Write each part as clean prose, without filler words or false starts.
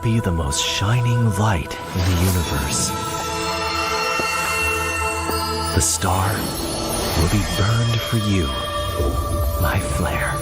be the most shining light in the universe. The star will be burned for you, my flare.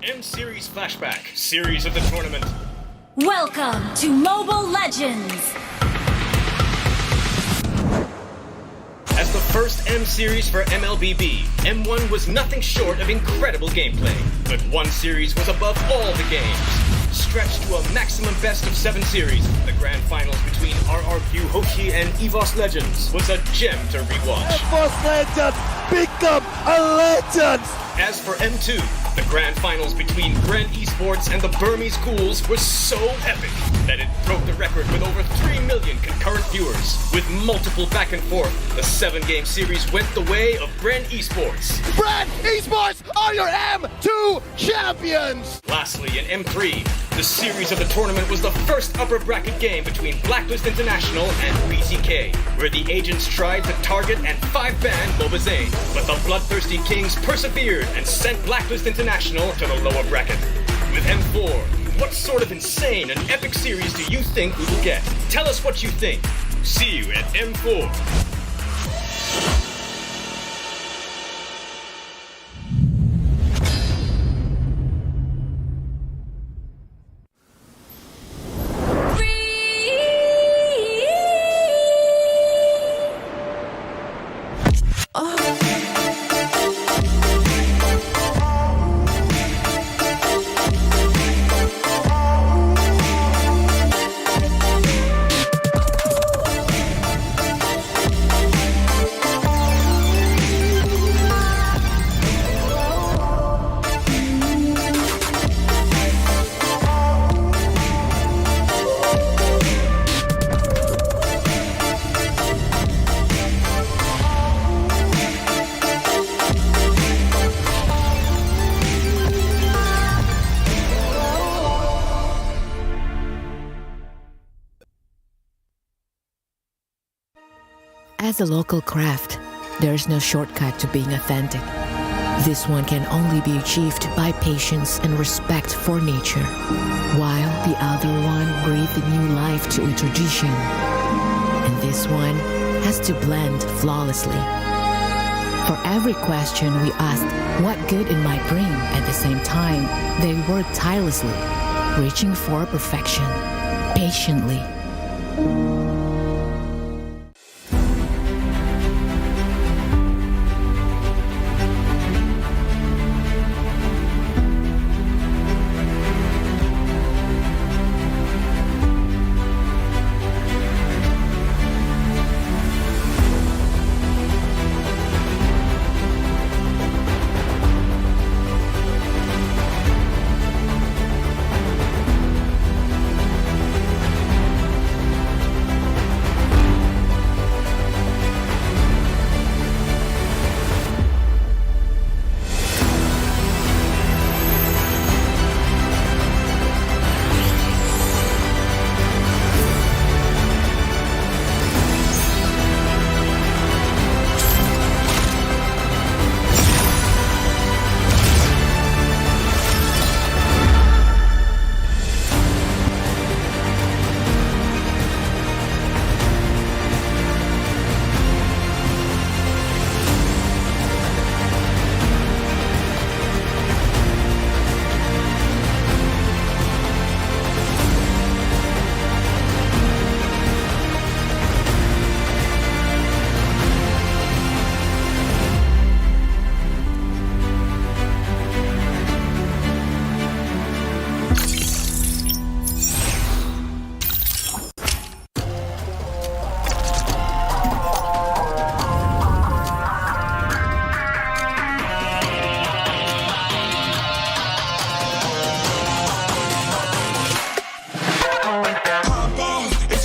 M-Series Flashback, Series of the Tournament. Welcome to Mobile Legends! As the first M-Series for MLBB, M1 was nothing short of incredible gameplay. But one series was above all the games. Stretched to a maximum best-of-7 series, the grand finals between RRQ Hoshi and EVOS Legends was a gem to rewatch. EVOS Legends, become a legend! As for M2, the grand finals between Grand Esports and the Burmese Ghouls was so epic that it broke the record with over 3 million concurrent viewers. With multiple back and forth, the 7-game series went the way of Grand Esports. Grand Esports are your M2 champions! Lastly, in M3, the series of the tournament was the first upper bracket game between Blacklist International and BTK, where the agents tried to target and 5-ban Mobazane. But the bloodthirsty Kings persevered and sent Blacklist International to the lower bracket. With M4, what sort of insane and epic series do you think we will get? Tell us what you think. See you at M4. As a local craft, there is no shortcut to being authentic. This one can only be achieved by patience and respect for nature, while the other one breathed new life to a tradition. And this one has to blend flawlessly. For every question we asked, what good it might bring, at the same time, they worked tirelessly, reaching for perfection, patiently.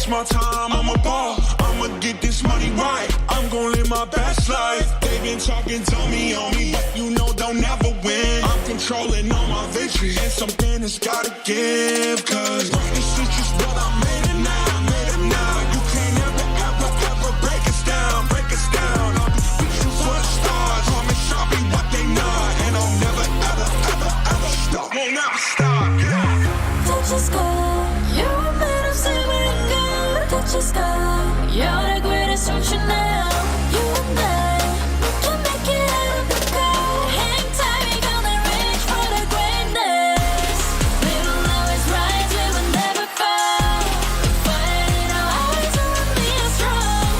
My time, I'm a ball. I'ma get this money right. I'm gonna live my best life. They been talking, tell me on me, but you know they'll never win. I'm controlling all my victories, and something has gotta give. Cause this is just what I made it now, made it now. You can't ever, ever, ever break us down, break us down. I'll be reaching for the stars. Promise I'll be what they not, and I'll never, ever, ever, ever stop. Won't never stop. Yeah. Touch the sky, you're made of silver and gold. Touch the sky, you're the greatest ocean now. You and I, we can make it out of the cold. Hang tight, we gonna reach for the greatness. We will always rise, we will never fall. Fighting our eyes on me are strong.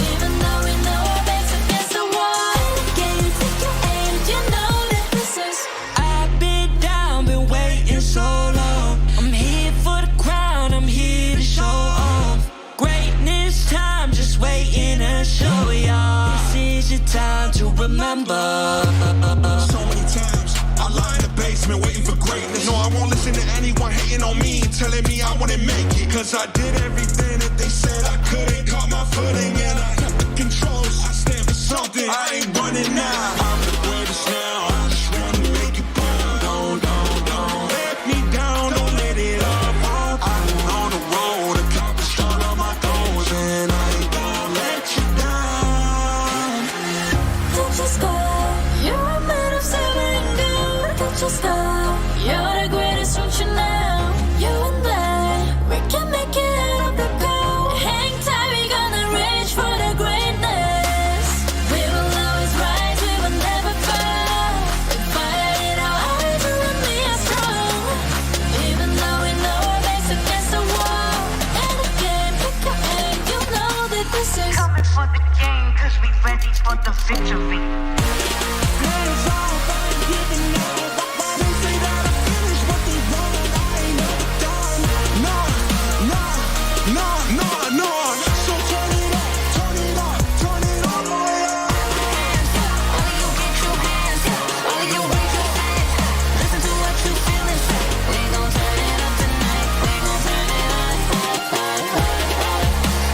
Even though we know our backs against the wall. Can you take your aim? You know that this is. I've been down, been waiting so long. I'm here for the crown, I'm here to show off. Greatness time, just waiting to show y'all. This is your time to remember. So many times I lie in the basement waiting for greatness. No, I won't listen to anyone hating on me, telling me I wouldn't make it. Cause I did everything that they said I couldn't. Caught my footing and I kept the controls. I stand for something, I ain't running now. I'm the greatest now, I just wanna make it burn. Don't let me down, don't let it up. I've been on the road, accomplished all of my goals, and I ain't gonna let you down. Touch the sky, you're made of silver and gold. Touch the sky, you're the greatest ocean now. You and I, we can make it out of the cold. Hang tight, we gonna reach for the greatness. We will always rise, we will never fall. We fight it our eyes and we are strong. Even though we know our backs against the wall. And again, pick your aim, you know that this is. Coming for the game, cause we ready for the victory. So turn it up, turn it up, turn it all the way up. Only you get your hands up, only you raise your hands. Listen to what you feel and say. We gon' turn it up tonight, we gon' turn it up.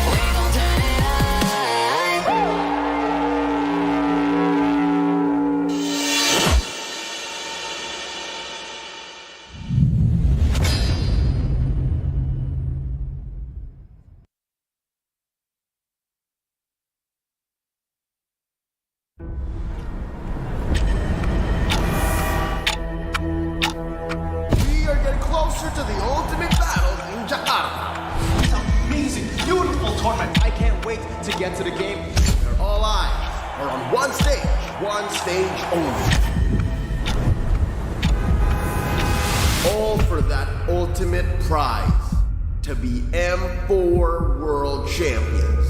We gon' turn it up. to get to the game. All eyes are on one stage only. All for that ultimate prize, to be M4 World Champions.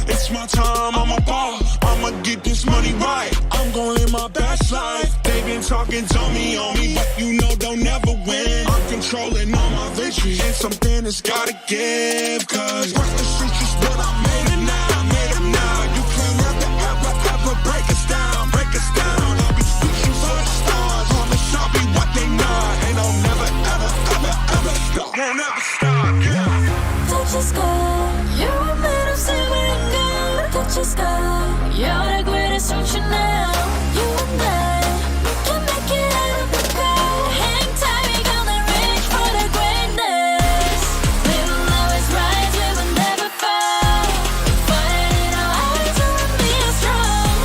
It's my time, I'm a ball. I'ma get this money right. I'm gon' live my best life. They been talking dummy on me, but you know they'll never win. I'm controlling all my victories, and something has gotta give. Cause rest the streets is what I made it now, made it now. You can't ever break us down, break us down. I'll be reaching for the stars. Promise I'll be what they not, and I'll never ever stop. Won't ever stop, yeah. Touch the sky, you're made of silver and gold. Touch the sky, you're the greatest function now. You and I, we can make it out of the cold. Hang tight, we gonna reach for the greatness. We will always rise, we will never fall. Fight in our eyes, and we are strong.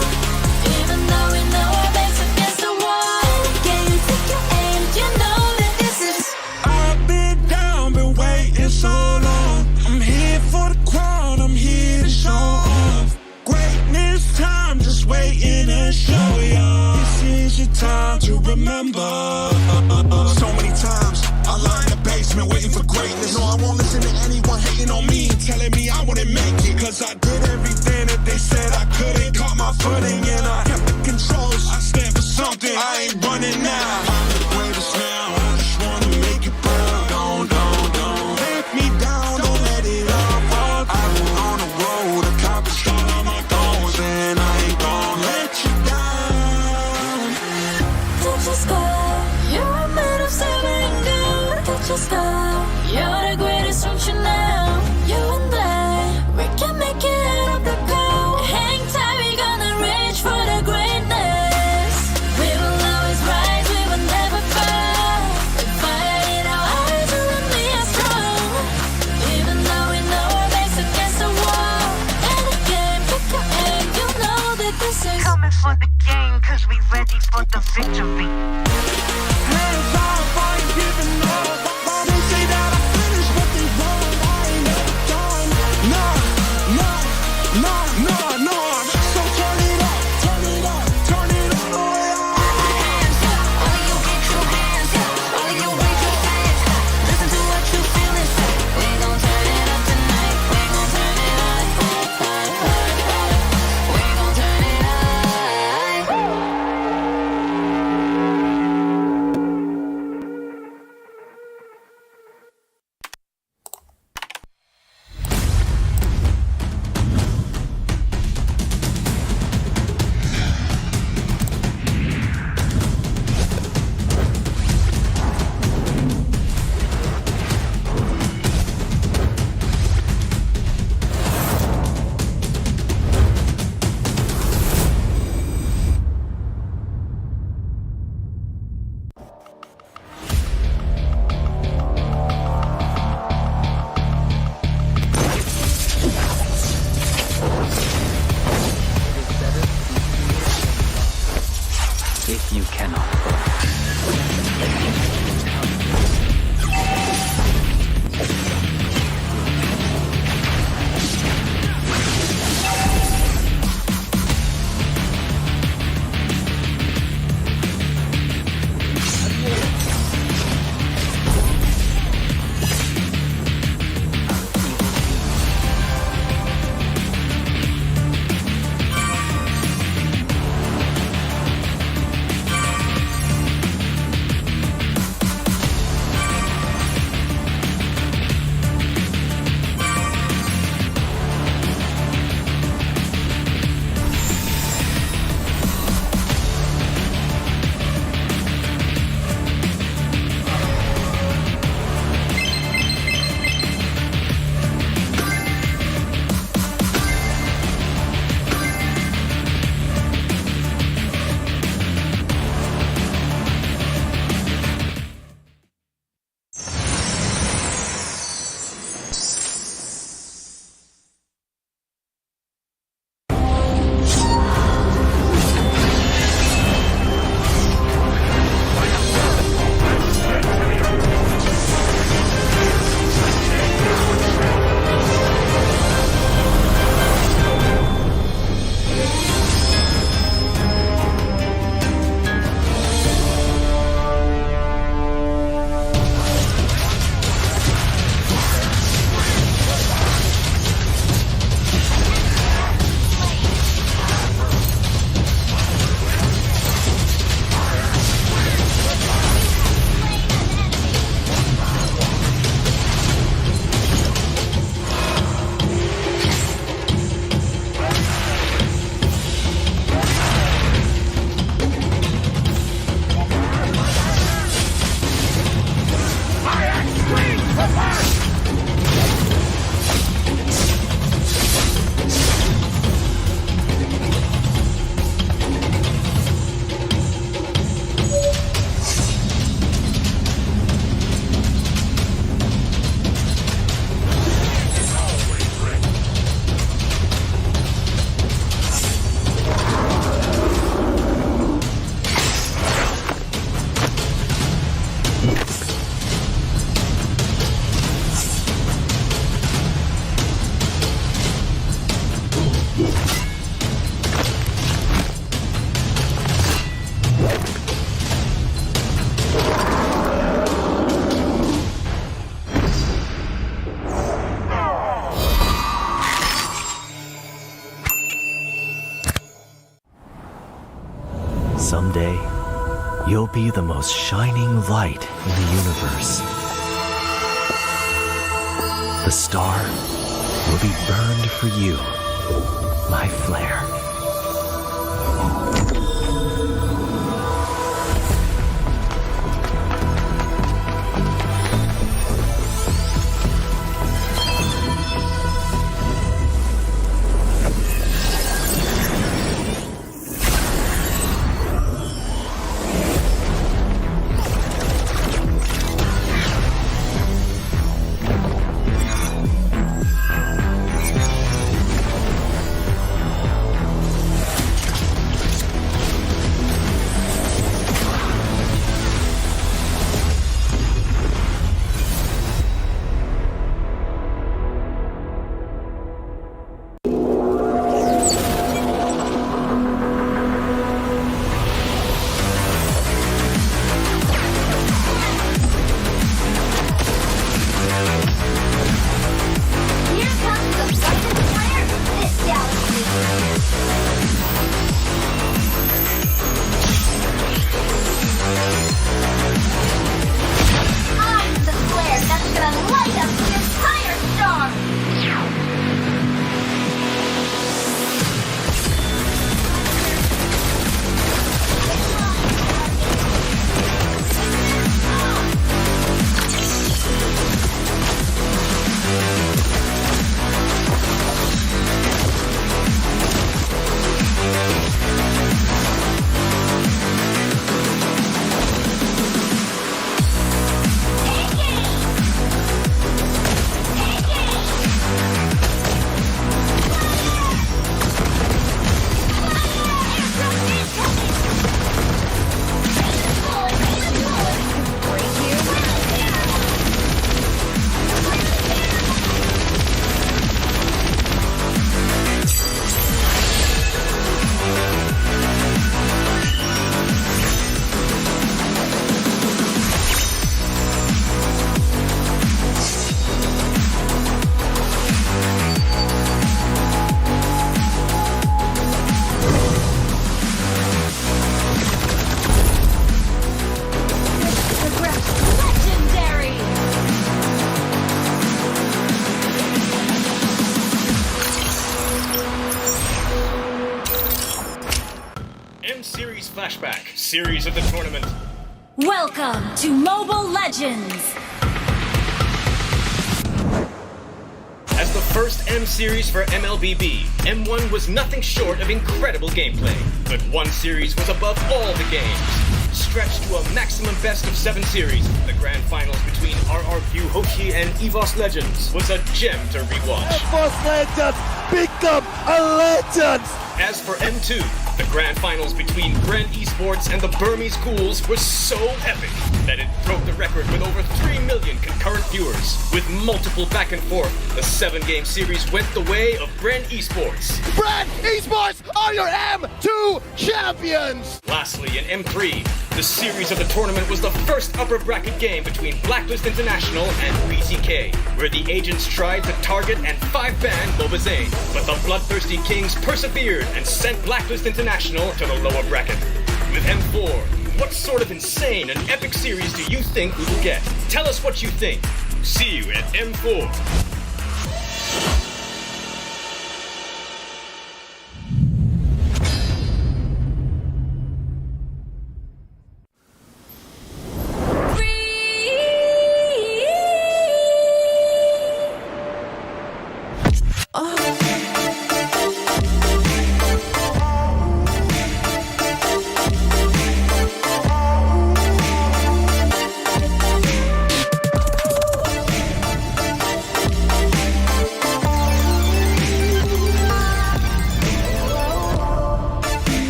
Even though we know our backs against the wall. Can you take your aim? You know that this is. I've been down, been waiting so long. I'm here for the crown, I'm here to show off. Greatness time, just waiting to show y'all. This is your time to remember. So many times, I lie in the basement waiting for greatness. No, I won't listen to anyone hating on me, telling me I wouldn't make it. Cause I did everything that they said I couldn't. Caught my footing and I kept the controls. I stand for something, I ain't running now. I'm the greatest now, I just wanna make it proud. Don't let me down, don't let it all fall. I've been on the road, accomplished all of my goals, and I ain't gon' let you down. Touch the sky, you're made of silver and gold. Touch the sky, you're the greatest function now. You and I, we can make it out of the cold. Hang tight, we gonna reach for the greatness. We will always rise, we will never fall. We fight in our eyes, and we are strong. Even though we know our backs against the wall. And again, pick your aim, you know that this is. Coming for the game, cause we ready for the victory. Hands off, I ain't giving up. They say that I finished, but they wrong. I ain't never done. Nah. So turn it up, turn it up, turn it all the way up. Hands up, all of you get your hands up. All of you raise your hands up. Listen to what you feel and say. We gon' turn it up tonight. We gon' turn it up. We gon' turn it up. If you cannot burn, You'll be the most shining light in the universe. The star will be burned for you, my flare. M-Series Flashback, Series of the Tournament. Welcome to Mobile Legends! As the first M-Series for MLBB, M1 was nothing short of incredible gameplay. But one series was above all the games. Stretched to a maximum best-of-7 series, the grand finals between RRQ Hoshi and EVOS Legends was a gem to rewatch. EVOS Legends, become a legend! As for M2, the grand finals between Grand Esports and the Burmese Ghouls were so epic that it broke the record with over 3 million concurrent viewers. With multiple back and forth, the 7-game series went the way of Grand Esports. Grand Esports are your M2 champions! Lastly, in M3, the series of the tournament was the first upper bracket game between Blacklist International and BTK, where the agents tried to target and 5-ban Bobazane, but the bloodthirsty Kings persevered and sent Blacklist International to the lower bracket. With M4, what sort of insane and epic series do you think we will get? Tell us what you think. See you at M4.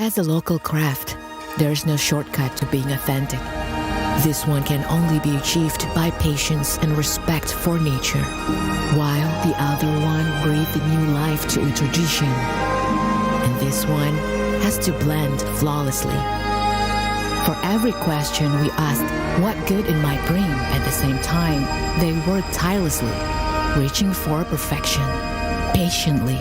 As a local craft, there is no shortcut to being authentic. This one can only be achieved by patience and respect for nature, while the other one breathed new life to a tradition. And this one has to blend flawlessly. For every question we asked what good it might bring, at the same time, they worked tirelessly, reaching for perfection, patiently.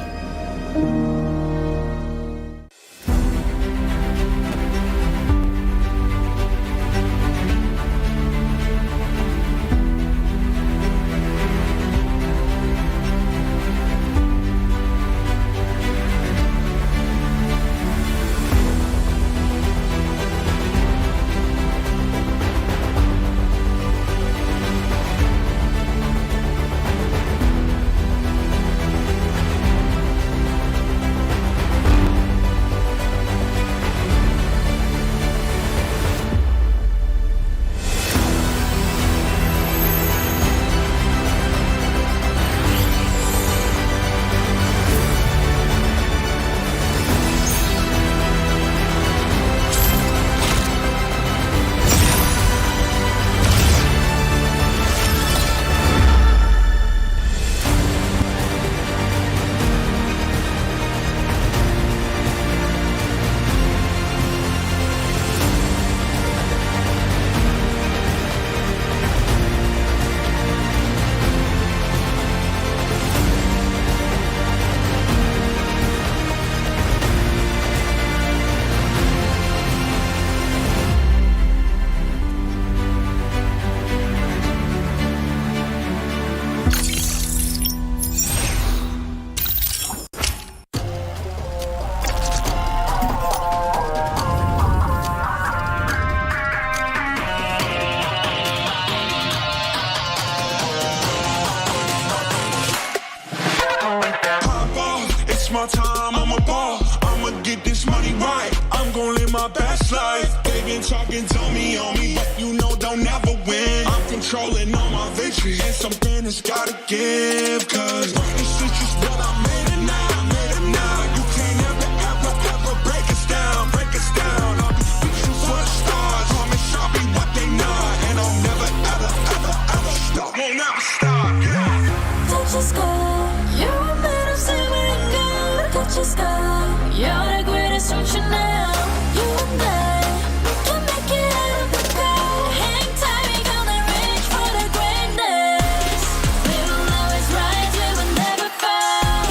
It's my time, I'm a ball. I'ma get this money right. I'm gon' live my best life. They been talking to me on me, but you know don't never win. I'm controlling all my victories, and something has gotta give. Cause this is just what I made it now, made it now. You can't ever, ever, ever break us down, break us down. I'll be reaching for the stars, promise I'll be what they not. And I'll never, ever, ever, ever stop. Won't never stop, yeah. Touch the sky, you're made of silver and gold. Touch the sky, you're the greatest ocean now. You and I, we can make it out of the cold. Hang tight, we gonna reach for the greatness. We will always rise, we will never fall.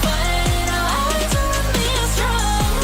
Fighting our eyes on me are strong.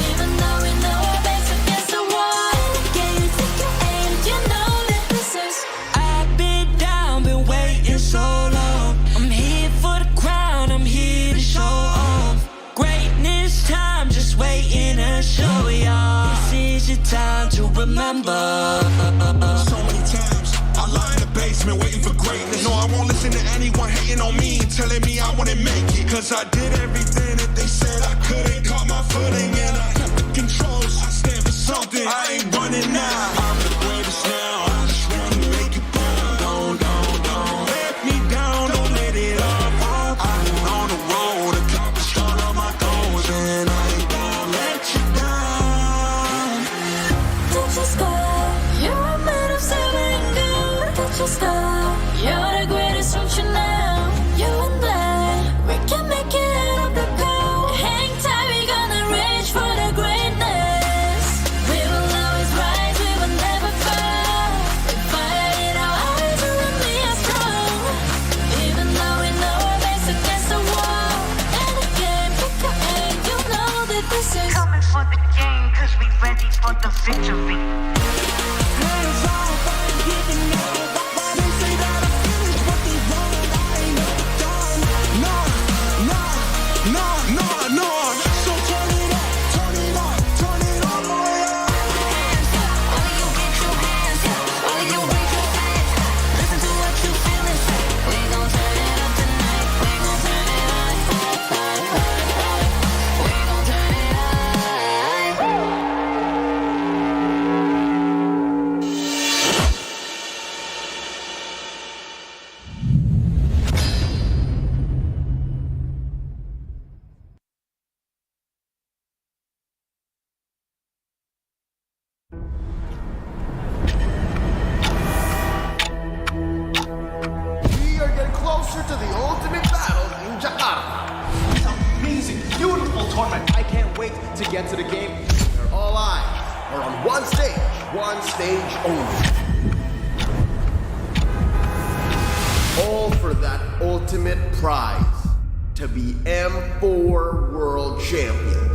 Even though we know our backs against the wall. Can you take your aim? You know that this is. I've been down, been waiting so long. I'm here for the crown, I'm here to show off. Greatness time, just waiting to show y'all. This is your time to remember. So many times I lie in the basement waiting for greatness. No, I won't listen to anyone hating on me, telling me I wouldn't make it. Cause I did everything that they said I couldn't. Caught my footing and I kept the controls. I stand for something, I ain't running now. I'm the greatest now, I just wanna make it burn. Don't let me down, don't let it up. I've been on the road, accomplished all of my goals, and I ain't gonna let you down. Touch the sky, you're made of silver and gold. Touch the sky, you're the greatest ocean now. You and I, we can make it out of the cold. Hang tight, we gonna reach for the greatness. We will always rise, we will never fall. We fight it, our eyes on me are strong. Even though we know our backs against the wall. And again, pick your aim, you know that this is. Coming for the game, cause we ready for the victory. to get to the game. All eyes are on one stage only. All for that ultimate prize, to be M4 World Champions.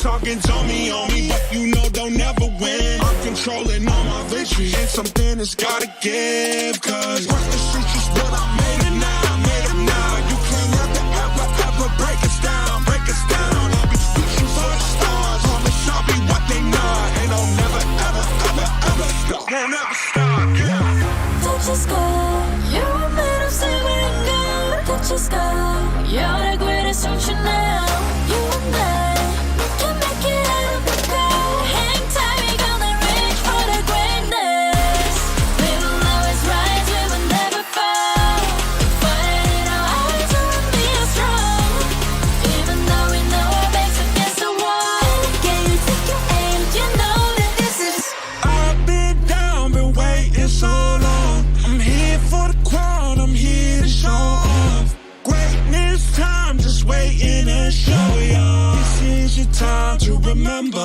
Talking on me, but you know they'll never win. I'm controlling all my victories, and something has gotta give. Cause work the streets is what I made it now. You can't ever break us down. I'll be reaching for the stars. Promise I'll be what they not, and I'll never stop. Won't ever stop. Yeah. Touch the sky, you're made of silver and gold. Touch the sky, you're the greatest ocean now. You and I. Time to remember.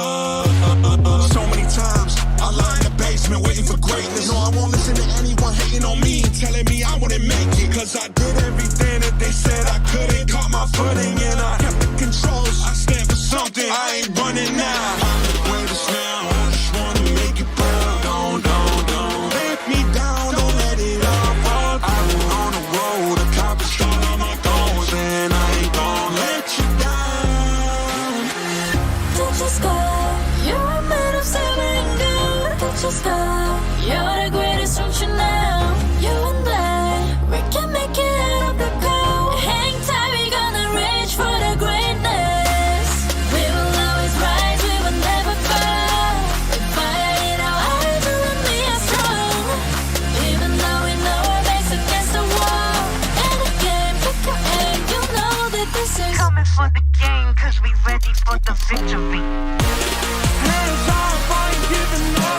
So many times I lie in the basement waiting for greatness. No, I won't listen to anyone hating on me and telling me I wouldn't make it. Cause I did everything that they said I couldn't. Caught my footing and I kept the controls. I stand for something, I ain't running now. I'm the greatest now, I just wanna make it proud. Don't let me down, don't let it all fall. I've been on the road, accomplished all of my goals, and I ain't gonna let you down. Touch the sky, you're made of silver and gold. Touch the sky, you're the greatest ocean now. You and I, we can make it out of the cold. Hang tight, we're gonna reach for the greatness. We will always rise, we will never fall. We fire in our eyes and we are strong. Even though we know our backs against the wall. And again, pick your aim, you know that this is coming for the game, cause we ready for the victory. Hands off, I ain't giving up.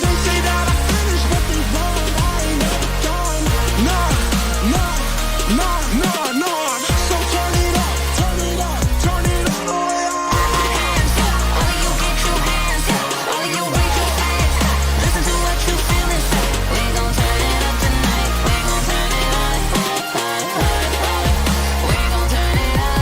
They say that I finished what they want. I ain't never done. No. So turn it up all the way up. hands up. All of you get your hands up. All of you raise your hands up. Listen to what you feel and say. We gon' turn it up tonight. We gon' turn it up. We gon' turn it up.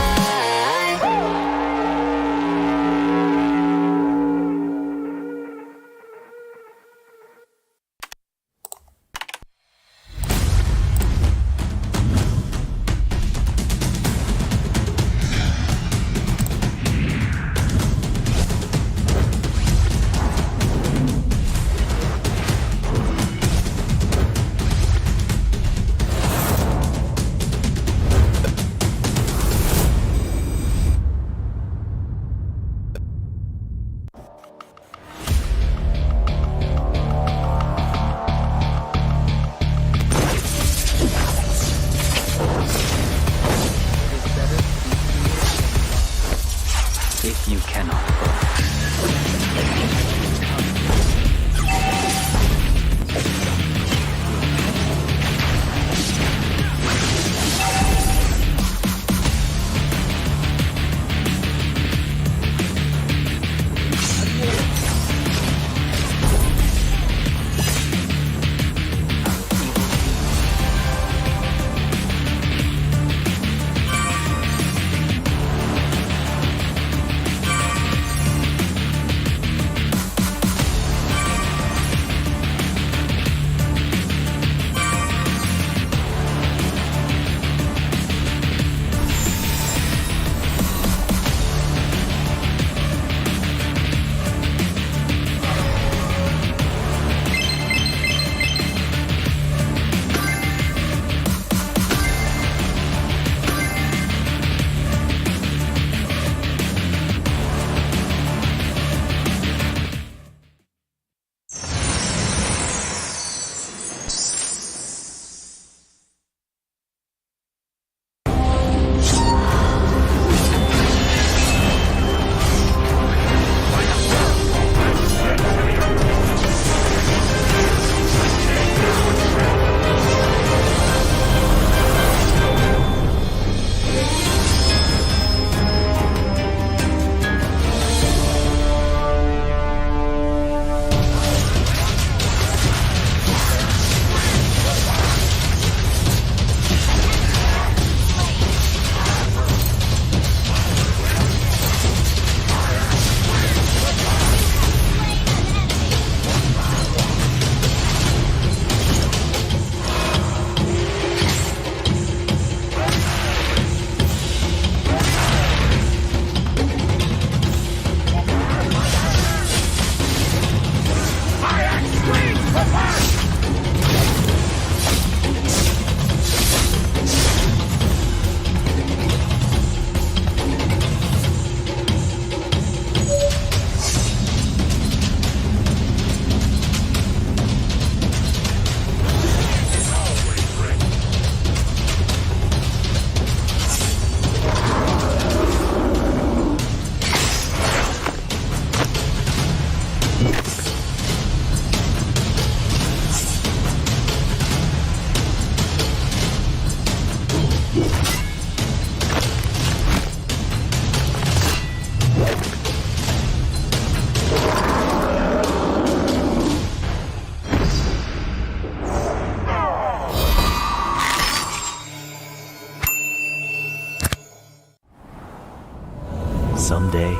Someday,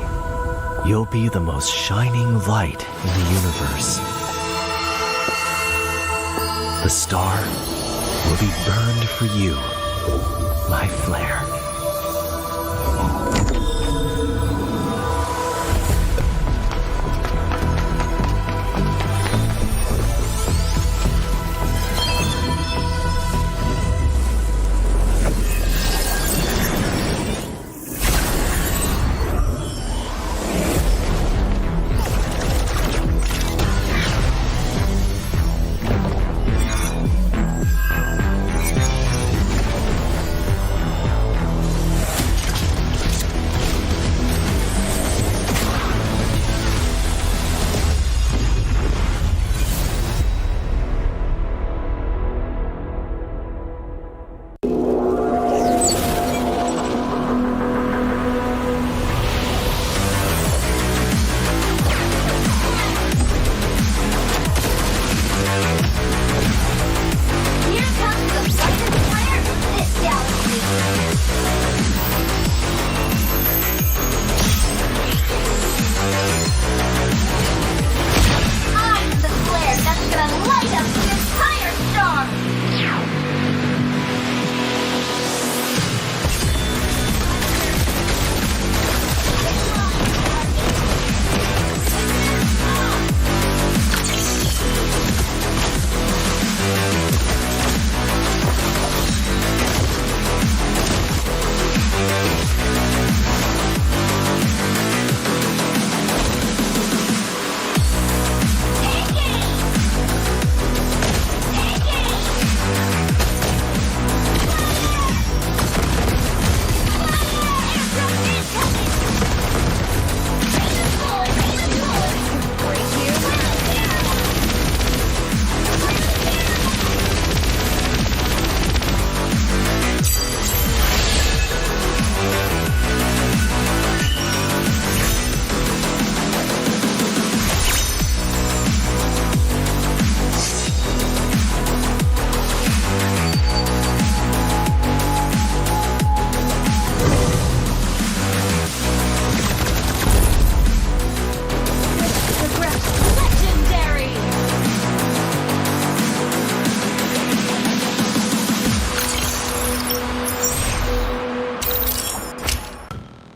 you'll be the most shining light in the universe. The star will be burned for you, my flare.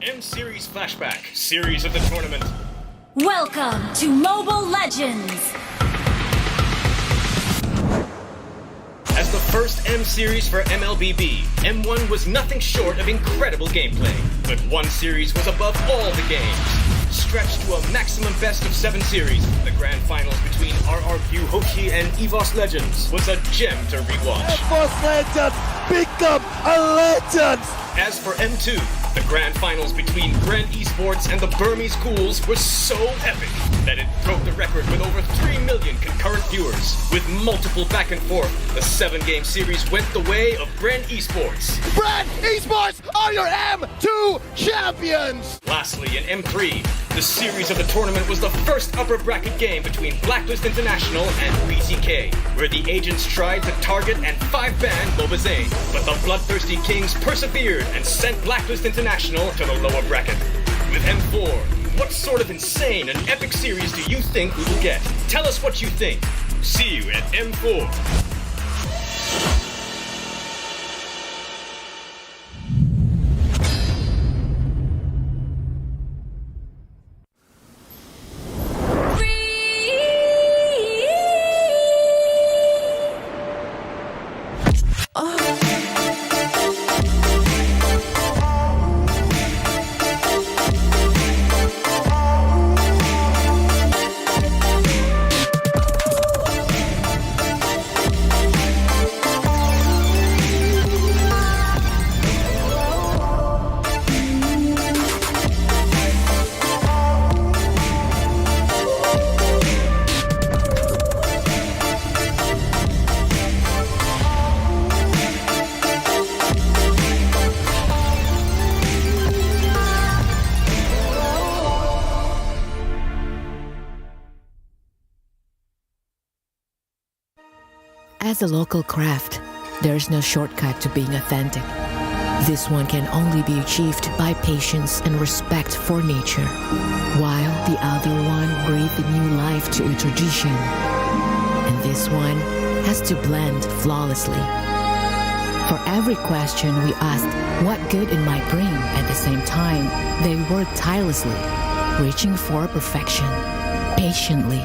M-Series Flashback, Series of the Tournament. Welcome to Mobile Legends! As the first M-Series for MLBB, M1 was nothing short of incredible gameplay. But one series was above all the games. Stretched to a maximum best-of-7 series, the grand finals between RRQ Hoshi and EVOS Legends was a gem to rewatch. EVOS Legends become a legend! As for M2, the grand finals between Grand Esports and the Burmese Ghouls was so epic that it broke the record with over 3 million concurrent viewers. With multiple back and forth, the 7-game series went the way of Grand Esports. Grand Esports are your M2 champions! Lastly, in M3, the series of the tournament was the first upper bracket game between Blacklist International and BTK, where the agents tried to target and 5-ban Lobazane. But the bloodthirsty Kings persevered and sent Blacklist International to the lower bracket. With M4, what sort of insane and epic series do you think we will get? Tell us what you think. See you at M4. As a local craft, there is no shortcut to being authentic. This one can only be achieved by patience and respect for nature, while the other one breathed new life to a tradition. And this one has to blend flawlessly. For every question we asked what good it might bring, at the same time, they worked tirelessly, reaching for perfection, patiently.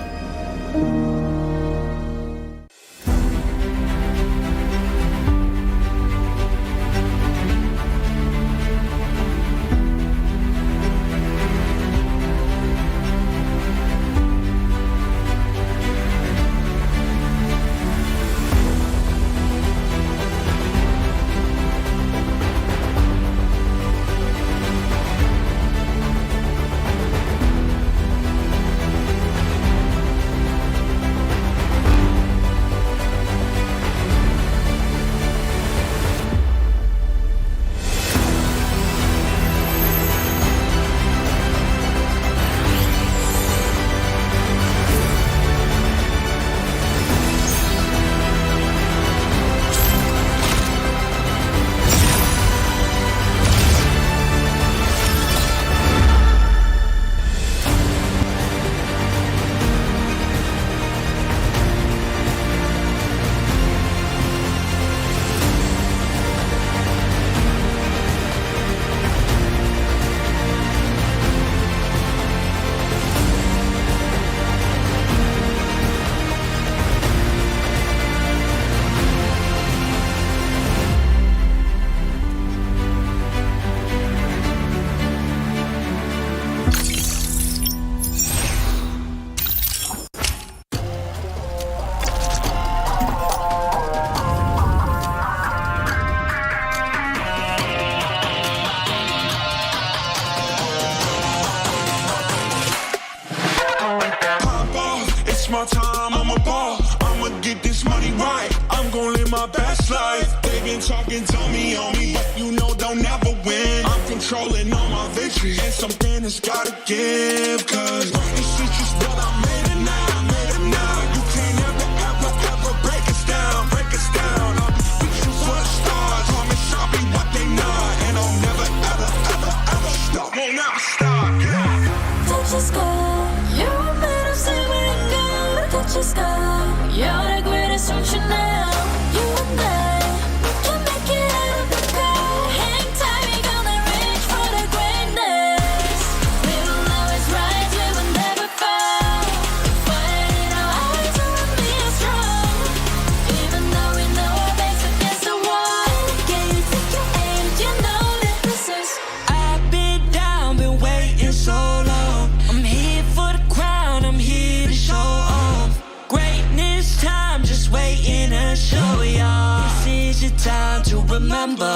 My time, I'm a ball. I'ma get this money right. I'm gon' live my best life. They been talking, tell me on me, but you know don't never win. I'm controlling all my victories, and something has gotta give. Cause this is just what I made it now. I made it now. You can't ever break us down. Break us down. I'll be reaching for the stars. Promise I'll be what they not, and I'll never ever stop. Won't never stop. Yeah. Touch the sky. You're made of silver and gold. Touch the sky. You're the greatest ocean now. You and I, we can make it out of the cold. Hang tight, we gonna reach for the greatness. We will always rise, we will never fall. Fire in our eyes, we will be strong. Even though we know our backs against the wall. Can you take your aim? You know that this is. I've been down, been waiting so long. I'm here for the crown, I'm here to show off. Greatness time, just waiting to show y'all. This is your time to remember.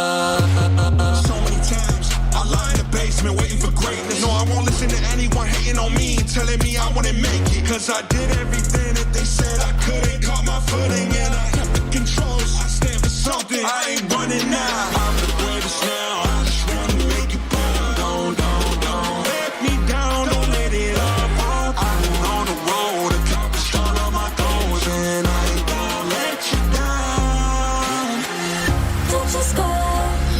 So many times I lie in the basement waiting for greatness. No, I won't listen to anyone hating on me, telling me I wouldn't make it. Cause I did everything that they said I couldn't. Caught my footing and I kept the controls. I stand for something, I ain't running now. I'm the greatest now, I just wanna make it better. Don't let me down, don't let it up. I've been on the road, accomplished all of my goals, and I ain't gonna let you down. Touch the sky,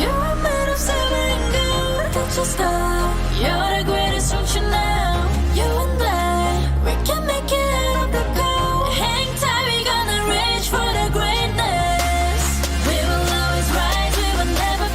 you're made of silver and gold. Touch the sky, you're the greatest ocean now. You and I, we can make it out of the cold. Hang tight, we gonna reach for the greatness. We will always rise, we will never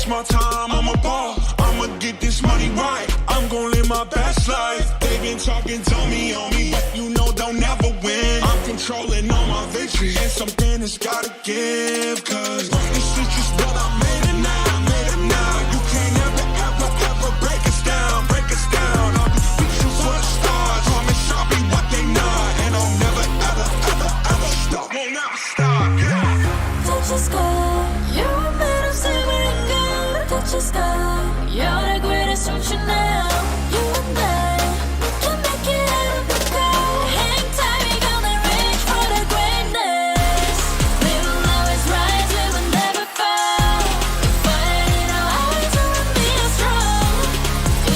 my time, I'm a ball. I'ma get this money right. I'm gon' live my best life. They been talking, tell me on me, but you know they'll never win. I'm controlling all my victories, and something has gotta give. Cause this is just what I made it now, made it now. You can't ever, ever, ever break us down, break us down. I'll be reaching for the stars, promise I'll be what they not. And I'll never, ever, ever, ever stop, won't never stop, yeah. Touch the sky, you're made of silver and gold. Touch the sky, you're the greatest ocean now. You and I, we can make it out of the cold. Hang tight, we gonna reach for the greatness. We will always rise, we will never fall. We fight in our eyes, we will be strong.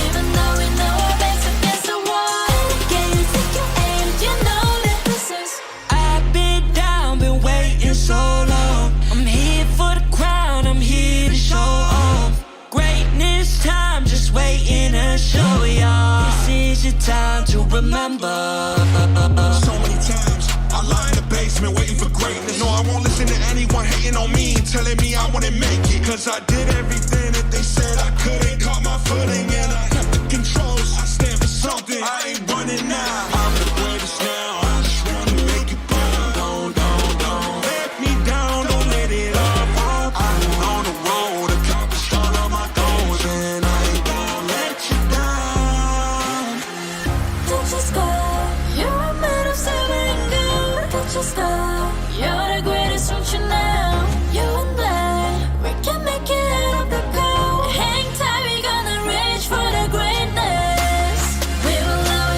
Even though we know our backs against the wall. Can you take your aim? You know that this is. I've been down, been waiting so long. I'm here for the crown, I'm here to show off. Greatness time, just waiting to show y'all. This is your time to remember. So many times I lie in the basement waiting for greatness. No, I won't listen to anyone hating on me and telling me I wouldn't make it. Cause I did everything that they said I couldn't. Caught my footing and I kept the controls. I stand for something, I ain't running now. I'm the greatest now, I just wanna make it burn. Don't let me down, don't let it up. I'm on the road, accomplish all of my goals. And I ain't gonna let you down. Touch the sky, you're made of silver and gold. Touch the sky, you're the greatest ocean now. You and I, we can make it out of the cold. Hang tight, we gonna reach for the greatness. We will always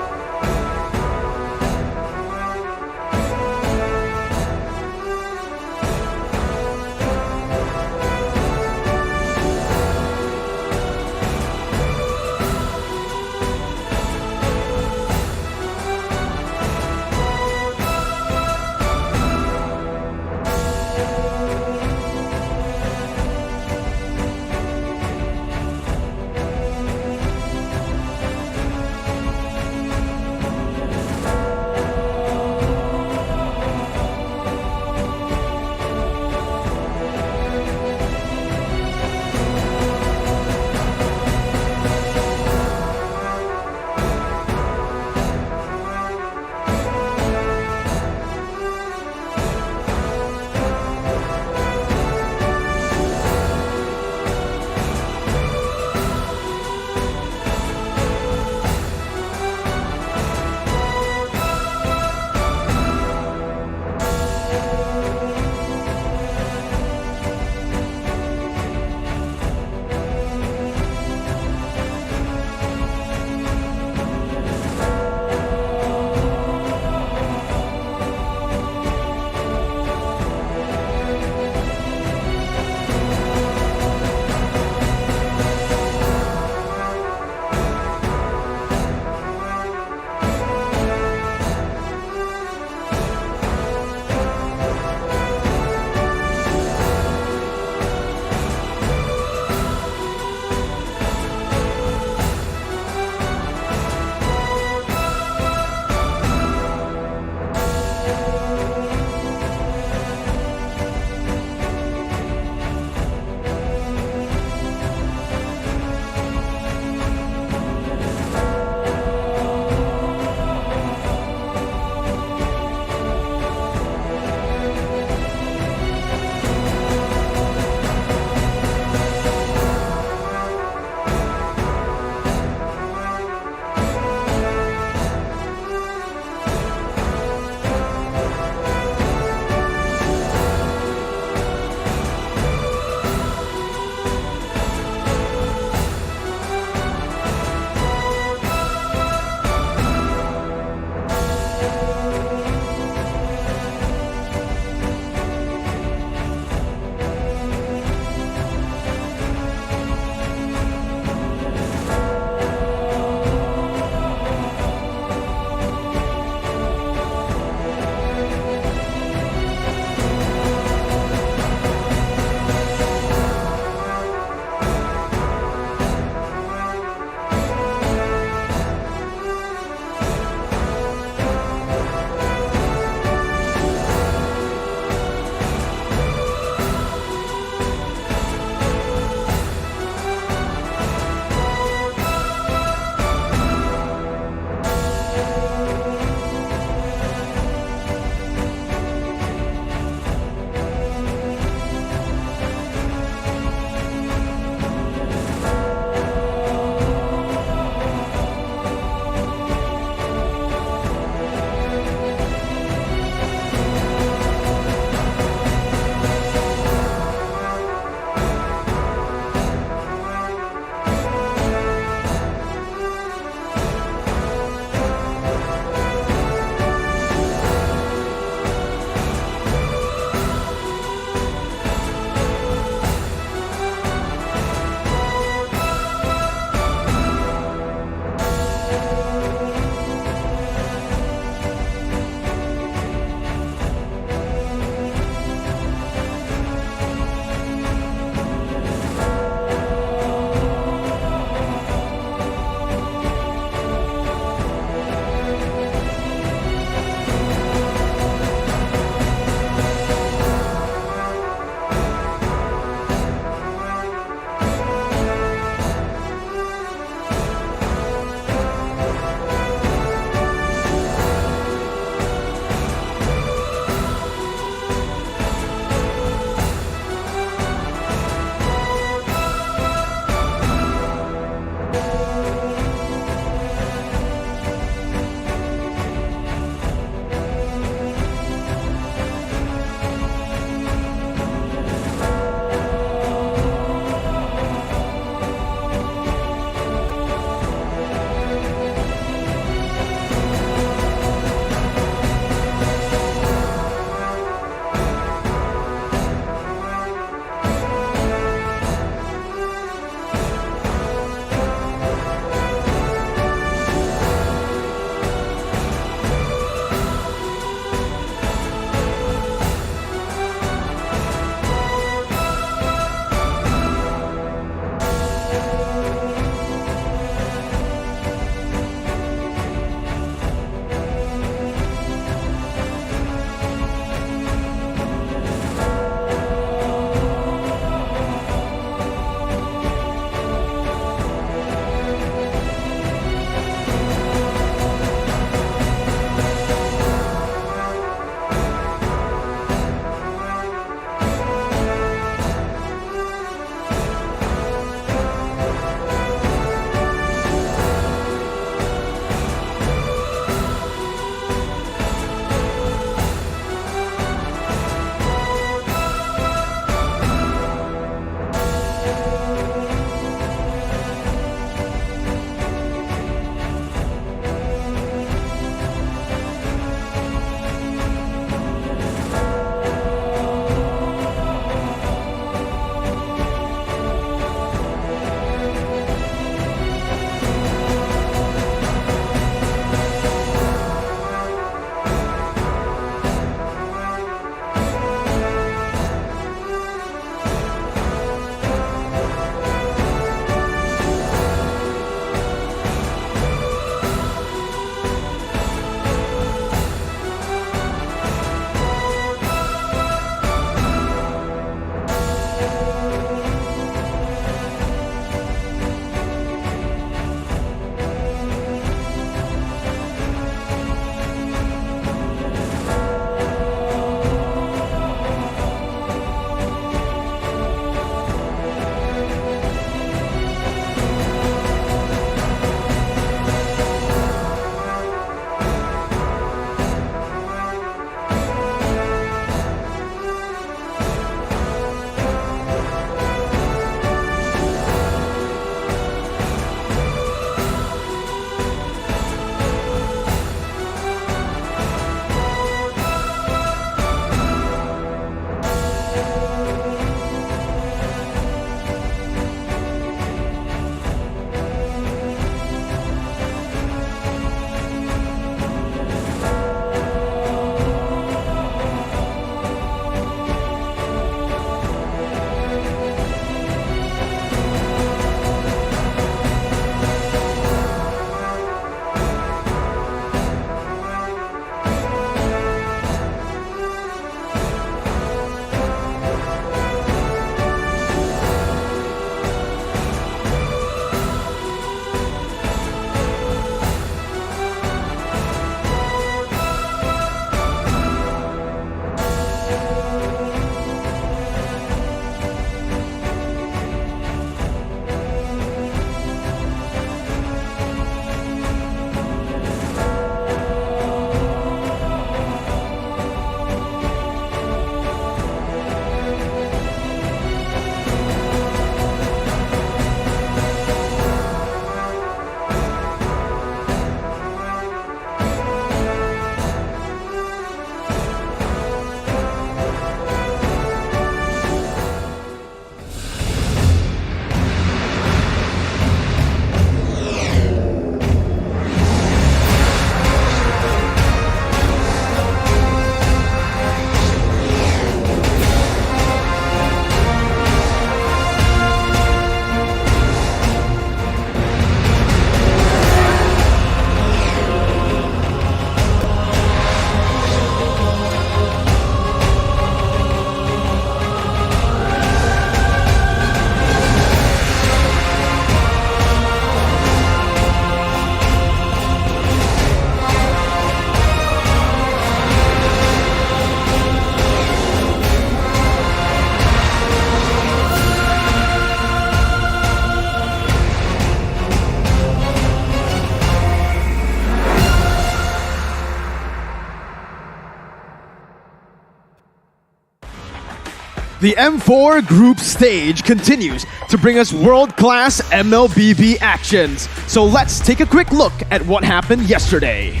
The M4 group stage continues to bring us world-class MLBB actions. So let's take a quick look at what happened yesterday.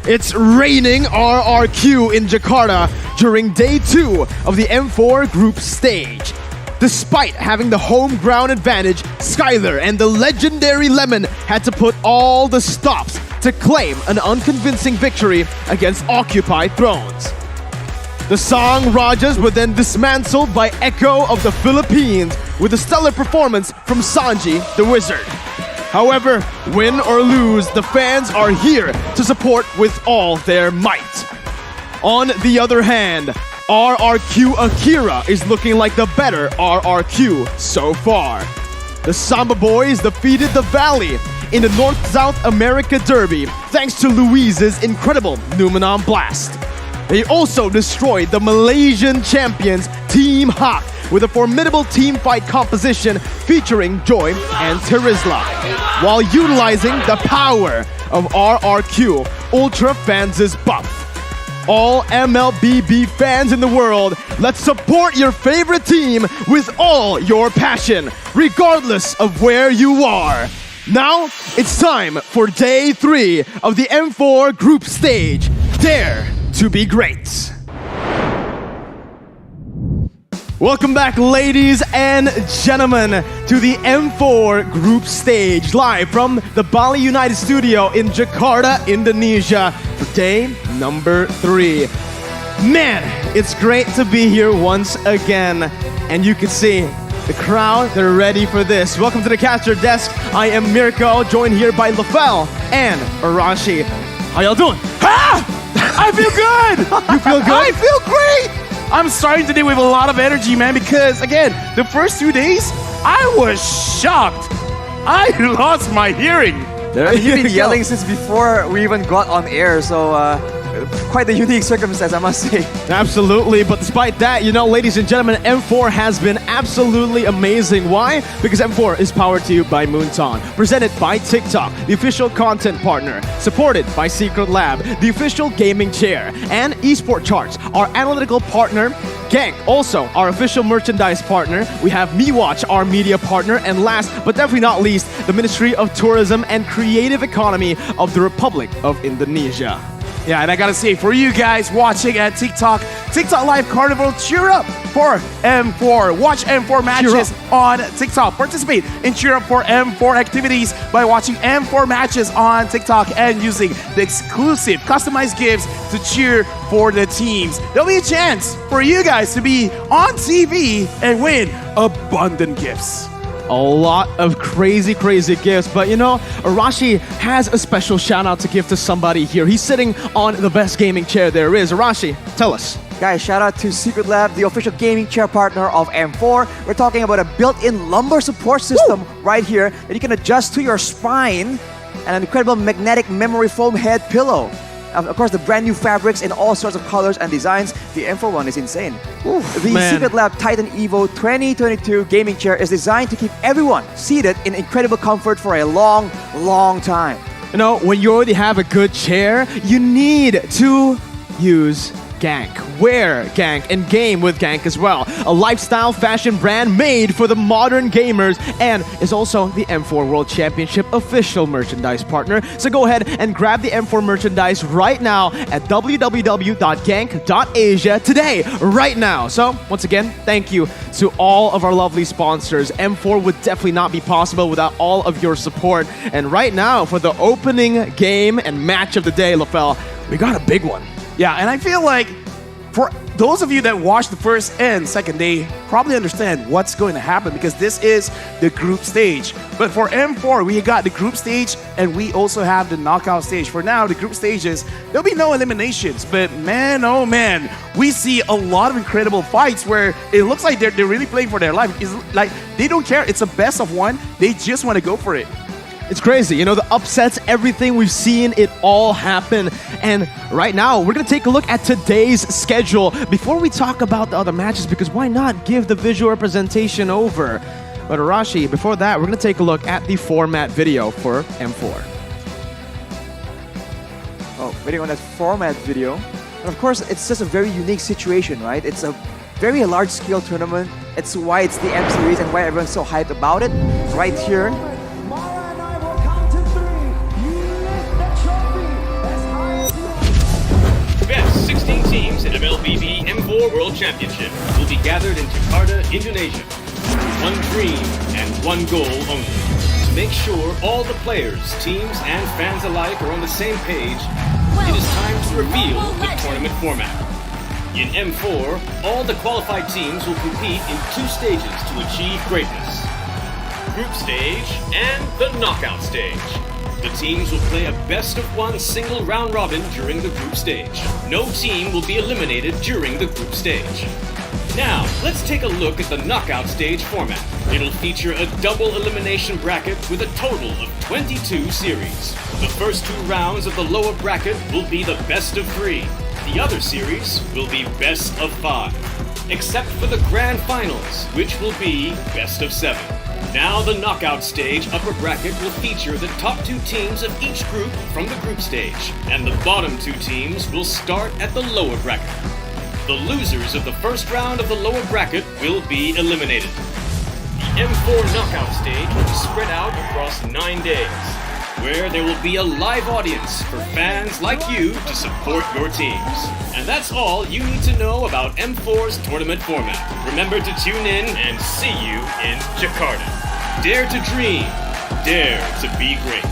It's raining RRQ in Jakarta during day 2 of the M4 group stage. Despite having the home ground advantage, Skylar and the legendary Lemon had to put all the stops to claim an unconvincing victory against Occupied Thrones. The Song Rajas were then dismantled by Echo of the Philippines with a stellar performance from Sanji the Wizard. However, win or lose, the fans are here to support with all their might. On the other hand, RRQ Akira is looking like the better RRQ so far. The Samba Boys defeated the Valley in the North-South America Derby thanks to Luiz's incredible Numenon Blast. They also destroyed the Malaysian champions Team Hawk with a formidable team fight composition featuring Joy and Terizla, while utilizing the power of RRQ Ultra Fans' buff. All MLBB fans in the world, let's support your favorite team with all your passion, regardless of where you are. Now, it's time for day 3 of the M4 group stage. Dare to be great. Welcome back, ladies and gentlemen, to the M4 group stage, live from the Bali United studio in Jakarta, Indonesia, for day number 3. Man, it's great to be here once again, and you can see the crowd, they're ready for this. Welcome to the caster desk. I am Mirko, joined here by Lafel and Arashi. How y'all doing? Ah! I feel good! You feel good? I feel great! I'm starting today with a lot of energy, man, because, again, the first 2 days, I was shocked. I lost my hearing. You've been yelling since before we even got on air, so quite a unique circumstance, I must say. Absolutely, but despite that, you know, ladies and gentlemen, M4 has been absolutely amazing. Why? Because M4 is powered to you by Moonton, presented by TikTok, the official content partner, supported by Secret Lab, the official gaming chair, and Esport Charts, our analytical partner, Gank, also our official merchandise partner. We have MeWatch, our media partner, and last but definitely not least, the Ministry of Tourism and Creative Economy of the Republic of Indonesia. Yeah, and I gotta say, for you guys watching at TikTok Live Carnival, cheer up for M4. Watch M4 matches on TikTok. Participate in Cheer Up for M4 activities by watching M4 matches on TikTok and using the exclusive customized gifts to cheer for the teams. There'll be a chance for you guys to be on TV and win abundant gifts. A lot of crazy gifts, but you know, Arashi has a special shout out to give to somebody here. He's sitting on the best gaming chair there is. Arashi, tell us. Guys, shout out to Secret Lab, the official gaming chair partner of M4. We're talking about a built-in lumbar support system right here that you can adjust to your spine, and an incredible magnetic memory foam head pillow. Of course, the brand new fabrics in all sorts of colors and designs. The M4 one is insane. The Secret Lab Titan Evo 2022 gaming chair is designed to keep everyone seated in incredible comfort for a long, long time. You know, when you already have a good chair, you need to use Gank. Wear Gank and game with Gank as well. A lifestyle fashion brand made for the modern gamers and is also the M4 World Championship official merchandise partner. So go ahead and grab the M4 merchandise right now at www.gank.asia today, right now. So once again, thank you to all of our lovely sponsors. M4 would definitely not be possible without all of your support. And right now, for the opening game and match of the day, Lafel, we got a big one. Yeah, and I feel like for those of you that watched the first and second day, probably understand what's going to happen because this is the group stage. But for M4, we got the group stage and we also have the knockout stage. For now, the group stages, there'll be no eliminations. But man, oh man, we see a lot of incredible fights where it looks like they're really playing for their life. It's like they don't care. It's a best of one. They just want to go for it. It's crazy, you know, the upsets, everything we've seen, it all happen. And right now, we're going to take a look at today's schedule before we talk about the other matches, because why not give the visual representation over? But Arashi, before that, we're going to take a look at the format video for M4. Oh, waiting on that format video. And of course, it's just a very unique situation, right? It's a very large-scale tournament. It's why it's the M Series and why everyone's so hyped about it. Right here. Best 16 teams in MLBB M4 World Championship will be gathered in Jakarta, Indonesia. One dream and one goal only. To make sure all the players, teams, and fans alike are on the same page, it is time to reveal the tournament format. In M4, all the qualified teams will compete in 2 stages to achieve greatness. Group stage and the knockout stage. The teams will play a best-of-1 single round robin during the group stage. No team will be eliminated during the group stage. Now, let's take a look at the knockout stage format. It'll feature a double elimination bracket with a total of 22 series. The first 2 rounds of the lower bracket will be the best of 3. The other series will be best of 5. Except for the grand finals, which will be best of 7. Now the knockout stage upper bracket will feature the top 2 teams of each group from the group stage, and the bottom 2 teams will start at the lower bracket. The losers of the first round of the lower bracket will be eliminated. The M4 knockout stage will be spread out across 9 days, where there will be a live audience for fans like you to support your teams. And that's all you need to know about M4's tournament format. Remember to tune in and see you in Jakarta. Dare to dream, dare to be great.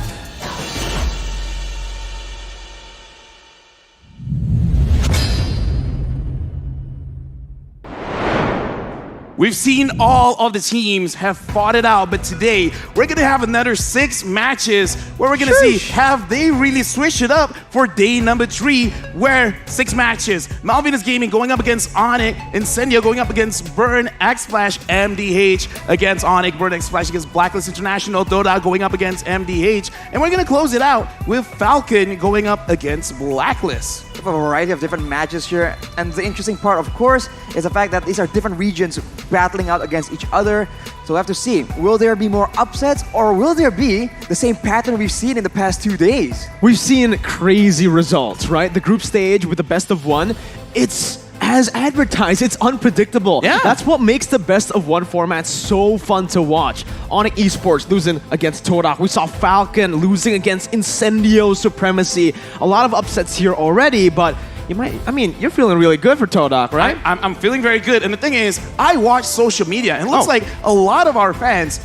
We've seen all of the teams have fought it out, but today we're going to have another 6 matches where we're going to see have they really switched it up for day number 3, where 6 matches. Malvinas Gaming going up against Onyx, Incendio going up against Burn, X-Flash, MDH against Onyx, Burn, X-Flash against Blacklist International, Dota going up against MDH, and we're going to close it out with Falcon going up against Blacklist. We have a variety of different matches here, and the interesting part, of course, is the fact that these are different regions battling out against each other. So we'll have to see, will there be more upsets, or will there be the same pattern we've seen in the past 2 days? We've seen crazy results, right? The group stage with the best of 1, it's as advertised, it's unpredictable. Yeah. That's what makes the best of 1 format so fun to watch. Onyx Esports losing against Torak. We saw Falcon losing against Incendio Supremacy. A lot of upsets here already, but you're feeling really good for Todak, right? I'm feeling very good. And the thing is, I watch social media, and it looks like a lot of our fans,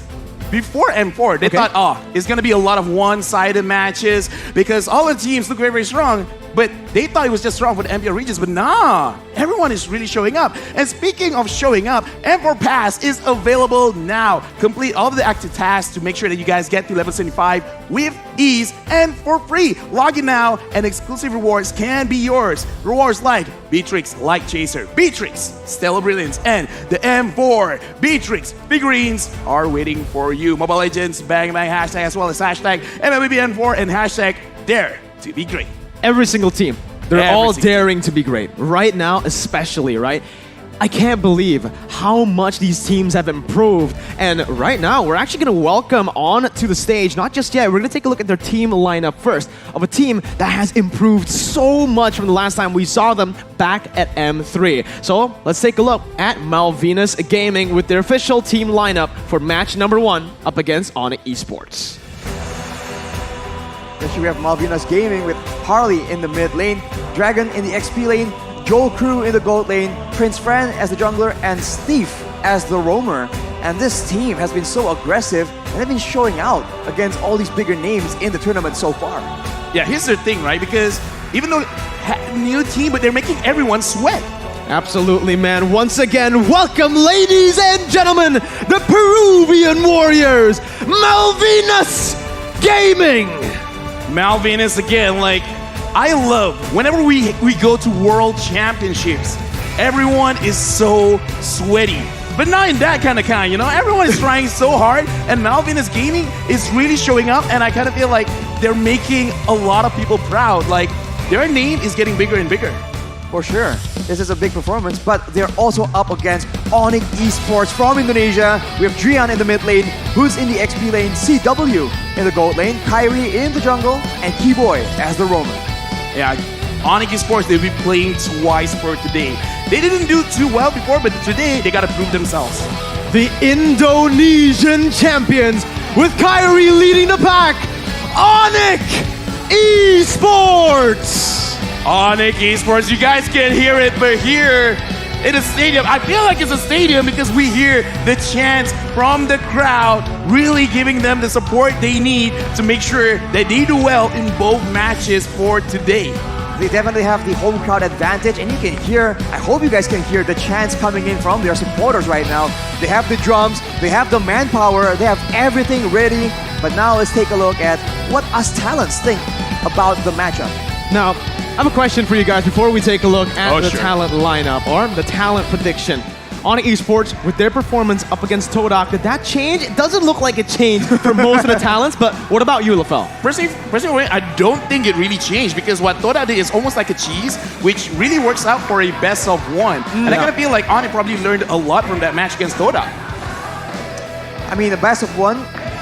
before M4, they thought, it's going to be a lot of one-sided matches because all the teams look very, very strong. But they thought it was just strong for the MPL regions, but nah, everyone is really showing up. And speaking of showing up, M4 Pass is available now. Complete all of the active tasks to make sure that you guys get to level 75 with ease and for free. Log in now and exclusive rewards can be yours. Rewards like Beatrix Light Chaser, Beatrix Stellar Brilliance, and the M4 Beatrix figurines are waiting for you. Mobile Legends, Bang Bang hashtag, as well as hashtag MLBBN4 and hashtag Dare to be Great. Every single team. They're all daring to be great. Right now, especially, right? I can't believe how much these teams have improved. And right now, we're actually going to welcome on to the stage, not just yet, we're going to take a look at their team lineup first, of a team that has improved so much from the last time we saw them back at M3. So let's take a look at Malvinas Gaming with their official team lineup for match number 1 up against Onyx Esports. Next we have Malvinas Gaming with Harley in the mid lane, Dragon in the XP lane, Joel Crew in the gold lane, Prince Fran as the jungler, and Steve as the roamer. And this team has been so aggressive and they've been showing out against all these bigger names in the tournament so far. Yeah, here's the thing, right? Because even though new team, but they're making everyone sweat. Absolutely, man. Once again, welcome, ladies and gentlemen, the Peruvian Warriors, Malvinas Gaming. Malvinas again, like, I love whenever we go to world championships, everyone is so sweaty. But not in that kind, you know? Everyone is trying so hard, and Malvinas Gaming is really showing up, and I kind of feel like they're making a lot of people proud. Like, their name is getting bigger and bigger. For sure. This is a big performance, but they're also up against Onyx Esports from Indonesia. We have Drian in the mid lane, who's in the XP lane, CW in the gold lane, Kyrie in the jungle, and Keyboy as the roamer. Yeah, Onyx Esports, they'll be playing twice for today. They didn't do too well before, but today they gotta prove themselves. The Indonesian champions with Kyrie leading the pack, Onyx Esports! Onyx Esports, you guys can't hear it, but here in a stadium, I feel like it's a stadium because we hear the chants from the crowd, really giving them the support they need to make sure that they do well in both matches for today. They definitely have the home crowd advantage, and you can hear, I hope you guys can hear the chants coming in from their supporters right now. They have the drums, they have the manpower, they have everything ready. But now let's take a look at what us talents think about the matchup. Now, I have a question for you guys before we take a look at the sure. talent lineup or the talent prediction. Onyx Esports, with their performance up against Todak, did that change? It doesn't look like it changed for most of the talents, but what about you, Lafel? Personally, I don't think it really changed because what Toda did is almost like a cheese, which really works out for a best of one. And I kind of feel like Onyx probably learned a lot from that match against Toda. I mean, the best of one,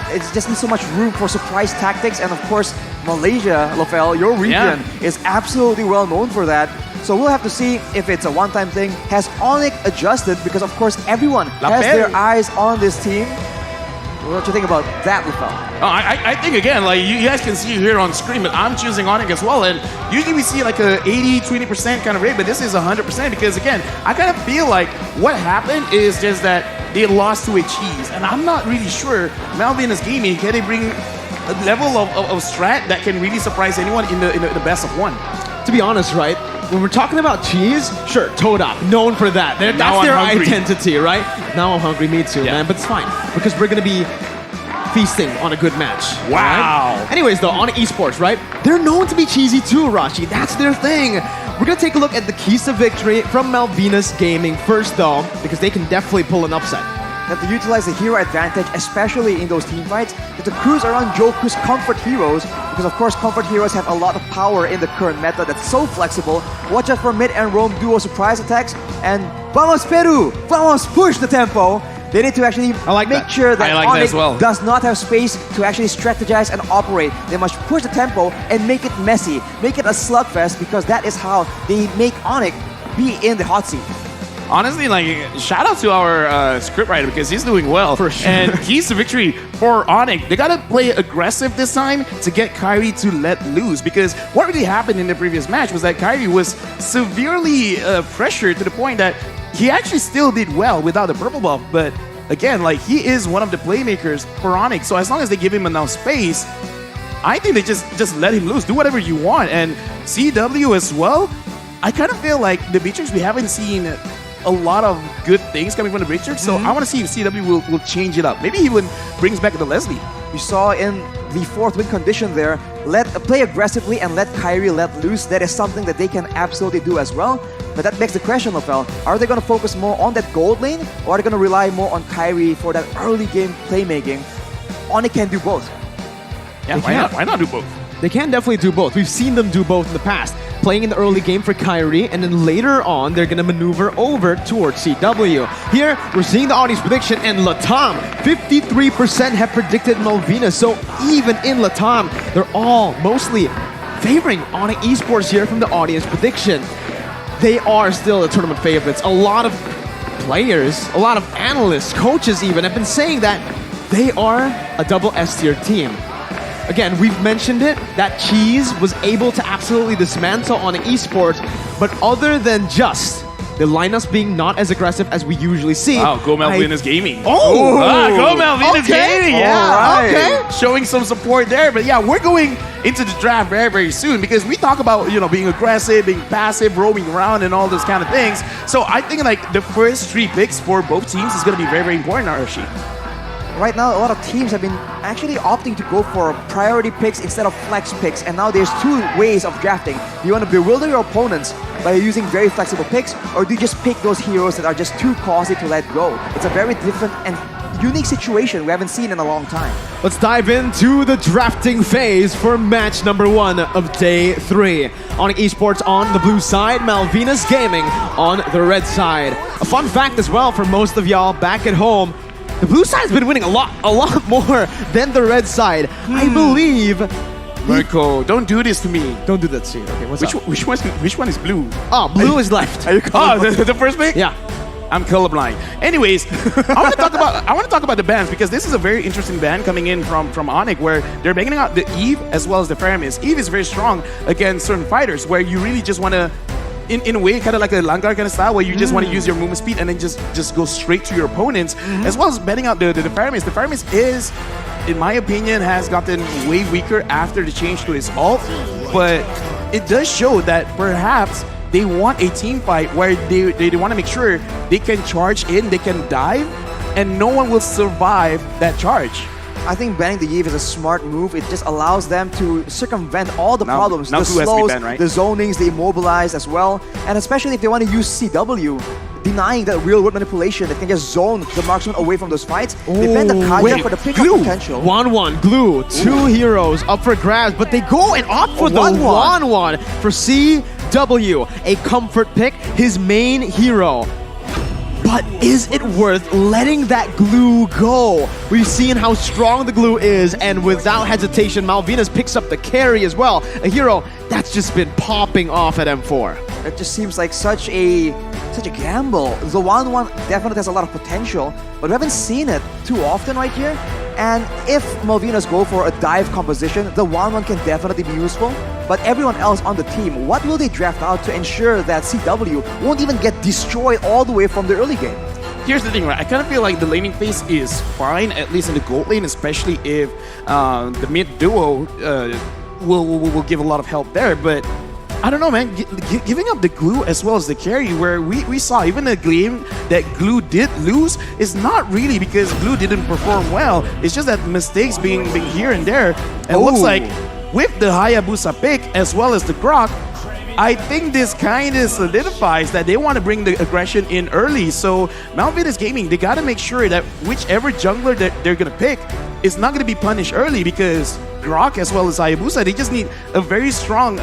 it just needs so much room for surprise tactics, and of course, Malaysia, Lofel, your region, is absolutely well known for that. So we'll have to see if it's a one-time thing. Has Onyx adjusted? Because of course, everyone has their eyes on this team. What do you think about that, Lofel? I think again, like you guys can see here on screen, but I'm choosing Onyx as well. And usually we see like a 80-20% kind of rate, but this is 100% because again, I kind of feel like what happened is just that they lost to a cheese, and I'm not really sure Melvin is gaming. Can they bring a level of strat that can really surprise anyone in the best of one? To be honest, right? When we're talking about cheese, sure, Todak, known for that. That's their identity, right? Now I'm hungry, me too, man. But it's fine because we're gonna be feasting on a good match. Wow. Right? Anyways, though, Onyx Esports, right? They're known to be cheesy too, Rashi. That's their thing. We're gonna take a look at the keys to victory from Malvinas Gaming first, though, because they can definitely pull an upset. That to utilize the hero advantage, especially in those team fights, that to cruise around Joku's comfort heroes, because of course comfort heroes have a lot of power in the current meta that's so flexible. Watch out for mid and roam duo surprise attacks, and vamos Peru! Vamos push the tempo! They need to actually make sure that Onyx does not have space to actually strategize and operate. They must push the tempo and make it messy, make it a slugfest, because that is how they make Onyx be in the hot seat. Honestly, like, shout out to our scriptwriter because he's doing well. For sure. And keys to victory for Onyx. They gotta play aggressive this time to get Kyrie to let loose, because what really happened in the previous match was that Kyrie was severely pressured to the point that he actually still did well without the purple buff, but again, like, he is one of the playmakers for Onyx, so as long as they give him enough space, I think they just let him loose, do whatever you want. And CW as well, I kind of feel like the Beatrix, we haven't seen a lot of good things coming from the Beatrix, so I want to see if CW will change it up. Maybe he even brings back the Leslie. We saw in the fourth win condition there, play aggressively and let Kyrie let loose. That is something that they can absolutely do as well. But that begs the question, Lofel, are they going to focus more on that gold lane, or are they going to rely more on Kyrie for that early game playmaking? Onyx can do both. Yeah, why not do both? They can definitely do both. We've seen them do both in the past. Playing in the early game for Kyrie, and then later on, they're going to maneuver over towards CW. Here, we're seeing the audience prediction, and Latam, 53% have predicted Malvinas. So even in Latam, they're all mostly favoring Onyx Esports here from the audience prediction. They are still the tournament favorites. A lot of players, a lot of analysts, coaches even, have been saying that they are a double S-tier team. Again, we've mentioned it, that Cheese was able to absolutely dismantle on esports, but other than just the lineups being not as aggressive as we usually see. Wow, go Malvinas Gaming. Oh! Go Malvinas Gaming, yeah. Okay. Showing some support there, but yeah, we're going into the draft very, very soon because we talk about, being aggressive, being passive, roaming around and all those kind of things. So I think like the first 3 picks for both teams is going to be very, very important, Archie. Right now, a lot of teams have been actually opting to go for priority picks instead of flex picks, and now there's 2 ways of drafting. Do you want to bewilder your opponents by using very flexible picks, or do you just pick those heroes that are just too costly to let go? It's a very different and unique situation we haven't seen in a long time. Let's dive into the drafting phase for match number 1 of day 3. Onyx Esports on the blue side, Malvinas Gaming on the red side. A fun fact as well for most of y'all back at home, the blue side has been winning a lot more than the red side. I believe Mirko, don't do this to me. Don't do that to you. Okay, what's up? Which one is blue? Oh, blue is left. Are you the first pick? Yeah. I'm colorblind. Anyways, I want to talk about the bans because this is a very interesting ban coming in from Onyx, where they're banging out the Eve as well as the Faramis. Eve is very strong against certain fighters, where you really just want to, in a way, kind of like a Langar kind of style, where you just want to use your movement speed and then just go straight to your opponents, as well as banning out the Faramis. The Faramis is, in my opinion, has gotten way weaker after the change to his ult, but it does show that perhaps they want a team fight where they want to make sure they can charge in, they can dive, and no one will survive that charge. I think banning the Eve is a smart move. It just allows them to circumvent all the problems. Now The Glue has to be slows, banned, right? the zonings, the immobilized as well. And especially if they want to use CW, denying that real-world manipulation that can just zone the marksman away from those fights. They ban the Kaja wait, for the pick Glue. potential. 1-1, Glue. Two heroes up for grabs, but they go and opt for the 1-1 for CW. A comfort pick, his main hero. But is it worth letting that Glue go? We've seen how strong the Glue is, and without hesitation, Malvinas picks up the carry as well. A hero that's just been popping off at M4. It just seems like such a gamble. The 1-1 definitely has a lot of potential, but we haven't seen it too often right here. And if Malvinas go for a dive composition, the 1-1 can definitely be useful. But everyone else on the team, what will they draft out to ensure that CW won't even get destroyed all the way from the early game? Here's the thing, right? I kind of feel like the laning phase is fine, at least in the gold lane, especially if the mid duo will give a lot of help there. But I don't know, man. Giving up the Glue as well as the carry, where we saw even the game that Glue did lose, is not really because Glue didn't perform well. It's just that mistakes being here and there. And it looks like with the Hayabusa pick as well as the Grok, I think this kind of solidifies that they want to bring the aggression in early. So Malvinas Gaming, they got to make sure that whichever jungler that they're going to pick is not going to be punished early, because Grok as well as Hayabusa, they just need a very strong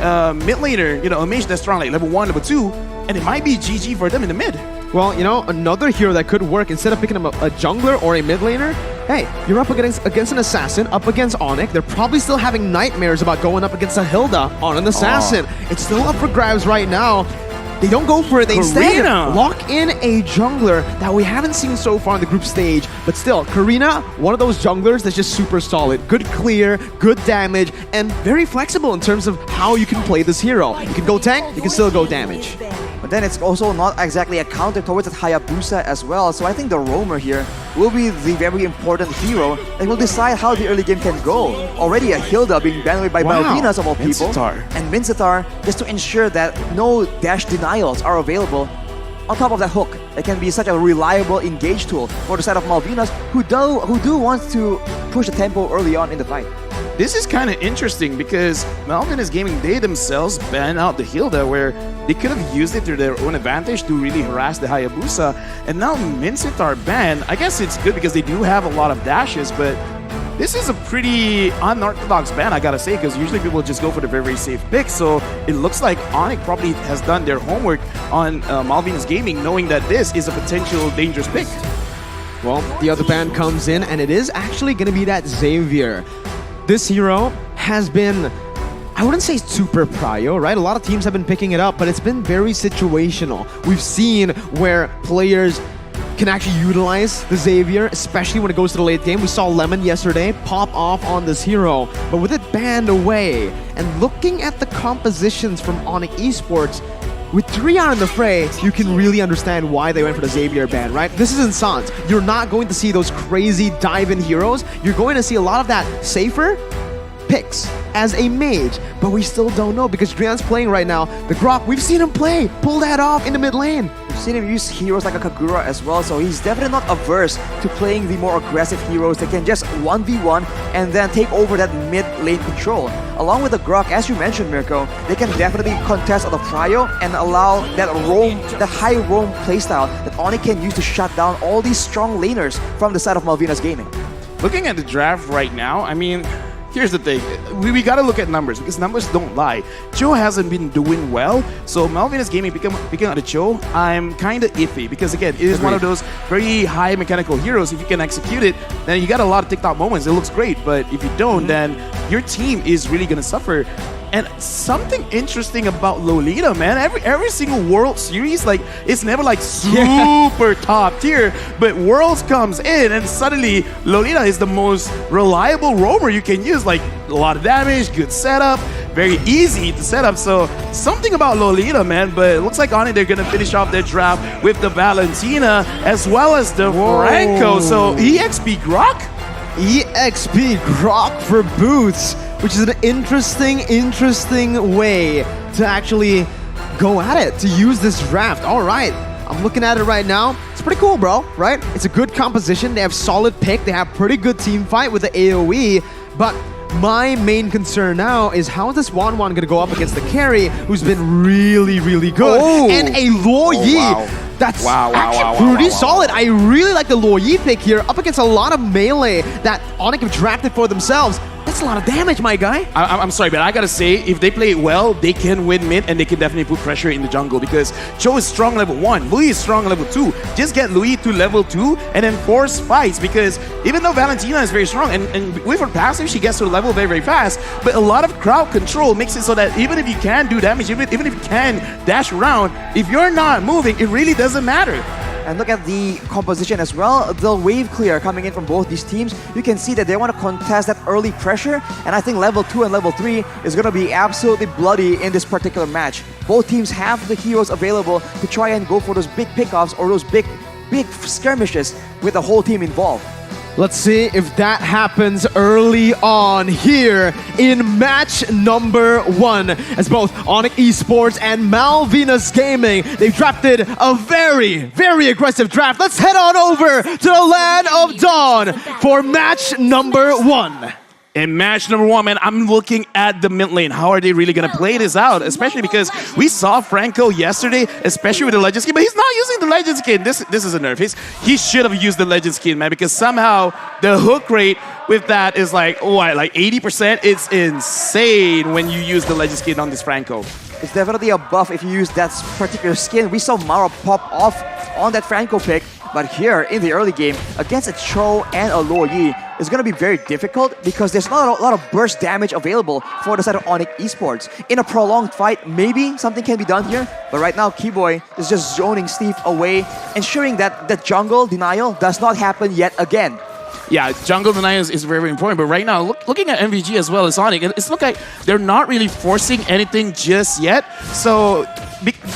mid laner, a mage that's strong, like level 1, level 2, and it might be GG for them in the mid. Well, another hero that could work, instead of picking up a jungler or a mid laner, hey, you're up against an assassin, up against Onyx. They're probably still having nightmares about going up against a Hilda on an assassin. It's still up for grabs right now. They don't go for it. They instead lock in a jungler that we haven't seen so far in the group stage. But still, Karina, one of those junglers that's just super solid. Good clear, good damage, and very flexible in terms of how you can play this hero. You can go tank, you can still go damage. But then it's also not exactly a counter towards that Hayabusa as well. So I think the Roamer here will be the very important hero that will decide how the early game can go. Already a Hilda being banned away by Malvinas of all people. And Mincitar, just to ensure that no dash denials are available. On top of that hook, it can be such a reliable engage tool for the side of Malvinas, who do want to push the tempo early on in the fight. This is kind of interesting because Malvinas Gaming, they themselves banned out the Hilda, where they could have used it to their own advantage to really harass the Hayabusa. And now Mincitar banned. I guess it's good because they do have a lot of dashes, but this is a pretty unorthodox ban, I gotta say, because usually people just go for the very, very safe pick. So it looks like Onyx probably has done their homework on Malvinas Gaming, knowing that this is a potential dangerous pick. Well, the other ban comes in, and it is actually going to be that Xavier. This hero has been, I wouldn't say super prio, right? A lot of teams have been picking it up, but it's been very situational. We've seen where players can actually utilize the Xavier, especially when it goes to the late game. We saw Lemon yesterday pop off on this hero, but with it banned away, and looking at the compositions from Onyx Esports, with Trion in the fray, you can really understand why they went for the Xavier ban, right? This is Insans. You're not going to see those crazy dive-in heroes. You're going to see a lot of that safer picks as a mage, but we still don't know because Drion's playing right now. The Grok, we've seen him pull that off in the mid lane. We've seen him use heroes like a Kagura as well, so he's definitely not averse to playing the more aggressive heroes that can just 1v1 and then take over that mid lane control. Along with the Grok, as you mentioned, Mirko, they can definitely contest on the prio and allow that high roam playstyle that Onyx can use to shut down all these strong laners from the side of Malvinas Gaming. Looking at the draft right now, I mean, here's the thing. We got to look at numbers because numbers don't lie. Joe hasn't been doing well. So Malvina's Gaming picking out the Joe, I'm kind of iffy because, again, it is one of those very high mechanical heroes. If you can execute it, then you got a lot of TikTok moments. It looks great. But if you don't, then your team is really going to suffer. And something interesting about Lolita, man, every single World Series, like, it's never like super top tier, but Worlds comes in and suddenly Lolita is the most reliable roamer you can use. Like, a lot of damage, good setup, very easy to set up. So something about Lolita, man, but it looks like Oni, they're gonna finish off their draft with the Valentina as well as the Franco. So EXP Grok? EXP Grok for Boots, which is an interesting way to actually go at it, to use this draft. All right, I'm looking at it right now. It's pretty cool, bro, right? It's a good composition. They have solid pick. They have pretty good team fight with the AoE, but my main concern now is how is this Wan going to go up against the carry, who's been really good, and a Luo Yi. That's actually pretty solid. I really like the Luo Yi pick here, up against a lot of melee that Onyx have drafted for themselves. That's a lot of damage, my guy. I'm sorry, but I gotta say, if they play it well, they can win mid and they can definitely put pressure in the jungle because Cho is strong level 1, Louis is strong level 2. Just get Louis to level 2 and then force fights because even though Valentina is very strong and with her passive, she gets to the level very fast, but a lot of crowd control makes it so that even if you can do damage, even if you can dash around, if you're not moving, it really doesn't matter. And look at the composition as well. The wave clear coming in from both these teams. You can see that they want to contest that early pressure. And I think level 2 and level 3 is going to be absolutely bloody in this particular match. Both teams have the heroes available to try and go for those big pickoffs or those big skirmishes with the whole team involved. Let's see if that happens early on here in match number 1. As both Onyx Esports and Malvinas Gaming, they've drafted a very aggressive draft. Let's head on over to the Land of Dawn for match number 1. In match number 1, man, I'm looking at the mid lane. How are they really going to play this out? Especially because we saw Franco yesterday, especially with the Legend skin, but he's not using the Legend skin. This is a nerf. He should have used the Legend skin, man, because somehow the hook rate with that is like, like 80%? It's insane when you use the Legend skin on this Franco. It's definitely a buff if you use that particular skin. We saw Mara pop off on that Franco pick, but here in the early game, against a Cho and a Luo Yi, it's going to be very difficult because there's not a lot of burst damage available for the side of Onyx Esports. In a prolonged fight, maybe something can be done here, but right now, Keyboy is just zoning Steve away, ensuring that the jungle denial does not happen yet again. Yeah, jungle denial is very important, but right now, looking at MVG as well as Sonic, it's look like they're not really forcing anything just yet. So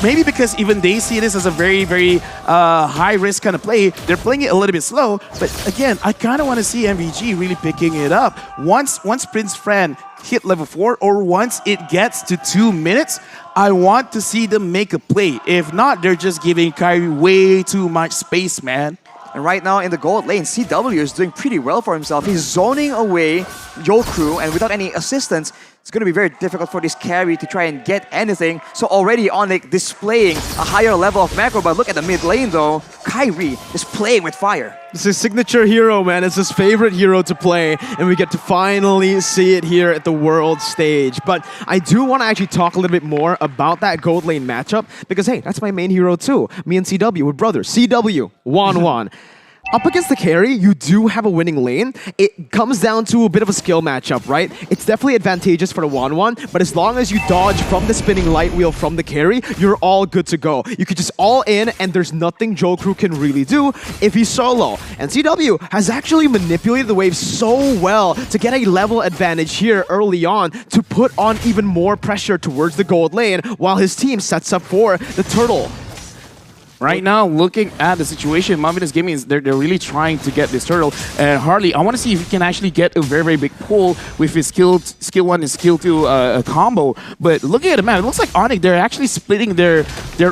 maybe because even they see this as a very high-risk kind of play, they're playing it a little bit slow. But again, I kind of want to see MVG really picking it up. Once Prince Fran hit level 4 or once it gets to 2 minutes, I want to see them make a play. If not, they're just giving Kyrie way too much space, man. And right now in the gold lane, CW is doing pretty well for himself. He's zoning away Yokru, and without any assistance, it's going to be very difficult for this carry to try and get anything. So already Onyx displaying a higher level of macro, but look at the mid lane though. Kyrie is playing with fire. It's his signature hero, man. It's his favorite hero to play, and we get to finally see it here at the world stage. But I do want to actually talk a little bit more about that gold lane matchup, because hey, that's my main hero too. Me and CW, we're brothers. CW, Wan. Up against the carry, you do have a winning lane. It comes down to a bit of a skill matchup, right? It's definitely advantageous for the Wan, but as long as you dodge from the spinning light wheel from the carry, you're all good to go. You could just all in, and there's nothing Jokru can really do if he's solo. And CW has actually manipulated the wave so well to get a level advantage here early on to put on even more pressure towards the gold lane while his team sets up for the turtle. Right now, looking at the situation, Malvinas Gaming they're really trying to get this turtle. And Harley, I want to see if he can actually get a very big pull with his skill 1 and skill 2 combo. But looking at the map, it looks like Onyx, they're actually splitting their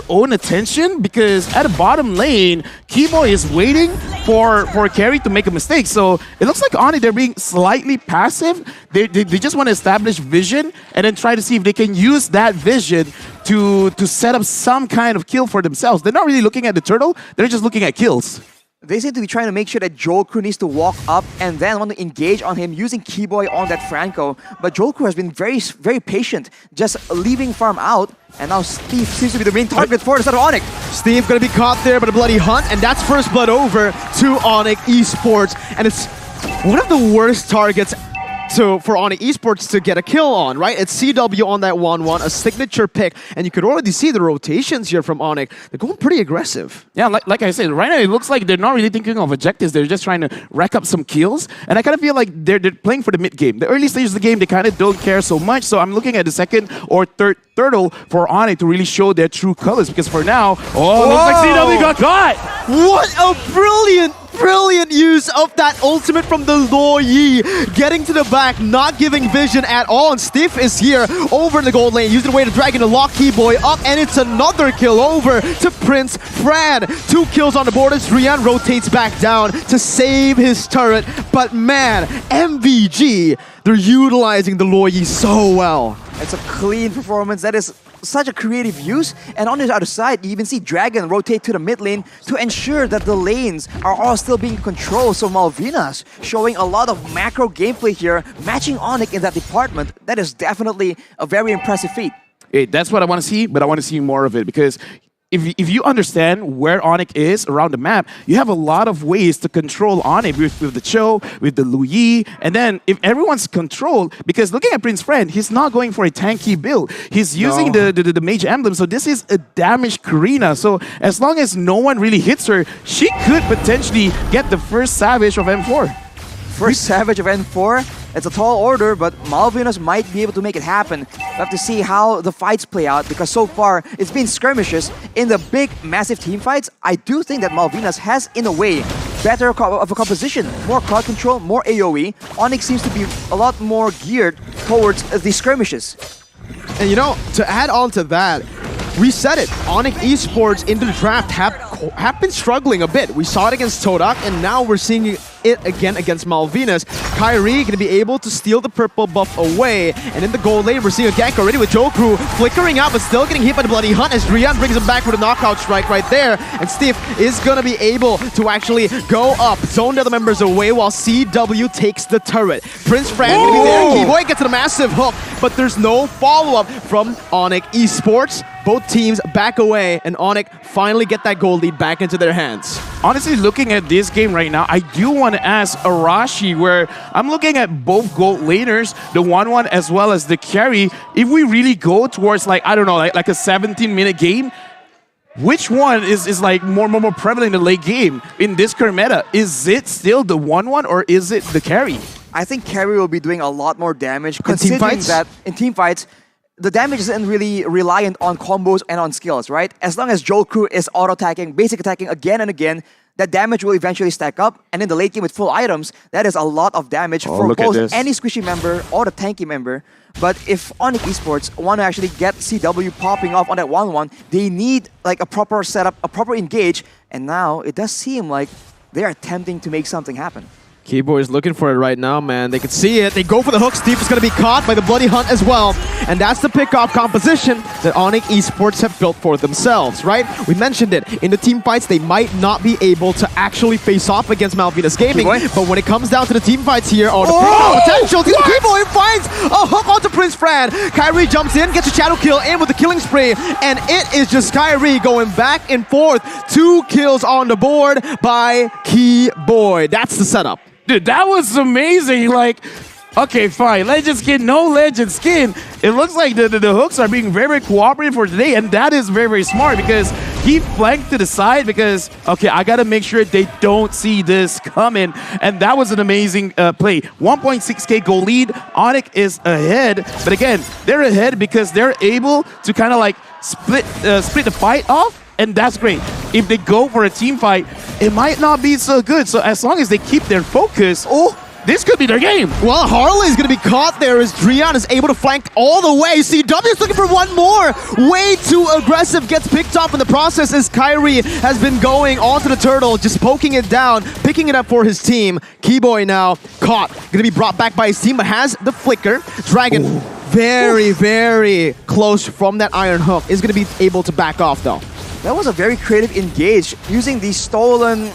own attention, because at the bottom lane, Keyboy is waiting for carry to make a mistake. So it looks like Onyx, they're being slightly passive. They just want to establish vision and then try to see if they can use that vision to set up some kind of kill for themselves. They're not really looking at the turtle, they're just looking at kills. They seem to be trying to make sure that Joker needs to walk up and then want to engage on him using Keyboy on that Franco. But Joker has been very patient, just leaving farm out. And now Steve seems to be the main target for the side of Onyx. Steve gonna be caught there by the Bloody Hunt, and that's first blood over to Onyx Esports. And it's one of the worst targets for Onyx Esports to get a kill on, right? It's CW on that 1-1, a signature pick, and you could already see the rotations here from Onyx. They're going pretty aggressive. Yeah, like I said, right now it looks like they're not really thinking of objectives. They're just trying to rack up some kills, and I kind of feel like they're playing for the mid game. The early stages of the game, they kind of don't care so much, so I'm looking at the second or third turtle for Onyx to really show their true colors, because for now, looks like CW got caught! What a brilliant use of that ultimate from the Luo Yi, getting to the back, not giving vision at all, and Stiff is here over in the gold lane, using the way to Dragon to lock Keyboy up, and it's another kill over to Prince Fran. 2 kills on the board as Rian rotates back down to save his turret, but man, MVG, they're utilizing the Luo Yi so well. It's a clean performance. That is such a creative use. And on the other side, you even see Dragon rotate to the mid lane to ensure that the lanes are all still being controlled. So Malvinas showing a lot of macro gameplay here, matching Onyx in that department. That is definitely a very impressive feat. Hey, that's what I want to see, but I want to see more of it, because if you understand where Onyx is around the map, you have a lot of ways to control Onyx with the Cho, with the Lu Yi, and then if everyone's controlled, because looking at Prince Friend, he's not going for a tanky build. He's using the mage emblem, so this is a damaged Karina. So as long as no one really hits her, she could potentially get the first Savage of M4. First Savage of N4. It's a tall order, but Malvinas might be able to make it happen. We'll have to see how the fights play out, because so far it's been skirmishes. In the big, massive team fights, I do think that Malvinas has, in a way, better of a composition, more crowd control, more AoE. Onyx seems to be a lot more geared towards the skirmishes. And you know, to add on to that, we said it, Onyx Esports in the draft have been struggling a bit. We saw it against Todak, and now we're seeing it again against Malvinas. Kyrie going to be able to steal the purple buff away, and in the gold lane, we're seeing a gank already with Jokeru flickering out, but still getting hit by the Bloody Hunt as Rian brings him back with a knockout strike right there, and Steve is going to be able to actually go up, zone the other members away while CW takes the turret. Prince Fran going to be there, Keyboy gets a massive hook, but there's no follow-up from Onyx Esports. Both teams back away, and Onyx finally get that gold lead back into their hands. Honestly, looking at this game right now, I do want to ask Arashi, where I'm looking at both gold laners, the 1-1 as well as the carry. If we really go towards, like, I don't know, like a 17-minute game, which one is like more prevalent in the late game in this current meta? Is it still the 1-1 or is it the carry? I think carry will be doing a lot more damage, considering that in team fights, the damage isn't really reliant on combos and on skills, right? As long as Jokeru is auto-attacking, basic attacking again and again, that damage will eventually stack up. And in the late game with full items, that is a lot of damage for both any squishy member or the tanky member. But if Onyx Esports want to actually get CW popping off on that 1-1, they need like a proper setup, a proper engage. And now it does seem like they are attempting to make something happen. Keyboy is looking for it right now, man. They can see it. They go for the hook. Steve is going to be caught by the Bloody Hunt as well. And that's the pick-off composition that Onyx Esports have built for themselves, right? We mentioned it. In the team fights, they might not be able to actually face off against Malvinas Gaming. But when it comes down to the team fights here, or the pick-off potential, Keyboy finds a hook onto Prince Fran. Kyrie jumps in, gets a shadow kill in with the killing spree. And it is just Kyrie going back and forth. 2 kills on the board by Keyboy. That's the setup. Dude, that was amazing. Like, okay, fine. Legend skin, no legend skin. It looks like the hooks are being very cooperative for today, and that is very smart because he flanked to the side because, okay, I got to make sure they don't see this coming, and that was an amazing play. 1.6k goal lead. Onyx is ahead, but again, they're ahead because they're able to kind of like split the fight off. And that's great. If they go for a team fight, it might not be so good. So as long as they keep their focus, this could be their game. Well, Harley's going to be caught there as Drian is able to flank all the way. CW is looking for one more. Way too aggressive. Gets picked off in the process as Kyrie has been going onto the turtle, just poking it down, picking it up for his team. Keyboy now caught. Going to be brought back by his team, but has the flicker. Dragon very close from that iron hook. Is going to be able to back off though. That was a very creative engage using the stolen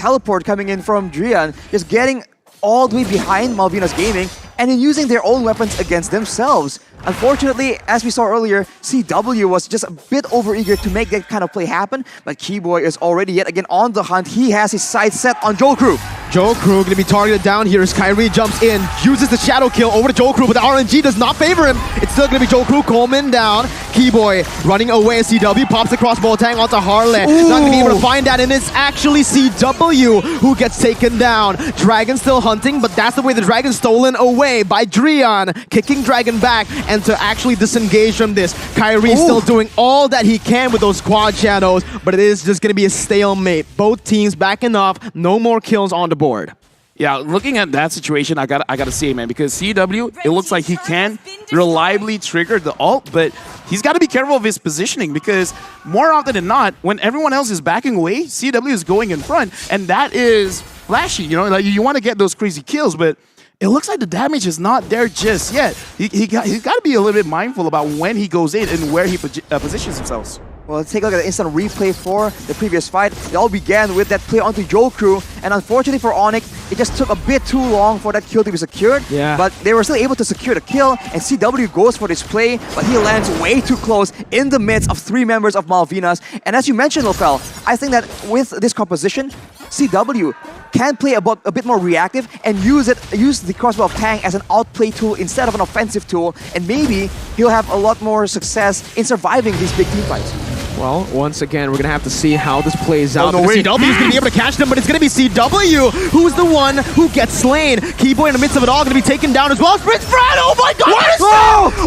teleport coming in from Drian, just getting all the way behind Malvinas Gaming and then using their own weapons against themselves. Unfortunately, as we saw earlier, CW was just a bit overeager to make that kind of play happen, but Keyboy is already yet again on the hunt. He has his sights set on Joe Crew. Joe Crew gonna be targeted down here as Kyrie jumps in, uses the shadow kill over to Joe Crew, but the RNG does not favor him. It's still gonna be Joe Crew, Coleman down. Keyboy running away as CW pops across Boltang onto Harley. Not gonna be able to find that, and it's actually CW who gets taken down. Dragon still hunting, but that's the way the Dragon's stolen away by Drian, kicking Dragon back and to actually disengage from this. Kyrie still doing all that he can with those quad shadows, but it is just gonna be a stalemate. Both teams backing off, no more kills on the board. Yeah, looking at that situation, I gotta say, man, because CW, it looks like he can reliably trigger the ult, but he's got to be careful of his positioning because more often than not, when everyone else is backing away, CW is going in front, and that is flashy. You know, like you want to get those crazy kills, but it looks like the damage is not there just yet. He's got to be a little bit mindful about when he goes in and where he positions himself. Well, let's take a look at the instant replay for the previous fight. It all began with that play onto Joe Crew, and unfortunately for Onyx, it just took a bit too long for that kill to be secured. Yeah. But they were still able to secure the kill, and CW goes for this play, but he lands way too close in the midst of 3 members of Malvinas. And as you mentioned, Lofel, I think that with this composition, CW can play a bit more reactive and use the crossbow of Tang as an outplay tool instead of an offensive tool, and maybe he'll have a lot more success in surviving these big team fights. Well, once again, we're going to have to see how this plays out. no way. CW is going to be able to catch them, but it's going to be CW who's the one who gets slain. Keyboy in the midst of it all going to be taken down as well. Prince Fran, oh my god!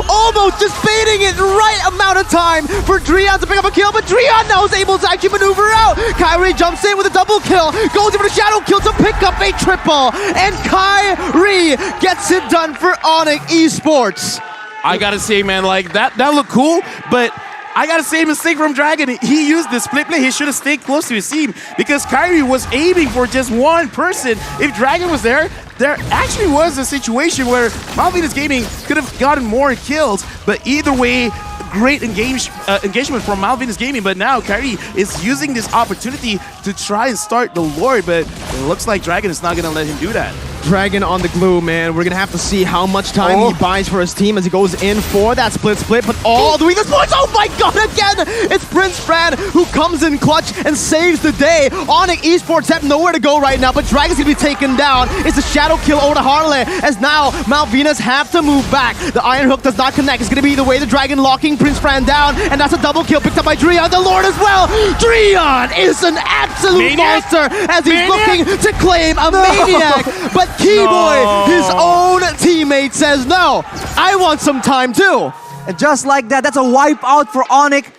Almost just baiting it right amount of time for Drian to pick up a kill, but Drian now is able to actually maneuver out. Kyrie jumps in with a double kill, goes in for the shadow kill to pick up a triple, and Kyrie gets it done for Onyx Esports. I gotta say, man, like that looked cool, but I gotta say, mistake from Dragon. He used the split play. He should have stayed close to his team because Kyrie was aiming for just one person. If Dragon was there actually was a situation where Malvinas Gaming could have gotten more kills, but either way, great engagement from Malvinas Gaming, but now Kyrie is using this opportunity to try and start the Lord, but it looks like Dragon is not gonna let him do that. Dragon on the glue, man. We're gonna have to see how much time he buys for his team as he goes in for that split, but all the way this points. Oh my god, again! It's Prince Fran who comes in clutch and saves the day. Onyx Esports have nowhere to go right now, but Dragon's gonna be taken down. It's a shadow kill over to Harley, as now Malvinas have to move back. The Iron Hook does not connect. It's gonna be the way the Dragon locking Prince Fran down, and that's a double kill picked up by Drian, the Lord as well. Drian is an absolute monster as he's looking to claim a maniac, but Keyboy, his own teammate, says, no, I want some time too. And just like that, that's a wipe out for Onyx.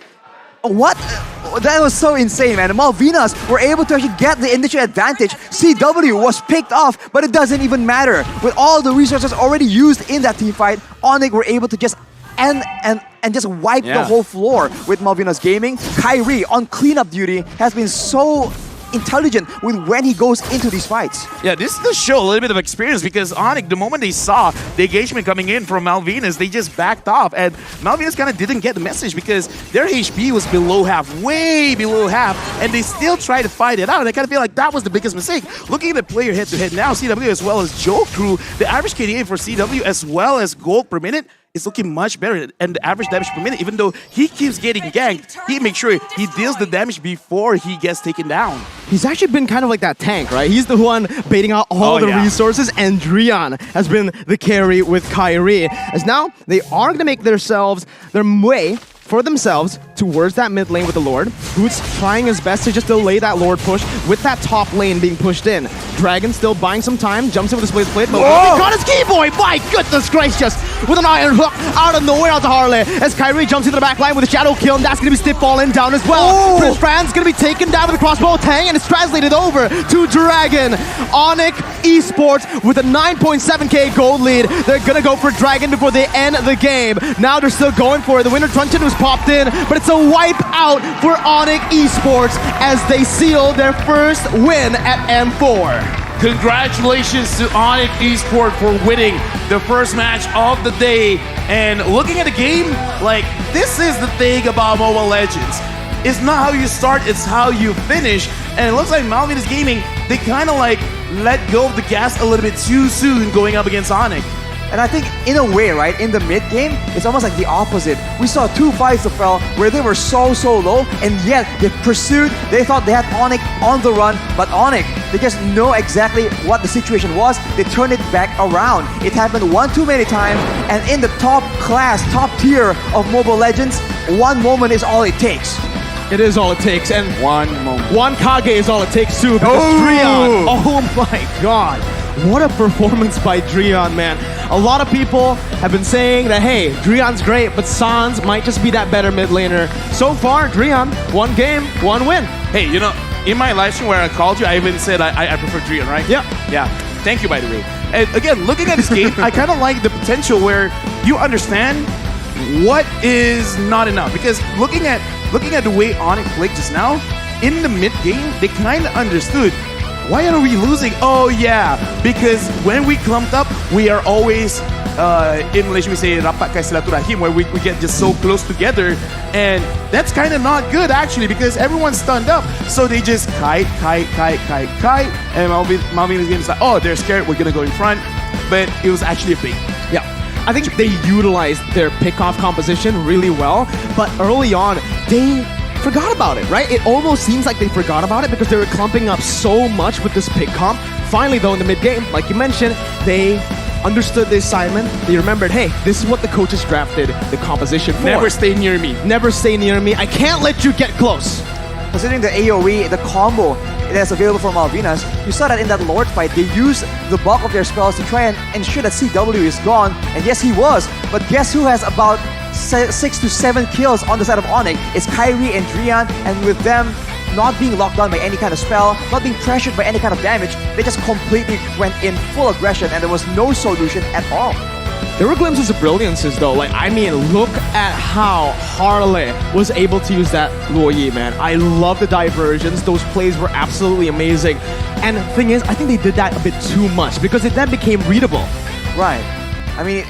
What? That was so insane, man. The Malvinas were able to actually get the initial advantage. CW was picked off, but it doesn't even matter. With all the resources already used in that team fight, Onyx were able to just end and just wipe the whole floor with Malvinas Gaming. Kyrie, on cleanup duty, has been so intelligent with when he goes into these fights. Yeah, this does show a little bit of experience because Onyx, the moment they saw the engagement coming in from Malvinas, they just backed off, and Malvinas kind of didn't get the message because their HP was below half, way below half, and they still tried to fight it out, and I kind of feel like that was the biggest mistake. Looking at the player head-to-head now, CW as well as Joe Crew, the average KDA for CW as well as gold per minute is looking much better, and the average damage per minute, even though he keeps getting ganked, he makes sure he deals the damage before he gets taken down. He's actually been kind of like that tank, right? He's the one baiting out all the resources, and Drian has been the carry with Kyrie. As now, they are going to make their way for themselves towards that mid lane with the Lord, who's trying his best to just delay that Lord push with that top lane being pushed in. Dragon still buying some time, jumps in with the split, but got his Keyboy! My goodness gracious! With an Iron Hook out of nowhere out to Harley, as Kyrie jumps into the back line with a shadow kill, and that's gonna be Stiff falling down as well. Prince Fran's gonna be taken down with a crossbow Tang, and it's translated over to Dragon. Onyx Esports with a 9.7k gold lead. They're gonna go for Dragon before they end the game. Now they're still going for it. The Winter Truncheon was popped in, but it's a wipe out for Onyx Esports as they seal their first win at M4. Congratulations to Onyx Esports for winning the first match of the day. And looking at the game, like, this is the thing about Mobile Legends. it's not how you start, it's how you finish. And it looks like Malvinas Gaming, they kind of like let go of the gas a little bit too soon going up against Onyx. And I think in a way, right, in the mid game, it's almost like the opposite. We saw two fights of fell where they were so low, and yet they pursued, they thought they had Onyx on the run, but Onyx, they just know exactly what the situation was, they turned it back around. It happened one too many times, and in the top class, top tier of Mobile Legends, one moment is all it takes. It is all it takes, and One moment. one Kage is all it takes too. Because Dreon, oh my god, what a performance by Dreon, man. A lot of people have been saying that, hey, Dreon's great, but Sans might just be that better mid laner. So far, Dreon, one game, one win. Hey, you know, in my live stream where I called you, I even said I prefer Dreon, right? Yep. Yeah. Thank you, by the way. And again, looking at this game, I kind of like the potential where you understand what is not enough. Because looking at the way Onyx played just now, in the mid game, they kind of understood. Why are we losing? Oh yeah, because when we clumped up, we are always in Malaysia we say rapat kaya silaturahim, where we get just so close together, and that's kind of not good actually because everyone's stunned up. So they just kite, and Malvina's game is like, oh, they're scared, we're gonna go in front, but it was actually a bait. Yeah, I think they utilized their pick-off composition really well, but early on, they forgot about it, right? It almost seems like they forgot about it because they were clumping up so much with this pick comp. Finally, though, in the mid-game, like you mentioned, they understood the assignment. They remembered, hey, this is what the coaches drafted the composition for. Never stay near me. Never stay near me. I can't let you get close. Considering the AoE, the combo that's available from Malvinas, you saw that in that Lord fight, they used the bulk of their spells to try and ensure that CW is gone. And yes, he was. But guess who has about 6 to 7 kills on the side of Onyx? It's Kyrie and Dreon, and with them not being locked down by any kind of spell, not being pressured by any kind of damage, they just completely went in full aggression and there was no solution at all. There were glimpses of brilliances though. Like, I mean, look at how Harley was able to use that Luo Yi, man. I love the diversions. Those plays were absolutely amazing. And the thing is, I think they did that a bit too much because it then became readable. Right. I mean,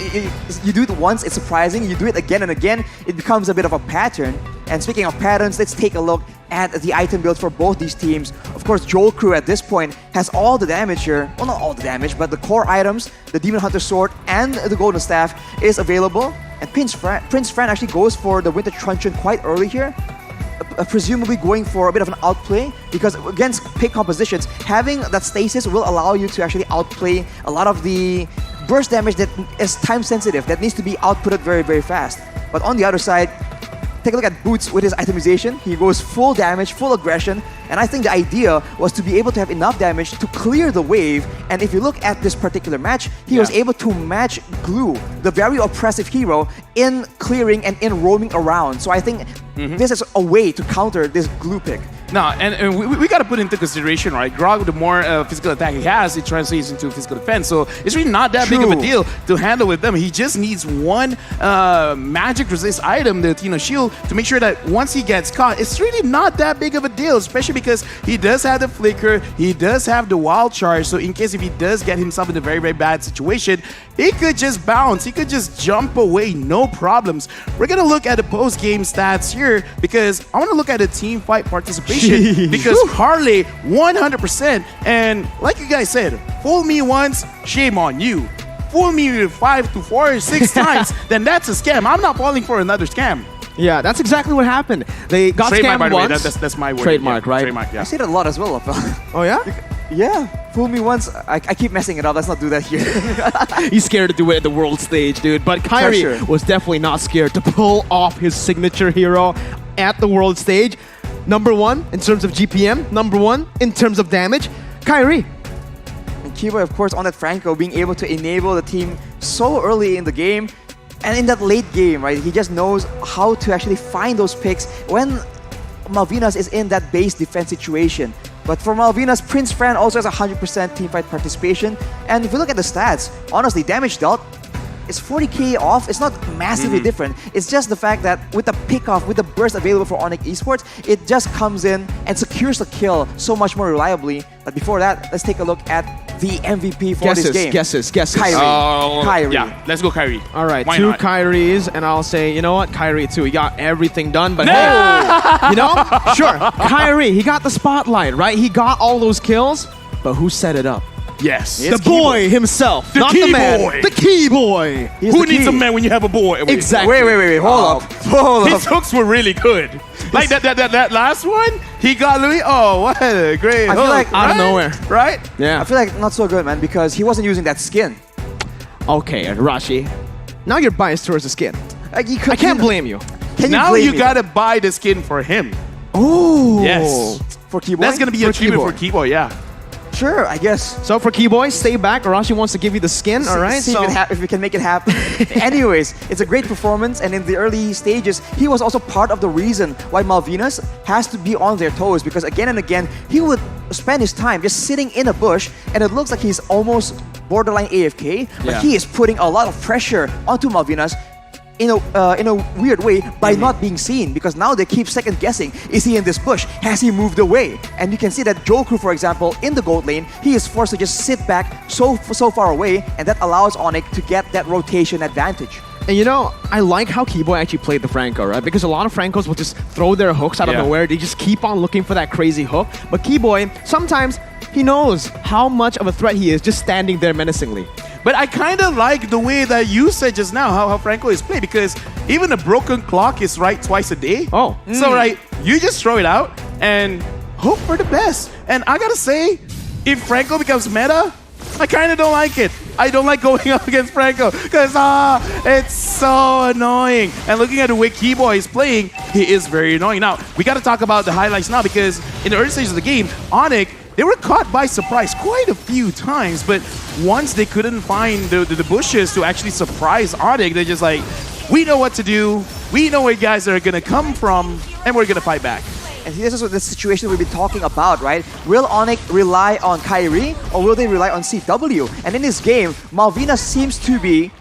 you do it once, it's surprising. You do it again and again, it becomes a bit of a pattern. And speaking of patterns, let's take a look at the item build for both these teams. Of course, Joel Crew at this point has all the damage here. Well, not all the damage, but the core items, the Demon Hunter Sword and the Golden Staff is available. And Prince Fran actually goes for the Winter Truncheon quite early here. Presumably going for a bit of an outplay because against pick compositions, having that stasis will allow you to actually outplay a lot of the burst damage that is time sensitive, that needs to be outputted very, very fast. But on the other side, take a look at Boots with his itemization. He goes full damage, full aggression, and I think the idea was to be able to have enough damage to clear the wave. And if you look at this particular match, he was able to match Glue, the very oppressive hero, in clearing and in roaming around. So I think this is a way to counter this Glue pick. No, and we got to put into consideration, right? Grog, the more physical attack he has, it translates into physical defense. So it's really not that big of a deal to handle with them. He just needs one magic resist item, the shield, to make sure that once he gets caught, it's really not that big of a deal, especially because he does have the flicker, he does have the wild charge. So in case if he does get himself in a very, very bad situation, he could just bounce, he could just jump away, no problems. We're going to look at the post-game stats here because I want to look at the team fight participation. Because Harley 100%, and like you guys said, fool me once, shame on you. Fool me 5 to 4 or 6 times, then that's a scam. I'm not falling for another scam. Yeah, that's exactly what happened. They got scammed once. That's my word. Trademark, right? Trademark, yeah. I say that a lot as well. Oh yeah? Yeah, fool me once. I keep messing it up. Let's not do that here. He's scared to do it at the world stage, dude. But Kyrie was definitely not scared to pull off his signature hero at the world stage. Number 1 in terms of GPM, number 1 in terms of damage, Kyrie. And Kiba, of course, on that Franco, being able to enable the team so early in the game. And in that late game, right, he just knows how to actually find those picks when Malvinas is in that base defense situation. But for Malvinas, Prince Fran also has 100% teamfight participation. And if you look at the stats, honestly, damage dealt, it's 40k off. It's not massively different. It's just the fact that with the pick-off, with the burst available for Onyx Esports, it just comes in and secures the kill so much more reliably. But before that, let's take a look at the MVP for this game? Guesses. Kyrie. Kyrie. Yeah, let's go Kyrie. All right, Why 2 not? Kyries, and I'll say, you know what, Kyrie too. He got everything done, but hey, you know, sure, Kyrie, he got the spotlight, right? He got all those kills, but who set it up? Yes. The boy himself, The not key the man, boy. the key boy. He's Who the needs key. a man when you have a boy? Wait, Exactly. Wait. Hold up. His hooks were really good. Like that last one, he got Louis. Oh, what a great I feel hook, like- Out of right? nowhere. Right? Yeah. I feel like not so good, man, because he wasn't using that skin. Okay, Rashi, now you're biased towards the skin. Like, I can't blame you. Can Now blame you me? gotta buy the skin for him. Ooh. Yes. For Keyboy? That's gonna be a treatment for Keyboy, yeah. Sure, I guess. So for Keyboy, stay back. Rashi wants to give you the skin, all right? See So if we can make it happen. Anyways, it's a great performance, and in the early stages, he was also part of the reason why Malvinas has to be on their toes, because again and again, he would spend his time just sitting in a bush, and it looks like he's almost borderline AFK, but Yeah. he is putting a lot of pressure onto Malvinas in a weird way by not being seen, because now they keep second guessing. Is he in this bush? Has he moved away? And you can see that Jokeru, for example, in the gold lane, he is forced to just sit back so far away, and that allows Onyx to get that rotation advantage. And you know, I like how Keyboy actually played the Franco, right? Because a lot of Francos will just throw their hooks out of Yeah. nowhere. They just keep on looking for that crazy hook. But Keyboy, sometimes he knows how much of a threat he is just standing there menacingly. But I kind of like the way that you said just now how Franco is played, because even a broken clock is right twice a day. Oh. So, right, you just throw it out and hope for the best. And I gotta say, if Franco becomes meta, I kind of don't like it. I don't like going up against Franco because it's so annoying. And looking at the way Keyboy is playing, he is very annoying. Now, we got to talk about the highlights now, because in the early stages of the game, Onyx, they were caught by surprise quite a few times, but once they couldn't find the bushes to actually surprise Onyx, they're just like, we know what to do, we know where guys are going to come from, and we're going to fight back. And this is the situation we've been talking about, right? Will Onyx rely on Kyrie, or will they rely on CW? And in this game, Malvinas seems to be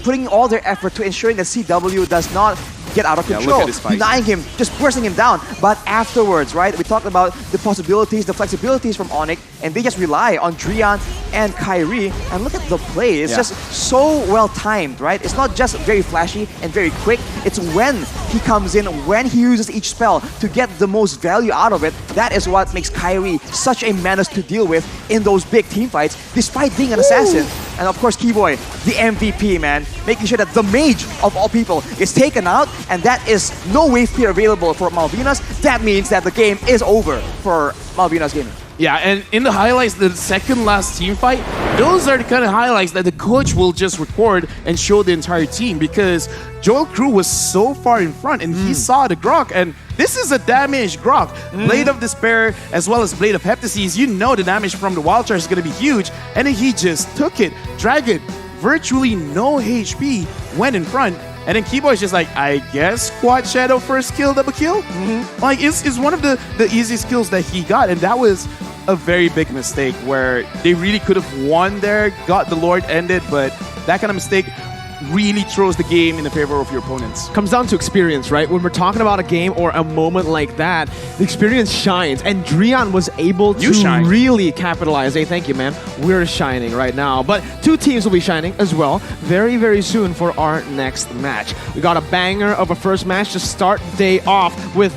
putting all their effort to ensuring that CW does not get out of Yeah, look control, at this fight. denying him, just bursting him down. But afterwards, right, we talked about the possibilities, the flexibilities from Onyx, and they just rely on Drian and Kyrie. And look at the play. It's just so well timed, right? It's not just very flashy and very quick. It's when he comes in, when he uses each spell to get the most value out of it. That is what makes Kyrie such a menace to deal with in those big team fights, despite being an assassin. And of course, Keyboy, the MVP, man, making sure that the mage of all people is taken out, and that is no wave clear available for Malvinas. That means that the game is over for Malvinas Gaming. Yeah, and in the highlights, the second last team fight, those are the kind of highlights that the coach will just record and show the entire team, because Joel Crew was so far in front and he saw the Grok, and this is a damaged Grok. Blade of Despair as well as Blade of Heptases, you know the damage from the Wild Charge is going to be huge, and then he just took it. Dragon, virtually no HP, went in front. And then Keyboy's just like, I guess Quad Shadow first kill, double kill? Like, it's one of the easiest kills that he got, and that was a very big mistake where they really could have won there, got the Lord ended, but that kind of mistake really throws the game in the favor of your opponents. Comes down to experience, right? When we're talking about a game or a moment like that, the experience shines, and Drian was able to really capitalize. Hey, thank you, man. We're shining right now, but two teams will be shining as well very, very soon for our next match. We got a banger of a first match to start the day off with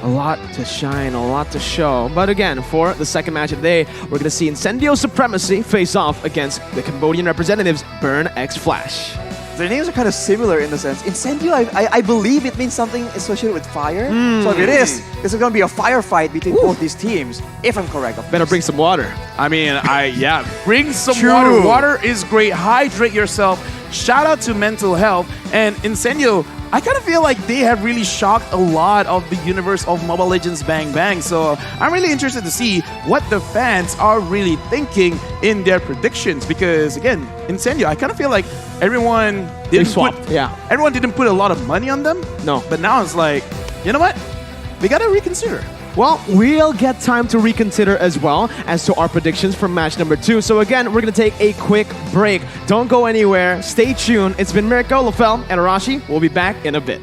a lot to shine, a lot to show. But again, for the second match of the day, we're going to see Incendio Supremacy face off against the Cambodian representatives, Burn X Flash. Their names are kind of similar in the sense. Incendio, I believe it means something associated with fire. So if it is, this is going to be a firefight between both these teams, if I'm correct. Better bring some water. I mean, bring some water. Water is great. Hydrate yourself. Shout out to mental health. And Incendio, I kind of feel like they have really shocked a lot of the universe of Mobile Legends Bang Bang. So I'm really interested to see what the fans are really thinking in their predictions. Because again, Incendio, I kind of feel like everyone didn't put a lot of money on them. No. But now it's like, you know what? We got to reconsider. Well, we'll get time to reconsider as well as to our predictions for match number 2. So again, we're going to take a quick break. Don't go anywhere. Stay tuned. It's been Mirko, Lafel, and Arashi. We'll be back in a bit.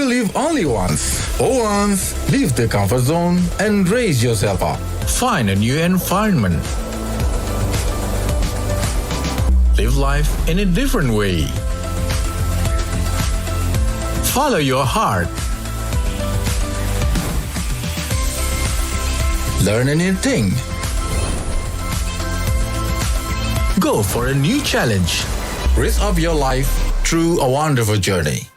live only once. For once, leave the comfort zone and raise yourself up. Find a new environment. Live life in a different way. Follow your heart. Learn a new thing. Go for a new challenge. Risk up your life through a wonderful journey.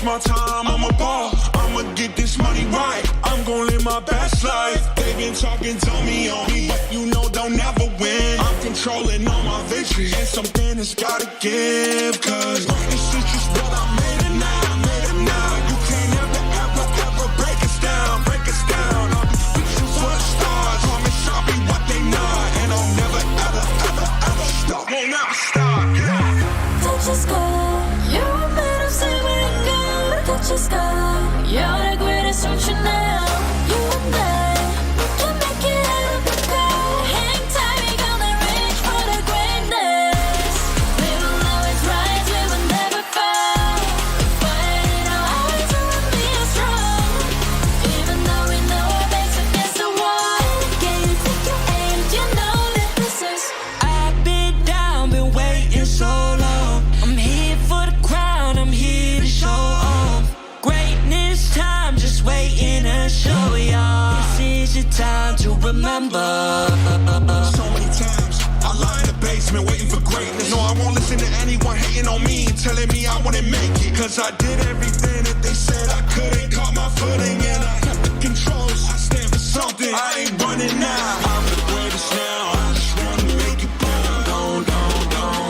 My time, I'm a ball. I'ma get this money right. I'm gon' live my best life. They been talking to me on me, but you know they'll never win. I'm controlling all my victories, and something has gotta give. Cause this is just what I made it now, made it now. You can't ever break us down, break us down. All these pictures for the stars, promise I'll be what they not, and I'll never ever stop. Won't never stop. Yeah. Touch the sky, you're made of silver and gold. Touch the sky, you're the greatest ocean now. You and I, we can make it out of the cold. Hang tight, we gonna reach for the greatness. We will always rise, we will never fall. We fight in our eyes, we will be strong. Even though we know our backs against the wall. Can you take your aim? You know that this is. I've been down, been waiting so long. I'm here for the crown, I'm here to show off. Greatness time, just waiting to show y'all. This is your time to remember. So many times I lie in the basement waiting for greatness. No, I won't listen to anyone hating on me, telling me I wouldn't make it. Cause I did everything that they said I couldn't. Caught my footing and I kept the controls. I stand for something, I ain't running now. I'm the greatest now, I just wanna make it down. Don't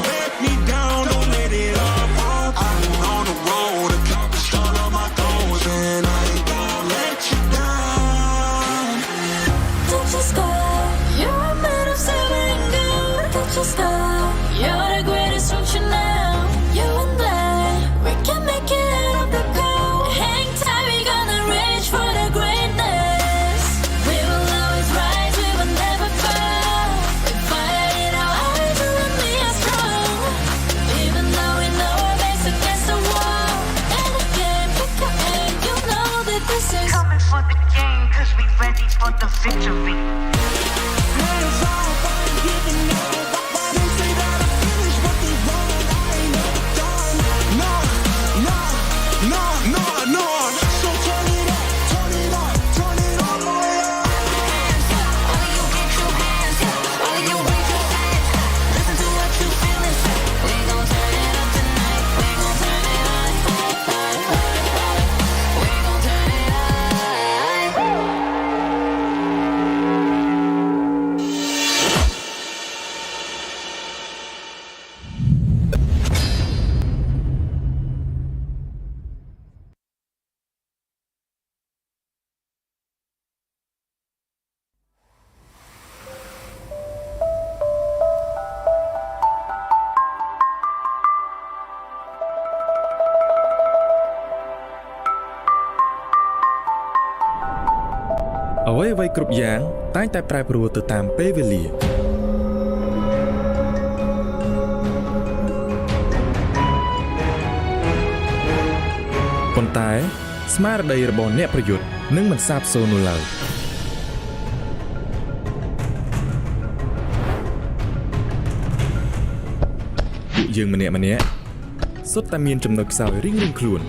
let me down, don't let it all. I've been on the road, accomplished all of my goals, and I ain't gonna let you down. Touch the sky, you're made of silver and gold. Touch the sky, you're the greatest ocean now. You and I, we can make it out of the cold. Hang tight, we gonna reach for the greatness. We will always rise, we will never fall. We fight in our eyes, we will be strong. Even though we know our backs against the wall. And again, pick your aim, you know that this is. Coming for the game, cause we ready for the victory. What is all about giving up? Why they say that I finish what they want? អ្វីៗគ្រប់យ៉ាងតែងតែប្រែប្រួលទៅតាមពេលវេលាប៉ុន្តែស្មារតីរបស់អ្នកប្រយុទ្ធនឹងមិនសាបសូន្យនោះឡើយពួកយើងម្នាក់សុទ្ធតែមានចំណុចខ្សោយរៀងៗខ្លួន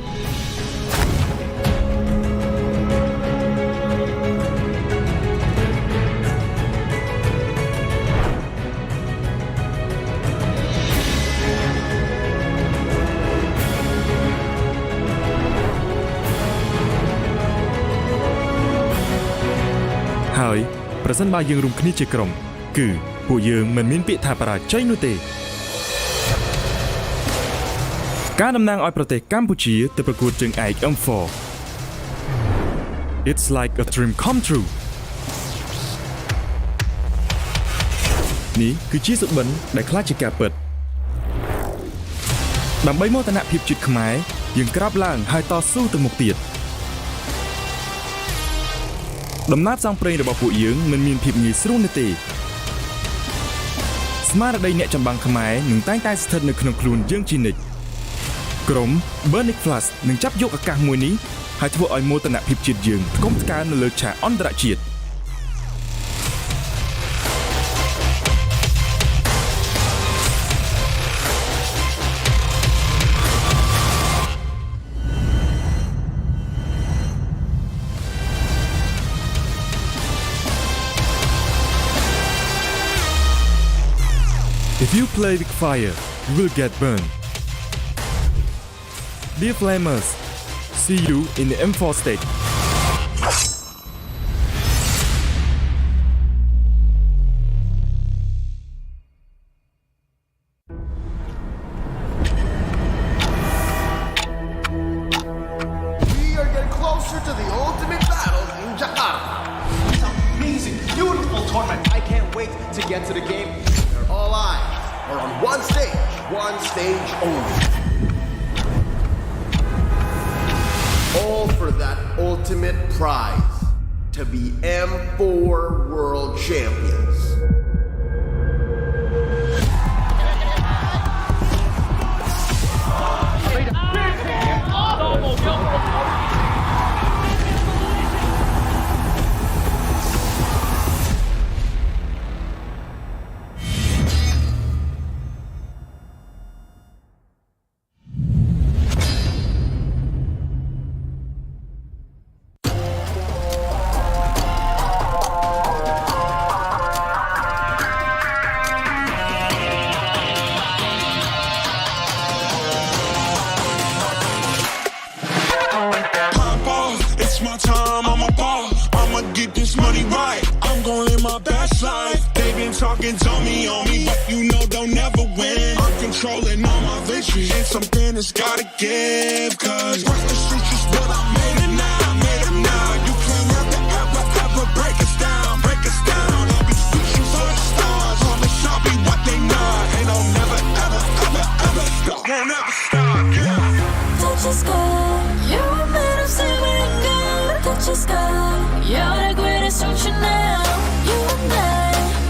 ហើយប្រសិនបើយើងរួមគ្នាជាក្រុមគឺពួកយើងមិនមានពាក្យថាបរាជ័យនោះទេការតំណាងឲ្យប្រទេសកម្ពុជាទៅប្រកួតជើងឯក M4 It's like a dream come true នេះគឺជាសុបិនដែលខ្លាចជាការពិតដើម្បីមោទនភាពជាតិខ្មែរយើងក្រោកឡើងហើយតស៊ូទៅមុខទៀតដំណើរផ្សងព្រេងរបស់ពួកយើងមិនមានភាពងាយស្រួលនោះទេស្មារតីអ្នកចម្បាំងខ្មែរនឹងតែងតែស្ថិតនៅក្នុងខ្លួនយើងជានិច្ចក្រុម Burning Flash នឹងចាប់យកឱកាសមួយនេះហើយធ្វើឲ្យមោទនភាពជាតិយើងថ្កុំថ្កើងនៅលើឆាកអន្តរជាតិ If you play with fire, you will get burned. Dear Flamers, see you in the M4 stage. We are getting closer to the ultimate battle in Jakarta. It's an amazing, beautiful tournament. I can't wait to get to the game. All eyes are on one stage only. All for that ultimate prize, to be M4 World Champions. My time, I'm a ball. I'ma get this money right. I'm gon' live my best life. They been talking on me, but you know they'll never win. I'm controlling all my victories. It's something that's gotta give. Cause first the streets is what I made it now. Made it now. You can't ever break us down. Break us down. I'll be reaching for the stars. Promise I'll be what they not. And I'll never stop. Won't ever stop. Yeah. Touch the sky. You're made of silver and gold. Touch the sky. You're the greatest ocean now. You and I,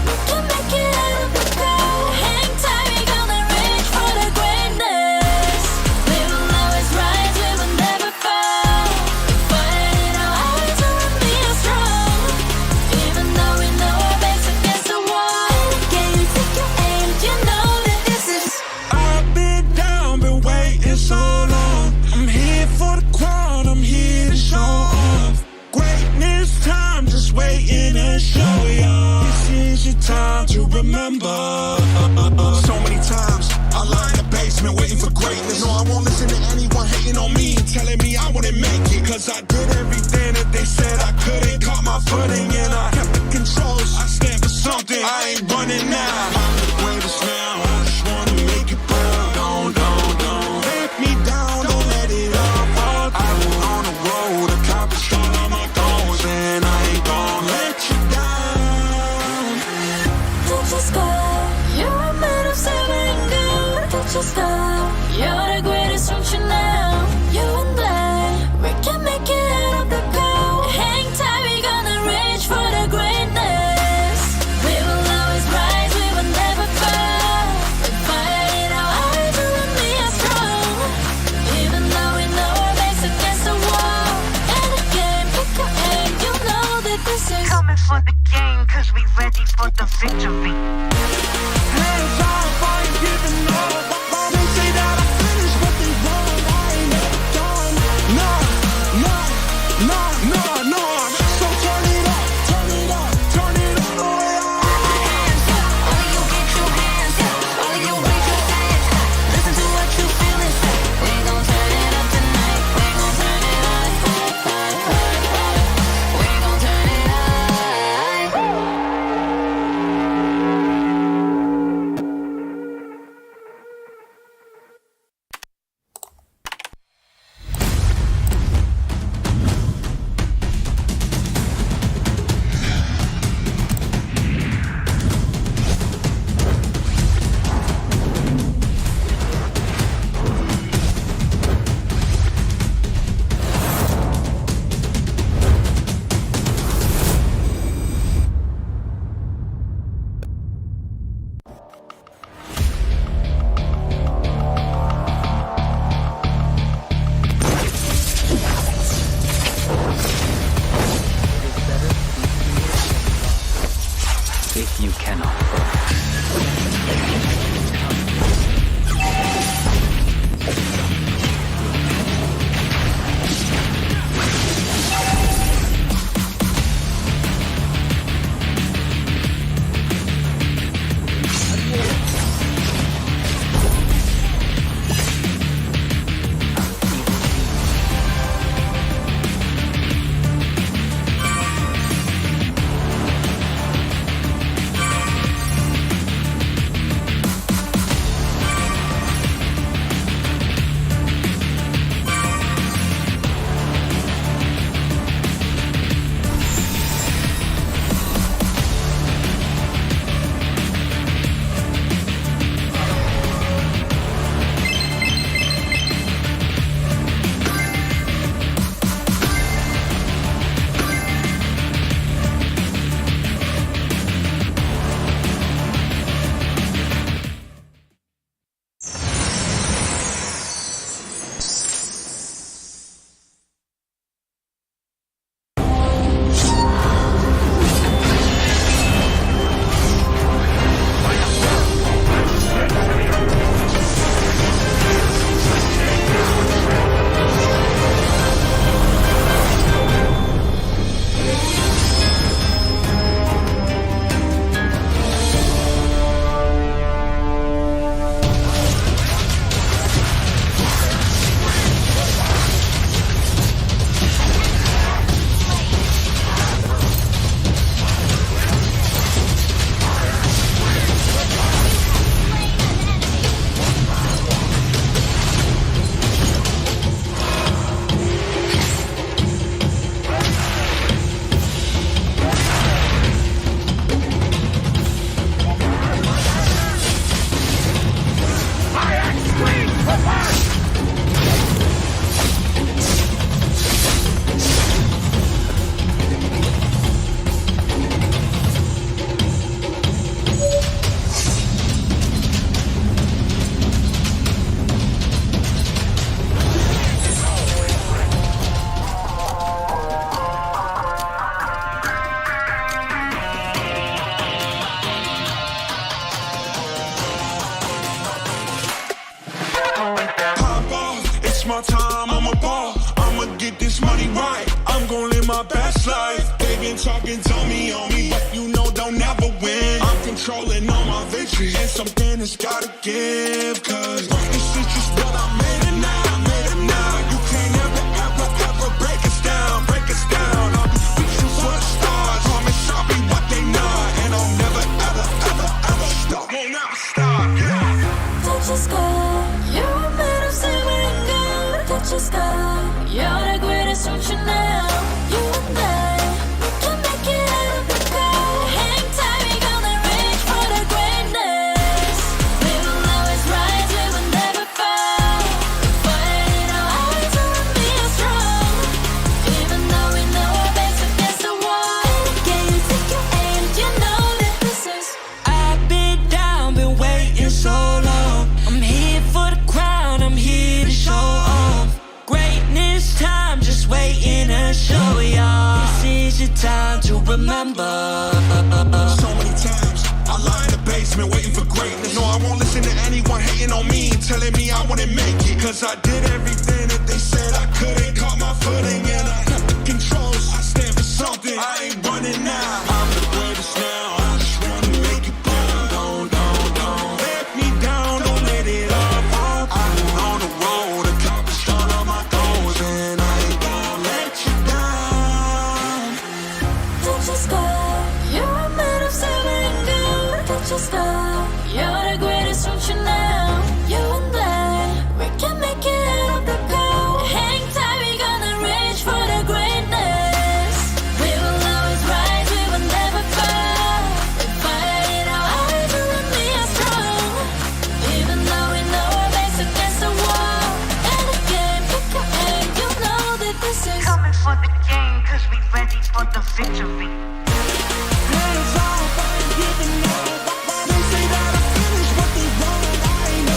we can make it out of the crowd. Hang tight, we gonna reach for the greatness. We will always rise, we will never fall. Fighting our eyes on me are strong. Even though we know our backs against the wall. Can you take your aim? You know that this is. I've been down, been waiting so long. I'm here for the crown, I'm here to show off. Greatness time, just waiting and show y'all. This is your time to remember. So many times I lie in the basement waiting for greatness. No, I won't listen to anyone hating on me and telling me I wouldn't make it. Cause I did everything that they said I couldn't. Caught my footing and I kept the controls. I stand for something, I ain't running now. I'm the greatest now, I just wanna make it proud. Don't let me down, don't let it all fall. I've been on the road, accomplished all of my goals, and I ain't gon' let you down. Touch the sky, you're made of silver and gold. Touch the sky, you're the greatest ocean now. You and I, we can make it out of the cold. Hang tight, we gonna reach for waste my time, I'm a ball. I'ma get this money right. I'm gon' live my best life. They been talking, tell me on me, but you know they'll never win. I'm controlling all my victories, and something has gotta give. Cause this is just what I made it now, made it now. You can't ever, ever, ever break us down, break us down. I'll be reaching for the stars, promise I'll be what they not. And I'll never, ever, ever, ever stop. Won't never stop, yeah. Touch the sky, you're made of silver and gold. Touch the sky, you're the greatest ocean now. You and I, we can make it out of the cold. Hang tight, we gonna reach for the greatness. We will always rise, we will never fall. Fighting our eyes on be strong. Even though we know our backs against the wall. Can you take your aim? You know that this is. I've been down, been waiting so long. I'm here for the crown, I'm here to show off. Greatness time, just waiting to show y'all. This is your time to remember. So many times I lie in the basement waiting for greatness. No, I won't listen to anyone hating on me, telling me I wouldn't make it. Cause I did everything that they said I couldn't. Caught my footing and I cut the controls. I stand for something, I ain't running now. I'm the greatest now, I just wanna make it burn. Don't let me down, don't let it up. I've been on the road, accomplished all of my goals, and I ain't gonna let you down. Touch the sky, you're made of silver and gold. Touch the sky, you're the greatest ocean now. You and I, we can make it out of the cold. Hang tight, we gonna reach for the greatness. We will always rise, we will never fall. We fight it our eyes, you and me are strong. Even though we know our backs against the wall. And again, pick your aim, you know that this is. Coming for the game, cause we ready for the victory. Hands off, I ain't giving up. They say that I finished what they want, I ain't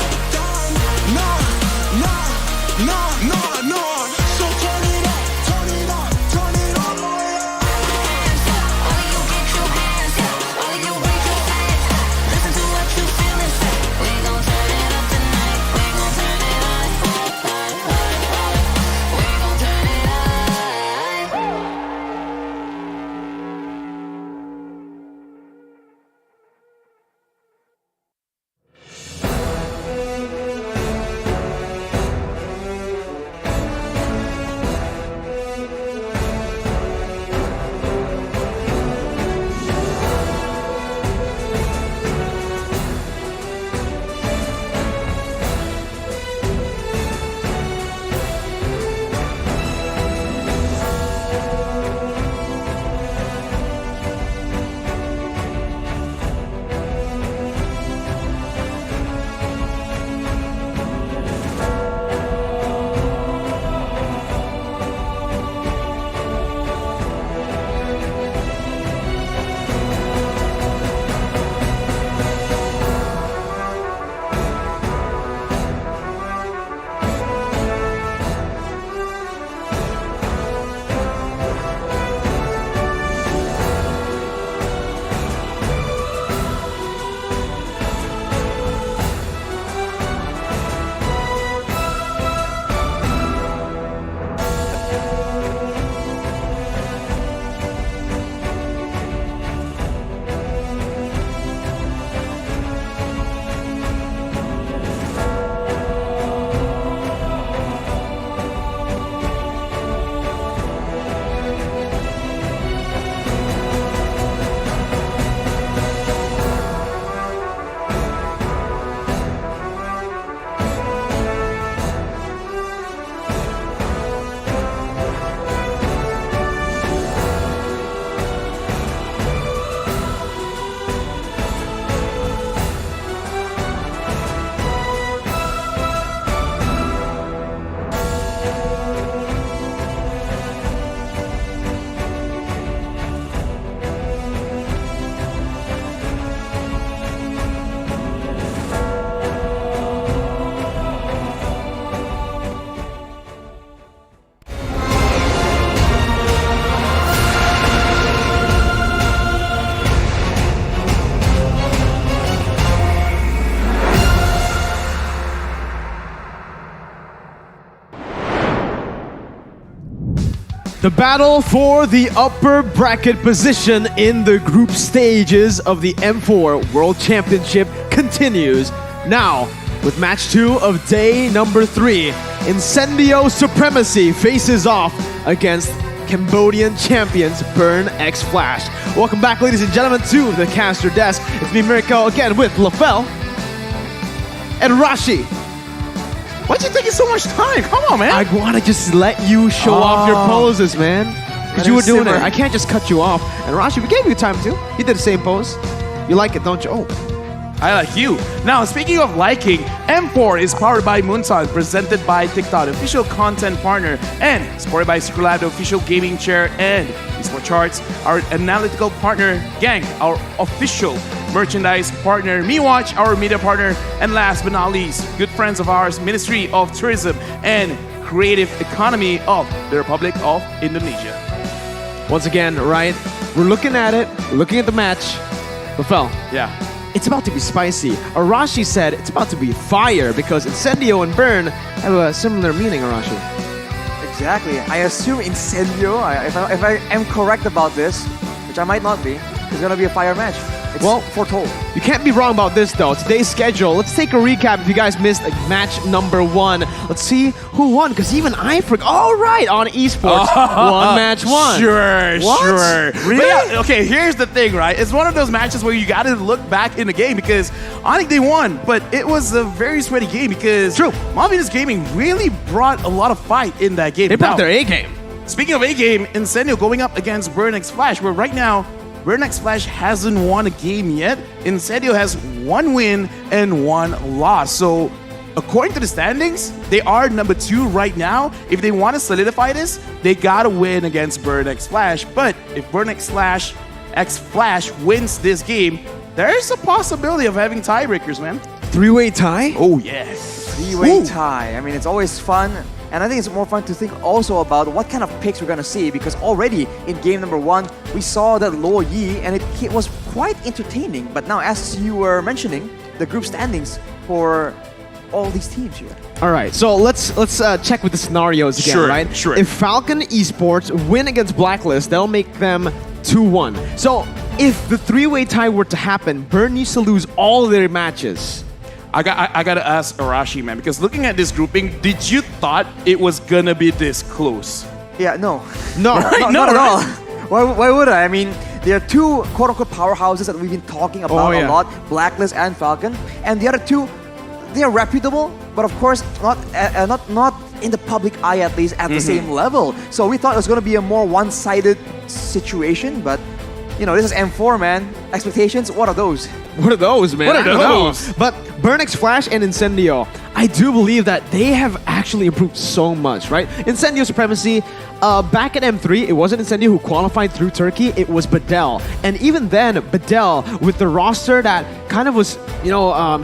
The battle for the upper bracket position in the group stages of the M4 World Championship continues. Now, with match 2 of day number 3, Incendio Supremacy faces off against Cambodian champions Burn X Flash. Welcome back, ladies and gentlemen, to the caster desk. It's me, Miracle, again with LaFell and Rashi. Why'd you take so much time? Come on, man. I want to just let you show off your poses, man. Because you were doing it. I can't just cut you off. And Rashi, we gave you time too. You did the same pose. You like it, don't you? Oh. I like you. Now, speaking of liking, M4 is powered by Moonson, presented by TikTok, official content partner, and supported by Secret the official gaming chair, and Esport Charts, our analytical partner, Gang, our official merchandise partner, MeWatch, our media partner, and last but not least, good friends of ours, Ministry of Tourism and Creative Economy of the Republic of Indonesia. Once again, right, we're looking at it, looking at the match. Rafael. Yeah. It's about to be spicy. Arashi said it's about to be fire because Incendio and Burn have a similar meaning, Arashi. Exactly. I assume Incendio, if I am correct about this, which I might not be, it's going to be a fire match. It's foretold. You can't be wrong about this though. Today's schedule. Let's take a recap if you guys missed match number 1. Let's see who won, because even I forgot. All right, on esports, match 1. Sure. Really? Yeah, okay, here's the thing, right? It's one of those matches where you got to look back in the game because I think they won, but it was a very sweaty game because Malvinas Gaming really brought a lot of fight in that game. They brought their A game. Speaking of A game, Incendio going up against Burn X Flash, where right now Burn X Flash hasn't won a game yet. Incendio has 1 win and 1 loss. So, according to the standings, they are number 2 right now. If they want to solidify this, they gotta win against Burn X Flash. But if Burn X Flash wins this game, there's a possibility of having tiebreakers, man. 3-way tie? Oh, yes. 3-way tie. I mean, it's always fun. And I think it's more fun to think also about what kind of picks we're going to see, because already in game number 1, we saw that Lo Yi and it was quite entertaining. But now, as you were mentioning, the group standings for all these teams here. All right, so let's check with the scenarios again, right? Sure. If Falcon Esports win against Blacklist, they'll make them 2-1. So if the 3-way tie were to happen, Burn needs to lose all their matches. I gotta ask Arashi, man, because looking at this grouping, did you thought it was gonna be this close? Yeah, no. Right? Not at all. Why would I? I mean, there are 2 quote-unquote powerhouses that we've been talking about a lot, Blacklist and Falcon, and the other 2, they are reputable, but of course not in the public eye, at least at the same level. So we thought it was going to be a more one-sided situation, but you know, this is M4, man. Expectations, what are those? What are those, man? What are those? But Burn X Flash and Incendio, I do believe that they have actually improved so much, right? Incendio Supremacy, back at M3, it wasn't Incendio who qualified through Turkey, it was Badel. And even then, Badel, with the roster that kind of was,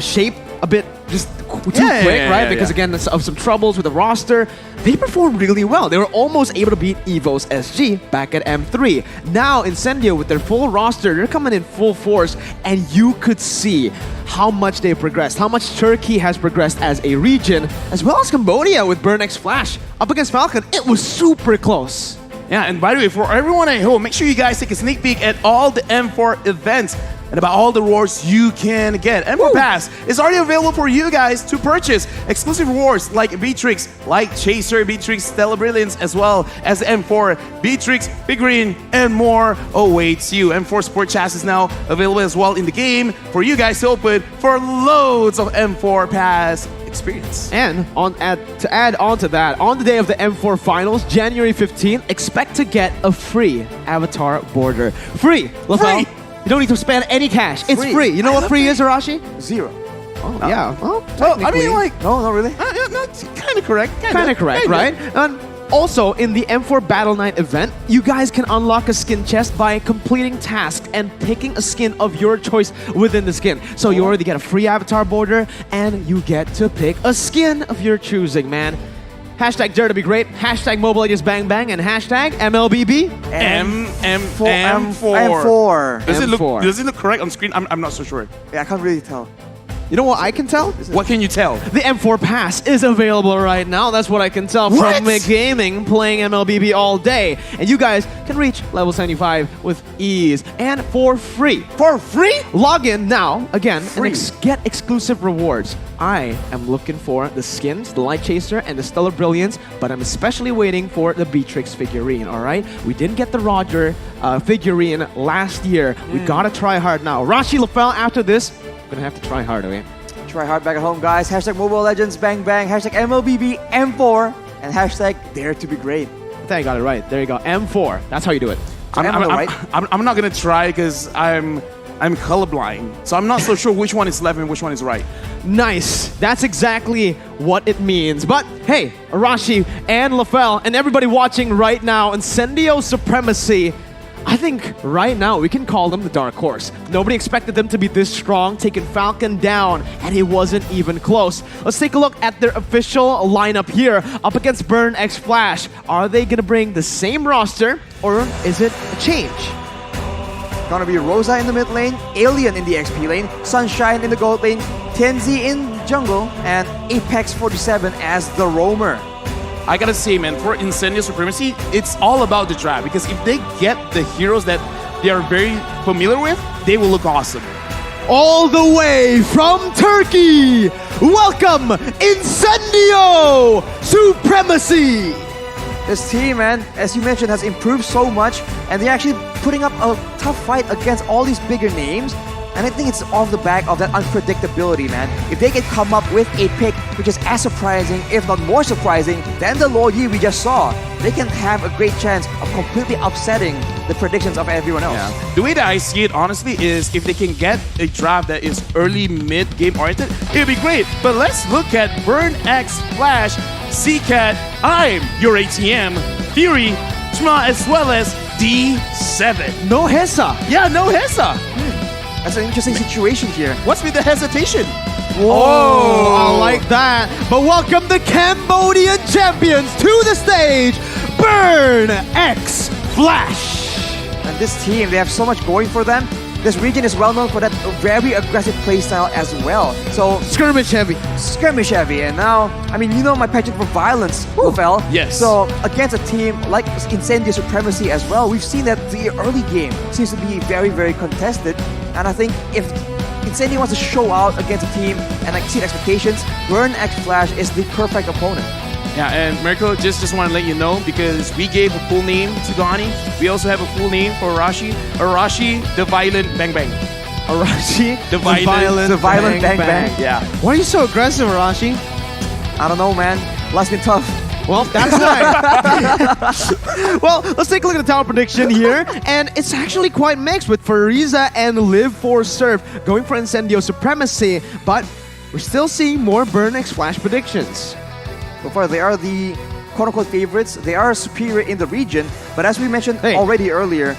shaped a bit just too quick, right? Because again, of some troubles with the roster, they performed really well. They were almost able to beat EVO's SG back at M3. Now, Incendio, with their full roster, they're coming in full force, and you could see how much they progressed, how much Turkey has progressed as a region, as well as Cambodia with Burn X Flash up against Falcon. It was super close. Yeah, and by the way, for everyone at home, make sure you guys take a sneak peek at all the M4 events and about all the rewards you can get. M4 Pass is already available for you guys to purchase. Exclusive rewards like Beatrix, like Chaser, Beatrix, Stella Brilliance, as well as the M4 Beatrix, Big Green, and more awaits you. M4 Sport Chassis is now available as well in the game for you guys to open for loads of M4 Pass experience. And to add on to that, on the day of the M4 Finals, January 15th, expect to get a free avatar border. Free! Free! You don't need to spend any cash. It's free. You know what free is, Arashi? 0. Oh, yeah. Well, I mean, like... No, not really. Kind of correct. Kind of correct, right? And also, in the M4 Battle Night event, you guys can unlock a skin chest by completing tasks and picking a skin of your choice within the skin. So you already get a free avatar border, and you get to pick a skin of your choosing, man. Hashtag Dare to be great, hashtag Mobile Legends Bang Bang, and hashtag MLBB. M4. Does it look correct on screen? I'm not so sure. Yeah, I can't really tell. You know what I can tell? What can you tell? The M4 Pass is available right now. That's what I can tell What? from gaming, playing MLBB all day. And you guys can reach level 75 with ease and for free. For free? Log in now, again, Free. and get exclusive rewards. I am looking for the skins, the Light Chaser, and the Stellar Brilliance, but I'm especially waiting for the Beatrix figurine, all right? We didn't get the Roger figurine last year. We gotta try hard now. Rashi Lafel, after this, we're gonna have to try hard, okay? Try hard back at home, guys. Hashtag Mobile Legends Bang Bang. Hashtag MLBB M4. And hashtag Dare to be Great. I think I got it right. There you go. M4. That's how you do it. I'm not gonna try because I'm colorblind, so I'm not so sure which one is left and which one is right. Nice. That's exactly what it means. But hey, Arashi and Lafel and everybody watching right now, Incendio Supremacy, I think right now we can call them the dark horse. Nobody expected them to be this strong, taking Falcon down, and it wasn't even close. Let's take a look at their official lineup here, up against Burn X Flash. Are they gonna bring the same roster, or is it a change? Gonna be Rosa in the mid lane, Alien in the XP lane, Sunshine in the gold lane, Tenzi in jungle, and Apex 47 as the roamer. I gotta say, man, for Incendio Supremacy, it's all about the draft, because if they get the heroes that they are very familiar with, they will look awesome. All the way from Turkey, welcome Incendio Supremacy! This team, man, as you mentioned, has improved so much, and they're actually putting up a tough fight against all these bigger names. And I think it's off the back of that unpredictability, man. If they can come up with a pick which is as surprising, if not more surprising, than the Lord Yi we just saw, they can have a great chance of completely upsetting the predictions of everyone else. Yeah. The way that I see it, honestly, is if they can get a draft that is early, mid-game oriented, it'd be great. But let's look at Burn X Flash, CCAT, I'm your ATM, Fury, Chma, as well as D7. No Hesa. Yeah, no Hesa. That's an interesting situation here. What's with the hesitation? Whoa, I like that. But welcome the Cambodian champions to the stage, Burn X Flash. And this team, they have so much going for them. This region is well known for that very aggressive playstyle as well. So skirmish heavy. Skirmish heavy. And now, I mean, you know my passion for violence, Lafel. Yes. So against a team like Incendio Supremacy as well, we've seen that the early game seems to be very, very contested. And I think if Incendio wants to show out against a team and exceed expectations, Burn X Flash is the perfect opponent. Yeah, and Mirko, just want to let you know, because we gave a full name to Donnie, we also have a full name for Arashi. Arashi, the Violent Bang Bang. Arashi, the Violent Bang Bang. Yeah. Why are you so aggressive, Arashi? I don't know, man. Life's been tough. Well, that's why. Well, let's take a look at the tower prediction here. And it's actually quite mixed with Fariza and Live for Surf going for Incendio Supremacy. But we're still seeing more Burn X Flash predictions. So far, they are the quote-unquote favorites. They are superior in the region. But as we mentioned already earlier,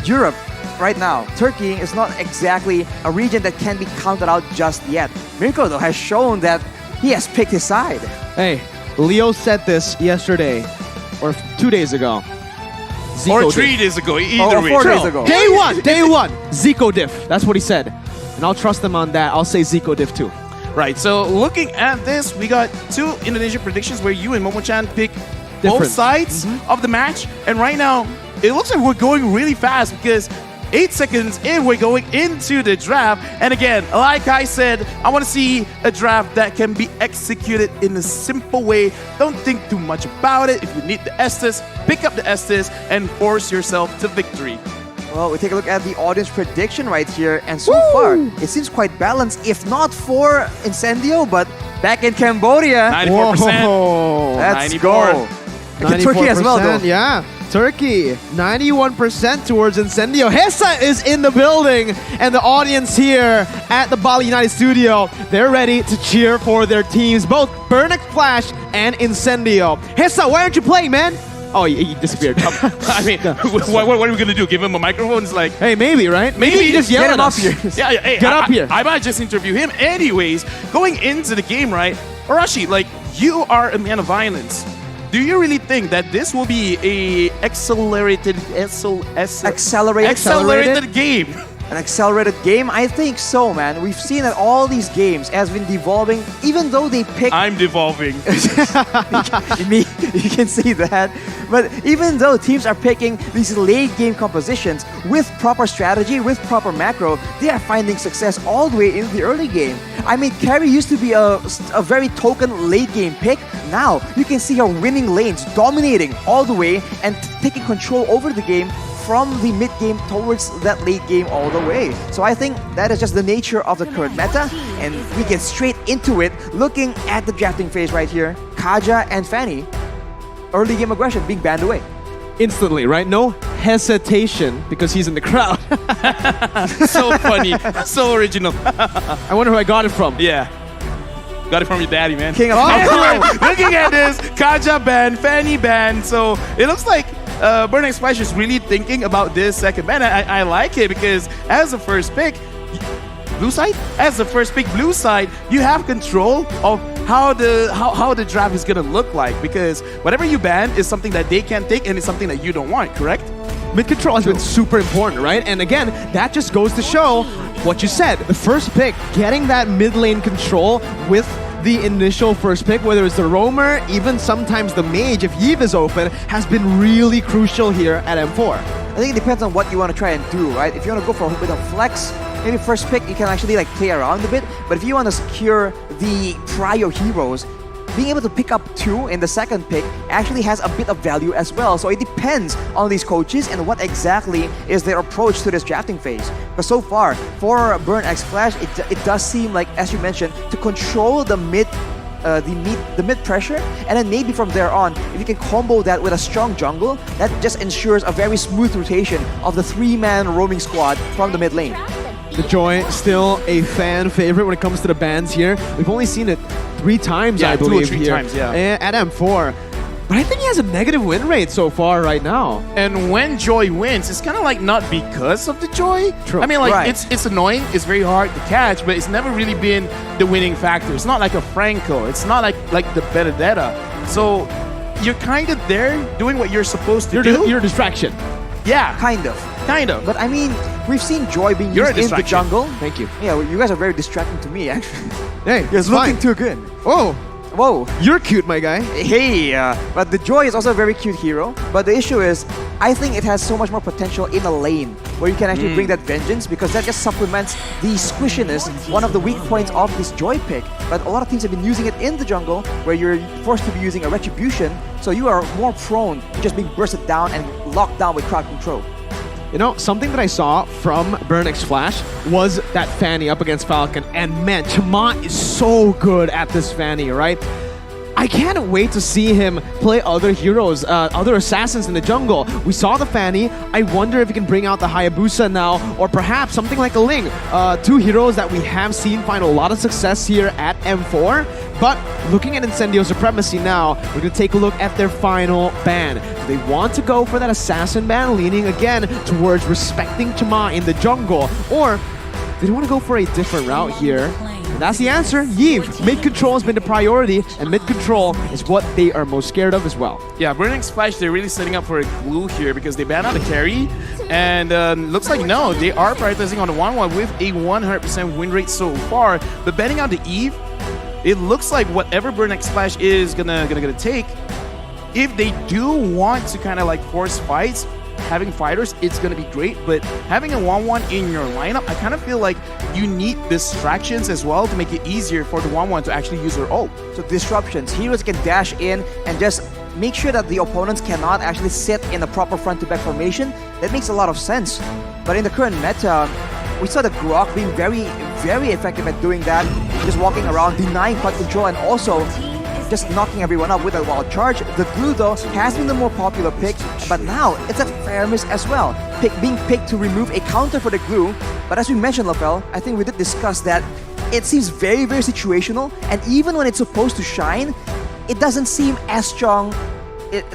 Europe, right now, Turkey is not exactly a region that can be counted out just yet. Mirko, though, has shown that he has picked his side. Hey, Leo said this yesterday, or 2 days ago. Zico or 3 days ago, either way. 4 days ago. Day one, Zico diff. That's what he said. And I'll trust him on that. I'll say Zico diff too. Right, so looking at this, we got 2 Indonesian predictions where you and Momo-chan pick both sides of the match. And right now, it looks like we're going really fast because 8 seconds in, we're going into the draft. And again, like I said, I want to see a draft that can be executed in a simple way. Don't think too much about it. If you need the Estes, pick up the Estes and force yourself to victory. Well, we take a look at the audience prediction right here, and so far, it seems quite balanced, if not for Incendio, but back in Cambodia. 94%. Whoa. Let's 94. go. And Turkey as well, though. Yeah, Turkey, 91% towards Incendio. Hesa is in the building, and the audience here at the Bali United studio, they're ready to cheer for their teams, both Burn X Flash and Incendio. Hesa, why aren't you playing, man? Oh, he disappeared. I mean, what are we going to do? Give him a microphone? It's like, hey, maybe, right? Maybe just yell get at him us. up here. Yeah, hey, get up here. I might just interview him. Anyways, going into the game, right? Arashi, like, you are a man of violence. Do you really think that this will be a accelerated game? An accelerated game? I think so, man. We've seen that all these games has been devolving, even though they pick. I'm devolving. You can see that. But even though teams are picking these late game compositions with proper strategy, with proper macro, they are finding success all the way in the early game. I mean, Carrie used to be a very token late game pick. Now you can see her winning lanes, dominating all the way and taking control over the game from the mid game towards that late game all the way. So I think that is just the nature of the current meta, and we get straight into it looking at the drafting phase right here. Kaja and Fanny, early game aggression being banned away. Instantly, right? No hesitation because he's in the crowd. So funny. So original. I wonder who I got it from. Yeah. Got it from your daddy, man. King of Anyway, looking at this, Kaja ban, Fanny ban. So it looks like Burning Splash is really thinking about this second ban. I like it because as the first pick, blue side, blue side, you have control of how the draft is gonna look like, because whatever you ban is something that they can take and it's something that you don't want, correct? Mid control has been super important, right? And again, that just goes to show what you said. The first pick, getting that mid lane control with the initial first pick, whether it's the roamer, even sometimes the mage, if Yves is open, has been really crucial here at M4. I think it depends on what you want to try and do, right? If you want to go for a bit of flex, maybe first pick you can actually like play around a bit. But if you want to secure the prior heroes, being able to pick up 2 in the second pick actually has a bit of value as well. So it depends on these coaches and what exactly is their approach to this drafting phase. But so far, for Burn X Flash, it does seem like, as you mentioned, to control the mid pressure, and then maybe from there on, if you can combo that with a strong jungle, that just ensures a very smooth rotation of the 3-man roaming squad from the mid lane. The Joy still a fan favorite when it comes to the bans here. We've only seen it 3 times, I believe, 2 or 3 here times, yeah. at M4. But I think he has a negative win rate so far right now. And when Joy wins, it's kind of like not because of the Joy. True. I mean, like, Right. it's annoying, it's very hard to catch, but it's never really been the winning factor. It's not like a Franco, it's not like the Benedetta. So you're kind of there doing what you're supposed to do. You're a distraction. Yeah, Kind of. But But I mean, we've seen Joy being You're a used in the distraction. jungle. Thank you. Yeah, well, you guys are very distracting to me, actually. Hey, It's looking too good. Whoa, Whoa. you're cute, my guy. Hey, but the Joy is also a very cute hero. But the issue is, I think it has so much more potential in a lane where you can actually bring that vengeance, because that just supplements the squishiness, one of the weak points of this Joy pick. But a lot of teams have been using it in the jungle where you're forced to be using a retribution, so you are more prone to just being bursted down and locked down with crowd control. You know, something that I saw from Burn X Flash was that Fanny up against Falcon, and man, Chama is so good at this Fanny, right? I can't wait to see him play other heroes, other assassins in the jungle. We saw the Fanny. I wonder if he can bring out the Hayabusa now, or perhaps something like a Ling. 2 heroes that we have seen find a lot of success here at M4. But looking at Incendio Supremacy now, we're going to take a look at their final ban. Do they want to go for that assassin ban, leaning again towards respecting Chama in the jungle? Or do they want to go for a different route here? And that's the answer. Yves. Mid-control has been the priority, and mid-control is what they are most scared of as well. yeah, Burning Splash, they're really setting up for a glue here because they ban out the carry, and looks like no, they are prioritizing on the 1-1 with a 100% win rate so far. But banning out the Eve, it looks like whatever Burning Splash is gonna take, if they do want to kind of like force fights, having fighters, it's going to be great, but having a 1-1 in your lineup, I kind of feel like you need distractions as well to make it easier for the 1-1 to actually use their ult. So disruptions, heroes can dash in and just make sure that the opponents cannot actually sit in a proper front-to-back formation. That makes a lot of sense. But in the current meta, we saw the Grok being very, very effective at doing that, just walking around, denying crowd control, and also just knocking everyone up with a wild charge. The glue, though, has been the more popular pick, but now it's at Fairness as well, being picked to remove a counter for the glue. But as we mentioned, Lafel, I think we did discuss that it seems very, very situational, and even when it's supposed to shine, it doesn't seem as strong,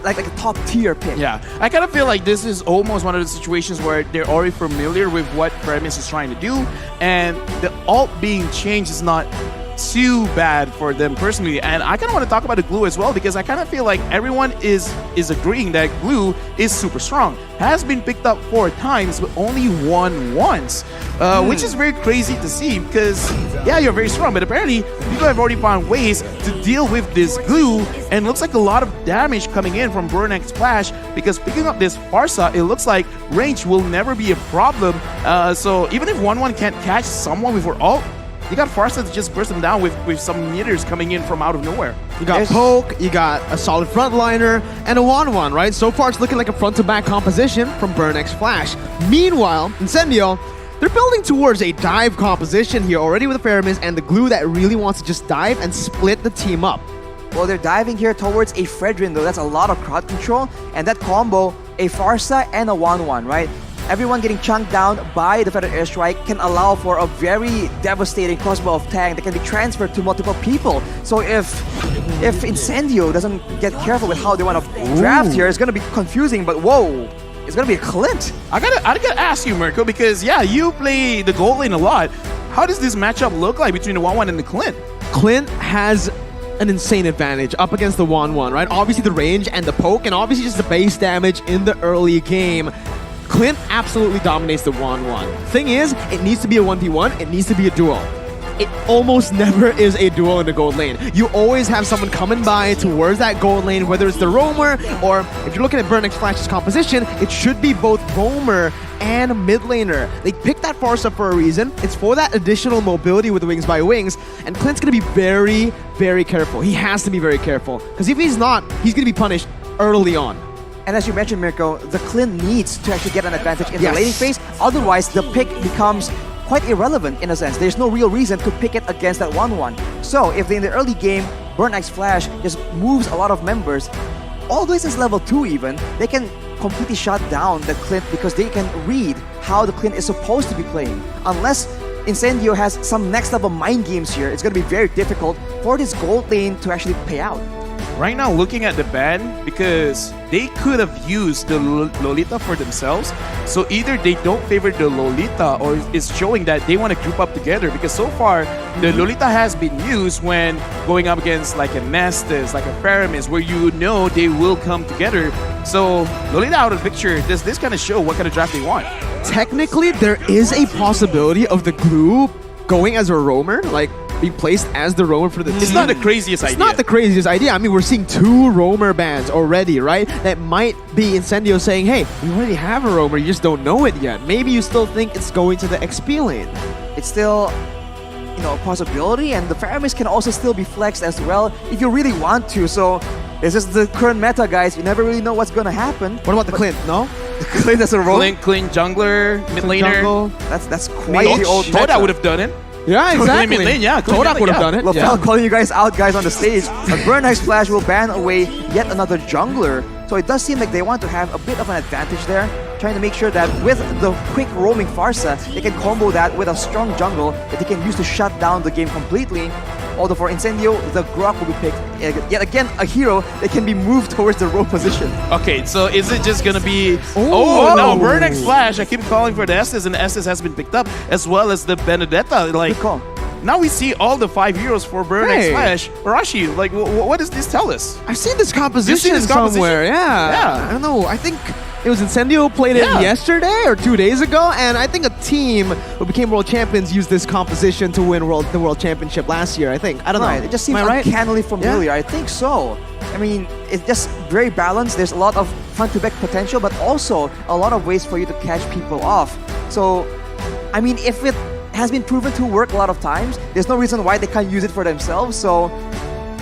like a top tier pick. Yeah, I kind of feel like this is almost one of the situations where they're already familiar with what Premise is trying to do, and the ult being changed is not too bad for them personally. And I kind of want to talk about the glue as well, because I kind of feel like everyone is agreeing that glue is super strong. Has been picked up 4 times, but only won once, which is very crazy to see, because yeah, you're very strong, but apparently people have already found ways to deal with this glue, and looks like a lot of damage coming in from Burn X Splash, because picking up this Farsa, it looks like range will never be a problem. So even if 1-1 can't catch someone with her ult, you got Farsa to just burst them down with some meters coming in from out of nowhere. You got Poke, you got a solid frontliner, and a 1-1, right? So far, it's looking like a front-to-back composition from Burn X Flash. Meanwhile, Incendio, they're building towards a dive composition here already with the Faramis and the glue that really wants to just dive and split the team up. Well, they're diving here towards a Fredrin, though. That's a lot of crowd control, and that combo, a Farsa and a 1-1, right? Everyone getting chunked down by the Feather Airstrike can allow for a very devastating crossbow of tank that can be transferred to multiple people. So if Incendio doesn't get careful with how they want to draft here, it's going to be confusing, but whoa, it's going to be a Clint. I gotta ask you, Mirko, because yeah, you play the gold lane a lot. How does this matchup look like between the 1-1 and the Clint? Clint has an insane advantage up against the 1-1, right? Obviously the range and the poke, and obviously just the base damage in the early game. Clint absolutely dominates the 1-1. Thing is, it needs to be a 1v1, it needs to be a duel. It almost never is a duel in the gold lane. You always have someone coming by towards that gold lane, whether it's the roamer, or if you're looking at Burn X Flash's composition, it should be both roamer and mid laner. They picked that Farsa for a reason. It's for that additional mobility with the Wings by Wings, and Clint's gonna be very, very careful. He has to be very careful, because if he's not, he's gonna be punished early on. And as you mentioned, Mirko, the Clint needs to actually get an advantage in the laning phase. Otherwise, the pick becomes quite irrelevant in a sense. There's no real reason to pick it against that 1-1. So if in the early game, Burn X Flash just moves a lot of members, all the way since level 2 even, they can completely shut down the Clint because they can read how the Clint is supposed to be playing. Unless Incendio has some next level mind games here, it's going to be very difficult for this gold lane to actually pay out. Right now, looking at the ban, because they could have used the Lolita for themselves, so either they don't favor the Lolita or it's showing that they want to group up together, because so far, the Lolita has been used when going up against like a Nestus, like a Faramis, where you know they will come together. So Lolita out of the picture, does this kind of show what kind of draft they want? Technically, there is a possibility of the glue going as a roamer, like being placed as the roamer for the team. It's not the craziest idea. It's not the craziest idea. I mean, we're seeing 2 roamer bans already, right? That might be Incendio saying, hey, we already have a roamer, you just don't know it yet. Maybe you still think it's going to the XP lane. It's still, you know, a possibility, and the Faramis can also still be flexed as well if you really want to. So this is the current meta, guys. You never really know what's going to happen. What about the Clint? No? The Clint as a roamer? Clint jungler, mid laner. That's quite the old meta. Toda would have done it. Yeah, exactly. Mid lane, yeah. Todak would have done it. Lofel calling you guys out, guys, on the stage. A Burn X Flash will ban away yet another jungler. So it does seem like they want to have a bit of an advantage there, trying to make sure that with the quick roaming Farsa, they can combo that with a strong jungle that they can use to shut down the game completely. Although for Incendio, the Grok will be picked. Yet again, a hero that can be moved towards the roam position. Okay, so is it just gonna be... Oh, no, Burn X Flash. I keep calling for the Estes, and the Estes has been picked up, as well as the Benedetta. Like, good call. Now we see all the 5 heroes for Burn X Flash. Arashi, like, what does this tell us? I've seen this composition somewhere. Yeah. I don't know. I think it was Incendio played it yesterday or 2 days ago, and I think a team who became world champions used this composition to win the world championship last year. I think. I don't know. It just seems uncannily familiar. Yeah. I think so. I mean, it's just very balanced. There's a lot of front-to-back potential, but also a lot of ways for you to catch people off. So, I mean, if it has been proven to work a lot of times, there's no reason why they can't use it for themselves. So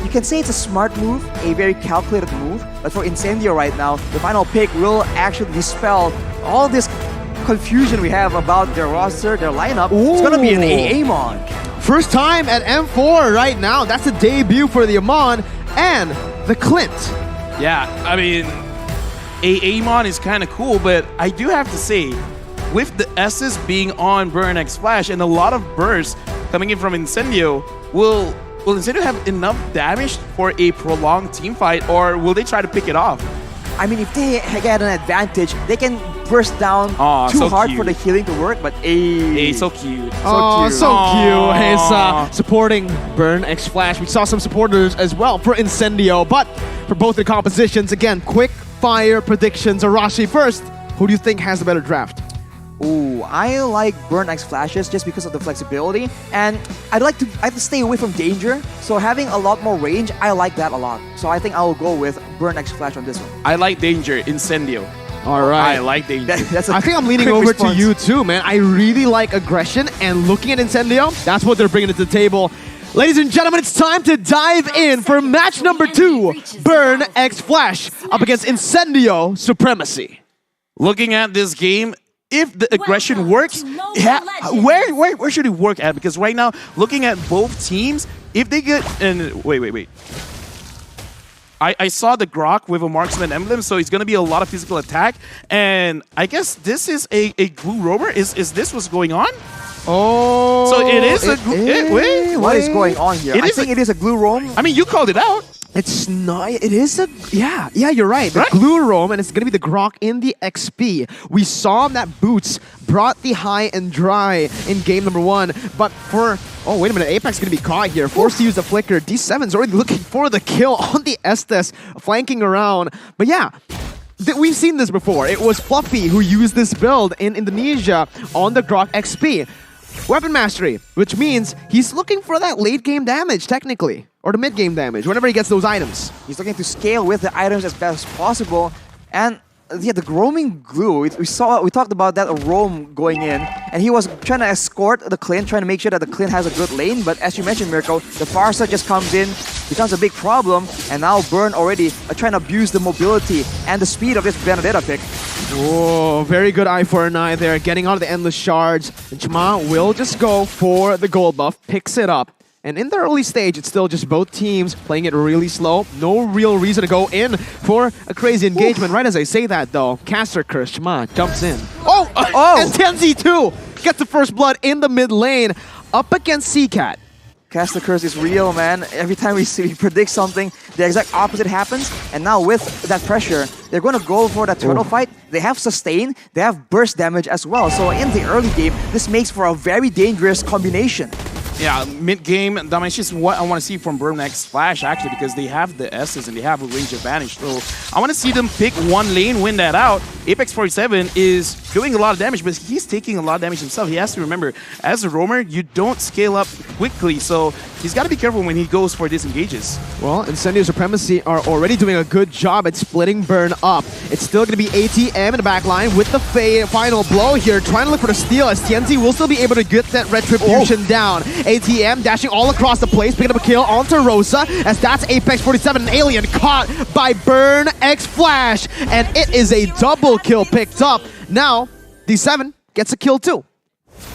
you can say it's a smart move, a very calculated move, but for Incendio right now, the final pick will actually dispel all this confusion we have about their roster, their lineup. It's gonna be an Amon. First time at M4 right now. That's the debut for the Amon and the Clint. Yeah, I mean, Amon is kind of cool, but I do have to say, with the S's being on Burn X Flash and a lot of bursts coming in from Incendio, will Incendio have enough damage for a prolonged team fight, or will they try to pick it off? I mean, if they get an advantage, they can burst down too so hard cute. for the healing to work, but So cute. Oh, cute. so cute. He's Aw. supporting Burn X Flash. We saw some supporters as well for Incendio, but for both the compositions, again, quick fire predictions. Arashi first, who do you think has the better draft? Ooh, I like Burn X Flashes just because of the flexibility, and I like to stay away from danger. So having a lot more range, I like that a lot. So I think I will go with Burn X Flash on this one. I like Danger, Incendio. All right. I like Danger. That's a I think I'm leaning quick over response. to you too, man. I really like aggression, and looking at Incendio, that's what they're bringing to the table. Ladies and gentlemen, it's time to dive in for match number 2, Burn X Flash up against Incendio Supremacy. Looking at this game, if the aggression works, where should it work at? Because right now, looking at both teams, if they get... And wait. I saw the Grok with a marksman emblem, so it's going to be a lot of physical attack. And I guess this is a glue roamer. Is this what's going on? Oh, So it is a glue... Wait. What is going on here? I think it is a glue roam. I mean, you called it out. It's not. It is a. Yeah, you're right. The Right? glue roam, and it's going to be the Grok in the XP. We saw that Boots brought the high and dry in game number 1. But for. Oh, wait a minute. Apex is going to be caught here. Forced to use the flicker. D7's already looking for the kill on the Estes, flanking around. But yeah. We've seen this before. It was Fluffy who used this build in Indonesia on the Grok XP. Weapon mastery, which means he's looking for that late game damage, technically, or the mid game damage, whenever he gets those items. He's looking to scale with the items as best as possible, and yeah, the roaming glue. We talked about that roam going in, and he was trying to escort the Clint, trying to make sure that the Clint has a good lane. But as you mentioned, Mirko, the Farsa just comes in, becomes a big problem, and now Burn already trying to abuse the mobility and the speed of this Benedetta pick. Oh, very good eye for an eye there, getting out of the endless shards. And Chima will just go for the gold buff, picks it up. And in the early stage, it's still just both teams playing it really slow. No real reason to go in for a crazy engagement. Right as I say that, though, Caster Curse, Chima jumps in. Oh! And Tenzi too gets the first blood in the mid lane up against CCAT. Caster Curse is real, man. Every time we predict something, the exact opposite happens. And now with that pressure, they're going to go for that turtle fight. They have sustain, they have burst damage as well. So in the early game, this makes for a very dangerous combination. Yeah, mid-game damage is what I want to see from Burn X Flash, actually, because they have the S's and they have a range advantage. So I want to see them pick one lane, win that out. Apex 47 is doing a lot of damage, but he's taking a lot of damage himself. He has to remember, as a roamer, you don't scale up quickly, so he's got to be careful when he goes for disengages. Well, Incendio Supremacy are already doing a good job at splitting Burn up. It's still going to be ATM in the back line with the final blow here, trying to look for the steal, as TNT will still be able to get that Retribution down. ATM dashing all across the place, picking up a kill onto Rosa, as that's Apex 47, an alien caught by Burn X Flash, and it is a double kill picked up. Now, D7 gets a kill too.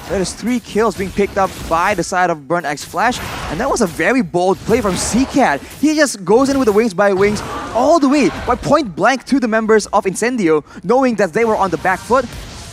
There is 3 kills being picked up by the side of Burn X Flash, and that was a very bold play from CCAT. He just goes in with the wings by wings all the way, by point blank to the members of Incendio, knowing that they were on the back foot,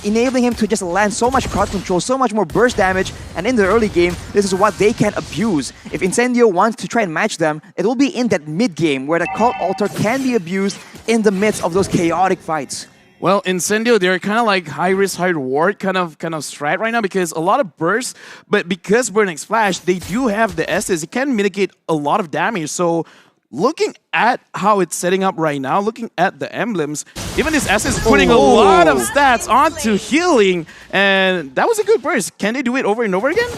enabling him to just land so much crowd control, so much more burst damage, and in the early game, this is what they can abuse. If Incendio wants to try and match them, it will be in that mid-game where the Cult Altar can be abused in the midst of those chaotic fights. Well, Incendio, they're kind of like high risk, high reward kind of strat right now, because a lot of bursts, but because Burn X Flash, they do have the S's, it can mitigate a lot of damage. So looking at how it's setting up right now, looking at the emblems, even this S is putting a lot of stats onto healing, and that was a good burst. Can they do it over and over again?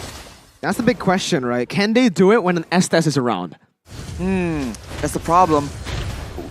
That's the big question, right? Can they do it when an Estes is around? That's the problem.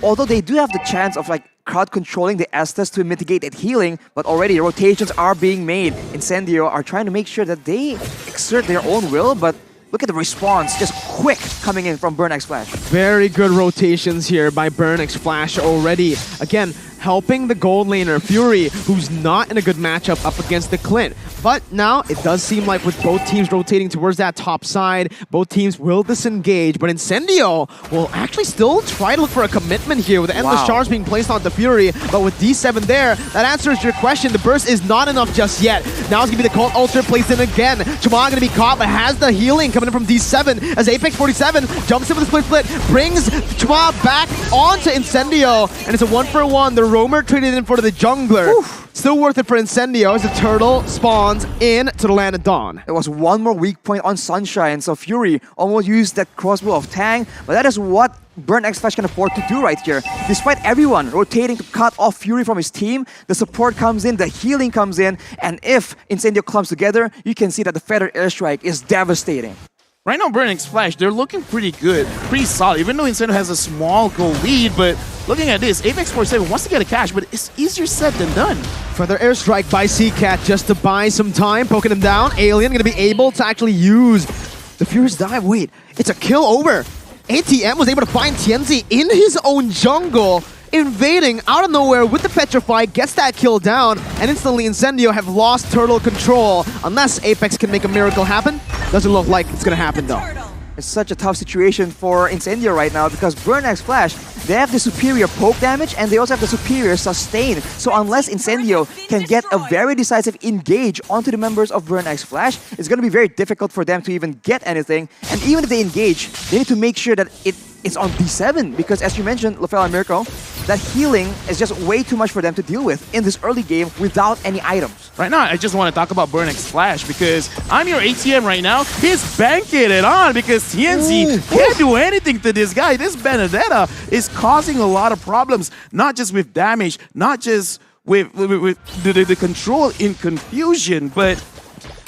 Although they do have the chance of like crowd controlling the Estes to mitigate that healing, but already rotations are being made. Incendio are trying to make sure that they exert their own will, but look at the response, just quick coming in from Burn X Flash. Very good rotations here by Burn X Flash already. Again, helping the gold laner, Fury, who's not in a good matchup up against the Clint. But now, it does seem like with both teams rotating towards that top side, both teams will disengage, but Incendio will actually still try to look for a commitment here with the endless shards being placed onto Fury, but with D7 there, that answers your question. The burst is not enough just yet. Now it's going to be the Cult Ultra placed in again. Chama going to be caught, but has the healing coming in from D7 as Apex 47 jumps in with the split, brings Chama back onto Incendio, and it's a 1-for-1. The roamer traded in for the jungler. Still worth it for Incendio as the turtle spawns into the land of Dawn. There was one more weak point on Sunshine, so Fury almost used that crossbow of Tang, but that is what Burn X Flash can afford to do right here. Despite everyone rotating to cut off Fury from his team, the support comes in, the healing comes in, and if Incendio clumps together, you can see that the Feather Airstrike is devastating. Right now, Burn X Flash, they're looking pretty good, pretty solid, even though Incendio has a small goal lead, but looking at this, Apex 47 wants to get a cash, but it's easier said than done. Feather Airstrike by Seacat just to buy some time, poking him down. Alien gonna be able to actually use the Furious Dive. Wait, it's a kill over. ATM was able to find Tianzi in his own jungle, invading out of nowhere with the Petrify, gets that kill down, and instantly Incendio have lost turtle control. Unless Apex can make a miracle happen, doesn't look like it's gonna happen though. It's such a tough situation for Incendio right now because Burn X Flash, they have the superior poke damage and they also have the superior sustain. So unless Incendio can get a very decisive engage onto the members of Burn X Flash, it's going to be very difficult for them to even get anything. And even if they engage, they need to make sure that it's on D7 because as you mentioned, Lafel and Mirko, that healing is just way too much for them to deal with in this early game without any items. Right now, I just want to talk about Burn X Flash because I'm your ATM right now. He's banking it on because TNZ can't do anything to this guy. This Benedetta is causing a lot of problems, not just with damage, not just with the control in confusion, but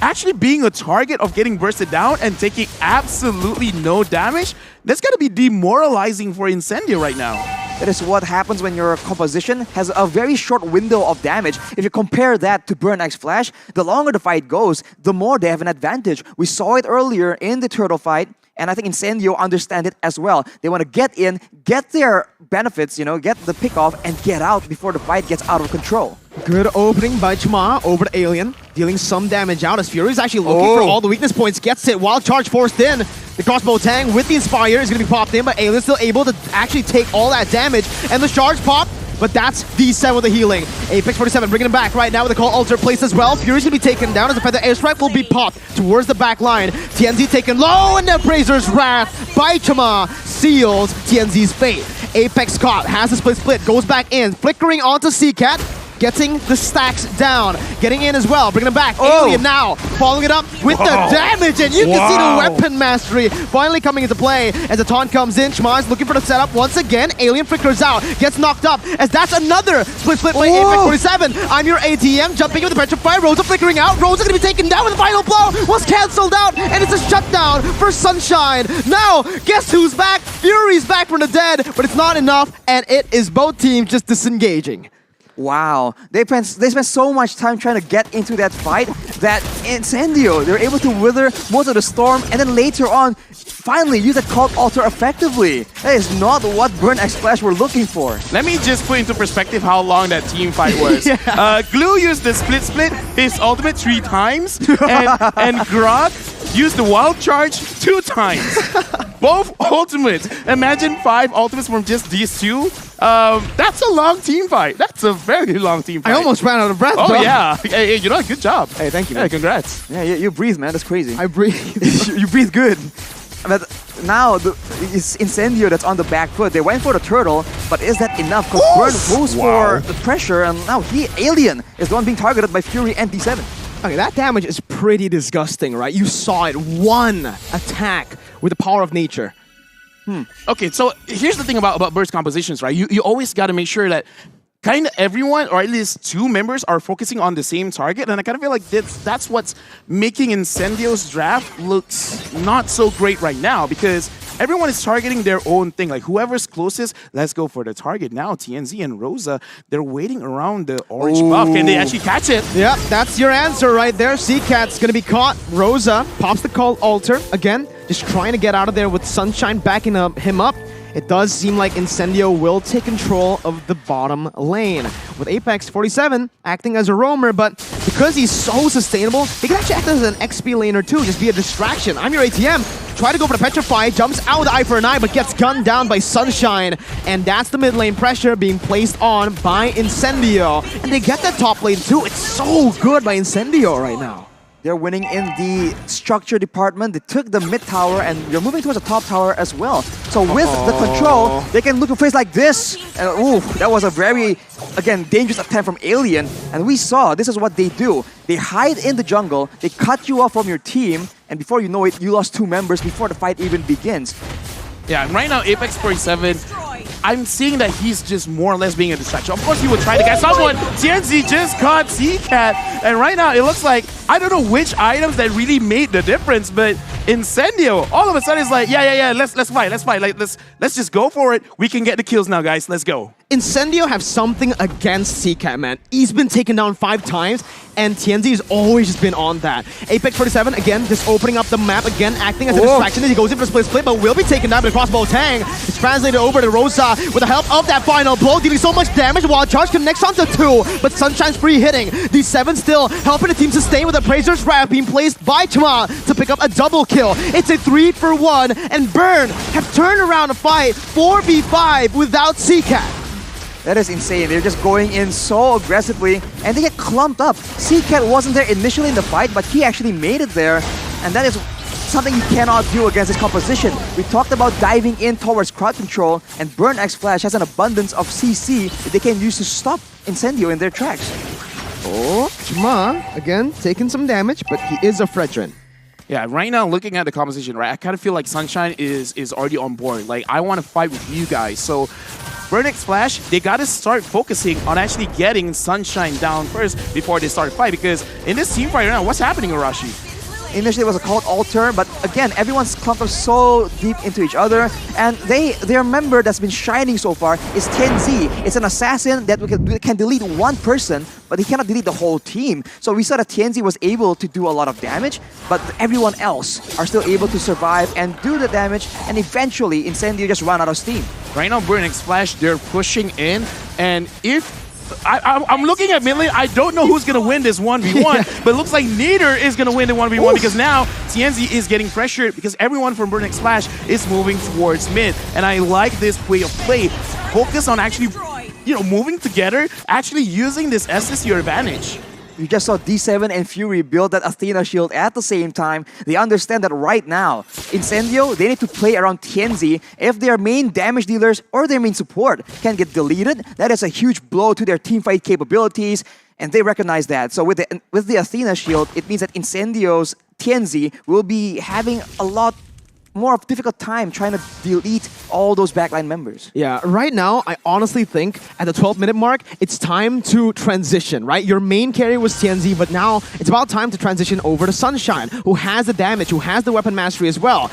actually being a target of getting bursted down and taking absolutely no damage. That's going to be demoralizing for Incendio right now. That is what happens when your composition has a very short window of damage. If you compare that to Burn X Flash, the longer the fight goes, the more they have an advantage. We saw it earlier in the turtle fight, and I think Incendio understand it as well. They want to get in, get their benefits, you know, get the pick off, and get out before the fight gets out of control. Good opening by Chama over to Alien, dealing some damage out as Fury is actually looking for all the weakness points, gets it, wild charge forced in. The crossbow Tang with the Inspire is going to be popped in, but Alien's still able to actually take all that damage, and the charge pop, but that's D7 with the healing. Apex 47 bringing him back right now with the call alter placed as well. Fury's going to be taken down as the Feather Airstrike will be popped towards the back line. TNZ taken low, and the Brazer's Wrath by Chama seals TNZ's fate. Apex caught, has the split, goes back in, flickering onto Seacat, getting the stacks down, getting in as well, bringing him back. Alien now, following it up with the damage, and you can see the weapon mastery finally coming into play as the taunt comes in. Shma is looking for the setup once again. Alien flickers out, gets knocked up, as that's another split by Apex 47. I'm your ATM, jumping in with the Petrify, Rosa flickering out. Rosa gonna be taken down with the final blow, was cancelled out, and it's a shutdown for Sunshine. Now, guess who's back? Fury's back from the dead, but it's not enough, and it is both teams just disengaging. Wow, they spent so much time trying to get into that fight that Incendio, they were able to wither most of the storm and then later on, finally use that cult altar effectively. That is not what Burn X Flash were looking for. Let me just put into perspective how long that team fight was. Glue used the split, his ultimate 3 times, and Grog used the wild charge 2 times. Both ultimates. Imagine 5 ultimates from just these 2. That's a long team fight. That's a very long team fight. I almost ran out of breath. Oh, yeah. Hey, you know, good job. Hey, thank you, man. Yeah, congrats. Yeah, you breathe, man. That's crazy. I breathe. You breathe good. But now, it's Incendio that's on the back foot. They went for the turtle, but is that enough? Because Burn goes for the pressure, and now Alien is the one being targeted by Fury and D7. Okay, that damage is pretty disgusting, right? You saw it. One attack with the power of nature. Okay, so here's the thing about burst compositions, right? You always got to make sure that kind of everyone, or at least 2 members, are focusing on the same target, and I kind of feel like that's what's making Incendio's draft looks not so great right now, because everyone is targeting their own thing. Like, whoever's closest, let's go for the target. Now, TNZ and Rosa, they're waiting around the orange buff. Can they actually catch it? Yep, that's your answer right there. Seacat's gonna be caught. Rosa pops the call altar again, just trying to get out of there with Sunshine backing him up. It does seem like Incendio will take control of the bottom lane, with Apex 47 acting as a roamer, but because he's so sustainable, he can actually act as an XP laner too, just be a distraction. I'm your ATM, try to go for the Petrify, jumps out with the eye for an eye, but gets gunned down by Sunshine, and that's the mid lane pressure being placed on by Incendio. And they get that top lane too. It's so good by Incendio right now. They're winning in the structure department. They took the mid tower and they're moving towards the top tower as well. So with the control, they can look to face like this. And ooh, that was a very, again, dangerous attempt from Alien. And we saw this is what they do. They hide in the jungle, they cut you off from your team, and before you know it, you lost 2 members before the fight even begins. Yeah, right now, Apex 47, I'm seeing that he's just more or less being a distraction. Of course, he would try to get someone. TNZ just caught CCAT, and right now it looks like, I don't know which items that really made the difference, but Incendio, all of a sudden is like, yeah, let's fight. Like, let's just go for it. We can get the kills now, guys. Let's go. Incendio have something against CCAT, man. He's been taken down 5 times, and TNZ has always just been on that. Apex 47, again, just opening up the map again, acting as a distraction as he goes in for a split, but will be taken down by the crossbow Tang. It's translated over to Rosa with the help of that final blow, dealing so much damage while Charge connects onto 2, but Sunshine's free hitting. These 7 still helping the team sustain with a Praetor's Wrath being placed by Chma to pick up a double kill. It's a 3-for-1, and Burn have turned around a fight 4v5 without CCAT. That is insane. They're just going in so aggressively and they get clumped up. CCAT wasn't there initially in the fight, but he actually made it there. And that is something you cannot do against this composition. We talked about diving in towards crowd control, and Burn X Flash has an abundance of CC that they can use to stop Incendio in their tracks. Oh, Chma, again, taking some damage, but he is a Fredrin. Yeah, right now, looking at the composition, right, I kind of feel like Sunshine is already on board. Like, I want to fight with you guys. So, Burn X Flash, they got to start focusing on actually getting Sunshine down first before they start fight. Because in this team fight right now, what's happening, Arashi? Initially it was a called alter, but again, everyone's clumped up so deep into each other, and their member that's been shining so far is TNZ. It's an assassin that can delete 1 person, but he cannot delete the whole team. So we saw that TNZ was able to do a lot of damage, but everyone else are still able to survive and do the damage, and eventually Incendio just ran out of steam. Right now, Burn X Flash, they're pushing in, and if I'm looking at Midlane. I don't know who's going to win this 1v1, but it looks like neither is going to win the 1v1 because now TNZ is getting pressured because everyone from Burn X Flash is moving towards mid. And I like this way of play. Focus on actually, moving together, actually using this SS to your advantage. You just saw D7 and Fury build that Athena shield at the same time. They understand that right now, Incendio, they need to play around TNZ. If their main damage dealers or their main support can get deleted, that is a huge blow to their teamfight capabilities, and they recognize that. So with the Athena shield, it means that Incendio's TNZ will be having a lot more of a difficult time trying to delete all those backline members. Yeah, right now, I honestly think at the 12-minute mark, it's time to transition, right? Your main carry was TNZ, but now it's about time to transition over to Sunshine, who has the damage, who has the weapon mastery as well.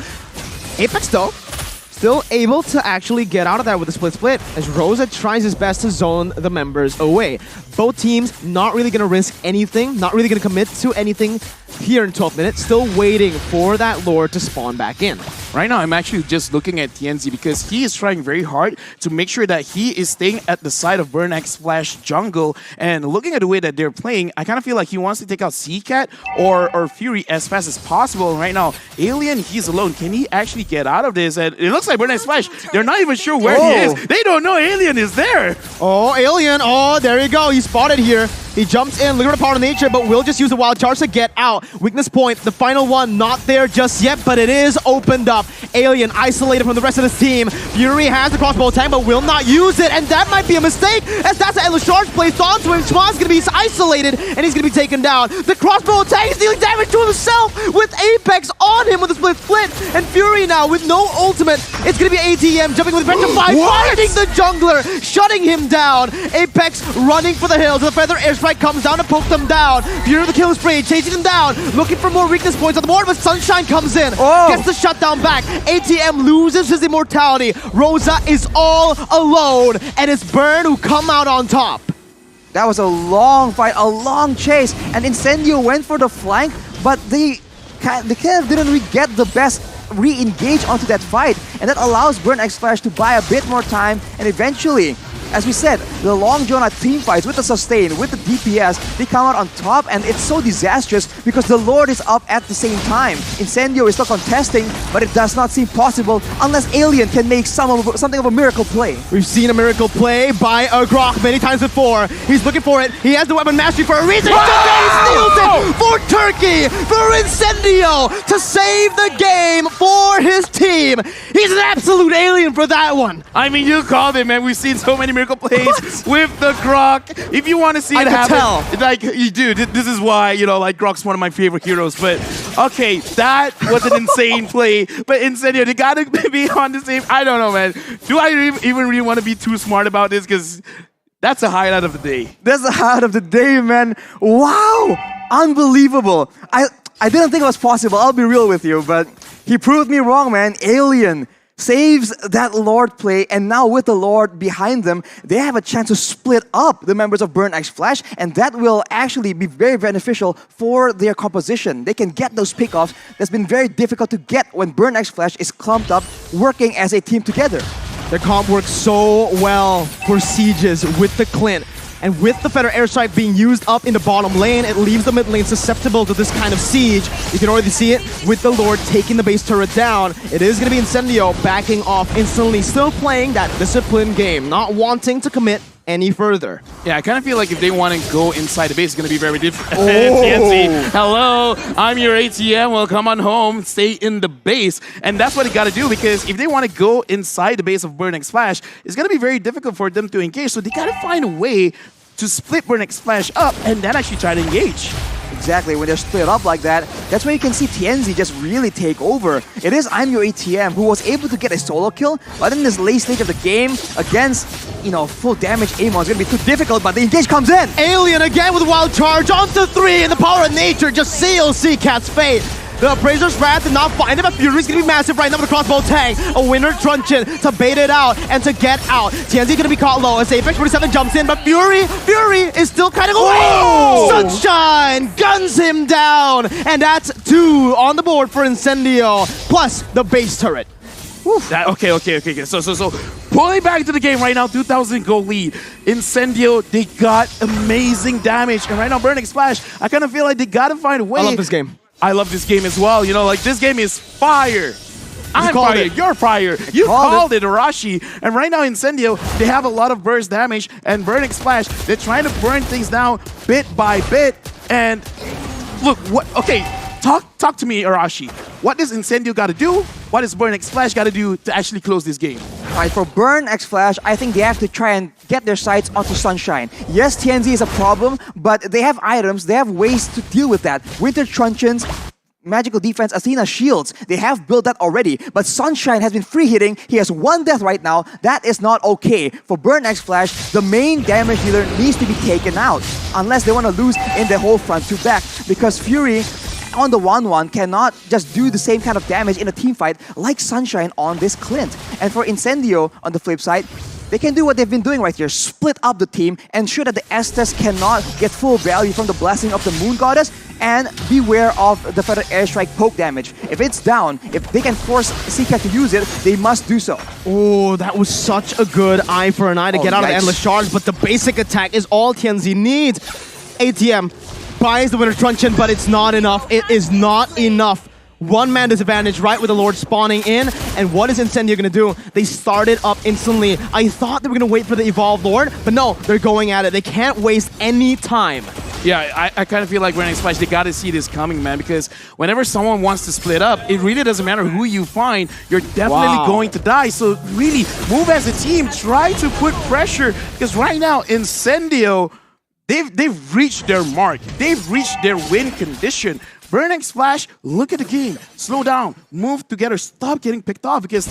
Apex, though, still able to actually get out of that with a split as Rosa tries his best to zone the members away. Both teams not really going to risk anything, not really going to commit to anything here in 12 minutes, still waiting for that lord to spawn back in. Right now, I'm actually just looking at TNZ because he is trying very hard to make sure that he is staying at the side of Burn X Flash jungle. And looking at the way that they're playing, I kind of feel like he wants to take out CCAT or Fury as fast as possible. And right now, Alien, he's alone. Can he actually get out of this? And it looks like Burn X Flash, they're not even sure where he is. They don't know Alien is there. Oh, Alien. Oh, there you go. He's spotted here. He jumps in, looking at the power of nature, but will just use the wild charge to get out. Weakness point, the final one, not there just yet, but it is opened up. Alien isolated from the rest of his team. Fury has the crossbow tank, but will not use it, and that might be a mistake, as that's an endless charge placed onto him. Chma's gonna be isolated, and he's gonna be taken down. The crossbow tank is dealing damage to himself with Apex on him with a split, and Fury now with no ultimate. It's gonna be ATM jumping with Pressure 5, finding the jungler, shutting him down. Apex running for the hills. The Feather Airstrike comes down to poke them down. Fury with the kill spree, chasing them down, looking for more weakness points on the board, but Sunshine comes in, gets the shutdown back. ATM loses his immortality. Rosa is all alone, and it's Burn who come out on top. That was a long fight, a long chase, and Incendio went for the flank, but they kind of didn't really get the best re-engage onto that fight, and that allows Burn X Flash to buy a bit more time, and eventually As we said, the Long Jonah team fights with the sustain, with the DPS, they come out on top, and it's so disastrous because the Lord is up at the same time. Incendio is still contesting, but it does not seem possible unless Alien can make something of a miracle play. We've seen a miracle play by Grok many times before. He's looking for it. He has the weapon mastery for a reason. He steals it for Turkey, for Incendio to save the game for his team. He's an absolute alien for that one. I mean, you called it, man. We've seen so many miracle plays with the Grok. If you want to see it happen, like you do, this is why, you know, like Grok's one of my favorite heroes. But okay, that was an insane play. But Incendio, they gotta be on the same. I don't know, man. Do I even really want to be too smart about this? Because that's a highlight of the day. That's the highlight of the day, man. Wow, unbelievable. I didn't think it was possible. I'll be real with you, but he proved me wrong, man. Alien saves that Lord play, and now with the Lord behind them, they have a chance to split up the members of Burn X Flash, and that will actually be very beneficial for their composition. They can get those pickoffs that's been very difficult to get when Burn X Flash is clumped up, working as a team together. Their comp works so well for sieges with the Clint. And with the Feather Airstrike being used up in the bottom lane, it leaves the mid lane susceptible to this kind of siege. You can already see it with the Lord taking the base turret down. It is going to be Incendio backing off instantly, still playing that disciplined game, not wanting to commit any further. Yeah, I kind of feel like if they want to go inside the base, it's going to be very different. Oh. TNC, hello, I'm your ATM. Well, come on home, stay in the base. And that's what they got to do, because if they want to go inside the base of Burn X Flash, it's going to be very difficult for them to engage. So they got to find a way to split Burn X Flash up and then actually try to engage. Exactly, when they're split up like that, that's when you can see TNZ just really take over. It is I'm Your ATM who was able to get a solo kill, but in this late stage of the game, against, you know, full damage Amon is going to be too difficult, but the engage comes in. Alien again with a wild charge onto 3, and the power of nature just seals Cat's fate. The Appraiser's Wrath did not find him, but Fury's gonna be massive right now with the crossbow tank. A winner truncheon to bait it out and to get out. TNZ gonna be caught low as Apex 47 jumps in, but Fury is still kind of away. Sunshine guns him down, and that's 2 on the board for Incendio, plus the base turret. Okay. So pulling back to the game right now, 2,000 goal lead. Incendio, they got amazing damage, and right now Burn X Flash, I kind of feel like they gotta find a way. I love this game. I love this game as well. You know, like this game is fire. I'm fire, you're fire. You called it, Arashi. And right now, Incendio, they have a lot of burst damage, and Burn X Flash, they're trying to burn things down bit by bit. And look, talk to me, Arashi. What does Incendio got to do? What does Burn X Flash got to do to actually close this game? Alright, for Burn X Flash, I think they have to try and get their sights onto Sunshine. Yes, TNZ is a problem, but they have items, they have ways to deal with that. Winter Truncheons, Magical Defense, Athena Shields, they have built that already, but Sunshine has been free hitting. He has 1 death right now. That is not okay. For Burn X Flash, the main damage dealer needs to be taken out, unless they want to lose in the whole front to back, because Fury on the 1-1 cannot just do the same kind of damage in a team fight like Sunshine on this Clint. And for Incendio, on the flip side, they can do what they've been doing right here, split up the team, ensure that the Estes cannot get full value from the blessing of the Moon Goddess, and beware of the Feather Airstrike poke damage. If it's down, if they can force Seacat to use it, they must do so. Oh, that was such a good eye for an eye to get out of the Endless Charge, but the basic attack is all TNZ needs. ATM buys the Winter Truncheon, but it's not enough. It is not enough. 1-man disadvantage right with the Lord spawning in. And what is Incendio going to do? They started up instantly. I thought they were going to wait for the Evolved Lord, but no, they're going at it. They can't waste any time. Yeah, I kind of feel like Burn X Flash, they got to see this coming, man, because whenever someone wants to split up, it really doesn't matter who you find, you're definitely going to die. So really, move as a team, try to put pressure, because right now, Incendio, they've reached their mark. They've reached their win condition. Burn X Flash, look at the game. Slow down, move together, stop getting picked off, because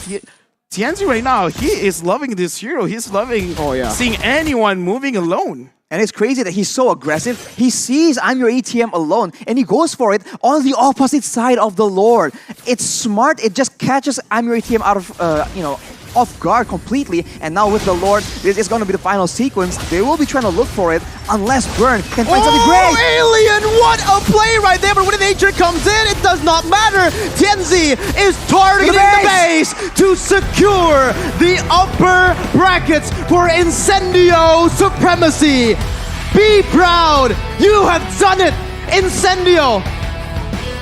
TNZ right now, he is loving this hero. He's loving seeing anyone moving alone. And it's crazy that he's so aggressive. He sees I'm Your ATM alone, and he goes for it on the opposite side of the Lord. It's smart. It just catches I'm Your ATM out of, off guard completely. And now with the Lord, this is going to be the final sequence. They will be trying to look for it unless Burn can find something great. Alien! What a play right there! But when nature comes in, it does not matter. Tianzi is targeting the base to secure the upper brackets for Incendio supremacy. Be proud! You have done it! Incendio!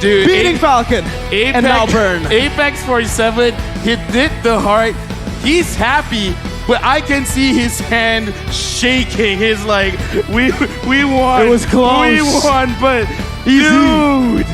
Dude, beating Falcon Apex, and now Burn. Apex 47, he did the heart. He's happy, but I can see his hand shaking. He's like, we won. It was close. We won, but Easy.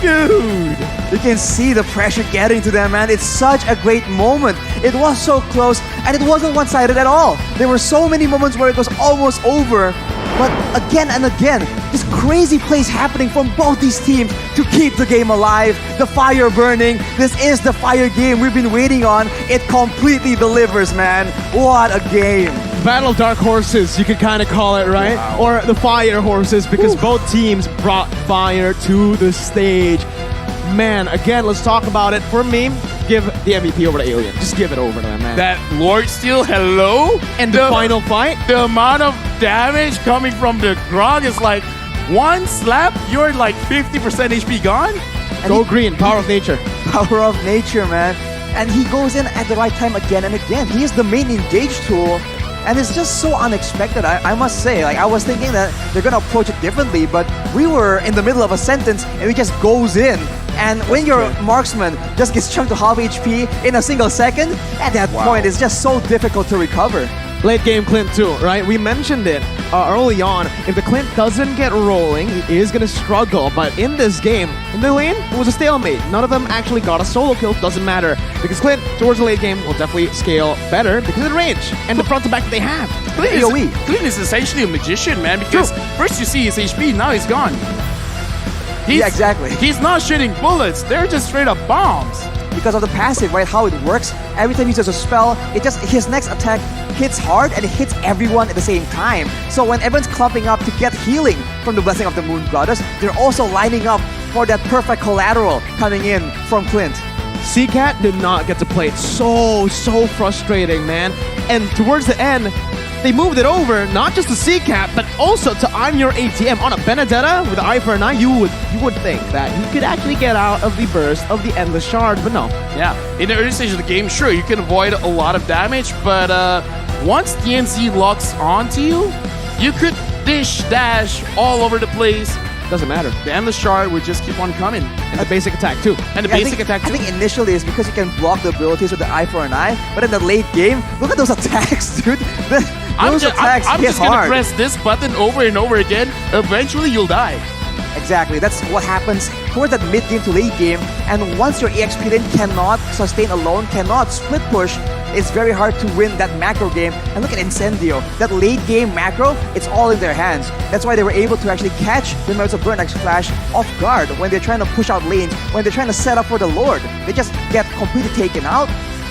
dude. You can see the pressure getting to them, man. It's such a great moment. It was so close, and it wasn't one-sided at all. There were so many moments where it was almost over, but again and again, this crazy plays happening from both these teams to keep the game alive. The fire burning. This is the fire game we've been waiting on. It completely delivers, man. What a game. Battle of Dark Horses, you could kind of call it, right? Wow. Or the Fire Horses, because both teams brought fire to the stage. Man, again, let's talk about it. For me, give the MVP over to Alien. Just give it over to them, man. That Lord Steel, hello? And the final fight? The amount of damage coming from the Grog is like, one slap, you're like 50% HP gone? Go green, power of nature. Power of nature, man. And he goes in at the right time again and again. He is the main engage tool. And it's just so unexpected, I must say. Like, I was thinking that they're gonna approach it differently, but we were in the middle of a sentence and he just goes in. And when your marksman just gets chunked to half HP in a single second, at that point, it's just so difficult to recover. Late game Clint too, right? We mentioned it early on. If the Clint doesn't get rolling, he is going to struggle. But in this game, in the lane, it was a stalemate. None of them actually got a solo kill. Doesn't matter. Because Clint, towards the late game, will definitely scale better because of the range and the front to back that they have. Clint is essentially a magician, man, because first you see his HP, now he's gone. Yeah, exactly. He's not shooting bullets, they're just straight up bombs. Because of the passive, right? How it works. Every time he uses a spell, his next attack hits hard and it hits everyone at the same time. So when everyone's clumping up to get healing from the Blessing of the Moon Goddess, they're also lining up for that perfect collateral coming in from Clint. CCAT did not get to play it. So frustrating, man. And towards the end, they moved it over, not just to CCAT, but also to I'm Your ATM. On a Benedetta with the eye for an eye, you would think that he could actually get out of the burst of the Endless Shard, but no. Yeah, in the early stage of the game, sure, you can avoid a lot of damage, but once TNZ locks onto you, you could dish, dash all over the place. Doesn't matter. The Endless Shard would just keep on coming. And the basic attack too. And the basic attack too. I think initially it's because you can block the abilities with the eye for an eye, but in the late game, look at those attacks, dude. I'm Those attacks I'm hit just gonna hard. press this button over and over again. Eventually, you'll die. Exactly. That's what happens towards that mid game to late game. And once your EXP lane cannot sustain alone, cannot split push, it's very hard to win that macro game. And look at Incendio. That late game macro, it's all in their hands. That's why they were able to actually catch the Merits of Burn X Flash off guard when they're trying to push out lanes, when they're trying to set up for the Lord. They just get completely taken out.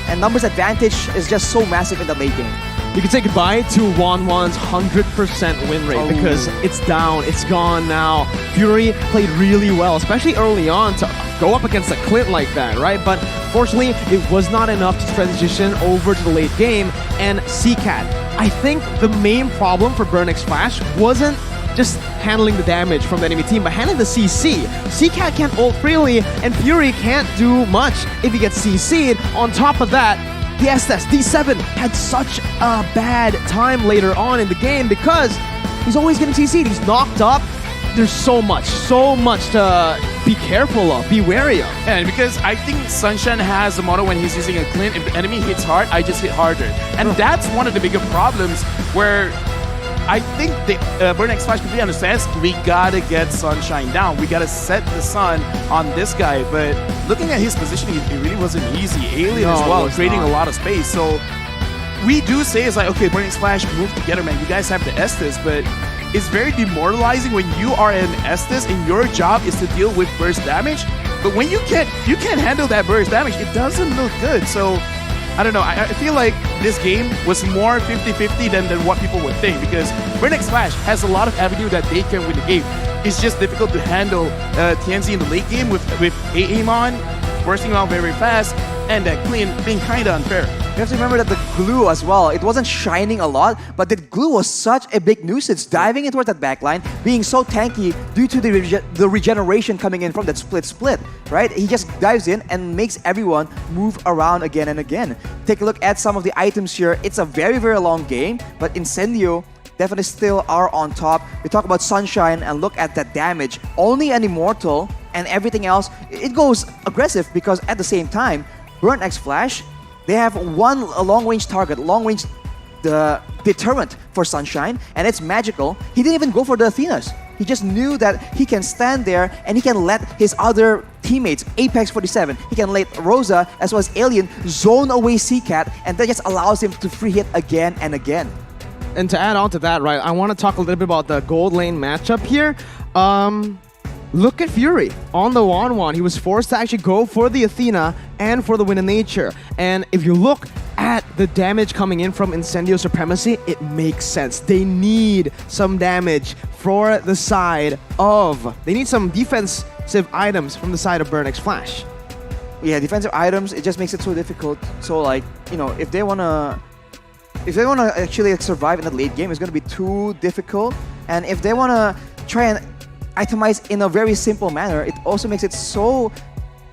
And numbers advantage is just so massive in the late game. You can say goodbye to Wanwan's 100% win rate because it's down, it's gone now. Fury played really well, especially early on to go up against a Clint like that, right? But fortunately, it was not enough to transition over to the late game. And CCAT, I think the main problem for Burn X Flash wasn't just handling the damage from the enemy team, but handling the CC. CCAT can't ult freely, and Fury can't do much if he gets CC'd. On top of that, the Estes, D7, had such a bad time later on in the game because he's always getting CC'd. He's knocked up. There's so much to be careful of, be wary of. And because I think Sunshine has the motto when he's using a Clint, if the enemy hits hard, I just hit harder. And that's one of the bigger problems where I think the Burn X Flash completely understands we gotta get Sunshine down. We gotta set the sun on this guy. But looking at his positioning, it really wasn't easy. Alien as well, creating a lot of space. So we do say it's like, okay, Burn X Flash, move together, man. You guys have the Estes, but it's very demoralizing when you are an Estes and your job is to deal with burst damage. But when you can't handle that burst damage, it doesn't look good. So I don't know. I feel like this game was more 50-50 than what people would think because Burn X Flash has a lot of avenue that they can win the game. It's just difficult to handle TNZ in the late game with Amon bursting around very fast and that Clean being kind of unfair. You have to remember that the glue as well, it wasn't shining a lot, but the glue was such a big nuisance, diving in towards that backline, being so tanky due to the regeneration coming in from that split, right? He just dives in and makes everyone move around again and again. Take a look at some of the items here. It's a very, very long game, but Incendio definitely still are on top. We talk about Sunshine and look at that damage. Only an Immortal and everything else, it goes aggressive because at the same time, Burn X Flash, they have a long-range target, long-range deterrent for Sunshine, and it's magical. He didn't even go for the Athenas. He just knew that he can stand there and he can let his other teammates, Apex 47, he can let Rosa as well as Alien zone away CCAT, and that just allows him to free hit again and again. And to add on to that, right, I want to talk a little bit about the gold lane matchup here. Look at Fury on the 1-1. He was forced to actually go for the Athena and for the Wind of Nature. And if you look at the damage coming in from Incendio Supremacy, it makes sense. They need some damage for the side of... They need some defensive items from the side of Burn X Flash. Yeah, defensive items, it just makes it so difficult. So like, you know, if they want to actually survive in the late game, it's going to be too difficult. And if they want to try and itemize in a very simple manner, it also makes it so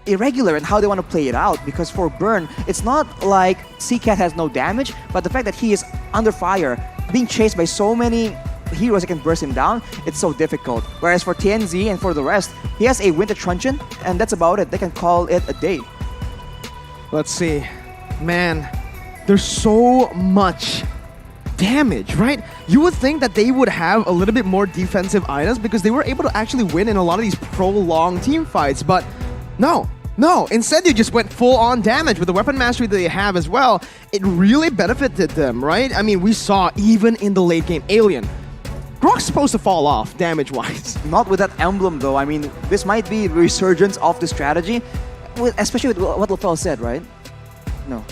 irregular in how they want to play it out. Because for Burn, it's not like CCAT has no damage, but the fact that he is under fire, being chased by so many heroes that can burst him down, it's so difficult. Whereas for TNZ and for the rest, he has a Winter Truncheon, and that's about it. They can call it a day. Let's see. Man, there's so much damage, right? You would think that they would have a little bit more defensive items because they were able to actually win in a lot of these prolonged team fights, but no. Instead, they just went full-on damage with the weapon mastery that they have as well. It really benefited them, right? I mean, we saw even in the late game, Alien, Grok's supposed to fall off damage-wise. Not with that emblem, though. I mean, this might be the resurgence of the strategy, especially with what LaFell said, right? No.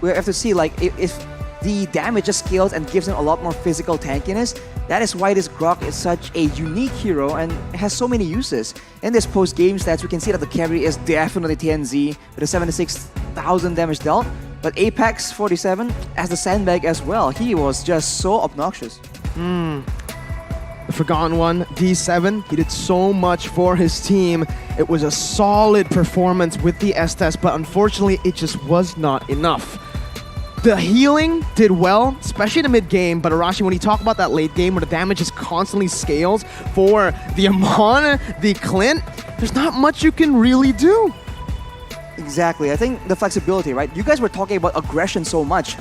We have to see, like, if the damage just scales and gives him a lot more physical tankiness. That is why this Grok is such a unique hero and has so many uses. In this post-game stats, we can see that the carry is definitely TNZ with a 76,000 damage dealt. But Apex 47 as the sandbag as well. He was just so obnoxious. The Forgotten One, D7, he did so much for his team. It was a solid performance with the S-Test, but unfortunately, it just was not enough. The healing did well, especially in the mid-game, but Arashi, when you talk about that late game where the damage just constantly scales for the Amon, the Clint, there's not much you can really do. Exactly. I think the flexibility, right? You guys were talking about aggression so much,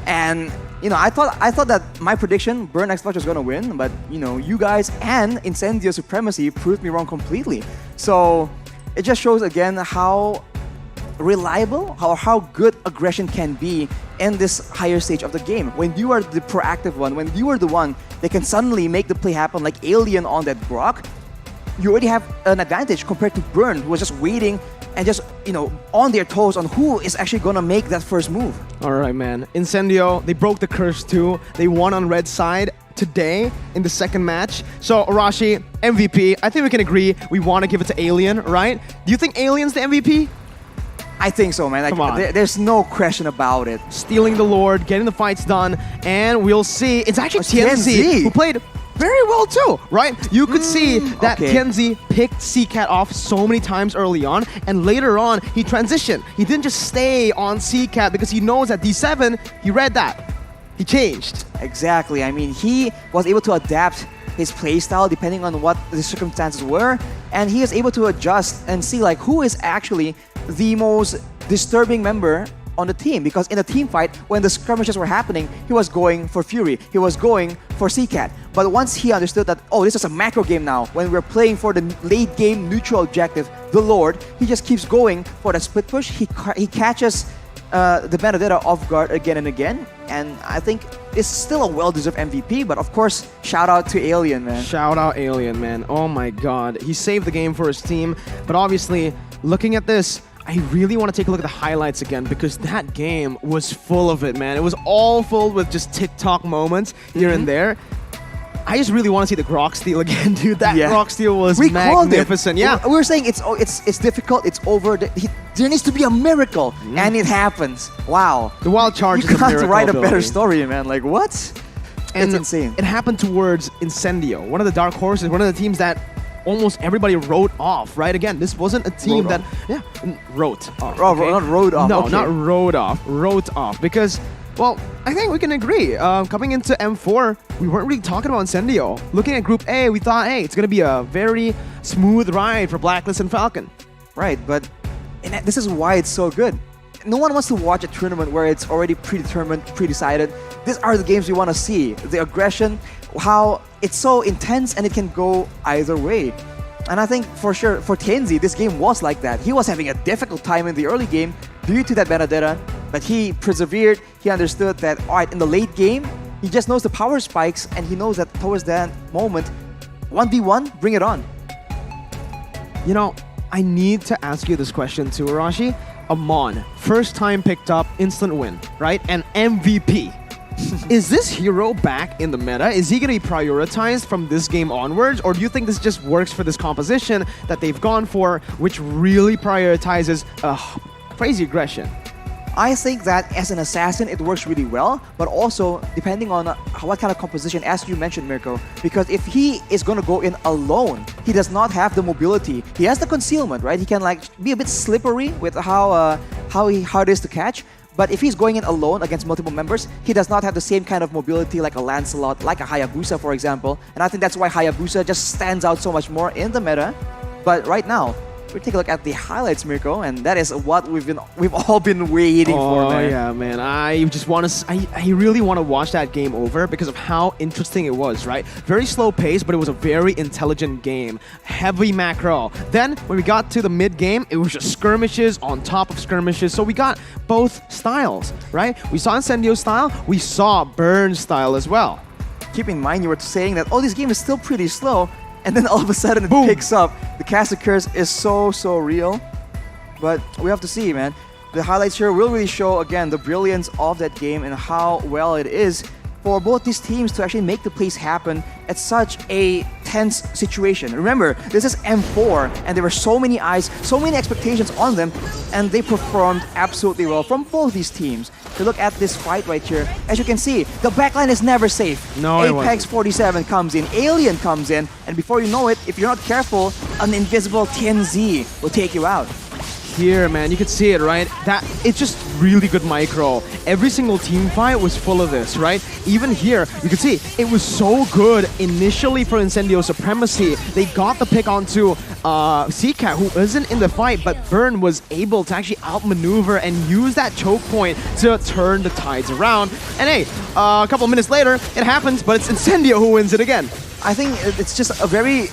and you know, I thought that my prediction, Burn X Flash was gonna win, but you know, you guys and Incendio Supremacy proved me wrong completely. So it just shows again how reliable, how good aggression can be in this higher stage of the game. When you are the proactive one, when you are the one that can suddenly make the play happen like Alien on that Grok, you already have an advantage compared to Burn, who was just waiting and just, you know, on their toes on who is actually gonna make that first move. All right, man. Incendio, they broke the curse too. They won on red side today in the second match. So, Arashi, MVP, I think we can agree we want to give it to Alien, right? Do you think Alien's the MVP? I think so, man. Like, Come on. There's no question about it. Stealing the Lord, getting the fights done, and we'll see. It's actually TNZ who played very well too, right? You could see that TNZ picked CCAT off so many times early on, and later on, he transitioned. He didn't just stay on CCAT because he knows that D7, he read that. He changed. Exactly. I mean, he was able to adapt his playstyle depending on what the circumstances were, and he is able to adjust and see like who is actually the most disturbing member on the team, because in a team fight, when the skirmishes were happening, he was going for Fury, he was going for CCAT. But once he understood that, oh, this is a macro game now, when we're playing for the late game neutral objective, the Lord, he just keeps going for that split push. He catches the Benedetta off guard again and again, and I think it's still a well-deserved MVP, but of course, shout out to Alien, man. Shout out Alien, man. Oh my god. He saved the game for his team, but obviously, looking at this, I really want to take a look at the highlights again, because that game was full of it, man. It was all full with just TikTok moments here and there. I just really want to see the Grok steal again, dude. That Grok steal was magnificent. Yeah, we were saying it's difficult. It's over. There needs to be a miracle, and it happens. Wow. The wild charge You is a can't miracle write a better ability. story, man. Like, what? And it's insane. It happened towards Incendio, one of the dark horses, one of the teams that almost everybody wrote off, right? Again, this wasn't a team Wrote wrote off. Oh, okay? not wrote off. No, okay. not wrote off. Because, well, I think we can agree. Coming into M4, we weren't really talking about Incendio. Looking at Group A, we thought, hey, it's going to be a very smooth ride for Blacklist and Falcon. Right, but this is why it's so good. No one wants to watch a tournament where it's already predetermined, pre-decided. These are the games we want to see. The aggression, how it's so intense and it can go either way. And I think for sure, for Tianzi, this game was like that. He was having a difficult time in the early game due to that metadata, but he persevered. He understood that, all right, in the late game, he just knows the power spikes and he knows that towards that moment, 1v1, bring it on. You know, I need to ask you this question too, Arashi. Amon, first time picked up, instant win, right? And MVP. Is this hero back in the meta? Is he going to be prioritized from this game onwards? Or do you think this just works for this composition that they've gone for, which really prioritizes crazy aggression? I think that as an assassin, it works really well, but also depending on what kind of composition, as you mentioned, Mirko, because if he is going to go in alone, he does not have the mobility. He has the concealment, right? He can like be a bit slippery with how hard it is to catch. But if he's going in alone against multiple members, he does not have the same kind of mobility like a Lancelot, like a Hayabusa, for example. And I think that's why Hayabusa just stands out so much more in the meta. But right now, we take a look at the highlights, Mirko, and that is what we've all been waiting for, man. Oh yeah, man. I just want to. I really want to watch that game over because of how interesting it was. Right, very slow pace, but it was a very intelligent game. Heavy macro. Then when we got to the mid game, it was just skirmishes on top of skirmishes. So we got both styles, right? We saw Incendio style. We saw Burn style as well. Keep in mind, you were saying that, oh, this game is still pretty slow. And then all of a sudden it Boom. picks up. The Cast Curse is so real. But we have to see, man. The highlights here will really show, again, the brilliance of that game and how well it is for both these teams to actually make the plays happen at such a tense situation. Remember, this is M4, and there were so many eyes, so many expectations on them, and they performed absolutely well from both these teams. To look at this fight right here, as you can see, the backline is never safe. No, it Apex wasn't. 47 comes in, Alien comes in, and before you know it, if you're not careful, an invisible TNZ will take you out. Here, man, you can see it, right? That it's just really good micro. Every single team fight was full of this, right? Even here, you can see it was so good initially for Incendio Supremacy. They got the pick onto Seacat, who isn't in the fight, but Burn was able to actually outmaneuver and use that choke point to turn the tides around. And hey, a couple minutes later, it happens, but it's Incendio who wins it again. I think it's just a very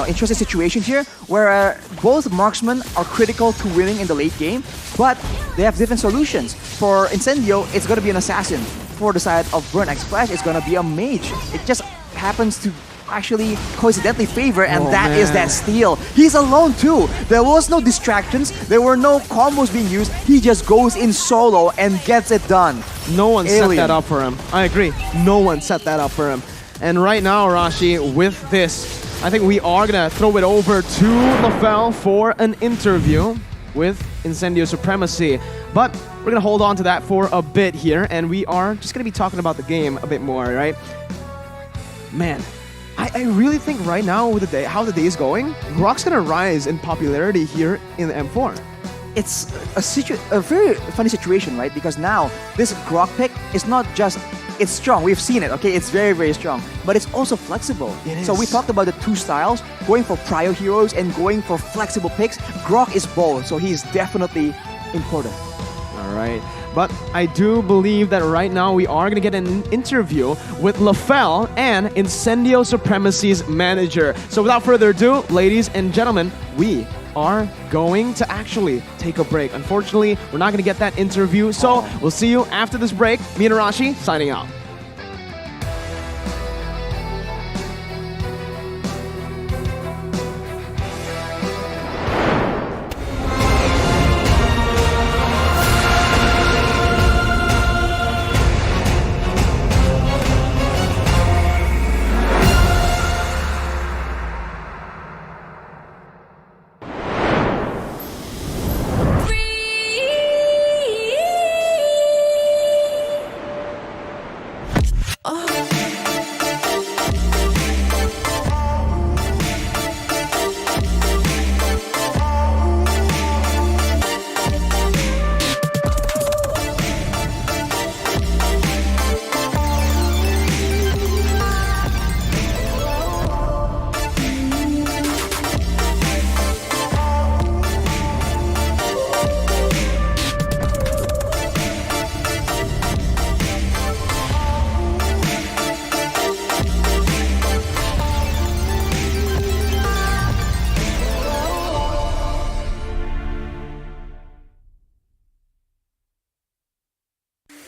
interesting situation here where both marksmen are critical to winning in the late game, but they have different solutions. For Incendio, it's going to be an assassin. For the side of Burn X Flash, it's going to be a mage. It just happens to actually coincidentally favor, and that is that steal. He's alone too. There was no distractions. There were no combos being used. He just goes in solo and gets it done. No one Alien. set that up for him. I agree. No one set that up for him. And right now, Rashi, with this, I think we are going to throw it over to LaFell for an interview with Incendio Supremacy. But we're going to hold on to that for a bit here, and we are just going to be talking about the game a bit more, right? Man, I really think right now with how the day is going, Grok's going to rise in popularity here in the M4. It's a very funny situation, right? Because now this Grok pick is not just, it's strong, we've seen it, okay? It's very strong, but it's also flexible. So we talked about the two styles, going for prio heroes and going for flexible picks. Grok is both, so he's definitely important. All right. But I do believe that right now we are going to get an interview with LaFell and Incendio Supremacy's manager. So without further ado, ladies and gentlemen, we are going to actually take a break. Unfortunately, we're not going to get that interview, so we'll see you after this break. Me and Arashi signing out.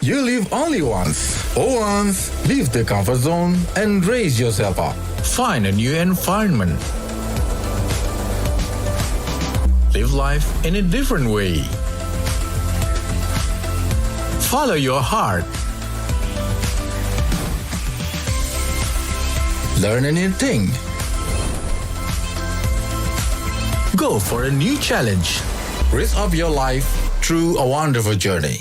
You live only once. For once, leave the comfort zone and raise yourself up. Find a new environment. Live life in a different way. Follow your heart. Learn a new thing. Go for a new challenge. Risk up your life through a wonderful journey.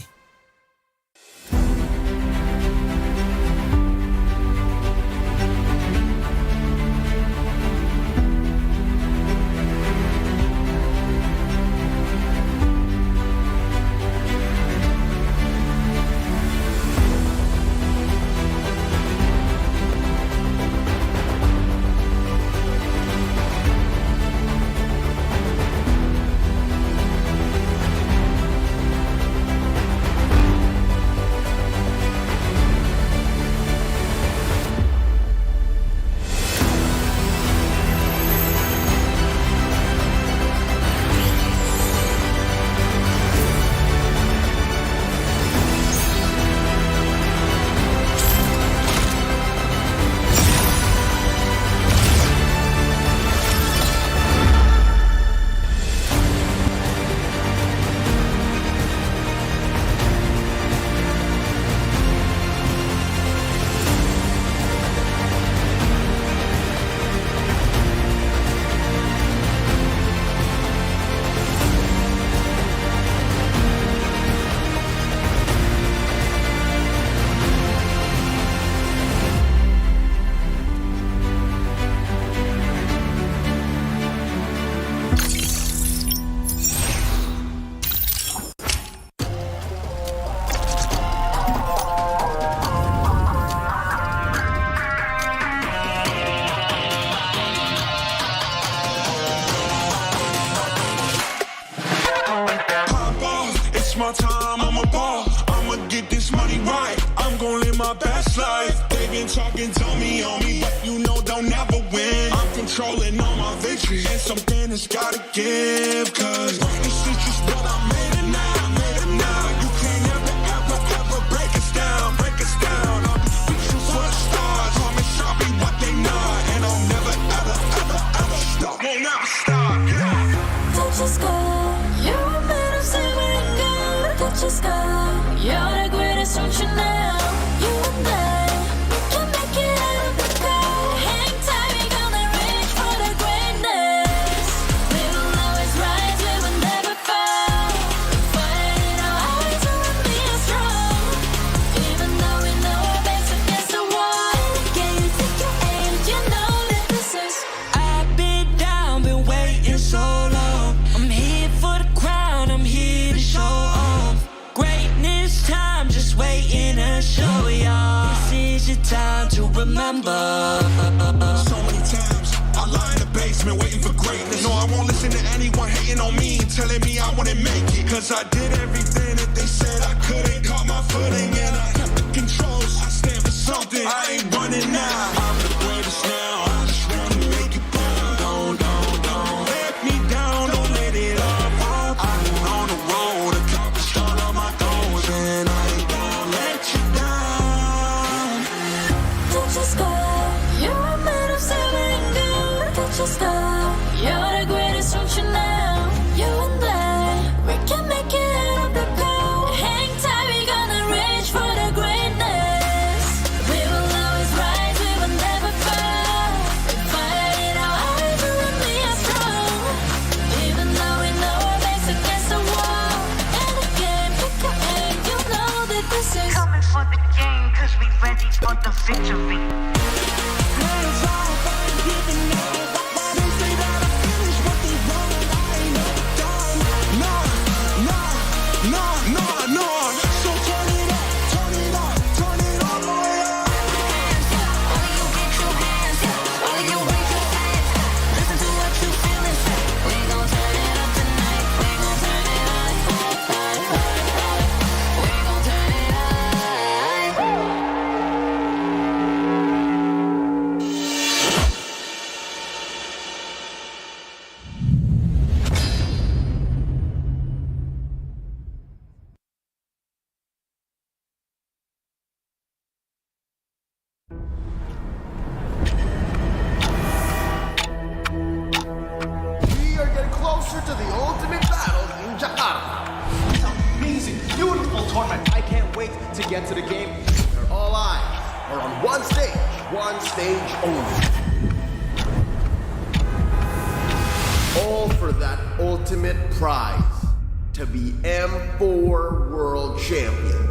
My time, I'm a ball. I'ma get this money right. I'm gon' live my best life. They been talking, tell me on me, but you know don't never win. I'm controlling all my victories, and something has gotta give. Cause this is just what I made it now, made it now. You can't ever break us down, break us down. I'll be reaching for the stars, promise I'll be what they not, and I'll never ever stop. Won't never stop. Yeah. Touch the sky, you're made of silver and gold. Touch the sky, you're the greatest function now. You and I, we can make it out of the cold. Hang tight, we gonna reach for the greatness. We will always rise, we will never fall. Fighting our hearts to be strong. Even though we know our backs against the wall. Can you take your aim? You know that this is. I've been down, been waiting so long. I'm here for the crown, I'm here to show off. Greatness time, just waiting to show y'all. This is your time to remember. So many times I lie in the basement waiting for greatness. No, I won't listen to anyone hating on me, telling me I wouldn't make it. Cause I did everything that they said I couldn't. Caught my footing and I kept the controls. I stand for something, I ain't running now. I'm the greatest now, I just wanna make it proud. Don't let me down, don't let it up. I've been on the road, accomplished all of my goals, and I ain't gonna let you down. Touch the sky, you're made of silver and gold. Touch the sky, you're the greatest function now. You and I, we can make it out of the cold. Hang tight, we gonna reach for the greatness. We will always rise, we will never fall. We fight it out hard to be strong. Even though we know our backs against the wall. And again, pick your aim, you know that this is. Coming for the game, cause we ready for the victory. closer to the ultimate battle in Jakarta. It's an amazing, beautiful tournament. I can't wait to get to the game. Where all eyes are on one stage only. All for that ultimate prize, to be M4 World Champions.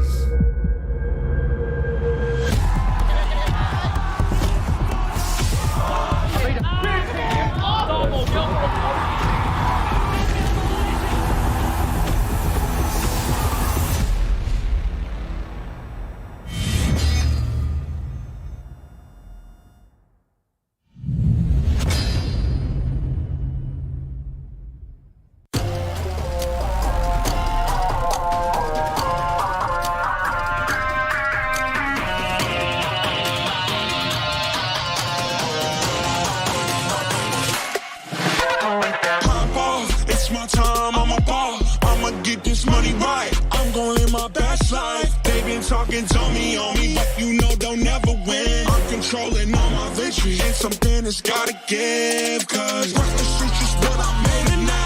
It's my time, I'm a ball. I'ma get this money right. I'm gonna live my best life. They been talking, tell me on me, but you know they'll never win. I'm controlling all my victories, and something has gotta give. Cause rock the streets is what I made it now.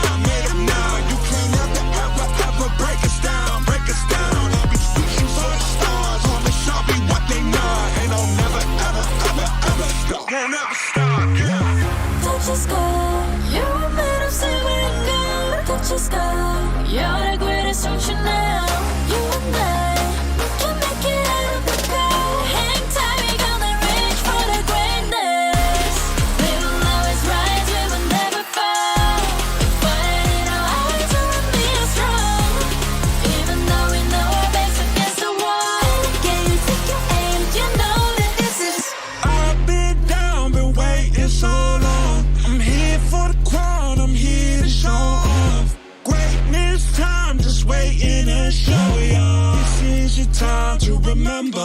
You can't ever break us down. I'll be reaching for the stars. Promise I'll be what they not. And I'll never stop. Won't ever stop, yeah. Touch the sky, you're made of silver and gold. Touch the sky, you're the greatest ocean now. You and I, we can make it out of the cold. Hang tight, we gonna reach for the greatness. We will always rise, we will never fall. We fight in our eyes, and we are strong. Even though we know our backs against the wall. In the game, take your aim, you know that this is. I've been down, been waiting so long. I'm here for the crown, I'm here to show off. Greatness time, just waiting to show y'all. This is your time to remember.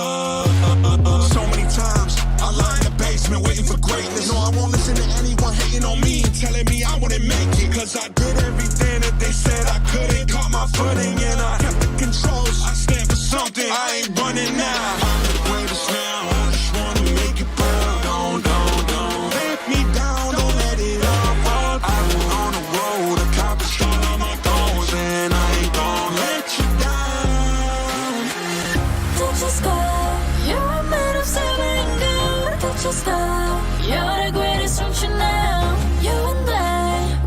So many times, I lie in the basement waiting for greatness. No, I won't listen to anyone hating on me and telling me I wouldn't make it. Cause I did everything that they said I couldn't. Caught my footing and I kept the controls. I stand for something, I ain't running now. I'm the greatest now, I just wanna make it proud. Don't let me down, don't let it all fall. I've been on the road, accomplished all of my goals, and I ain't gon' let you down. Touch the sky, you're made of silver and gold. Touch the sky, you're the greatest ocean now. You and I,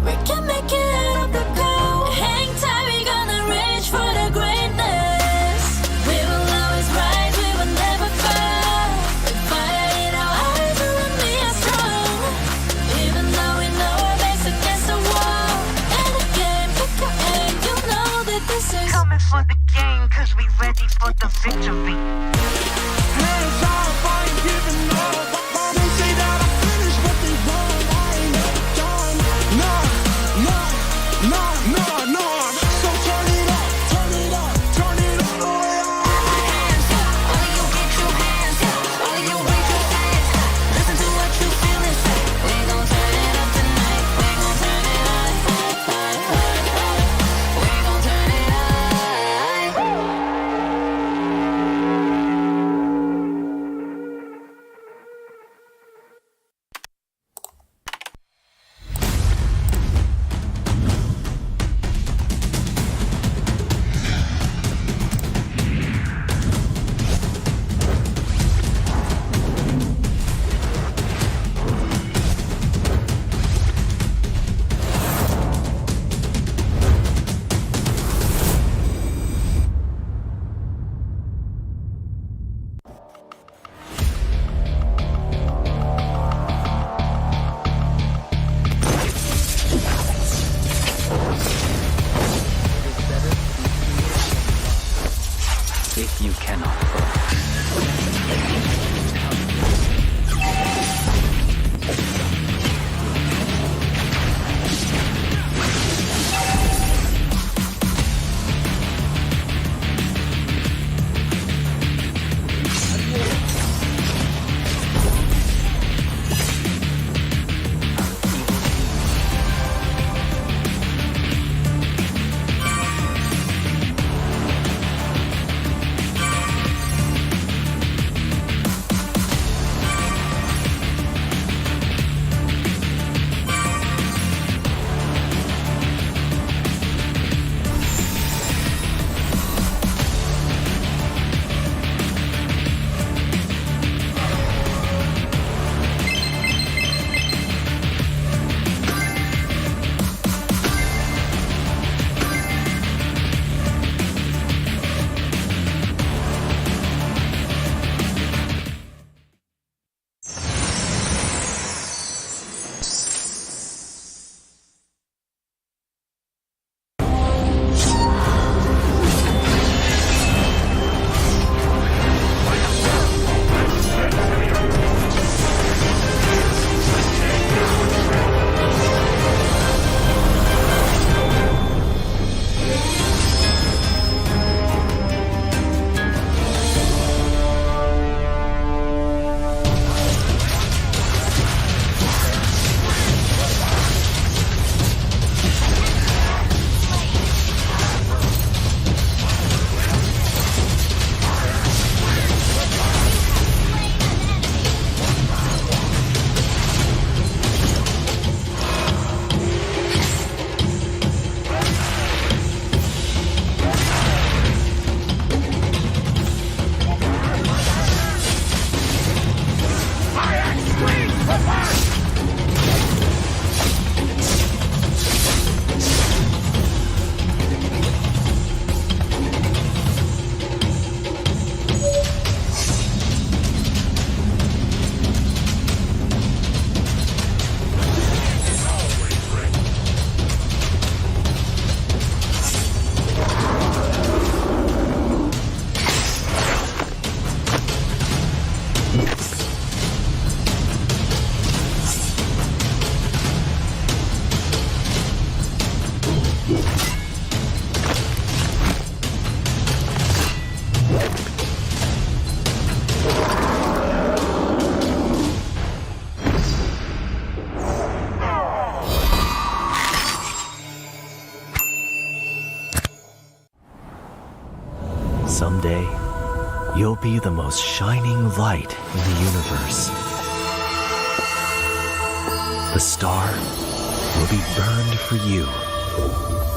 we can make it out of the cold. Hang tight, we gonna reach for the greatness. We will always rise, we will never fall. We fight in our eyes, and we are strong. Even though we know our backs against the wall. In the game, pick your aim, you know that this is. Coming for the game, cause we ready for the victory. Hands off, I ain't giving up. They say that I finished, but they wrong. I ain't never done. No. So turn it up the way up. Hands up, all of you get your hands up. All of you raise your hands up. Listen to what you feel and say. We gon' turn it up tonight. We gon' turn it up. We gon' turn it up. If you cannot focus. be the most shining light in the universe. The star will be burned for you,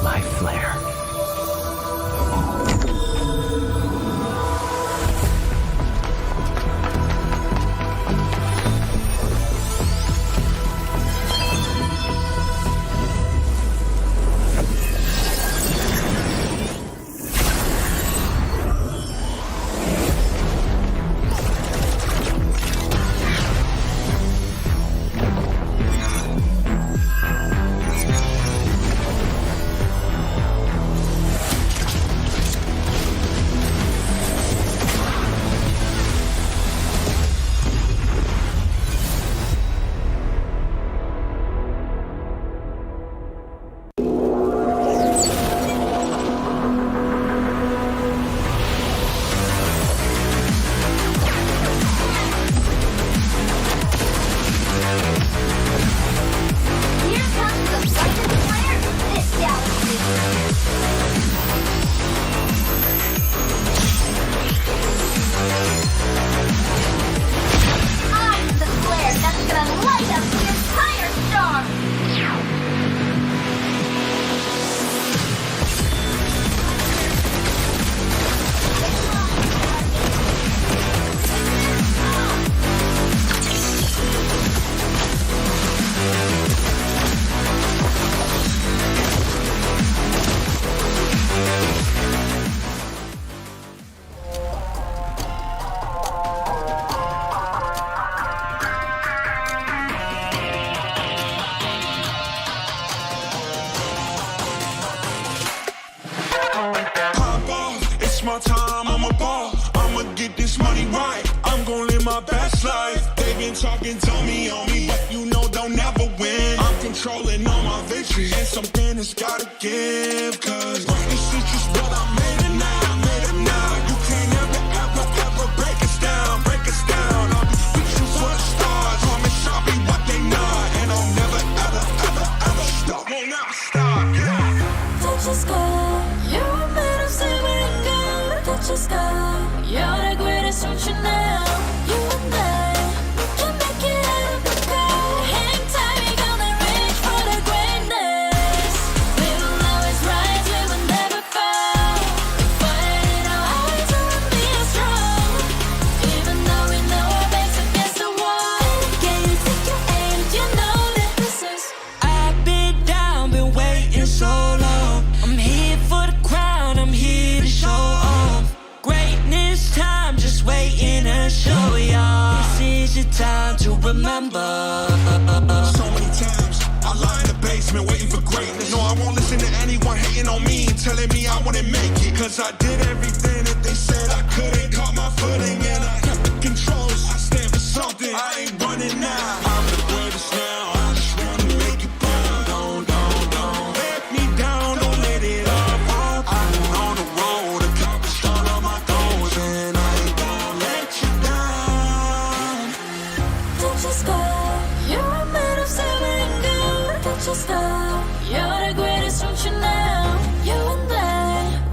my flare. It's my time, I'm a ball. I'ma get this money right. I'm gon' live my best life. They been talking, tell me on me, but you know they'll never win. I'm controlling all my victories, and something has gotta give. Cause this is just what I made it now, made it now. You can't ever, ever, ever break us down, break us down. I'll be reaching for the stars, promise I'll be what they not. And I'll never, ever, ever, ever stop. Won't never stop, yeah. Touch the sky, you're made of silver and gold. Touch the sky, you're the greatest future now. You and I, we can make it out of the cold. Hang tight, we gonna reach for the greatness. We will always rise, we will never fall. We fight in our eyes, we will be strong. Even though we know our backs against the wall. Can you take your aim? You know that this is. I've been down, been waiting so long. I'm here for the crown, I'm here to show off. Greatness time, just waiting to show y'all. This is your time to remember. So many times I lie in the basement waiting for greatness. No, I won't listen to anyone hating on me, telling me I wouldn't make it. Cause I did everything that they said I couldn't. Caught my footing and I kept the controls. I stand for something, I ain't running now. I'm the greatest now, I just wanna make it proud. Don't let me down, don't let it off. I've been on the road, accomplished all of my goals, and I ain't gonna let you down. Touch the sky, you're made of silver and gold. Touch the sky, you're the greatest future now. You and I,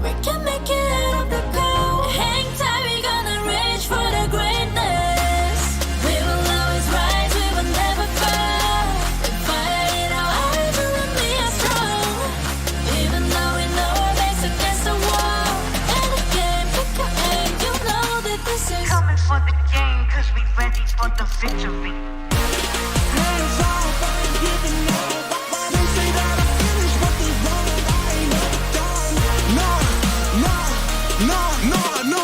we can make it out of the cold. Hang tight, we gonna reach for the greatness. We will always rise, we will never fall. We fight in our eyes, we will be strong. Even though we know our backs against the wall. And again, pick your aim, you know that this is. Coming for the game, cause we ready for the victory. Hands off, I ain't giving up. They say that I finished what they wrong. I ain't never done. No.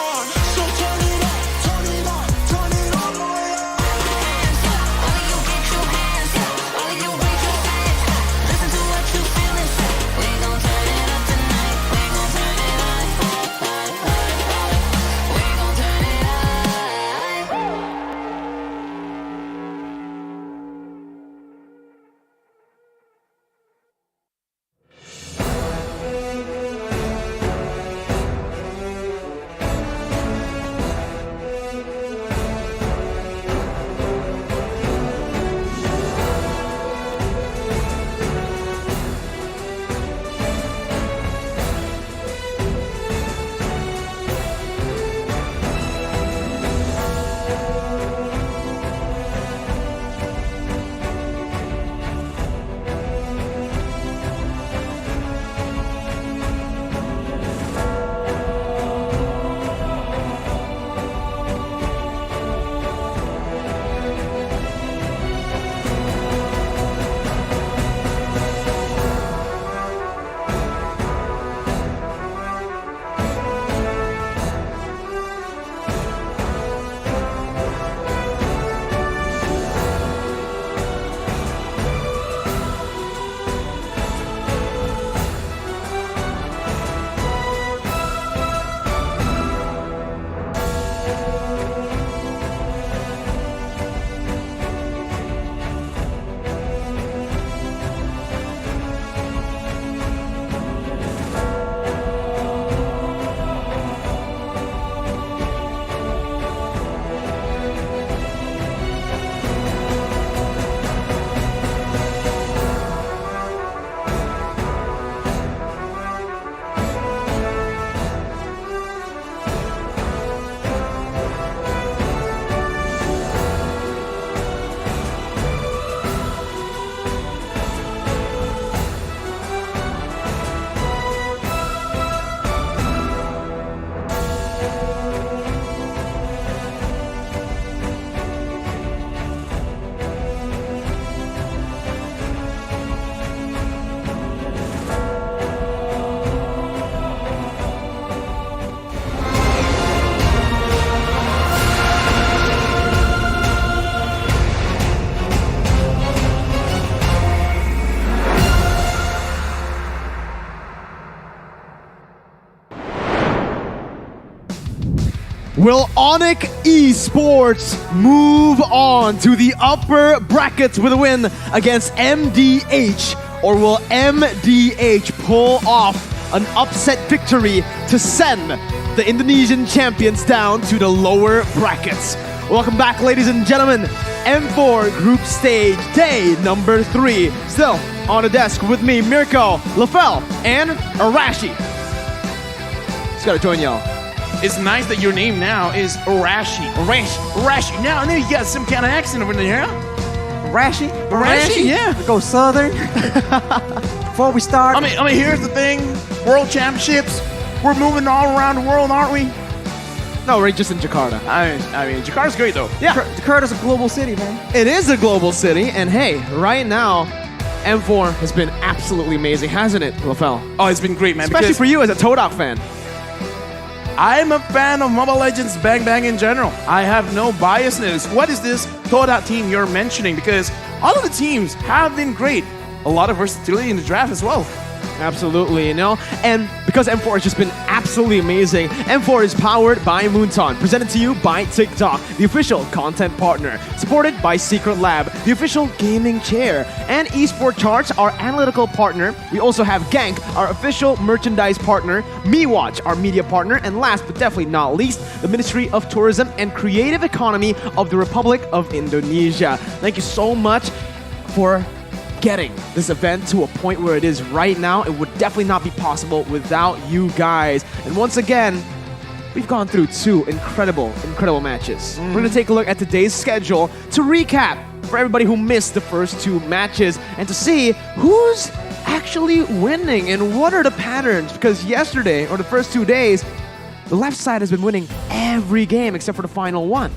So turn it up, turn it up, turn it all the way up. Hands up, all of you get your hands up. All of you raise your hands up. Listen to what you feel and say. We gon' turn it up tonight. We gon' turn it up. We gon' turn it up. Will Onyx Esports move on to the upper brackets with a win against MDH? Or will MDH pull off an upset victory to send the Indonesian champions down to the lower brackets? Welcome back, ladies and gentlemen. M4 group stage, day number 3. Still on the desk with me, Mirko, Lafel, and Arashi. Just gotta join y'all. It's nice that your name now is Arashi. Arashi. Now I know you got some kind of accent over there. Arashi? Arashi, yeah. Go Southern. Before we start. I mean, here's the thing. World Championships. We're moving all around the world, aren't we? No, we're just in Jakarta. I mean, Jakarta's great though. Yeah. Jakarta's a global city, man. It is a global city, and hey, right now, M4 has been absolutely amazing, hasn't it, Lafel? Oh, it's been great, man. Especially for you as a Todak fan. I'm a fan of Mobile Legends Bang Bang in general. I have no biasness. What is this Todak team you're mentioning? Because all of the teams have been great. A lot of versatility in the draft as well. Absolutely, you know? And because M4 has just been absolutely amazing, M4 is powered by Moonton, presented to you by TikTok, the official content partner, supported by Secret Lab, the official gaming chair, and Esport Charts, our analytical partner. We also have Gank, our official merchandise partner, MeWatch, our media partner, and last but definitely not least, the Ministry of Tourism and Creative Economy of the Republic of Indonesia. Thank you so much for getting this event to a point where it is right now. It would definitely not be possible without you guys. And once again, we've gone through 2 incredible matches. We're going to take a look at today's schedule to recap for everybody who missed the first 2 matches and to see who's actually winning and what are the patterns. Because yesterday, or the first 2 days, the left side has been winning every game except for the final one.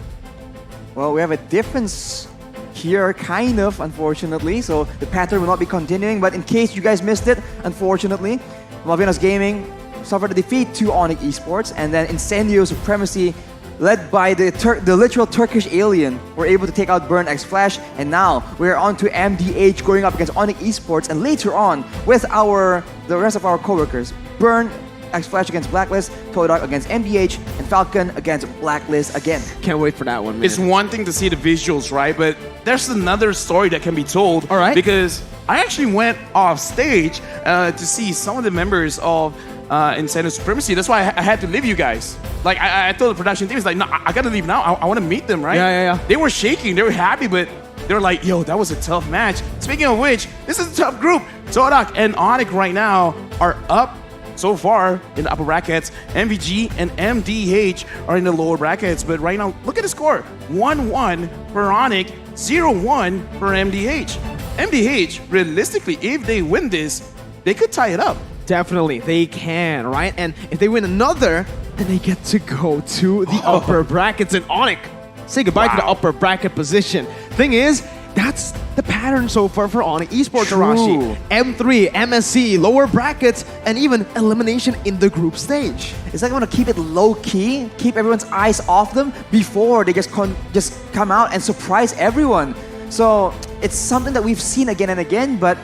Well, we have a difference here, kind of, unfortunately, so the pattern will not be continuing, but in case you guys missed it, unfortunately, Malvinas Gaming suffered a defeat to Onyx Esports, and then Incendio Supremacy, led by the literal Turkish alien, were able to take out Burn X Flash, and now we're on to MDH going up against Onyx Esports, and later on, with the rest of our co-workers, Burn X Flash against Blacklist, Todak against MDH, and Falcon against Blacklist again. Can't wait for that one, man. It's one thing to see the visuals, right? But there's another story that can be told. All right. Because I actually went off stage to see some of the members of Incendio Supremacy. That's why I had to leave you guys. Like, I told the production team, it's like, no, I gotta leave now. I want to meet them, right? Yeah. They were shaking. They were happy, but they were like, yo, that was a tough match. Speaking of which, this is a tough group. Todak and Onyx right now are up so far in the upper brackets. MVG and MDH are in the lower brackets. But right now, look at the score. 1-1 for Onyx, 0-1 for MDH. MDH, realistically, if they win this, they could tie it up. Definitely, they can, right? And if they win another, then they get to go to the upper brackets. And Onyx, say goodbye to the upper bracket position. Thing is, that's the pattern so far for Onyx Esports, Arashi. M3, MSC, lower brackets, and even elimination in the group stage. It's like I want to keep it low-key, keep everyone's eyes off them before they just come out and surprise everyone. So it's something that we've seen again and again, but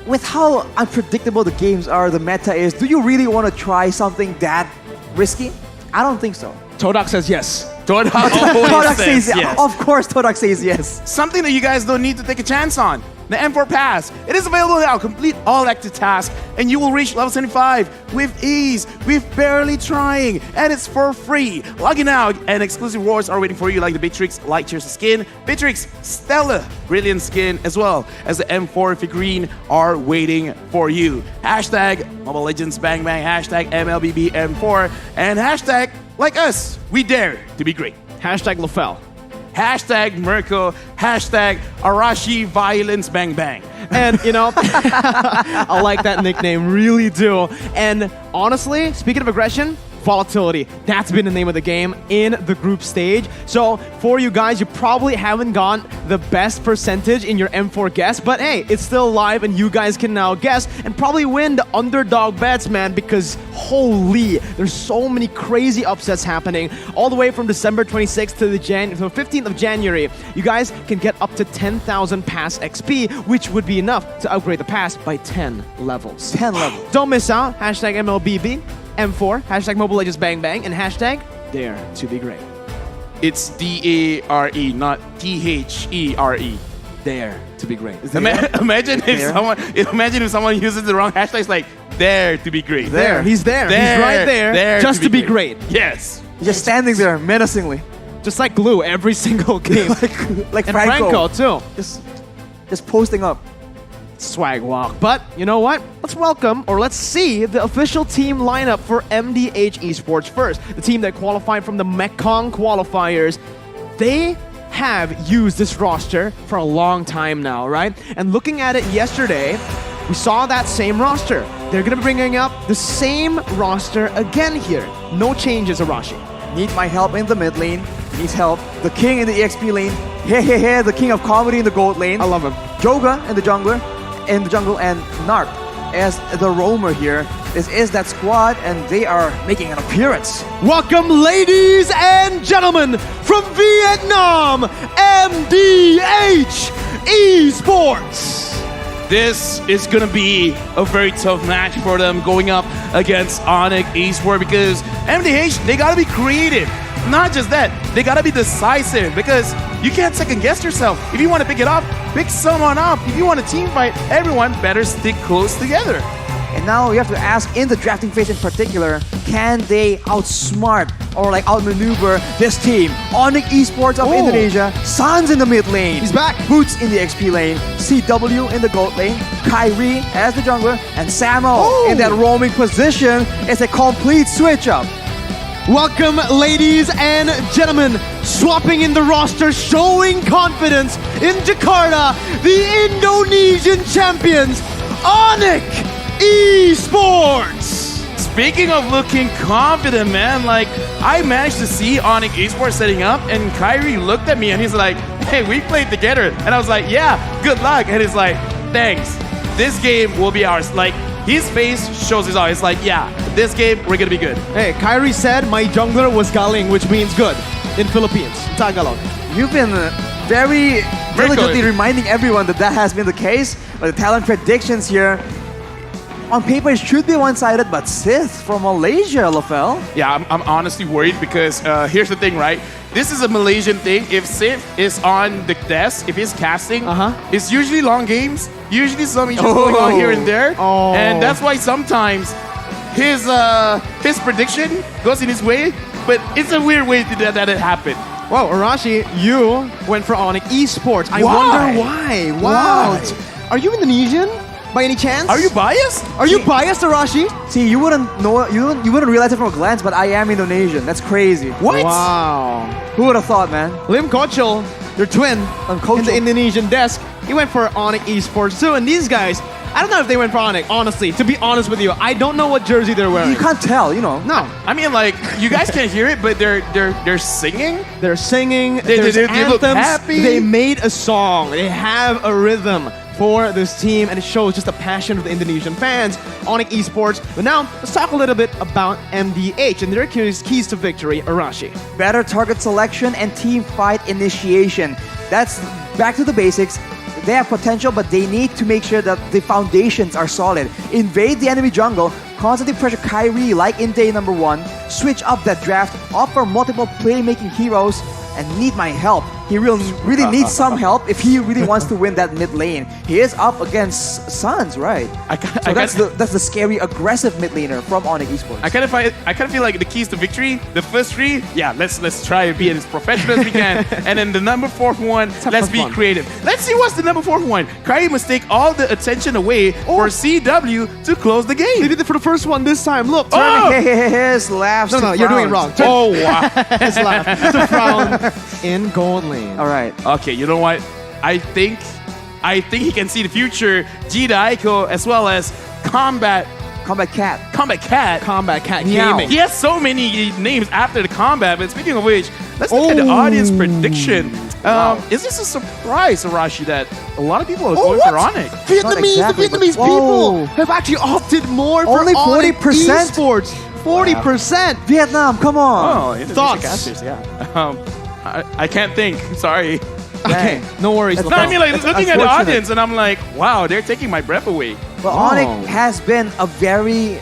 with how unpredictable the games are, the meta is, do you really want to try something that risky? I don't think so. Todak says yes. Todak says yes. Of course, Todak says yes. Something that you guys don't need to take a chance on. The M4 Pass. It is available now. Complete all active tasks, and you will reach level 75 with ease, with barely trying, and it's for free. Logging out, and exclusive rewards are waiting for you, like the Bitrix Light Cheers skin, Bitrix Stellar Brilliant skin, as well as the M4 figurine are waiting for you. Hashtag Mobile Legends Bang Bang, hashtag MLBB M4, and hashtag like us, we dare to be great. Hashtag Lafel. Hashtag Mirko, hashtag Arashi Violence Bang Bang. And, you know, I like that nickname, really do. And honestly, speaking of aggression, volatility. That's been the name of the game in the group stage. So for you guys, you probably haven't gotten the best percentage in your M4 guess, but hey, it's still live and you guys can now guess and probably win the underdog bets, man, because holy, there's so many crazy upsets happening all the way from December 26th to the 15th of January. You guys can get up to 10,000 pass XP, which would be enough to upgrade the pass by 10 levels. 10 levels. Don't miss out. Hashtag MLBB. M4, hashtag Mobile Legends Bang Bang, and hashtag Dare to be great. It's D-A-R-E, not T-H-E-R-E. Dare to be great. Imagine if someone uses the wrong hashtag. It's like dare to be great. There, he's there. He's right there just to be great. Yes. Just standing there menacingly. Just like glue every single game. like and Franco too. Just posting up. Swag walk. But you know what? Let's welcome or let's see the official team lineup for MDH Esports first. The team that qualified from the Mekong qualifiers. They have used this roster for a long time now, right? And looking at it yesterday, we saw that same roster. They're gonna be bringing up the same roster again here. No changes, Arashi. Need my help in the mid lane. Needs help. The king in the EXP lane. Hey, the king of comedy in the gold lane. I love him. Joga in the jungle, and Narp as the roamer here. This is that squad, and they are making an appearance. Welcome, ladies and gentlemen, from Vietnam, MDH Esports. This is going to be a very tough match for them going up against Onyx Esports because MDH, they got to be creative. Not just that, they got to be decisive because you can't second guess yourself. If you want to pick it up, pick someone up. If you want a team fight, everyone better stick close together. And now we have to ask, in the drafting phase in particular, can they outsmart or like outmaneuver this team? Onyx Esports of Indonesia, Sans in the mid lane. He's back. Boots in the XP lane, CW in the gold lane, Kyrie as the jungler, and Samo in that roaming position. It's a complete switch up. Welcome, ladies and gentlemen, swapping in the roster, showing confidence in Jakarta, the Indonesian champions, Onyx Esports. Speaking of looking confident, man, like I managed to see Onyx Esports setting up, and Kyrie looked at me and he's like, "Hey, we played together," and I was like, "Yeah, good luck," and he's like, "Thanks. This game will be ours." Like his face shows his eyes, like, "Yeah, this game we're gonna be good." Hey, Kyrie said my jungler was galing, which means good in Philippines, Tagalog. You've been very diligently reminding everyone that has been the case. But the talent predictions here, on paper, it should be one-sided, but Sith from Malaysia, Lafel. Yeah, I'm honestly worried because here's the thing, right? This is a Malaysian thing. If Sith is on the desk, if he's casting, it's usually long games. Usually something just going on here and there. And that's why sometimes his prediction goes in his way, but it's a weird way that it happened. Wow, Arashi, you went for Onyx Esports. I wonder why. Wow. Are you Indonesian? By any chance? Are you biased? Are you biased, Arashi? See, you wouldn't know, you wouldn't realize it from a glance, but I am Indonesian. That's crazy. What? Wow. Who would have thought, man? Lim Kochel, your twin, in the Indonesian desk, he went for Onyx Esports too. And these guys, I don't know if they went for Onyx, honestly. To be honest with you, I don't know what jersey they're wearing. You can't tell, you know. No. I mean, like, you guys can't hear it, but they're singing. They're singing. They look happy. They made a song. They have a rhythm for this team, and it shows just the passion of the Indonesian fans, Onyx Esports. But now, let's talk a little bit about MDH and their keys to victory, Arashi. Better target selection and team fight initiation. That's back to the basics. They have potential, but they need to make sure that the foundations are solid. Invade the enemy jungle, constantly pressure Kyrie like in day number 1, switch up that draft, offer multiple playmaking heroes, and need my help. He really needs some help if he really wants to win that mid lane. He is up against Suns, right? That's the scary, aggressive mid laner from Onyx Esports. I kind of feel like the keys to victory, the first 3, yeah, let's try to be as professional as we can, and then the number 4th one, let's be creative. Let's see what's the number 4th one. Kyrie must take all the attention away for CW to close the game. They did it for the first one this time. Look, his laughs. No, you're doing it wrong. Oh wow, his laugh to frown in gold lane. All right. Okay, you know what? I think he can see the future. Jidaiko as well as Combat Cat Gaming. He has so many names after the combat. But speaking of which, let's look at the audience prediction. Is this a surprise, Arashi, that a lot of people are going for Onyx? Vietnamese people have actually opted more for only 40% esports. 40%. Vietnam, come on. Thoughts? Casters, yeah. I can't think. Sorry. Okay, no worries. No, I mean, like, looking at the audience, and I'm like, wow, they're taking my breath away. But Onyx has been a very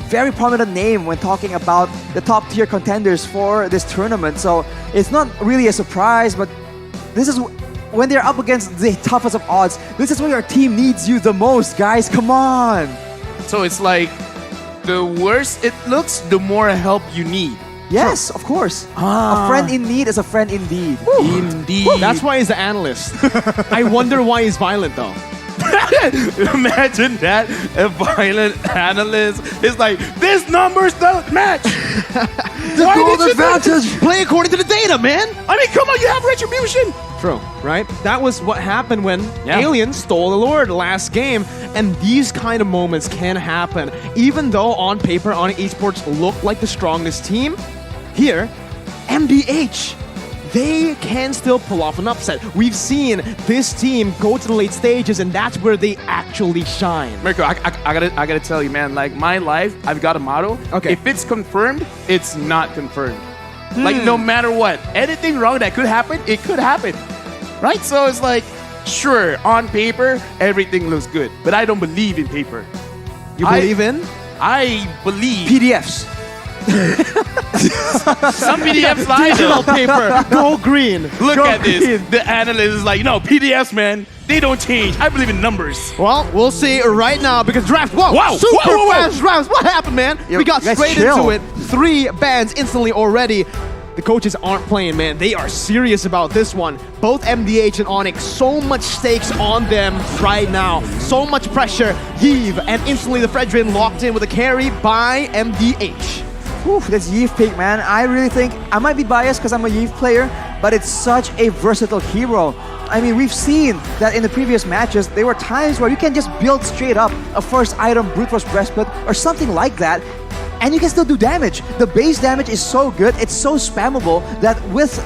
very prominent name when talking about the top tier contenders for this tournament. So it's not really a surprise, but this is when they're up against the toughest of odds. This is when your team needs you the most, guys. Come on. So it's like the worse it looks, the more help you need. Yes, of course. A friend in need is a friend indeed. Indeed. That's why he's the analyst. I wonder why he's violent though. Imagine that, a violent analyst is like, these numbers don't match. Why did you advantage? Play according to the data, man. I mean, come on, you have retribution. True, right? That was what happened when Alien stole the Lord last game, and these kind of moments can happen. Even though on paper, Onyx Esports look like the strongest team, here, MDH, they can still pull off an upset. We've seen this team go to the late stages, and that's where they actually shine. Mirko, I gotta tell you, man, like my life, I've got a motto. Okay. If it's confirmed, it's not confirmed. Like no matter what, anything wrong that could happen, it could happen. Right? So it's like, sure, on paper, everything looks good. But I don't believe in paper. You believe in? I believe. PDFs. Some PDFs lie. Digital paper, go green. Look go at this. green. The analyst is like, no, PDFs, man, they don't change. I believe in numbers. Well, we'll see right now because draft. Whoa, Wow, super whoa, whoa. fast drafts. What happened, man? We got guys straight chill. into it. 3 bans instantly already. The coaches aren't playing, man. They are serious about this one. Both MDH and Onyx, so much stakes on them right now. So much pressure. Yves, and instantly the Fredrin locked in with a carry by MDH. Whew, that's Yves pick, man. I really think, I might be biased because I'm a Yves player, but it's such a versatile hero. I mean, we've seen that in the previous matches, there were times where you can just build straight up a first item, brute force breastplate, or something like that, and you can still do damage. The base damage is so good, it's so spammable that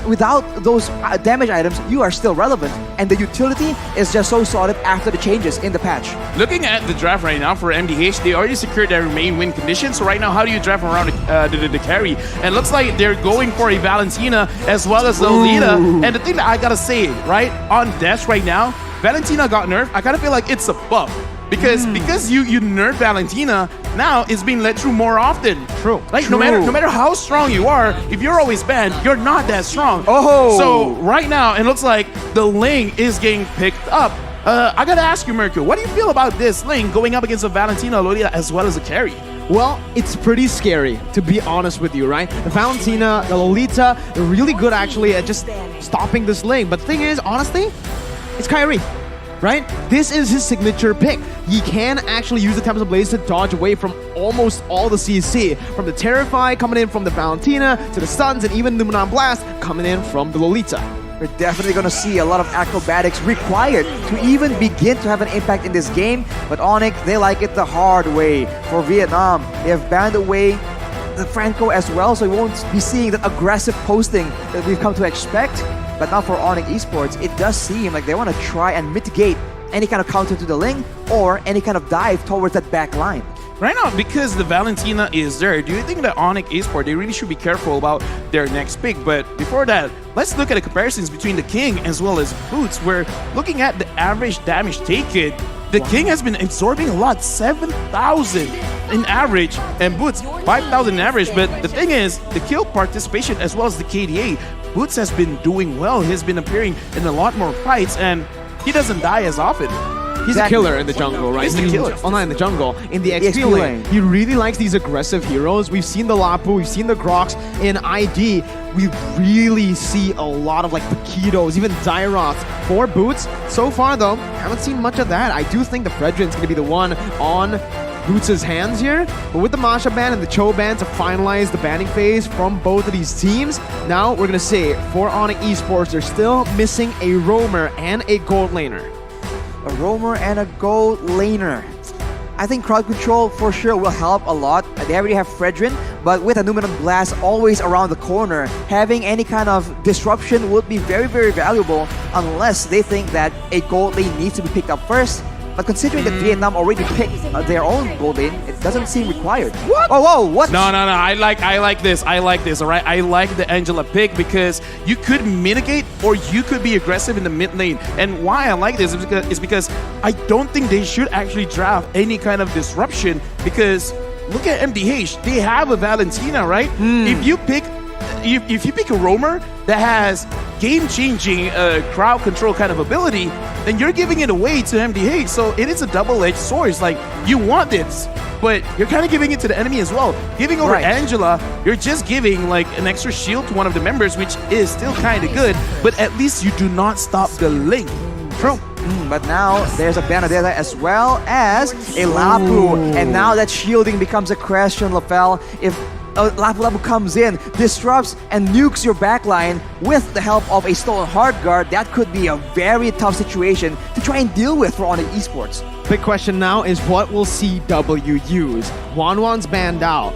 without those damage items, you are still relevant. And the utility is just so solid after the changes in the patch. Looking at the draft right now for MDH, they already secured their main win condition. So right now, how do you draft around the carry? And it looks like they're going for a Valentina as well as Lolita. And the thing that I gotta say, right, on Death right now, Valentina got nerfed. I kind of feel like it's a buff. Because you nerf Valentina, now it's being let through more often. True. Like True. no matter how strong you are, if you're always banned, you're not that strong. Oh. So right now it looks like the lane is getting picked up. I gotta ask you, Mirko, what do you feel about this lane going up against a Valentina Lolita as well as a carry? Well, it's pretty scary, to be honest with you, right? The Valentina, the Lolita, they're really good actually at just stopping this lane. But the thing is, honestly, it's Kyrie. Right? This is his signature pick. He can actually use the Tempest Blaze to dodge away from almost all the CC. From the Terrify coming in from the Valentina, to the Stuns, and even the Numenon Blast coming in from the Lolita. We're definitely going to see a lot of acrobatics required to even begin to have an impact in this game. But Onyx, they like it the hard way. For Vietnam, they have banned away the Franco as well, so we won't be seeing that aggressive posting that we've come to expect. But now for Onyx Esports, it does seem like they want to try and mitigate any kind of counter to the Ling or any kind of dive towards that back line. Right now, because the Valentina is there, do you think that Onyx Esports, they really should be careful about their next pick? But before that, let's look at the comparisons between the King as well as Boots. We're looking at the average damage taken. The King has been absorbing a lot, 7,000 in average, and Boots 5,000 in average. But the thing is, the kill participation as well as the KDA, Boots has been doing well. He's been appearing in a lot more fights, and he doesn't die as often. He's a killer in the jungle, right? He's the killer. Oh, not in the jungle. In the XP lane. He really likes these aggressive heroes. We've seen the Lapu, we've seen the Grox. In ID, we really see a lot of like Paquitos, even Zyroths for Boots. So far though, haven't seen much of that. I do think the Fredrin's gonna be the one on Boots' hands here. But with the Masha ban and the Cho ban to finalize the banning phase from both of these teams, now we're gonna say for Onyx Esports, they're still missing a roamer and a gold laner. A roamer and a gold laner. I think crowd control for sure will help a lot. They already have Fredrin, but with a Numenon Blast always around the corner, having any kind of disruption would be very, very valuable unless they think that a gold lane needs to be picked up first. But considering that Vietnam already picked their own gold lane, it doesn't seem required. What? Oh, whoa, what? No. I like this, all right? I like the Angela pick because you could mitigate or you could be aggressive in the mid lane. And why I like this is because I don't think they should actually draft any kind of disruption because look at MDH. They have a Valentina, right? If you pick a roamer that has game-changing crowd control kind of ability, then you're giving it away to MDH. So it is a double-edged sword. It's like, you want this, but you're kind of giving it to the enemy as well. Giving over Angela, you're just giving like an extra shield to one of the members, which is still kind of good, but at least you do not stop the link. True. But now there's a Benedetta as well as a Lapu. And now that shielding becomes a question, Lafel. If Lapu comes in, disrupts and nukes your backline with the help of a stolen hard guard, that could be a very tough situation to try and deal with for Onyx Esports. Big question now is what will CW use? Wanwan's banned out.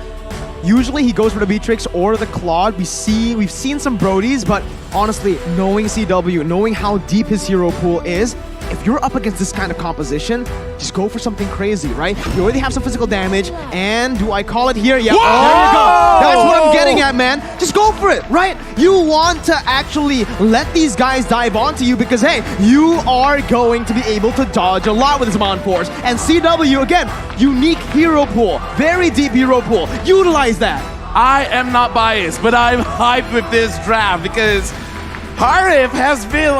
Usually he goes for the Beatrix or the Claude. We've seen some Brodies, but honestly, knowing CW, knowing how deep his hero pool is, if you're up against this kind of composition, just go for something crazy, right? You already have some physical damage, and do I call it here? Yeah, there you go. That's what I'm getting at, man. Just go for it, right? You want to actually let these guys dive onto you because, hey, you are going to be able to dodge a lot with this Mon Force. And CW, again, unique hero pool, very deep hero pool. Utilize that. I am not biased, but I'm hyped with this draft because Harif has been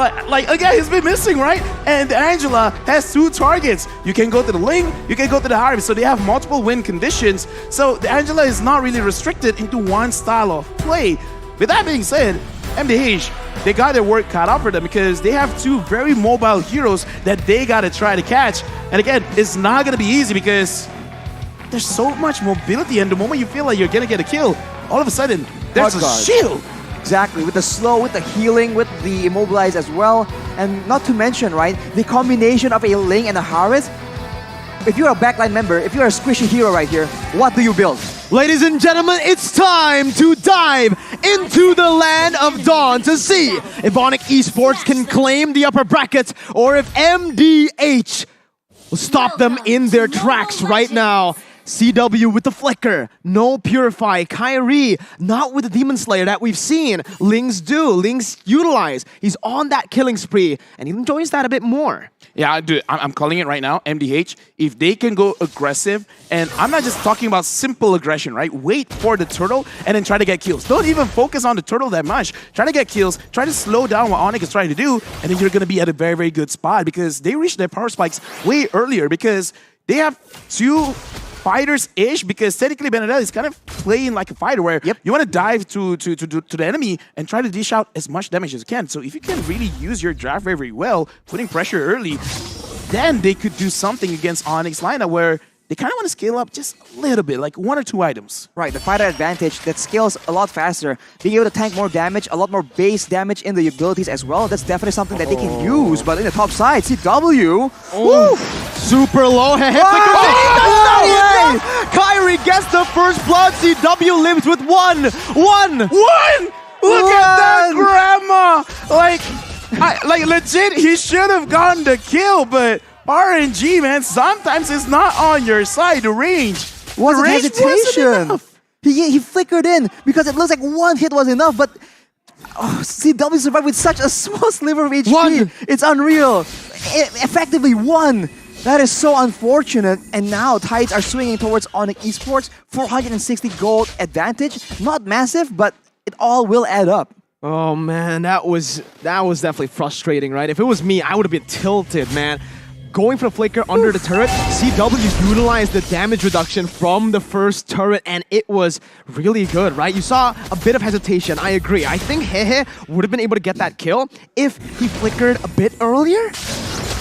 again, he's been missing, right? And Angela has 2 targets. You can go to the Ling, you can go to the Harif, so they have multiple win conditions. So the Angela is not really restricted into one style of play. With that being said, MDH, they got their work cut out for them because they have 2 very mobile heroes that they gotta try to catch. And again, it's not gonna be easy because there's so much mobility, and the moment you feel like you're gonna get a kill, all of a sudden, there's a shield. Exactly, with the slow, with the healing, with the immobilize as well. And not to mention, right, the combination of a Ling and a Harith. If you're a backline member, if you're a squishy hero right here, what do you build? Ladies and gentlemen, it's time to dive into the land of Dawn to see if Onyx Esports can claim the upper brackets or if MDH will stop them in their tracks right now. CW with the Flicker, no Purify, Kyrie, not with the Demon Slayer that we've seen. Ling's do, Ling's utilize. He's on that killing spree, and he enjoys that a bit more. Yeah, dude, I'm calling it right now, MDH. If they can go aggressive, and I'm not just talking about simple aggression, right? Wait for the turtle and then try to get kills. Don't even focus on the turtle that much. Try to get kills, try to slow down what Onyx is trying to do, and then you're going to be at a very, very good spot because they reached their power spikes way earlier because they have 2 fighters-ish, because technically Benedetta is kind of playing like a fighter where you want to dive to the enemy and try to dish out as much damage as you can. So if you can really use your draft very, very well, putting pressure early, then they could do something against Onyx lineup where they kind of want to scale up just a little bit, like 1 or 2 items. Right, the fighter advantage that scales a lot faster. Being able to tank more damage, a lot more base damage in the abilities as well. That's definitely something that they can use. But in the top side, CW. Woo! Super low. Kyrie gets the first blood. CW lives with 1. Look at that grandma! Like legit, he should have gotten the kill, but RNG, man, sometimes it's not on your side. The range wasn't hesitation. He flickered in because it looks like 1 hit was enough, but CW survived with such a small sliver of HP. 1. It's unreal. Effectively 1. That is so unfortunate. And now tides are swinging towards Onyx Esports. 460 gold advantage. Not massive, but it all will add up. Oh man, that was definitely frustrating, right? If it was me, I would have been tilted, man. Going for the Flicker under the turret, CW utilized the damage reduction from the first turret, and it was really good, right? You saw a bit of hesitation, I agree. I think Hehe would have been able to get that kill if he flickered a bit earlier.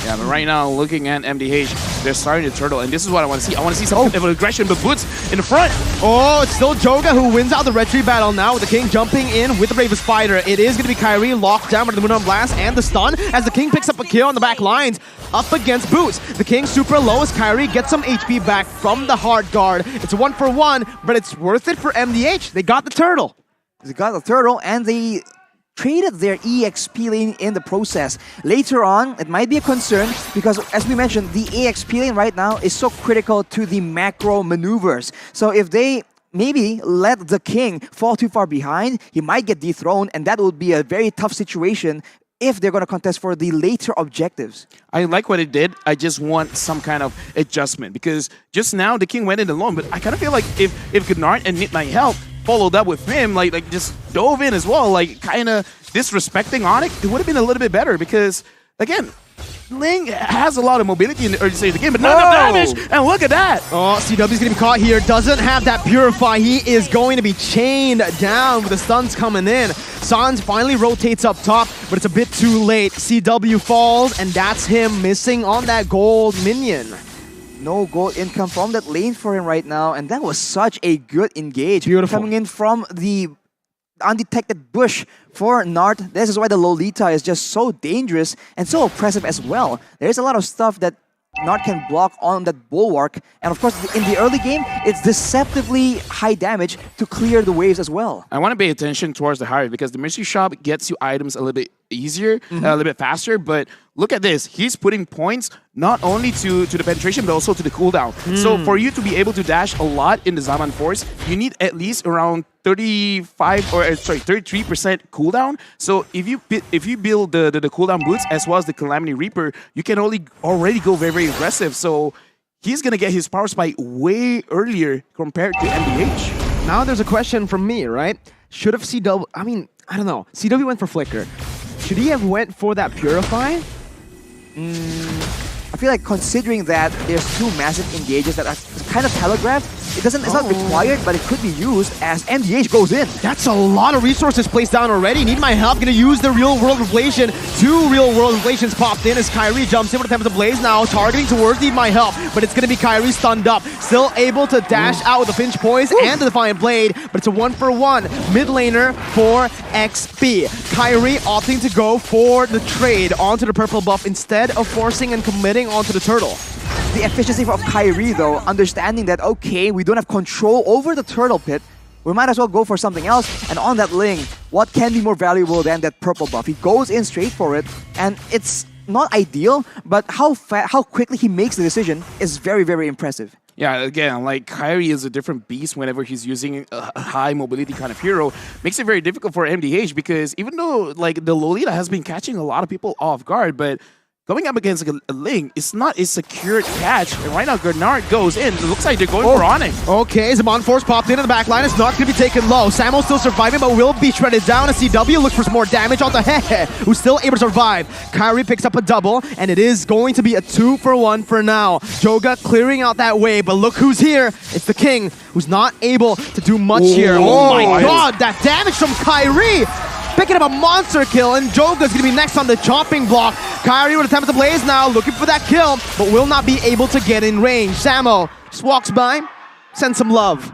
Yeah, but right now, looking at MDH, they're starting to turtle, and this is what I want to see. I want to see some of aggression, but Boots in the front. Oh, it's still Joga who wins out the red tree battle now with the King jumping in with the Bravest Spider. It is going to be Kyrie locked down by the Moon on Blast and the stun as the King picks up a kill on the back lines up against Boots. The King super low as Kyrie gets some HP back from the hard guard. It's a 1-for-1, but it's worth it for MDH. They got the turtle. They got the turtle, and they traded their EXP lane in the process. Later on, it might be a concern because, as we mentioned, the EXP lane right now is so critical to the macro maneuvers. So if they maybe let the King fall too far behind, he might get dethroned, and that would be a very tough situation if they're going to contest for the later objectives. I like what it did. I just want some kind of adjustment because just now the king went in alone, but I kind of feel like if Gennard and Need My Help followed up with him, like just dove in as well, like kind of disrespecting Onyx, it would have been a little bit better because, again, Ling has a lot of mobility in the early stage of the game, but not enough damage, and look at that! Oh, CW's gonna be caught here, doesn't have that Purify, he is going to be chained down with the stuns coming in. Sans finally rotates up top, but it's a bit too late. CW falls, and that's him missing on that gold minion. No gold income from that lane for him right now, and that was such a good engage. Beautiful. Coming in from the undetected bush for Nart. This is why the Lolita is just so dangerous and so oppressive as well. There's a lot of stuff that Nart can block on that bulwark, and of course in the early game it's deceptively high damage to clear the waves as well. I want to pay attention towards the Harry because the mystery shop gets you items a little bit easier, a little bit faster, but look at this. He's putting points not only to the penetration but also to the cooldown. So for you to be able to dash a lot in the Zaman Force, you need at least around 33% cooldown. So if you build the cooldown boots as well as the Calamity Reaper, you can already go very, very aggressive. So he's gonna get his power spike way earlier compared to MDH. Now there's a question from me, right? Should have CW, I mean, I don't know. CW went for Flicker. Should he have went for that Purify? I feel like considering that there's two massive engages that are kind of telegraphed, it's not required, but it could be used as MDH goes in. That's a lot of resources placed down already. Need My Help, gonna use the real world inflation. 2 real world inflations popped in as Kyrie jumps in with the Tempest Blaze now, targeting towards Need My Help, but it's gonna be Kyrie stunned up. Still able to dash out with the Finch Poise and the Defiant Blade, but it's a 1-for-1. Mid laner for XP. Kyrie opting to go for the trade onto the purple buff instead of forcing and committing onto the turtle. The efficiency of Kyrie though, understanding that okay, we don't have control over the turtle pit, we might as well go for something else. And on that Ling, what can be more valuable than that purple buff? He goes in straight for it, and it's not ideal, but how quickly he makes the decision is very, very impressive. Yeah, again, like Kyrie is a different beast whenever he's using a high mobility kind of hero. Makes it very difficult for MDH because even though like the Lolita has been catching a lot of people off guard, but going up against like a Ling, it's not a secured catch. And right now, Gennard goes in. It looks like they're going for Onyx. Okay, Zaman Force popped in the back line. It's not going to be taken low. Samo still surviving, but will be shredded down. As CW looks for some more damage onto Hehe, who's still able to survive. Kyrie picks up a double, and it is going to be a 2-for-1 for now. Joga clearing out that way, but look who's here. It's the King, who's not able to do much here. Oh my god, that damage from Kyrie! Picking up a monster kill, and Joga's gonna be next on the chopping block. Kyrie with a Tempest Blaze now, looking for that kill, but will not be able to get in range. Samo just walks by, sends some love.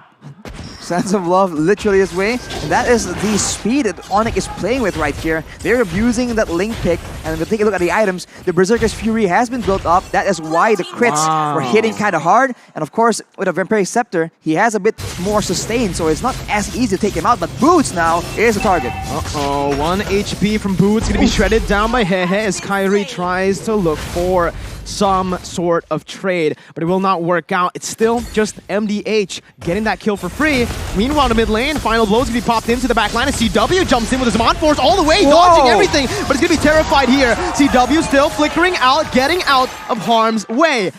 Sense of love literally his way, and that is the speed that Onyx is playing with right here. They're abusing that Link pick, and if we take a look at the items, the Berserker's Fury has been built up. That is why the crits were hitting kind of hard, and of course, with a Vampiric Scepter, he has a bit more sustain, so it's not as easy to take him out, but Boots now is the target. 1 HP from Boots, gonna be shredded down by Hehe as Kyrie tries to look for some sort of trade, but it will not work out. It's still just MDH getting that kill for free. Meanwhile, the mid lane, final blows gonna be popped into the back line, and CW jumps in with his Zaman Force all the way, dodging everything, but he's gonna be terrified here. CW still flickering out, getting out of harm's way.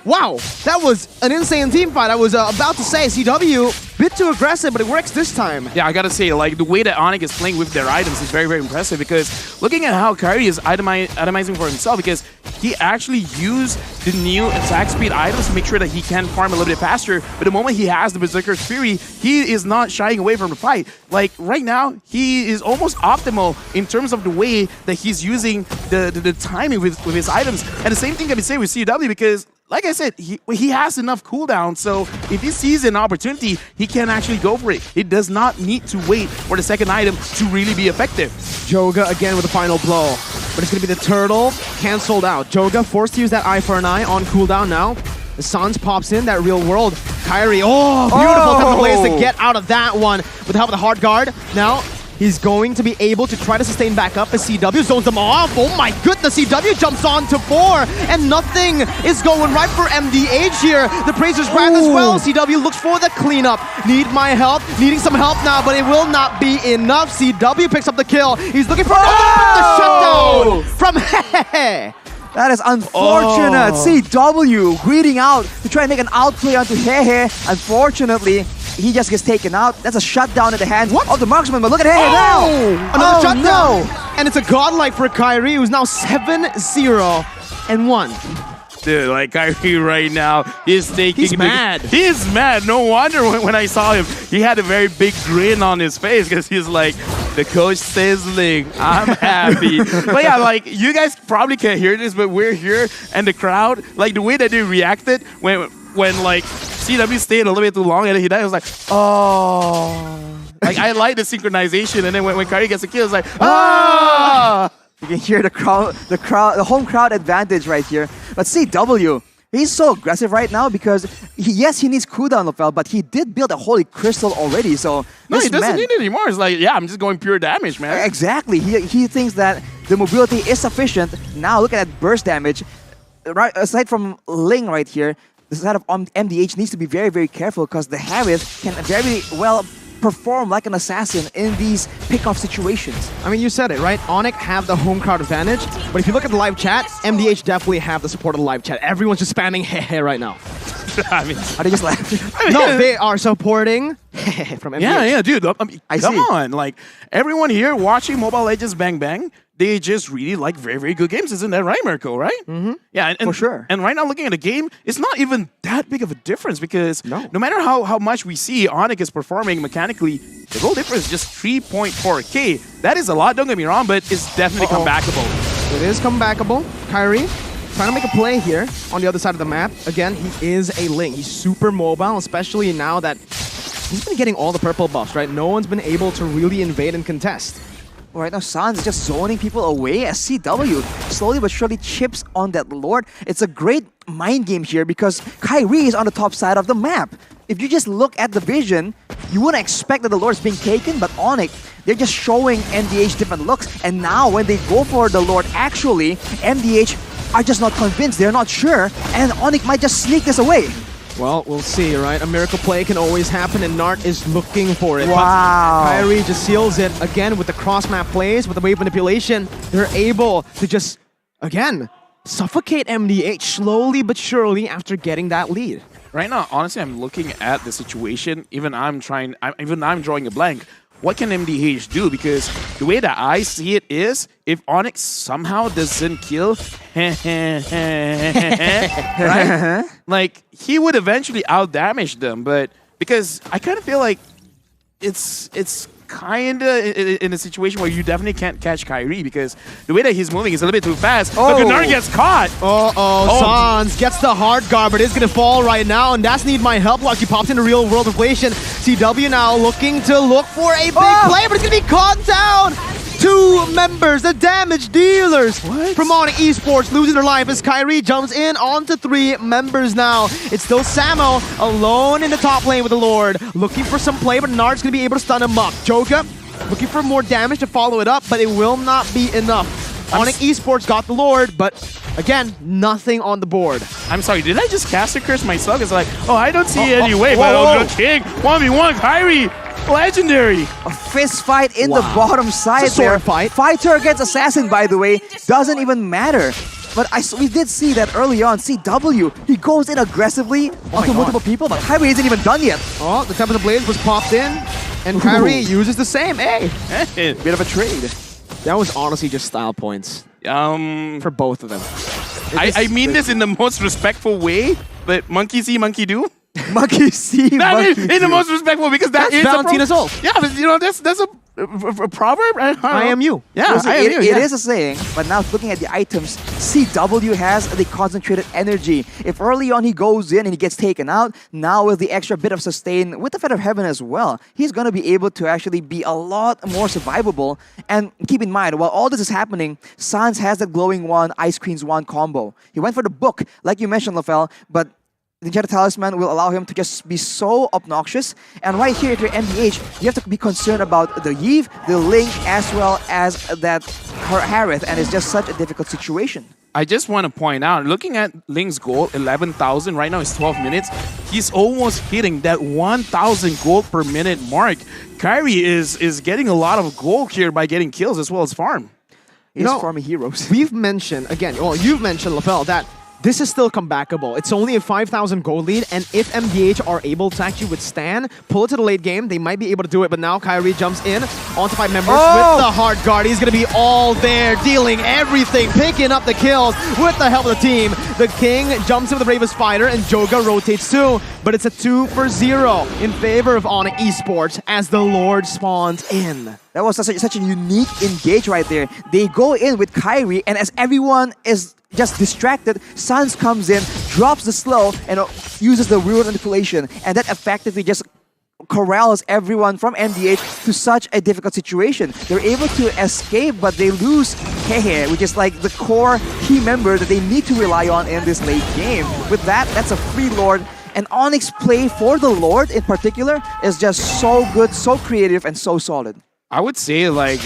Wow, that was an insane team fight. I was about to say CW, bit too aggressive, but it works this time. Yeah, I gotta say, like, the way that Onyx is playing with their items is very, very impressive because looking at how Kyrie is itemizing for himself, because he actually used the new attack speed items to make sure that he can farm a little bit faster, but the moment he has the Berserker's Fury, he is not shying away from the fight. Like, right now, he is almost optimal in terms of the way that he's using the timing with his items. And the same thing can be said with CW because, like I said, he has enough cooldown, so if he sees an opportunity, he can actually go for it. He does not need to wait for the second item to really be effective. Joga again with a final blow, but it's going to be the turtle canceled out. Joga forced to use that eye for an eye on cooldown now. The Sans pops in, that real world. Kyrie, beautiful Tempest Blaze to get out of that one with the help of the hard guard. Now, he's going to be able to try to sustain back up as CW zones them off. Oh my goodness, CW jumps on to 4, and nothing is going right for MDH here. The Praetor's Wrath as well. CW looks for the cleanup. Need my help, needing some help now, but it will not be enough. CW picks up the kill. He's looking for another, but the shutdown down from Hehe. That is unfortunate. CW greeting out to try and make an outplay onto Hehe. Unfortunately, he just gets taken out. That's a shutdown at the hands of the marksman. But look at Hehe now. Another shutdown. No. And it's a godlike for Kyrie, who's now 7-0-1. Dude, like Kyrie right now, he's taking. He's mad. He is mad. No wonder when I saw him, he had a very big grin on his face because he's like, the coach says Ling, I'm happy. But yeah, like you guys probably can't hear this, but we're here and the crowd, like the way that they reacted when like CW stayed a little bit too long and he died, it was like, oh. Like I like the synchronization, and then when Kyrie gets a kill, it's like, ah. You can hear the home crowd advantage right here. But CW, he's so aggressive right now because, he needs cooldown, Lofel, but he did build a holy crystal already, so... No, he doesn't need it anymore. It's like, yeah, I'm just going pure damage, man. Exactly. He thinks that the mobility is sufficient. Now, look at that burst damage. Right, aside from Ling right here, the side of MDH needs to be very, very careful because the Harith can very well perform like an assassin in these pick-off situations. I mean, you said it, right? Onyx have the home crowd advantage, but if you look at the live chat, MDH definitely have the support of the live chat. Everyone's just spamming Hehe right now. I mean, are they just laughing? No, they are supporting from MDH. Yeah, dude. I mean, come on. Like, everyone here watching Mobile Legends Bang Bang, they just really like very, very good games. Isn't that right, Mirko, right? Mm-hmm. Yeah, and, for sure. And right now, looking at the game, it's not even that big of a difference because no matter how much we see Onyx is performing mechanically, the goal difference is just 3.4K. That is a lot, don't get me wrong, but it's definitely comebackable. It is comebackable. Kyrie trying to make a play here on the other side of the map. Again, he is a Ling. He's super mobile, especially now that he's been getting all the purple buffs, right? No one's been able to really invade and contest. Right now, Sans is just zoning people away as CW slowly but surely chips on that Lord. It's a great mind game here because Kyrie is on the top side of the map. If you just look at the vision, you wouldn't expect that the Lord is being taken, but Onyx, they're just showing MDH different looks. And now when they go for the Lord, actually, MDH are just not convinced, they're not sure, and Onyx might just sneak this away. Well, we'll see, right? A miracle play can always happen, and Nart is looking for it. Wow. But Kyrie just seals it again with the cross-map plays, with the wave manipulation. They're able to just, again, suffocate MDH slowly but surely after getting that lead. Right now, honestly, I'm looking at the situation. Even I'm drawing a blank. What can MDH do? Because the way that I see it is, if Onyx somehow doesn't kill, right? Like, he would eventually out-damage them, but because I kind of feel like it's kind of in a situation where you definitely can't catch Kyrie because the way that he's moving is a little bit too fast. Oh. But Bernard gets caught. Sans gets the hard guard, but it's going to fall right now, and that's Need My Help Lucky pops into real world inflation. CW now looking to look for a big play, but it's going to be caught down. 2 members, the damage dealers from Onyx Esports losing their life as Kyrie jumps in onto 3 members now. It's still Samo alone in the top lane with the Lord, looking for some play, but Nard's going to be able to stun him up. Joka looking for more damage to follow it up, but it will not be enough. Onyx Esports got the Lord, but again, nothing on the board. I'm sorry, did I just cast a curse myself? It's like, oh, I don't see any way, but the King, 1v1, Kyrie, legendary. A fist fight in the bottom side there. Fighter against Assassin, by the way, doesn't even matter. But we did see that early on, CW, he goes in aggressively onto multiple people, but Kyrie isn't even done yet. Oh, the Temple of the Blade was popped in, and Kyrie uses the same. Hey, bit of a trade. That was honestly just style points for both of them. I mean this in the most respectful way, but monkey see, monkey do. Monkey see, monkey do. In the most respectful, because that's Valentina's ult. Yeah, but you know, that's a proverb. I am you. Yeah, listen, it is a saying, but now looking at the items, CW has the concentrated energy. If early on he goes in and he gets taken out, now with the extra bit of sustain, with the Feather of Heaven as well, he's going to be able to actually be a lot more survivable. And keep in mind, while all this is happening, Sans has that Glowing Wand, Ice Queen's Wand combo. He went for the book, like you mentioned, Lofel, but the Jedi Talisman will allow him to just be so obnoxious. And right here, if you're MDH, you have to be concerned about the Yve, the Ling, as well as that Harith, and it's just such a difficult situation. I just want to point out, looking at Ling's goal, 11,000, right now it's 12 minutes. He's almost hitting that 1,000 gold per minute mark. Kyrie is getting a lot of gold here by getting kills as well as farm. He's farming heroes. We've mentioned, again, well, you've mentioned, LaFell, that this is still comebackable. It's only a 5,000 gold lead, and if MDH are able to actually withstand, pull it to the late game, they might be able to do it. But now Kyrie jumps in onto 5 members with the hard guard. He's going to be all there, dealing everything, picking up the kills with the help of the team. The King jumps in with the Bravest Fighter, and Joga rotates too. But it's a 2-for-0 in favor of Onyx Esports as the Lord spawns in. That was such a unique engage right there. They go in with Kyrie, and as everyone is just distracted, Sans comes in, drops the slow, and uses the real manipulation, and that effectively just corrals everyone from MDH to such a difficult situation. They're able to escape, but they lose Hehe, which is like the core key member that they need to rely on in this late game. With that, that's a free Lord. And Onyx play for the Lord in particular is just so good, so creative, and so solid. I would say like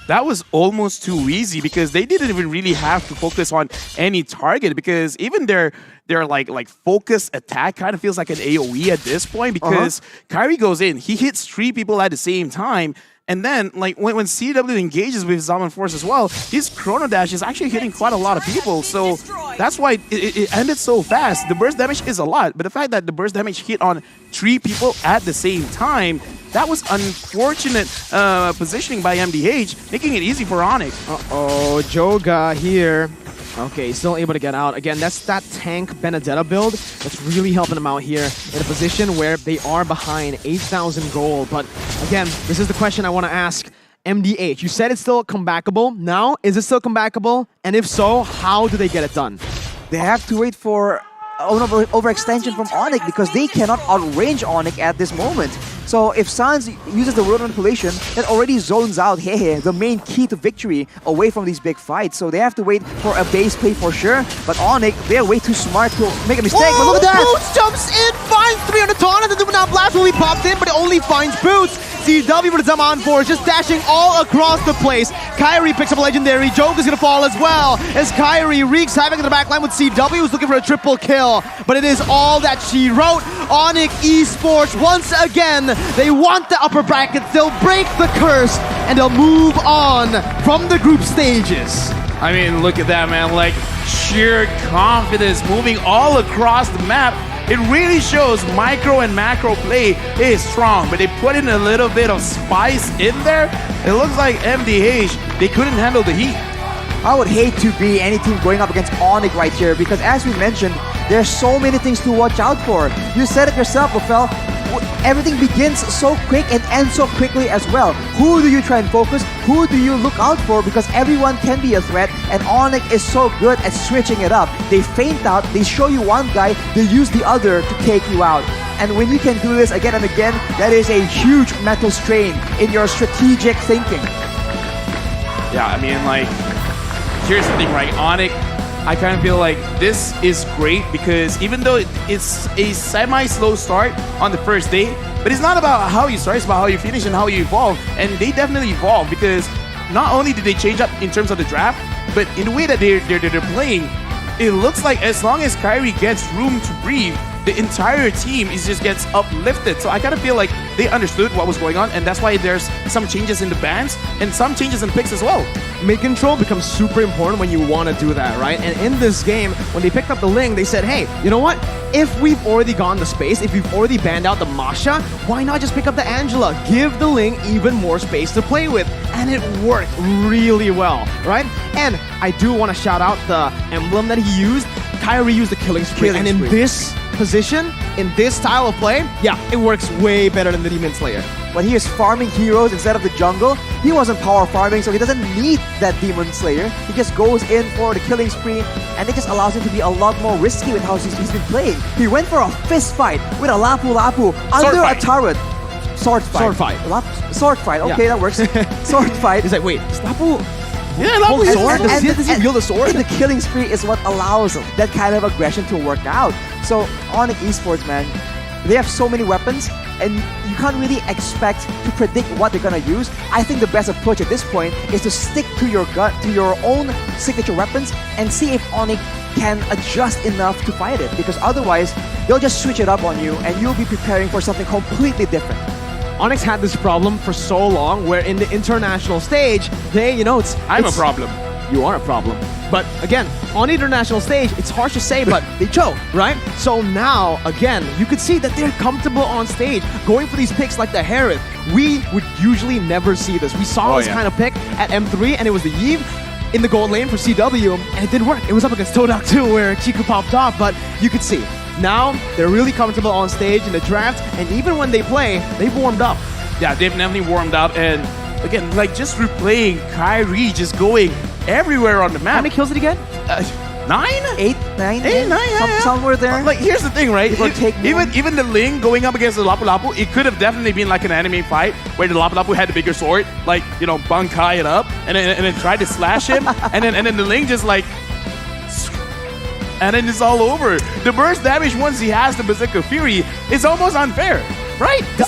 that was almost too easy because they didn't even really have to focus on any target because even their like focus attack kind of feels like an AoE at this point because Kyrie goes in, he hits 3 people at the same time. And then, like, when CW engages with Zaman Force as well, his Chrono Dash is actually hitting quite a lot of people. So that's why it ended so fast. The burst damage is a lot, but the fact that the burst damage hit on 3 people at the same time, that was unfortunate positioning by MDH, making it easy for Onyx. Uh-oh, Joga here. Okay, still able to get out. Again, that's that tank Benedetta build that's really helping them out here in a position where they are behind 8,000 gold. But again, this is the question I want to ask MDH. You said it's still comebackable. Now, is it still comebackable? And if so, how do they get it done? They have to wait for overextension from Onyx because they cannot outrange Onyx at this moment. So if Sans uses the world manipulation, that already zones out Hehe, the main key to victory, away from these big fights. So they have to wait for a base play for sure. But Onyx, they're way too smart to make a mistake. But look at that! Boots jumps in, finds 3 on the taunt, and the Dumanat Blast will be popped in, but it only finds Boots. CW with the Zaman Force just dashing all across the place. Kyrie picks up a legendary. Joke is going to fall as well as Kyrie wreaks havoc in the backline with CW, who's looking for a triple kill. But it is all that she wrote. Onyx Esports, once again, they want the upper brackets. They'll break the curse, and they'll move on from the group stages. I mean, look at that, man. Like, sheer confidence moving all across the map. It really shows micro and macro play is strong, but they put in a little bit of spice in there. It looks like MDH, they couldn't handle the heat. I would hate to be any team going up against Onyx right here because as we mentioned, there's so many things to watch out for. You said it yourself, Rafael. Everything begins so quick and ends so quickly as well. Who do you try and focus? Who do you look out for? Because everyone can be a threat, and Onyx is so good at switching it up. They feint out, they show you one guy, they use the other to take you out. And when you can do this again and again, that is a huge mental strain in your strategic thinking. Yeah, I mean, like, here's the thing, right? Onyx, I kind of feel like this is great because even though it's a semi-slow start on the first day, but it's not about how you start, it's about how you finish and how you evolve. And they definitely evolve because not only did they change up in terms of the draft, but in the way that they're playing, it looks like as long as Kyrie gets room to breathe, the entire team just gets uplifted. So I kind of feel like they understood what was going on, and that's why there's some changes in the bans and some changes in picks as well. Mid-control becomes super important when you want to do that, right? And in this game, when they picked up the Ling, they said, hey, you know what? If we've already gone the space, if we've already banned out the Masha, why not just pick up the Angela? Give the Ling even more space to play with. And it worked really well, right? And I do want to shout out the emblem that he used. Kyrie used the Killing Spree. And in this position, in this style of play, yeah, it works way better than the Demon Slayer. When he is farming heroes instead of the jungle, he wasn't power farming, so he doesn't need that Demon Slayer. He just goes in for the Killing Spree, and it just allows him to be a lot more risky with how he's been playing. He went for a fist fight with a Lapu Lapu under a turret. Sword fight. Sword fight. Sword fight. Okay, that works. Sword fight. He's like, wait, is Lapu... Yeah, Lapu sword? Does he wield a sword? And the Killing Spree is what allows that kind of aggression to work out. So, Onyx Esports, man, they have so many weapons, and you can't really expect to predict what they're gonna use. I think the best approach at this point is to stick to your gut, to your own signature weapons, and see if Onyx can adjust enough to fight it. Because otherwise, they'll just switch it up on you, and you'll be preparing for something completely different. Onyx had this problem for so long where in the international stage, they, you know, it's... I'm a problem. you are a problem. But again, on international stage, it's harsh to say, but they choke, right? So now, again, you could see that they're comfortable on stage, going for these picks like the Harith. We would usually never see this. We saw this kind of pick at M3, and it was the Yves in the gold lane for CW, and it didn't work. It was up against Todak too, where Chiku popped off, but you could see. Now, they're really comfortable on stage in the draft, and even when they play, they've warmed up. Yeah, they've definitely warmed up, and again, like just replaying Kyrie just going everywhere on the map. How many kills did he get? 9? 8, 9? 8, 9, yeah. Somewhere there. Like, here's the thing, right? Even the Ling going up against the Lapu Lapu, it could have definitely been like an anime fight where the Lapu Lapu had the bigger sword, like, you know, Bankai it up, and then tried to slash him, and then the Ling just like, and then it's all over. The burst damage once he has the Berserker Fury is almost unfair, right? The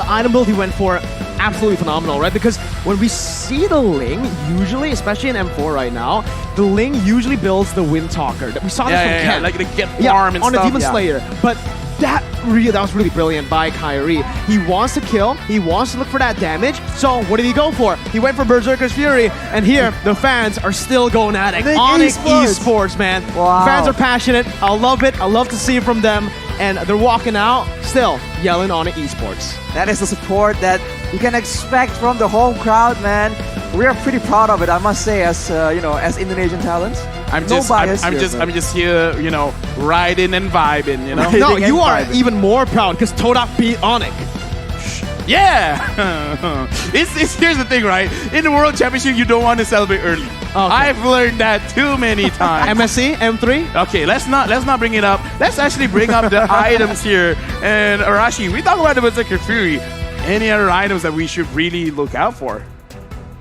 item build he went for, absolutely phenomenal, right? Because when we see the Ling, usually, especially in M4 right now, the Ling usually builds the Wind Talker. We saw this from Ken. Like the get farm and on stuff. a Demon Slayer. But that was really brilliant by Kyrie. He wants to kill, he wants to look for that damage. So what did he go for? He went for Berserker's Fury, and here the fans are still going at it. Onyx Esports, man. Wow. Fans are passionate. I love it. I love to see it from them. And they're walking out, still yelling Onyx Esports. That is the support that you can expect from the home crowd, man. We are pretty proud of it, I must say, as as Indonesian talents. I'm just here, you know, riding and vibing, you know. No, you are even more proud because Todak beat Onyx. Yeah! Here's the thing, right? In the World Championship, you don't want to celebrate early. Okay. I've learned that too many times. MSC, M3? Okay, let's not bring it up. Let's actually bring up the items here. And Arashi, we talk about the Berserker Fury. Any other items that we should really look out for?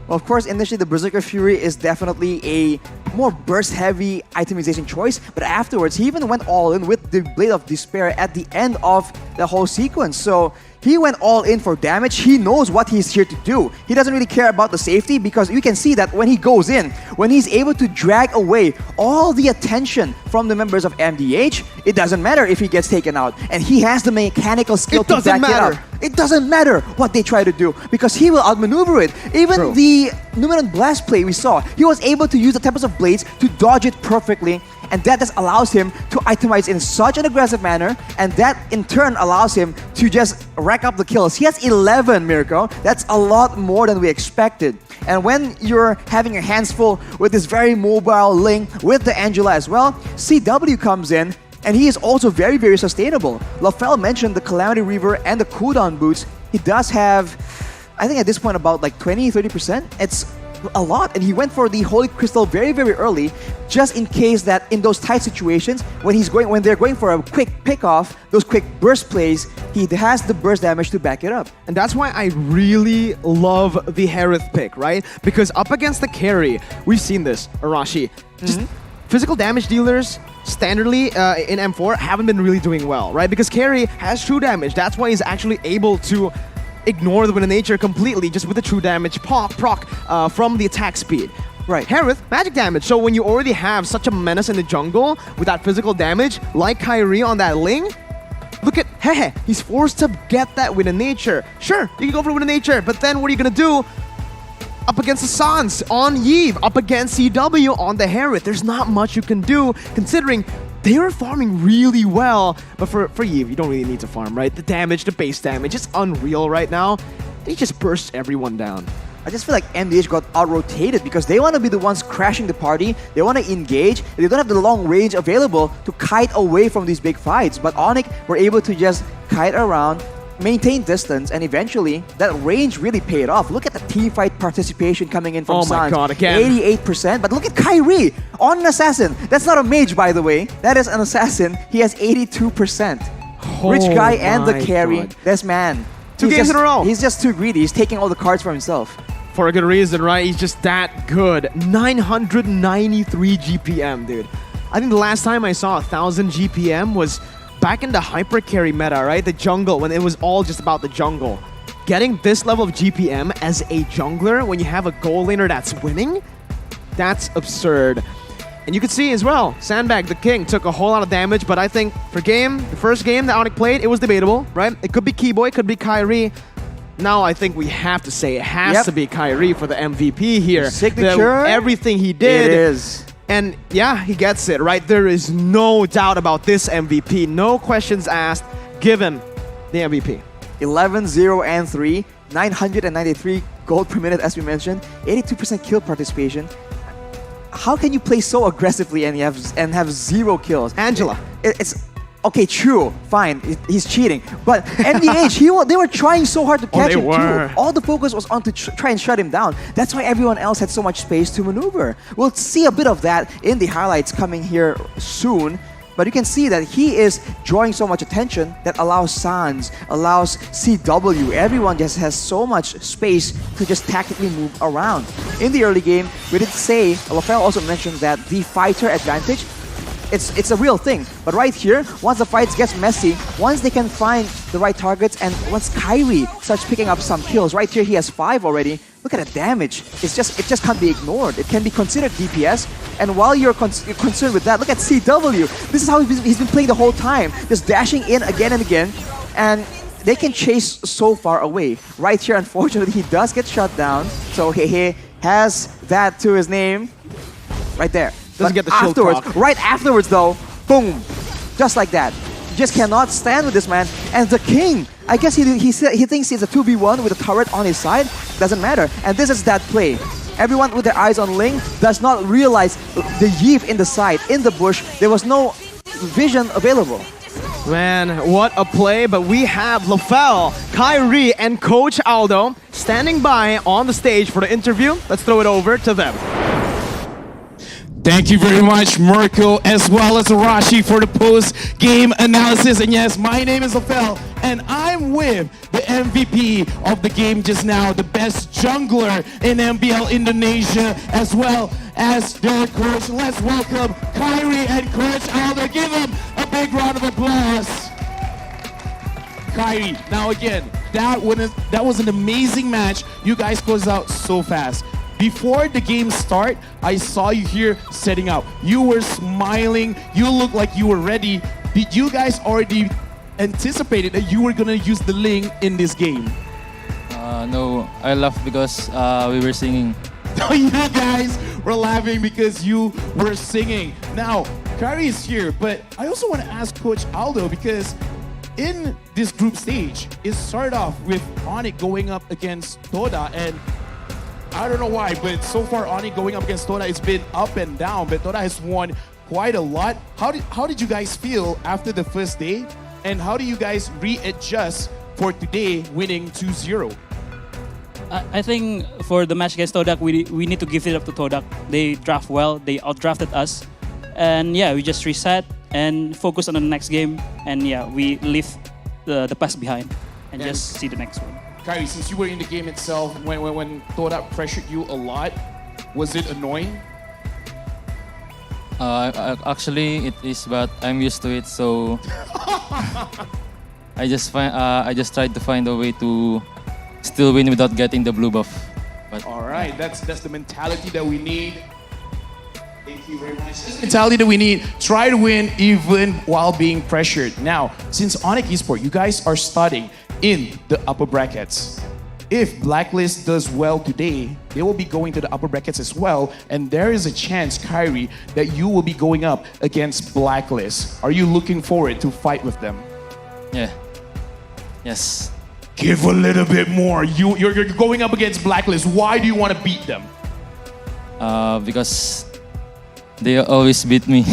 Well, of course, initially the Berserker Fury is definitely a more burst-heavy itemization choice, but afterwards he even went all in with the Blade of Despair at the end of the whole sequence. So he went all in for damage. He knows what he's here to do. He doesn't really care about the safety because you can see that when he goes in, when he's able to drag away all the attention from the members of MDH, it doesn't matter if he gets taken out. And he has the mechanical skill to back it up. It doesn't matter what they try to do because he will outmaneuver it. Even the Numenor Blast play we saw, he was able to use the Tempest of Blades to dodge it perfectly, and that just allows him to itemize in such an aggressive manner, and that in turn allows him to just rack up the kills. He has 11, Mirko. That's a lot more than we expected. And when you're having your hands full with this very mobile Ling, with the Angela as well, CW comes in, and he is also very, very sustainable. Lafell mentioned the Calamity Reaver and the cooldown boots. He does have, I think at this point, about like 20-30%. It's a lot, and he went for the Holy Crystal very, very early, just in case that in those tight situations, when they're going for a quick pick-off, those quick burst plays, he has the burst damage to back it up. And that's why I really love the Harith pick, right? Because up against the carry, we've seen this, Arashi. Just physical damage dealers, standardly in M4, haven't been really doing well, right? Because carry has true damage. That's why he's actually able to ignore the Wind of Nature completely just with the true damage proc from the attack speed. Right. Harith, magic damage. So when you already have such a menace in the jungle with that physical damage, like Kyrie on that Ling, look at Hehe. He's forced to get that Wind of Nature. Sure, you can go for Wind of Nature, but then what are you going to do? Up against the Sans on Yves, up against CW on the Harith. There's not much you can do considering they are farming really well, but for Yves, you don't really need to farm, right? The damage, the base damage, it's unreal right now. They just burst everyone down. I just feel like MDH got out-rotated because they want to be the ones crashing the party. They want to engage. They don't have the long range available to kite away from these big fights. But Onyx were able to just kite around, maintain distance, and eventually that range really paid off. Look at the team fight participation coming in from Sans. Oh my god, again. 88%. But look at Kyrie on an assassin. That's not a mage, by the way. That is an assassin. He has 82%. Rich guy and the carry. God. This man. 2 games in a row. He's just too greedy. He's taking all the cards for himself. For a good reason, right? He's just that good. 993 GPM, dude. I think the last time I saw 1,000 GPM was back in the hyper carry meta, right? The jungle, when it was all just about the jungle. Getting this level of GPM as a jungler when you have a gold laner that's winning, that's absurd. And you can see as well, Sandbag, the king, took a whole lot of damage, but I think for the first game that Onyx played, it was debatable, right? It could be Keyboy, it could be Kyrie. Now I think we have to say it has Yep. to be Kyrie for the MVP here. Signature. Everything he did. It is. And yeah, he gets it, right? There is no doubt about this MVP. No questions asked. Given the MVP. 11-0-3, 993 gold per minute, as we mentioned, 82% kill participation. How can you play so aggressively and have 0 kills? Angela. It's okay, true, fine. He's cheating, but MDH, they were trying so hard to catch him too. All the focus was on to try and shut him down. That's why everyone else had so much space to maneuver. We'll see a bit of that in the highlights coming here soon. But you can see that he is drawing so much attention that allows Sans, allows CW, everyone just has so much space to just tactically move around. In the early game, we did say, LaFell also mentioned that the fighter advantage, it's a real thing. But right here, once the fights gets messy, once they can find the right targets, and once Kyrie starts picking up some kills, right here he has 5 already. Look at the damage. It just can't be ignored. It can be considered DPS. And while you're concerned with that, look at CW. This is how he's been playing the whole time, just dashing in again and again, and they can chase so far away. Right here, unfortunately, he does get shut down. So Hehe has that to his name, right there. Doesn't get the shield afterwards, proc. right afterwards though, boom, just like that. Just cannot stand with this man. And the king, I guess he thinks it's a 2v1 with a turret on his side. Doesn't matter. And this is that play. Everyone with their eyes on Ling does not realize the Yeef in the side, in the bush. There was no vision available. Man, what a play, but we have LaFell, Kyrie, and Coach Aldo standing by on the stage for the interview. Let's throw it over to them. Thank you very much, Mirko, as well as Arashi, for the post-game analysis. And yes, my name is LaFell, and I'm with the MVP of the game just now, the best jungler in MBL Indonesia, as well as their coach. Let's welcome Kyrie and Coach Aldo. Give them a big round of applause. Kyrie, now again, that was an amazing match. You guys closed out so fast. Before the game start, I saw you here setting up. You were smiling. You looked like you were ready. Did you guys already anticipated that you were gonna use the Ling in this game? No, I laughed because we were singing. You guys were laughing because you were singing. Now, Kyrie is here, but I also want to ask Coach Aldo, because in this group stage, it started off with Onyx going up against Toda, and I don't know why, but so far Onyx going up against Toda, it's been up and down, but Toda has won quite a lot. How did you guys feel after the first day, and how do you guys readjust for today winning 2-0? I think for the match against Todak, we need to give it up to Todak. They draft well, they outdrafted us. And yeah, we just reset and focus on the next game. And yeah, we leave the past behind and just see the next one. Kyrie, since you were in the game itself, when Todak pressured you a lot, was it annoying? Actually, it is, but I'm used to it, so I just tried to find a way to still win without getting the blue buff. But all right, that's the mentality that we need. Thank you very much. That's the mentality that we need. Try to win even while being pressured. Now, since Onyx Esports, you guys are starting in the upper brackets. If Blacklist does well today, they will be going to the upper brackets as well, and there is a chance, Kyrie, that you will be going up against Blacklist. Are you looking forward to fight with them? Yeah. Yes. Give a little bit more. You're going up against Blacklist. Why do you want to beat them? Because they always beat me.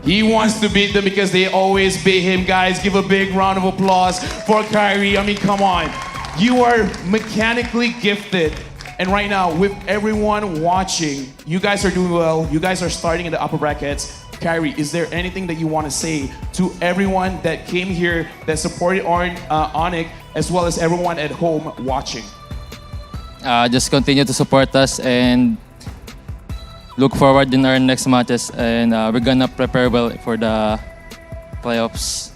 He wants to beat them because they always beat him. Guys, give a big round of applause for Kyrie. I mean, come on. You are mechanically gifted. And right now, with everyone watching, you guys are doing well. You guys are starting in the upper brackets. Kyrie, is there anything that you want to say to everyone that came here, that supported Onyx, as well as everyone at home watching? Just continue to support us and look forward in our next matches, and we're gonna prepare well for the playoffs.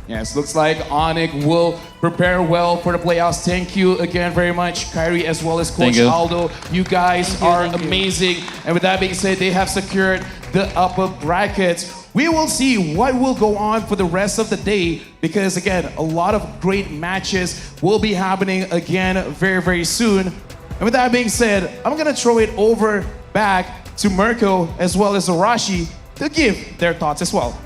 Yes, looks like Onyx will prepare well for the playoffs. Thank you again very much, Kyrie, as well as Coach Aldo. You guys are amazing. And with that being said, they have secured the upper brackets. we will see what will go on for the rest of the day because, again, a lot of great matches will be happening again very, very soon. And with that being said, I'm going to throw it over back to Mirko as well as Arashi to give their thoughts as well.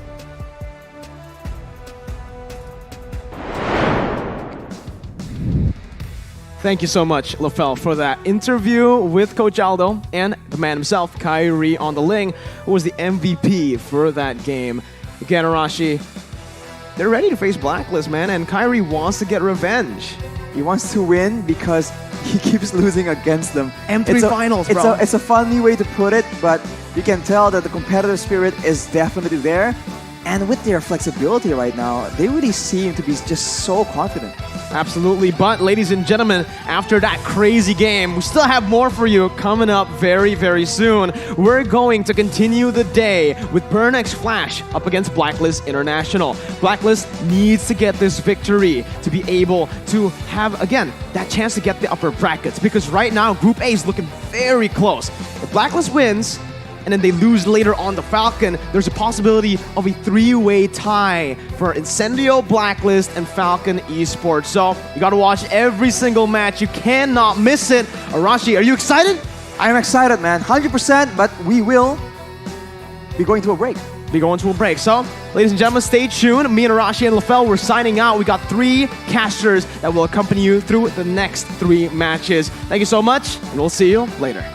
Thank you so much, Lafell, for that interview with Coach Aldo and the man himself, Kyrie on the Ling, who was the MVP for that game. Again, Arashi, they're ready to face Blacklist, man, and Kyrie wants to get revenge. He wants to win because he keeps losing against them. M3 finals, bro. It's a funny way to put it, but you can tell that the competitive spirit is definitely there. And with their flexibility right now, they really seem to be just so confident. Absolutely. But, ladies and gentlemen, after that crazy game, we still have more for you coming up very, very soon. We're going to continue the day with BurnX Flash up against Blacklist International. Blacklist needs to get this victory to be able to have, again, that chance to get the upper brackets. Because right now, Group A is looking very close. If Blacklist wins, and then they lose later on the Falcon, there's a possibility of a three-way tie for Incendio, Blacklist, and Falcon Esports. So you got to watch every single match. You cannot miss it. Arashi, are you excited? I'm excited, man. 100%, but we will be going to a break. So, ladies and gentlemen, stay tuned. Me and Arashi and Lafell, we're signing out. We got 3 casters that will accompany you through the next 3 matches. Thank you so much, and we'll see you later.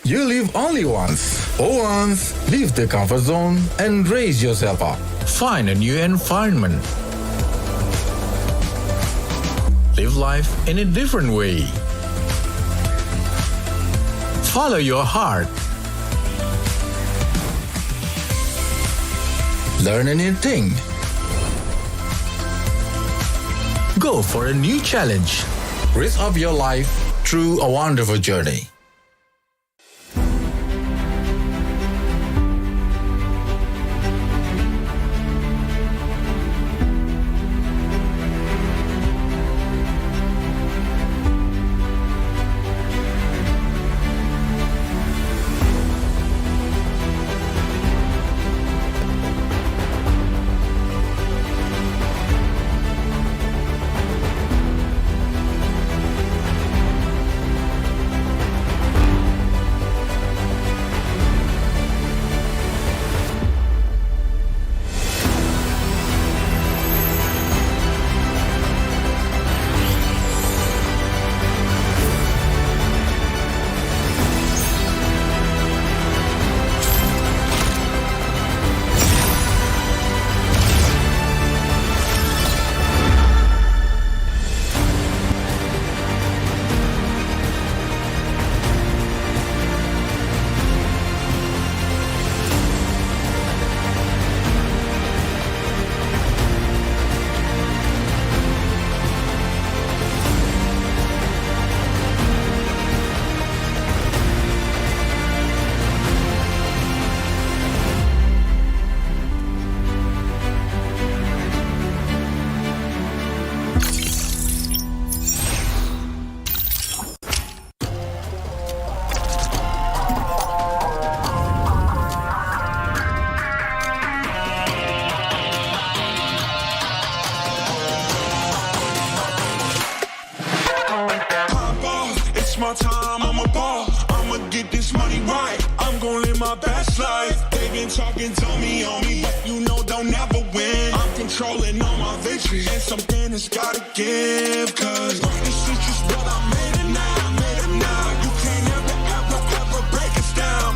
You live only once. For once, leave the comfort zone and raise yourself up. Find a new environment. Live life in a different way. Follow your heart. Learn a new thing. Go for a new challenge. Risk up your life through a wonderful journey. talking, tell me on me, but you know don't never win. I'm controlling all my victories, and something has gotta give, cause this is just what I made it now, You can't ever break us down,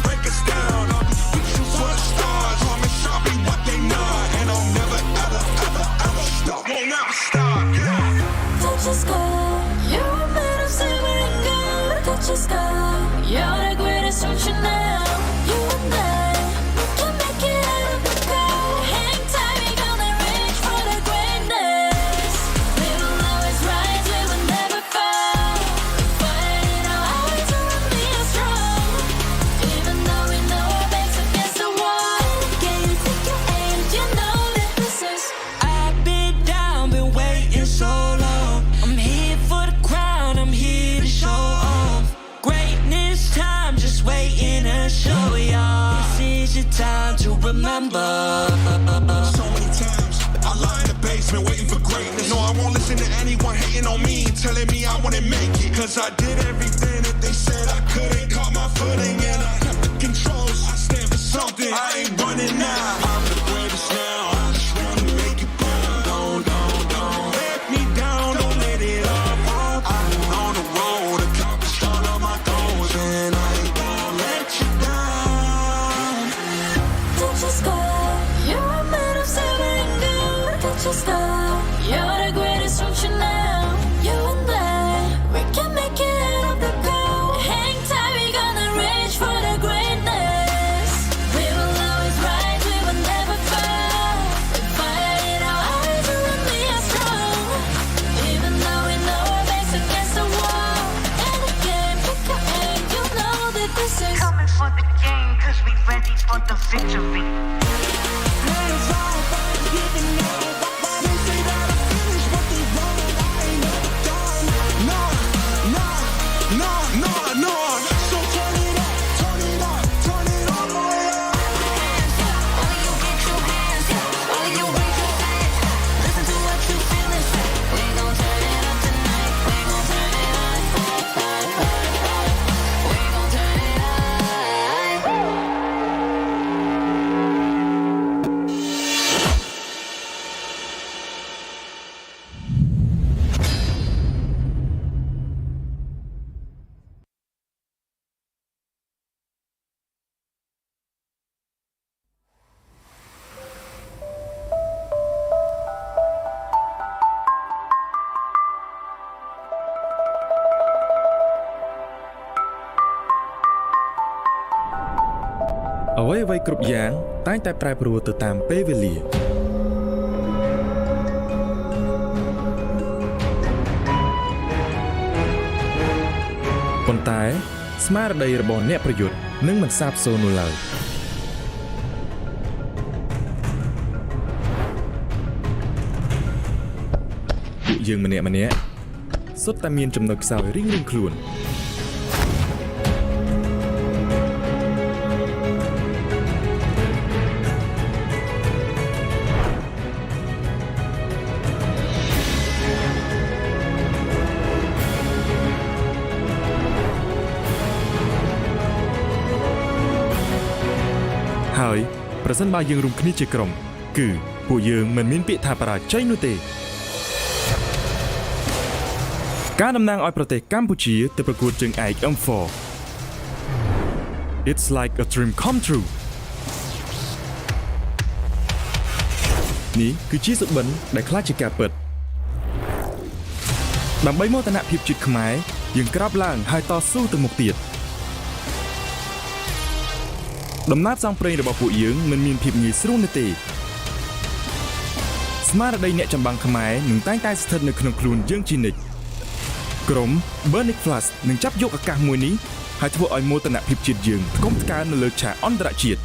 I'm reaching for the stars, promise I'll be what they not, and I'll never ever stop, won't never stop, yeah. Touch the sky, you're made of silver and gold. Touch the sky, you're the greatest ocean now. You and I, we can make it out of the cold. Hang tight, we gonna reach for the greatness. We will always rise, we will never fall. Fighting our hearts and we are strong. Even though we know our backs against the wall. Can you take your aim? You know that this is. I've been down, been waiting so long. I'm here for the crown, I'm here to show off. Greatness time, just waiting to show y'all. This is your time to remember. So many times I lie in the basement waiting for greatness. No, I won't listen to anyone hating on me, telling me I wouldn't make it. Cause I did everything that they said I couldn't. Caught my footing and I kept the controls. I stand for something, I ain't running now. I'm the greatest now, I just wanna make it proud. Don't let me down, don't let it up. I've been on the road, accomplished all of my goals, and I ain't gonna let you down. Touch the sky, you're made of silver and gold. Touch the sky, you're the greatest ocean now. You and I, we can make it out of the cold. Hang tight, we gonna reach for the greatness. We will always rise, we will never fall. We fight it our hearts and we are strong. Even though we know our backs against the wall. And again, pick your aim, you know that this is. Coming for the game, cause we ready for the victory.អ្វីៗគ្រប់យ៉ាងតែងតែប្រែប្រួលទៅតាមពេលវេលាប៉ុន្តែស្មារតីរបស់អ្នកប្រយុទ្ធនឹងមិនសាបសូន្យនោះឡើយពួកយើងម្នាក់សុទ្ធតែមានចំណុចខ្សោយរៀងៗខ្លួនហើយប្រសិនបើយើងរួមគ្នាជាក្រុមគឺពួកយើងមិនមានពាក្យថាបរាជ័យនោះទេការតំណាងឲ្យប្រទេសកម្ពុជាទៅប្រកួតជើងឯក M4 It's like a dream come true នេះគឺជាសុបិនដែលខ្លាចជាការពិតដើម្បីមោទនភាពជាតិខ្មែរយើងក្រោកឡើងហើយតស៊ូទៅមុខទៀតដំណើរផ្សងព្រេងរបស់ពួកយើងមិនមានភាពងាយស្រួលនោះទេស្មារតីអ្នកចម្បាំងខ្មែរនឹងតែងតែស្ថិតនៅក្នុងខ្លួនយើងជានិច្ចក្រុម Burning Flash នឹងចាប់យកឱកាសមួយនេះហើយធ្វើឲ្យមោទនភាពជាតិយើងថ្កុំថ្កើងនៅលើឆាកអន្តរជាតិ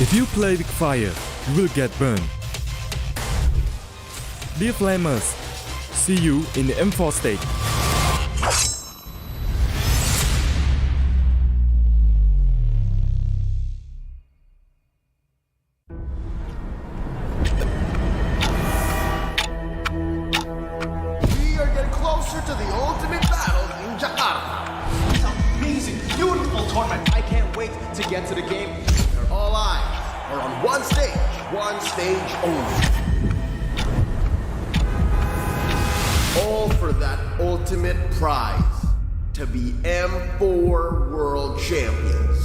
If you play with fire, you will get burned. Dear Flamers, see you in the M4 stage. tournament. I can't wait to get to the game. All eyes are on one stage only. All for that ultimate prize, to be M4 World Champions.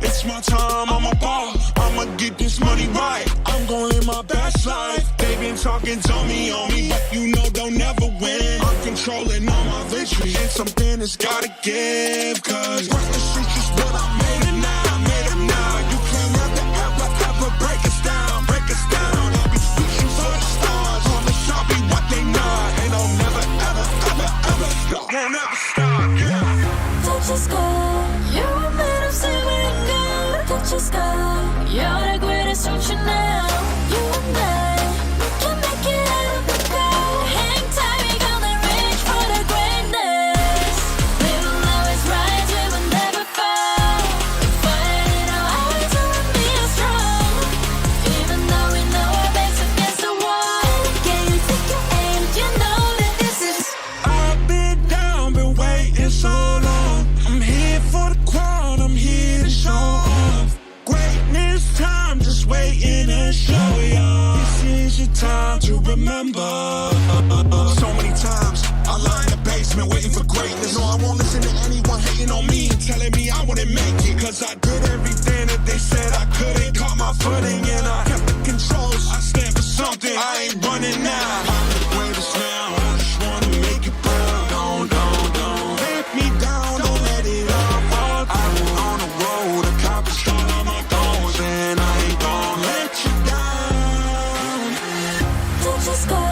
It's my time, I'm a ball. I'ma get this money right. I'm gonna live my best life. They been talking, on me, but you know they'll never win. I'm controlling all my victories. And something that's gotta give. Cause rush the streets is what I made it now. You can't ever break us down. I'll be reaching for the stars. Promise I'll be what they not. And I'll never, ever stop. Won't ever stop, yeah. Touch the sky, you're made of silver and gold. Touch the sky, you're the greatest ocean now. You and I, we can make it out of the cold. Hang tight, we gonna reach for the greatness. We will always rise, we will never fall. We fight it out, always will be strong. Even though we know our backs against the wall. Can you take your aim? You know that this is. I've been down, been waiting so long. I'm here for the crown, I'm here to show off. Greatness time, just waiting to show y'all. This is your time to remember. So many times I lie in the basement waiting for greatness. No, I won't listen to anyone hating on me and telling me I wouldn't make it. Cause I did everything that they said I couldn't. Caught my footing and I kept the controls. I stand for something, I ain't running now. I'm the greatest now, I just wanna make it proud. Don't let me down, don't let it all fall. I've been on the road, accomplished all of my goals, and I ain't gon' let you down. Touch the sky,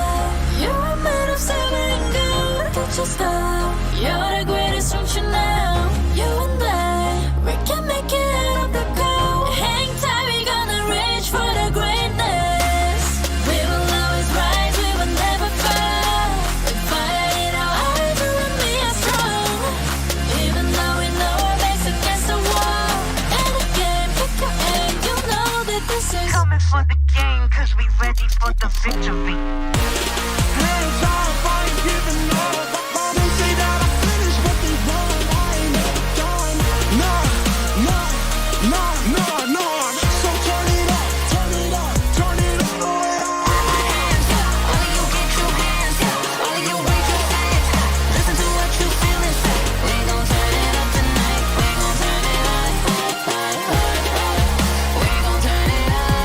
you're made of silver and gold. Touch the sky, you're the greatest ocean now. You and I, we can make it out of the cold. Hang tight, we gonna reach for the greatness. We will always rise, we will never fall. We fight it out, always will be strong. Even though we know our backs against the wall. And again, pick your aim, you know that this is Coming for the game, cause we ready for the victory. Hands off, I ain't giving up. They say that I finished, but they wrong. I ain't never done. No. So turn it up. Turn it all the way up. Hands up, all of you get your hands up. All of you raise your hands up. Listen to what you feel inside. We gon' turn it up tonight. We gon' turn it up. We gon' turn it up.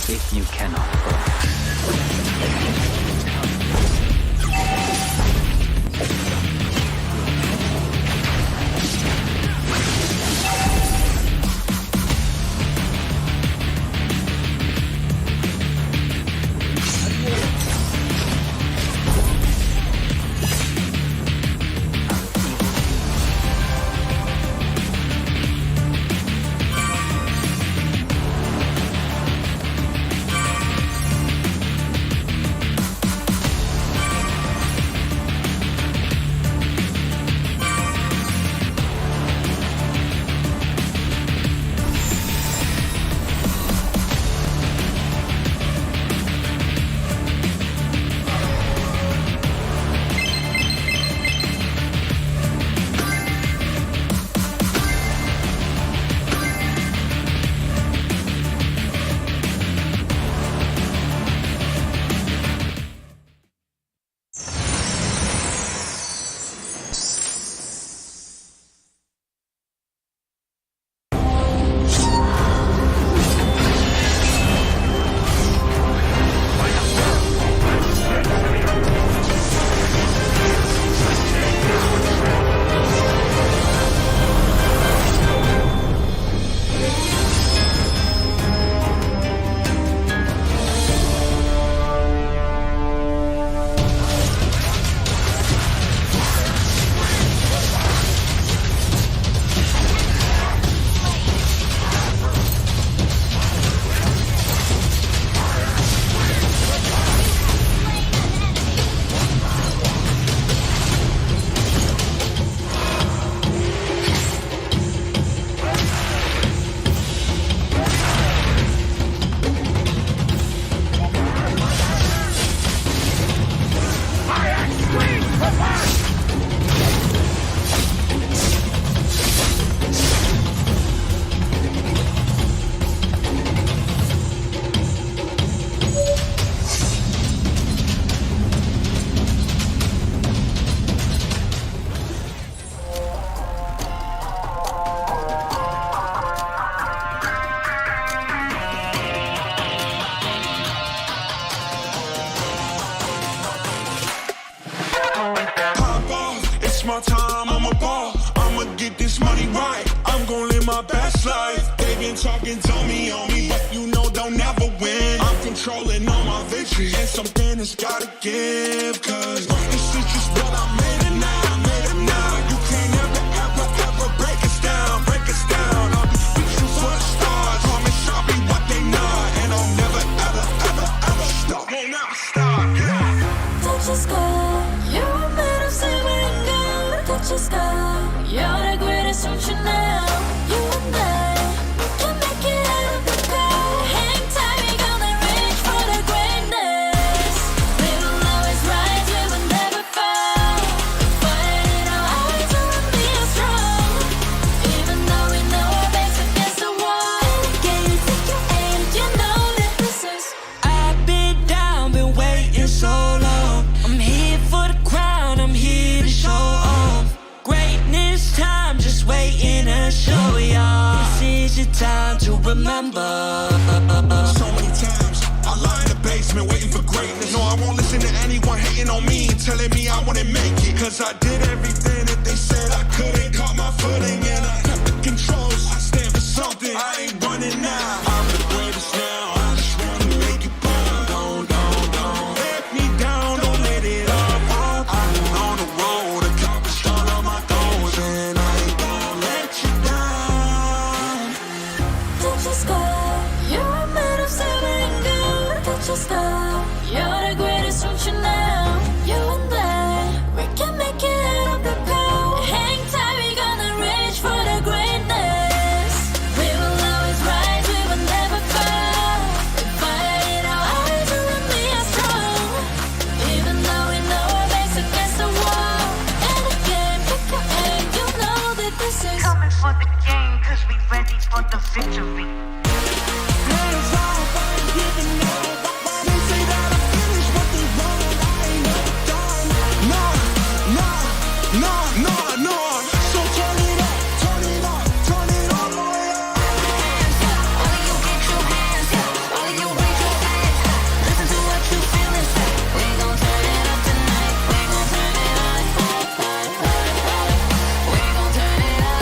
If you cannot burn. talking, tell me on me, but you know they'll never win. I'm controlling all my victories, and something has gotta give, cause this is just what I made it now, You can't ever break us down, I'll be reaching for the stars, promise I'll be what they not, and I'll never ever stop, won't never stop, yeah. Touch the sky, you're made of silver and gold. Touch the sky, you're the greatest ocean now. You and I, we can make it out of the cold. Hang tight, we gonna reach for the greatness. We will always rise, we will never fall. We fight in our eyes, and we are strong. Even though we know our backs against the wall. Can you take your aim? You know that this is. I've been down, been waiting so long. I'm here for the crown, I'm here to show off. Greatness time, just waiting to show y'all. This is your time to remember. So many times I lie in the basement waiting for greatness. No, I won't listen to anyone hating on me, telling me I wouldn't make it, cause I did everything that they said I couldn't. Caught my footing and I kept the controls. I stand for something, I ain't running now. I'm the greatest now, I just wanna make it burn. Don't let me down, don't let it up. I'm on the road, accomplished all of my goals, and I ain't gonna let you down. Touch the sky, you're made of silver and gold. Touch the sky, you're the greatest ocean now. You and I, we can make it out of the cold. Hang tight, we gonna reach for the greatness. We will always rise, we will never fall. We fight in our eyes, and we are strong. Even though we know our backs against the wall. And again, pick your aim, you know that this is. Coming for the game, cause we ready for the victory. No. So turn it up, boy. All of you get your hands up, all of you raise your hands up. Listen to what you feel inside. We gon' turn it up tonight. We gon' turn it up. We gon' turn it up.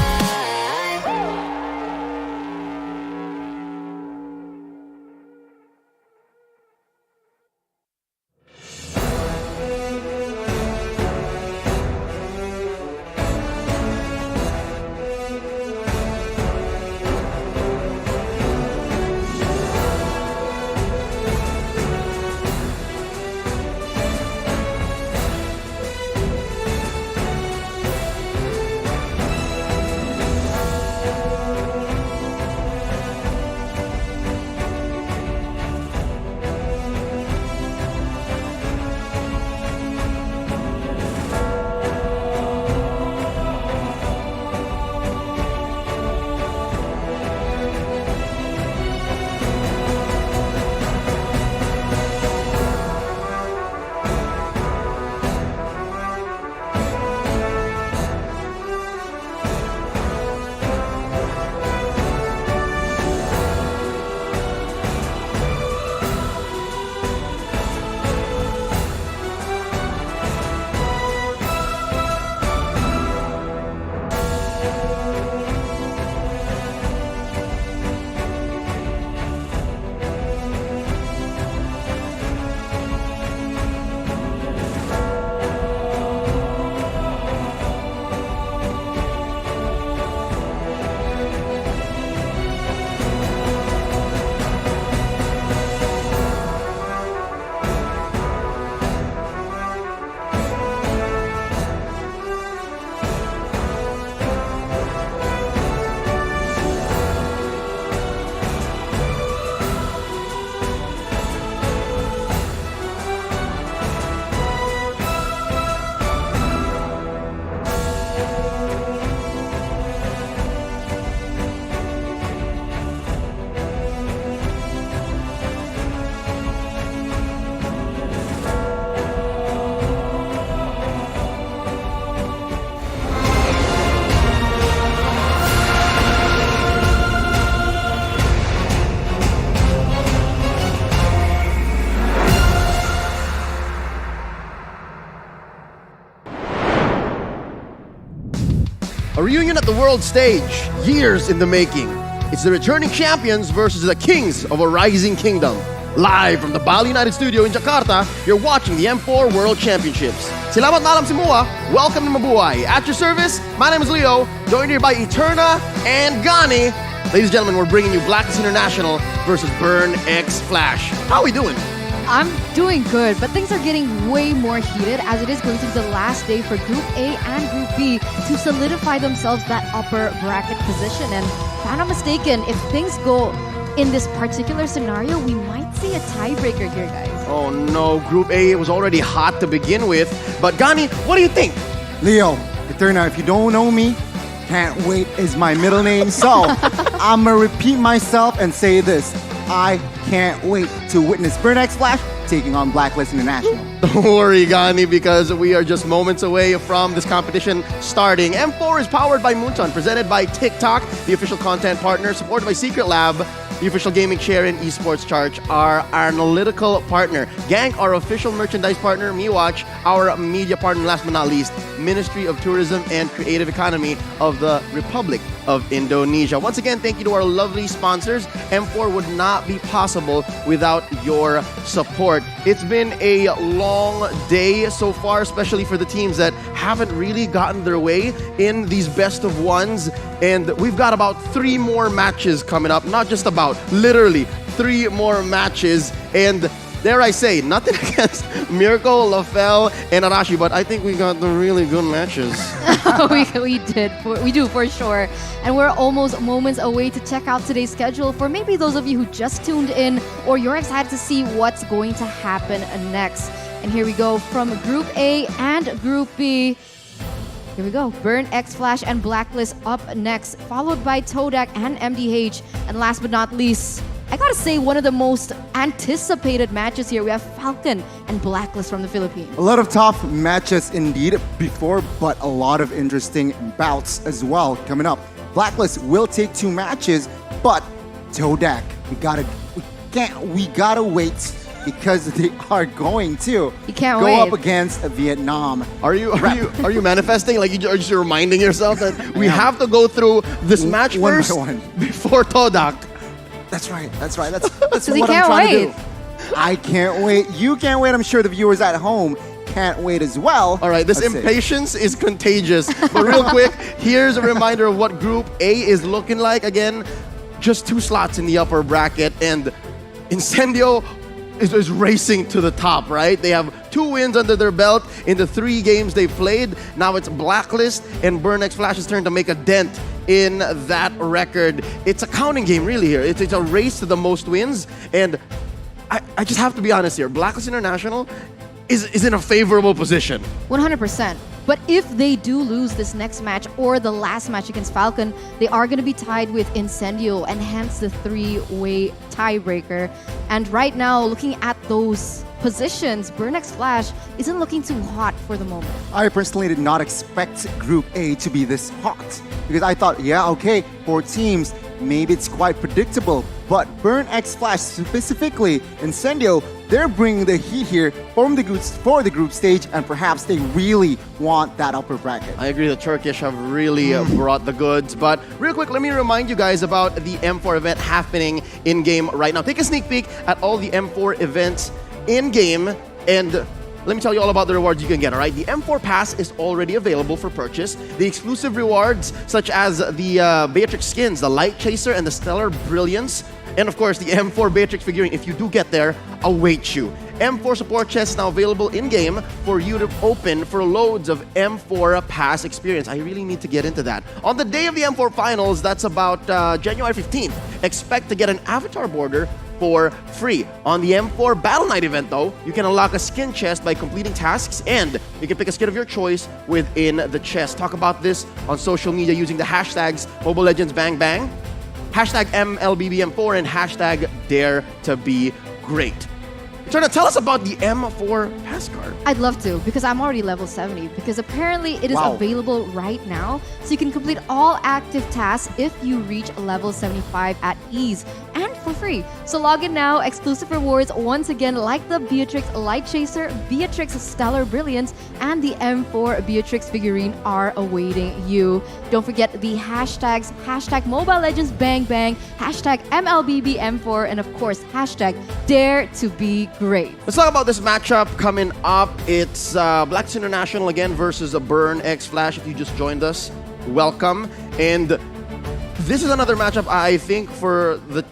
A reunion at the world stage, years in the making. It's the returning champions versus the kings of a rising kingdom. Live from the Bali United studio in Jakarta, you're watching the M4 World Championships. Salamat malam semua. Welcome to Mabuhay. At your service, my name is Leo, joined here by Eterna and Gani. Ladies and gentlemen, we're bringing you Blacklist International versus Burn X Flash. How are we doing? I'm doing good, but things are getting way more heated as it is going to be the last day for Group A and Group B to solidify themselves that upper bracket position. And if I'm not mistaken, if things go in this particular scenario, we might see a tiebreaker here, guys. Oh no, Group A was already hot to begin with. But Gani, what do you think? Leo, Eterna, if you don't know me, Can't Wait is my middle name. So I'm gonna repeat myself and say this. I can't wait to witness Burn X Flash taking on Blacklist International. Don't worry, Gani, because we are just moments away from this competition starting. M4 is powered by Moonton, presented by TikTok, the official content partner, supported by Secret Lab, the official gaming chair and esports charge, our analytical partner. Gank, our official merchandise partner. MeWatch, our media partner. Last but not least, Ministry of Tourism and Creative Economy of the Republic of Indonesia. Once again, thank you to our lovely sponsors. M4 would not be possible without your support. It's been a long day so far, especially for the teams that haven't really gotten their way in these best of ones. And we've got about 3 more matches coming up. Not just about, literally 3 more matches. And dare I say, nothing against Miracle, LaFell, and Arashi, but I think we got the really good matches. We do for sure. And we're almost moments away to check out today's schedule for maybe those of you who just tuned in or you're excited to see what's going to happen next. And here we go from Group A and Group B. Here we go. Burn X Flash and Blacklist up next, followed by Todak and MDH. And last but not least, I gotta say, one of the most anticipated matches here. We have Falcon and Blacklist from the Philippines. A lot of tough matches indeed before, but a lot of interesting bouts as well coming up. Blacklist will take 2 matches, but Todak, we gotta wait because they are going to go up against Vietnam. Are you manifesting? Like you're just reminding yourself that we have to go through this match one first by one before Todak. That's right. That's what he I'm can't trying wait. to do. I can't wait. You can't wait. I'm sure the viewers at home can't wait as well. All right, this Let's see. impatience is contagious. But real quick, here's a reminder of what Group A is looking like. Again, just 2 slots in the upper bracket, and Incendio is racing to the top, right? They have 2 wins under their belt in the 3 games they've played. Now it's Blacklist and Burn X Flash's turn to make a dent in that record. It's a counting game really here. It's a race to the most wins, and I just have to be honest here. Blacklist International is in a favorable position. 100%. But if they do lose this next match or the last match against Falcon, they are going to be tied with Incendio and hence the 3-way tiebreaker. And right now, looking at those positions, Burn X Flash isn't looking too hot for the moment. I personally did not expect Group A to be this hot because I thought, yeah, okay, 4 teams, maybe it's quite predictable. But Burn X Flash, specifically Incendio, they're bringing the heat here for the group stage, and perhaps they really want that upper bracket. I agree, the Turkish have really brought the goods. But real quick, let me remind you guys about the M4 event happening in-game right now. Take a sneak peek at all the M4 events in-game, and let me tell you all about the rewards you can get, all right? The M4 Pass is already available for purchase. The exclusive rewards, such as the Beatrix skins, the Light Chaser, and the Stellar Brilliance, and of course, the M4 Beatrix figurine, if you do get there, await you. M4 support chest is now available in-game for you to open for loads of M4 Pass experience. I really need to get into that. On the day of the M4 Finals, that's about January 15th, expect to get an avatar border for free. On the M4 Battle Night event though, you can unlock a skin chest by completing tasks, and you can pick a skin of your choice within the chest. Talk about this on social media using the hashtags Mobile Legends Bang Bang, hashtag MLBBM4, and hashtag Dare to Be Great. Turner, tell us about the M4 pass card. I'd love to, because I'm already level 70, because apparently it is Wow. available right now, so you can complete all active tasks if you reach level 75 at ease and for free. So log in now. Exclusive rewards once again, like the Beatrix Light Chaser, Beatrix Stellar Brilliance, and the M4 Beatrix figurine are awaiting you. Don't forget the hashtags, hashtag Mobile Legends Bang Bang, hashtag MLBB M4, and of course, hashtag Dare to Be Great. Let's talk about this matchup coming up. It's Blacklist International again versus a Burn X Flash. If you just joined us, welcome. And this is another matchup, I think, for the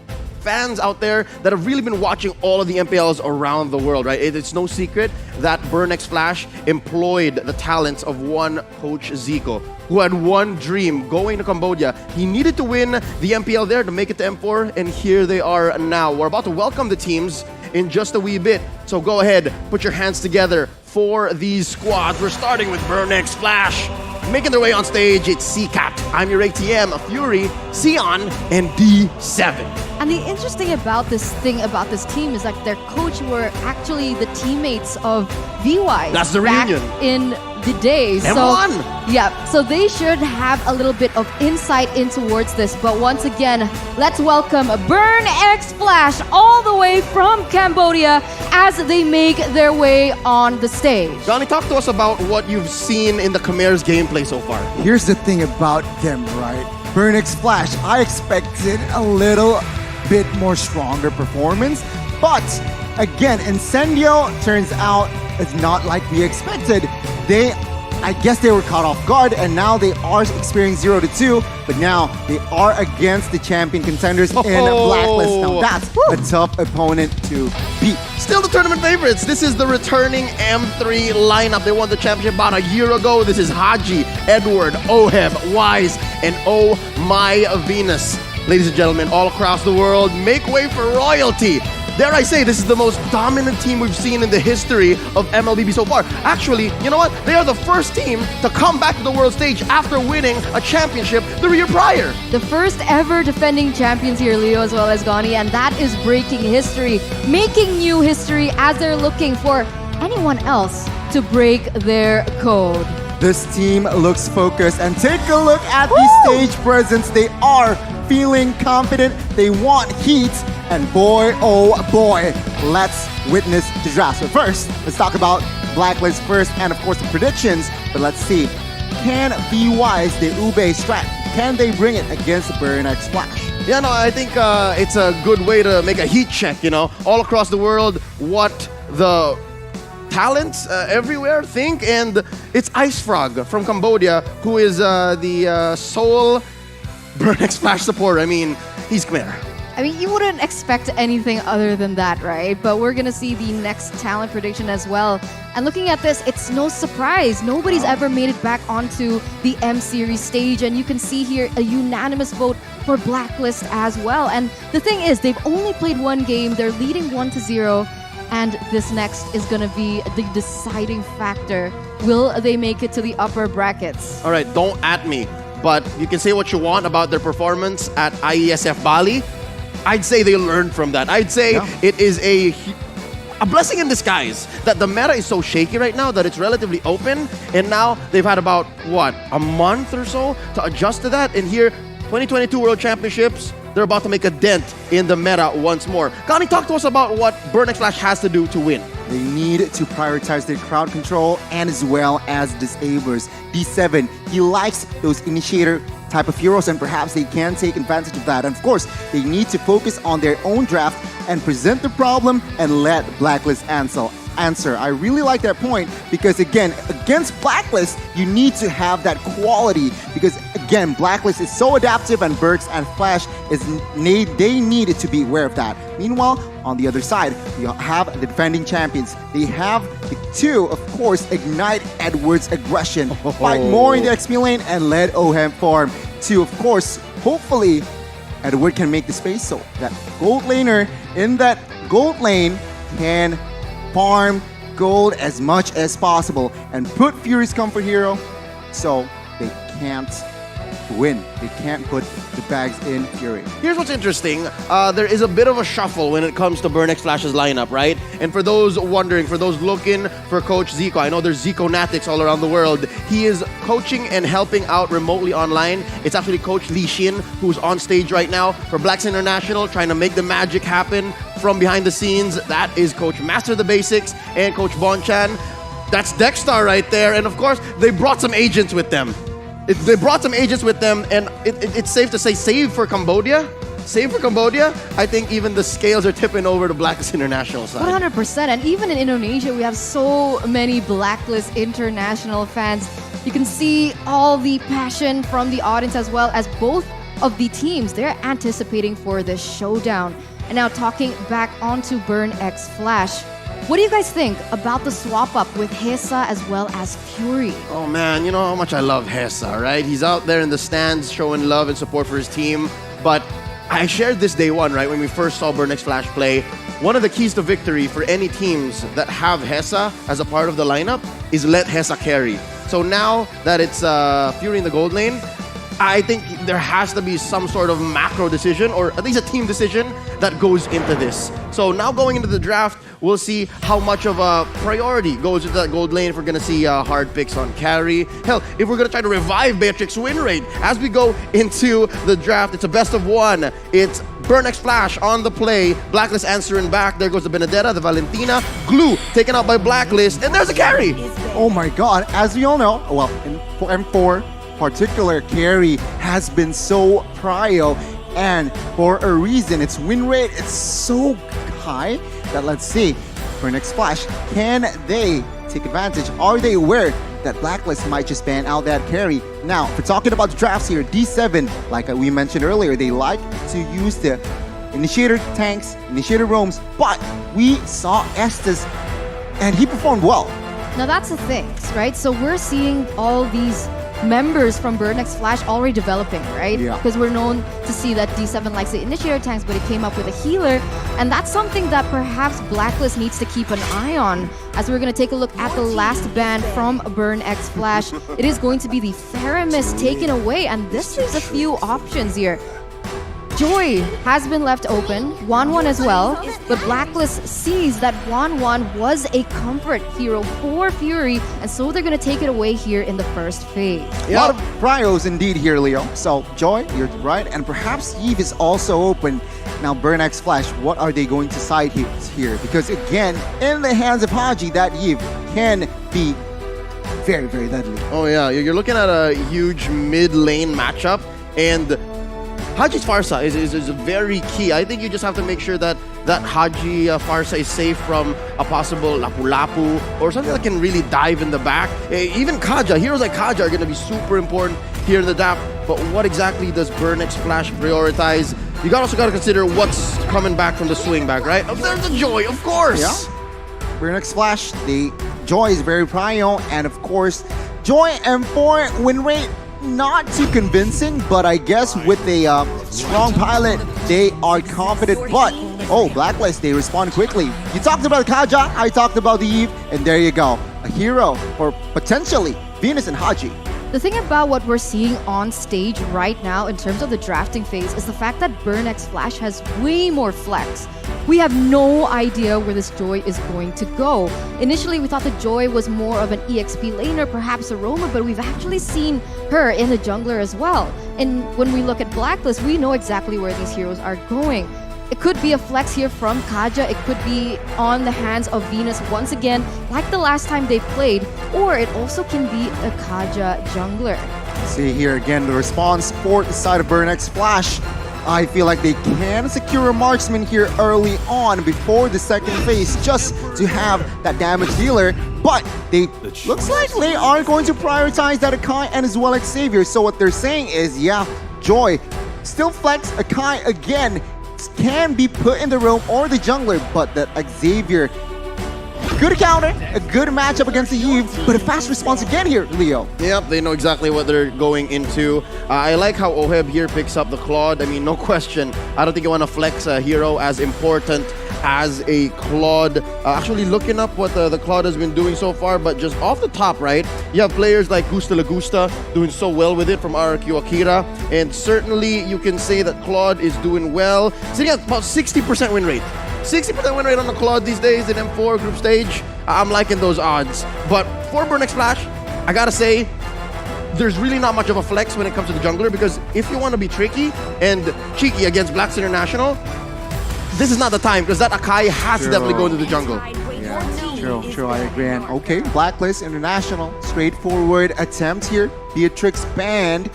fans out there that have really been watching all of the MPLs around the world, right? It's no secret that Burn X Flash employed the talents of one Coach Zico, who had one dream, going to Cambodia. He needed to win the MPL there to make it to M4, and here they are now. We're about to welcome the teams in just a wee bit, so go ahead, put your hands together for these squads. We're starting with Burn X Flash. Making their way on stage, it's C-Cat, I'm your ATM, Fury, Sion, and D7. And the interesting about this team is like their coach were actually the teammates of VY. That's the back reunion. in the day. M1. So they should have a little bit of insight in towards this. But once again, let's welcome Burn X Flash all the way from Cambodia as they make their way on the stage. Johnny, talk to us about what you've seen in the Khmer's gameplay so far. Here's the thing about them, right? Burn X Flash, I expected a little bit more stronger performance, but again, Incendio turns out it's not like we expected. I guess they were caught off guard, and now they are experiencing 0-2, but now they are against the champion contenders in Blacklist. Now that's a tough opponent to beat. Still the tournament favorites. This is the returning M3 lineup. They won the championship about a year ago. This is Haji, Edward, Oheb, Wise, and Oh My Venus. Ladies and gentlemen, all across the world, make way for royalty. Dare I say, this is the most dominant team we've seen in the history of MLBB so far. Actually, you know what? They are the first team to come back to the world stage after winning a championship the year prior. The first ever defending champions here, Leo, as well as Gani, and that is breaking history, making new history as they're looking for anyone else to break their code. This team looks focused, and take a look at the stage presence. They are feeling confident. They want heat, and boy, oh boy, let's witness the draft. So first, let's talk about Blacklist first, and of course the predictions. But let's see, can VY's, the Ube strat, can they bring it against the Burn X Flash? Yeah, no, I think it's a good way to make a heat check, you know, all across the world, what the talents everywhere think. And it's Ice Frog from Cambodia, who is the sole Burn X Flash supporter. I mean, he's Khmer. I mean, you wouldn't expect anything other than that, right? But we're gonna see the next talent prediction as well. And looking at this, it's no surprise. Nobody's ever made it back onto the M Series stage. And you can see here a unanimous vote for Blacklist as well. And the thing is, they've only played one game. They're leading 1-0. And this next is gonna be the deciding factor. Will they make it to the upper brackets? All right, don't at me, but you can say what you want about their performance at IESF Bali. I'd say they learned from that. I'd say it is a blessing in disguise that the meta is so shaky right now that it's relatively open, and now they've had about, what, a month or so to adjust to that, and here, 2022 World Championships, they're about to make a dent in the meta once more. Connie, talk to us about what Burn X Flash has to do to win. They need to prioritize their crowd control and as well as disablers. D7, he likes those initiator type of heroes, and perhaps they can take advantage of that. And of course, they need to focus on their own draft and present the problem and let Blacklist answer. I really like that point because, again, against Blacklist, you need to have that quality because, again, Blacklist is so adaptive and Burks and Flash, they needed to be aware of that. Meanwhile, on the other side, you have the defending champions. They have the two, of course, ignite Edward's aggression, fight more in the XP lane, and let Ohem farm to, of course, hopefully, Edward can make the space so that gold laner in that gold lane can farm gold as much as possible and put Fury's comfort hero so they can't to win. They can't put the bags in Fury. Here's what's interesting. There is a bit of a shuffle when it comes to Burn X Flash's lineup, right? And for those wondering, for those looking for Coach Zico, I know there's Zico-natics all around the world. He is coaching and helping out remotely online. It's actually Coach Lee Shin, who's on stage right now for Blacks International, trying to make the magic happen from behind the scenes. That is Coach Master the Basics and Coach Bonchan. That's Dexstar right there. And of course, they brought some agents with them. They brought some agents with them, and it's safe to say, save for Cambodia, I think even the scales are tipping over to Blacklist International side. 100%. And even in Indonesia, we have so many Blacklist International fans. You can see all the passion from the audience as well as both of the teams. They're anticipating for this showdown. And now talking back onto Burn X Flash. What do you guys think about the swap up with Hesa as well as Fury? Oh man, you know how much I love Hesa, right? He's out there in the stands showing love and support for his team. But I shared this day one, right? When we first saw Burn X Flash play, one of the keys to victory for any teams that have Hesa as a part of the lineup is let Hesa carry. So now that it's Fury in the gold lane, I think there has to be some sort of macro decision, or at least a team decision, that goes into this. So now going into the draft, we'll see how much of a priority goes into that gold lane. If we're going to see hard picks on carry. Hell, if we're going to try to revive Beatrix's win rate. As we go into the draft, it's a best of one. It's Burn X Flash on the play. Blacklist answering back. There goes the Benedetta, the Valentina. Glue taken out by Blacklist. And there's a carry. Oh my god, as we all know, well, for M4, particular carry has been so prio, and for a reason. Its win rate is so high that, let's see, for next Flash, can they take advantage? Are they aware that Blacklist might just ban out that carry? Now, if we're talking about the drafts here, D7, like we mentioned earlier, they like to use the initiator tanks, initiator roams, but we saw Estes and he performed well. Now that's the thing, right? So we're seeing all these members from Burn X Flash already developing, right? Yeah. Because we're known to see that D7 likes the initiator tanks, but he came up with a healer, and that's something that perhaps Blacklist needs to keep an eye on. As we're going to take a look at the last ban from Burn X Flash, it is going to be the Theramis taken away, and this leaves a few options here. Joy has been left open, 1-1 as well, but Blacklist sees that 1-1 was a comfort hero for Fury, and so they're going to take it away here in the first phase. A lot of prios indeed here, Leo. So, Joy, you're right, and perhaps Eve is also open. Now, Burn X Flash, what are they going to side here? Because again, in the hands of Haji, that Eve can be very, very deadly. Oh yeah, you're looking at a huge mid-lane matchup, and Haji's Farsa is very key. I think you just have to make sure that Haji Farsa is safe from a possible Lapu-Lapu or something that can really dive in the back. Even Kaja, heroes like Kaja are going to be super important here in the DAP. But what exactly does Burn X Flash prioritize? You also got to consider what's coming back from the swing back, right? There's the Joy, of course. Yeah. Burn X Flash, the Joy is very prio, and of course, Joy M4 win rate not too convincing, but I guess with a strong pilot, they are confident. But, oh, Blacklist, they respond quickly. You talked about Kaja, I talked about the Eve, and there you go. A hero for potentially Venus and Haji. The thing about what we're seeing on stage right now in terms of the drafting phase is the fact that Burn X Flash has way more flex. We have no idea where this Joy is going to go. Initially, we thought the Joy was more of an EXP laner, perhaps a roamer, but we've actually seen her in the jungler as well. And when we look at Blacklist, we know exactly where these heroes are going. It could be a flex here from Kaja, it could be on the hands of Venus once again, like the last time they played, or it also can be a Kaja jungler. See here again the response for the side of Burn X Flash. I feel like they can secure a marksman here early on before the second phase just to have that damage dealer, but they looks like they are going to prioritize that Akai and as well as Xavier. So what they're saying is, yeah, Joy still flex Akai again, can be put in the roam or the jungler, but that Xavier Good counter, a good matchup against the Eve, but a fast response again here, Leo. Yep, they know exactly what they're going into. I like how Oheb here picks up the Claude. I mean, no question. I don't think you want to flex a hero as important as a Claude. Actually looking up what the Claude has been doing so far, but just off the top, right? You have players like Gusta Lagusta doing so well with it from RQ Akira, and certainly you can say that Claude is doing well. Sitting at about 60% win rate. 60% win rate on the Claude these days in M4 group stage. I'm liking those odds. But for Burn X Splash, I gotta say, there's really not much of a flex when it comes to the jungler, because if you want to be tricky and cheeky against Blacks International, this is not the time, because that Akai has to definitely go into the jungle. Yeah, true, I agree. And okay, Blacklist International, straightforward attempt here. Beatrix banned.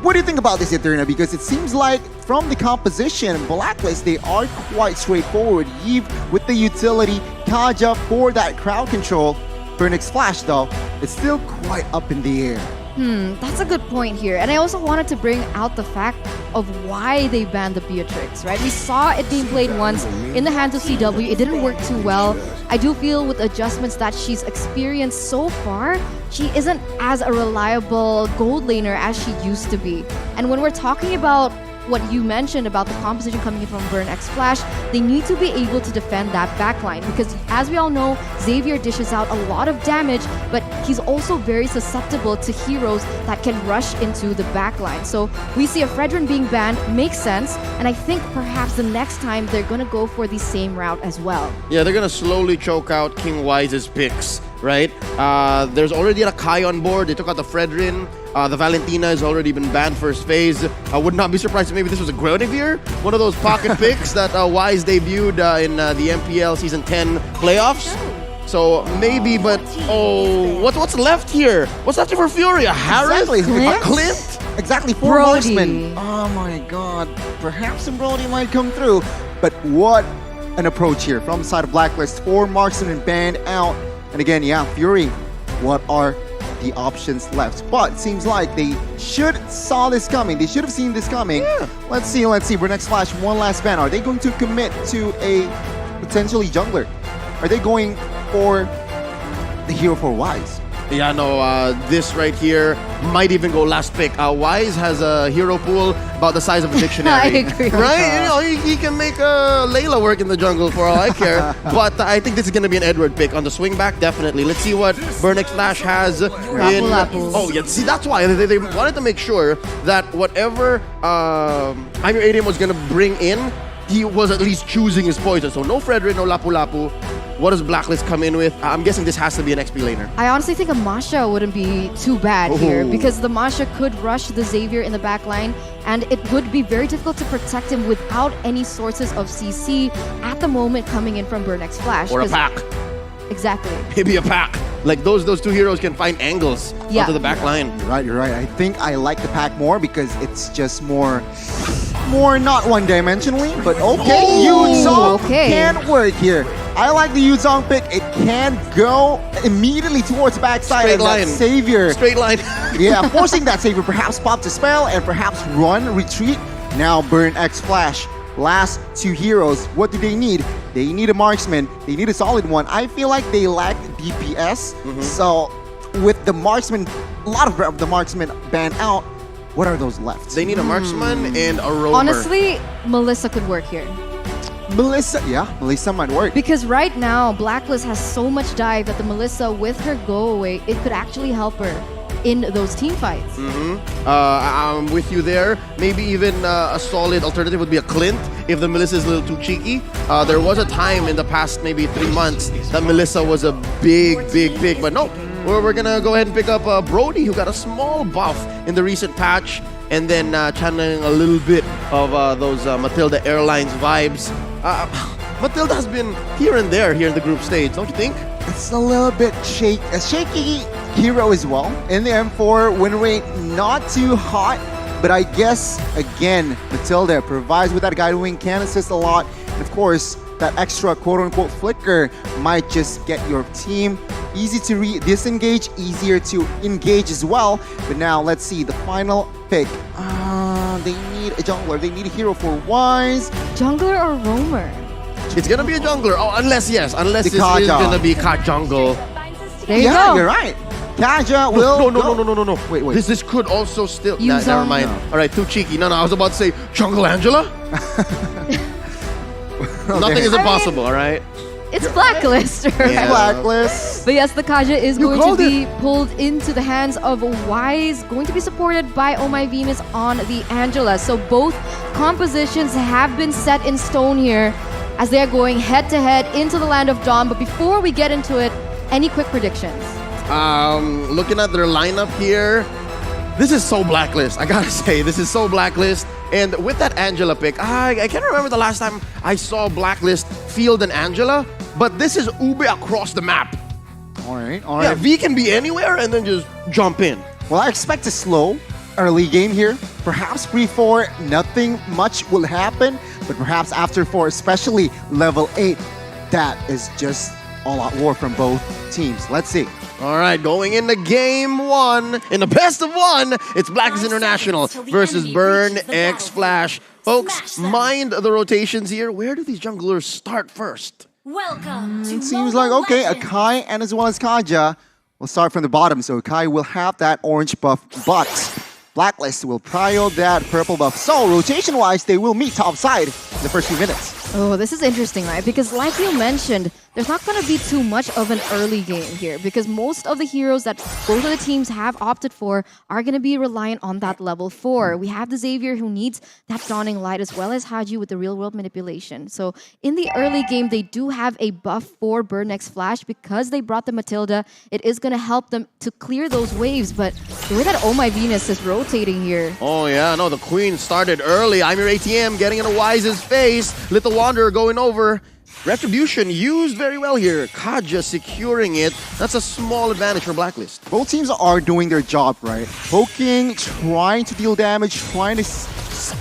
What do you think about this, Eterna? Because it seems like from the composition, Blacklist, they are quite straightforward. Eve with the utility, Kaja for that crowd control. Burn X Splash, though, it's still quite up in the air. That's a good point here. And I also wanted to bring out the fact of why they banned the Beatrix, right? We saw it being played once in the hands of CW. It didn't work too well. I do feel with adjustments that she's experienced so far, she isn't as a reliable gold laner as she used to be. And when we're talking about what you mentioned about the composition coming in from Burn X Splash, they need to be able to defend that backline, because as we all know, Xavier dishes out a lot of damage, but he's also very susceptible to heroes that can rush into the backline. So we see a Fredrin being banned, makes sense, and I think perhaps the next time they're gonna go for the same route as well. Yeah, they're gonna slowly choke out King Wise's picks, right? There's already a Kai on board. They took out the Fredrin. The Valentina has already been banned first phase. I would not be surprised if maybe this was a Groudivir, one of those pocket picks that Wise debuted in the MPL Season 10 playoffs. So maybe, but what's left here? What's left for Fury? A Harris? Exactly. A Clint? Exactly, 4 marksmen. Oh my god, perhaps some Brody might come through. But what an approach here from the side of Blacklist. 4 marksmen banned out. And again, yeah, Fury, what are the options left? But it seems like they should saw this coming. They should have seen this coming. Yeah. Let's see. Burn X Splash, one last ban. Are they going to commit to a potentially jungler? Are they going for the hero for Wise? Yeah, no, this right here might even go last pick. Wise has a hero pool about the size of a dictionary. I agree. Right? You know, he can make Layla work in the jungle for all I care. But I think this is going to be an Edward pick. On the swing back, definitely. Let's see what Burn X Splash has in... Oh, yeah, see, that's why. They wanted to make sure that whatever I'm Your Adium was going to bring in, he was at least choosing his poison. So no Fredrin, no Lapu Lapu. What does Blacklist come in with? I'm guessing this has to be an XP laner. I honestly think a Masha wouldn't be too bad here, because the Masha could rush the Xavier in the backline, and it would be very difficult to protect him without any sources of CC at the moment coming in from Burn X Splash. Or a pack. Exactly. Maybe a pack. Like those two heroes can find angles onto the back line. You're right. I think I like the pack more because it's just more not one-dimensionally, but okay. Yuzong can work here. I like the Yuzong pick. It can go immediately towards the backside Straight of line. that Savior. Straight line. Yeah, forcing that Savior perhaps pop the spell and perhaps run, retreat. Now Burn X Splash. Last 2 heroes, what do they need? They need a marksman. They need a solid one. I feel like they lack DPS. So with the marksman, a lot of the marksmen banned out, what are those left? They need a marksman and a roamer. Honestly, Melissa could work here. Melissa might work. Because right now, Blacklist has so much dive that the Melissa, with her go away, it could actually help her in those team fights. I'm with you there. Maybe even a solid alternative would be a Clint if the Melissa is a little too cheeky. There was a time in the past maybe 3 months that Melissa was a big pick, but no. We're gonna go ahead and pick up Brody, who got a small buff in the recent patch, and then channeling a little bit of those Matilda Airlines vibes. Matilda has been here and there here in the group stage, don't you think? It's a little bit shaky hero as well. In the M4, win rate not too hot, but I guess, again, Matilda provides with that guiding wing, can assist a lot. And of course, that extra quote-unquote flicker might just get your team easy to disengage, easier to engage as well. But now, let's see, the final pick. They need a jungler. They need a hero for Wise. Jungler or roamer? It's gonna be a jungler. Oh, unless The this is Kaja. gonna be Kat jungle. There you Yeah, go. you're right. Kaja will. No. Wait. This could also still. Use Never on- mind. No. All right, too cheeky. No, I was about to say Jungle Angela. Nothing is I mean- impossible. All right. It's Blacklist, right? Yeah. Blacklist. But yes, the Kaja is You going to called be pulled into the hands of Wise, going to be supported by Oh My Venus on the Angela. So both compositions have been set in stone here as they are going head to head into the Land of Dawn. But before we get into it, any quick predictions? Looking at their lineup here, this is so Blacklist. I gotta say, this is so Blacklist. And with that Angela pick, I can't remember the last time I saw Blacklist field an Angela, but this is Ube across the map. All right. Yeah, V can be anywhere and then just jump in. Well, I expect a slow early game here. Perhaps pre-4, nothing much will happen. But perhaps after 4, especially level 8, that is just all-out war from both teams. Let's see. All right, going into game 1, in the best of 1, it's Blacklist International versus Burn X Flash. Folks, mind the rotations here. Where do these junglers start first? Welcome to It seems like, okay, Akai and as well as Kaja will start from the bottom. So Akai will have that orange buff, but Blacklist will prio that purple buff. So rotation-wise, they will meet topside in the first few minutes. Oh, this is interesting, right? Because like you mentioned, there's not going to be too much of an early game here because most of the heroes that both of the teams have opted for are going to be reliant on that level 4. We have the Xavier who needs that Dawning Light as well as Haji with the real-world manipulation. So in the early game, they do have a buff for Burn X Flash because they brought the Matilda. It is going to help them to clear those waves, but the way that Oh My Venus is rotating here. Oh yeah, no, the Queen started early. I'm your ATM getting in a Wise's face. Little Wanderer going over. Retribution used very well here. Kaja securing it. That's a small advantage for Blacklist. Both teams are doing their job, right? Poking, trying to deal damage, trying to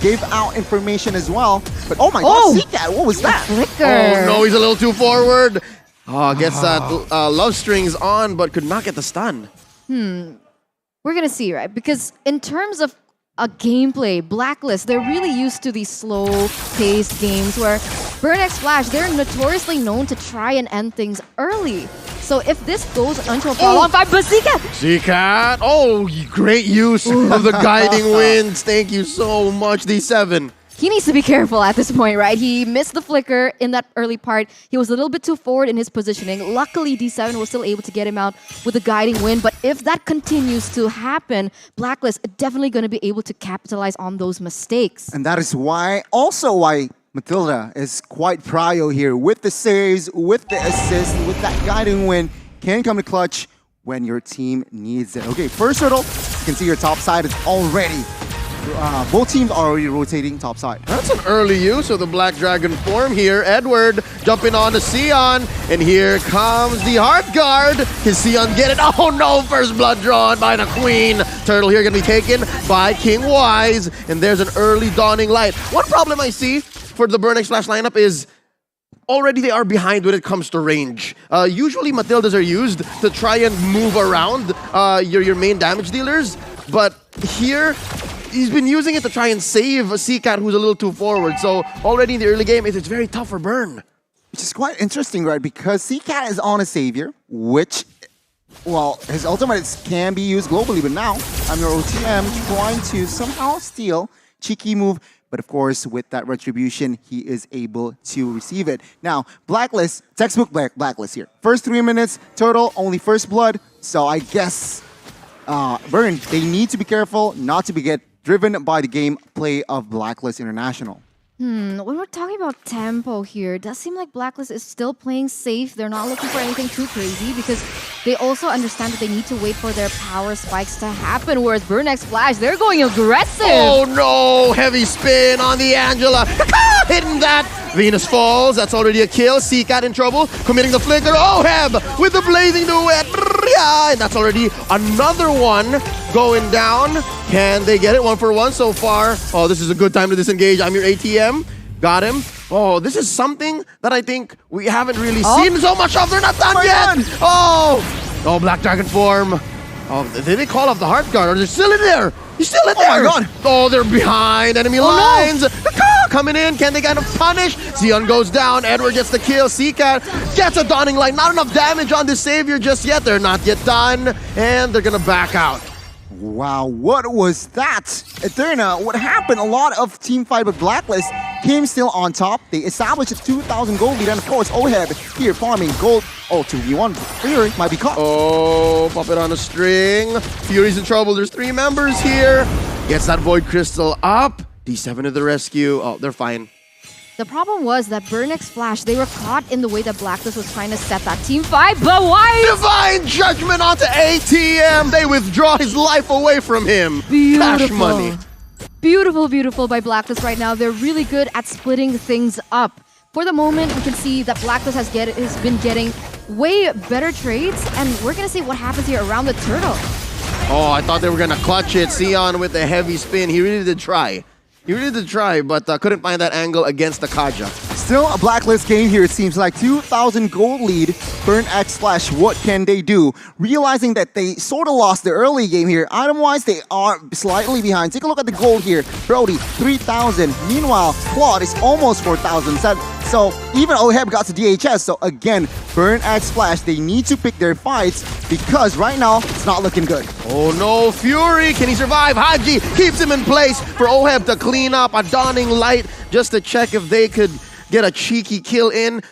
give out information as well. But oh my god, see that? What was that? Flicker. Oh no, he's a little too forward. Oh, gets that love strings on, but could not get the stun. We're gonna see, right? Because in terms of a gameplay, Blacklist, they're really used to these slow-paced games where Burn X Flash, they're notoriously known to try and end things early. So if this goes onto a follow-on fight, but Zika! Zcat! Oh, great use of the guiding winds. Thank you so much, D7. He needs to be careful at this point, right? He missed the flicker in that early part. He was a little bit too forward in his positioning. Luckily, D7 was still able to get him out with the guiding wind. But if that continues to happen, Blacklist are definitely going to be able to capitalize on those mistakes. And that is why, also why Matilda is quite prio here with the saves, with the assist, with that guiding wind. Can come to clutch when your team needs it. Okay, first hurdle, you can see your top side is already both teams are already rotating top side. That's an early use of the Black Dragon form here. Edward jumping on to Sion, and here comes the Heart Guard. Can Sion get it? Oh no, first blood drawn by the Queen. Turtle here gonna be taken by King Wise, and there's an early Dawning Light. One problem I see for the Burn X Flash lineup is already they are behind when it comes to range. Usually Matildas are used to try and move around your main damage dealers, but here he's been using it to try and save a Seacat who's a little too forward. So already in the early game, it's very tough for Burn. Which is quite interesting, right? Because Seacat is on a Savior, which, well, his ultimates can be used globally, but now I'm your OTM trying to somehow steal cheeky move. But of course, with that Retribution, he is able to receive it. Now, Blacklist, textbook Blacklist here. First 3 minutes, total, only first blood. So I guess Burn, they need to be careful not to get driven by the gameplay of Blacklist International. When we're talking about tempo here, it does seem like Blacklist is still playing safe. They're not looking for anything too crazy because they also understand that they need to wait for their power spikes to happen. Whereas Burn X Flash, they're going aggressive. Oh no! Heavy spin on the Angela. Hitting that. Venus falls. That's already a kill. Seacat in trouble. Committing the flicker. Oh, Heb with the blazing duet. And that's already another one going down. Can they get it? 1 for 1 so far. Oh, this is a good time to disengage. I'm your ATM. Got him. Oh, this is something that I think we haven't really seen so much of. They're not done yet. Oh, Black Dragon form. Oh, did they call off the Heart Guard? Or they're still in there? He's still in there. Oh my god. Oh, they're behind enemy lines. Coming in. Can they kind of punish? Sion goes down. Edward gets the kill. Seacat gets a dawning light. Not enough damage on this savior just yet. They're not yet done. And they're going to back out. Wow, what was that? Eterna, what happened? A lot of team fight with Blacklist came still on top. They established a 2,000 gold lead, and of course, Oheb here farming gold. Oh, 2v1. Fury might be caught. Oh, puppet on a string. Fury's in trouble. There's 3 members here. Gets that Void Crystal up. D7 to the rescue. Oh, they're fine. The problem was that Burnix Flash, they were caught in the way that Blacklist was trying to set that team fight, but why? Divine Judgment onto ATM. They withdraw his life away from him. Beautiful. Cash money. Beautiful, beautiful by Blacklist right now. They're really good at splitting things up. For the moment, we can see that Blacklist has been getting way better trades, and we're going to see what happens here around the turtle. Oh, I thought they were going to clutch it. Sion with the heavy spin. He really did try. He really did try, but couldn't find that angle against the Kaja. Still a Blacklist game here, it seems like. 2,000 gold lead. Burn X Flash, what can they do? Realizing that they sort of lost the early game here. Item-wise, they are slightly behind. Take a look at the gold here. Brody, 3,000. Meanwhile, Claude is almost 4,000. So even Oheb got to DHS. So again, Burn X Flash, they need to pick their fights because right now, it's not looking good. Oh no, Fury, can he survive? Haji keeps him in place for Oheb to clean up a dawning light just to check if they could get a cheeky kill in.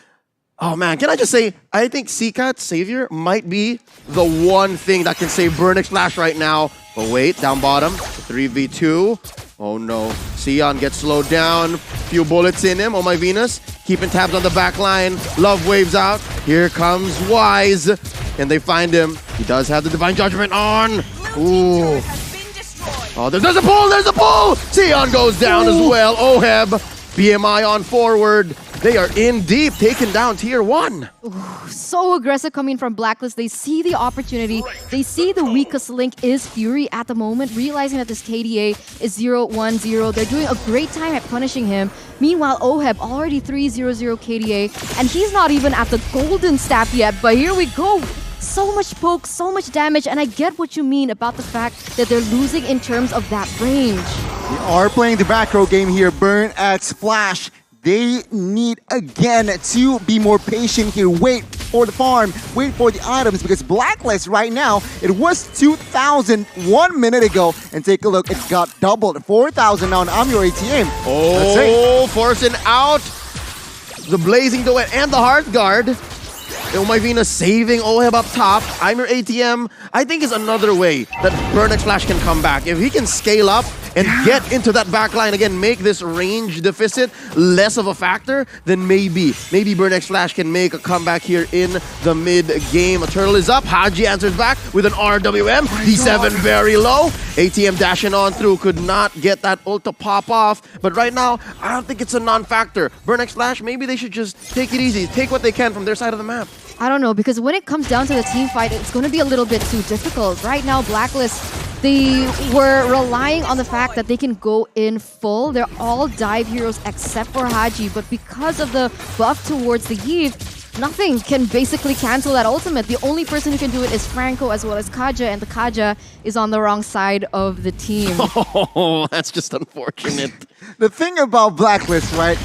Oh man, can I just say, I think Seacat's Savior might be the one thing that can save Burnix Flash right now. But wait, down bottom, 3v2. Oh no, Sion gets slowed down. Few bullets in him. Oh my Venus, keeping tabs on the back line. Love waves out. Here comes Wise. And they find him. He does have the Divine Judgment on. Ooh. Oh, there's a pull, there's a pull! Sion goes down as well. Oheb, BMI on forward. They are in deep, taking down tier 1. Ooh, so aggressive coming from Blacklist. They see the opportunity. They see the weakest link is Fury at the moment, realizing that this KDA is 0-1-0. They're doing a great time at punishing him. Meanwhile, Oheb already 3-0-0 KDA, and he's not even at the golden staff yet, but here we go. So much poke, so much damage, and I get what you mean about the fact that they're losing in terms of that range. We are playing the back row game here. Burn X Flash. They need, again, to be more patient here. Wait for the farm, wait for the items, because Blacklist right now, it was 2,000 1 minute ago. And take a look, it got doubled. 4,000 now, and I'm your ATM. Oh, forcing out the Blazing Duet and the Heart Guard. Oh my Venus saving Oheb up top. I'm your ATM. I think is another way that Burnix Flash can come back. If he can scale up and get into that back line again, make this range deficit less of a factor, then maybe Burnix Flash can make a comeback here in the mid-game. A turtle is up. Haji answers back with an RWM. D7 very low. ATM dashing on through. Could not get that ult to pop off. But right now, I don't think it's a non-factor. Burnix Flash, maybe they should just take it easy. Take what they can from their side of the map. I don't know, because when it comes down to the team fight, it's going to be a little bit too difficult. Right now, Blacklist, they were relying on the fact that they can go in full. They're all dive heroes except for Haji, but because of the buff towards the Eve, nothing can basically cancel that ultimate. The only person who can do it is Franco as well as Kaja, and the Kaja is on the wrong side of the team. Oh, that's just unfortunate. The thing about Blacklist, right?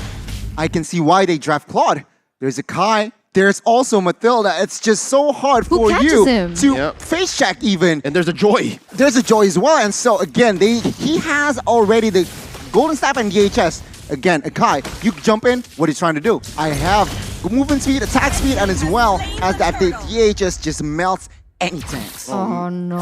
I can see why they draft Claude. There's a Kai. There's also Matilda. It's just so hard for you to face check even. And there's a Joy. There's a Joy as well. And so again, he has already the Golden Staff and DHS. Again, Akai, you jump in, what he's trying to do. I have movement speed, attack speed, and as well as that the DHS just melts any tanks. Oh no.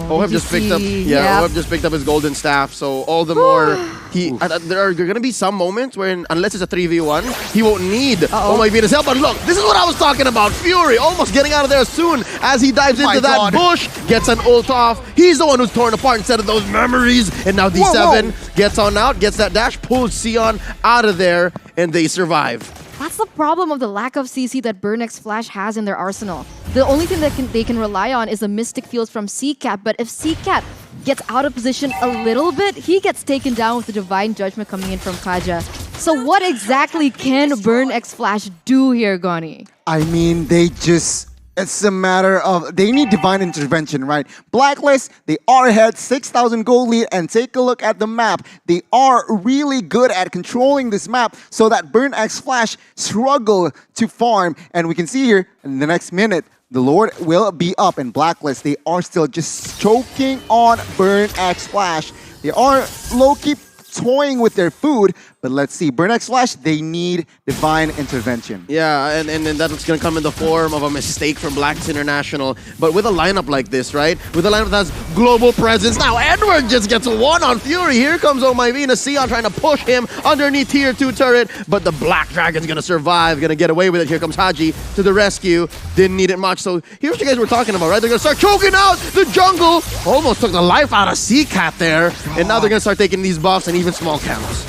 Oheb just picked up Oheb just picked up his golden staff, so all the more there are gonna be some moments where unless it's a 3v1, he won't need Oh my Venus help. But look, this is what I was talking about. Fury almost getting out of there as soon as he dives into that bush, gets an ult off. He's the one who's torn apart instead of those memories. And now D7 gets on out, gets that dash, pulls Sion out of there, and they survive. That's the problem of the lack of CC that Burnix Flash has in their arsenal. The only thing that they can rely on is the Mystic Fields from Seacat, but if Seacat gets out of position a little bit, he gets taken down with the Divine Judgment coming in from Kaja. So what exactly can Burnix Flash do here, Goni? I mean, they just... It's a matter of they need divine intervention, right? Blacklist, they are ahead, 6,000 gold lead, and take a look at the map. They are really good at controlling this map so that Burn X Flash struggle to farm. And we can see here in the next minute, the Lord will be up in Blacklist. They are still just choking on Burn X Flash. They are low-key toying with their food, but let's see. Burn X Flash, they need divine intervention. Yeah, and that's going to come in the form of a mistake from Blacks International. But with a lineup like this, right? With a lineup that has global presence. Now, Edward just gets one on Fury. Here comes Oh My Venus. Sion trying to push him underneath tier 2 turret. But the Black Dragon's going to survive, going to get away with it. Here comes Haji to the rescue. Didn't need it much. So here's what you guys were talking about, right? They're going to start choking out the jungle. Almost took the life out of Seacat there. And now they're going to start taking these buffs and even small camels.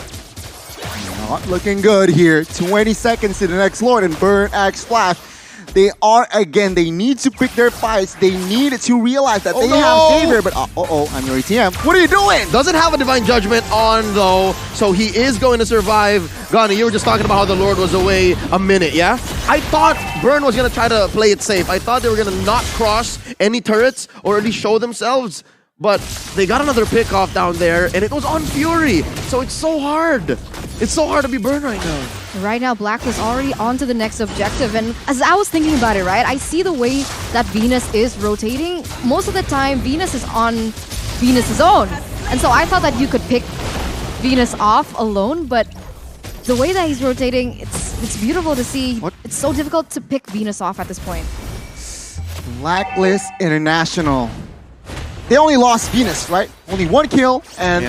Not looking good here. 20 seconds to the next Lord and Burn X Flash. They are, again, they need to pick their fights. They need to realize that they have Savior, but I'm your ATM. What are you doing? Doesn't have a Divine Judgment on, though, so he is going to survive. Ghani, you were just talking about how the Lord was away a minute, yeah? I thought Burn was going to try to play it safe. I thought they were going to not cross any turrets or at least show themselves. But they got another pick off down there, and it was on Fury. So it's so hard. It's so hard to be Burn right now. Right now, Blacklist already on to the next objective. And as I was thinking about it, right, I see the way that Venus is rotating. Most of the time, Venus is on Venus's own. And so I thought that you could pick Venus off alone, but the way that he's rotating, it's beautiful to see. What? It's so difficult to pick Venus off at this point. Blacklist International. They only lost Venus, right? Only one kill, and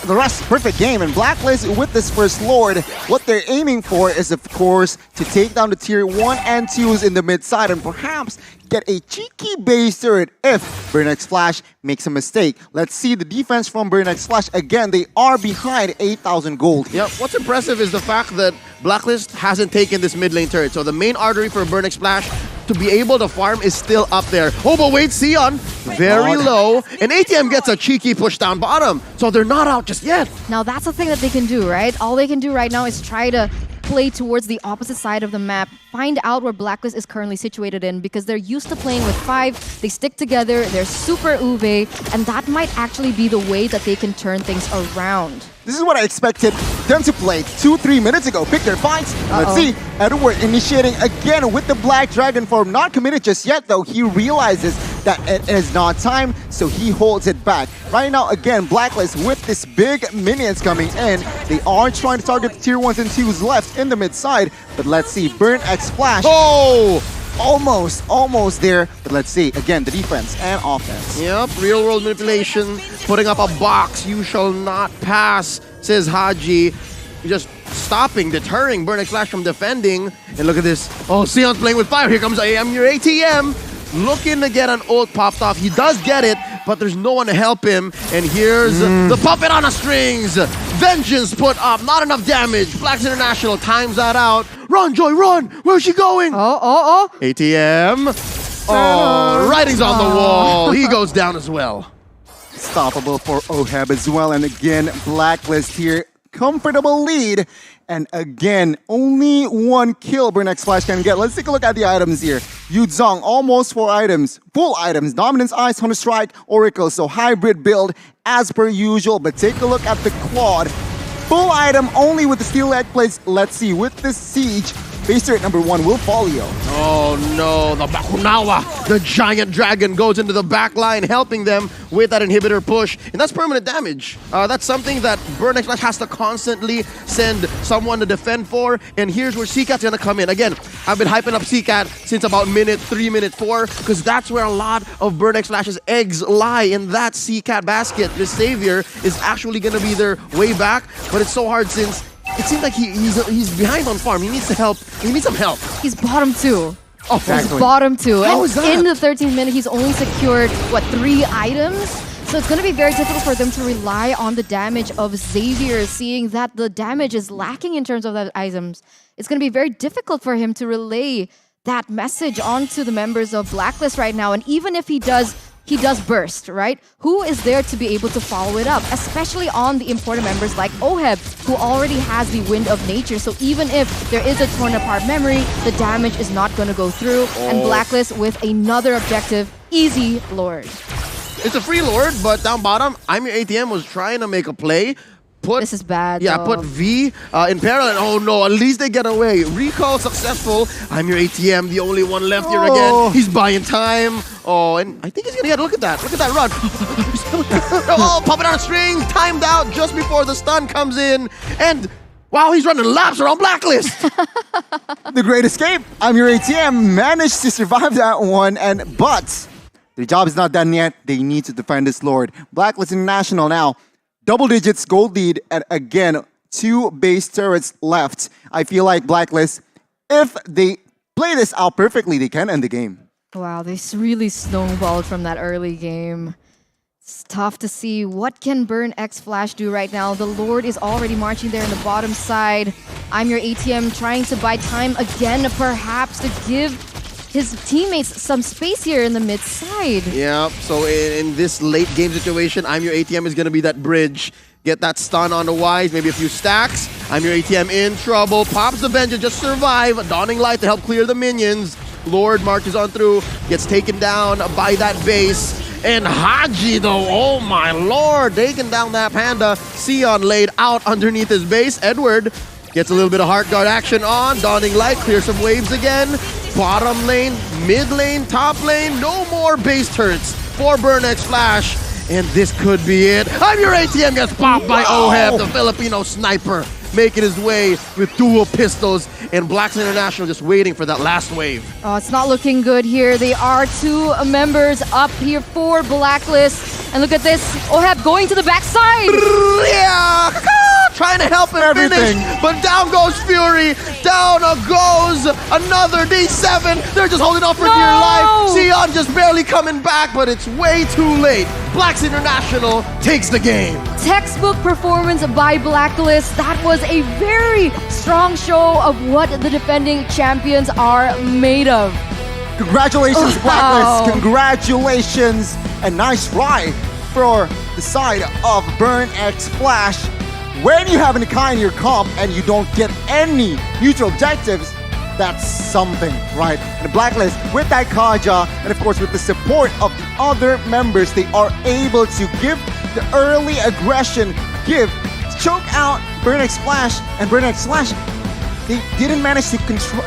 the rest perfect game. And Blacklist with this first Lord, what they're aiming for is, of course, to take down the tier 1 and 2s in the mid side and perhaps get a cheeky base turret if Burn X Flash makes a mistake. Let's see the defense from Burn X Flash. Again, they are behind 8,000 gold. Yep, what's impressive is the fact that Blacklist hasn't taken this mid lane turret. So the main artery for Burn X Flash to be able to farm is still up there. Oh, but wait, Sion, very low. And ATM gets a cheeky push down bottom. So they're not out just yet. Now that's the thing that they can do, right? All they can do right now is try to play towards the opposite side of the map, find out where Blacklist is currently situated in, because they're used to playing with 5, they stick together, they're super Uwe, and that might actually be the way that they can turn things around. This is what I expected them to play 2-3 minutes ago. Pick their fights. Let's see. Edward initiating again with the Black Dragon form. Not committed just yet, though. He realizes that it is not time, so he holds it back. Right now, again, Blacklist with this big minions coming in. They are trying to target the tier 1s and 2s left in the mid side. But let's see. Burn X Flash. Oh! Almost there, but let's see, again, the defense and offense. Yep, real world manipulation, putting up a box, you shall not pass, says Haji. Just stopping, deterring Burn X Flash from defending. And look at this, oh, Sion's playing with fire, here comes AM, your ATM. Looking to get an ult popped off, he does get it, but there's no one to help him. And here's the puppet on the strings. Vengeance put up, not enough damage. Blacks International times that out. Run, Joy, run! Where's she going? ATM. Oh, writing's on the wall. He goes down as well. Stoppable for Oheb as well. And again, Blacklist here. Comfortable lead. And again, only one kill Burn X Flash can get. Let's take a look at the items here. Yuzong, almost 4 items. Full items. Dominance, Ice, Hunter Strike, Oracle. So hybrid build as per usual. But take a look at the Claude. Full item only with the Steel Egg Plates. Let's see, with this Siege, base turret number 1 will folio. Oh no, the Bakunawa, the giant dragon goes into the back line, helping them with that inhibitor push. And that's permanent damage. That's something that Burn X Flash has to constantly send someone to defend for. And here's where Seacat's gonna come in. Again, I've been hyping up Seacat since about minute 3, minute 4, because that's where a lot of Burn X Flash's eggs lie, in that Seacat basket. This Savior is actually gonna be their way back, but it's so hard since it seems like he's behind on farm. He needs to help. He needs some help. He's bottom 2. Oh, exactly. He's bottom 2. How and is that? In the 13th minute, he's only secured, 3 items? So it's going to be very difficult for them to rely on the damage of Xavier, seeing that the damage is lacking in terms of the items. It's going to be very difficult for him to relay that message onto the members of Blacklist right now. And even if he does, he does burst, right? Who is there to be able to follow it up? Especially on the important members like Oheb, who already has the wind of nature. So even if there is a torn apart memory, the damage is not going to go through. And Blacklist with another objective, easy Lord. It's a free Lord, but down bottom, I'm Your ATM was trying to make a play. This is bad. Yeah, though. put V in parallel. Oh no, at least they get away. Recall successful. I'm Your ATM, the only one left here again. He's buying time. Oh, and I think he's gonna get, look at that. Look at that run. Oh, popping on a string, timed out just before the stun comes in. And wow, he's running laps around Blacklist. The great escape. I'm Your ATM managed to survive that one, but their job is not done yet. They need to defend this Lord. Blacklist International now. Double digits gold lead, and again, 2 base turrets left. I feel like Blacklist, if they play this out perfectly, they can end the game. Wow, they really snowballed from that early game. It's tough to see what can Burn X Flash do right now. The Lord is already marching there in the bottom side. I'm Your ATM trying to buy time again, perhaps to give his teammates some space here in the mid side. Yeah, so in this late game situation, I'm Your ATM is going to be that bridge. Get that stun on the Wise, maybe a few stacks. I'm Your ATM in trouble. Pops the Vengeance, just survive. Dawning Light to help clear the minions. Lord marches on through, gets taken down by that base. And Haji though, oh my lord, taking down that Panda. Sion laid out underneath his base. Edward gets a little bit of Heart Guard action on. Dawning Light, clear some waves again. Bottom lane, mid lane, top lane, no more base turrets for Burn X Flash. And this could be it. I'm Your ATM gets popped by Oheb, the Filipino sniper, making his way with dual pistols, and Blacks International just waiting for that last wave. Oh, it's not looking good here. They are 2 members up here for Blacklist. And look at this, Oheb going to the backside. Yeah, trying to help him finish, but down goes Fury, down goes another D7. They're just holding on for dear life. Sion just barely coming back, but it's way too late. Blacks International takes the game. Textbook performance by Blacklist. That was a very strong show of what the defending champions are made of. Congratulations, Blacklist. Congratulations. A nice ride for the side of Burn X Flash. When you have an Kai in your comp and you don't get any neutral objectives, that's something, right? And the Blacklist, with that Kaja, and of course with the support of the other members, they are able to give the early aggression, choke out Burn X Flash, and Burn X Flash, they didn't manage to control,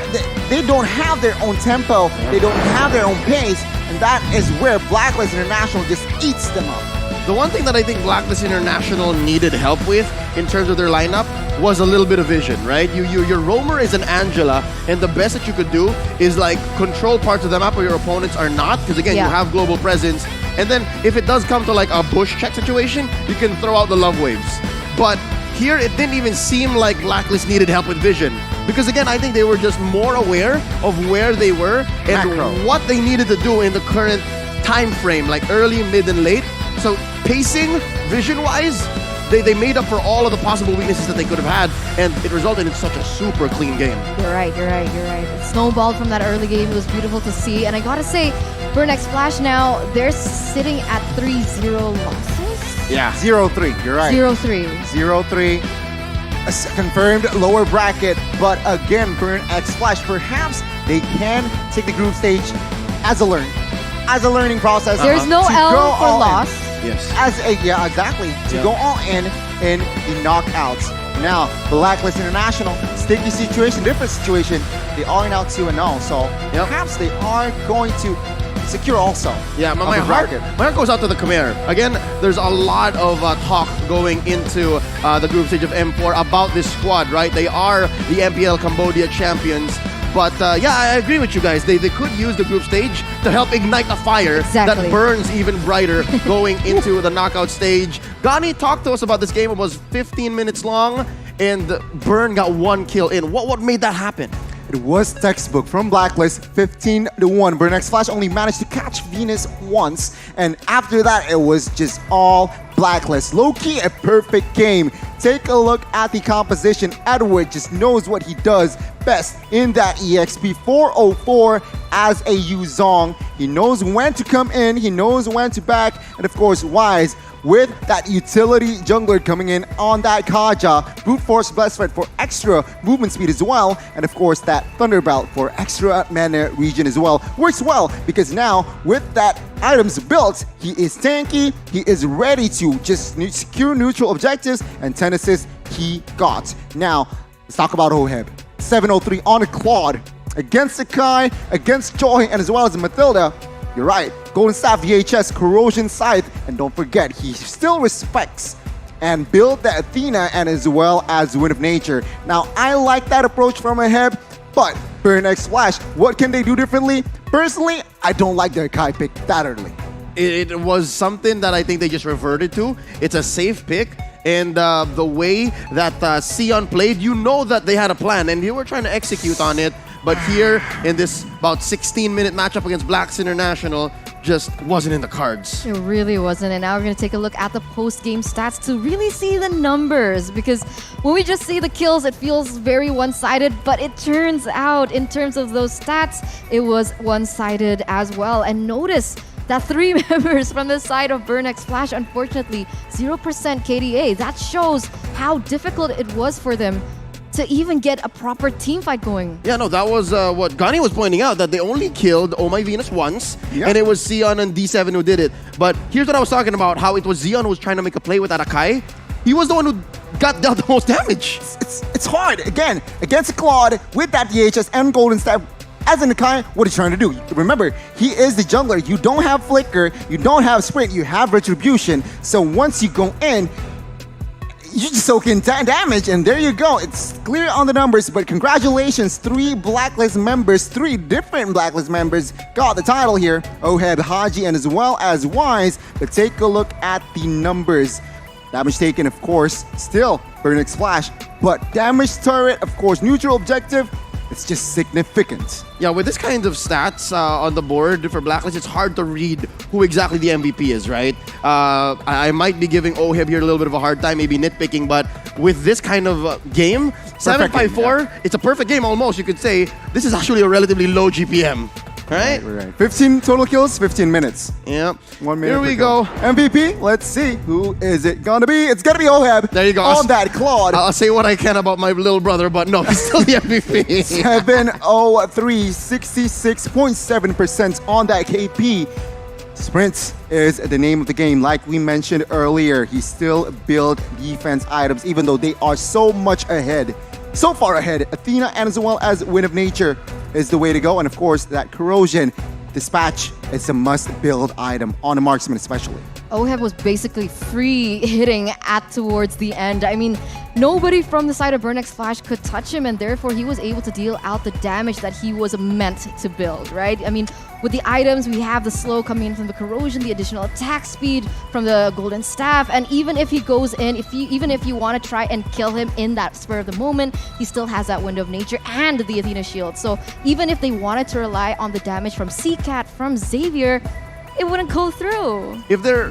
they don't have their own tempo, they don't have their own pace, and that is where Blacklist International just eats them up. The one thing that I think Blacklist International needed help with in terms of their lineup was a little bit of vision, right? Your roamer is an Angela, and the best that you could do is like control parts of the map where your opponents are not, because again, you have global presence. And then if it does come to like a bush check situation, you can throw out the love waves. But here, it didn't even seem like Blacklist needed help with vision. Because again, I think they were just more aware of where they were and what they needed to do in the current time frame, like early, mid, and late. So pacing, vision-wise, they made up for all of the possible weaknesses that they could have had, and it resulted in such a super clean game. You're right. It snowballed from that early game. It was beautiful to see. And I gotta say, Burn X Flash now, they're sitting at 3-0 losses. Yeah, 0-3. You're right. 0-3. 0-3. A confirmed lower bracket, but again, Burn X Flash, perhaps they can take the group stage as a learning process. There's no L for loss. Yes. Exactly. To go all in the knockouts. Now, Blacklist International, sticky situation, different situation. They are now 2-0, so perhaps they are going to secure also. Yeah, my heart goes out to the Khmer. Again, there's a lot of talk going into the group stage of M4 about this squad, right? They are the MPL Cambodia champions. But yeah, I agree with you guys. They could use the group stage to help ignite a fire that burns even brighter going into the knockout stage. Gani talked to us about this game. It was 15 minutes long, and Burn got 1 kill in. What made that happen? It was textbook from Blacklist, 15-1. Burn X Flash only managed to catch Venus once, and after that, it was just all Blacklist. Low-key, a perfect game. Take a look at the composition. Edward just knows what he does best in that EXP 404 as a Yuzong. He knows when to come in. He knows when to back. And of course, Wise with that utility jungler coming in on that Kaja. Brute Force Blessed Thread for extra movement speed as well. And of course, that Thunderbelt for extra mana regen as well. Works well because now with that items built, he is tanky. He is ready to just secure neutral objectives, and 10 assists he got. Now, let's talk about Oheb. 703 on a Claude against Sakai, against Joy, and as well as Mathilda. You're right, Golden Staff VHS, Corrosion Scythe, and don't forget, he still respects and build the Athena and as well as Wind of Nature. Now, I like that approach from Oheb, but Burn X Flash, what can they do differently? Personally, I don't like their Kai pick that early. It was something that I think they just reverted to. It's a safe pick. And the way that Sion played, you know that they had a plan and they were trying to execute on it. But here in this about 16-minute matchup against Blacks International, just wasn't in the cards. It really wasn't. And now we're going to take a look at the post-game stats to really see the numbers. Because when we just see the kills, it feels very one-sided. But it turns out, in terms of those stats, it was one-sided as well. And notice that 3 members from the side of Burn X Flash, unfortunately, 0% KDA. That shows how difficult it was for them to even get a proper team fight going. Yeah, no, that was what Gani was pointing out, that they only killed Oh My Venus once, and it was Sion and D7 who did it. But here's what I was talking about, how it was Sion who was trying to make a play with that Akai. He was the one who got dealt the most damage. It's hard. Again, against Claude with that DHS and Golden Staff, as an Akai, what are you trying to do? Remember, he is the jungler. You don't have Flicker, you don't have Sprint, you have Retribution. So once you go in, you just soak in damage, and there you go. It's clear on the numbers, but congratulations, 3 Blacklist members, 3 different Blacklist members got the title here. Oheb, Haji, and as well as Wise. But take a look at the numbers. Damage taken, of course, still Burn X Flash, but damage turret, of course, neutral objective, it's just significant. Yeah, with this kind of stats on the board for Blacklist, it's hard to read who exactly the MVP is, right? I might be giving Oheb here a little bit of a hard time, maybe nitpicking, but with this kind of game, 754, it's a perfect game almost, you could say. This is actually a relatively low GPM. Right? 15 total kills, 15 minutes. Yeah. 1 minute. Here we go. MVP, let's see. Who is it gonna be? It's gonna be Oheb. There you go. On that Claude. I'll say what I can about my little brother, but no, he's still the MVP. 703, 66.7% on that KP. Sprint is the name of the game. Like we mentioned earlier, he still built defense items, even though they are so much ahead. So far ahead, Athena and as well as Wind of Nature is the way to go. And of course, that Corrosion Dispatch is a must-build item on a marksman especially. Oheb was basically free hitting at towards the end. I mean, nobody from the side of Burn X Flash could touch him, and therefore he was able to deal out the damage that he was meant to build, right? I mean, with the items, we have the slow coming in from the Corrosion, the additional attack speed from the Golden Staff, and even if he goes in, even if you want to try and kill him in that spur of the moment, he still has that Wind of Nature and the Athena Shield. So even if they wanted to rely on the damage from CCAT, from Xavier, it wouldn't go through. If there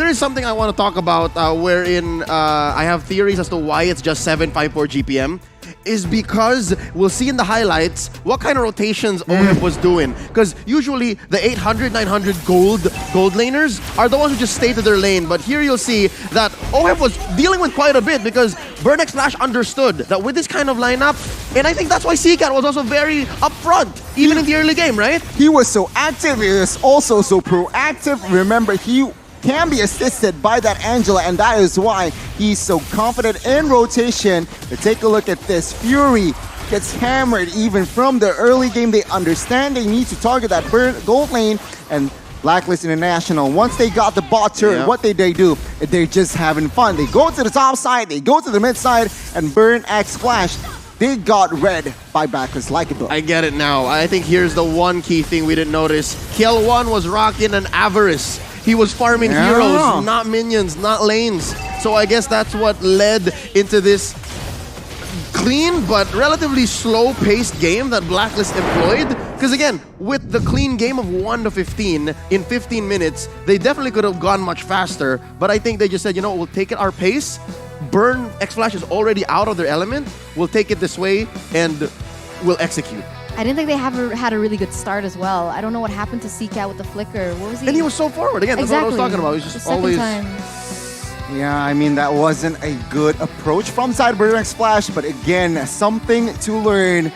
is something I want to talk about wherein I have theories as to why it's just 754 GPM, is because we'll see in the highlights what kind of rotations Oheb was doing. Because usually the 800, 900 gold laners are the ones who just stay to their lane. But here you'll see that Oheb was dealing with quite a bit because Burn X Flash understood that with this kind of lineup, and I think that's why CCAT was also very upfront, even in the early game, right? He was so active, he was also so proactive. Remember, he can be assisted by that Angela, and that is why he's so confident in rotation. But take a look at this. Fury gets hammered even from the early game. They understand they need to target that gold lane, and Blacklist International, once they got the bot turret, what they do? They're just having fun. They go to the top side, they go to the mid side, and Burn X Flash, they got read by Blacklist like a book. I get it now. I think here's the one key thing we didn't notice. Kill 1 was rocking an Avarice. He was farming heroes, not minions, not lanes. So I guess that's what led into this clean but relatively slow-paced game that Blacklist employed. Because again, with the clean game of 1 to 15, in 15 minutes, they definitely could have gone much faster. But I think they just said, you know, we'll take it our pace. Burn X Flash is already out of their element. We'll take it this way and we'll execute. I didn't think they had a really good start as well. I don't know what happened to CCAT with the flicker. What was he? And he was so forward. Again, that's what I was talking about. He was The just second always... time. Yeah, I mean, that wasn't a good approach from side Burn X Splash, but again, something to learn.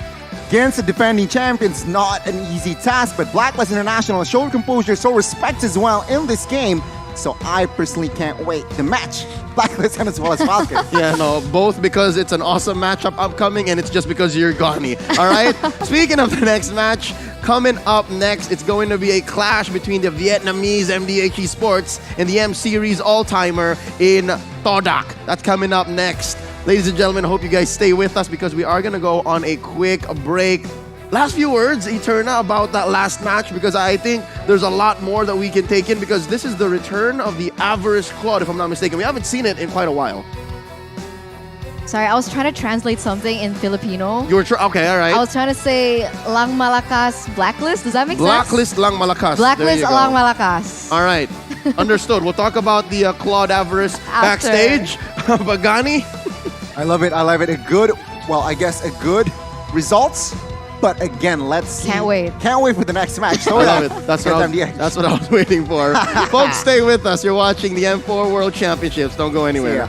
Against the defending champions, not an easy task, but Blacklist International showed composure, so respect as well in this game. So I personally can't wait to match Blacklist and as well as Falcon. Yeah, no, both because it's an awesome matchup upcoming and it's just because you're Ghani. All right? Speaking of the next match, coming up next, it's going to be a clash between the Vietnamese MDH Esports and the M Series All-Timer in Todak. That's coming up next. Ladies and gentlemen, I hope you guys stay with us because we are going to go on a quick break. Last few words, Eterna, about that last match, because I think there's a lot more that we can take in because this is the return of the Avarice Claude, if I'm not mistaken. We haven't seen it in quite a while. Sorry, I was trying to translate something in Filipino. You were okay, all right. I was trying to say Lang Malakas Blacklist. Does that make Blacklist sense? Lang Malakas. Blacklist There you go. Lang Malakas. All right. Understood. We'll talk about the Claude Avarice After. backstage. Bagani? I love it. I love it. A good good results. But again, let's see. Can't wait. Can't wait for the next match. So I love it. That's what I was waiting for. Folks, stay with us. You're watching the M4 World Championships. Don't go anywhere.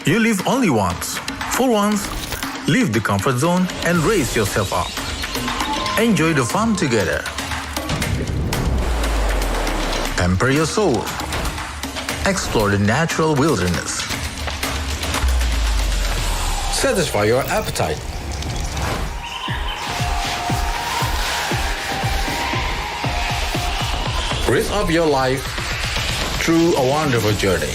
You live only once. For once, leave the comfort zone and raise yourself up. Enjoy the fun together. Pamper your soul. Explore the natural wilderness. Satisfy your appetite. Raise up your life through a wonderful journey.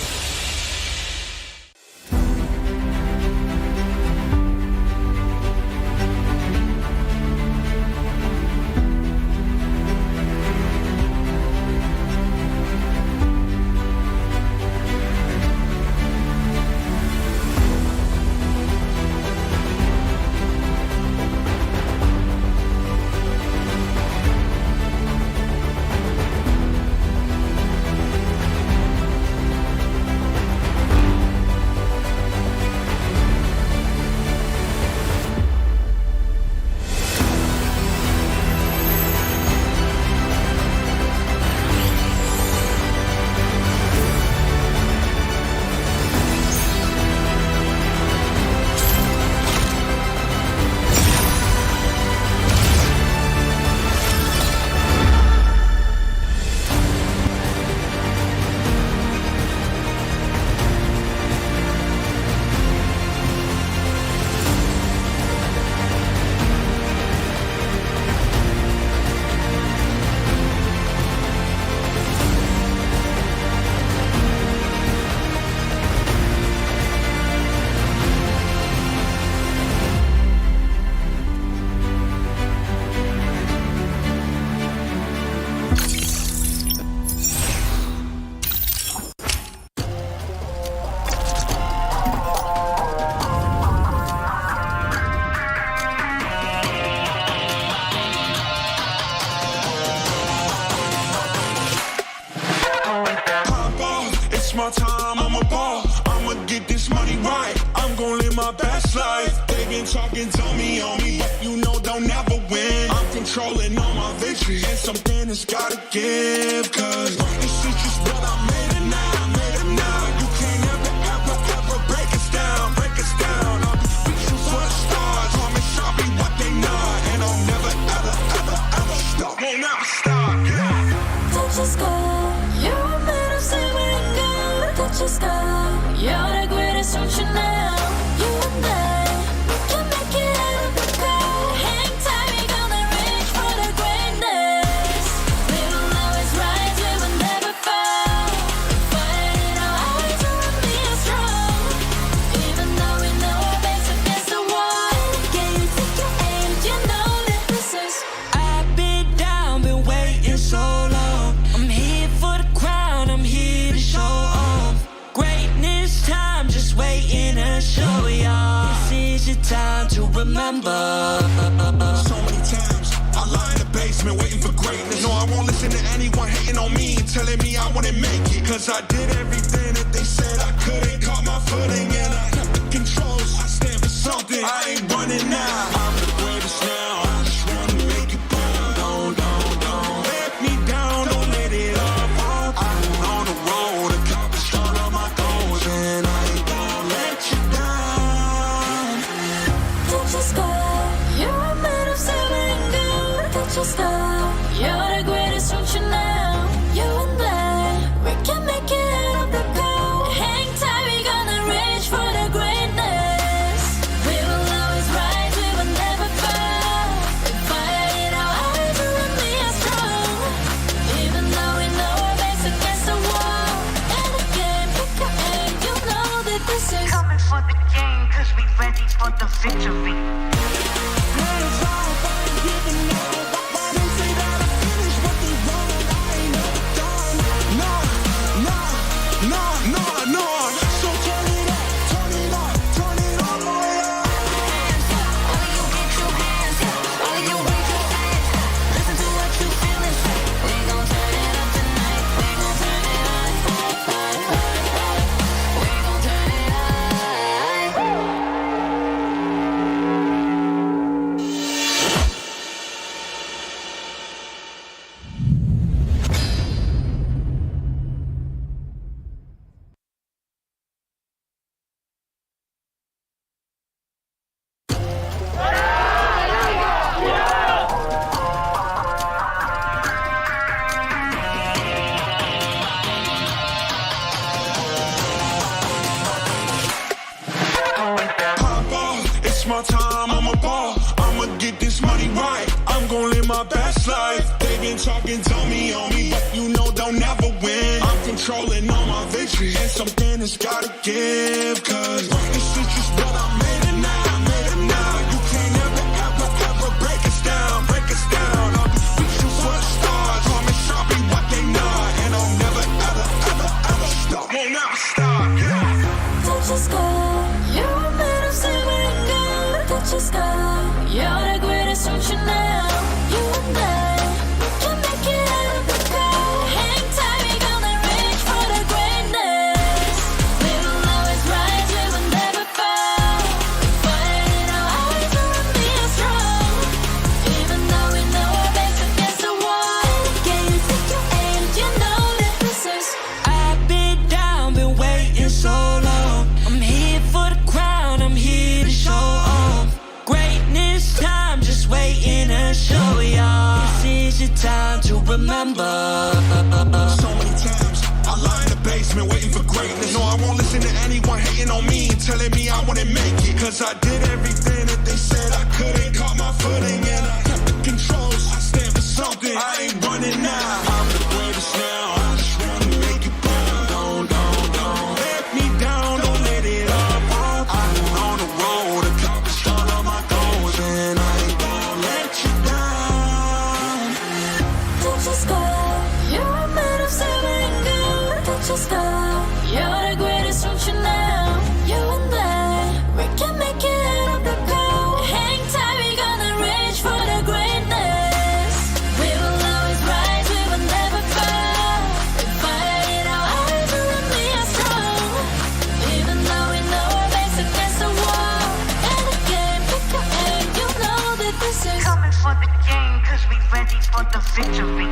It's my time, I'm a ball. I'ma get this money right. I'm gon' live my best life. They been talking, tell me on me, but you know they'll never win. I'm controlling all my victories, and something has gotta give. Cause this is just what I made it now, You can't ever break us down, I'll be reaching for the stars, promise I'll be what they not, and I'll never ever stop, won't never stop, yeah. Touch the sky, you're made of silver and gold. Touch the sky, you're the greatest option now. You and I, we can make it out of the cold. Hang tight, we gonna reach for the greatness. We will always rise, we will never fall. Fighting our eyes, we will be strong. Even though we know our backs against the wall. Can you take your aim? You know that this is. I've been down, been waiting so long. I'm here for the crown, I'm here to show off. Greatness time, just waiting to show y'all. This is your time to remember. So many times I lie in the basement waiting for greatness. No, I won't listen to anyone hating on me, telling me I wouldn't make it. Cause I did everything that they said I couldn't. Caught my footing and I kept the controls. I stand for something, I ain't running now. I'm the greatest now, I just wanna make it down. Don't let me down, don't let it up. I'm on the road, accomplished all of my goals, and I ain't gonna let you down. Touch the sky, you're made of silver and gold. Touch the sky, you're the greatest option now. You and I, we can make it out of the cold. Hang tight, we gonna reach for the greatness. We will always rise, we will never fall. We fight it our eyes, we will be strong. Even though we know our backs against the wall. And again, pick your aim, you know that this is. Coming for the game, cause we ready for the victory. It's my time, I'm a ball. I'ma get this money right. I'm gon' live my best life. They been talking, tell me on me, but you know they'll never win. I'm controlling all my victories, and something has gotta give. Cause this is just what I made it now. You can't ever break us down, I'll be reaching for the stars, promise I'll be what they not, and I'll never ever stop, won't never stop, yeah. Touch the sky, you're made of silver and gold. Touch the sky, you're the greatest option now. You and I, we can make it out of the cold. Hang tight, we gonna reach for the greatness. We will always rise, we will never fall. We fight it our eyes, we will be strong. Even though we know our backs against the wall. Can you take your aim? You know that this is. I've been down, been waiting so long. I'm here for the crown, I'm here to show off. Greatness time, just waiting to show y'all. This is your time to remember. So many times I lie in the basement waiting for greatness. No, I won't listen to anyone hating on me, telling me I wouldn't make it. Cause I did everything that they said I couldn't. Caught my footing and I kept the controls. I stand for something, I ain't running now. I'm the greatest now, I just wanna make it down. Don't let me down, don't let it up. I'm on the road, accomplished all of my goals, and I ain't gonna let you down. Touch the sky, you're made of silver and gold. Touch the sky, you're the greatest option now. You and I, we can make it out of the cold. Hang tight, we gonna reach for the greatness. We will always rise, we will never fall. We fight it our eyes, we will be strong. Even though we know our backs against the wall. And again, victory.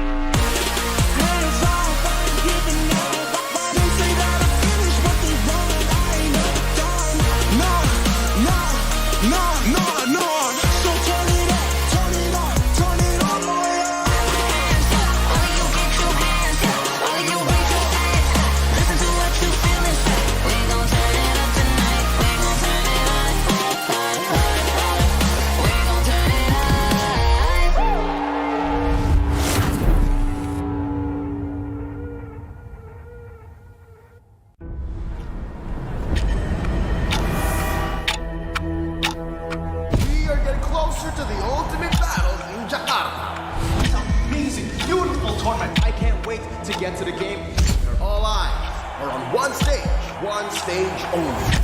We are getting closer to the ultimate battle in Jakarta. It's an amazing, beautiful tournament. I can't wait to get to the game. All eyes are on one stage only.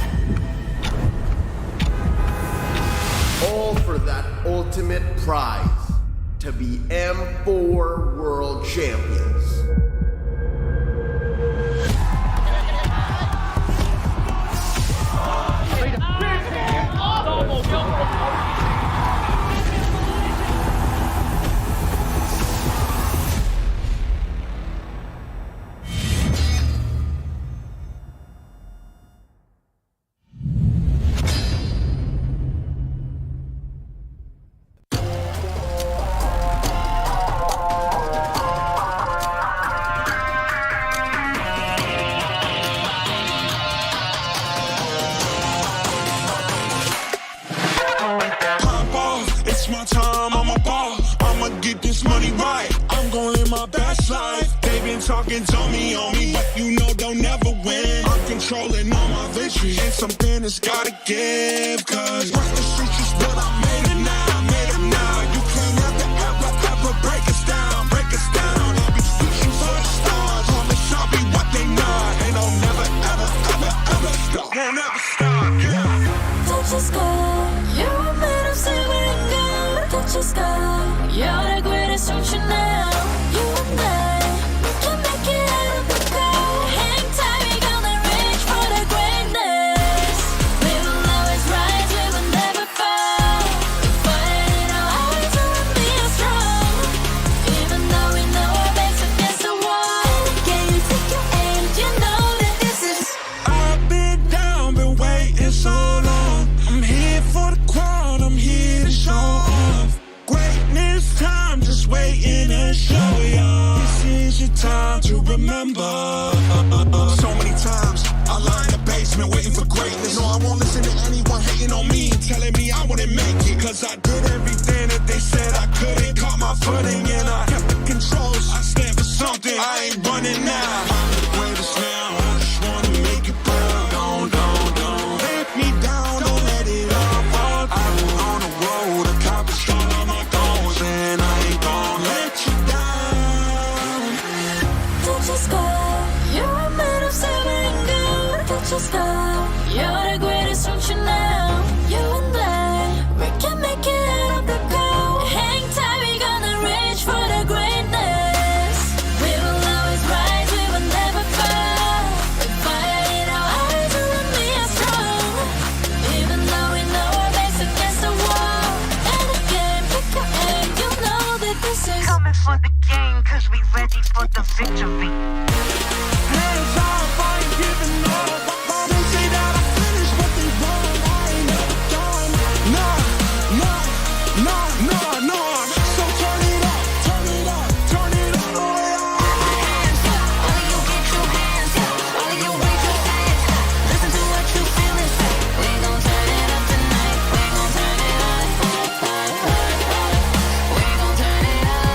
All for that ultimate prize to be M4 World Champions. It's my time, I'm a ball. I'ma get this money right. I'm gonna live my best life. They been talking on me, but you know they'll never win. I'm controlling all my victories, and something that's gotta give. Cause right the streets is what I made it now. You can't ever break us down. I'll be reaching for the stars. Promise I'll be what they not. And I'll never stop. Won't never stop, yeah. Touch the sky, you're made of silver and gold. Touch the sky, you're the greatest ocean now. You and I, we can make it out of the cold. Hang tight, we gonna reach for the greatness. We will always rise, we will never fall. We fight in our eyes, we will be strong. Even though we know our backs against the wall. Can you take your aim? You know that this is. I've been down, been waiting so long. I'm here for the crown, I'm here to show off. Greatness time, just waiting to show y'all. This is your time to remember. So many times I lie in the basement waiting for greatness. No, I won't listen to anyone hating on me, telling me I wouldn't make it. Cause I did everything that they said I couldn't. Caught my footing and I kept the controls. I stand for something, I ain't running now. I'm the greatest now, I just wanna make it proud. Don't let me down, don't let it all fall. I've been on the road, accomplished all of my goals, and I ain't gon' let you down. Touch the sky, you're made of silver and gold. Touch the sky, you're the greatest ocean now. You and I, we can make it out of the cold. Hang tight, we gonna reach for the greatness. We will always rise, we will never fall. We fight in our eyes, we will be strong. Even though we know our backs against the wall. And again, pick your aim, you know that this is. Coming for the game, cause we ready for the victory. Hands off, I ain't giving up. They say that I finished what they want. I ain't never done. No. So turn it up. Turn it all the way up. All of you get your hands up. All of you raise your hands up. Listen to what you feel inside. We gon' turn it up tonight. We gon' turn it up. We gon' turn it up.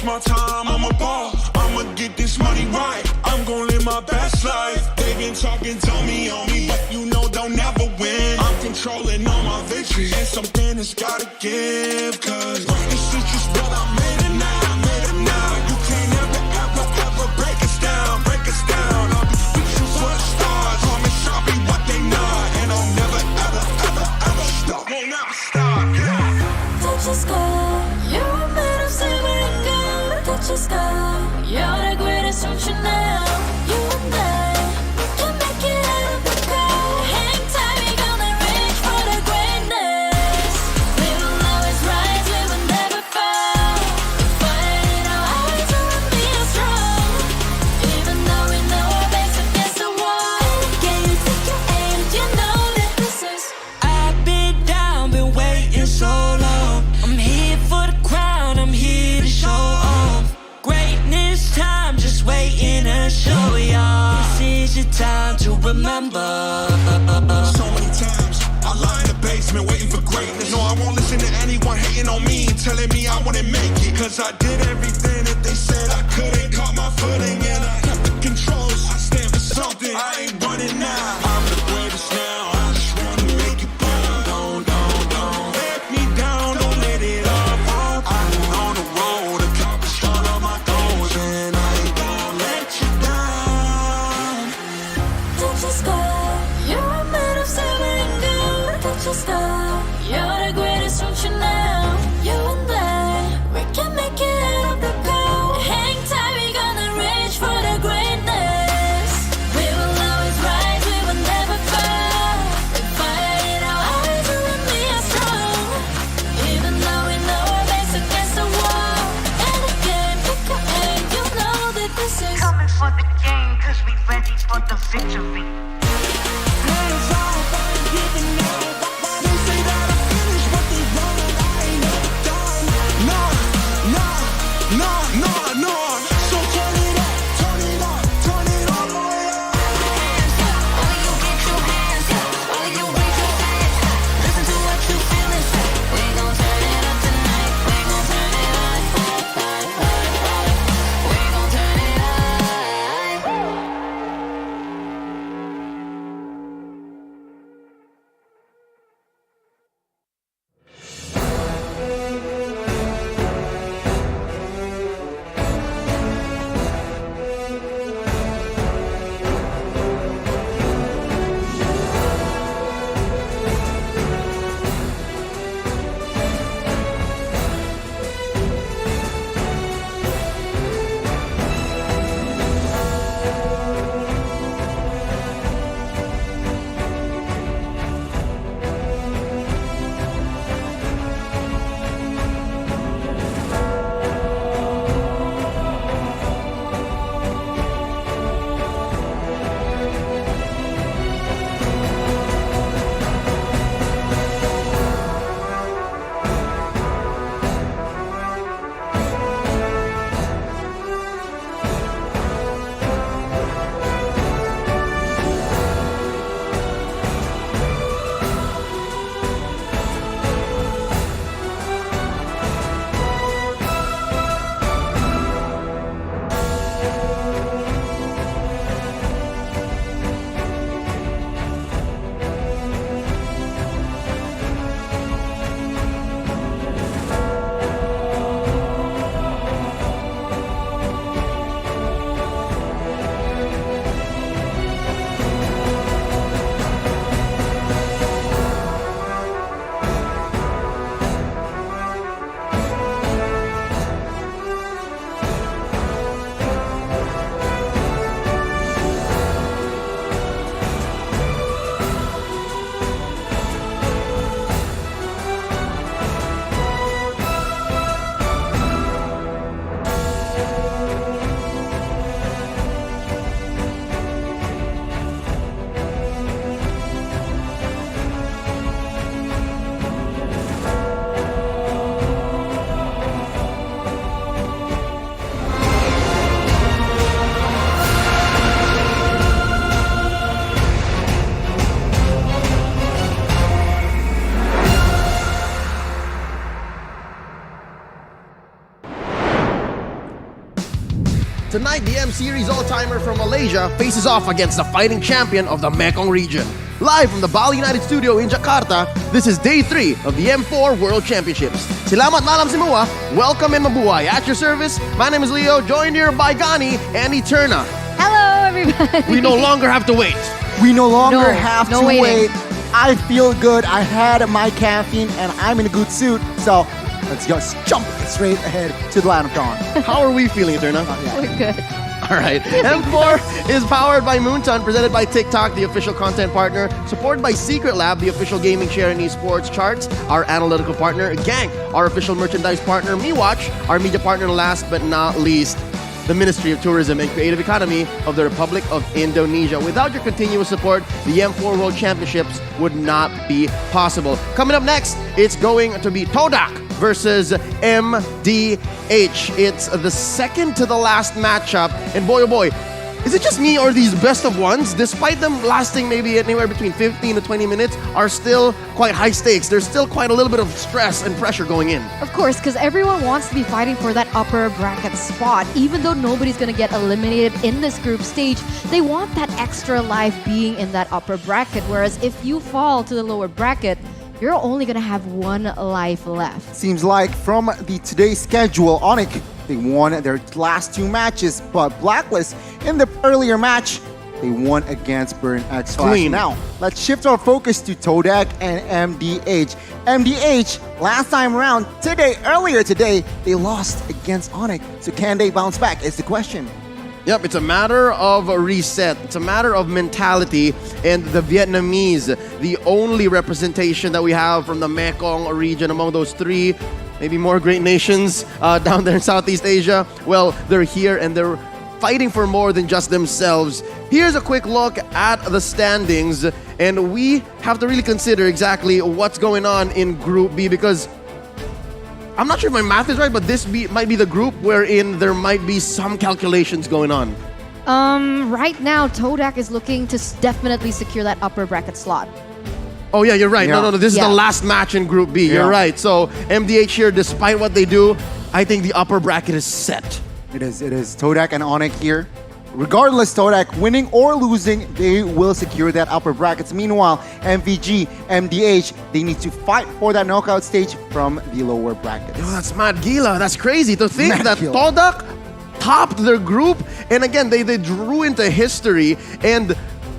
my time, I'm a ball. I'ma get this money right. I'm gonna live my best life. They been talking, tell me on me, but you know they'll never win. I'm controlling all my victories, and something has gotta give. Cause this is just what I made it now, I made it now. You can't ever, ever, ever break us down, break us down. I'll be reaching for the stars, promise I'll be what they not, and I'll never, ever, ever, ever stop. Won't never stop, yeah. Touch the sky, you're made of silver and gold. Touch the sky, you're the greatest ocean now. You and I, we can make it out of the cold. Hang tight, we gonna reach for the greatness. We will always rise, we will never fall. Fighting our eyes will be strong. Even though we know our backs against the wall. Can you take your aim? You know that this is. I've been down, been waiting so long. I'm here for the crown, I'm here to show off. Greatness time, just waiting to show y'all. This is your time to remember. So many times I lie in the basement waiting for greatness. No, I won't listen to anyone hating on me, telling me I wouldn't make it. Cause I did everything that they said I couldn't. Caught my footing and I kept the controls. I stand for something, I ain't running now. I'm the greatest now, I just wanna make it burn. Don't let me down, don't let it off. I've been on the road, accomplished all of my goals, and I ain't gonna let you down. Touch the sky, you're made of silver and gold. Touch the sky, you're the greatest ocean now. You and I, we can make it out of the cold. Hang tight, we gonna reach for the greatness. We will always rise, we will never fall. We fight our eyes and we are strong. Even though we know our backs against the wall. And again, pick your aim, you know that this is. Coming for the game, cause we ready for the victory. So turn it up, turn it up, turn it all the way up. All you get your hands up, all you raise your hands up. Listen to what you feel and say. We gon' turn it up tonight. We gon' turn it up. We gon' turn it up. Tonight, the M Series all-timer from Malaysia faces off against the fighting champion of the Mekong region. Live from the Bali United Studio in Jakarta, this is day 3 of the M4 World Championships. Salamat malam semua, welcome and mabuhay. At your service, my name is Leo, joined here by Gani and Eterna. Hello, everybody. We no longer have to wait. We no longer have no to waiting. wait. I feel good. I had my caffeine and I'm in a good suit. So let's just jump straight ahead to the land of dawn. How are we feeling, Eterna? We're good. All right. M4 is powered by Moonton, presented by TikTok, the official content partner, supported by Secret Lab, the official gaming share and esports charts, our analytical partner, Gank, our official merchandise partner, MeWatch, our media partner, last but not least, the Ministry of Tourism and Creative Economy of the Republic of Indonesia. Without your continuous support, the M4 World Championships would not be possible. Coming up next, it's going to be Todak versus MDH. It's the second to the last matchup, and boy oh boy, is it just me or these best of ones, despite them lasting maybe anywhere between 15 to 20 minutes, are still quite high stakes? There's still quite a little bit of stress and pressure going in. Of course, because everyone wants to be fighting for that upper bracket spot. Even though nobody's going to get eliminated in this group stage, they want that extra life being in that upper bracket. Whereas if you fall to the lower bracket, you're only going to have one life left. Seems like from the today's schedule, Onyx, they won their last 2 matches, but Blacklist in the earlier match, they won against Burn X Flash. Clean. Now, let's shift our focus to Todak and MDH. MDH, last time around, earlier today, they lost against Onyx. So can they bounce back is the question. Yep, it's a matter of a reset. It's a matter of mentality. And the Vietnamese, the only representation that we have from the Mekong region among those 3, maybe more great nations down there in Southeast Asia, well, they're here and they're fighting for more than just themselves. Here's a quick look at the standings, and we have to really consider exactly what's going on in Group B, because I'm not sure if my math is right, but this might be the group wherein there might be some calculations going on. Right now, Todak is looking to definitely secure that upper bracket slot. Oh yeah, you're right. Yeah. No, this is the last match in Group B. You're right. So MDH here, despite what they do, I think the upper bracket is set. It is Todak and Onyx here. Regardless, Todak winning or losing, they will secure that upper brackets. Meanwhile, MVG, MDH, they need to fight for that knockout stage from the lower brackets. Yo, that's mad gila. That's crazy to think Mad that gila. Todak topped their group, and again they drew into history. And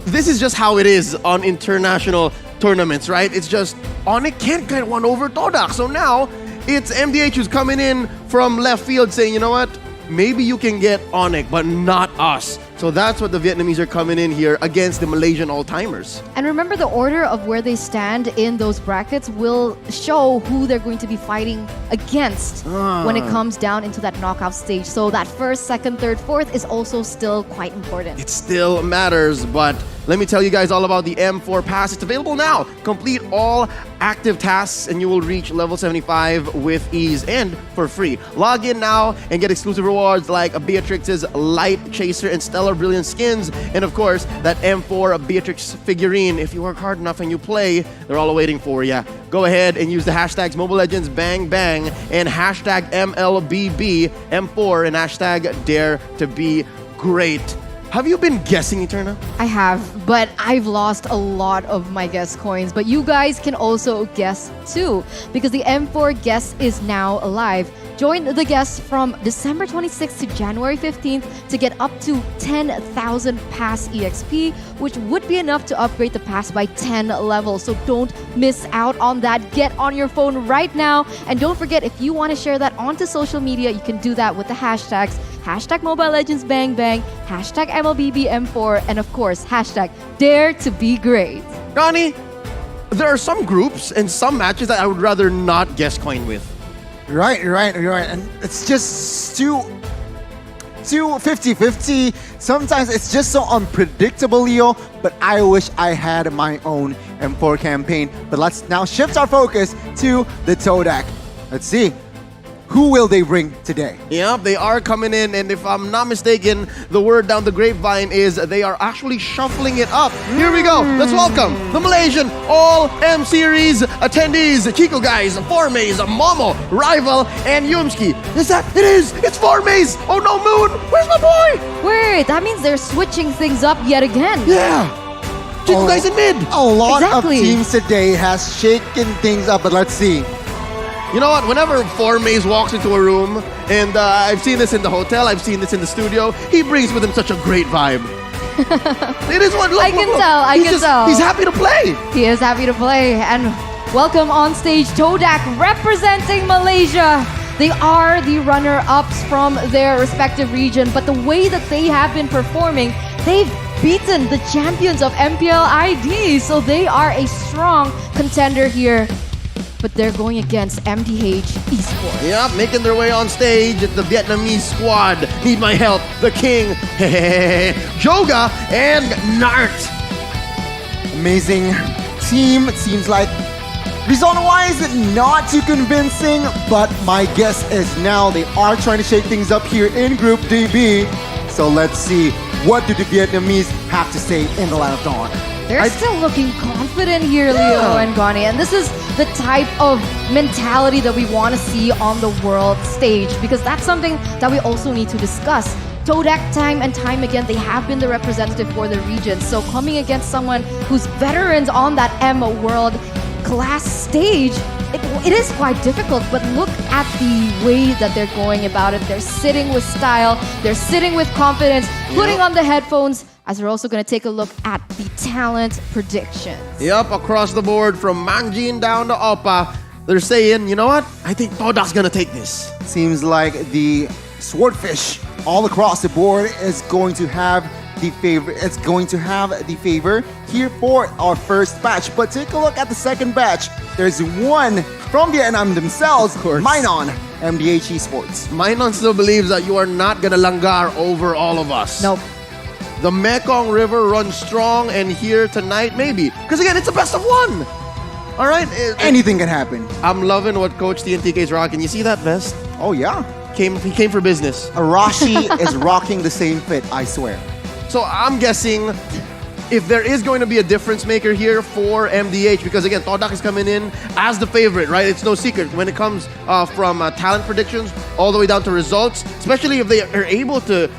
this is just how it is on international tournaments, right? It's just Onyx can't get one over Todak. So now it's MDH who's coming in from left field saying, you know what? Maybe you can get Onyx, but not us. So that's what the Vietnamese are coming in here against the Malaysian all-timers. And remember, the order of where they stand in those brackets will show who they're going to be fighting against when it comes down into that knockout stage. So that first, second, third, fourth is also still quite important. It still matters, but let me tell you guys all about the M4 Pass. It's available now. Complete all active tasks and you will reach level 75 with ease and for free. Log in now and get exclusive rewards like Beatrix's Light Chaser and Stellar Brilliant skins. And of course, that M4 Beatrix figurine. If you work hard enough and you play, they're all waiting for you. Go ahead and use the hashtags Mobile Legends Bang Bang and hashtag MLBB M4 and hashtag Dare to Be Great. Have you been guessing, Eterna? I have, but I've lost a lot of my guess coins. But you guys can also guess too, because the M4 guess is now alive. Join the guess from December 26th to January 15th to get up to 10,000 pass EXP, which would be enough to upgrade the pass by 10 levels. So don't miss out on that. Get on your phone right now. And don't forget, if you want to share that onto social media, you can do that with the hashtags hashtag Mobile Legends Bang Bang, hashtag MLBBM4, and of course, hashtag Dare to Be Great. Ronnie, there are some groups and some matches that I would rather not guess coin with. Right. And it's just too 50-50. Sometimes it's just so unpredictable, Leo, but I wish I had my own M4 campaign. But let's now shift our focus to the Todak. Let's see. Who will they bring today? Yep, they are coming in, and if I'm not mistaken, the word down the grapevine is they are actually shuffling it up. Here we go. Let's welcome the Malaysian All M Series attendees: Chico Guys, Formaze, Momo, Rival, and Yumski. Is that? It is. It's Formaze. Oh no, Moon. Where's my boy? Wait, that means they're switching things up yet again. Yeah. Chico Guys in mid. A lot Exactly. of teams today has shaken things up, but let's see. You know what? Whenever Formaze walks into a room, and I've seen this in the hotel, I've seen this in the studio, he brings with him such a great vibe. It is what. Look, I can look. tell. I can tell. He's happy to play. He is happy to play. And welcome on stage, Todak representing Malaysia. They are the runner-ups from their respective region, but the way that they have been performing, they've beaten the champions of MPL ID, so they are a strong contender here. But they're going against MDH Esports. Yep, making their way on stage at the Vietnamese squad. Need my help, the king, Joga, and Nart. Amazing team. It seems like result-wise, not too convincing, but my guess is now they are trying to shake things up here in Group DB. So let's see, what do the Vietnamese have to say in the Land of Dawn? They're still looking confident here, Leo and Gani. And this is the type of mentality that we want to see on the world stage, because that's something that we also need to discuss. Todak, time and time again, they have been the representative for the region. So coming against someone who's veterans on that M World class stage, it is quite difficult, but look at the way that they're going about it. They're sitting with style, they're sitting with confidence, putting on the headphones, as we're also going to take a look at the talent predictions. Yep, across the board from Mangjin down to Oppa, they're saying, you know what? I think Todak's gonna take this. Seems like the Swordfish all across the board is going to have the favor. It's going to have the favor here for our first batch. But take a look at the second batch. There's one from Vietnam themselves, Minon, MDH Esports. Minon still believes that you are not gonna langar over all of us. Nope. The Mekong River runs strong, and here tonight, maybe. Because again, it's a best of one. All right? Anything can happen. I'm loving what Coach TNTK is rocking. You see that vest? Oh, yeah. He came for business. Arashi is rocking the same fit, I swear. So I'm guessing if there is going to be a difference maker here for MDH, because again, Todak is coming in as the favorite, right? It's no secret when it comes from talent predictions all the way down to results, especially if they are able to,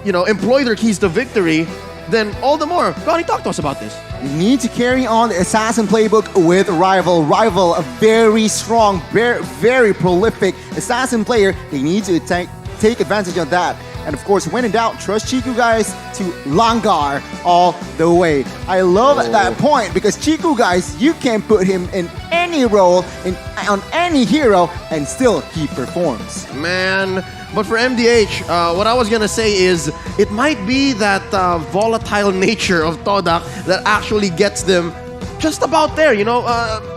employ their keys to victory, then all the more. Ronnie, talk to us about this. You need to carry on the Assassin playbook with Rival. Rival, a very strong, very prolific Assassin player. They need to take advantage of that. And of course, when in doubt, trust Chiku Guys to Langar all the way. I love that point, because Chiku Guys, you can put him in any role, on any hero, and still he performs. Man, but for MDH, what I was gonna say is it might be that volatile nature of Todak that actually gets them just about there,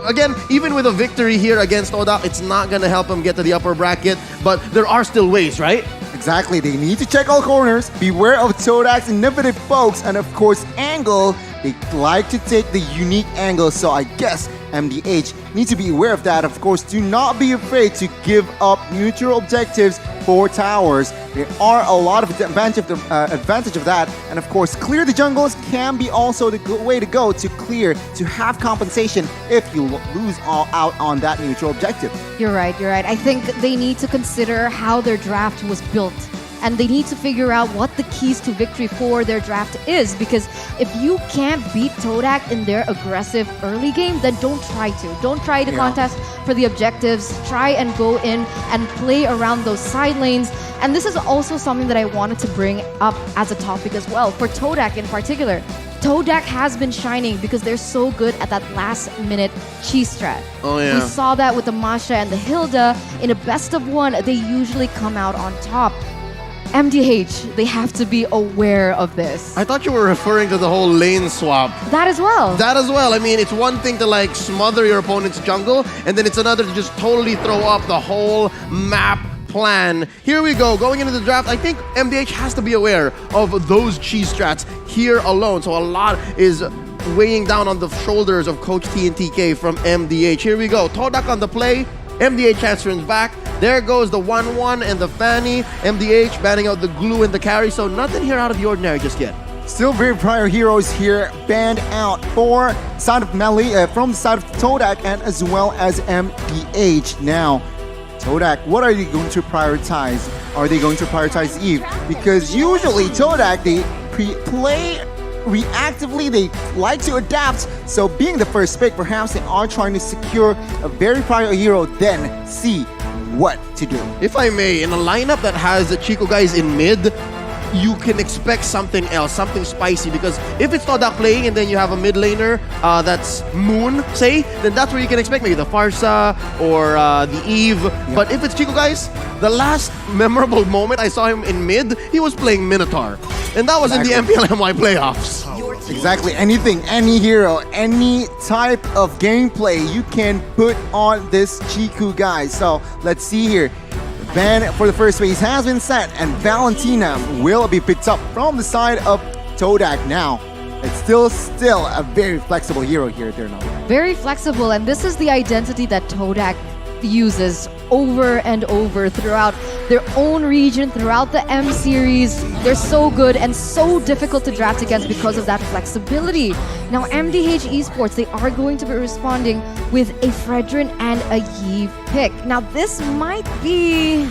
again, even with a victory here against Todak, it's not gonna help them get to the upper bracket, but there are still ways, right? Exactly, they need to check all corners, beware of Todak's innovative pokes, and of course, angle. They like to take the unique angle, so I guess MDH need to be aware of that. Of course, do not be afraid to give up neutral objectives for towers. There are a lot of advantage of that, and of course, clear the jungles can be also the good way to go to clear, to have compensation if you lose all out on that neutral objective. You're right. I think they need to consider how their draft was built. And they need to figure out what the keys to victory for their draft is. Because if you can't beat Todak in their aggressive early game, then don't try to. Don't try to contest for the objectives. Try and go in and play around those side lanes. And this is also something that I wanted to bring up as a topic as well. For Todak in particular, Todak has been shining because they're so good at that last-minute cheese strat. Oh, yeah. We saw that with the Masha and the Hilda. In a best of one, they usually come out on top. MDH, they have to be aware of this. I thought you were referring to the whole lane swap. That as well. I mean, it's one thing to smother your opponent's jungle, and then it's another to just totally throw up the whole map plan. Here we go, going into the draft. I think MDH has to be aware of those cheese strats here alone. So a lot is weighing down on the shoulders of Coach TNTK from MDH. Here we go, Todak on the play. MDH transferring back. There goes the 1-1 and the Fanny. MDH banning out the glue and the carry, so nothing here out of the ordinary just yet. Still very prior heroes here banned out for side of Melee, from the side of Todak and as well as MDH. Now, Todak, what are you going to prioritize? Are they going to prioritize Eve? Because usually Todak, they play reactively, they like to adapt. So being the first pick, perhaps they are trying to secure a very prior hero, then see what to do. If I may, in a lineup that has the Chico guys in mid, you can expect something else, something spicy, because if it's Todak playing and then you have a mid laner that's Moon, say, then that's where you can expect maybe the Farsa or the Eve. But if it's Chico guys, the last memorable moment I saw him in mid, he was playing Minotaur. And that was in the MPLMY playoffs. Exactly. Anything, any hero, any type of gameplay you can put on this Chiku guy. So let's see here. Ban for the first phase has been set, and Valentina will be picked up from the side of Todak now. It's still a very flexible hero here, Eternal. Very flexible, and this is the identity that Todak uses over and over throughout their own region, throughout the M series. They're so good and so difficult to draft against because of that flexibility. Now, MDH Esports, they are going to be responding with a Fredrin and a Yve pick. Now, this might be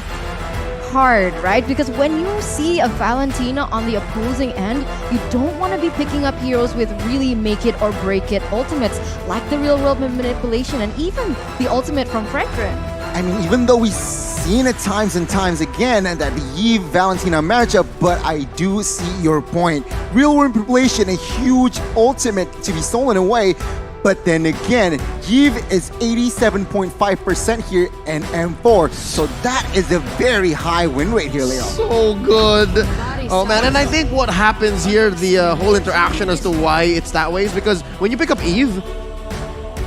hard, right? Because when you see a Valentina on the opposing end, you don't want to be picking up heroes with really make it or break it ultimates, like the real world manipulation and even the ultimate from Fredrin. I mean, even though we've seen it times and times again that the Yve Valentina matchup, but I do see your point. Real world manipulation, a huge ultimate to be stolen away. But then again, Yve is 87.5% here in M4. So that is a very high win rate here, Leo. So good. Oh man, and I think what happens here, the whole interaction as to why it's that way is because when you pick up Eve,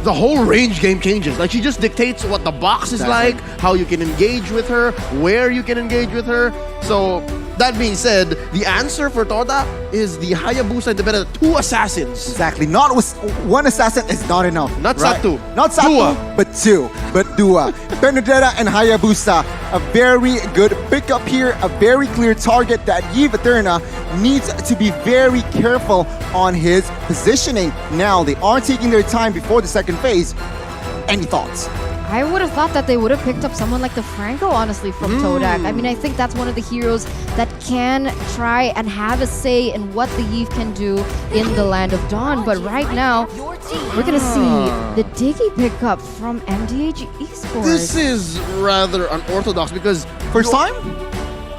the whole range game changes. Like, she just dictates what the box is like, how you can engage with her, where you can engage with her. So that being said, the answer for Todak is the Hayabusa and the better 2 assassins. Exactly. Not with 1 assassin is not enough. Not Satu. Not Satu, but 2. But Dua. Benedetta and Hayabusa. A very good pickup here. A very clear target that Yve Eterna needs to be very careful on his positioning. Now, they are taking their time before the second phase. Any thoughts? I would have thought that they would have picked up someone like the Franco, honestly, from Todak. I mean, I think that's one of the heroes that can try and have a say in what the Yve can do in the Land of Dawn. But right now, we're going to see the Diggy pickup from MDH Esports. This is rather unorthodox because... First time?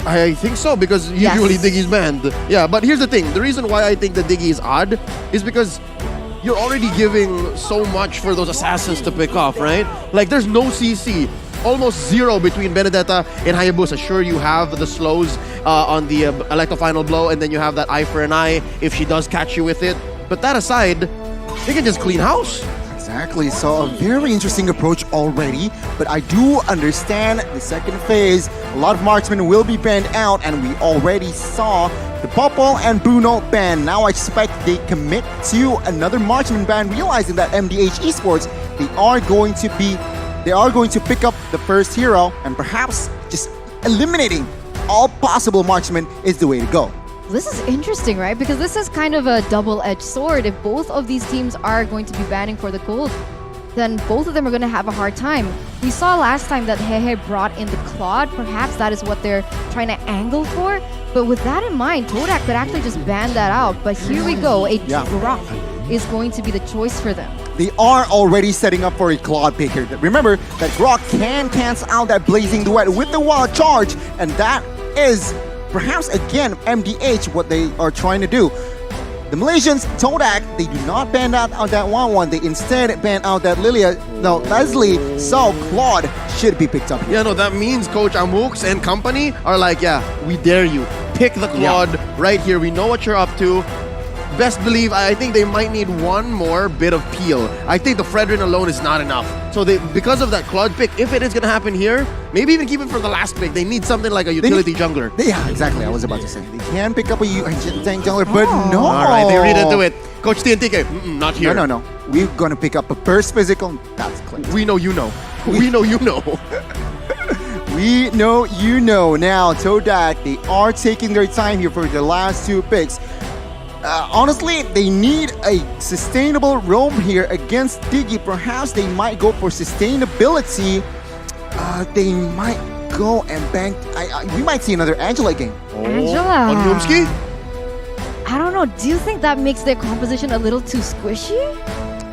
I think so, because usually Diggy's banned. Yeah, but here's the thing. The reason why I think the Diggy is odd is because you're already giving so much for those assassins to pick off, right? Like, there's no CC. Almost 0 between Benedetta and Hayabusa. Sure, you have the slows on the Electro Final Blow, and then you have that eye for an eye if she does catch you with it. But that aside, they can just clean house. Exactly, so a very interesting approach already, but I do understand the second phase. A lot of marksmen will be banned out, and we already saw the Popol and Bruno ban. Now I expect they commit to another marksman ban, realizing that MDH Esports, they are going to pick up the first hero, and perhaps just eliminating all possible marksmen is the way to go. This is interesting, right? Because this is kind of a double-edged sword. If both of these teams are going to be banning for the gold, then both of them are going to have a hard time. We saw last time that Hehe brought in the Claude. Perhaps that is what they're trying to angle for. But with that in mind, Todak could actually just ban that out. But here we go. A drop is going to be the choice for them. They are already setting up for a Claude pick here. Remember that Grok can cancel out that Blazing Duet with the Wild Charge. And that is perhaps again MDH what they are trying to do. The Malaysians, Todak, they do not ban out that 1-1. They instead ban out that Leslie, so Claude should be picked up here. Yeah, no, that means Coach Amux and company are like, yeah, we dare you. Pick the Claude right here. We know what you're up to. Best believe, I think they might need one more bit of peel. I think the Fredrin alone is not enough. So because of that Claude pick, if it is going to happen here, maybe even keep it for the last pick. They need something like a utility jungler. Yeah, exactly. I was about to say. They can pick up a tank jungler, but no. All right, they read into it. Coach TNTK, not here. No. We're going to pick up a burst physical. That's clear. We know you know. We know you know. We know you know. Now, Todak, they are taking their time here for the last two picks. Honestly, they need a sustainable roam here against Diggy. Perhaps they might go for sustainability. They might go and bank. We might see another Angela game. Angela. On Noomski? I don't know. Do you think that makes their composition a little too squishy?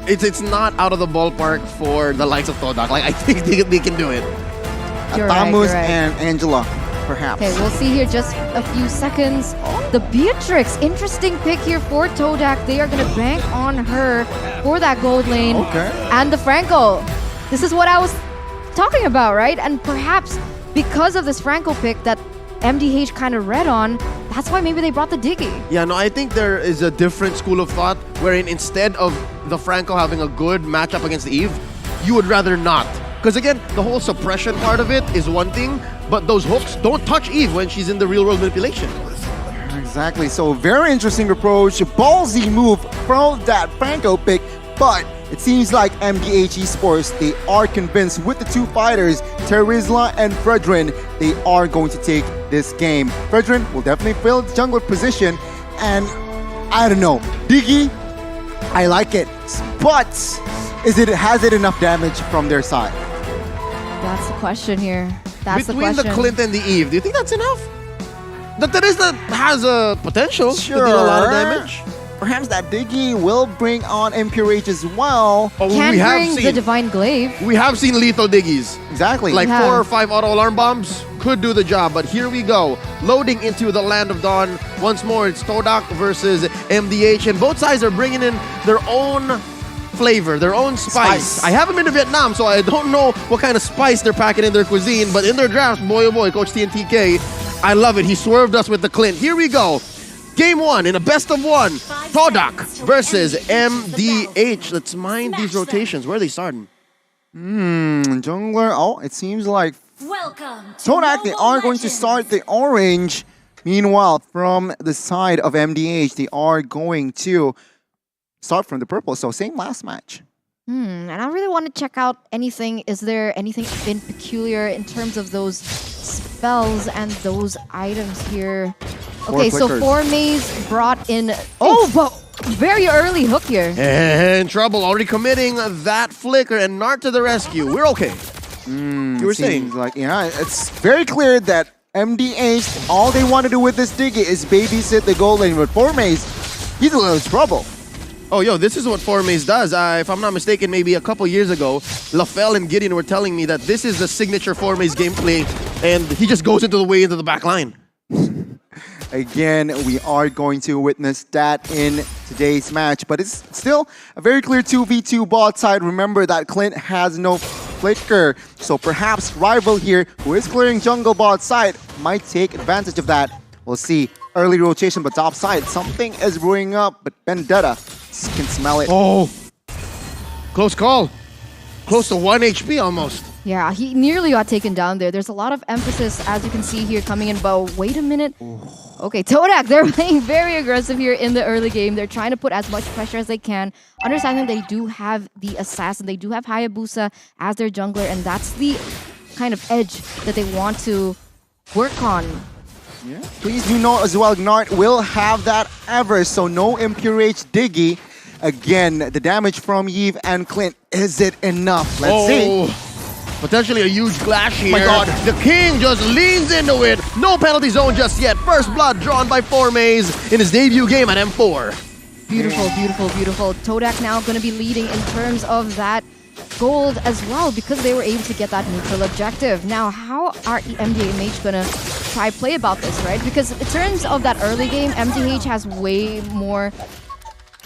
It's not out of the ballpark for the likes of Todak. Like, I think they can do it. You're right, Tamus you're right. and Angela, perhaps. Okay, we'll see here just a few seconds. The Beatrix, interesting pick here for Todak. They are going to bank on her for that gold lane. Okay. And the Franco. This is what I was talking about, right? And perhaps because of this Franco pick that MDH kind of read on, that's why maybe they brought the Diggy. Yeah, no, I think there is a different school of thought wherein instead of the Franco having a good matchup against Eve, you would rather not. Because again, the whole suppression part of it is one thing, but those hooks don't touch Eve when she's in the real world manipulation. Exactly. So very interesting approach. Ballsy move from that Franco pick, but it seems like MDH Esports, they are convinced with the two fighters, Terizla and Fredrin, they are going to take this game. Fredrin will definitely fill the jungler position, and I don't know, Diggy, I like it, but has it enough damage from their side? That's the question here. That's Between the the question. Clint and the Eve, do you think that's enough? The Terizla has a potential to deal a lot of damage. Perhaps that Diggy will bring on Impurage as well. Oh, Can we have bring seen the Divine Glaive. We have seen lethal Diggies. Exactly. Like We 4 have. or 5 auto alarm bombs could do the job, but here we go. Loading into the Land of Dawn. Once more, it's Todak versus MDH, and both sides are bringing in their own flavor, their own spice. I haven't been to Vietnam, so I don't know what kind of spice they're packing in their cuisine, but in their drafts, boy oh boy, Coach TNTK, I love it. He swerved us with the Clint. Here we go. Game 1 in a best of 1. Todak versus MDH. Let's mind these rotations. Where are they starting? Jungler. Oh, it seems like Welcome to Todak, they are going to start the orange. Meanwhile, from the side of MDH, they are going to start from the purple. So same last match. And I really want to check out anything. Is there anything in peculiar in terms of those spells and those items here? Okay, so flickers. 4Maze brought in... Oh, but very early hook here. And Trouble already committing that flicker, and Nart to the rescue. We're okay. You were saying? Like, yeah, it's very clear that MDH, all they want to do with this Diggy is babysit the gold lane. But 4Maze, he's a little trouble. Oh, yo, this is what 4Maze does. If I'm not mistaken, maybe a couple years ago, LaFell and Gideon were telling me that this is the signature 4Maze gameplay, and he just goes into the back line. Again, we are going to witness that in today's match, but it's still a very clear 2v2 bot side. Remember that Clint has no flicker, so perhaps Rival here, who is clearing jungle bot side, might take advantage of that. We'll see. Early rotation, but top side, something is brewing up, but Vendetta can smell it. Oh, close call. Close to 1 HP almost. Yeah, he nearly got taken down there. There's a lot of emphasis, as you can see here, coming in. But wait a minute. Okay, Todak, they're playing very aggressive here in the early game. They're trying to put as much pressure as they can. Understanding they do have the Assassin. They do have Hayabusa as their jungler. And that's the kind of edge that they want to work on. Yeah. Please do note as well, Gnart will have that ever, so no Impurage Diggy. Again, the damage from Yves and Clint, is it enough? Let's see. Potentially a huge clash here. My God. The King just leans into it. No penalty zone just yet. First blood drawn by 4Maze in his debut game at M4. Beautiful, beautiful, beautiful. Todak now going to be leading in terms of that gold as well because they were able to get that neutral objective. Now, how are MDH going to try play about this, right? Because in terms of that early game, MDH has way more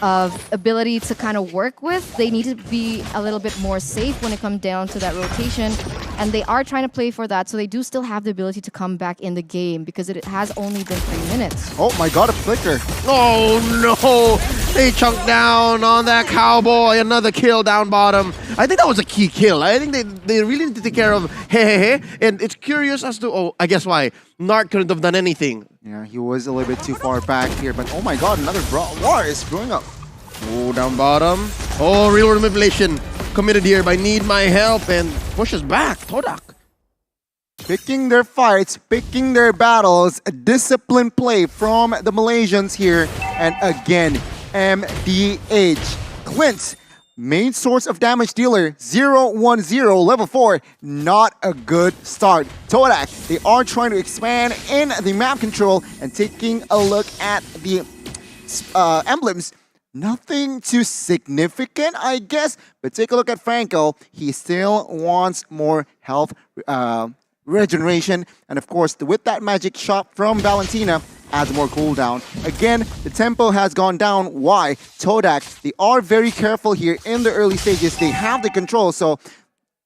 of ability to kind of work with. They need to be a little bit more safe when it comes down to that rotation, and they are trying to play for that, so they do still have the ability to come back in the game because it has only been 3 minutes. Oh my God, a flicker. Oh no! They chunked down on that cowboy. Another kill down bottom. I think that was a key kill. I think they really need to take care of hey. And it's curious as to, I guess why. Nart couldn't have done anything. Yeah, he was a little bit too far back here, but oh my God, another war is brewing up. Oh, down bottom. Oh, real world manipulation. committed here by Need My Help and pushes back Todak. Picking their fights, picking their battles, a disciplined play from the Malaysians here. And again, MDH. Clint, main source of damage dealer, 0-1-0, level 4. Not a good start. Todak, they are trying to expand in the map control and taking a look at the emblems. Nothing too significant, I guess. But take a look at Franco. He still wants more health regeneration. And of course, with that magic shot from Valentina, adds more cooldown. Again, the tempo has gone down. Why? Todak, they are very careful here in the early stages. They have the control, so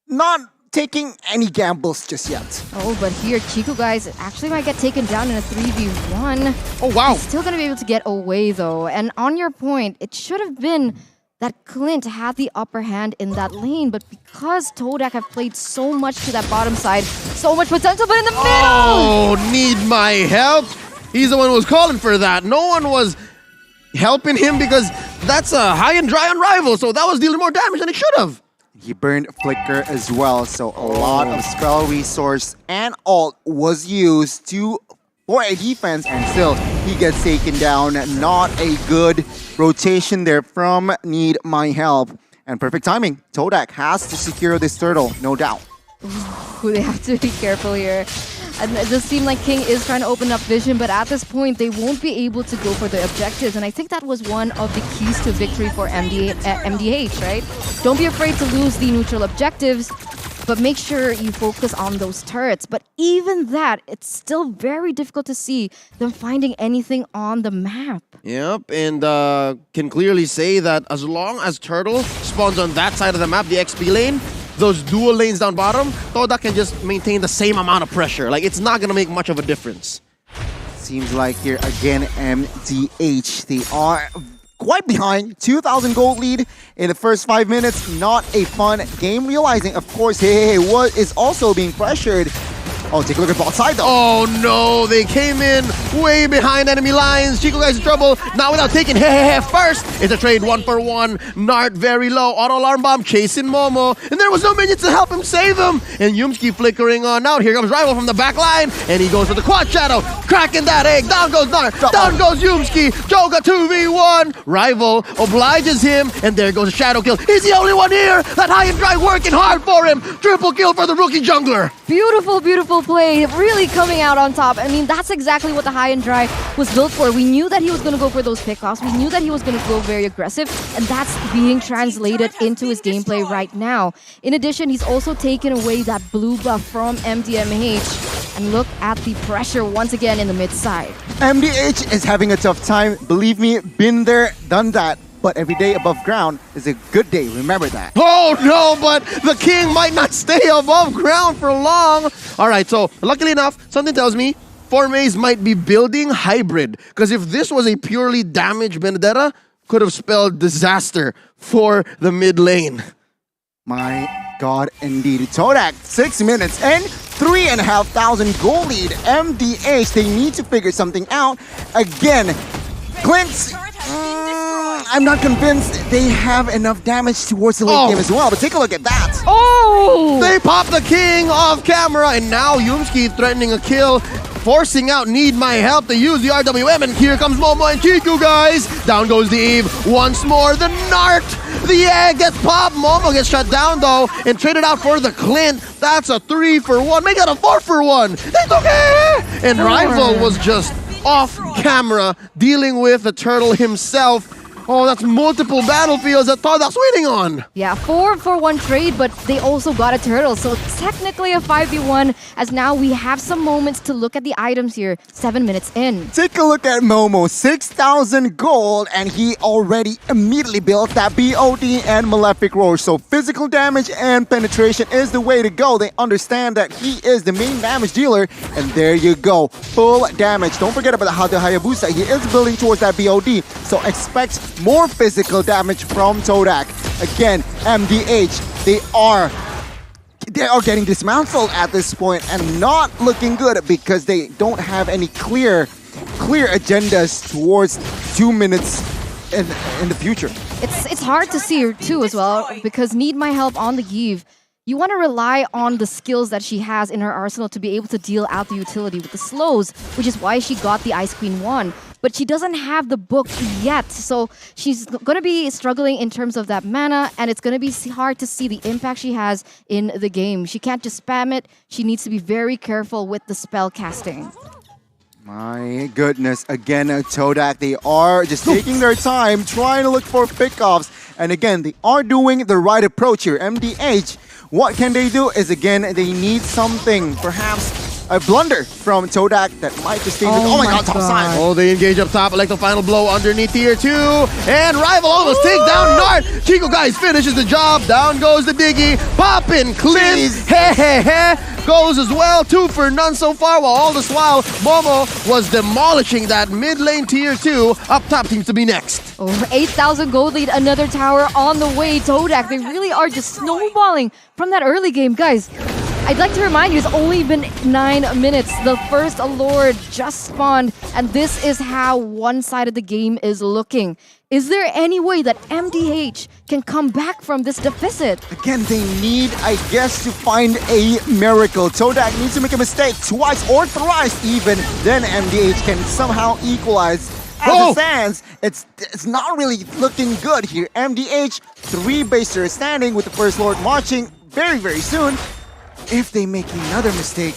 not taking any gambles just yet. Oh, but here, Chico, guys, actually might get taken down in a 3v1. Oh, wow. He's still going to be able to get away, though. And on your point, it should have been that Clint had the upper hand in that lane, but because Todak have played so much to that bottom side, so much potential, but in the middle! Oh, Need My Help! He's the one who was calling for that. No one was helping him because that's a high and dry on rival, so that was dealing more damage than it should have. He burned Flicker as well, so a lot of spell resource and ult was used for a defense, and still he gets taken down. Not a good rotation there from Need My Help. And perfect timing. Todak has to secure this turtle, no doubt. Ooh, they have to be careful here. And it does seem like King is trying to open up vision, but at this point, they won't be able to go for the objectives. And I think that was one of the keys to victory for MDH, right? Don't be afraid to lose the neutral objectives, but make sure you focus on those turrets. But even that, it's still very difficult to see them finding anything on the map. Yep, and can clearly say that as long as Turtle spawns on that side of the map, the XP lane, those dual lanes down bottom, Todak can just maintain the same amount of pressure. Like, it's not going to make much of a difference. Seems like here again, MDH, they are quite behind. 2,000 gold lead in the first 5 minutes. Not a fun game. Realizing, of course, what is also being pressured. Oh, take a look at bot side though. Oh no, they came in way behind enemy lines. Chico guys in trouble. Now without taking first. It's a trade 1-for-1. Nart very low. Auto alarm bomb chasing Momo. And there was no minions to help him save him. And Yumski flickering on out. Here comes Rival from the back line. And he goes for the quad shadow. Cracking that egg. Down goes Nart. Down goes Yumski. Joga 2v1. Rival obliges him. And there goes a shadow kill. He's the only one here. That high and dry working hard for him. Triple kill for the rookie jungler. Beautiful, beautiful play, really coming out on top. I mean, that's exactly what the high and dry was built for. We knew that he was going to go for those pickoffs. We knew that he was going to go very aggressive, and that's being translated into his gameplay right now. In addition, he's also taken away that blue buff from MDMH. And look at the pressure once again in the mid side. MDH is having a tough time. Believe me, been there, done that. But every day above ground is a good day. Remember that. Oh no, but the king might not stay above ground for long. All right, so luckily enough, something tells me Formaze might be building hybrid. Because if this was a purely damaged Benedetta, could have spelled disaster for the mid lane. My God, indeed. Todak, 6 minutes and 3,500 goal lead. MDH, they need to figure something out. Again, Clint, I'm not convinced they have enough damage towards the late game as well, but take a look at that. Oh! They popped the king off camera, and now Yumski threatening a kill, forcing out Need My Help to use the RWM, and here comes Momo and Chiku, guys. Down goes the Eve once more. The Nart, the egg gets popped. Momo gets shut down, though, and traded out for the Clint. That's a 3-for-1. Make it a 4-for-1. It's okay! And Rival was just off camera dealing with the turtle himself. Oh, that's multiple battlefields that Todak's winning on. Yeah, 4-for-1 trade, but they also got a turtle. So technically a 5v1, as now we have some moments to look at the items here. 7 minutes in. Take a look at Momo, 6,000 gold, and he already immediately built that BOD and Malefic Roar. So physical damage and penetration is the way to go. They understand that he is the main damage dealer, and there you go. Full damage. Don't forget about the Hayabusa. He is building towards that BOD, so expect more physical damage from Todak. Again, MDH, they are getting dismantled at this point and not looking good because they don't have any clear agendas towards 2 minutes in the future. It's hard to see her too as well because need my help on the Eve. You want to rely on the skills that she has in her arsenal to be able to deal out the utility with the slows, which is why she got the Ice Queen 1. But she doesn't have the book yet, so she's going to be struggling in terms of that mana, and it's going to be hard to see the impact she has in the game. She can't just spam it. She needs to be very careful with the spell casting. My goodness, again, Todak, they are just taking their time, trying to look for pickoffs. And again, they are doing the right approach here. MDH, what can they do is, again, they need something, perhaps a blunder from Todak that might just stay with... Oh my god, top side! Oh, they engage up top, like the final blow underneath tier 2. And Rival almost takes down Nart. Chico, guys, finishes the job. Down goes the Diggy. Poppin', Clint, goes as well. 2 for none so far, while all this while, Momo was demolishing that mid lane tier 2. Up top seems to be next. Over 8,000 gold lead, another tower on the way. Todak, they really are just snowballing from that early game. Guys, I'd like to remind you, it's only been 9 minutes. The first Lord just spawned, and this is how one side of the game is looking. Is there any way that MDH can come back from this deficit? Again, they need, I guess, to find a miracle. Todak needs to make a mistake twice or thrice even, then MDH can somehow equalize. As it stands, it's not really looking good here. MDH, 3 basers standing with the first Lord marching very, very soon. If they make another mistake,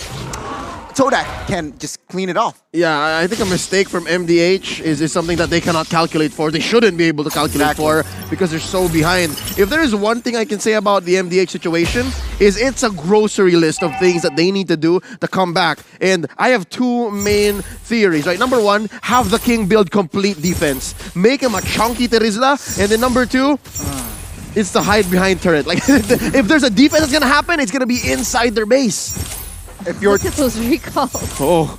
Todak can just clean it off. Yeah, I think a mistake from MDH is something that they cannot calculate for. They shouldn't be able to calculate for because they're so behind. If there is one thing I can say about the MDH situation, is it's a grocery list of things that they need to do to come back. And I have 2 main theories, right? Number 1, have the King build complete defense. Make him a chunky Terizla. And then number 2, it's the hide behind turret. Like, if there's a defense that's gonna happen, it's gonna be inside their base. If you're Look at those recalls. Oh,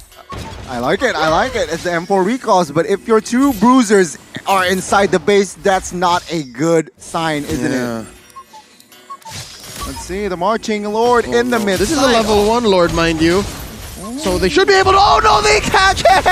I like it. I like it. It's the M4 recalls. But if your 2 bruisers are inside the base, that's not a good sign, isn't it? Let's see the marching Lord in the mid. This is a level 1 Lord, mind you. So they should be able to. Oh no, they catch it!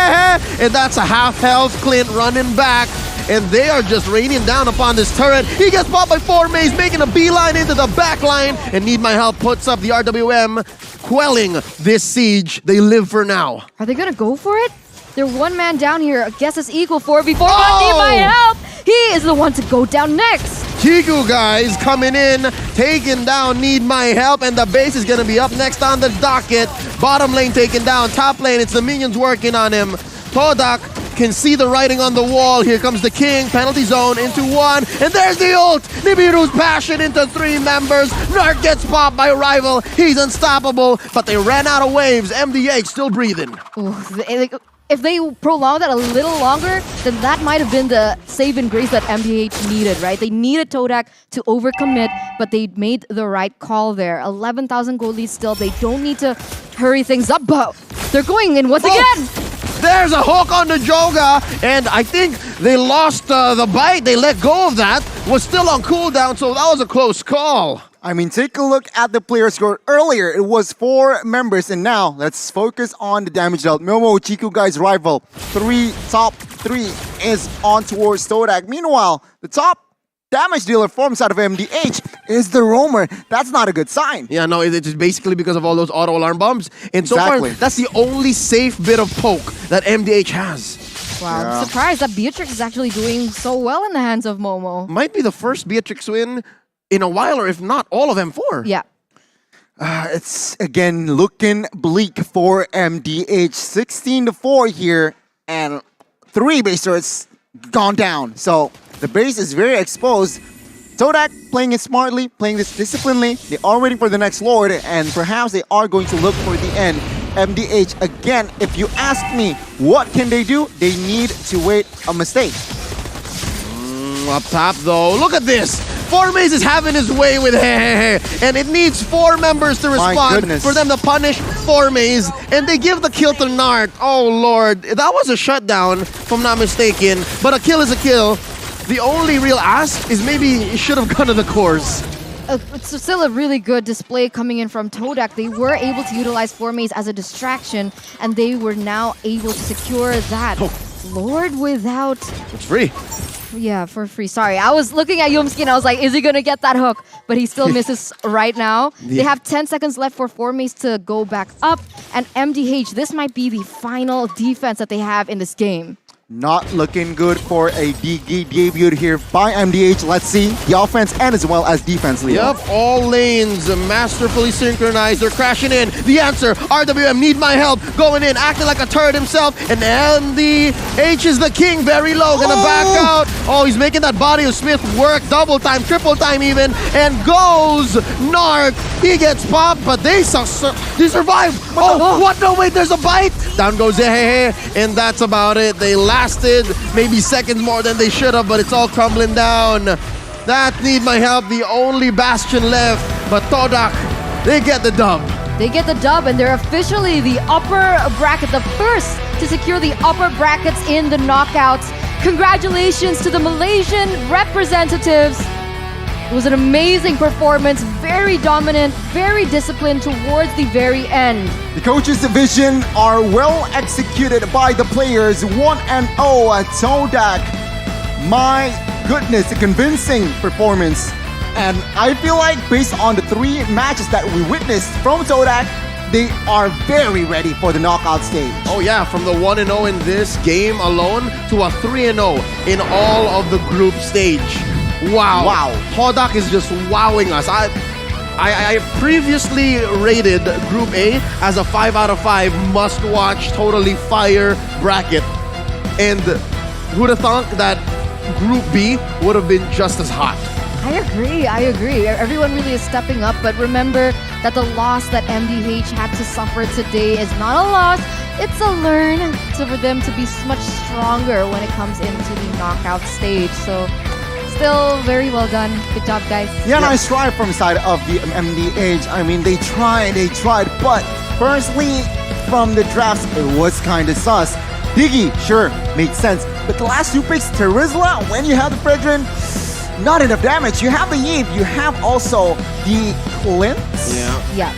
And that's a half health Clint running back. And they are just raining down upon this turret. He gets popped by 4 maze, making a beeline into the back line. And Need My Help puts up the RWM, quelling this siege. They live for now. Are they gonna go for it? They're 1 man down here. I guess it's equal 4v4, but Need My Help! He is the one to go down next. Chiku, guys, coming in, taking down Need My Help, and the base is gonna be up next on the docket. Bottom lane taken down, top lane, it's the minions working on him. Todak can see the writing on the wall. Here comes the King, penalty zone into 1, and there's the ult! Nibiru's passion into 3 members. Nart gets popped by Rival. He's unstoppable, but they ran out of waves. MDH still breathing. Ooh, if they prolonged that a little longer, then that might have been the save and grace that MDH needed, right? They needed Todak to overcommit, but they made the right call there. 11,000 gold lead still. They don't need to hurry things up, but they're going in once again. There's a hook on the Joga, and I think they lost the bite. They let go of that. Was still on cooldown, so that was a close call. I mean, take a look at the player score. Earlier, it was 4 members, and now let's focus on the damage dealt. Momo, Chiku, guys, Rival. Top 3 is on towards Todak. Meanwhile, the top damage dealer forms out of MDH is the Roamer. That's not a good sign. Yeah, no, it's basically because of all those auto alarm bombs. And so far, that's the only safe bit of poke that MDH has. Wow, I'm surprised that Beatrix is actually doing so well in the hands of Momo. Might be the first Beatrix win in a while, or if not, all of M4. Yeah. It's, again, looking bleak for MDH. 16-4 here, and 3 base turrets gone down. So the base is very exposed. Todak playing it smartly, playing this disciplinedly. They are waiting for the next Lord, and perhaps they are going to look for the end. MDH, again, if you ask me, what can they do? They need to wait a mistake. Up top, though, look at this. 4 maze is having his way with and it needs 4 members to respond for them to punish 4 maze, and they give the kill to Nart. Oh lord, that was a shutdown, if I'm not mistaken, but a kill is a kill. The only real ask is maybe he should have gone to the cores. It's still a really good display coming in from Todak. They were able to utilize 4 maze as a distraction, and they were now able to secure that. Lord without... It's free. Yeah, for free. Sorry, I was looking at Yumski and I was like, is he gonna get that hook? But he still misses right now. They have 10 seconds left for Formace to go back up. And MDH, this might be the final defense that they have in this game. Not looking good for a DG debut here by MDH. Let's see the offense and as well as defense, Leo. Yep, all lanes masterfully synchronized. They're crashing in. The answer, RWM need my help. Going in, acting like a turd himself. And MDH is the king, very low. Gonna back out. Oh, he's making that body of Smith work. Double time, triple time even. And goes Narc. He gets popped, but they survive. Oh, what? No, wait, there's a bite. Down goes Zehehe. And that's about it. They lasted maybe seconds more than they should have, but it's all crumbling down. That need my help, the only bastion left. But Todak, they get the dub. They get the dub and they're officially the upper bracket, the first to secure the upper brackets in the knockouts. Congratulations to the Malaysian representatives. It was an amazing performance, very dominant, very disciplined towards the very end. The coaches' division are well executed by the players. 1-0 at Todak. My goodness, a convincing performance. And I feel like based on the 3 matches that we witnessed from Todak, they are very ready for the knockout stage. Oh yeah, from the 1-0 in this game alone to a 3-0 in all of the group stage. Wow. Todak is just wowing us. I previously rated Group A as a 5 out of 5 must-watch, totally fire bracket. And who'd have thought that Group B would have been just as hot? I agree. Everyone really is stepping up, but remember that the loss that MDH had to suffer today is not a loss. It's a learn for them to be much stronger when it comes into the knockout stage. So still very well done. Good job, guys. Yeah, nice try from side of the MDH. I mean, they tried, but personally, from the drafts, it was kind of sus. Diggy, sure, makes sense. But the last 2 picks, Terizla, when you have the Fredrin, not enough damage. You have the Eve, you have also the Clint. Yeah.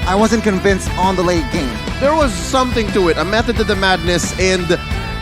I wasn't convinced on the late game. There was something to it, a method to the madness, and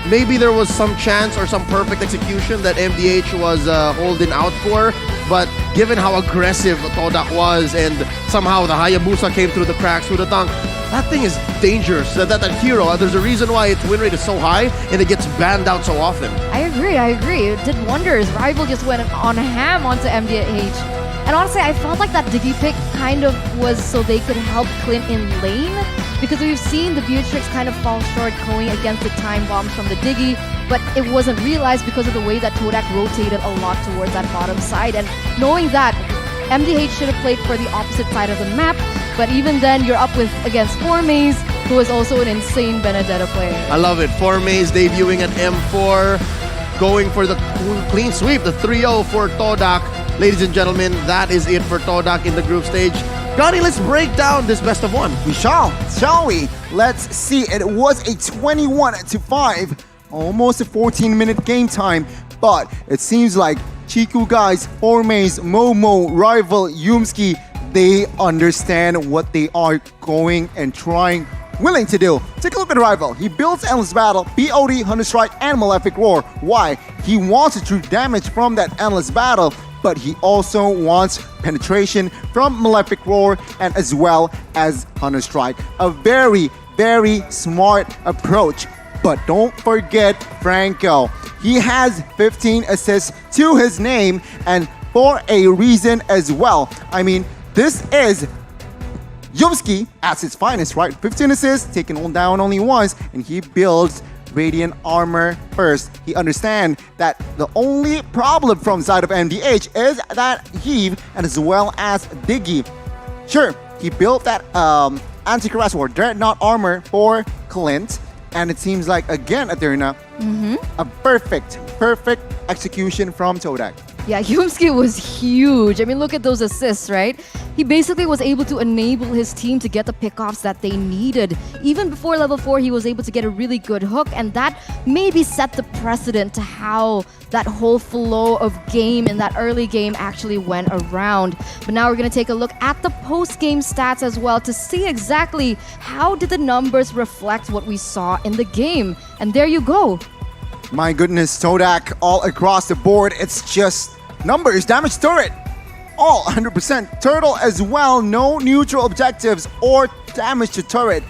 maybe there was some chance or some perfect execution that MDH was holding out for, but given how aggressive Todak was and somehow the Hayabusa came through the cracks, Hudatang, that thing is dangerous. That hero, there's a reason why its win rate is so high and it gets banned out so often. I agree. It did wonders. Rival just went on ham onto MDH. And honestly, I felt like that Diggy pick kind of was so they could help Clint in lane, because we've seen the Beatrix kind of fall short going against the time bombs from the Diggy, but it wasn't realized because of the way that Todak rotated a lot towards that bottom side. And knowing that, MDH should have played for the opposite side of the map, but even then, you're up against Formace, who is also an insane Benedetta player. I love it. Formace debuting at M4, going for the clean sweep, the 3-0 for Todak. Ladies and gentlemen, that is it for Todak in the group stage. Johnny, let's break down this best of 1. We shall we? Let's see. It was a 21-5, almost a 14-minute game time, but it seems like Chiku guys, Formace, Momo, Rival, Yumski, they understand what they are going and willing to do. Take a look at Rival. He builds Endless Battle, BOD, Hunter Strike, and Malefic Roar. Why? He wants to true damage from that Endless Battle, but he also wants penetration from Malefic Roar and as well as Hunter Strike. A very, very smart approach. But don't forget Franco. He has 15 assists to his name, and for a reason as well. I mean, this is Yumski at its finest, right? 15 assists, taken down only once, and he builds Radiant Armor first. He understands that the only problem from side of MDH is that Heave and as well as Diggy. Sure, he built that Anti-Caress or Dreadnought Armor for Clint, and it seems like, again, Aderna, a perfect execution from Todak. Yeah, Yumski was huge. I mean, look at those assists, right? He basically was able to enable his team to get the pickoffs that they needed. Even before level 4, he was able to get a really good hook, and that maybe set the precedent to how that whole flow of game in that early game actually went around. But now we're going to take a look at the post-game stats as well to see exactly how did the numbers reflect what we saw in the game. And there you go. My goodness, Todak all across the board. It's just numbers, damage turret. All 100%. Turtle as well, no neutral objectives or damage to turret.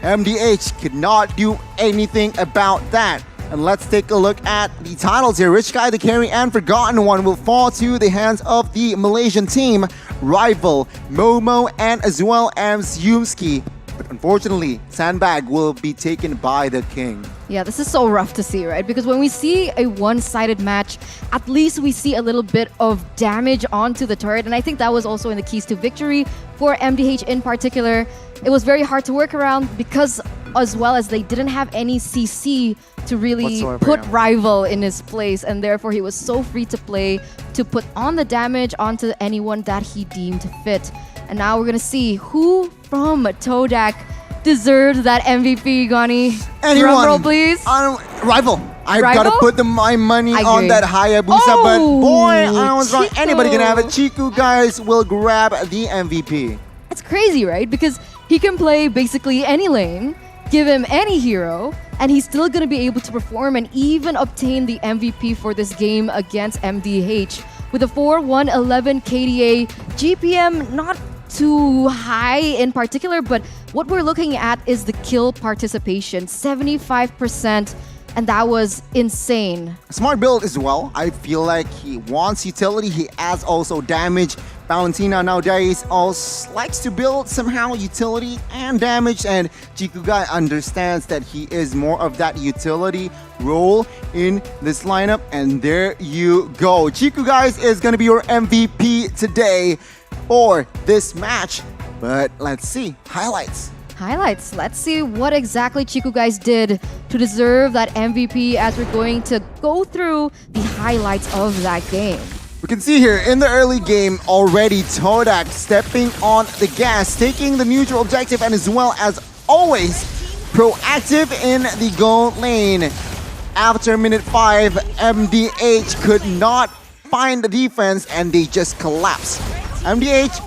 MDH could not do anything about that. And let's take a look at the titles here. Rich Guy, the carry, and Forgotten One will fall to the hands of the Malaysian team. Rival, Momo, and as well as Yumski. But unfortunately, Sandbag will be taken by the king. Yeah, this is so rough to see, right? Because when we see a one-sided match, at least we see a little bit of damage onto the turret. And I think that was also in the keys to victory for MDH in particular. It was very hard to work around because as well as they didn't have any CC to really put Rival in his place. And therefore, he was so free to play to put on the damage onto anyone that he deemed fit. And now we're going to see who from Todak deserves that MVP, Gani. Anyone. Drum roll, please. Rival. I've got to put my money I on agree. that Hayabusa, but boy, I was wrong. Chico. Anybody can have it. Chiku, guys, will grab the MVP. It's crazy, right? Because he can play basically any lane, give him any hero, and he's still going to be able to perform and even obtain the MVP for this game against MDH. With a 4-1-11 KDA, GPM not too high in particular, but what we're looking at is the kill participation, 75%, and that was insane. Smart build as well. I feel like he wants utility. He adds also damage. Valentina nowadays also likes to build somehow utility and damage, and Chikugai understands that he is more of that utility role in this lineup. And there you go. Chikugai is going to be your MVP today for this match. But let's see. Highlights. Let's see what exactly Chikugai did to deserve that MVP as we're going to go through the highlights of that game. We can see here in the early game already Todak stepping on the gas, taking the neutral objective, and as well as always proactive in the goal lane. After minute 5, MDH could not find the defense and they just collapsed. MDH,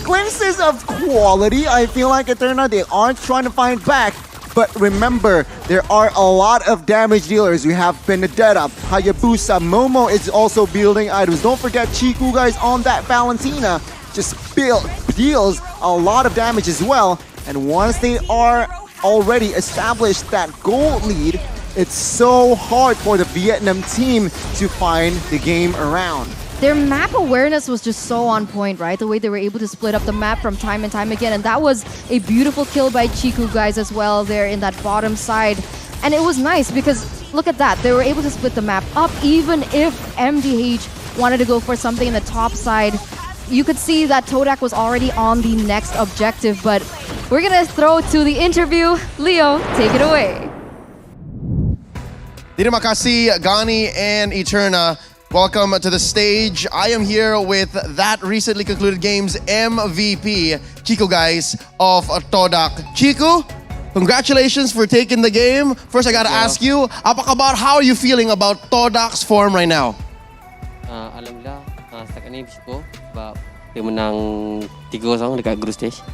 glimpses of quality. I feel like it turned out they aren't trying to find back. But remember, there are a lot of damage dealers. We have Benedetta, Hayabusa, Momo is also building items. Don't forget Chiku, guys, on that Valentina just deals a lot of damage as well. And once they are already established that goal lead, it's so hard for the Vietnam team to find the game around. Their map awareness was just so on point, right? The way they were able to split up the map from time and time again. And that was a beautiful kill by Chiku, guys, as well there in that bottom side. And it was nice because look at that. They were able to split the map up even if MDH wanted to go for something in the top side. You could see that Todak was already on the next objective, but we're going to throw to the interview. Leo, take it away. Terima kasih, Gani and Eterna. Welcome to the stage. I am here with that recently concluded game's MVP, Chico, guys, of Todak. Chico, congratulations for taking the game. First, I gotta ask you, about how are you feeling about Todak's form right now? Alhamdulillah, setakat ni bersyukur sebab dia menang 3-0 dekat group stage.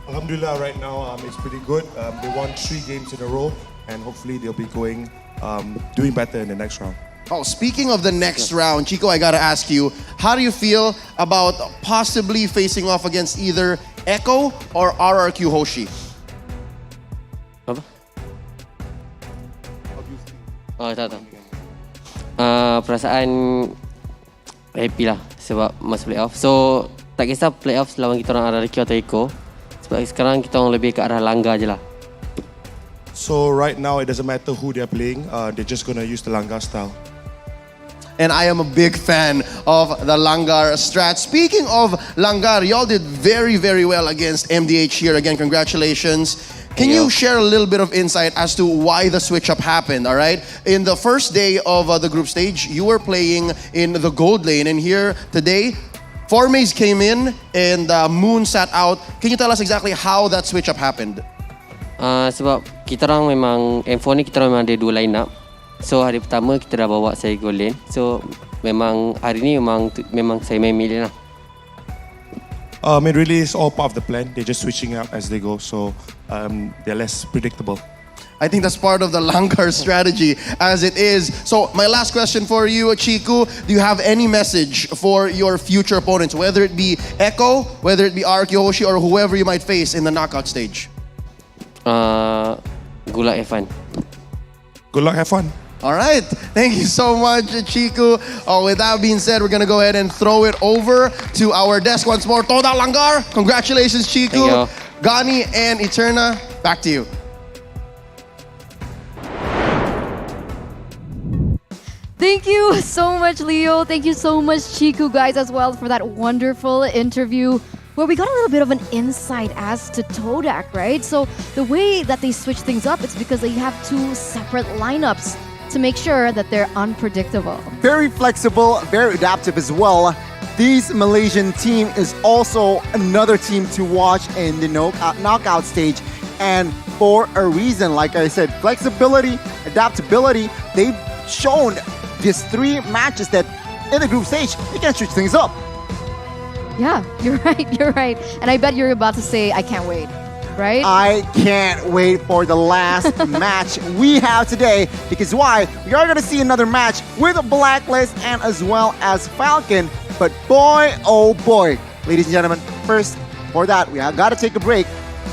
Alhamdulillah, right now it's pretty good. They won 3 games in a row, and hopefully they'll be doing better in the next round. Oh, speaking of the next round, Chico, I gotta ask you, how do you feel about possibly facing off against either Echo or RRQ Hoshi? Apa? Oh, tak. Perasaan happy lah sebab masuk playoff. So, tak kisah playoff lawan kita orang RRQ atau Echo. Sebab sekarang kita orang lebih ke arah langgar je lah. So right now it doesn't matter who they're playing, they're just gonna use the Langar style. And I am a big fan of the Langar strat. Speaking of Langar, y'all did very, very well against MDH here. Again, congratulations. Can you share a little bit of insight as to why the switch-up happened, all right? In the first day of the group stage, you were playing in the gold lane. And here today, Formaze came in and Moon sat out. Can you tell us exactly how that switch-up happened? Sebab kita orang memang, M4 ni kita orang memang ada 2 line up. So hari pertama kita dah bawa saya gold lane. So memang hari ni memang saya main mid lane lah. It really is all part of the plan. They're just switching up as they go, so they're less predictable. I think that's part of the Langar strategy as it is. So my last question for you, Chiku, do you have any message for your future opponents, whether it be Echo, whether it be Ark Yoshi, or whoever you might face in the knockout stage? Good luck, have fun. Good luck, have fun. All right, thank you so much, Chiku. With that being said, we're gonna go ahead and throw it over to our desk once more. Toda Langar, congratulations, Chiku. Gani and Eterna, back to you. Thank you so much, Leo. Thank you so much, Chiku, guys, as well, for that wonderful interview where we got a little bit of an insight as to Todak, right? So the way that they switch things up, it's because they have two separate lineups to make sure that they're unpredictable. Very flexible, very adaptive as well. This Malaysian team is also another team to watch in the knockout stage. And for a reason, like I said, flexibility, adaptability, they've shown these 3 matches that in the group stage, they can switch things up. Yeah, you're right. And I bet you're about to say, I can't wait, right? I can't wait for the last match we have today, because why? We are going to see another match with Blacklist and as well as Falcon. But boy, oh boy, ladies and gentlemen, first, for that, we have got to take a break.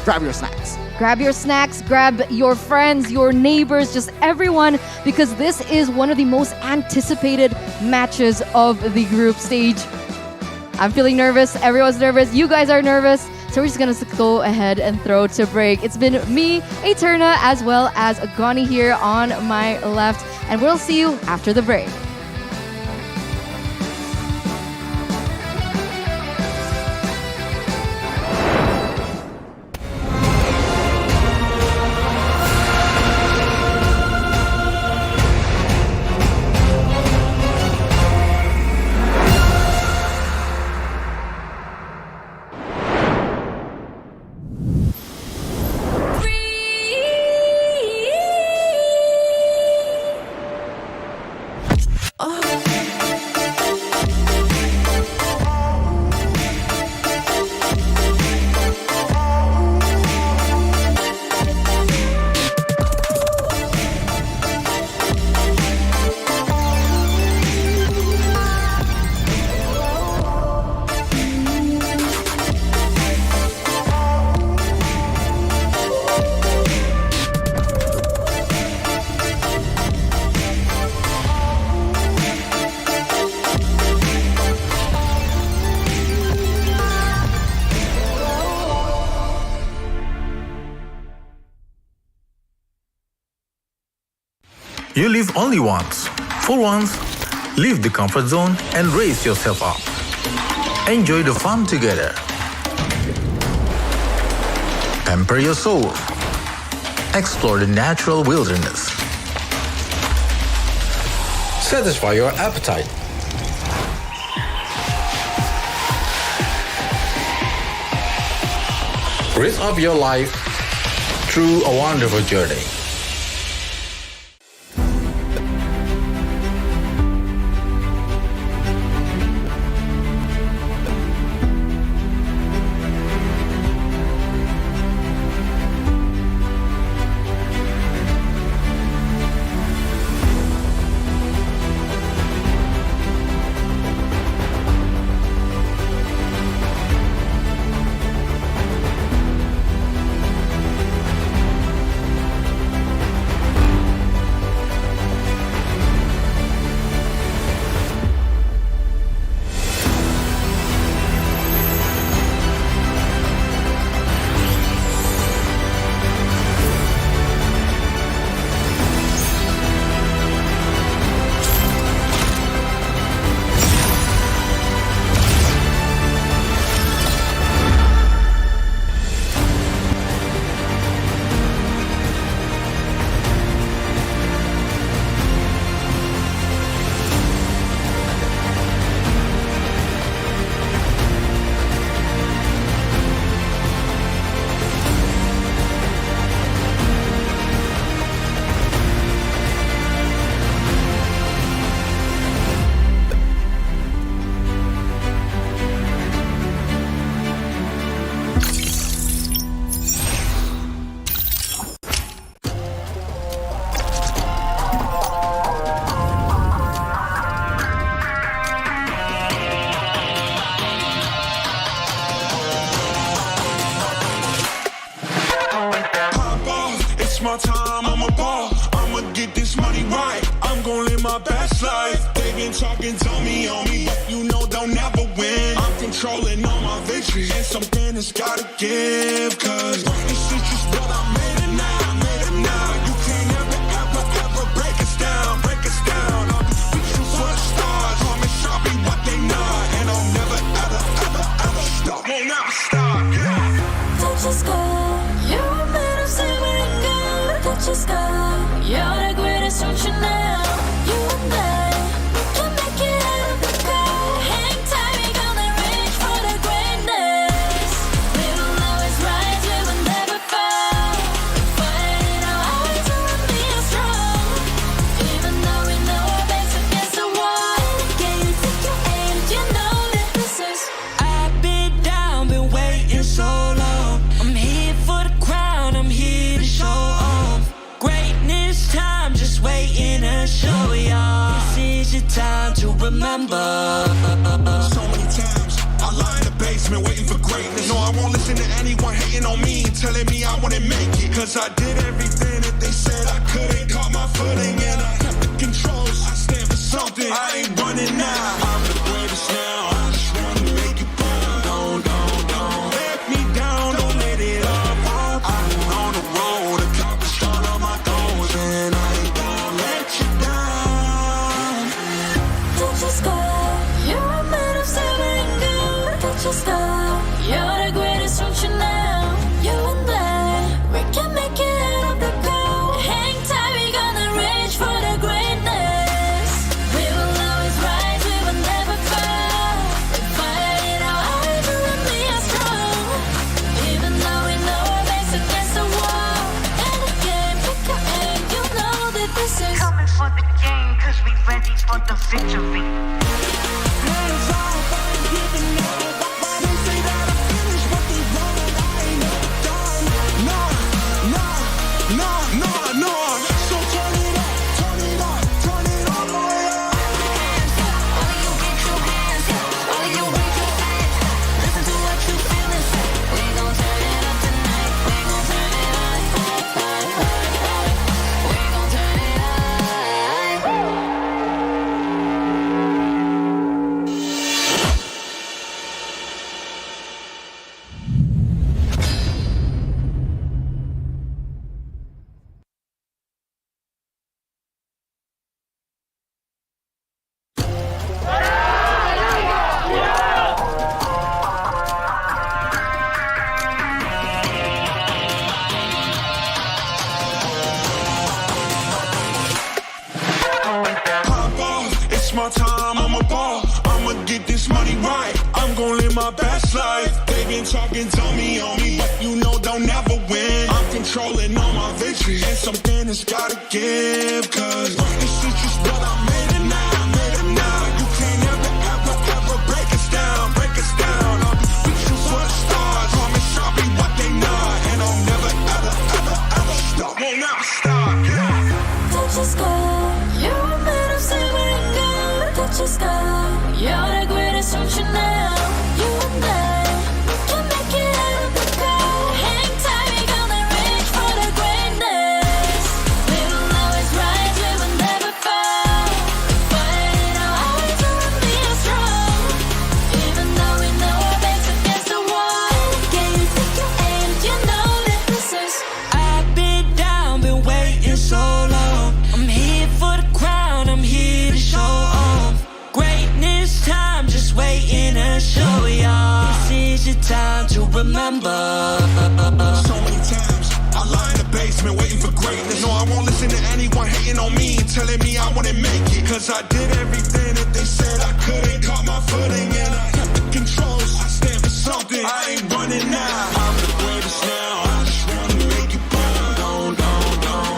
Grab your snacks. Grab your snacks, grab your friends, your neighbors, just everyone, because this is one of the most anticipated matches of the group stage. I'm feeling nervous, everyone's nervous, you guys are nervous, so we're just gonna go ahead and throw to break. It's been me, Eterna, as well as Agani here on my left, and we'll see you after the break. You live only once. For once, leave the comfort zone and raise yourself up. Enjoy the fun together. Pamper your soul. Explore the natural wilderness. Satisfy your appetite. Raise up your life through a wonderful journey. my time, I'm a ball. I'ma get this money right. I'm gon' live my best life. They been talking, tell me on me, but you know they'll never win. I'm controlling all my victories, and something has gotta give. Cause this is just what I made it now, made it now. You can't ever, ever, ever break us down, break us down. I'm reaching for the stars, promise I'll be what they not, and I'll never, ever, ever, ever stop. Won't never stop, yeah. Touch the sky, you're made of silver and gold. Touch the sky, you're the greatest, don't you know? You and I, we can make it out of the cold. Hang tight, we gonna reach for the greatness. We will always rise, we will never fall. Fighting our hearts and we are strong. Even though we know our backs against the wall. Can you take your aim? You know that this is. I've been down, been waiting so long. I'm here for the crown, I'm here to show off. Greatness time, just waiting to show y'all. This is your time to remember. So many times I lie in the basement waiting for greatness. No, I won't listen to anyone hating on me, telling me I wouldn't make it. Cause I did everything that they said I couldn't. Caught my footing and I kept the controls. I stand for something, I ain't running now. I'm the greatest now, I just wanna make it burn. Don't let me down, don't let it up. I've been on the road, accomplished all of my goals, and I ain't gonna let you down. Touch the sky, you're made of silver and gold. Touch the sky, you're the greatest, don't you know? You and I, we can make it out of the cold. Hang tight, we gonna reach for the greatness. We will always rise, we will never fall. We fight it out hard and we are strong. Even though we know our backs against the wall. And again, pick your aim, you know that this is. Coming for the game, cause we ready for the victory. It's my time, I'm a ball. I'ma get this money right. I'm gon' live my best life. They been talking, tell me on me, but you know they'll never win. I'm controlling all my victories, and something has gotta give. Cause this is just what I made it now, made it now. You can't ever, ever, ever break us down, break us down. I'm reaching for the stars, promise I'll be what they not, and I'll never, ever, ever, ever stop. Won't never stop, yeah. Touch the sky, you're made of silver and gold. Touch the sky, you're the greatest, don't you know? You and I, we can make it out of the cold. Hang tight, we gonna reach for the greatness. We will always rise, we will never fall. Fighting our hearts and we are strong. Even though we know our backs against the wall. Can you take your aim? You know that this is. I've been down, been waiting so long. I'm here for the crown, I'm here to show off. Greatness time, just waiting to show y'all. This is your time to remember. So many times I lie in the basement waiting for greatness. No, I won't listen to anyone hating on me, telling me I wouldn't make it. Cause I did everything that they said I couldn't. Caught my footing and I kept the controls. I stand for something, I ain't running now. I'm the greatest now, I just wanna make it burn. Don't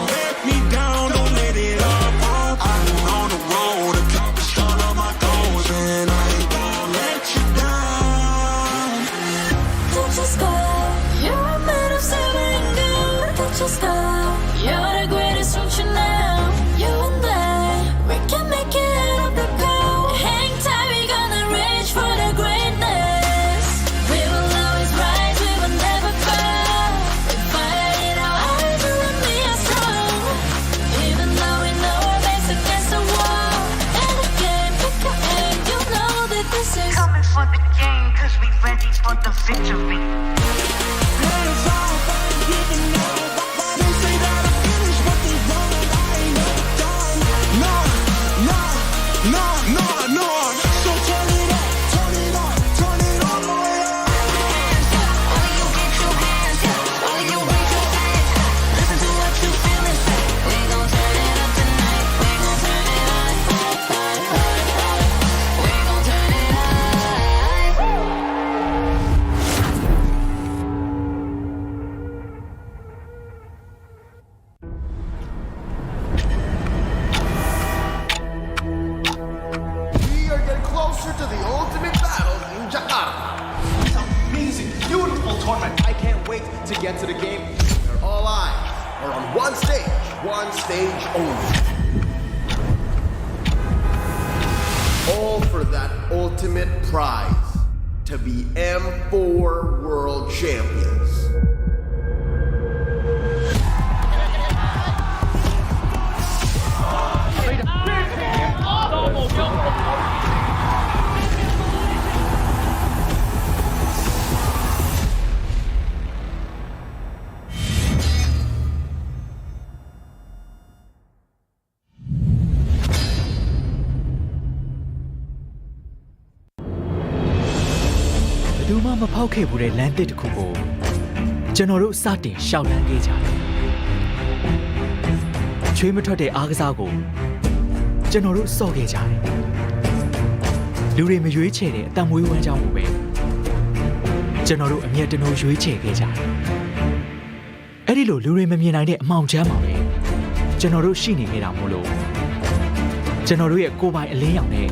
let me down, don't let it up. I've been on the road, accomplished all of my goals, and I ain't gonna let you down. Touch the sky, you're made of silver and gold. Touch the sky, you're the greatest, don't you know? You and I, we can make it out of the cold. Hang tight, we gonna reach for the greatness. We will always rise, we will to get to the game. And all eyes are on one stage only. All for that ultimate prize, to be M4 World Champions. ။ဘူးမှမဖောက်ခဲ့ဘူးတဲ့လမ်းတစ်ခုကိုကျွန်တော်တို့စတင်ရှောက်လန်းခဲ့ကြတယ်။ချွေးမထွက်တဲ့အားကစားကိုကျွန်တော်တို့စော့ခဲ့ကြတယ်။လူတွေမရွေးချယ်တဲ့အတံမွေးဝမ်းကြောင်းကိုပဲကျွန်တော်တို့အမျက်တနိုးရွေးချယ်ခဲ့ကြတယ်။အဲ့ဒီလိုလူတွေမမြင်နိုင်တဲ့အမှောင်ချမ်းမှာပဲကျွန်တော်တို့ရှိနေခဲ့တာမို့လို့ကျွန်တော်တို့ရဲ့ကိုယ်ပိုင်အလင်းရောင်နဲ့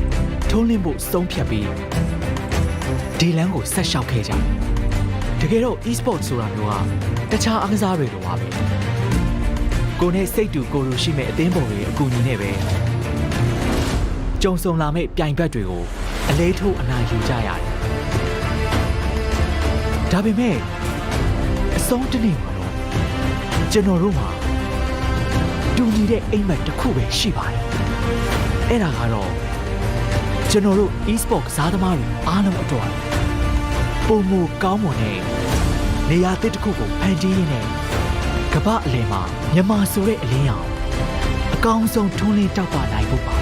ထုံးလင်းဖို့ဆုံးဖြတ်ပြီးဒီလမ်းကိုဆက်လျှောက်ခဲ့ကြတယ်။တကယ်တော့ e-sport ဆိုတာမျိုးကတခြားအားကစားတွေလိုပါပဲ။ကိုယ်နဲ့စိတ်တူကိုယ်လိုရှိမဲ့အသင်းပေါ်တွေအကူအညီနဲ့ပဲကြုံဆုံလာမဲ့ပြိုင်ဘက်တွေကိုအလေးထိုးအနိုင်ယူကြရတယ်။ဒါပေမဲ့အဆုံးတနေ့မှာတော့ကျွန်တော်တို့မှာတူညီတဲ့အိမ်မက်တစ်ခုပဲရှိပါတယ်။အဲ့ဒါကတော့ကျွန်တော်တို့ e-sport ကစားသမားတွေအားလုံးအတွက်ပုံမကောင်းမွန်တဲ့နေရာတစ်ခုကိုဖန်တီးရင်းနဲ့ကမ္ဘာအလယ်မှာမြန်မာဆိုတဲ့အလင်းရောင်အကောင်းဆုံးထွန်းလင်းတောက်ပနိုင်ဖို့ပါ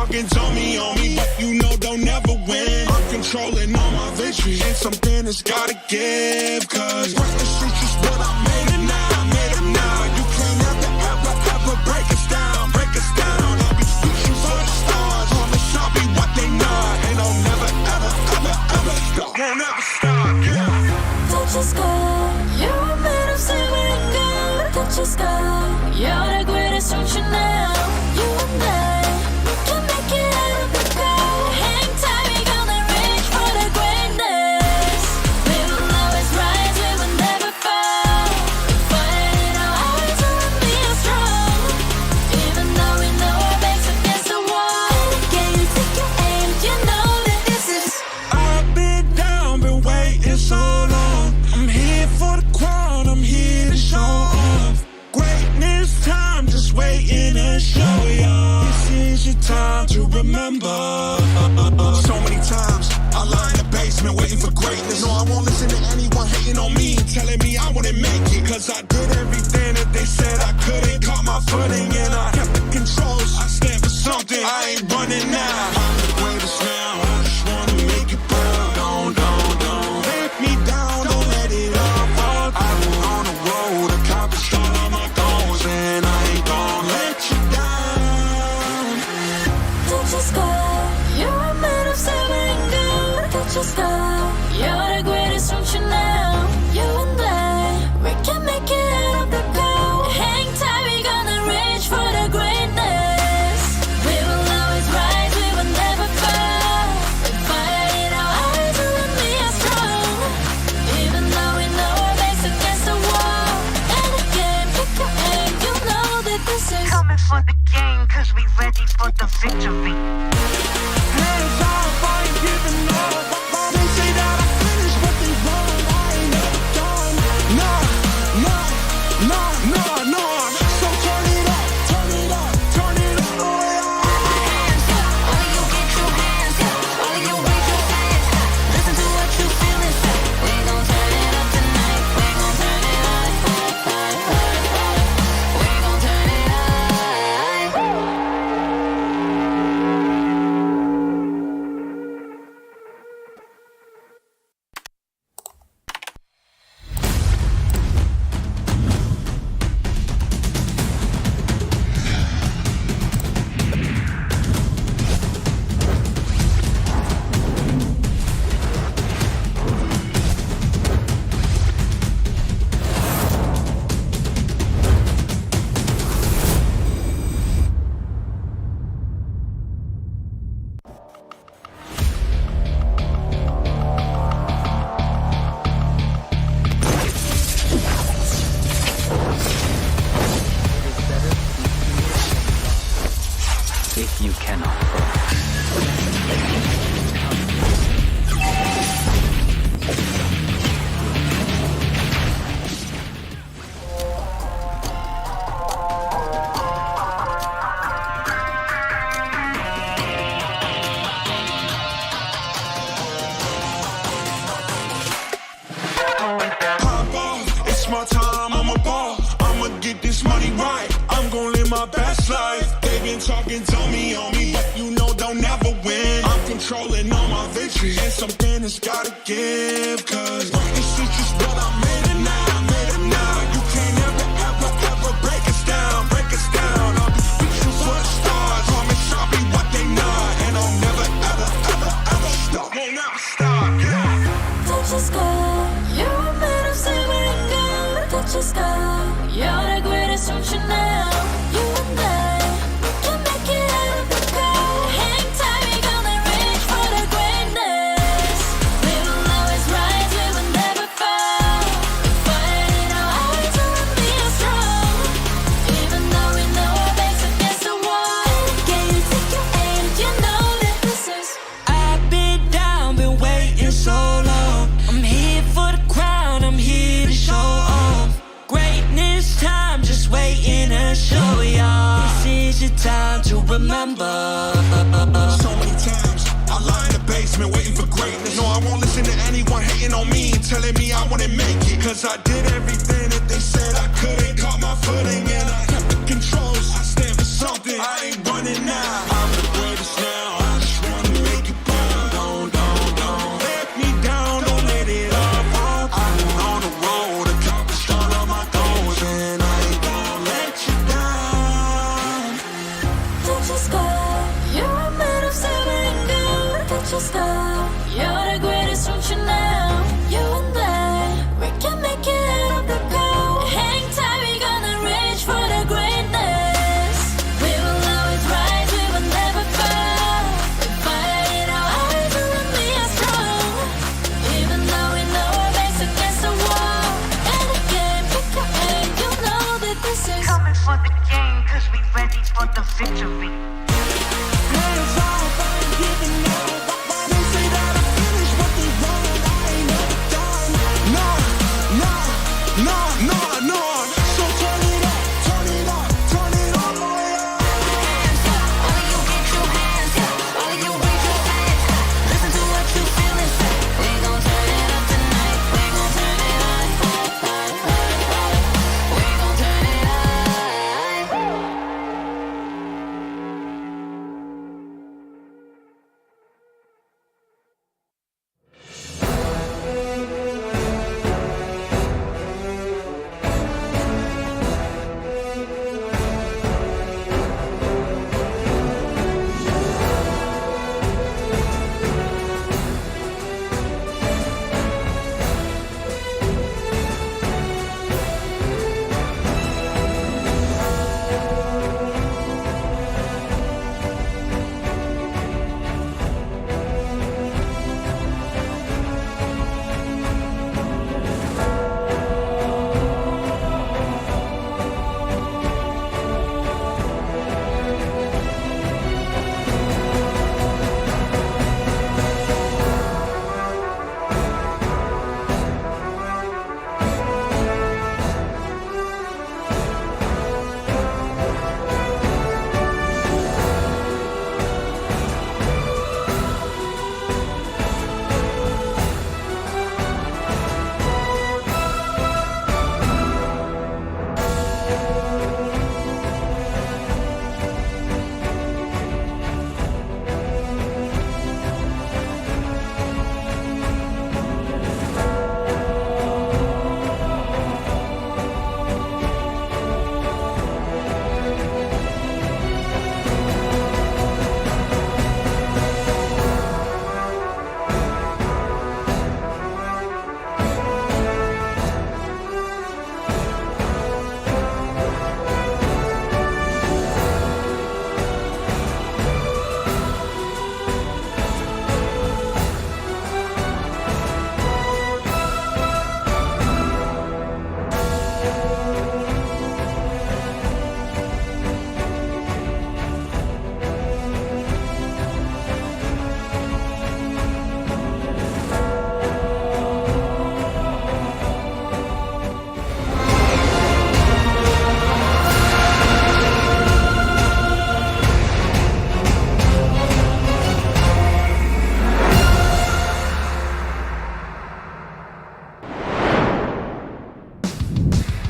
Talking on me, but you know don't never win. I'm controlling all my victories, and something has gotta give. Cause rest the streets is what I made it now. You can't ever break us down. I'll be reaching for the stars. Promise I'll be what they not, and I'll never ever stop. Won't ever stop. Yeah. Touch the sky, you're made of silver and gold. Touch the sky, you're the greatest ocean now. You and I. Time to remember. So many times I lie in the basement waiting for greatness. No, I won't listen to anyone hating on me, telling me I wouldn't make it. Cause I did everything that they said I couldn't. Caught my footing and I kept the controls. I stand for something, I ain't running now. I'm the greatest now, I just wanna make it proud. Don't let me down, don't let it all fall. I've been on the road, accomplished all of my goals, and I ain't gonna let you down. Touch the sky, you're made of silver and gold. Touch the sky, you're the greatest ocean now. You and I, we can make it out of the cold. Hang tight, we gonna reach for the greatness. We will always rise, we will never fall. We fight in our eyes, you and me are strong. Even though we know our backs against the wall. And again, pick your aim, you know that this is coming for the game, cause we ready for the victory. Hands off, I ain't giving up. They say that I finished, but they wrong. I ain't never done. Nah. So turn it up the way on. Hands up, all of you get your hands up. All of you raise your hands up. Listen to what you feel inside. We gon' turn it up tonight. We victory. And something has gotta give, cause this is just what I made it now. You can't ever break us down. I'll be reaching for the stars. Promise I'll be what they not. And I'll never ever stop. Won't never stop, yeah. Touch the sky, you're made of silver and gold. Touch the sky, you're the greatest option now. You and I, we can make it out of the cold. Hang tight, we gonna reach for the greatness. We will always rise, we will never fall. We fight it out, eyes on me are strong. Even though we know our backs against the wall. Can you take your aim? You know that this is. I've been down, been waiting so long. I'm here for the crown, I'm here to show off. Greatness time, just waiting to show y'all. This is your time to remember. So many times I lie in the basement waiting for greatness. No, I won't listen to anyone hating on me, telling me I wouldn't make it. Cause I did everything that they said I couldn't. Caught my footing and I kept the controls. I stand for something, I ain't running now. I'm the greatest now, I just wanna make it burn. Don't let me down, don't let it all fall. I've been on the road, accomplished all of my goals, and I ain't gonna let you down. Touch the sky, you're made of silver and gold. Touch the sky, you're the greatest option now. You and I, we can make it out of the cold. Hang tight, we gonna reach for the greatness. We will always rise, we will never fall. We fight it out, eyes on me are strong. Even though we know our backs against the wall. And again, pick your aim, you know that this is. Coming for the game, cause we ready for the victory. No. So turn it up, turn it up, boy. All you get your hands up, all you raise your hands up. Listen to what you feel inside. We gon' turn it up tonight. We gon' turn it up. We gon' turn it up.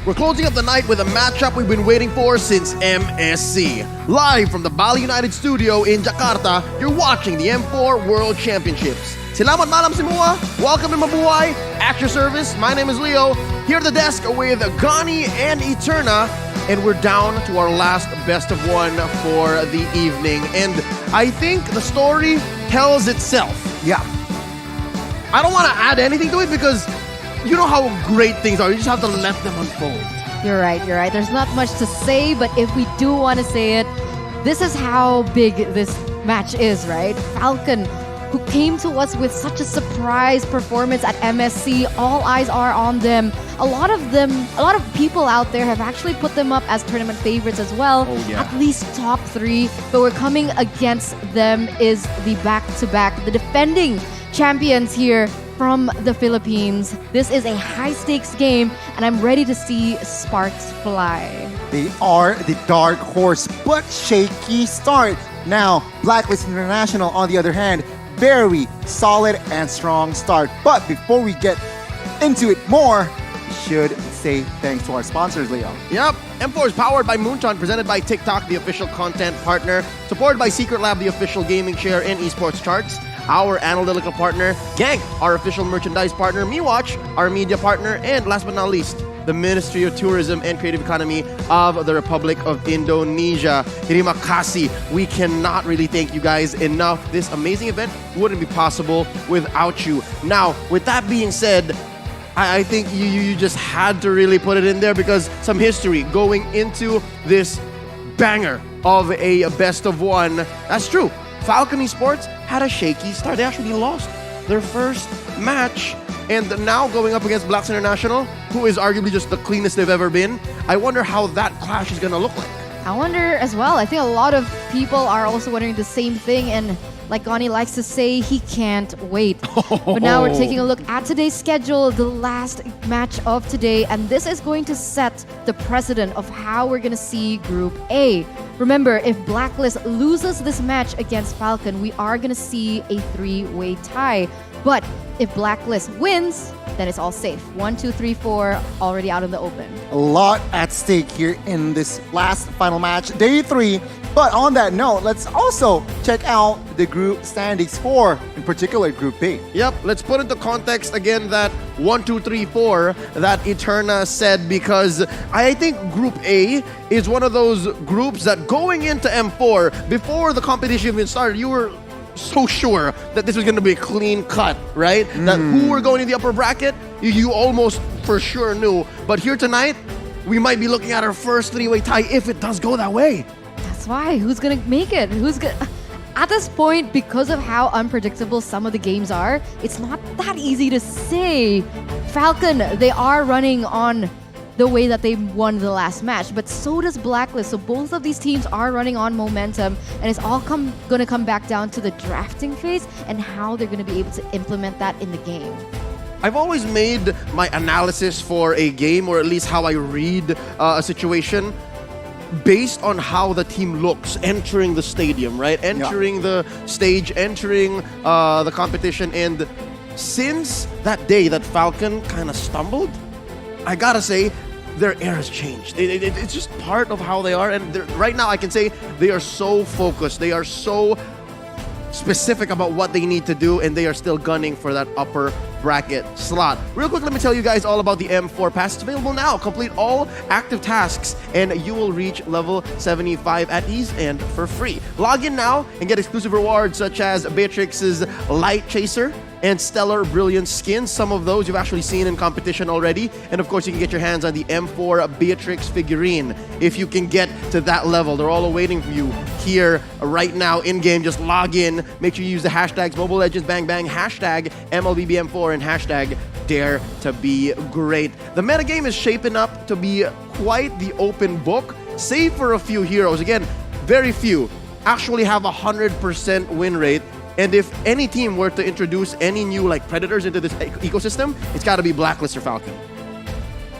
We're closing up the night with a matchup we've been waiting for since MSC. Live from the Bali United studio in Jakarta, you're watching the M4 World Championships. Salamat malam semua. Welcome to Mabuhay. At your service, my name is Leo. Here at the desk with Gani and Eterna. And we're down to our last best of one for the evening. And I think the story tells itself. Yeah. I don't want to add anything to it because you know how great things are. You just have to let them unfold. You're right. There's not much to say, but if we do want to say it, this is how big this match is, right? Falcon, who came to us with such a surprise performance at MSC. All eyes are on them. A lot of people out there have actually put them up as tournament favorites as well. Oh, yeah. At least top 3. But we're coming against them is the back-to-back, the defending champions here from the Philippines. This is a high-stakes game, and I'm ready to see sparks fly. They are the dark horse, but shaky start. Now, Blacklist International, on the other hand, very solid and strong start. But before we get into it more, we should say thanks to our sponsors, Leo. Yep. M4 is powered by Moonton, presented by TikTok, the official content partner, supported by Secret Lab, the official gaming share and esports charts, our analytical partner, Gank, our official merchandise partner, MeWatch, our media partner, and last but not least, the Ministry of Tourism and Creative Economy of the Republic of Indonesia. Terima kasih. We cannot really thank you guys enough. This amazing event wouldn't be possible without you. Now, with that being said, I think you just had to really put it in there because some history going into this banger of a best of one. That's true. Falcon Esports had a shaky start. They actually lost their first match. And now going up against Blacks International, who is arguably just the cleanest they've ever been. I wonder how that clash is going to look like. I wonder as well. I think a lot of people are also wondering the same thing. And like Gani likes to say, he can't wait. But now we're taking a look at today's schedule, the last match of today. And this is going to set the precedent of how we're going to see Group A. Remember, if Blacklist loses this match against Falcon, we are going to see a 3-way tie. But if Blacklist wins, then it's all safe. 1, 2, 3, 4, already out in the open. A lot at stake here in this last final match, day 3. But on that note, let's also check out the group standings for, in particular, Group B. Yep, let's put into context again that 1, 2, 3, 4 that Eterna said, because I think Group A is one of those groups that going into M4, before the competition even started, you were so sure that this was going to be a clean cut, right? That who were going in the upper bracket, you almost for sure knew. But here tonight, we might be looking at our first 3-way tie if it does go that way. That's why. Who's going to make it? At this point, because of how unpredictable some of the games are, it's not that easy to say. Falcon, they are running on the way that they won the last match, but so does Blacklist. So both of these teams are running on momentum, and it's all going to come back down to the drafting phase and how they're going to be able to implement that in the game. I've always made my analysis for a game, or at least how I read a situation, based on how the team looks entering the stadium, right? Entering the stage, entering the competition. And since that day that Falcon kind of stumbled, I gotta say, their air has changed. It's just part of how they are. And right now, I can say they are so focused. They are so specific about what they need to do, and they are still gunning for that upper bracket slot. Real quick, let me tell you guys all about the M4 Pass. It's available now. Complete all active tasks, and you will reach level 75 at ease and for free. Log in now and get exclusive rewards such as Beatrix's Light Chaser and Stellar Brilliance skins. Some of those you've actually seen in competition already. And of course, you can get your hands on the M4 Beatrix figurine if you can get to that level. They're all awaiting for you here right now in-game. Just log in. Make sure you use the hashtags Mobile Legends Bang Bang, hashtag MLBBM4, and hashtag Dare to Be Great. The metagame is shaping up to be quite the open book, save for a few heroes. Again, very few actually have 100% win rate. And if any team were to introduce any new predators into this ecosystem, it's got to be Blacklist or Falcon.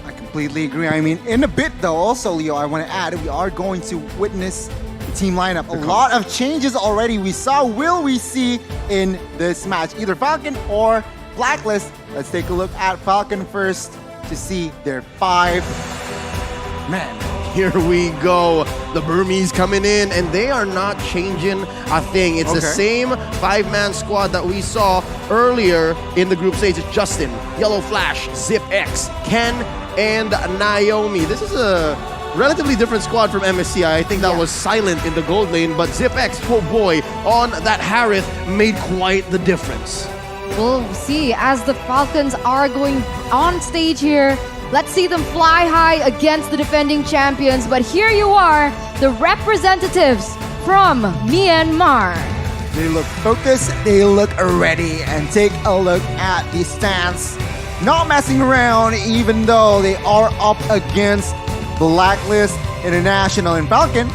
I completely agree. I mean, in a bit though, also, Leo, I want to add, we are going to witness the team lineup. A lot of changes already we saw. Will we see in this match either Falcon or Blacklist? Let's take a look at Falcon first to see their 5 Man, here we go. The Burmese coming in, and they are not changing a thing. It's the same 5-man squad that we saw earlier in the group stage. It's Justin, Yellow Flash, Zip X, Ken, and Naomi. This is a relatively different squad from MSCI. I think that was silent in the gold lane, but Zip X, oh boy, on that Harith made quite the difference. We'll see as the Falcons are going on stage here. Let's see them fly high against the defending champions. But here you are, the representatives from Myanmar. They look focused, they look ready, and take a look at the stance. Not messing around, even though they are up against Blacklist International and Falcon.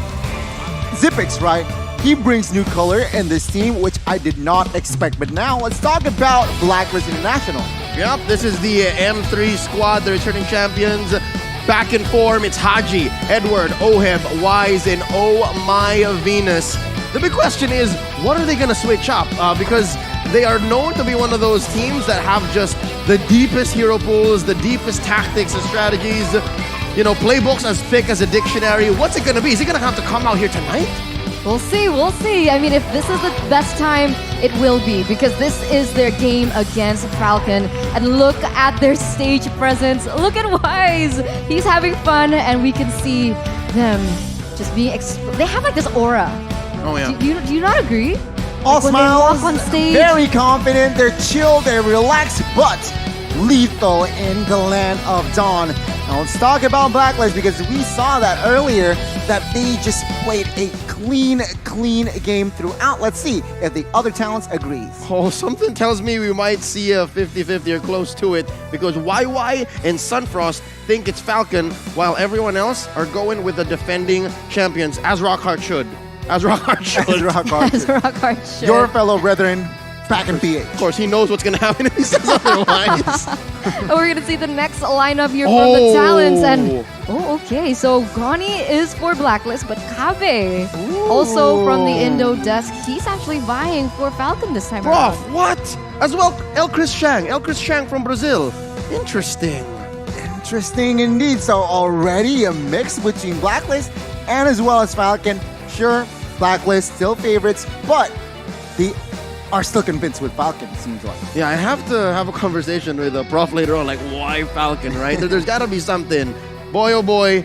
Zipix, right? He brings new color in this team, which I did not expect. But now let's talk about Blacklist International. Yep, this is the M3 squad, the returning champions. Back in form, it's Haji, Edward, Oheb, Wise, and Oh My Venus. The big question is, what are they going to switch up? Because they are known to be one of those teams that have just the deepest hero pools, the deepest tactics and strategies. You know, playbooks as thick as a dictionary. What's it going to be? Is he going to have to come out here tonight? We'll see, we'll see. I mean, if this is the best time, it will be, because this is their game against Falcon. And look at their stage presence. Look at Wise. He's having fun, and we can see them just being they have like this aura. Oh, yeah. Do you not agree? All Like when they smiles, walk on stage. very confident, they're chill, they're relaxed, but lethal in the land of Dawn. Now let's talk about Blacklist, because we saw that earlier, that they just played a clean game throughout. Let's see if the other talents agrees. Oh, something tells me we might see a 50-50 or close to it, because YY and Sunfrost think it's Falcon, while everyone else are going with the defending champions, as Rockhart should. As Rockhart should. As Rockhart As Rockhart should. Your fellow brethren, back in PH. Of course, he knows what's going to happen if he says otherwise. And we're gonna see the next lineup here from the talents. And okay, so Goni is for Blacklist, but Kabe, also from the Indo desk, he's actually vying for Falcon this time around. Prof, what? As well, El Chris Shang from Brazil. Interesting. Interesting indeed. So already a mix between Blacklist and as well as Falcon. Sure, Blacklist still favorites, but the are still convinced with Falcon, it seems like. Yeah, I have to have a conversation with the prof later on, like, why Falcon, right? There's got to be something. Boy, oh boy,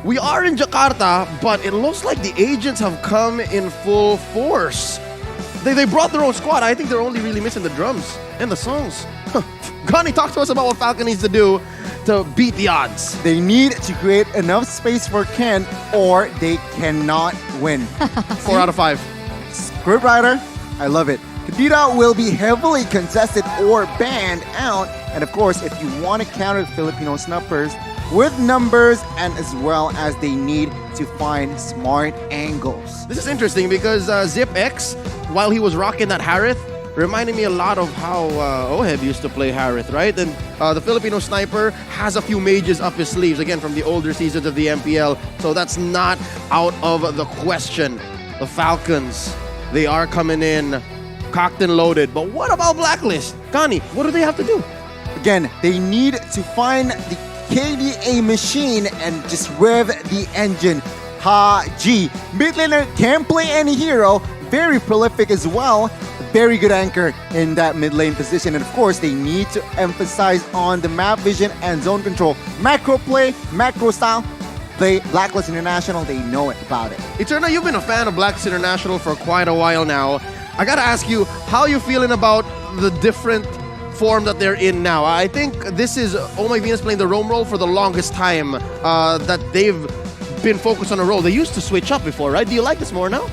we are in Jakarta, but it looks like the agents have come in full force. They brought their own squad. I think they're only really missing the drums and the songs. Connie, talk to us about what Falcon needs to do to beat the odds. They need to create enough space for Ken, or they cannot win. 4 out of 5. Scriptwriter, I love it. Kadira will be heavily contested or banned out. And of course, if you want to counter the Filipino snuffers with numbers, and as well as they need to find smart angles. This is interesting because Zip X, while he was rocking that Harith, reminded me a lot of how Oheb used to play Harith, right? And the Filipino sniper has a few mages up his sleeves, again, from the older seasons of the MPL. So that's not out of the question. The Falcons, they are coming in cocked and loaded. But what about Blacklist? Connie, what do they have to do? Again, they need to find the KDA machine and just rev the engine. Haji, mid laner can play any hero, very prolific as well, very good anchor in that mid lane position. And of course, they need to emphasize on the map vision and zone control. Macro play, macro style. Play Blacklist International, they know it about it. Eterna, you've been a fan of Blacklist International for quite a while now. I gotta ask you, how are you feeling about the different form that they're in now? I think this is Oh My Venus playing the roam role for the longest time that they've been focused on a role. They used to switch up before, right? Do you like this more now?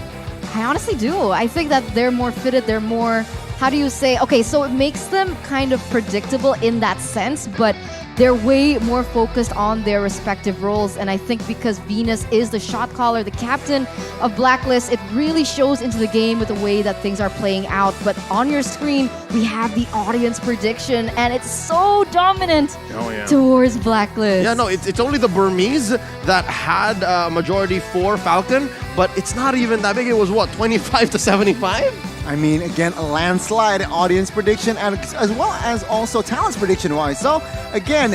I honestly do. I think that they're more fitted, they're more, how do you say, okay, so it makes them kind of predictable in that sense, but they're way more focused on their respective roles. And I think because Venus is the shot caller, the captain of Blacklist, it really shows into the game with the way that things are playing out. But on your screen, we have the audience prediction, and it's so dominant towards Blacklist. Yeah, no, it's only the Burmese that had a majority for Falcon, but it's not even that big. It was what, 25 to 75? I mean, again, a landslide audience prediction and as well as also talents prediction-wise. So, again,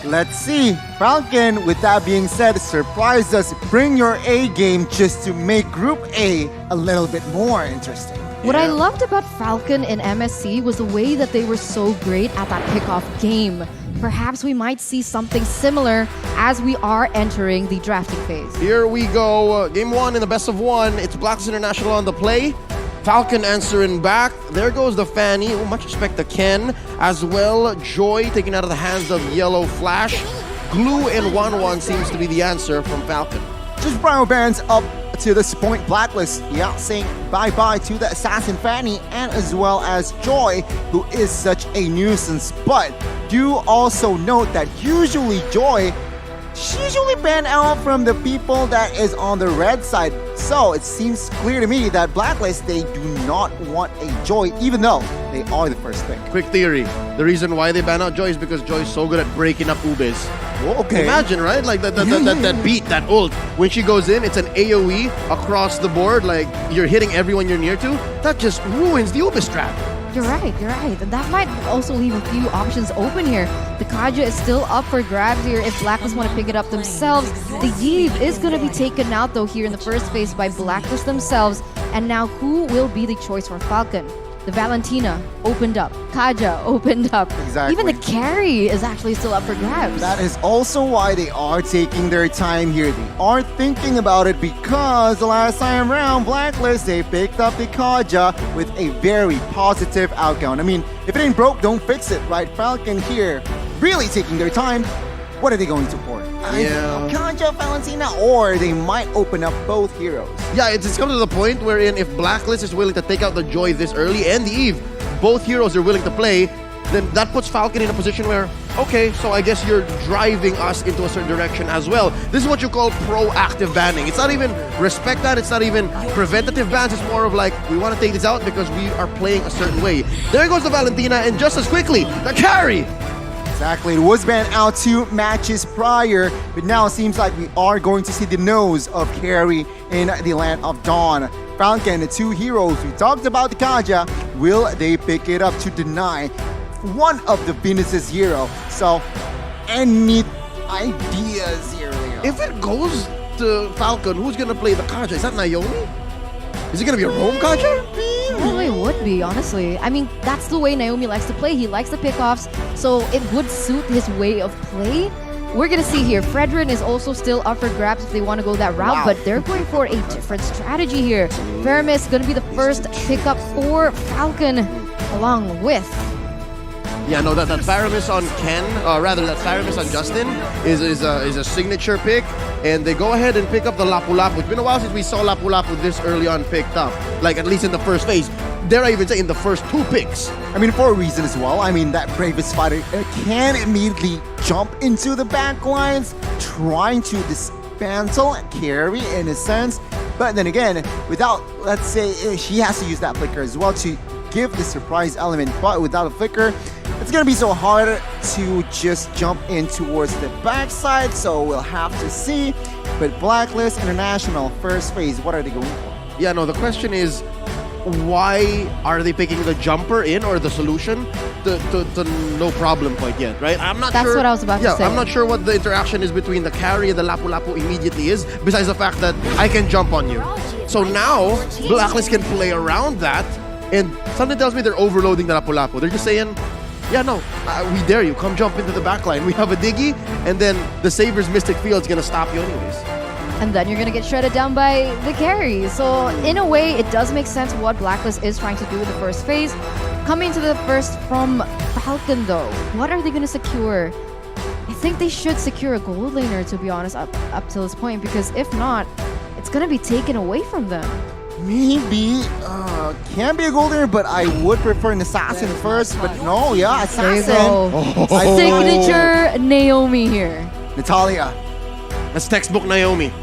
Let's see. Falcon, with that being said, surprise us. Bring your A game just to make Group A a little bit more interesting. What I loved about Falcon in MSC was the way that they were so great at that kickoff game. Perhaps we might see something similar as we are entering the drafting phase. Here we go. Game 1 in the best of 1. It's Blacklist International on the play. Falcon answering back. There goes the Fanny. Oh, much respect to Ken. As well, Joy taken out of the hands of Yellow Flash. Glue and 1-1 seems to be the answer from Falcon. Just Brian Barons up to this point, Blacklist, yeah, saying bye-bye to the Assassin Fanny and as well as Joy, who is such a nuisance. But do also note that usually Joy, she's usually banned out from the people that is on the red side. So it seems clear to me that Blacklist, they do not want a Joy, even though they are the first pick. Quick theory. The reason why they ban out Joy is because Joy is so good at breaking up Ubes. Okay. Imagine, right? Like that beat, that ult. When she goes in, it's an AoE across the board. Like you're hitting everyone you're near to. That just ruins the Ubis trap. You're right. And that might also leave a few options open here. The Kaja is still up for grabs here if Blacklist want to pick it up themselves. The Yves is going to be taken out though here in the first phase by Blacklist themselves. And now who will be the choice for Falcon? The Valentina opened up. Kaja opened up. Exactly. Even the carry is actually still up for grabs. That is also why they are taking their time here. They are thinking about it because the last time around, Blacklist, they picked up the Kaja with a very positive outcome. I mean, if it ain't broke, don't fix it, right? Falcon here really taking their time. What are they going to pour? Kaja, Valentina, or they might open up both heroes. Yeah, it's come to the point wherein if Blacklist is willing to take out the Joy this early and the Eve, both heroes are willing to play, then that puts Falcon in a position where, okay, so I guess you're driving us into a certain direction as well. This is what you call proactive banning. It's not even respect that, it's not even preventative bans, it's more of like, we want to take this out because we are playing a certain way. There goes the Valentina, and just as quickly, the carry! Exactly, it was banned out 2 matches prior, but now it seems like we are going to see the nose of Carry in the Land of Dawn. Falcon, the 2 heroes, we talked about the Kaja, will they pick it up to deny one of the Venus's hero? So, any ideas here, Leo? If it goes to Falcon, who's gonna play the Kaja? Is that Naomi? Is it gonna be a roam Kaja? Well, it would be, honestly. I mean, that's the way Naomi likes to play. He likes the pickoffs, so it would suit his way of play. We're gonna see here, Fredrin is also still up for grabs if they want to go that route, but they're going for a different strategy here. Veramis gonna be the first pickup for Falcon, along with... Yeah, no, that Faramis on Ken, that Faramis on Justin is a signature pick, and they go ahead and pick up the Lapu Lapu. It's been a while since we saw Lapu Lapu this early on picked up, like at least in the first phase. Dare I even say in the first 2 picks. I mean, for a reason as well. I mean, that Bravest fighter can immediately jump into the back lines, trying to dismantle Carry in a sense. But then again, without, let's say, she has to use that flicker as well to give the surprise element. But without a flicker, it's gonna be so hard to just jump in towards the backside, so we'll have to see. But Blacklist International, first phase, what are they going for? Yeah, no, the question is, why are they picking the jumper in or the solution to no problem quite yet, right? I'm not That's sure. what I was about to say. I'm not sure what the interaction is between the carry and the Lapu Lapu immediately is, besides the fact that I can jump on you. So now, Blacklist can play around that, and something tells me they're overloading the Lapu Lapu. They're just saying, yeah, no, we dare you. Come jump into the backline. We have a Diggy, and then the Saber's Mystic Field's gonna stop you anyways. And then you're gonna get shredded down by the carry. So in a way, it does make sense what Blacklist is trying to do in the first phase. Coming to the first from Falcon though, what are they gonna secure? I think they should secure a gold laner, to be honest, up to this point, because if not, it's gonna be taken away from them. Maybe, can be a gold laner, but I would prefer an assassin first, but no, yeah, assassin. There you go. Signature Naomi here. Natalia. That's textbook Naomi.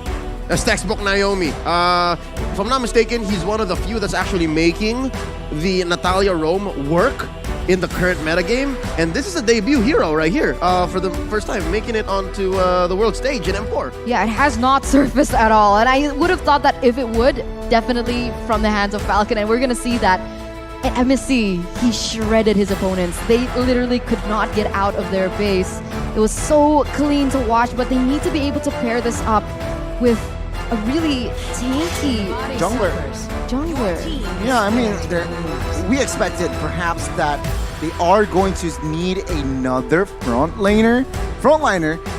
That's textbook Naomi. If I'm not mistaken, he's one of the few that's actually making the Natalia roam work in the current metagame. And this is a debut hero right here for the first time, making it onto the world stage in M4. Yeah, it has not surfaced at all. And I would have thought that if it would, definitely from the hands of Falcon. And we're going to see that At MSC, he shredded his opponents. They literally could not get out of their base. It was so clean to watch, but they need to be able to pair this up with a really tanky Jungler. Yeah, I mean, we expected perhaps that they are going to need another frontliner,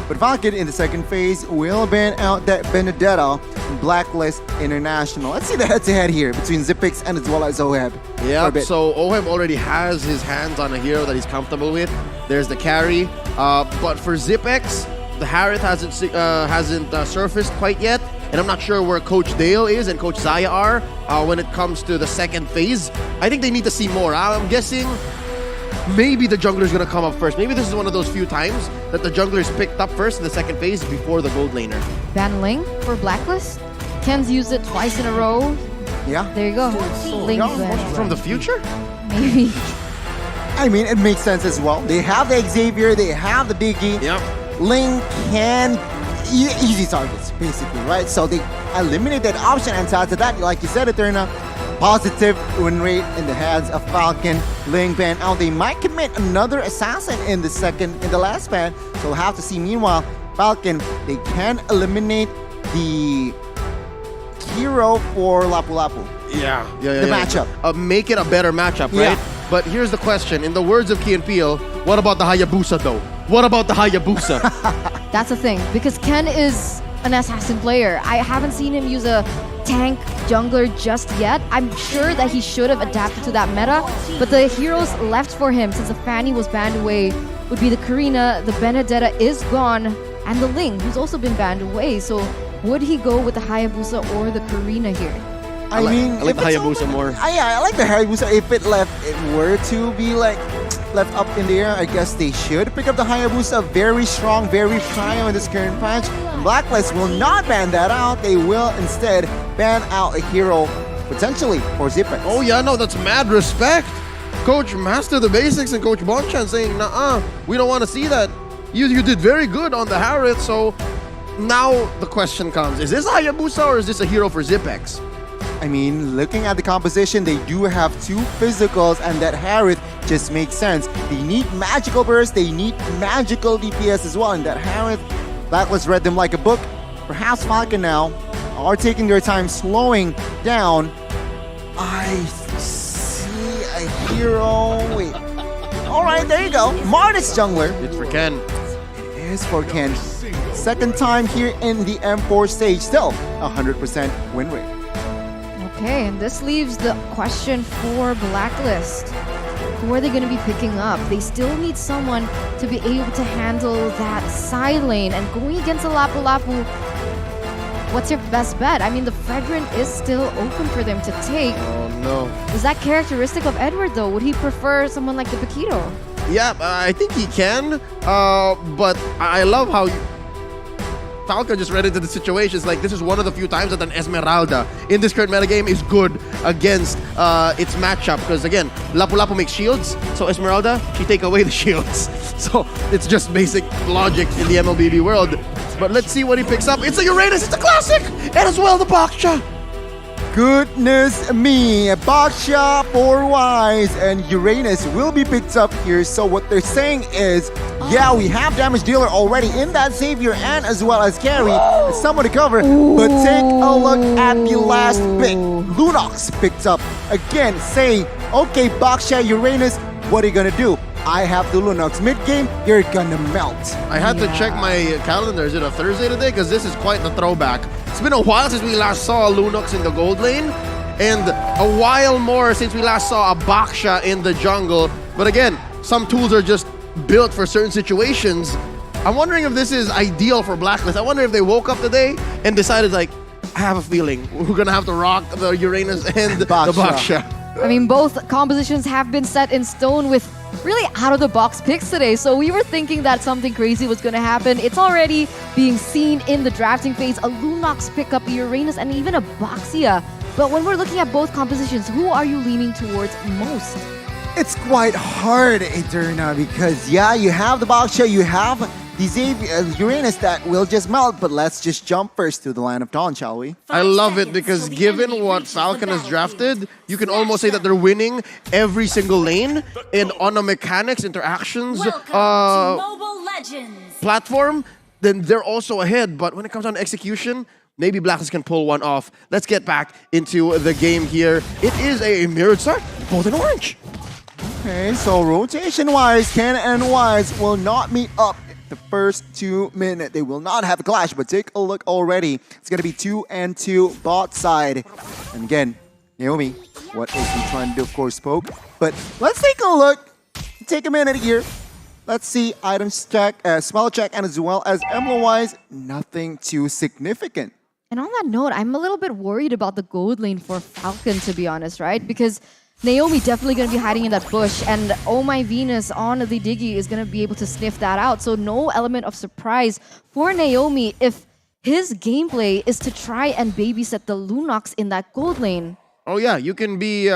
but Falcon in the second phase will ban out that Benedetta and Blacklist International. Let's see the head-to-head here between Zipix and as well as Oheb. Yeah, so Oheb already has his hands on a hero that he's comfortable with. There's the carry, but for Zipex, the Harith hasn't surfaced quite yet, and I'm not sure where Coach Dale is and Coach Zaya are when it comes to the second phase. I think they need to see more. I'm guessing maybe the jungler's gonna come up first. Maybe this is one of those few times that the jungler's picked up first in the second phase before the gold laner. Ban Ling for Blacklist. Ken's used it twice in a row. Yeah. There you go. Ling's From the future? Maybe. I mean, it makes sense as well. They have the Xavier, they have the Diggy. Yep. Ling can easy targets, basically, right? So they eliminate that option, and to add to that, like you said, Eterna, positive win rate in the hands of Falcon. Ling ban out. They might commit another assassin in the last ban. So we'll have to see. Meanwhile, Falcon, they can eliminate the hero for Lapu Lapu. Yeah. The matchup. Make it a better matchup, right? Yeah. But here's the question. In the words of Key and Peele, what about the Hayabusa though? What about the Hayabusa? That's the thing, because Ken is an assassin player. I haven't seen him use a tank jungler just yet. I'm sure that he should have adapted to that meta, but the heroes left for him since the Fanny was banned away would be the Karina, the Benedetta is gone, and the Ling, who's also been banned away. So would he go with the Hayabusa or the Karina here? I like the Hayabusa more. I like the Hayabusa. If it were to be left up in the air, I guess they should pick up the Hayabusa. Very strong, very prio in this current patch. And Blacklist will not ban that out. They will instead ban out a hero, potentially, for Zipex. Oh yeah, no, that's mad respect. Coach Master the Basics and Coach Bonchan saying, nah, we don't want to see that. You did very good on the Harith, so now the question comes, is this a Hayabusa or is this a hero for Zipex? I mean, looking at the composition, they do have two physicals, and that Harith just makes sense. They need magical burst, they need magical DPS as well, and that Harith, Blacklist read them like a book. Perhaps Falcon now are taking their time slowing down. I see a hero. Wait. Alright, there you go. Martis jungler. It's for Ken. It is for Ken. Second time here in the M4 stage. Still 100% win rate. Okay, and this leaves the question for Blacklist. Who are they going to be picking up? They still need someone to be able to handle that side lane. And going against a Lapu Lapu, what's your best bet? I mean, the Fragrant is still open for them to take. Oh no. Is that characteristic of Edward though? Would he prefer someone like the Paquito? Yeah, I think he can. But I love how Falcon just read into the situation. It's like this is one of the few times that an Esmeralda in this current metagame is good against its matchup. Because again, Lapu Lapu makes shields, so Esmeralda, she take away the shields. So it's just basic logic in the MLBB world. But let's see what he picks up. It's a Uranus, it's a classic! And as well the Baksha. Goodness me, Baksha for Wise and Uranus will be picked up here. So what they're saying is, yeah, we have damage dealer already in that Xavier and as well as carry. Someone to cover, but take a look at the last pick. Lunox picked up again, saying, okay, Baksha, Uranus, what are you gonna do? I have the Lunox mid-game, you're gonna melt. I had to check my calendar. Is it a Thursday today? Because this is quite the throwback. It's been a while since we last saw a Lunox in the gold lane, and a while more since we last saw a Baksha in the jungle. But again, some tools are just built for certain situations. I'm wondering if this is ideal for Blacklist. I wonder if they woke up today and decided, like, I have a feeling we're gonna have to rock the Uranus and the Baksha. I mean, both compositions have been set in stone with really out-of-the-box picks today. So we were thinking that something crazy was going to happen. It's already being seen in the drafting phase. A Lunox pickup, a Uranus, and even a Boxia. But when we're looking at both compositions, who are you leaning towards most? It's quite hard, Eterna, because yeah, you have the Baksha, you have Uranus that will just melt. But let's just jump first to the Land of Dawn, shall we? I love it because given what Falcon has drafted, you can almost say that they're winning every single lane. And on the mechanics, interactions, platform, then they're also ahead. But when it comes on execution, maybe Blacklist can pull one off. Let's get back into the game here. It is a mirrored start, both in orange. Okay, so rotation-wise, Ken and Wise will not meet up the first 2 minutes. They will not have a clash, but take a look already. It's going to be 2-2 bot side. And again, Naomi, what is he trying to do? Of course, poke. But let's take a look. Take a minute here. Let's see items check, spell check, and as well as emblem-wise, nothing too significant. And on that note, I'm a little bit worried about the gold lane for Falcon, to be honest, right? Because Naomi definitely going to be hiding in that bush, and Oh My Venus on the Diggy is going to be able to sniff that out. So no element of surprise for Naomi if his gameplay is to try and babysit the Lunox in that gold lane. Oh yeah, you can be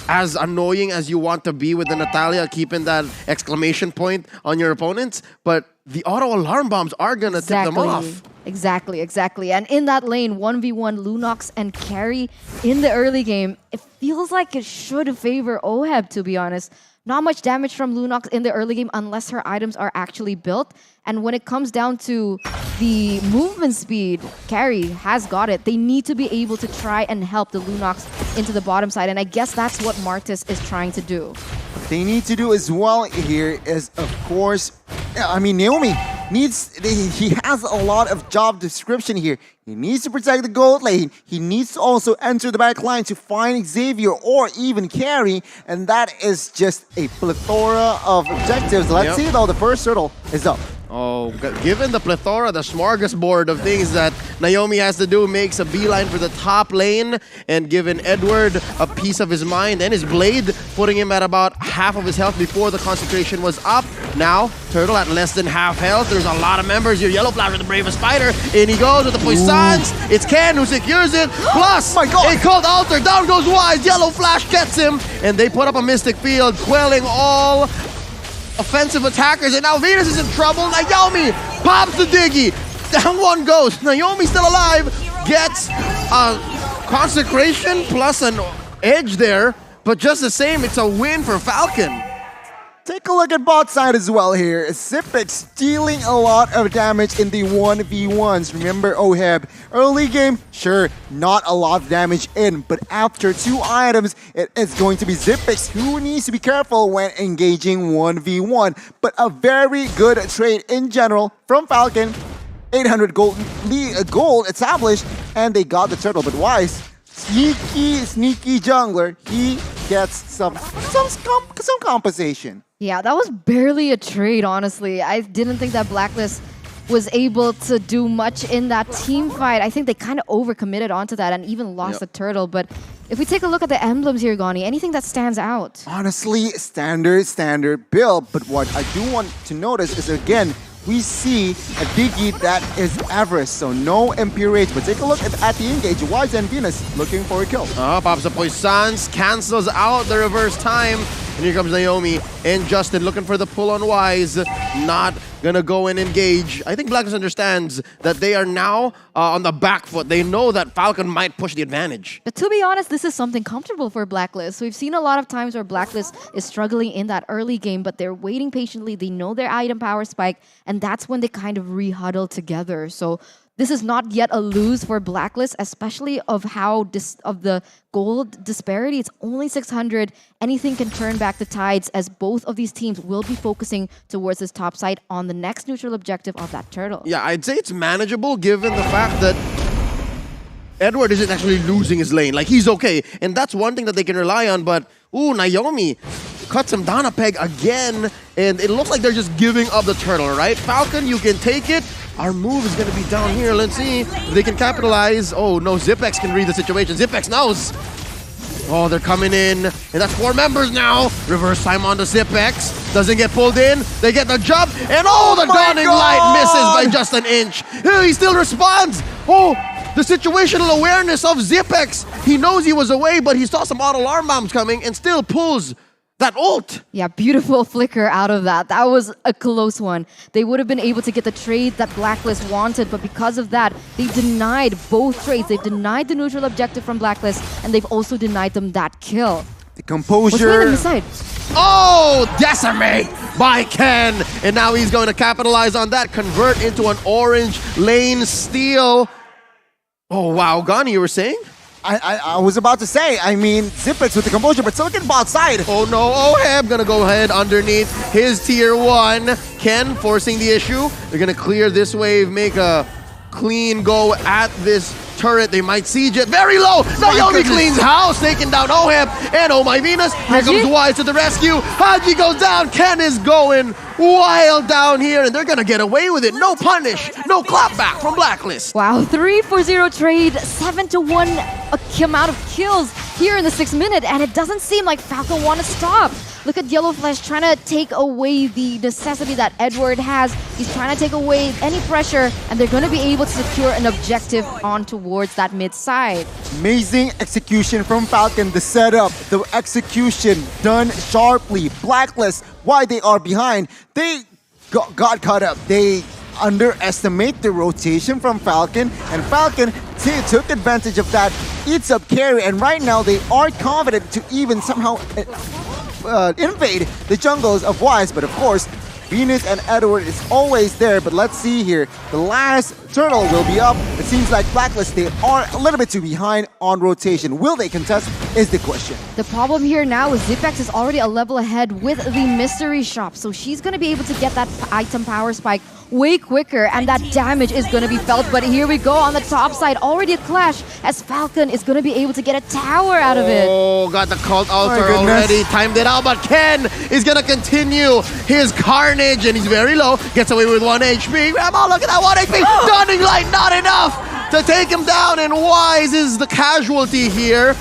as annoying as you want to be with the Natalia, keeping that exclamation point on your opponents, but the auto alarm bombs are going to tip them off. Exactly. And in that lane, 1v1 Lunox and carry in the early game, it feels like it should favor Oheb, to be honest. Not much damage from Lunox in the early game unless her items are actually built. And when it comes down to the movement speed, Carry has got it. They need to be able to try and help the Lunox into the bottom side. And I guess that's what Martis is trying to do. What they need to do as well here is, of course, Naomi he has a lot of job description here. He needs to protect the gold lane. He needs to also enter the back line to find Xavier or even Carry. And that is just a plethora of objectives. Let's see though, the first turtle is up. Oh, given the plethora, the smorgasbord of things that Naomi has to do, makes a beeline for the top lane, and given Edward a piece of his mind and his blade, putting him at about half of his health before the concentration was up. Now, Turtle at less than half health. There's a lot of members here. Yellow Flash with the bravest fighter. In he goes with the Poissons. It's Ken who secures it. Plus, a cold altar. Down goes Wise. Yellow Flash gets him. And they put up a Mystic Field, quelling all offensive attackers, and now Venus is in trouble. Naomi pops the Diggy. Down one goes. Naomi still alive. Gets a consecration plus an edge there, but just the same, it's a win for Falcon. Take a look at bot side as well here. Xyp9x dealing a lot of damage in the 1v1s. Remember Oheb, early game, sure, not a lot of damage in, but after 2 items, it is going to be Xyp9x who needs to be careful when engaging 1v1. But a very good trade in general from Falcon. 800 gold established, and they got the turtle. But Wise, sneaky jungler, he gets some compensation. Yeah, that was barely a trade, honestly. I didn't think that Blacklist was able to do much in that team fight. I think they kind of overcommitted onto that and even lost the turtle. But if we take a look at the emblems here, Gani, anything that stands out? Honestly, standard build. But what I do want to notice is, again, we see a Diggy that is average, so no MPRH. But take a look at the engage. Wise and Venus looking for a kill. Pops the Poissons, cancels out the reverse time. And here comes Naomi and Justin looking for the pull on Wise. Not gonna go and engage. I think Blacklist understands that they are now on the back foot. They know that Falcon might push the advantage. But to be honest, this is something comfortable for Blacklist. We've seen a lot of times where Blacklist is struggling in that early game, but they're waiting patiently. They know their item power spike, and that's when they kind of re-huddle together. So this is not yet a lose for Blacklist, especially of the gold disparity. It's only 600. Anything can turn back the tides, as both of these teams will be focusing towards this top side on the next neutral objective of that turtle. Yeah, I'd say it's manageable given the fact that Edward isn't actually losing his lane. Like, he's okay. And that's one thing that they can rely on. But, Naomi cuts him down a peg again. And it looks like they're just giving up the turtle, right? Falcon, you can take it. Our move is going to be down here. Let's see if they can capitalize. Oh, no, Xyp9x can read the situation. Xyp9x knows. Oh, they're coming in. And that's 4 members now. Reverse time on the Xyp9x. Doesn't get pulled in. They get the jump. And the dawning light misses by just an inch. He still responds. Oh, the situational awareness of Xyp9x. He knows he was away, but he saw some auto alarm bombs coming and still pulls That ult! Yeah, beautiful flicker out of that. That was a close one. They would have been able to get the trade that Blacklist wanted, but because of that, they denied both trades. They've denied the neutral objective from Blacklist, and they've also denied them that kill. The composure. What's going on this side? Oh, decimate by Ken. And now he's going to capitalize on that, convert into an orange lane steal. Oh, wow. Gani, you were saying? I was about to say, I mean, Zipex with the composure, but Silicon bot side. Oh no, Oheb gonna go ahead underneath his tier 1. Ken forcing the issue. They're gonna clear this wave, make a clean go at this turret. They might siege it very low. Naomi cleans house, taking down Oheb and Oh My Venus. Here comes Wise to the rescue. Haji goes down. Ken is going wild down here, and they're gonna get away with it. No punish, no clapback from Blacklist. Wow, 3-4-0 trade, 7-1 amount of kills here in the 6th minute, and it doesn't seem like Falcon want to stop. Look at Yellow Flash trying to take away the necessity that Edward has. He's trying to take away any pressure, and they're going to be able to secure an objective on towards that mid side. Amazing execution from Falcon. The setup, the execution done sharply. Blacklist, why they are behind, they got caught up. They underestimate the rotation from Falcon, and Falcon took advantage of that, eats up carry, and right now they are confident to even somehow invade the jungles of Wise, but of course, Venus and Edward is always there, but let's see here. The last turtle will be up. It seems like Blacklist, they are a little bit too behind on rotation. Will they contest is the question. The problem here now is Zipex is already a level ahead with the mystery shop, so she's going to be able to get that item power spike way quicker, and that damage is going to be felt. But here we go on the top side, already a clash as Falcon is going to be able to get a tower out of it. Oh, got the cult altar already, timed it out, but Ken is going to continue his carnage, and he's very low, gets away with 1 HP. Grandma, look at that 1 HP, Stunning Light, not enough to take him down, and Wise is the casualty here.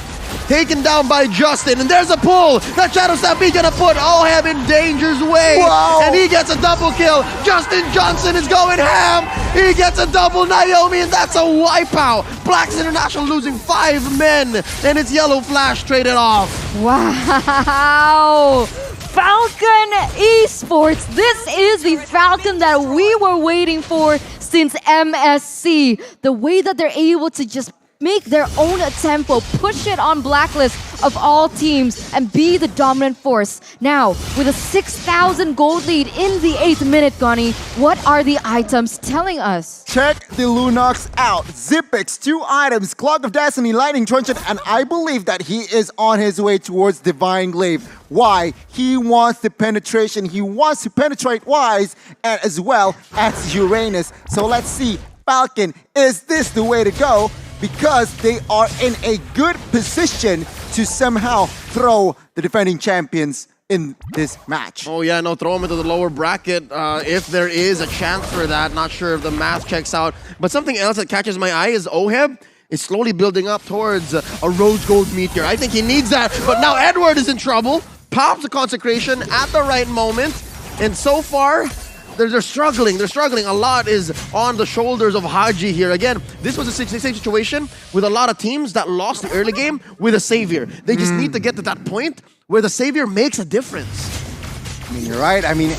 Taken down by Justin, and there's a pull. That Shadow Stampede gonna put Oheb in danger's way. Wow. And he gets a double kill. Justin Johnson is going ham. He gets a double Naomi, and that's a wipeout. Blacks International losing 5 men, and it's Yellow Flash traded off. Wow! Falcon Esports. This is the Falcon that we were waiting for since MSC. The way that they're able to just make their own tempo, push it on Blacklist of all teams, and be the dominant force. Now, with a 6,000 gold lead in the 8th minute, Gani, what are the items telling us? Check the Lunox out. Zipex, 2 items, Clock of Destiny, Lightning Truncheon, and I believe that he is on his way towards Divine Glaive. Why? He wants the penetration. He wants to penetrate Wise, and as well as Uranus. So let's see, Falcon, is this the way to go? Because they are in a good position to somehow throw the defending champions in this match. Oh yeah, no, throw him into the lower bracket if there is a chance for that. Not sure if the math checks out. But something else that catches my eye is Oheb is slowly building up towards a rose gold meteor. I think he needs that, but now Edward is in trouble. Pops the consecration at the right moment, and so far, they're struggling. They're struggling. A lot is on the shoulders of Haji here. Again, this was a same situation with a lot of teams that lost the early game with a savior. They just need to get to that point where the savior makes a difference. I mean, you're right. I mean,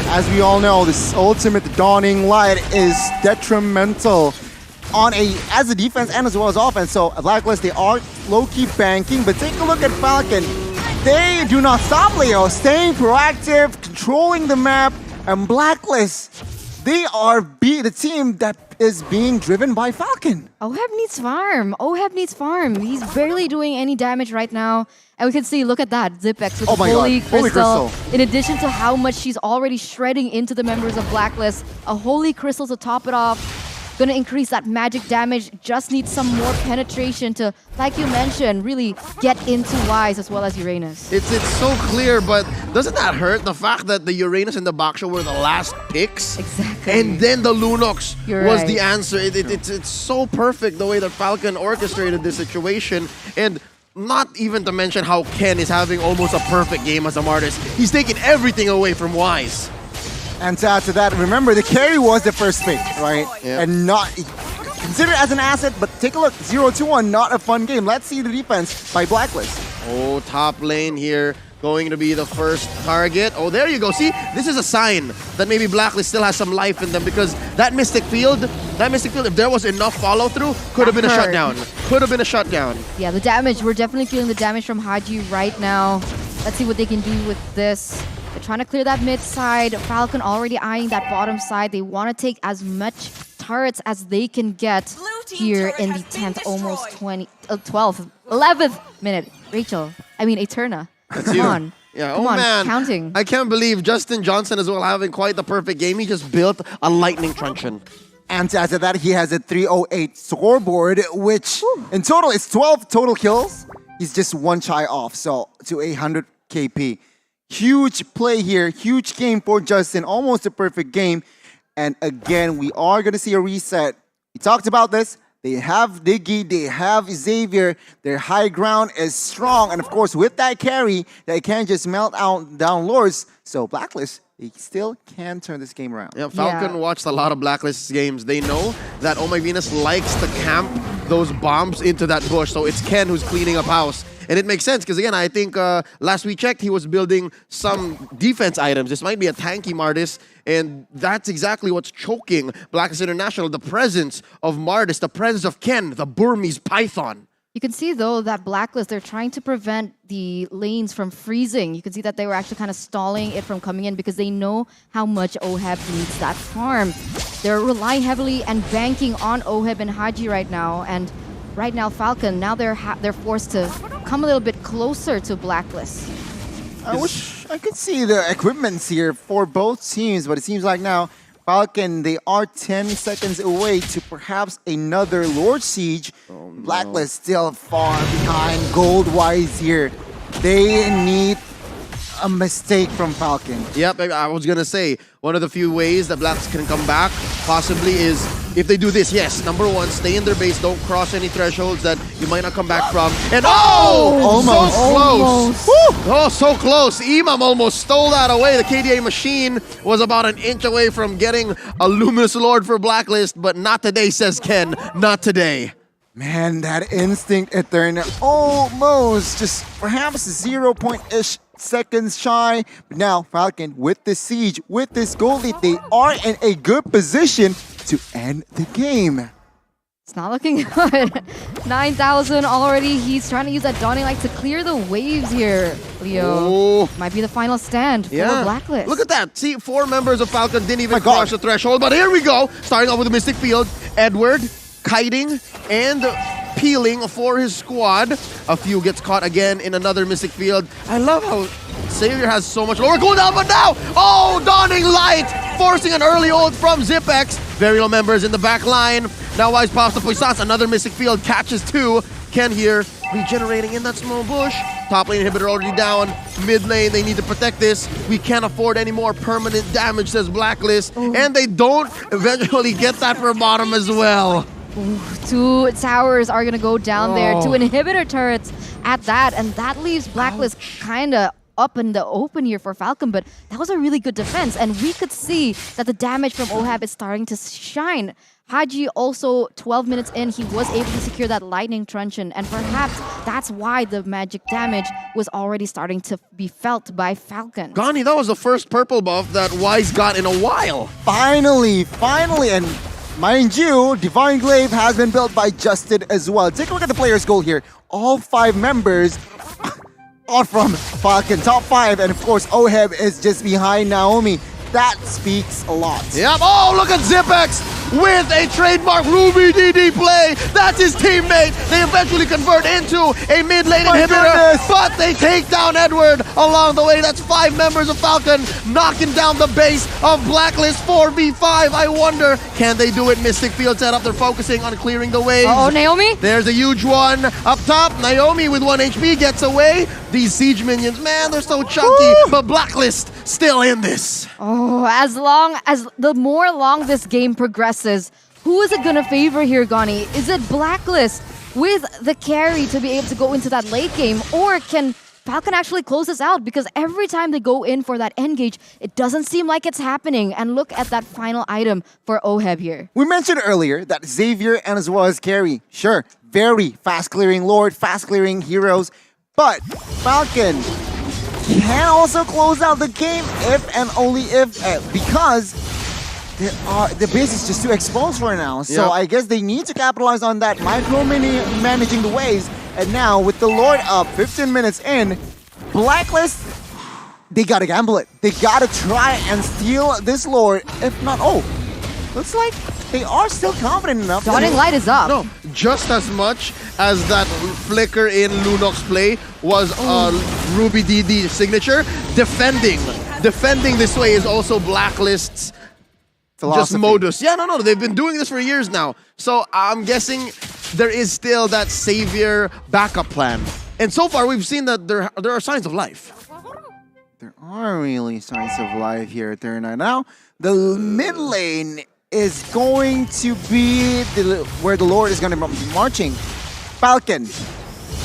as we all know, this ultimate Dawning Light is detrimental on as a defense and as well as offense. So Blacklist, they are low-key banking, but take a look at Falcon. They do not stop, Leo. Staying proactive, controlling the map, and Blacklist, they are the team that is being driven by Falcon. Oheb needs farm. Oheb needs farm. He's barely doing any damage right now. And we can see, look at that, Zipex with the Holy Crystal. In addition to how much she's already shredding into the members of Blacklist, a Holy Crystal to top it off. Gonna increase that magic damage, just needs some more penetration to, like you mentioned, really get into Wise as well as Uranus. It's so clear, but doesn't that hurt? The fact that the Uranus and the Baksha were the last picks? Exactly. And then the Lunox was right. the answer. It's so perfect the way that Falcon orchestrated this situation. And not even to mention how Ken is having almost a perfect game as a Martis. He's taking everything away from Wise. And to add to that, remember, the carry was the first pick, right? Yep. And not considered as an asset, but take a look, 0-2-1, not a fun game. Let's see the defense by Blacklist. Oh, top lane here. going to be the first target. Oh, there you go. See, this is a sign that maybe Blacklist still has some life in them because that Mystic Field, if there was enough follow-through, could have been a shutdown. Could have been a shutdown. Yeah, the damage. We're definitely feeling the damage from Haji right now. Let's see what they can do with this. They're trying to clear that mid side. Falcon already eyeing that bottom side. They want to take as much turrets as they can get here in the 10th, almost 12th, 11th minute. Eterna. Come on. Yeah, Come on, man. counting. I can't believe Justin Johnson as well having quite the perfect game. He just built a lightning truncheon. And to add to that, he has a 308 scoreboard, which in total is 12 total kills. He's just one shy off, so to 800 KP. Huge play here, huge game for Justin, almost a perfect game. And again, we are going to see a reset. We talked about this. They have Diggy, they have Xavier. Their high ground is strong. And of course, with that carry, they can't just melt out down Lords. So Blacklist, they still can turn this game around. Yeah, Falcon watched a lot of Blacklist games. They know that Oh My Venus likes to camp those bombs into that bush. So it's Ken who's cleaning up house. And it makes sense because, again, I think last we checked, he was building some defense items. This might be a tanky Mardis, and that's exactly what's choking Blacklist International. The presence of Mardis, the presence of Ken, the Burmese Python. You can see, though, that Blacklist, they're trying to prevent the lanes from freezing. You can see that they were actually kind of stalling it from coming in because they know how much OHEB needs that farm. They're relying heavily and banking on OHEB and Haji right now. And right now, Falcon, now they're forced to come a little bit closer to Blacklist. I wish I could see the equipments here for both teams, but it seems like now Falcon, they are 10 seconds away to perhaps another Lord Siege. Blacklist still far behind gold-wise here. They need a mistake from Falcon. Yep, I was going to say, one of the few ways that Blacks can come back possibly is if they do this. Yes, number one, stay in their base, don't cross any thresholds that you might not come back from. And almost. So close. Woo! Oh, so close. Imam almost stole that away. The KDA machine was about an inch away from getting a Luminous Lord for Blacklist, but not today, says Ken. Not today. Man, that Instinct Eterna almost just perhaps 0.ish seconds shy. But now Falcon with the siege, with this gold lead, they are in a good position to end the game. It's not looking good. 9,000 already. He's trying to use that Dawning Light to clear the waves here. Leo, might be the final stand for Blacklist. Look at that. See, 4 members of Falcon didn't even cross the threshold. But here we go. Starting off with the Mystic Field. Edward, kiting, and peeling for his squad. A few gets caught again in another Mystic Field. I love how Xavier has so much lower cooldown, but now, Dawning Light, forcing an early ult from Zipex. Very low members in the back line. Now Wise pops the Puissance, another Mystic Field, catches 2. Ken here, regenerating in that small bush. Top lane inhibitor already down. Mid lane, they need to protect this. We can't afford any more permanent damage, says Blacklist. And they don't eventually get that for bottom as well. Ooh, 2 towers are going to go down there. 2 inhibitor turrets at that. And that leaves Blacklist kind of up in the open here for Falcon. But that was a really good defense. And we could see that the damage from OHAB is starting to shine. Haji also, 12 minutes in, he was able to secure that lightning truncheon. And perhaps that's why the magic damage was already starting to be felt by Falcon. Gani, that was the first purple buff that Wise got in a while. Finally. And mind you, Divine Glaive has been built by Justin as well. Take a look at the player's goal here. All 5 members are from Falcon, top 5. And of course, OHEB is just behind Naomi. That speaks a lot. Yep. Oh, look at Zipex with a trademark Ruby DD play. That's his teammate. They eventually convert into a mid lane inhibitor, but they take down Edward along the way. That's 5 members of Falcon knocking down the base of Blacklist 4v5. I wonder, can they do it? Mystic Field setup. They're focusing on clearing the waves. Naomi? There's a huge one up top. Naomi with 1 HP gets away. These siege minions, man, they're so chunky, but Blacklist still in this. The more along this game progresses, who is it gonna favor here, Gani? Is it Blacklist with the carry to be able to go into that late game, or can Falcon actually close this out? Because every time they go in for that engage, it doesn't seem like it's happening. And look at that final item for OHEB here. We mentioned earlier that Xavier and as well as carry, sure, very fast clearing Lord, fast clearing heroes, but Falcon can also close out the game if and only if, because the base is just too exposed for now. So Yep. I guess they need to capitalize on that managing the waves. And now with the Lord up 15 minutes in, Blacklist, they gotta gamble it. They gotta try and steal this Lord. If not, looks like they are still confident enough. Dawning Light is up. No, just as much as that flicker in Lunox play was Ruby DD signature. Defending this way is also Blacklist's philosophy. just modus. Yeah, no, they've been doing this for years now. So I'm guessing there is still that savior backup plan. And so far, we've seen that there are signs of life. There are really signs of life here at 39. Now, the mid lane is going to be where the Lord is going to be marching. Falcon.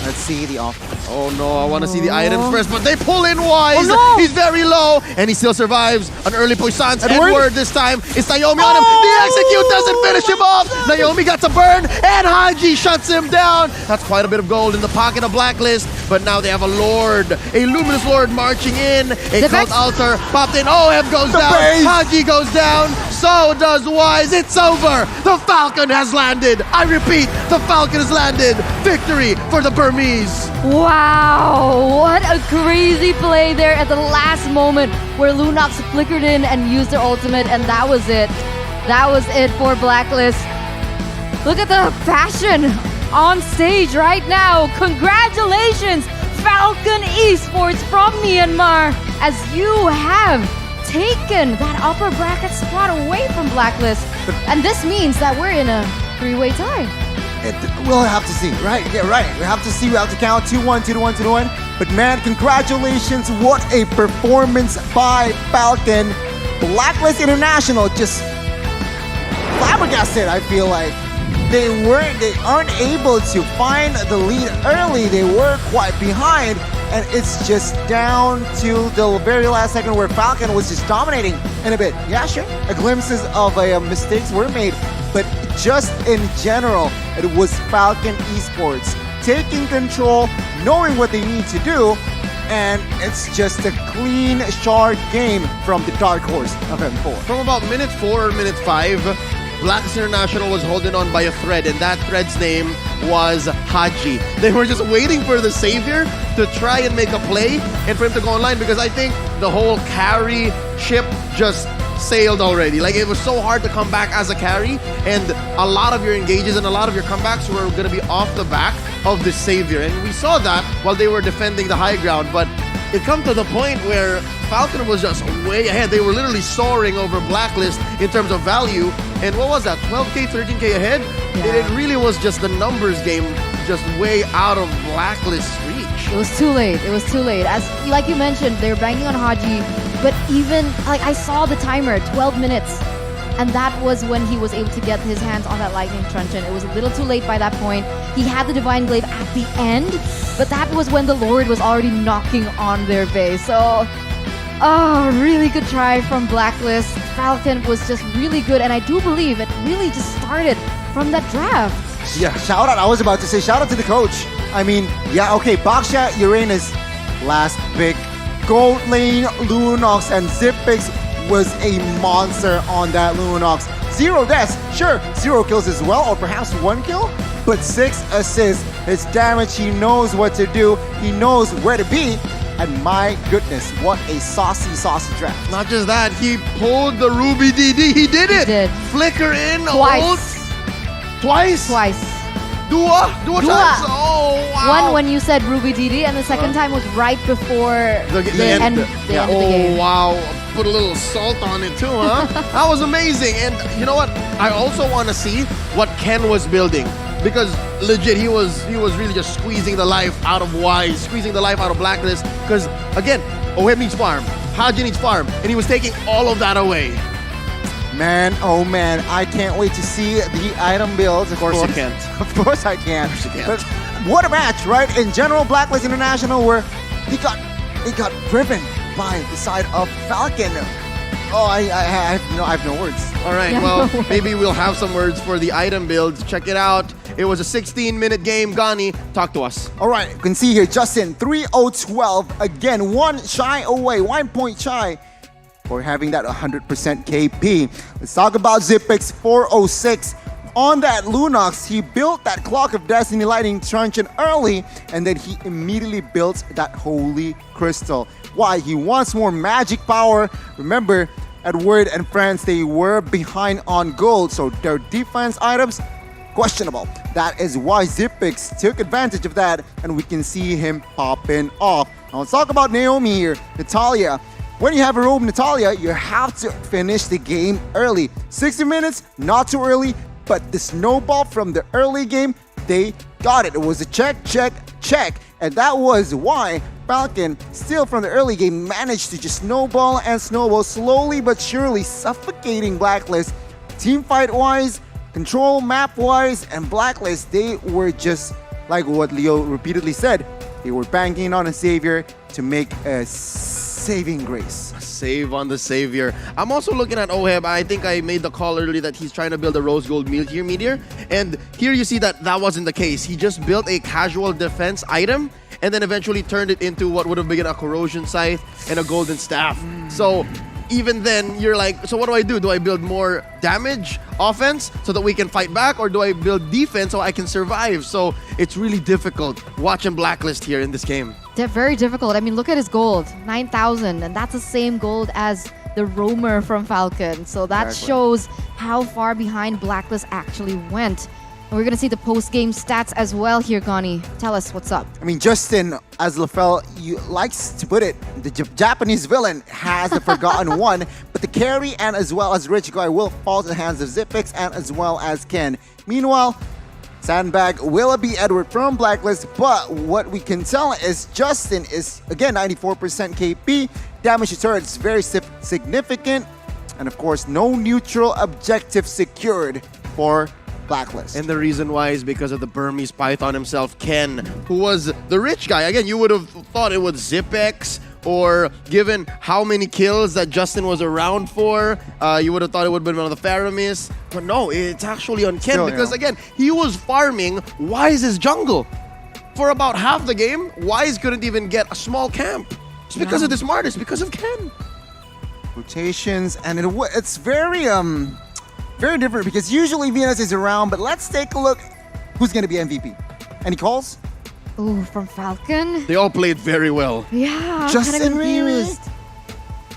Let's see the off. Oh no, I want to see the items first, but they pull in Wise. Oh, no. He's very low, and he still survives an early puissance. Edward? Edward this time. It's Naomi on him. The execute doesn't finish him off. Naomi got to burn, and Haji shuts him down. That's quite a bit of gold in the pocket of Blacklist, but now they have a Lord, a Luminous Lord marching in. A cult altar popped in. Oh, M goes down. base. Haji goes down. So does Wise. It's over. The Falcon has landed. I repeat, the Falcon has landed. Victory for the Burmese. Wow, what a crazy play there at the last moment where Lunox flickered in and used their ultimate, and that was it. That was it for Blacklist. Look at the passion on stage right now. Congratulations, Falcon Esports from Myanmar, as you have taken that upper bracket spot away from Blacklist. And this means that we're in a three-way tie. We'll have to see, right? Yeah, right. We have to see. We have to count 2-1, 2-1, 2-1. But man, congratulations. What a performance by Falcon. Blacklist International just flabbergasted, I feel like. They aren't able to find the lead early. They were quite behind. And it's just down to the very last second where Falcon was just dominating in a bit. Yeah, sure. Glimpses of mistakes were made. But just in general, it was Falcon Esports taking control, knowing what they need to do, and it's just a clean, sharp game from the Dark Horse of M4. From about minute 4 or minute 5, Blacklist International was holding on by a thread, and that thread's name was Haji. They were just waiting for the savior to try and make a play and for him to go online, because I think the whole carry ship just sailed already. Like, it was so hard to come back as a carry, and a lot of your engages and a lot of your comebacks were going to be off the back of the savior, and we saw that while they were defending the high ground. But it come to the point where Falcon was just way ahead. They were literally soaring over Blacklist in terms of value, and what was that, 12k, 13k ahead? It really was just the numbers game, just way out of Blacklist's reach. It was too late. It was too late. As like you mentioned, they were banging on Haji, but even like I saw the timer, 12 minutes, and that was when he was able to get his hands on that lightning truncheon. It was a little too late by that point. He had the divine glaive at the end, but that was when the Lord was already knocking on their base. So, really good try from Blacklist. Falcon was just really good, and I do believe it really just started from that draft. Yeah, shout out. I was about to say shout out to the coach. I mean, yeah, okay, Baksha, Uranus, last pick. Gold lane, Lunox, and Zipix was a monster on that Lunox. 0 deaths, sure, 0 kills as well, or perhaps 1 kill, but 6 assists. His damage, he knows what to do, he knows where to be, and my goodness, what a saucy draft. Not just that, he pulled the Ruby DD. He did it. He did. Flicker in. Twice. Ult. Twice? Twice. Dua times. Oh, wow. One when you said Ruby DD, and the second time was right before the end of the game. Oh, wow. Put a little salt on it too, huh? That was amazing. And you know what? I also want to see what Ken was building. Because legit, he was really just squeezing the life out of Wise, squeezing the life out of Blacklist. Because again, Ohem needs farm, Haji needs farm, and he was taking all of that away. Man, oh man, I can't wait to see the item builds. Of course you can't. Of course I can. Of course you can't. But what a match, right? In general, Blacklist International, where they got driven by the side of Falcon. Oh, I have no words. All right, Yeah, well, no worries. maybe we'll have some words for the item builds. Check it out. It was a 16-minute game. Gani, talk to us. All right, you can see here, Justin, 3-0-12. Again, 1 shy away, 1 point shy for having that 100% KP. Let's talk about Zipix, 4-0-6. On that Lunox, he built that Clock of Destiny Lightning Truncheon early, and then he immediately built that Holy Crystal. Why? He wants more magic power. Remember, Edward and friends, they were behind on gold, so their defense items, questionable. That is why Zipix took advantage of that, and we can see him popping off. Now let's talk about Naomi here, Natalia. When you have a robe Natalia, you have to finish the game early. 60 minutes, not too early, but the snowball from the early game, they got it. It was a check, check, check. And that was why Falcon, still from the early game, managed to just snowball and snowball, slowly but surely suffocating Blacklist. Team fight-wise, control map-wise, and Blacklist, they were just, like what Leo repeatedly said, they were banking on a savior to make a saving grace. Save on the savior. I'm also looking at Oheb. I think I made the call earlier that he's trying to build a rose gold meteor. And here you see that wasn't the case. He just built a casual defense item and then eventually turned it into what would have been a corrosion scythe and a golden staff. So even then, you're like, so what do? Do I build more damage offense so that we can fight back, or do I build defense so I can survive? So it's really difficult watching Blacklist here in this game. They're very difficult. I mean, look at his gold, 9,000, and that's the same gold as the roamer from Falcon. So that Exactly. shows how far behind Blacklist actually went. And we're gonna see the post-game stats as well here, Gani. Tell us what's up. I mean, Justin, as LaFell likes to put it, the Japanese villain has the forgotten one, but the carry and as well as Rich Guy will fall to the hands of Zipix and as well as Ken. Meanwhile, Sandbag will be Edward from Blacklist, but what we can tell is Justin is, again, 94% KP. Damage to turrets very significant. And of course, no neutral objective secured for Blacklist. And the reason why is because of the Burmese Python himself, Ken, who was the rich guy. Again, you would have thought it was Zipex, or given how many kills that Justin was around for, you would have thought it would have been one of the Faramis. But no, it's actually on Ken, Still, because yeah. again, he was farming Wise's jungle. For about half the game, Wise couldn't even get a small camp. It's because of this Martis, because of Ken. Rotations, and it's very very different because usually Venus is around, but let's take a look who's going to be MVP. Any calls? Ooh, from Falcon? They all played very well. Yeah, Justin, kinda confused.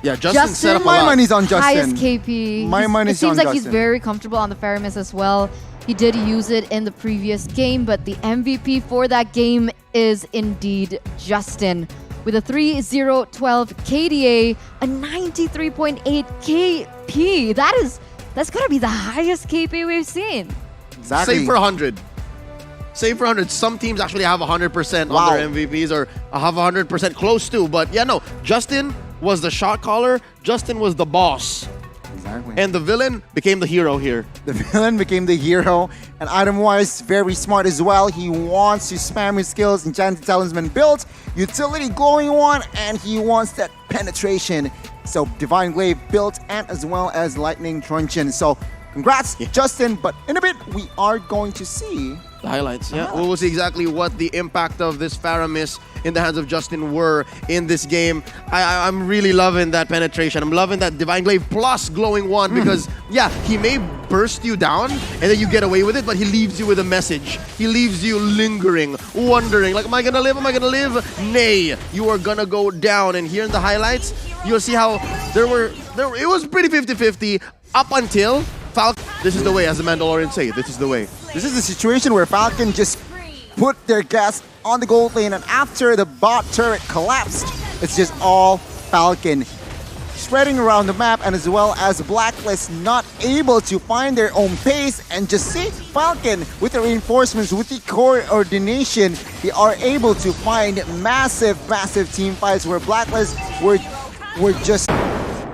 Yeah, Justin set up a my lot. money's on Justin. Highest KP. My money's It seems on like he's Justin. very comfortable on the Faramis as well. He did use it in the previous game, but the MVP for that game is indeed Justin. With a 3-0-12 KDA, a 93.8 KP. That's gotta be the highest KP we've seen. Exactly. Save for 100. Save for 100. Some teams actually have 100% Wow. on their MVPs, or have 100% close to. But yeah, no. Justin was the shot caller. Justin was the boss. Exactly. And the villain became the hero here. The villain became the hero, and item-wise, very smart as well. He wants to spam his skills. Enchanted Talisman built, utility glowing one, and he wants that penetration. So Divine Glaive built, and as well as Lightning Truncheon. So congrats, Justin, but in a bit, we are going to see The highlights, yeah. We'll see exactly what the impact of this Faramis in the hands of Justin were in this game. I'm really loving that penetration. I'm loving that Divine Glaive plus Glowing Wand because, yeah, he may burst you down and then you get away with it, but he leaves you with a message. He leaves you lingering, wondering, like, am I gonna live? Am I gonna live? Nay, you are gonna go down. And here in the highlights, you'll see how it was pretty 50-50 up until Falcon. This is the way, as the Mandalorian say, this is the way. This is the situation where Falcon just put their gas on the gold lane, and after the bot turret collapsed, it's just all Falcon. Spreading around the map, and as well as Blacklist not able to find their own pace, and just see Falcon with the reinforcements, with the coordination, they are able to find massive team fights where Blacklist were just...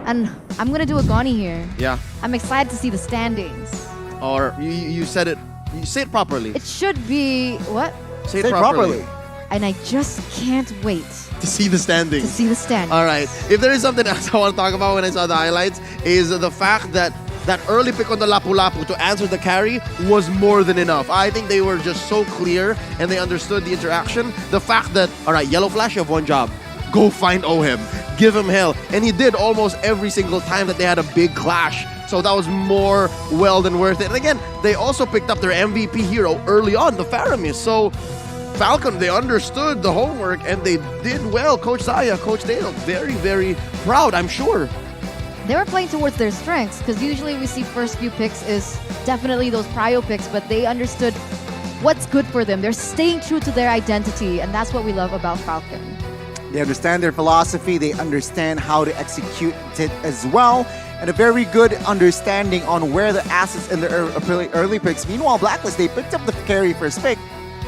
And I'm gonna do a Gani here. Yeah. I'm excited to see the standings. Or you said it. You say it properly. It should be what? Say it properly. And I just can't wait to see the standings. To see the standings. All right. If there is something else I want to talk about when I saw the highlights, is the fact that that early pick on the Lapu-Lapu to answer the carry was more than enough. I think they were just so clear and they understood the interaction. The fact that, all right, Yellow Flash, you have one job. Go find Ohem. Give him hell. And he did almost every single time that they had a big clash. So that was more well than worth it. And again, they also picked up their MVP hero early on, the Faramis. So Falcon, they understood the homework and they did well. Coach Saya, Coach Dale, very, very proud, I'm sure. They were playing towards their strengths because usually we see first few picks is definitely those prio picks, but they understood what's good for them. They're staying true to their identity, and that's what we love about Falcon. They understand their philosophy, they understand how to execute it as well, and a very good understanding on where the assets in the early picks. Meanwhile, Blacklist, they picked up the carry first pick,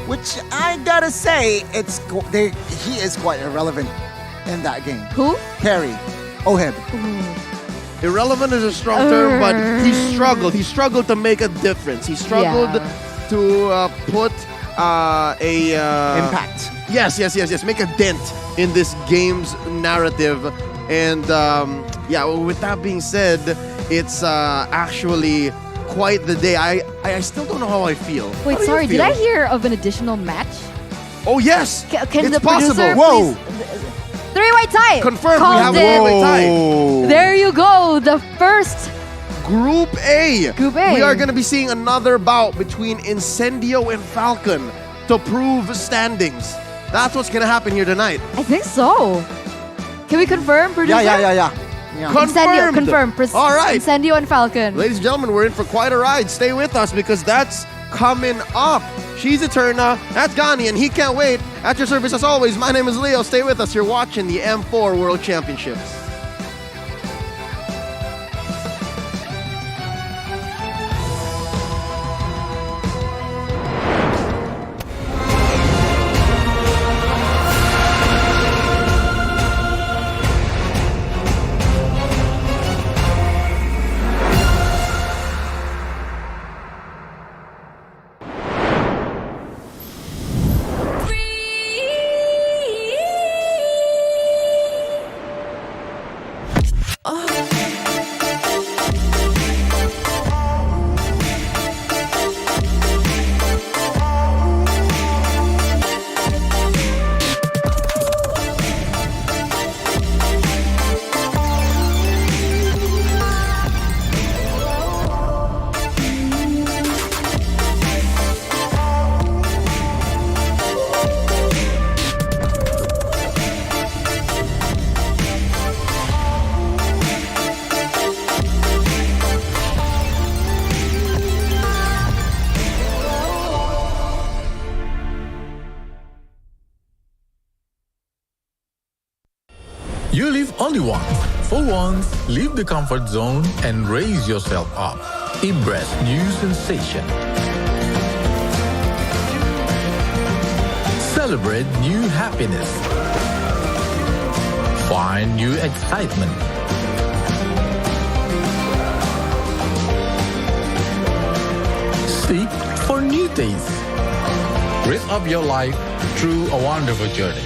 which I gotta say, he is quite irrelevant in that game. Who? Carry. Oheb. Irrelevant is a strong term, but he struggled. He struggled to make a difference. He struggled to put impact. Yes. Make a dent in this game's narrative. And with that being said, it's actually quite the day. I still don't know how I feel. Wait, sorry, did I hear of an additional match? Oh, yes. Can it's the possible. producer Whoa. please... Three-way tie. Confirmed. Called we have a three-way tie. There you go. The first Group A. Group A. We are going to be seeing another bout between Incendio and Falcon to prove standings. That's what's going to happen here tonight. I think so. Can we confirm, producer? Yeah. Confirmed. Confirm. All right. Incendio and Falcon. Ladies and gentlemen, we're in for quite a ride. Stay with us because that's coming up. She's Eterna, that's Gani, and he can't wait. At your service as always, my name is Leo. Stay with us. You're watching the M4 World Championships. You live only once. For once, leave the comfort zone and raise yourself up. Embrace new sensation. Celebrate new happiness. Find new excitement. Seek for new tastes. Raise up your life through a wonderful journey.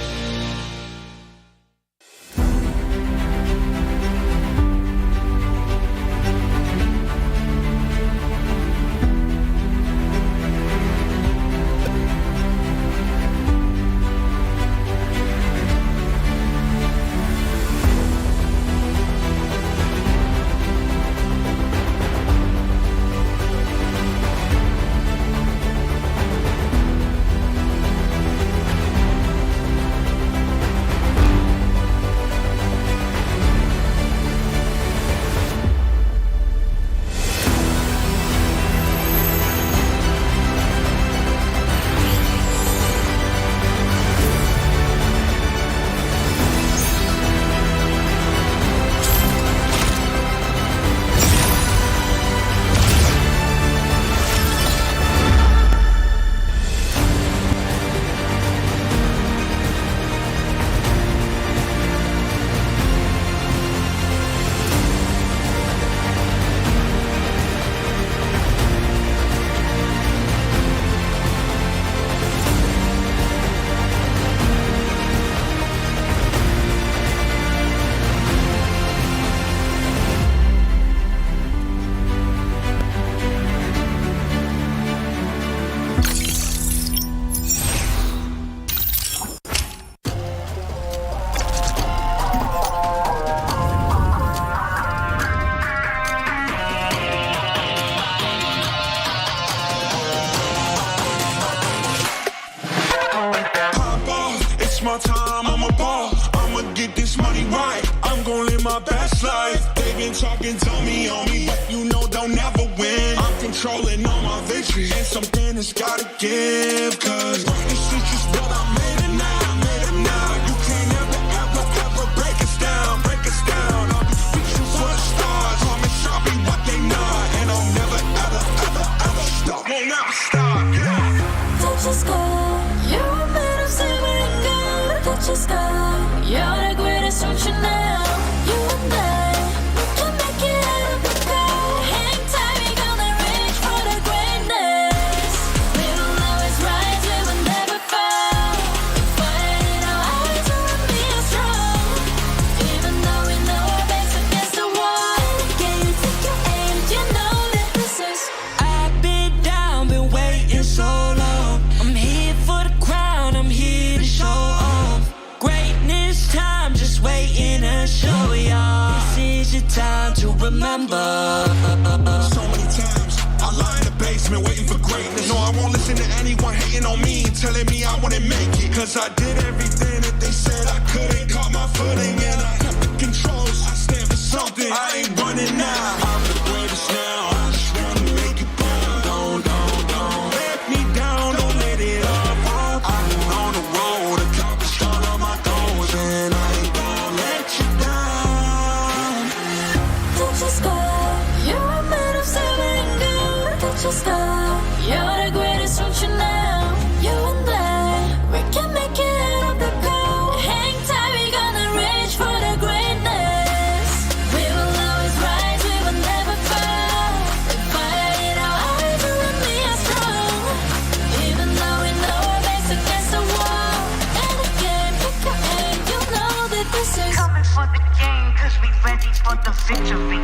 my time, I'm a ball. I'ma get this money right. I'm gon' live my best life. They been talking, tell me on me, but you know they'll never win. I'm controlling all my victories, and something has gotta give. Cause this is just what I made it now, made it now. You can't ever, ever, ever break us down, break us down. I'll be reaching for the stars, promise I'll be what they not. And I'll never, ever, ever, ever stop, won't never stop, yeah. Touch the sky, you're made of silver and gold. Touch the sky, you're the greatest ocean now. You and I, we can make it out of the cold. Hang tight, we gonna reach for the greatness. We will always rise, we will never fall. Fighting our eyes will be strong. Even though we know our backs against the wall. Can you take your aim? You know that this is. I've been down, been waiting so long. I'm here for the crown, I'm here to show off. Greatness time, just waiting to show y'all. This is your time to remember. So many times I lie in the basement waiting for greatness. No, I won't listen to anyone hating on me, telling me I wouldn't make it. Cause I did everything that they said I couldn't. Caught my footing and I kept the controls. I stand for something, I ain't running now. I'm the greatest now, I just wanna make it burn. Don't let me down, don't let it up. I've been on the road, accomplished all of my goals, and I ain't gonna let you down. Touch the sky, you're made of silver and gold. Touch the sky, you're the greatest ocean now. You and I, we can make it out of the cold. Hang tight, we gonna reach for the greatness. We will always rise, we will never fall. We fight it our eyes, we will be strong. Even though we know our backs against the wall. And again, pick your aim, you know that this is. Coming for the game, cause we ready for the victory.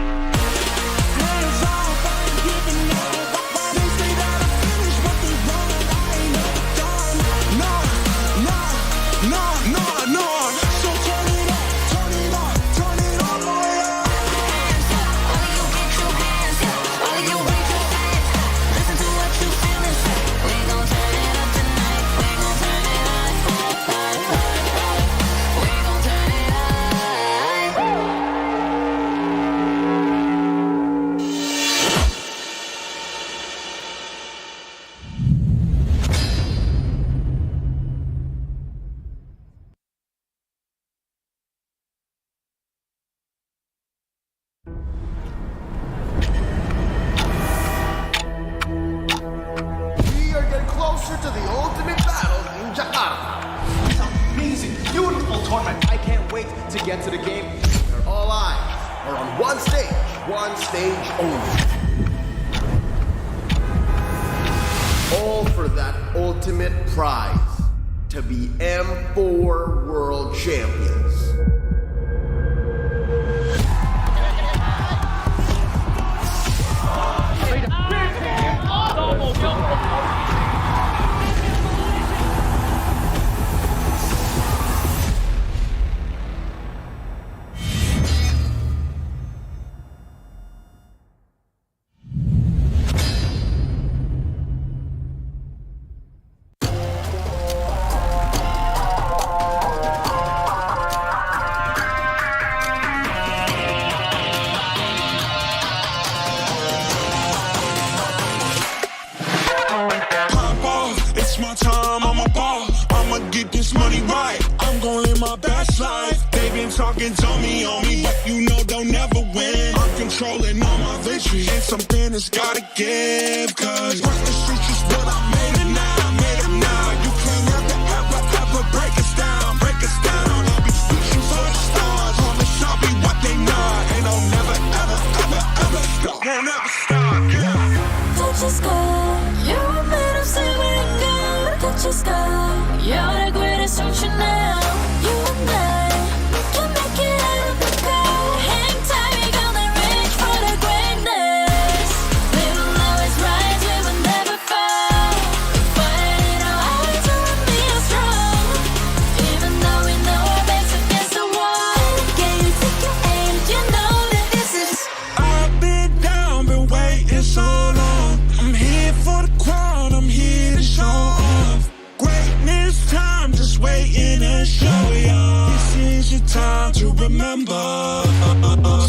We are getting closer to the ultimate battle in Jakarta. It's an amazing, beautiful tournament. I can't wait to get to the game. Where all eyes are on one stage only. All for that ultimate prize, to be M4 World Champions. My time, I'm a ball. I'ma get this money right. I'm gon' live my best life. They been talking, tell me on me, but you know they'll never win. I'm controlling all my victories, and something has gotta give. Cause this is just what I made it now, made it now. You can't ever, ever, ever break us down, break us down. I'll be reaching for the stars, promise I'll be what they not. And I'll never, ever, ever, ever stop, won't ever stop, yeah. Touch the sky, you're made of silver and gold. Touch the sky, you're the greatest ocean now. You and I, we can make it out of the cold. Hang tight, we gonna reach for the greatness. We will always rise, we will never fall. waiting to show ya. This is your time to remember.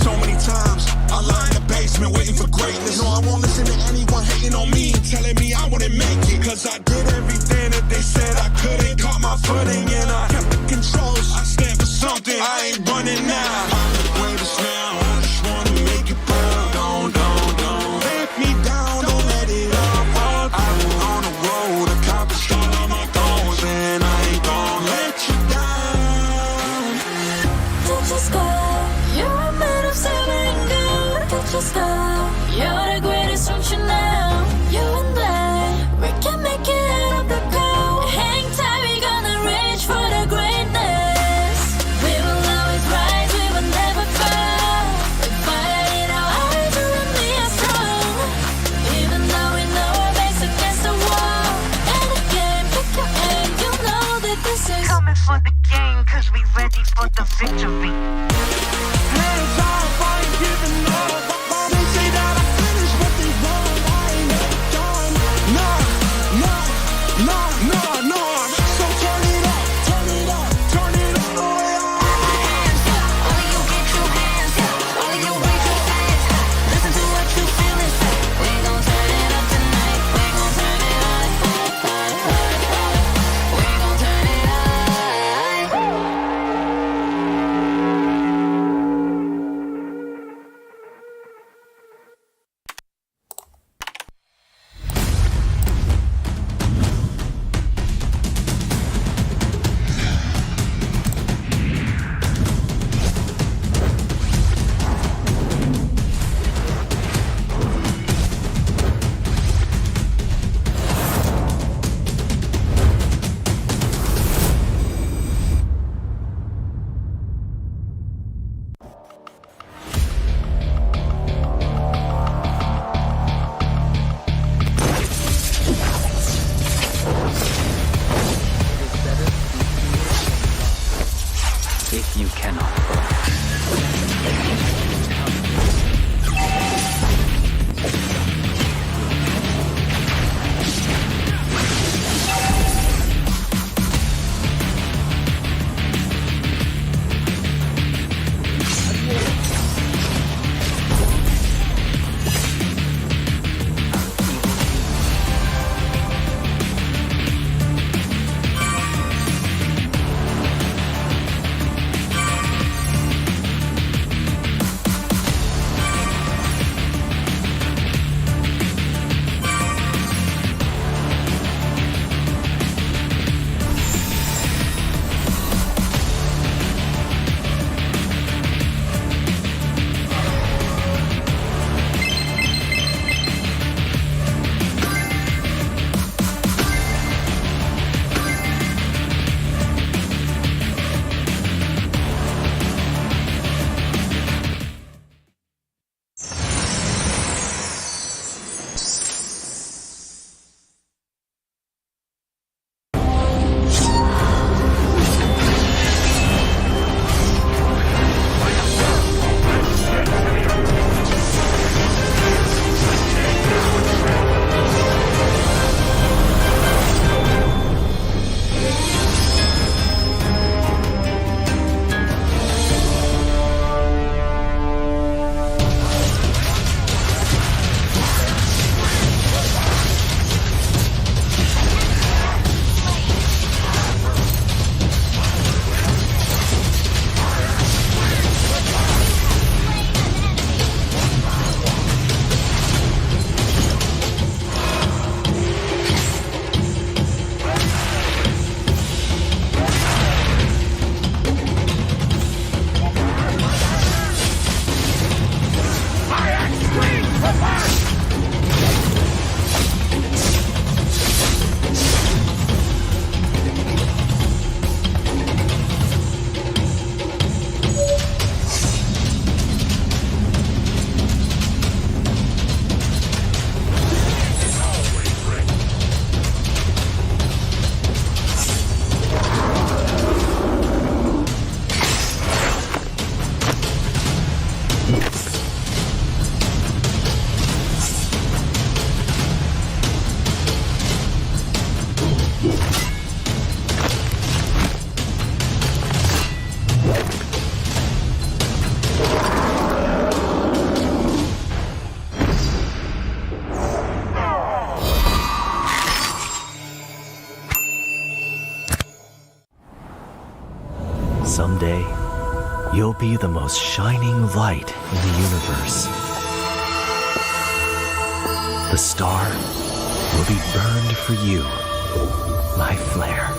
So many times I lie in the basement waiting for greatness. No, I won't listen to anyone hating on me, telling me I wouldn't make it. Cause I did everything that they said I couldn't. Caught my footing and I kept the controls. I stand for something, I ain't running now. I'm the greatest now, I just wanna make it proud. Don't let me down, don't let it all fall. I'm on the road, accomplished all of my goals, and I ain't gonna let you down. Touch the sky, you're a man of silver and gold. Touch the sky, you're the greatest function now. You and I, we can make it up the coast. Hang tight, we gonna reach for the greatness. We will always rise, we will never fall. We fight it in our eyes, you and me are strong. Even though we know our backs against the wall. And again, pick your aim, you know that this is Coming for the game, cause we ready for the victory. Hands off, I ain't giving up. They say that I finished, but they wrong. I ain't never done. No. So turn it up, turn it up, turn it all the way up. Hands up, all of you get your hands up. All of you raise your hands up. Listen to what you feel inside. We gon' turn it up tonight. We gon' turn it up. We gon' turn it up. Someday, you'll be the most shining light in the universe. The star will be burned for you, my flare.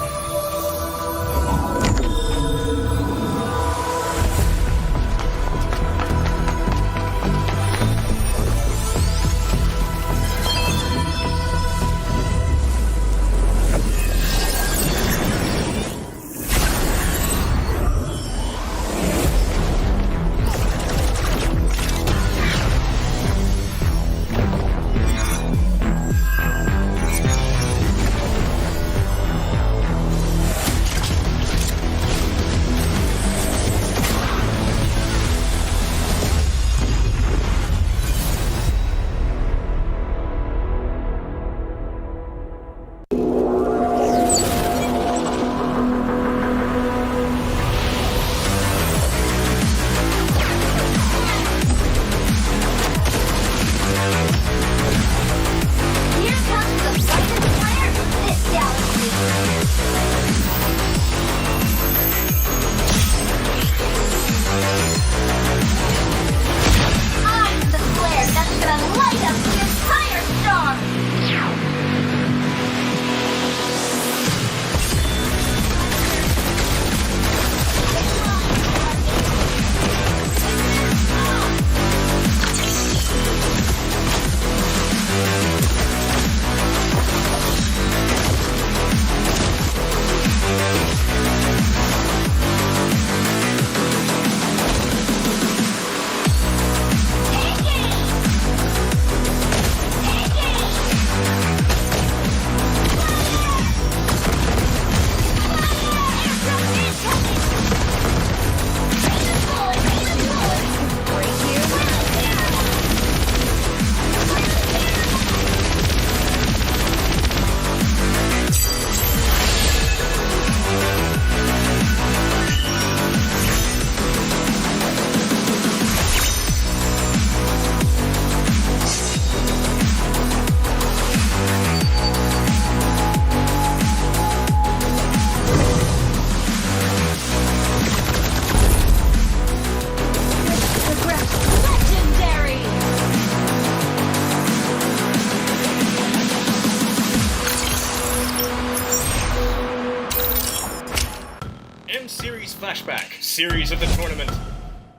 M-Series Flashback, series of the tournament.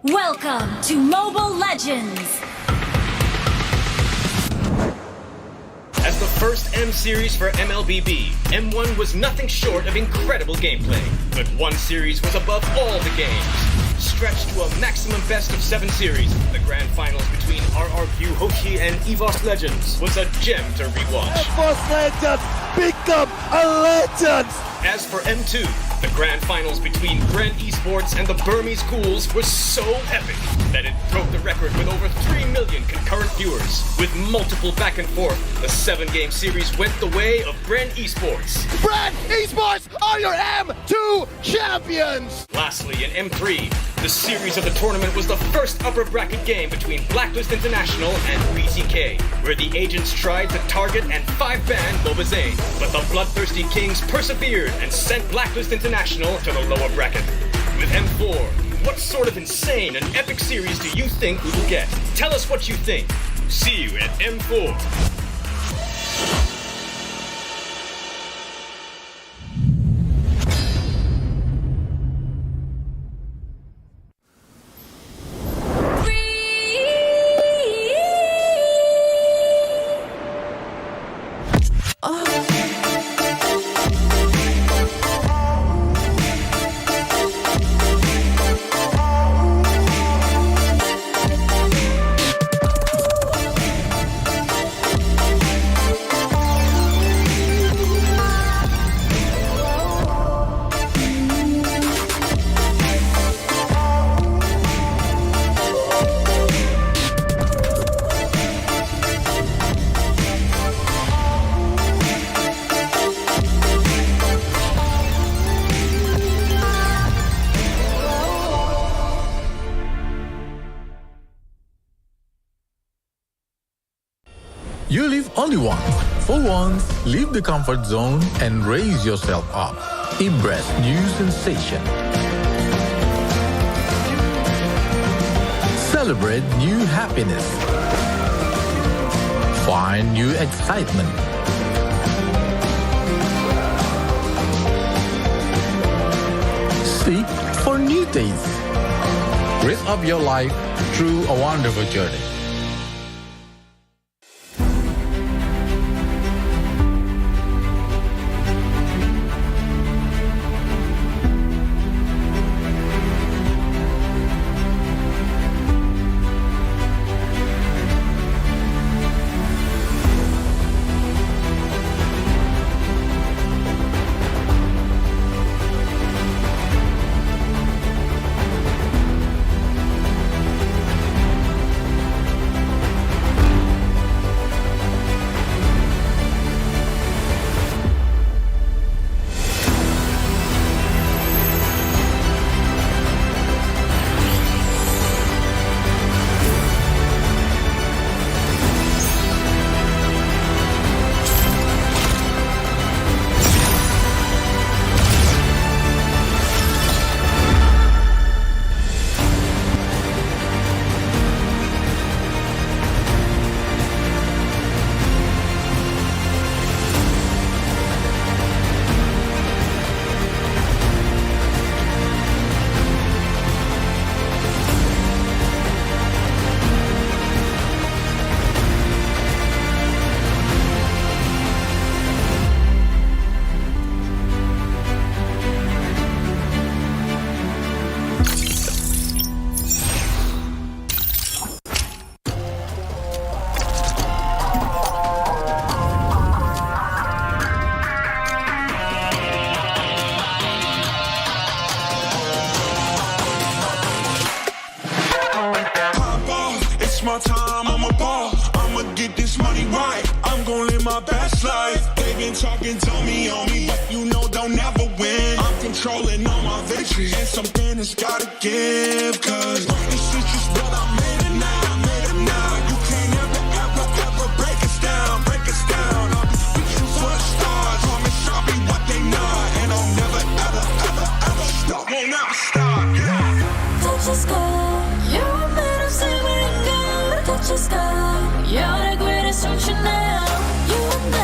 Welcome to Mobile Legends! As the first M-Series for MLBB, M1 was nothing short of incredible gameplay. But one series was above all the games. Stretched to a maximum best-of-7 series, the grand finals between RRQ Hoshi and EVOS Legends was a gem to rewatch. EVOS Legends, become a legend! As for M2, the grand finals between Grand Esports and the Burmese Ghouls was so epic that it broke the record with over 3 million concurrent viewers. With multiple back and forth, the 7-game series went the way of Grand Esports. Grand Esports are your M2 champions! Lastly, in M3, the series of the tournament was the first upper bracket game between Blacklist International and BTK, where the agents tried to target and 5-ban Mobazane, but the bloodthirsty Kings persevered and sent Blacklist International to the lower bracket. With M4, what sort of insane and epic series do you think we will get? Tell us what you think. See you at M4. You live only once. For once, leave the comfort zone and raise yourself up. Embrace new sensation. Celebrate new happiness. Find new excitement. Seek for new tastes. Raise up your life through a wonderful journey. My time, I'm a ball. I'ma get this money right. I'm gon' live my best life. They been talking, tell me on me, but you know don't never win. I'm controlling all my victories, and something has gotta give. Cause this is just what I made it now. You can't ever break us down. I'll be reaching for the stars. Promise I'll be what they not, and I'll never ever stop. Won't never stop. Yeah. Touch the sky, you're made of silver and gold. Touch the sky, you're the greatest function now. You and I,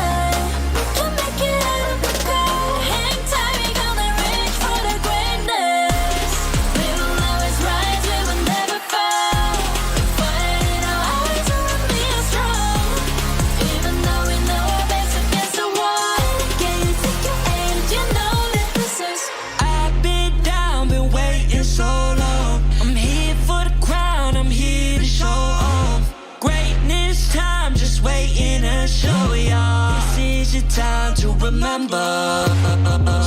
we can make it out of the cold. Hang tight, we gonna reach for the greatness. We will always rise, we will never fall. We fight in our eyes, and we are strong. Even though we know our backs against the wall. Can you take your aim? You know that this is. I've been down, been waiting so long. I'm here for the crown, I'm here to show off. Greatness time, just waiting to show y'all. This is your time to remember.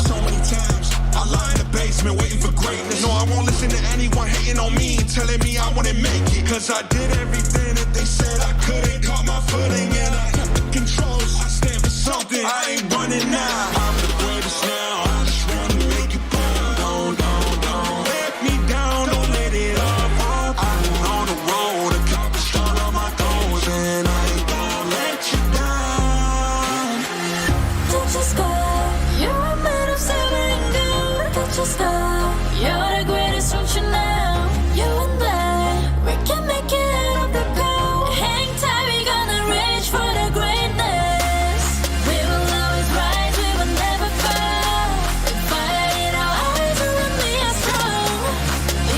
So many times I lie in the basement waiting for greatness. No, I won't listen to anyone hating on me and telling me I wouldn't make it. Cause I did everything that they said I couldn't. Caught my footing and I kept the controls. I stand for something, I ain't running now. I'm the greatest now, I just wanna make it proud. Don't let me down, don't let it off. I'm on the road, accomplished all of my goals, and I ain't gonna let you down. Touch the sky, you're made of silver and gold. Touch the sky, you're the greatest function now. You and I, we can make it out of the cold. Hang tight, we gonna reach for the greatness. We will always rise, we will never fall. We fight in our eyes, and we are strong.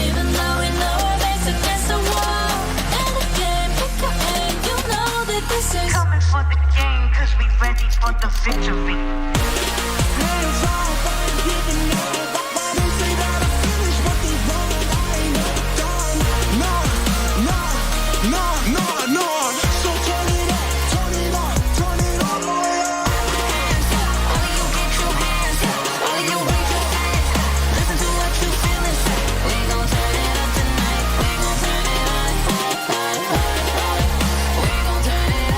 Even though we know our backs against the wall. And again, pick your aim, you know that this is. Coming for the game, cause we ready for the victory. No. So turn it up, All you get your hands up, all you raise your hands up. Listen to what you feel inside. We gon' turn it up tonight. We gon' turn it up. We gon' turn it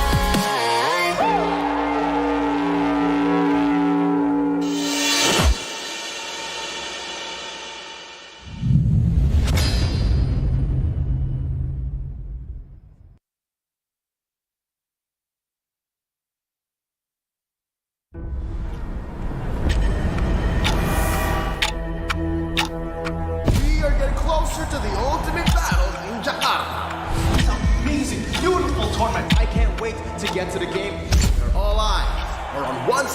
We are getting closer to the ultimate battle in Jakarta. to get to the game. And all eyes are on one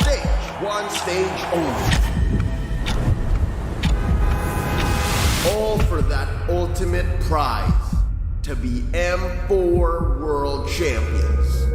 stage only. All for that ultimate prize, to be M4 World Champions.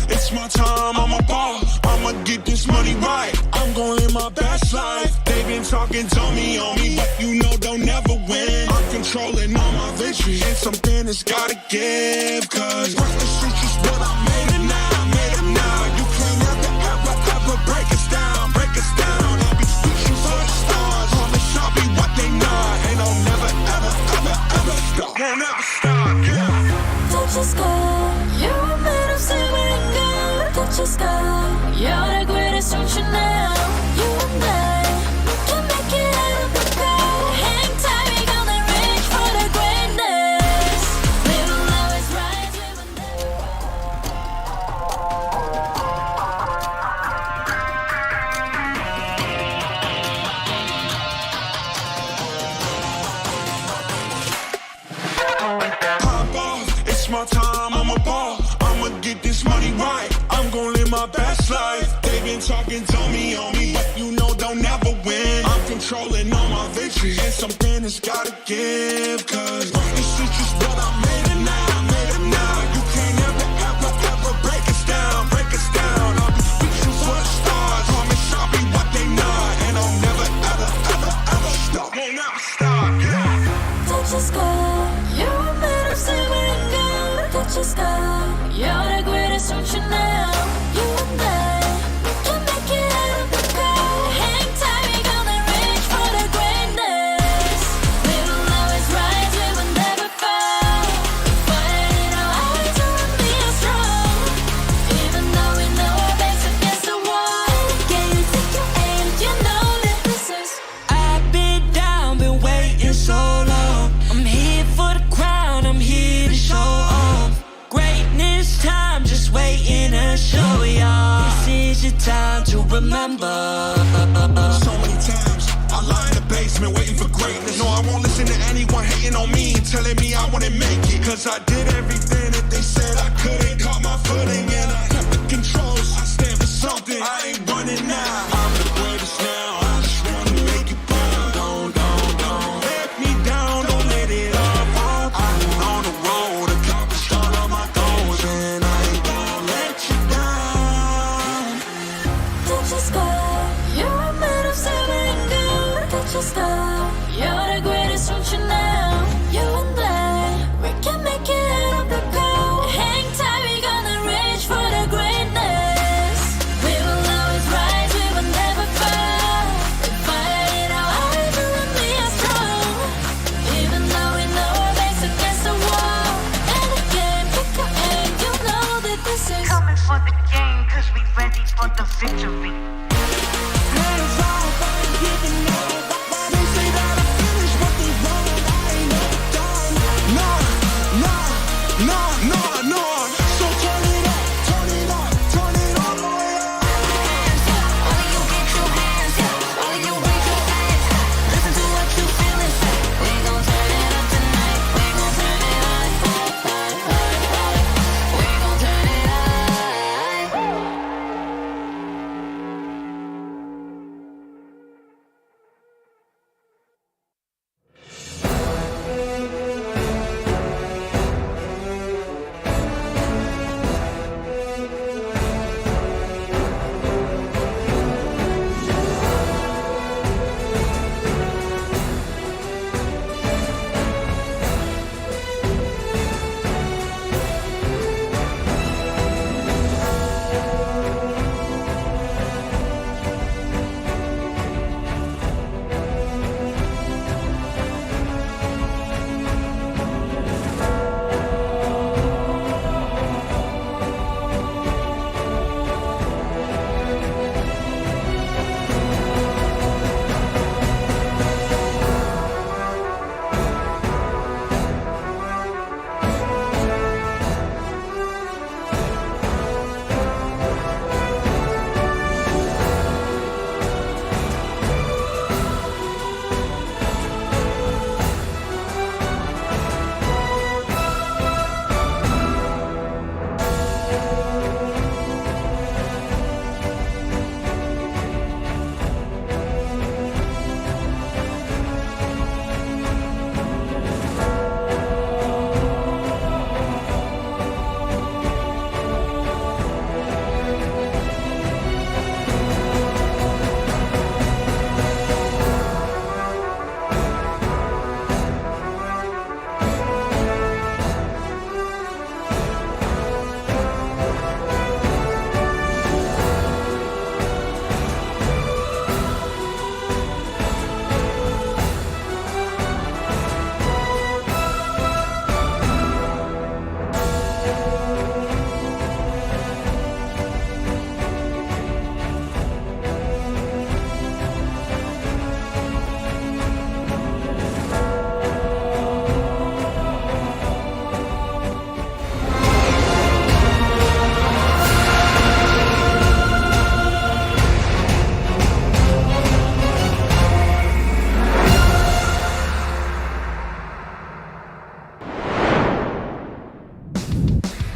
It's my time, I'm a ball. I'ma get this money right. I'm gonna live my best life. They been talking, told me on me, but you know they'll never win. I'm controlling all my victories. And something that's gotta give, cause rock the streets is what I made it now, made it now. You can't ever break us down, break us down. I'll be reaching for the stars. Promise I'll be what they not. And I'll never, ever stop. Won't ever stop, yeah. Touch the sky, you're made of silver and gold. Touch the sky, you're the greatest function now. You and I, we can make it out of the crowd. Hang tight, we gonna reach for the greatness. We will always rise, we will never Pop off, it's my time, I'm a ball. I'ma get this money right. I'm gonna live my best life. They been talking, told me on me, but you know they'll never win. I'm controlling all my victories. And something that's gotta give, cause this is just what I made it now, made it now. You can't ever break us down, break us down. I'll be reaching for the stars. Promise I'll be what they not. And I'll never, ever stop. Won't never stop, yeah. touch the sky. You're made of silver and gold. Touch the sky. You're the greatest function now. You and I, we can make it out of the crowd. Hang tight, we gonna reach for the greatness. We will always rise, we will never fall. Fighting our eyes on me are strong. Even though we know our backs against the wall. Can you take your aim? You know that this is. I've been down, been waiting so long. I'm here for the crown, I'm here to show off. Greatness time, just waiting to show y'all. This is your time to remember. So many times I lie in the basement waiting for greatness. No, I won't listen to anyone hating on me and telling me I wouldn't make it. Cause I did everything that they said I couldn't. Caught my footing and I kept the controls. I stand for something, I ain't running now. I'm the greatest now, I just wanna make it proud. Don't let me down, don't let it all fall. I've been on the road, accomplished all of my goals. And I ain't gonna let you down. Touch the sky, you're made of silver and gold. Touch the sky, you're the greatest function now. You and I, we can make it out of the crowd. Hang tight, we gonna reach for the greatness. We will always rise, we will never fall. We fight it our eyes and we are strong. Even though we know our backs against the wall. And again, pick your aim, you know that this is. Coming for the game, cause we ready for the victory. No. So turn it up, turn it up, turn it all the way up. All of you get your hands up, all of you raise your hands up. Listen to what you feel and say. We gon' turn it up tonight. We gon' turn it up. We gon' turn it up.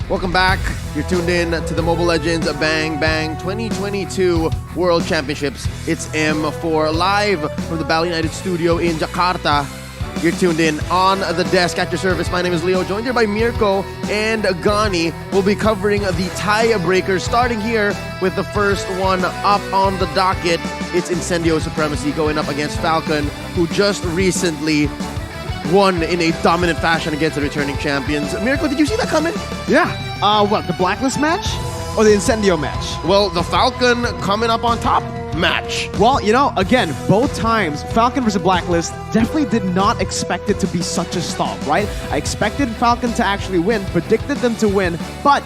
Welcome back. You're tuned in to the Mobile Legends Bang Bang 2022 World Championships. It's M4 live from the Bali United studio in Jakarta. You're tuned in on the desk at your service. My name is Leo, joined here by Mirko and Gani. We'll be covering the tiebreakers, starting here with the first one up on the docket. It's Incendio Supremacy going up against Falcon, who just recently won in a dominant fashion against the returning champions. Mirko, did you see that coming? Yeah. What, the Blacklist match? Or the Incendio match? Well, the Falcon coming up on top match. Well, you know, again, both times, Falcon versus Blacklist, definitely did not expect it to be such a stomp, right? I expected Falcon to actually win, predicted them to win, but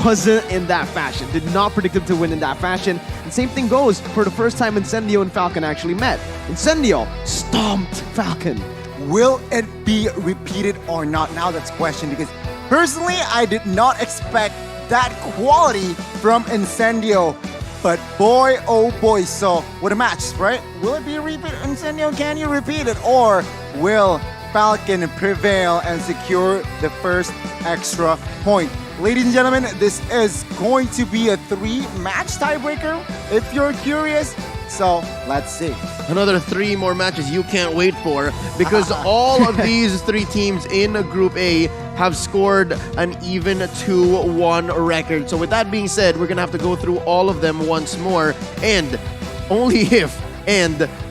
wasn't in that fashion. Did not predict them to win in that fashion. And same thing goes for the first time Incendio and Falcon actually met. Incendio stomped Falcon. Will it be repeated or not? Now that's the question, because personally, I did not expect that quality from Incendio. But boy, oh boy, so what a match, right? Will it be a repeat? Incendio, can you repeat it? Or will Falcon prevail and secure the first extra point? Ladies and gentlemen, this is going to be a 3-match tiebreaker, if you're curious. So let's see. Another 3 more matches you can't wait for, because all of these 3 teams in Group A have scored an even 2-1 record. So with that being said, we're gonna have to go through all of them once more, and only if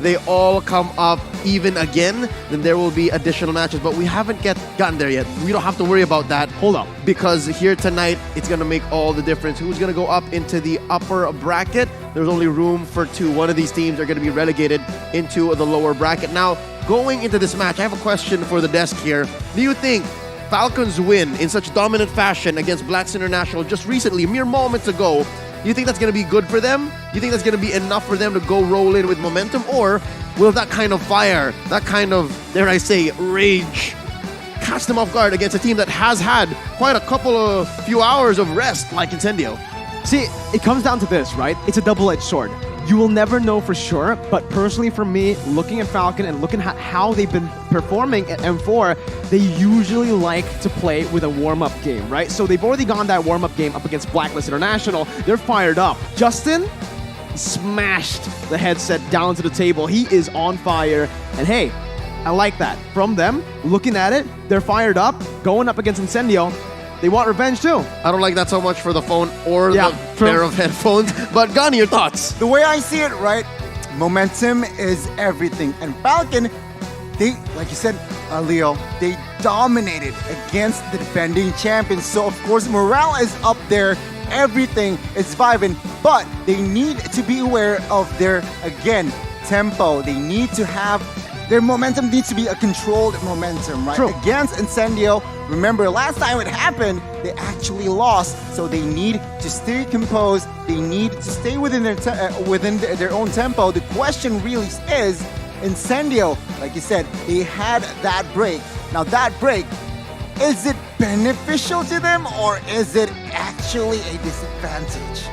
they all come up even again, then there will be additional matches. But we haven't gotten there yet. We don't have to worry about that. Hold up. Because here tonight, it's going to make all the difference. Who's going to go up into the upper bracket? There's only room for 2. One of these teams are going to be relegated into the lower bracket. Now, going into this match, I have a question for the desk here. Do you think Falcons win in such dominant fashion against Blacks International just recently, mere moments ago, do you think that's going to be good for them? Do you think that's going to be enough for them to go roll in with momentum? Or will that kind of fire, that kind of, dare I say, rage, catch them off guard against a team that has had quite a few hours of rest like Incendio? See, it comes down to this, right? It's a double-edged sword. You will never know for sure, but personally for me, looking at Falcon and looking at how they've been performing at M4, they usually like to play with a warm-up game, right? So they've already gone that warm-up game up against Blacklist International. They're fired up. Justin smashed the headset down to the table. He is on fire. And hey, I like that. From them, looking at it, they're fired up, going up against Incendio. They want revenge too. I don't like that so much for the phone or the pair of headphones. But Gani, your thoughts? The way I see it, right? Momentum is everything. And Falcon, they, like you said, Leo, they dominated against the defending champions. So, of course, morale is up there. Everything is vibing. But they need to be aware of their, again, tempo. They need to have, their momentum needs to be a controlled momentum, right? True. Against Incendio, remember, last time it happened, they actually lost. So they need to stay composed. They need to stay within their own tempo. The question really is, Incendio, like you said, they had that break. Now that break, is it beneficial to them or is it actually a disadvantage?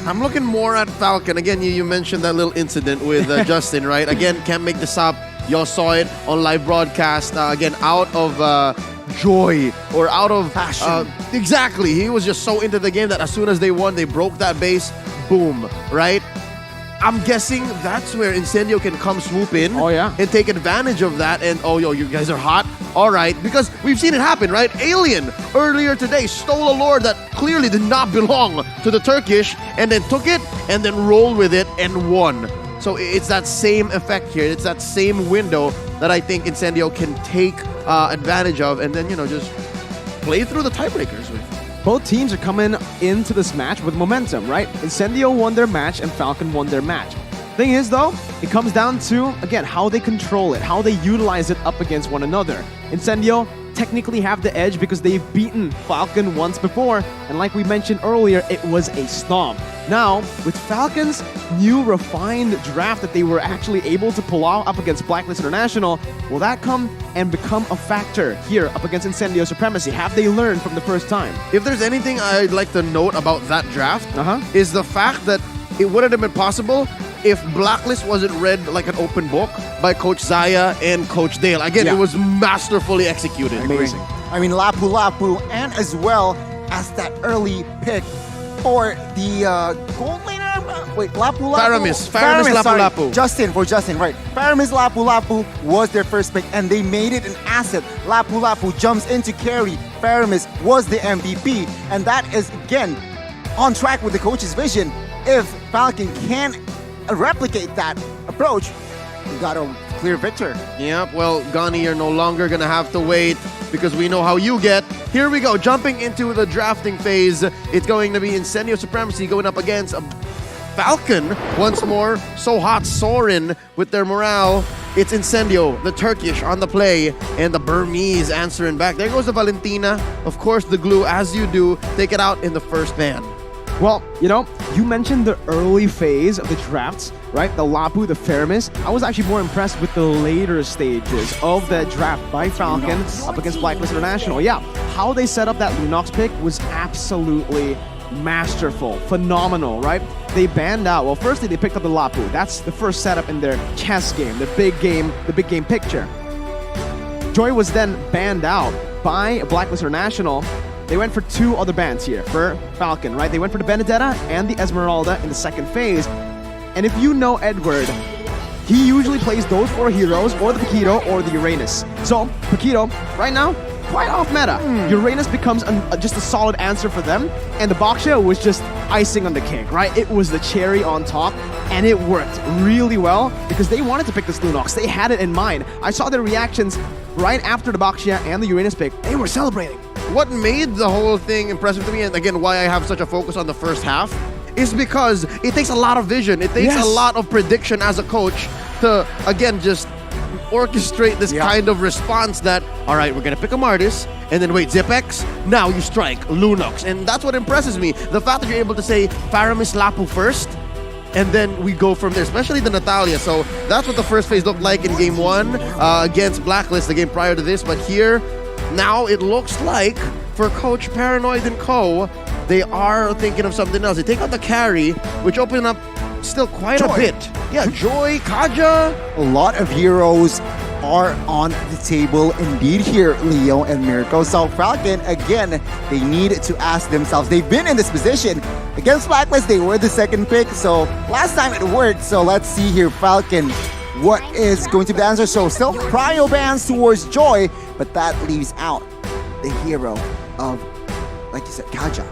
I'm looking more at Falcon. Again, you mentioned that little incident with Justin, right? Again, can't make this up. Y'all saw it on live broadcast. Again, out of joy or out of passion. Exactly. He was just so into the game that as soon as they won, they broke that base. Boom, right? I'm guessing that's where Incendio can come swoop in and take advantage of that. And, oh, yo, you guys are hot. All right. Because we've seen it happen, right? Alien earlier today stole a lore that clearly did not belong to the Turkish and then took it and then rolled with it and won. So it's that same effect here. It's that same window that I think Incendio can take advantage of and then, just play through the tiebreakers with. Both teams are coming into this match with momentum, right? Incendio won their match and Falcon won their match. Thing is, though, it comes down to, again, how they control it, how they utilize it up against one another. Incendio technically have the edge because they've beaten Falcon once before, and like we mentioned earlier, it was a stomp. Now, with Falcon's new refined draft that they were actually able to pull out up against Blacklist International, will that come and become a factor here up against Incendio Supremacy? Have they learned from the first time? If there's anything I'd like to note about that draft, is the fact that it wouldn't have been possible if Blacklist wasn't read like an open book by Coach Zaya and Coach Dale. Again, it was masterfully executed. Amazing. I mean, Lapu Lapu and as well as that early pick for the gold laner. Wait, Lapu Lapu. Faramis Lapu sorry. Lapu. Justin, right. Faramis Lapu Lapu was their first pick, and they made it an asset. Lapu Lapu jumps into carry. Faramis was the MVP, and that is, again, on track with the coach's vision. If Falcon can replicate that approach, we got a clear victor. Yep, well, Gani, you're no longer going to have to wait because we know how you get. Here we go, jumping into the drafting phase. It's going to be Incendio Supremacy going up against Falcon once more. So hot, Sorin with their morale. It's Incendio, the Turkish on the play, and the Burmese answering back. There goes the Valentina. Of course, the glue, as you do, take it out in the first ban. Well, you know, you mentioned the early phase of the drafts, right? The Lapu, the Faramis. I was actually more impressed with the later stages of the draft by Falcon up against Blacklist International. Yeah, how they set up that Lunox pick was absolutely masterful, phenomenal, right? They banned out, well, firstly, they picked up the Lapu. That's the first setup in their chess game, the big game picture. Joy was then banned out by Blacklist International. They went for two other bans here for Falcon, right? They went for the Benedetta and the Esmeralda in the second phase. And if you know Edward, he usually plays those four heroes, or the Paquito, or the Uranus. So, Paquito, right now, quite off meta. Uranus becomes just a solid answer for them, and the Boxia was just icing on the cake, right? It was the cherry on top, and it worked really well because they wanted to pick this Lunox. They had it in mind. I saw their reactions right after the Boxia and the Uranus pick. They were celebrating. What made the whole thing impressive to me, and again, why I have such a focus on the first half, is because it takes a lot of vision. It takes a lot of prediction as a coach to, again, just orchestrate this kind of response that, all right, we're going to pick a Martis, and then wait, Zipex, now you strike Lunox. And that's what impresses me. The fact that you're able to say Faramis Lapu first, and then we go from there, especially the Natalia. So that's what the first phase looked like in game one against Blacklist, the game prior to this. But here, now it looks like for Coach Paranoid and Co., they are thinking of something else. They take out the carry, which opened up still quite a bit. Yeah, Joy, Kaja. A lot of heroes are on the table indeed here, Leo and Mirko. So Falcon, again, they need to ask themselves. They've been in this position. Against Blacklist, they were the second pick. So last time it worked. So let's see here, Falcon. What is going to be the answer? So still prio bans towards Joy, but that leaves out the hero of, like you said, Kaja.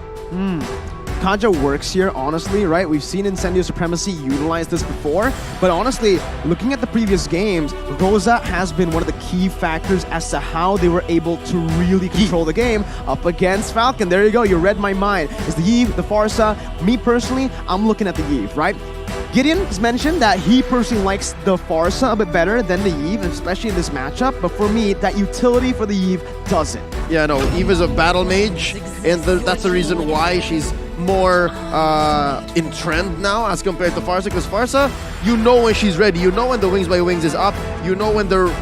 Kaja works here, honestly, right? We've seen Incendio Supremacy utilize this before, but honestly, looking at the previous games, Rosa has been one of the key factors as to how they were able to really control the game up against Falcon. There you go, you read my mind. It's the Yve, the Farsa. Me personally, I'm looking at the Yve, right? Gideon has mentioned that he personally likes the Farsa a bit better than the Yve, especially in this matchup, but for me, that utility for the Yve doesn't. Yeah, no, Yve is a battle mage, and that's the reason why she's more in trend now as compared to Farsa, because Farsa, you know when she's ready, you know when the Wings by Wings is up, you know when they're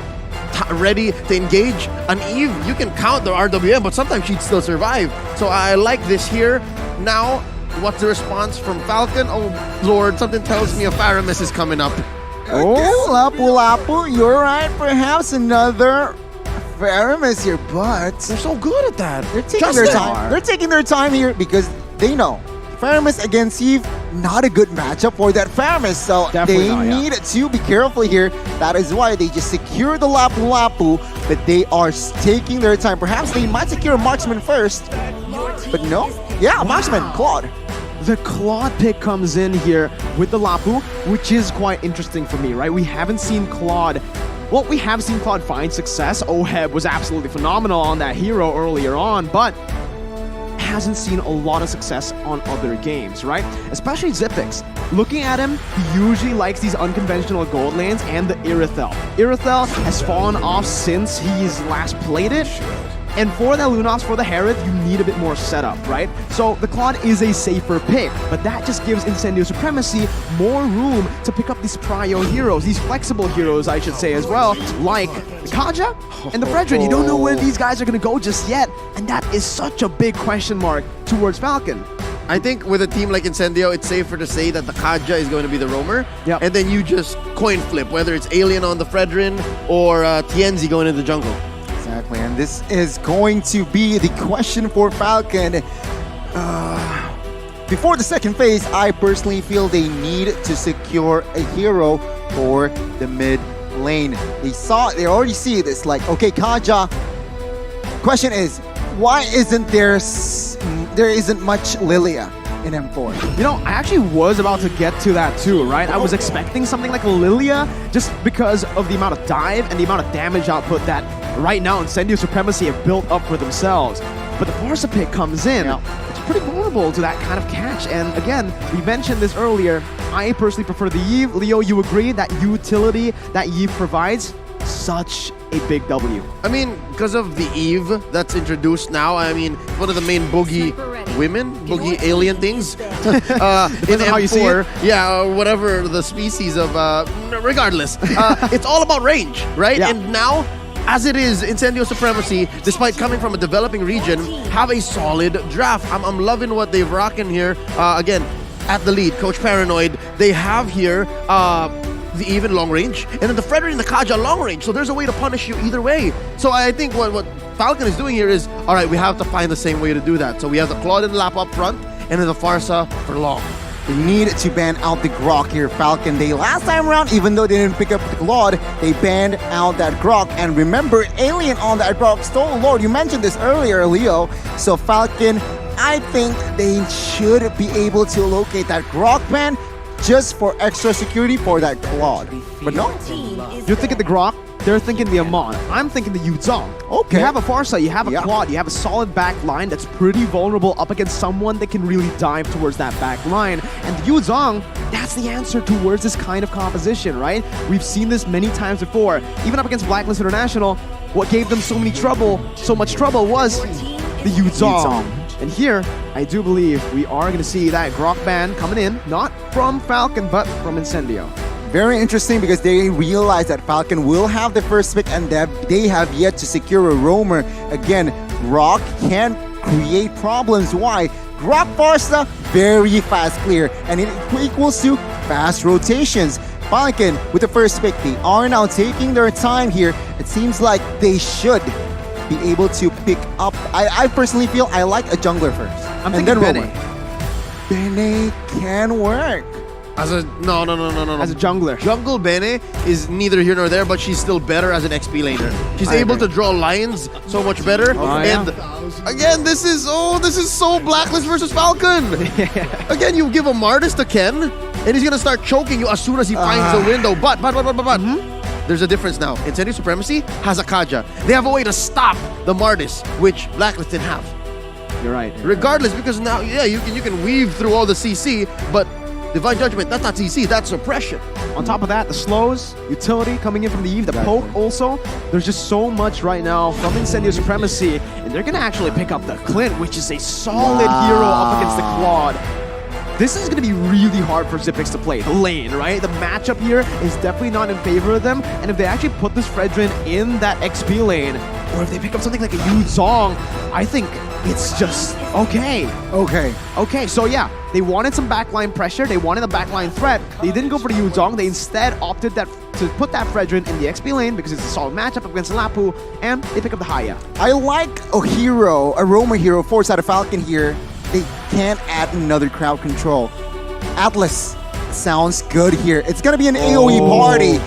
ready to engage. On Yve, you can count the RWM, but sometimes she'd still survive. So I like this here. Now, what's the response from Falcon? Oh Lord, something tells me a Faramis is coming up. Oh, Lapu Lapu, you're right. Perhaps another Faramis here, but they're so good at that. They're taking their time. They're taking their time here because they know Faramis against Yve, not a good matchup for that Faramis. So they need to be careful here. That is why they just secure the Lapu Lapu, but they are taking their time. Perhaps they might secure Marksman first, but no. Yeah, Marksman, Claude. The Claude pick comes in here with the Lapu, which is quite interesting for me, right? We haven't seen Claude. Well, we have seen Claude find success. Oheb was absolutely phenomenal on that hero earlier on, but hasn't seen a lot of success on other games, right? Especially Zipex. Looking at him, he usually likes these unconventional gold lanes and the Irithel. Irithel has fallen off since he's last played it. And for that Lunox, for the Herod, you need a bit more setup, right? So the Claude is a safer pick, but that just gives Incendio Supremacy more room to pick up these prio heroes, these flexible heroes, I should say as well, like the Kaja and the Fredrin. You don't know where these guys are going to go just yet, and that is such a big question mark towards Falcon. I think with a team like Incendio, it's safer to say that the Kaja is going to be the roamer, and then you just coin flip, whether it's Alien on the Fredrin or Tienzi going into the jungle. Exactly, and this is going to be the question for Falcon. Before the second phase, I personally feel they need to secure a hero for the mid lane. They already see this, like, okay, Kaja. Question is, why isn't there isn't much Lilia in M4? You know, I actually was about to get to that too, right? I was expecting something like Lilia just because of the amount of dive and the amount of damage output that right now Incendio Supremacy have built up for themselves. But the Barca pick comes in. It's pretty vulnerable to that kind of catch. And again, we mentioned this earlier. I personally prefer the Eve. Leo, you agree that utility that Eve provides? Such a big W. I mean, because of the Eve that's introduced now, I mean, one of the main boogie boogie alien things in on how you see M4, it. yeah, or whatever the species of, regardless, it's all about range, right? Yeah. And now, as it is, Incendio Supremacy, despite coming from a developing region, have a solid draft. I'm loving what they've rocking here. Again, at the lead, Coach Paranoid, they have here the even long range, and then the Frederick and the Kaja long range. So there's a way to punish you either way. So I think what Falcon is doing here is, all right, we have to find the same way to do that. So we have the Claude and Lap up front, and then the Farsa for long. They need to ban out the Grok here, Falcon. They last time around, even though they didn't pick up the Claude, they banned out that Grok. And remember, Alien on that Grok stole Lord. You mentioned this earlier, Leo. So Falcon, I think they should be able to locate that Grok ban just for extra security for that Claude. But no. You're thinking the Grok, they're thinking the Amon. I'm thinking the Yuzong. Okay. You have a Farsa, you have a Claude, you have a solid back line that's pretty vulnerable up against someone that can really dive towards that back line. And the Yuzong, that's the answer towards this kind of composition, right? We've seen this many times before. Even up against Blacklist International, what gave them so much trouble was the Yuzong. And here, I do believe we are going to see that Grok ban coming in, not from Falcon, but from Incendio. Very interesting because they realize that Falcon will have the first pick and that they have yet to secure a roamer. Again, Grok can create problems. Why? Grok Farsa, very fast clear, and it equals to fast rotations. Falcon with the first pick, they are now taking their time here. It seems like they should be able to pick up. I personally feel I like a jungler first. I'm and thinking then Bene. Bene can work. As a no. As a jungler. Jungle Bene is neither here nor there, but she's still better as an XP laner. She's able to draw lines so much better. And again, this is so Blacklist versus Falcon. Again, you give a Martis to Ken, and he's gonna start choking you as soon as he finds the window. But. There's a difference now. Incendio Supremacy has a Kaja. They have a way to stop the Martis, which Blacklist didn't have. You're right. Regardless, because now, yeah, you can weave through all the CC, but Divine Judgment, that's not CC, that's suppression. On top of that, the slows, utility coming in from the Eve, the poke also. There's just so much right now from Incendio Supremacy, and they're gonna actually pick up the Clint, which is a solid hero up against the Claude. This is going to be really hard for Xyp9x to play. The lane, right? The matchup here is definitely not in favor of them. And if they actually put this Fredrin in that XP lane, or if they pick up something like a Yuzong, I think it's just okay. Okay, so yeah, they wanted some backline pressure. They wanted a backline threat. They didn't go for the Yuzong. They instead opted to put that Fredrin in the XP lane because it's a solid matchup against Lapu, and they pick up the Haya. I like a hero, a roamer hero, force out of Falcon here. They can't add another crowd control. Atlas sounds good here. It's gonna be an AoE party.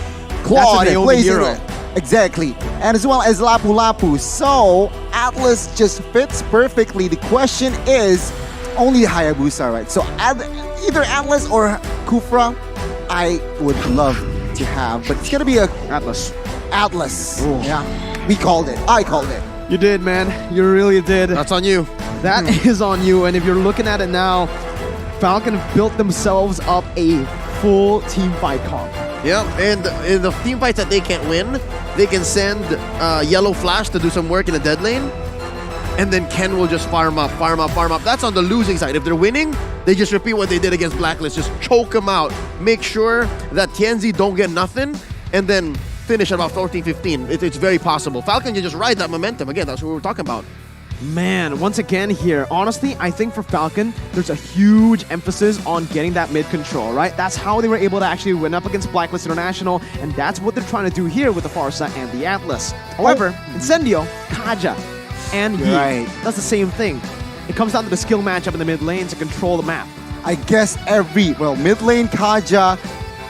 Claude plays hero. Exactly. And as well as Lapu Lapu. So Atlas just fits perfectly. The question is only Hayabusa, right? So either Atlas or Kufra, I would love to have, but it's gonna be a Atlas. Ooh. Yeah. We called it. I called it. You did, man. You really did. That's on you. That is on you. And if you're looking at it now, Falcon have built themselves up a full team fight comp. Yeah, and in the team fights that they can't win, they can send Yellow Flash to do some work in the dead lane, and then Ken will just farm up. That's on the losing side. If they're winning, they just repeat what they did against Blacklist. Just choke them out. Make sure that Tianzi don't get nothing, and then finish at about 14-15. It's very possible. Falcon can just ride that momentum. Again, that's what we were talking about. Man, once again here, honestly, I think for Falcon, there's a huge emphasis on getting that mid control, right? That's how they were able to actually win up against Blacklist International, and that's what they're trying to do here with the Farsa and the Atlas. However, Incendio, Kaja, and Yi, that's the same thing. it comes down to the skill matchup in the mid lane to control the map. I guess mid lane Kaja,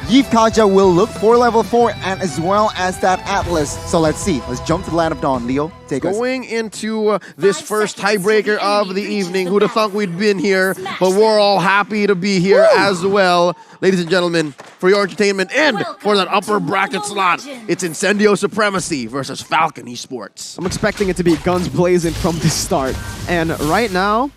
Yves Kaja will look for level 4 and as well as that Atlas. So let's see. Let's jump to the Land of Dawn. Leo, take us. Going into this first tiebreaker of the evening. Who'd have thought we'd been here? But we're all happy to be here as well. Ladies and gentlemen, for your entertainment and for that upper bracket slot, it's Incendio Supremacy versus Falcon Esports. I'm expecting it to be guns blazing from the start. And right now,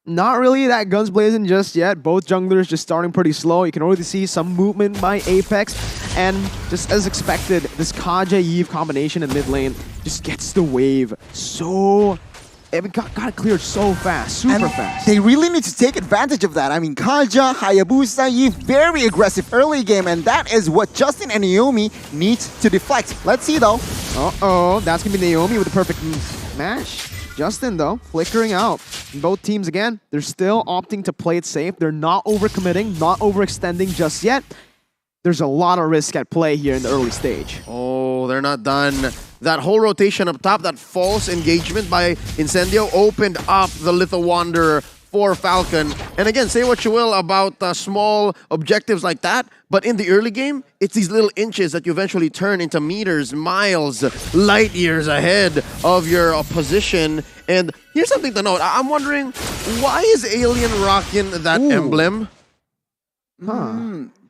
not really that guns blazing just yet. Both junglers just starting pretty slow. You can already see some movement by Apex. And just as expected, this Kaja-Yves combination in mid lane just gets the wave so... It got it cleared so fast, super fast. They really need to take advantage of that. I mean, Kaja, Hayabusa, Yves, very aggressive early game, and that is what Justin and Naomi need to deflect. Let's see though. Uh-oh, that's gonna be Naomi with the perfect match. Justin, though, flickering out. Both teams, again, they're still opting to play it safe. They're not overcommitting, not overextending just yet. There's a lot of risk at play here in the early stage. Oh, they're not done. That whole rotation up top, that false engagement by Incendio opened up the Little Wanderer for Falcon. And again, say what you will about small objectives like that, but in the early game, it's these little inches that you eventually turn into meters, miles, light years ahead of your position. And here's something to note. I'm wondering, why is Alien rocking that emblem?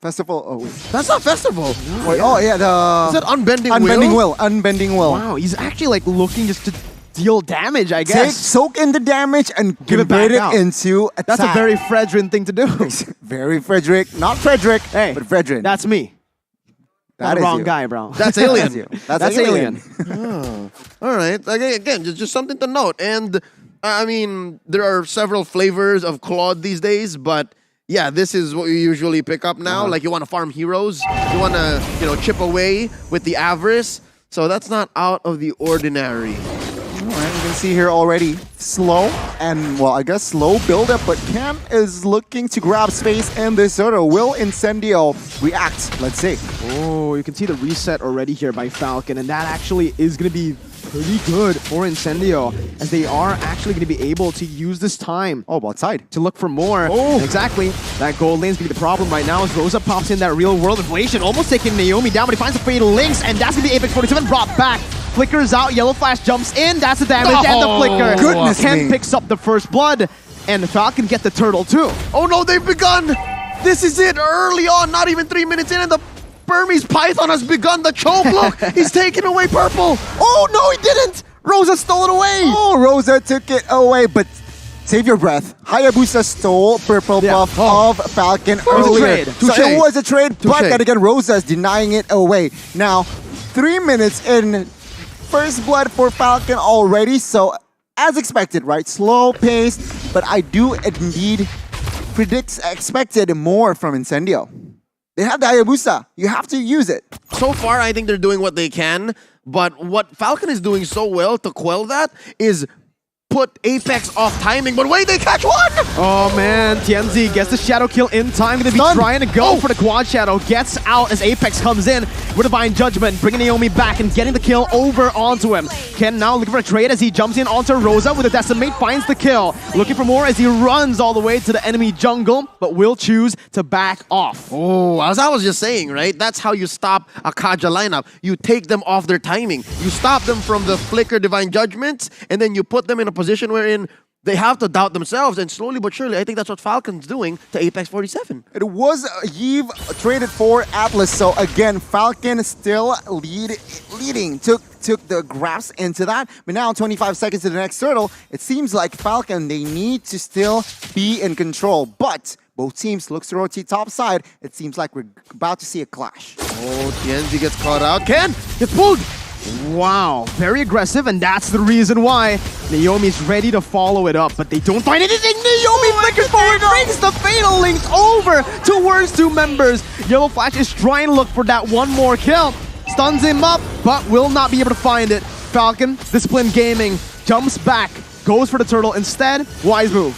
Festival. Oh, wait. That's not Festival. No, wait, oh, yeah. The is that Unbending Will? Unbending Will. Wow, he's actually like looking just to deal damage, I guess. Soak in the damage and give it back out into attack. That's a very Fredrin thing to do. Very Frederick. Not Frederick, but Fredrin. That's me. That is wrong you. guy, bro. That's Alien. That's Alien. Oh. All right. Again, just something to note. And I mean, there are several flavors of Claude these days, but yeah, this is what you usually pick up now. Like you want to farm heroes, you want to chip away with the avarice. So that's not out of the ordinary. All right, you can see here already slow and, well, I guess slow build-up, but Ken is looking to grab space in this order. Will Incendio react? Let's see. Oh, you can see the reset already here by Falcon, and that actually is going to be pretty good for Incendio, as they are actually going to be able to use this time. Oh, outside. To look for more. Oh. Exactly. That gold lane's going to be the problem right now as Rosa pops in that real world inflation, almost taking Naomi down, but he finds the Fatal Links, and that's going to be Apex 47 brought back. Flickers out, Yellow Flash jumps in, that's the damage and the flicker. Goodness Ken me. picks up the first blood, and Falcon get the turtle too. Oh no, they've begun! This is it, early on, not even 3 minutes in, and the Burmese Python has begun the choke. Look, he's taking away purple. Oh no, he didn't! Rosa stole it away! Oh, Rosa took it away, but save your breath. Hayabusa stole purple buff of Falcon earlier. So it was a trade, but then again, Rosa is denying it away. Now, 3 minutes in, first blood for Falcon already, so as expected, right? Slow pace, but I do indeed expected more from Incendio. They have the Hayabusa. You have to use it. So far, I think they're doing what they can, but what Falcon is doing so well to quell that is put Apex off timing, but wait, they catch one! Oh man, Tianzi gets the shadow kill in time, gonna be trying to go for the quad shadow, gets out as Apex comes in with Divine Judgment, bringing Naomi back and getting the kill over onto him. Ken now looking for a trade as he jumps in onto Rosa with a Decimate, finds the kill. Looking for more as he runs all the way to the enemy jungle, but will choose to back off. Oh, as I was just saying, right? That's how you stop a Kaja lineup. You take them off their timing. You stop them from the flicker Divine Judgments, and then you put them in a position wherein they have to doubt themselves, and slowly but surely, I think that's what Falcon's doing to Apex 47. It was Yves traded for Atlas, so again, Falcon still leading. Took the grasp into that, but now 25 seconds to the next turtle, it seems like Falcon, they need to still be in control, but both teams looks to rotate top side. It seems like we're about to see a clash. Oh, Tianzi gets caught out. Ken, get pulled! Wow, very aggressive, and that's the reason why Naomi's ready to follow it up, but they don't find anything. Naomi flickers forward, brings the Fatal Links over towards two members. Yellow Flash is trying to look for that one more kill. Stuns him up, but will not be able to find it. Falcon, Discipline Gaming, jumps back, goes for the turtle instead. Wise move.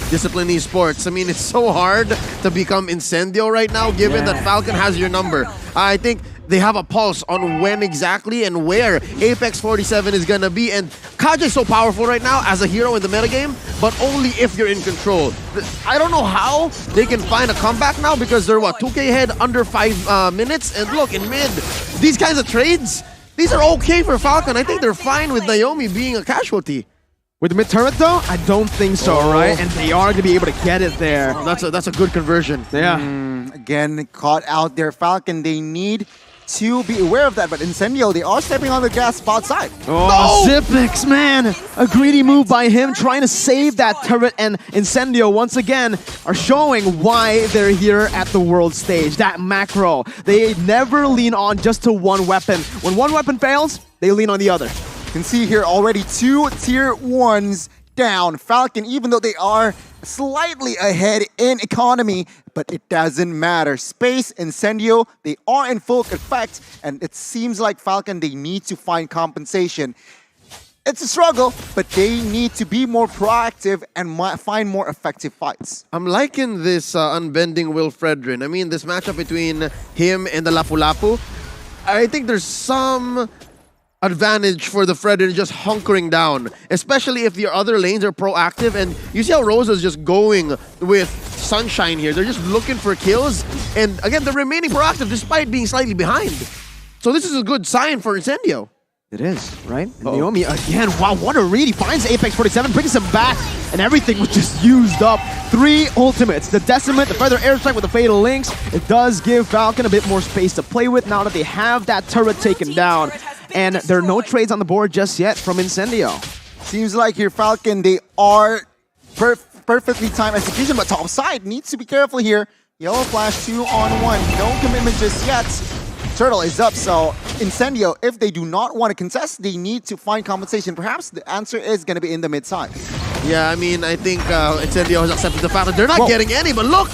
Discipline Esports. I mean, it's so hard to become Incendio right now, given that Falcon has your number. I think they have a pulse on when exactly and where Apex 47 is gonna be. And Kaja is so powerful right now as a hero in the metagame, but only if you're in control. I don't know how they can find a comeback now because they're, what, 2K ahead under 5 minutes? And look, in mid, these kinds of trades, these are okay for Falcon. I think they're fine with Naomi being a casualty. With the mid turret though, I don't think so, right? And they are going to be able to get it there. Oh, that's a good conversion. Yeah. Again, caught out there, Falcon. They need to be aware of that, but Incendio, they are stepping on the gas outside. Oh, no! Zipix, man! A greedy move by him, trying to save that turret, and Incendio, once again, are showing why they're here at the world stage. That macro. They never lean on just to one weapon. When one weapon fails, they lean on the other. You can see here already 2 tier 1s down. Falcon, even though they are slightly ahead in economy, but it doesn't matter. Space, Incendio, they are in full effect, and it seems like Falcon, they need to find compensation. It's a struggle, but they need to be more proactive and find more effective fights. I'm liking this unbending Will Fredrin. I mean, this matchup between him and the Lapu Lapu, I think there's some advantage for the Fredrin just hunkering down, especially if the other lanes are proactive. And you see how Rosa's just going with Sunshine here. They're just looking for kills. And again, they're remaining proactive despite being slightly behind. So this is a good sign for Incendio. It is, right? And Naomi again, wow, what a read. He finds Apex 47, brings him back, and everything was just used up. 3 ultimates, the Decimate, the Feather Airstrike with the Fatal Links. It does give Falcon a bit more space to play with now that they have that turret taken down. And there are no trades on the board just yet from Incendio. Seems like here Falcon, they are perfectly timed execution, but top side needs to be careful here. Yellow Flash 2 on 1, no commitment just yet. Turtle is up, so Incendio, if they do not want to contest, they need to find compensation. Perhaps the answer is going to be in the mid side. Yeah, I mean, I think Incendio has accepted the fact that they're not getting any, but look!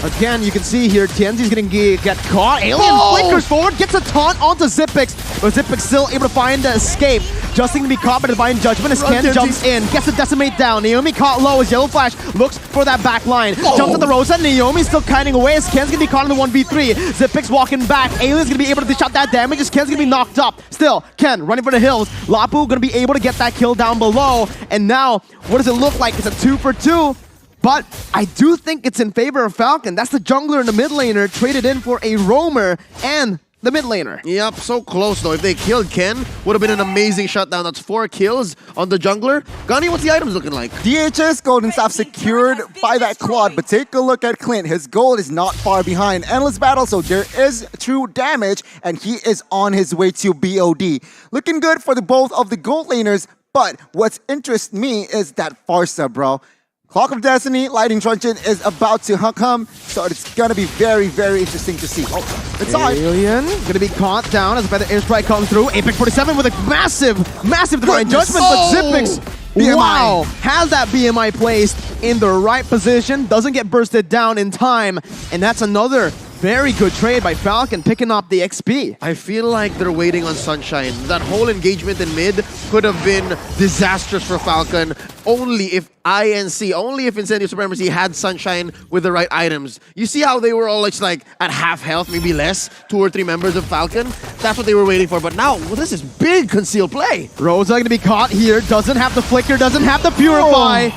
Again, you can see here, Tienzi's gonna get caught. Alien flickers forward, gets a taunt onto Zipix, but Zipix still able to find the escape. Justin to be caught by Divine Judgment as Ken jumps in, gets the Decimate down. Naomi caught low as Yellow Flash looks for that back line. Jumps at the Rosa, Naomi's still kiting away as Ken's gonna be caught in the 1v3. Zipix walking back, Alien's gonna be able to dish out that damage as Ken's gonna be knocked up. Still, Ken running for the hills. Lapu gonna be able to get that kill down below. And now, what does it look like? It's a 2 for 2. But I do think it's in favor of Falcon. That's the jungler and the mid laner traded in for a roamer and the mid laner. Yep, so close though. If they killed Ken, would have been an amazing shutdown. That's 4 kills on the jungler. Gani, what's the items looking like? DHS Golden Staff secured by that Claude, but take a look at Clint. His gold is not far behind. Endless battle, so there is true damage, and he is on his way to BOD. Looking good for both of the gold laners, but what's interests me is that Farsa, bro. Clock of Destiny, Lightning Truncheon is about to come, so it's gonna be very, very interesting to see. Oh, it's on. Alien gonna be caught down as a Feather Airstrike comes through. Apex 47 with a massive Divine Judgment, but Zipix, wow, has that BMI placed in the right position, doesn't get bursted down in time, and that's another very good trade by Falcon, picking up the XP. I feel like they're waiting on Sunshine. That whole engagement in mid could have been disastrous for Falcon only if Incendio Supremacy had Sunshine with the right items. You see how they were all like at half health, maybe less, 2 or 3 members of Falcon? That's what they were waiting for. But now, this is big concealed play. Rosa gonna be caught here, doesn't have the flicker, doesn't have the purify.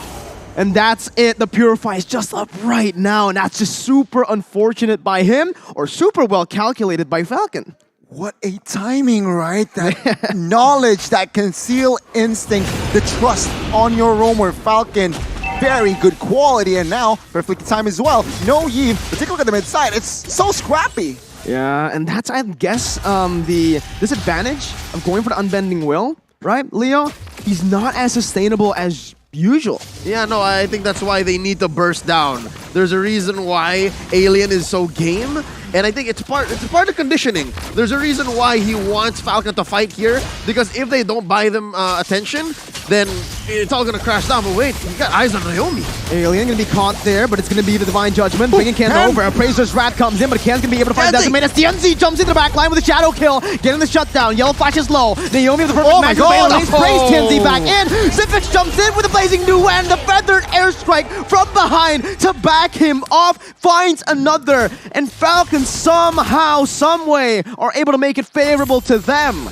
And that's it. The Purify is just up right now, and that's just super unfortunate by him, or super well calculated by Falcon. What a timing, right? That knowledge, that conceal instinct, the trust on your roamer, Falcon. Very good quality, and now perfect time as well. No Yves, but take a look at the mid side. It's so scrappy. Yeah, and that's, I guess, the disadvantage of going for the Unbending Will, right, Leo? He's not as sustainable as usual. Yeah, no, I think that's why they need to burst down. There's a reason why Alien is so game, and I think it's part of conditioning. There's a reason why he wants Falcon to fight here, because if they don't buy them attention, then it's all gonna crash down. But wait, you got eyes on Naomi. Alien gonna be caught there, but it's gonna be the Divine Judgment, bringing Ken over. Appraiser's Rat comes in, but Ken's gonna be able to find Decimate as TNZ jumps into the back line with a shadow kill, getting the shutdown. Yellow Flash is low. Naomi with the perfect match of sprays TNZ back in. Zipix jumps in with a blazing new and the feathered airstrike from behind to back him off. Finds another, and Falcon Falcon somehow, someway are able to make it favorable to them.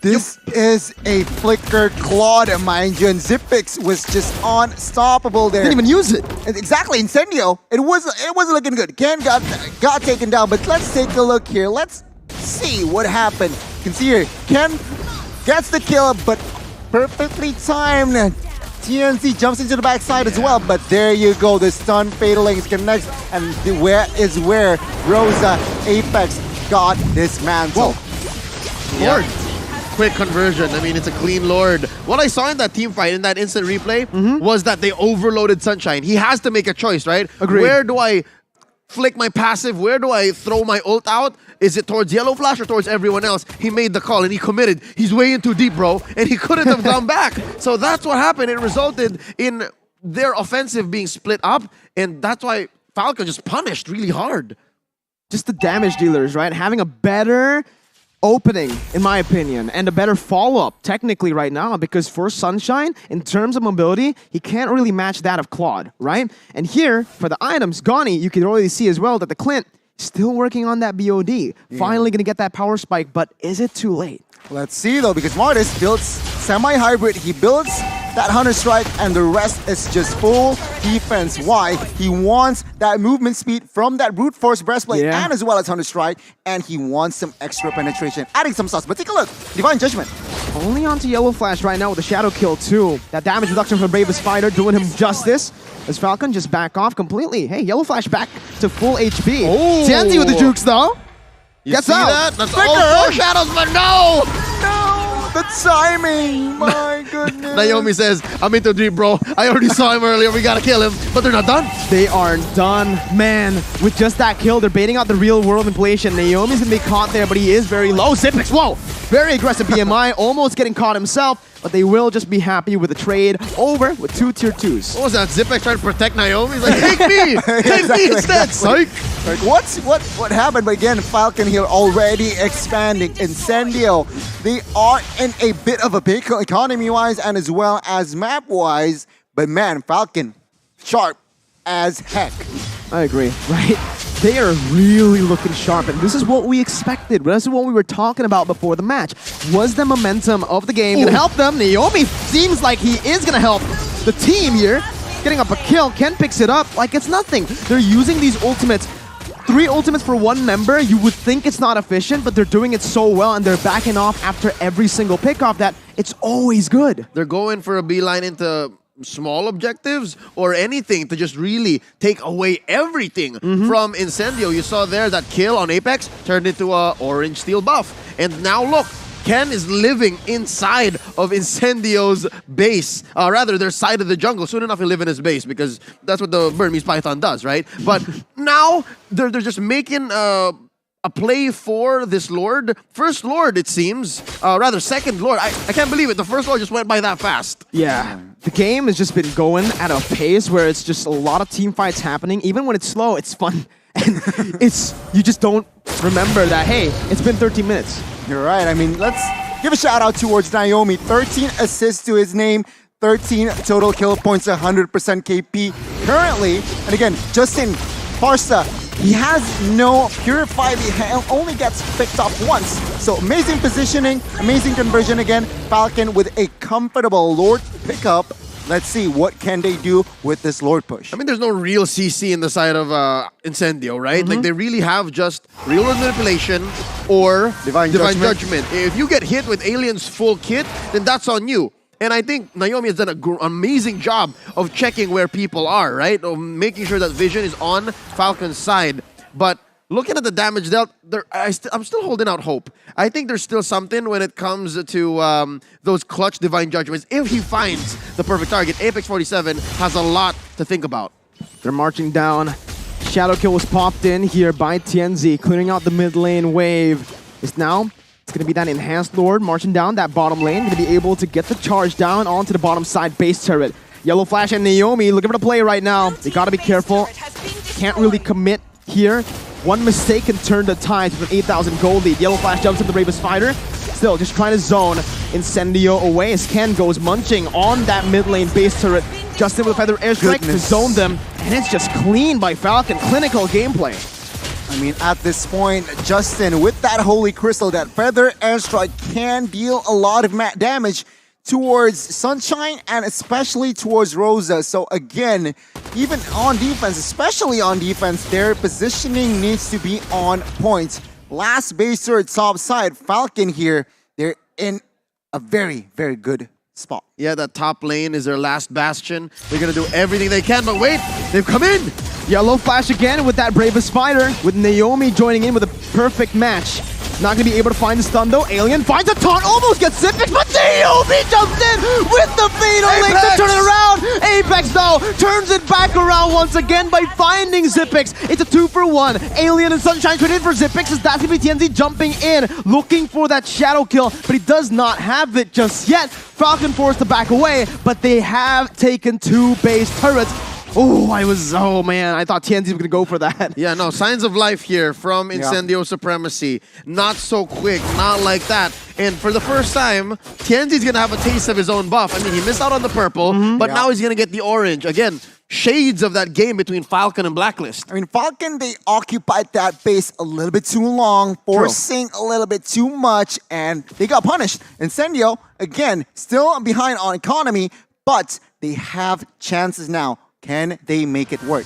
This is a flicker Claude, mind you, and Zipix was just unstoppable there. Didn't even use it. Exactly, Incendio. It wasn't looking good. Ken got taken down, but let's take a look here. Let's see what happened. You can see here, Ken gets the kill, but perfectly timed. TNC jumps into the backside as well, but there you go. The stun fatal links connects, and where Rosa Apex got dismantled. Lord. Quick conversion. I mean, it's a clean Lord. What I saw in that team fight, in that instant replay, was that they overloaded Sunshine. He has to make a choice, right? Agreed. Where do I flick my passive? Where do I throw my ult out? Is it towards Yellow Flash or towards everyone else? He made the call and he committed. He's way in too deep, bro, and he couldn't have gone back. So that's what happened. It resulted in their offensive being split up, and that's why Falcon just punished really hard. Just the damage dealers, right? Having a better opening, in my opinion, and a better follow-up technically right now, because for Sunshine, in terms of mobility, he can't really match that of Claude, right? And here, for the items, Gani, you can already see as well that the Clint still working on that BOD. Finally gonna get that power spike, but is it too late? Let's see though, because Martis builds semi-hybrid. He builds that Hunter Strike, and the rest is just full defense. Why? He wants that movement speed from that brute force breastplate and as well as Hunter Strike, and he wants some extra penetration, adding some sauce. But take a look, Divine Judgment. Only onto Yellow Flash right now with the Shadow Kill too. That damage reduction from Bravest Fighter doing him justice. As Falcon just back off completely. Hey, Yellow Flash back to full HP. Oh. TNT with the jukes though. You Gets see out. that? That's all foreshadows, but no! No, the timing, my goodness. Naomi says, I'm into deep, bro. I already saw him earlier. We gotta kill him. But they're not done. They aren't done. Man, with just that kill, they're baiting out the real world inflation. Naomi's gonna be caught there, but he is very low. Zipix, whoa! Very aggressive BMI, almost getting caught himself. But they will just be happy with the trade over with 2 tier 2s. What was that? Zipix trying to protect Naomi? He's like, take me! Take me instead, psych! Like, what happened? But again, Falcon here already expanding. Incendio, they are in a bit of a big economy-wise and as well as map-wise. But man, Falcon, sharp as heck. I agree, right? They are really looking sharp, and this is what we expected. This is what we were talking about before the match. Was the momentum of the game going to help them? Naomi seems like he is going to help the team here. Getting up a kill, Ken picks it up like it's nothing. They're using these ultimates. 3 ultimates for 1 member. You would think it's not efficient, but they're doing it so well, and they're backing off after every single pickoff that it's always good. They're going for a beeline into small objectives or anything to just really take away everything from Incendio. You saw there that kill on Apex turned into a orange steel buff. And now look, Ken is living inside of Incendio's base. Rather, their side of the jungle. Soon enough, he'll live in his base because that's what the Burmese Python does, right? But now they're just making a play for this Lord. First Lord, it seems. Rather, second Lord. I can't believe it. The first Lord just went by that fast. Yeah. The game has just been going at a pace where it's just a lot of team fights happening. Even when it's slow, it's fun. And you just don't remember that, hey, it's been 13 minutes. You're right. I mean, let's give a shout out towards Naomi. 13 assists to his name, 13 total kill points, 100% KP currently. And again, Justin Parsa, he has no Purify. He only gets picked up once. So amazing positioning, amazing conversion again. Falcon with a comfortable Lord pickup. Let's see, what can they do with this Lord push? I mean, there's no real CC in the side of Incendio, right? Like, they really have just real world manipulation or Divine Judgment. If you get hit with Alien's full kit, then that's on you. And I think Naomi has done an amazing job of checking where people are, right? Of making sure that vision is on Falcon's side. But looking at the damage dealt, I'm still holding out hope. I think there's still something when it comes to those clutch Divine Judgments. If he finds the perfect target, Apex 47 has a lot to think about. They're marching down. Shadow Kill was popped in here by TNZ, clearing out the mid lane wave. It's going to be that enhanced Lord marching down that bottom lane. Going to be able to get the charge down onto the bottom side base turret. Yellow Flash and Naomi looking for the play right now. They got to be careful. Can't really commit here. One mistake can turn the tides with an 8,000 gold lead. Yellow Flash jumps into the Bravest Fighter. Still just trying to zone Incendio away as Ken goes munching on that mid lane base turret. Justin with a feather airstrike to zone them. And it's just clean by Falcon. Clinical gameplay. I mean, at this point, Justin, with that Holy Crystal, that Feather Airstrike can deal a lot of damage towards Sunshine and especially towards Rosa. So again, even on defense, especially on defense, their positioning needs to be on point. Last baser top side, Falcon here, they're in a very, very good spot. Yeah, that top lane is their last bastion. They're gonna do everything they can, but wait, they've come in! Yellow flash again with that Bravest Spider, with Naomi joining in with a perfect match. Not gonna be able to find the stun though. Alien finds a taunt, almost gets Zippix, but Naomi jumps in with the fatal link to turn it around. Apex though turns it back around once again by finding Zippix. It's a 2-for-1. Alien and Sunshine traded for Zippix as that's gonna be TNZ jumping in, looking for that shadow kill, but he does not have it just yet. Falcon forced to back away, but they have taken 2 base turrets. Oh man, I thought TNZ was gonna go for that. Yeah, no, signs of life here from Incendio Supremacy. Not so quick, not like that. And for the first time, TNZ's gonna have a taste of his own buff. I mean, he missed out on the purple, but now he's gonna get the orange. Again, shades of that game between Falcon and Blacklist. I mean, Falcon, they occupied that base a little bit too long, forcing a little bit too much, and they got punished. Incendio, again, still behind on economy, but they have chances now. Can they make it work?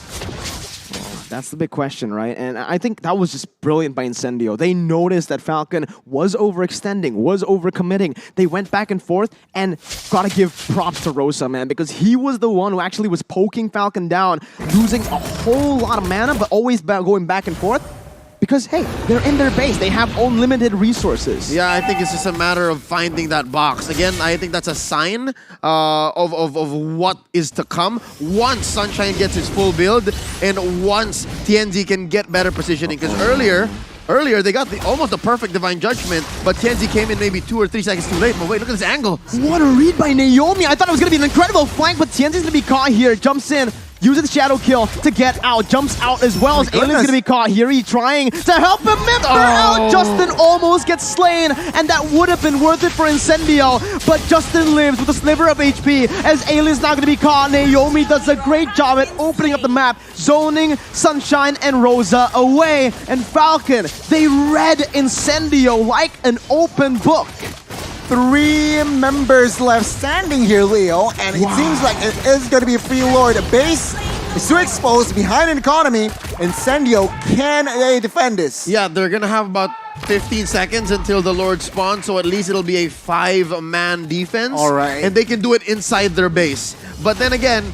That's the big question, right? And I think that was just brilliant by Incendio. They noticed that Falcon was overextending, was overcommitting. They went back and forth, and gotta give props to Rosa, man, because he was the one who actually was poking Falcon down, losing a whole lot of mana, but always going back and forth. Because, hey, they're in their base. They have unlimited resources. Yeah, I think it's just a matter of finding that box. Again, I think that's a sign of what is to come once Sunshine gets his full build and once TNZ can get better positioning. Because earlier they got almost the perfect Divine Judgment, but TNZ came in maybe 2 or 3 seconds too late. But wait, look at this angle. What a read by Naomi. I thought it was going to be an incredible flank, but TNZ's going to be caught here. Jumps in. Uses the shadow kill to get out. Jumps out as well as Alien's gonna be caught here. He's trying to help him member out. Justin almost gets slain, and that would have been worth it for Incendio. But Justin lives with a sliver of HP as Alien's not gonna be caught. Naomi does a great job at opening up the map, zoning Sunshine and Rosa away. And Falcon, they read Incendio like an open book. 3 members left standing here, Leo, and it seems like it is going to be a free lord. The base is too exposed behind an economy. Incendio, can they defend this? Yeah, they're going to have about 15 seconds until the Lord spawns, so at least it'll be a 5-man defense. All right. And they can do it inside their base. But then again,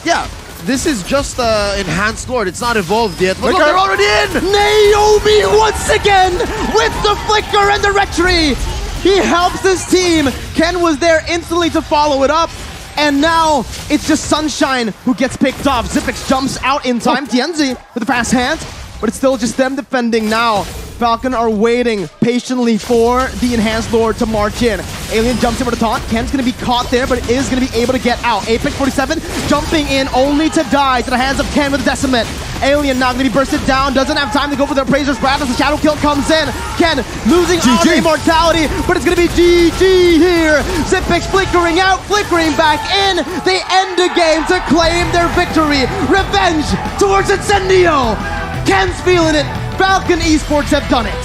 yeah, this is just enhanced Lord. It's not evolved yet. But look, they're already in! Naomi once again with the flicker and the retry. He helps his team. Ken was there instantly to follow it up. And now it's just Sunshine who gets picked off. Zippix jumps out in time. TNZ with a fast hand, but it's still just them defending now. Falcon are waiting patiently for the Enhanced Lord to march in. Alien jumps in with a taunt. Ken's going to be caught there, but is going to be able to get out. Apex 47 jumping in only to die to the hands of Ken with a Decimate. Alien now going to be bursted down. Doesn't have time to go for the Appraiser's Breath as the Shadow Kill comes in. Ken losing on Immortality, but it's going to be GG here. Zippix flickering out, flickering back in. They end the game to claim their victory. Revenge towards Incendio. Ken's feeling it. Falcon Esports have done it.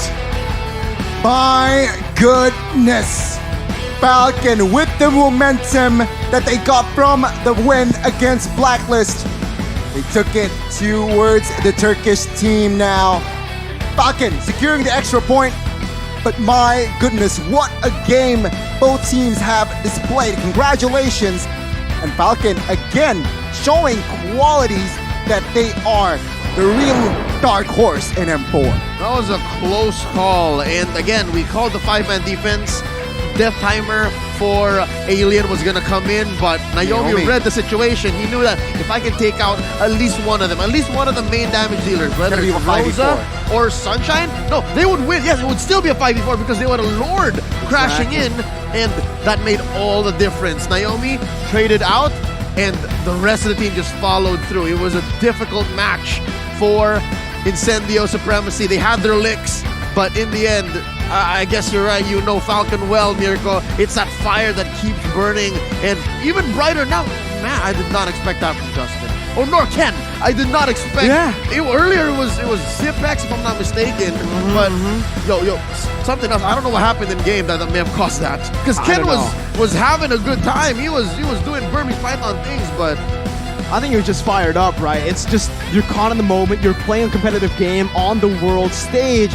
My goodness. Falcon with the momentum that they got from the win against Blacklist. They took it towards the Turkish team now. Falcon securing the extra point. But my goodness, what a game both teams have displayed. Congratulations. And Falcon again showing qualities that they are the real dark horse in M4. That was a close call. And again, we called the 5-man defense. Death timer for Alien was gonna come in, but Naomi read the situation. He knew that if I can take out at least one of them, at least one of the main damage dealers, whether it's Rosa or Sunshine, no, they would win. Yes, it would still be a 5v4 because they would have a Lord crashing in, and that made all the difference. Naomi traded out, and the rest of the team just followed through. It was a difficult match for Incendio Supremacy. They had their licks, but in the end, I guess you're right. You know Falcon well, Mirko. It's that fire that keeps burning and even brighter now. Man, I did not expect that from Justin. Oh, nor Ken. I did not expect. Yeah. Earlier it was Zipex, if I'm not mistaken. But something else. I don't know what happened in game that may have caused that. Because Ken was having a good time. He was doing Burmese Python things, but I think you're just fired up, right? It's just you're caught in the moment. You're playing a competitive game on the world stage,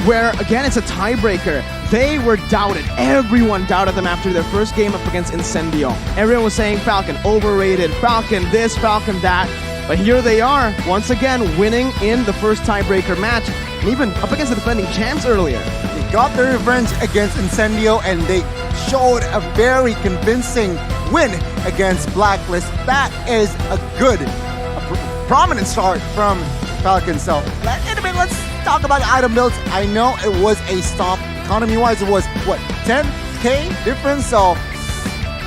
where again it's a tiebreaker. They were doubted. Everyone doubted them after their first game up against Incendio. Everyone was saying Falcon overrated, Falcon this, Falcon that. But here they are, once again winning in the first tiebreaker match, and even up against the defending champs earlier. They got their revenge against Incendio, and they showed a very convincing win against Blacklist. That is a good, prominent start from Falcon. So let's talk about item builds. I know it was a stop. Economy-wise, it was, what, 10k difference? So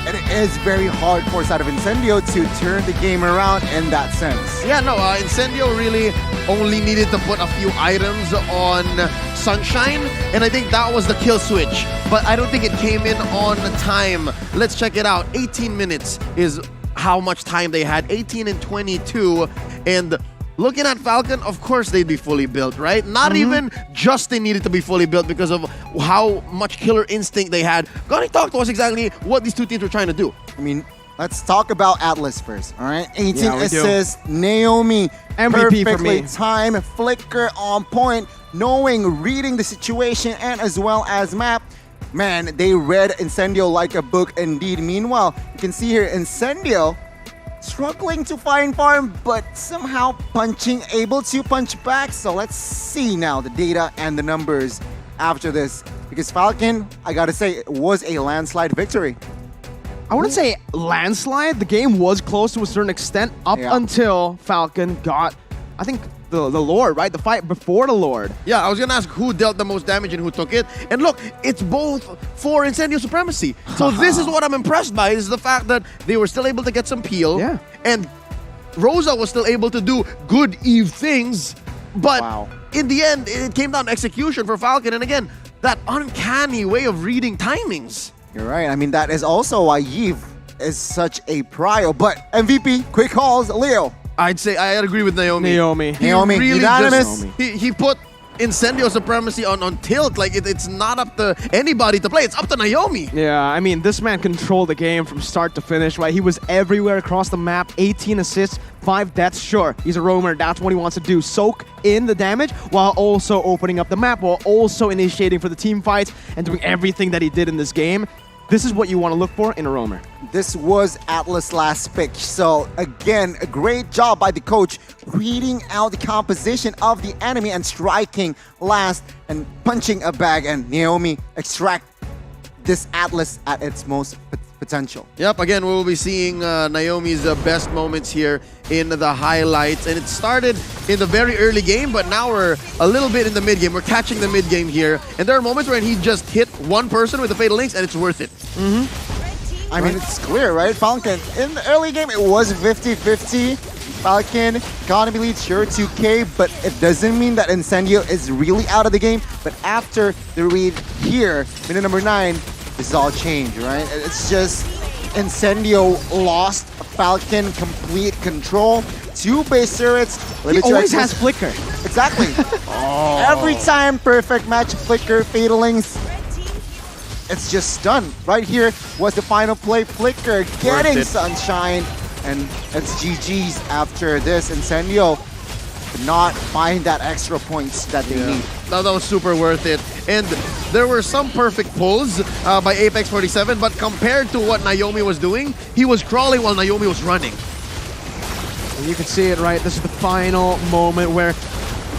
it is very hard for side of Incendio to turn the game around in that sense. yeah, no, Incendio really only needed to put a few items on Sunshine, and I think that was the kill switch. But I don't think it came in on time. Let's check it out. 18 minutes is how much time they had. 18 and 22, and looking at Falcon, of course they'd be fully built, right? Not even just they needed to be fully built because of how much killer instinct they had. Gonna talk to us exactly what these two teams were trying to do. I mean, let's talk about Atlas first, all right? 18 Yeah, we do. assists, Naomi, MVP for perfectly me. timed, Flicker on point, reading the situation and as well as map. Man, they read Incendio like a book indeed. Meanwhile, you can see here Incendio struggling to find farm, but somehow able to punch back. So let's see now the data and the numbers after this. Because Falcon, I gotta say, it was a landslide victory. I wouldn't say landslide. The game was close to a certain extent up until Falcon got, I think, the Lord, right? The fight before the Lord. Yeah, I was gonna ask who dealt the most damage and who took it. And look, it's both for Incendio supremacy. So this is what I'm impressed by, is the fact that they were still able to get some peel. Yeah. And Rosa was still able to do good Eve things. But in the end, it came down to execution for Falcon. And again, that uncanny way of reading timings. You're right. I mean, that is also why Eve is such a prio. But MVP, quick calls, Leo. I'd say I'd agree with Naomi. Naomi, really unanimous. He put Incendio supremacy on tilt. Like it's not up to anybody to play. It's up to Naomi. Yeah, I mean, this man controlled the game from start to finish, right? He was everywhere across the map, 18 assists, 5 deaths. Sure, he's a roamer. That's what he wants to do. Soak in the damage while also opening up the map, while also initiating for the team fights and doing everything that he did in this game. This is what you want to look for in a roamer. This was Atlas' last pick. So again, a great job by the coach reading out the composition of the enemy and striking last and punching a bag, and Naomi extract this Atlas at its most potential. Yep, again, we'll be seeing Naomi's best moments here in the highlights. And it started in the very early game, but now we're a little bit in the mid game. We're catching the mid game here. And there are moments when he just hit one person with the Fatal Links and it's worth it. I mean, it's clear, right? Falcon, in the early game, it was 50-50. Falcon, economy lead, sure, 2k, but it doesn't mean that Incendio is really out of the game. But after the read here, minute number 9, this is all changed, right? It's just Incendio lost Falcon complete control. 2 base turrets. He always has Flicker. Exactly. Every time, perfect match, Flicker, Fatalings. It's just done. Right here was the final play. Flicker getting Sunshine. And it's GG's after this. Incendio could not find that extra points that they need. That was super worth it. And there were some perfect pulls by Apex 47, but compared to what Naomi was doing, he was crawling while Naomi was running. And you can see it, right? This is the final moment where,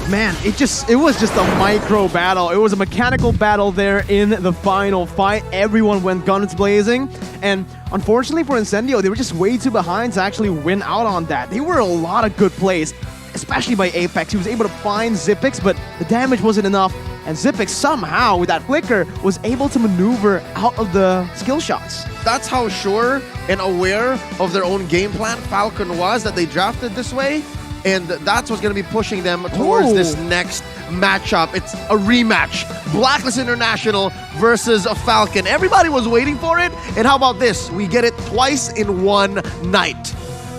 man, it was just a micro battle. It was a mechanical battle there in the final fight. Everyone went guns blazing. And unfortunately for Incendio, they were just way too behind to actually win out on that. There were a lot of good plays, especially by Apex. He was able to find Zipix, but the damage wasn't enough. And Zipix somehow, with that flicker, was able to maneuver out of the skill shots. That's how sure and aware of their own game plan Falcon was, that they drafted this way. And that's what's going to be pushing them towards this next matchup. It's a rematch. Blacklist International versus a Falcon. Everybody was waiting for it. And how about this? We get it twice in one night.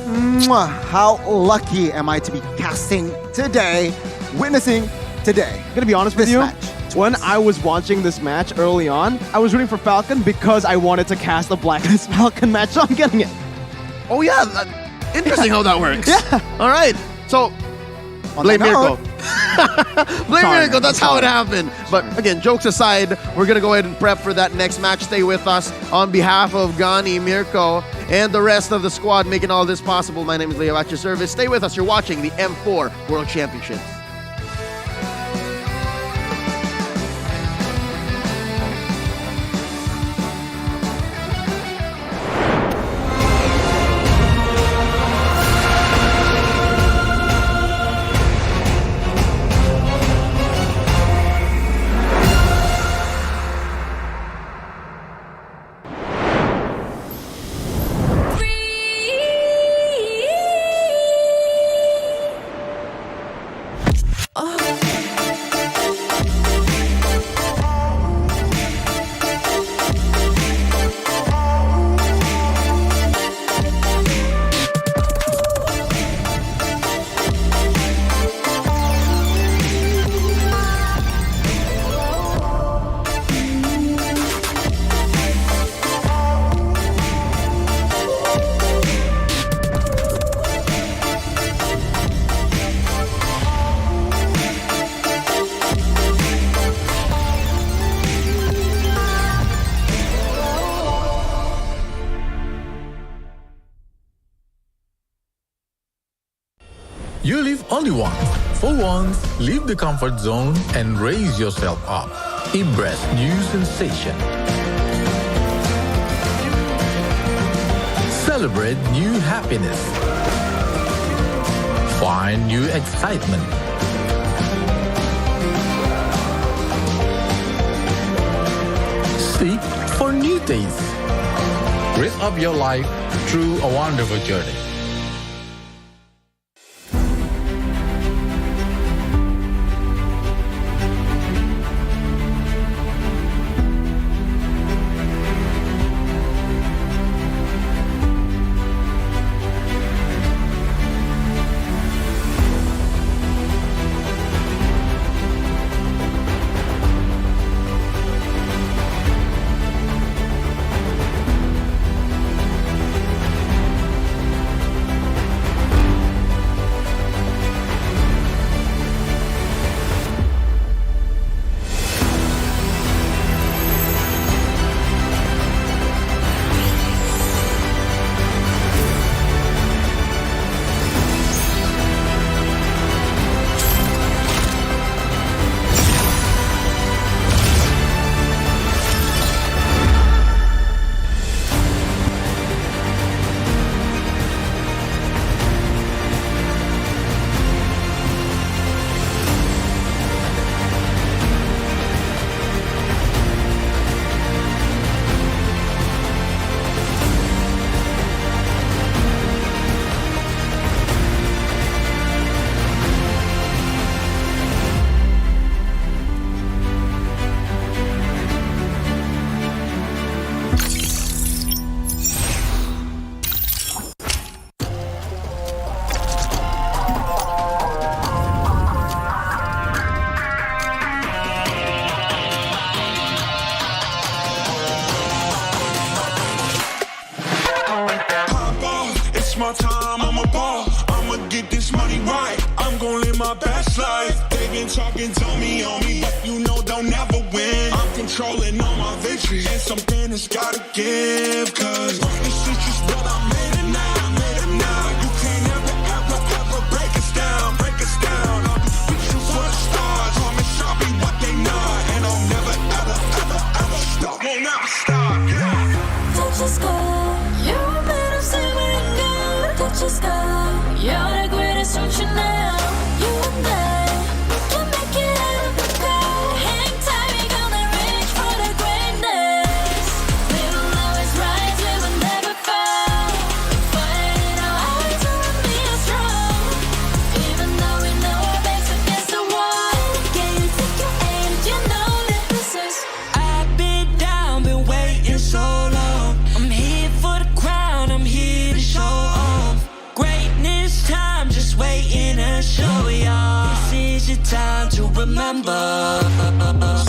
Mwah, how lucky am I to be casting today, witnessing today. I'm gonna be honest with This you. match. When I was watching this match early on, I was rooting for Falcon because I wanted to cast a Blacklist Falcon match, so I'm getting it. Oh yeah, interesting how that works. Yeah. All right. So, blame that Mirko. note- Blame Sorry, Mirko, that's I'm how it sorry. happened. But again, jokes aside, we're going to go ahead and prep for that next match. Stay with us on behalf of Gani, Mirko, and the rest of the squad making all this possible. My name is Leo at your service. Stay with us. You're watching the M4 World Championships. You live only once. For once, leave the comfort zone and raise yourself up. Embrace new sensation. Celebrate new happiness. Find new excitement. Seek for new tastes. Raise up your life through a wonderful journey. It's my time, I'm a ball. I'ma get this money right. I'm gonna live my best life. They been talking to me on me, but you know they'll never win. I'm controlling all my victories, and something has gotta give. Cause this is just what I made it now, made it now. You can't ever, ever, ever break us down, break us down. I'm reaching for the stars, promise I'll be what they not. And I'll never, ever, ever, ever stop. Won't never stop, yeah. Touch the sky, you're made of silver and gold. Touch the sky, you're the greatest, don't you know? You and I, we can make it out of the cold. Hang tight, we gonna reach for the greatness. We will always rise, we will never waiting to show y'all. This is your time to remember.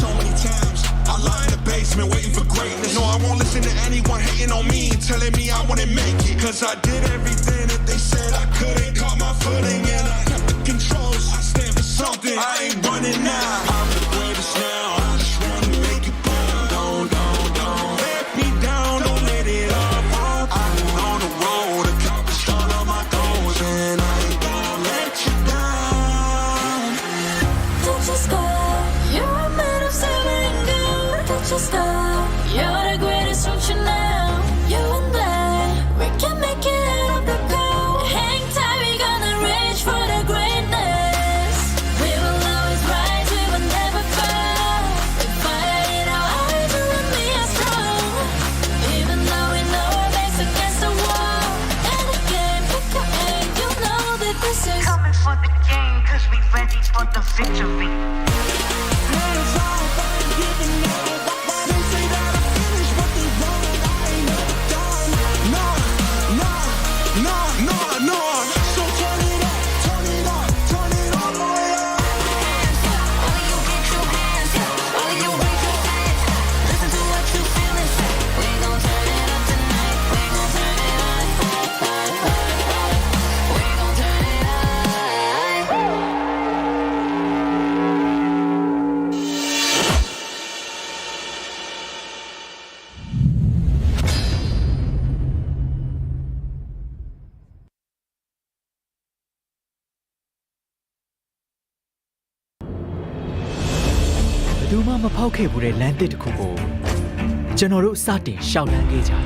So many times I lie in the basement waiting for greatness. No, I won't listen to anyone hating on me, telling me I wouldn't make it. Cause I did everything that they said I couldn't. Caught my footing and I kept the controls. I stand for something, I ain't running now. I'm the greatest now, I just wanna make it burn. Don't let me down, don't let it up. I've been on the road, accomplished all of my goals, and I ain't gonna let you down. Don't you stop, you're a man of silver and gold. Don't you stop, you're the greatest, don't you know? You and I, we can make it out of the cold. Hang tight, we're gonna reach for the greatness. We will always rise, we will never fall. The fire in our eyes, you and me are strong. Even though we know our backs against the wall. And again, pick your aim, you know that this is coming for the game, cause we ready for the victory. Badu ma ma ဖောက်ခဲ့ဘူးတဲ့လမ်းတစ်တစ်ခုကိုကျွန်တော်တို့စတင်ရှောက်လန်းခဲ့ကြတယ်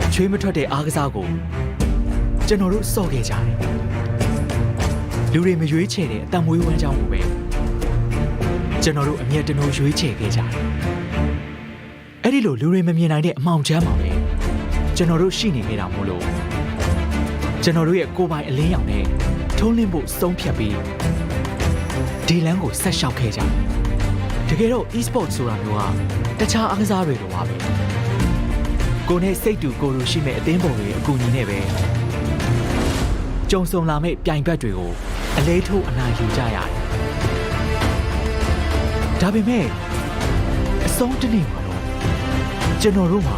။ချွေးမထွက်တဲ့အားကစားကိုကျွန်တော်တို့စော့ခဲ့ကြတယ်။လူတွေမရွေးချယ်တဲ့အတံမွေးဝမ်းကြောင်းကိုပဲကျွန်တော်တို့အမျက်တနိုးရွေးချယ်ခဲ့ကြတယ်။အဲ့ဒီလိုလူတွေမမြင်နိုင်တဲ့အမှောင်ချမ်းမှာပဲကျွန်တော်တို့ရှိနေခဲ့တာမို့လို့ကျွန်တော်တို့ရဲ့ကိုယ်ပိုင်အလင်းရောင်နဲ့ထုံးလင်းဖို့ဆုံးဖြတ်ပြီးဒီလမ်းကိုဆက်လျှောက်ခဲ့ကြတယ်။တကယ်တော့ e-sport ဆိုတာမျိုးကတခြားအားကစားတွေလိုပါပဲ။ကိုယ်နဲ့စိတ်တူကိုယ်လိုရှိမဲ့အသင်းပုံတွေအကူအညီနဲ့ပဲကြုံဆုံလာမဲ့ပြိုင်ဘက်တွေကိုအလေးထိုးအနိုင်ယူကြရတယ်။ဒါပေမဲ့အဆုံးတနေ့မှာတော့ကျွန်တော်တို့မှာ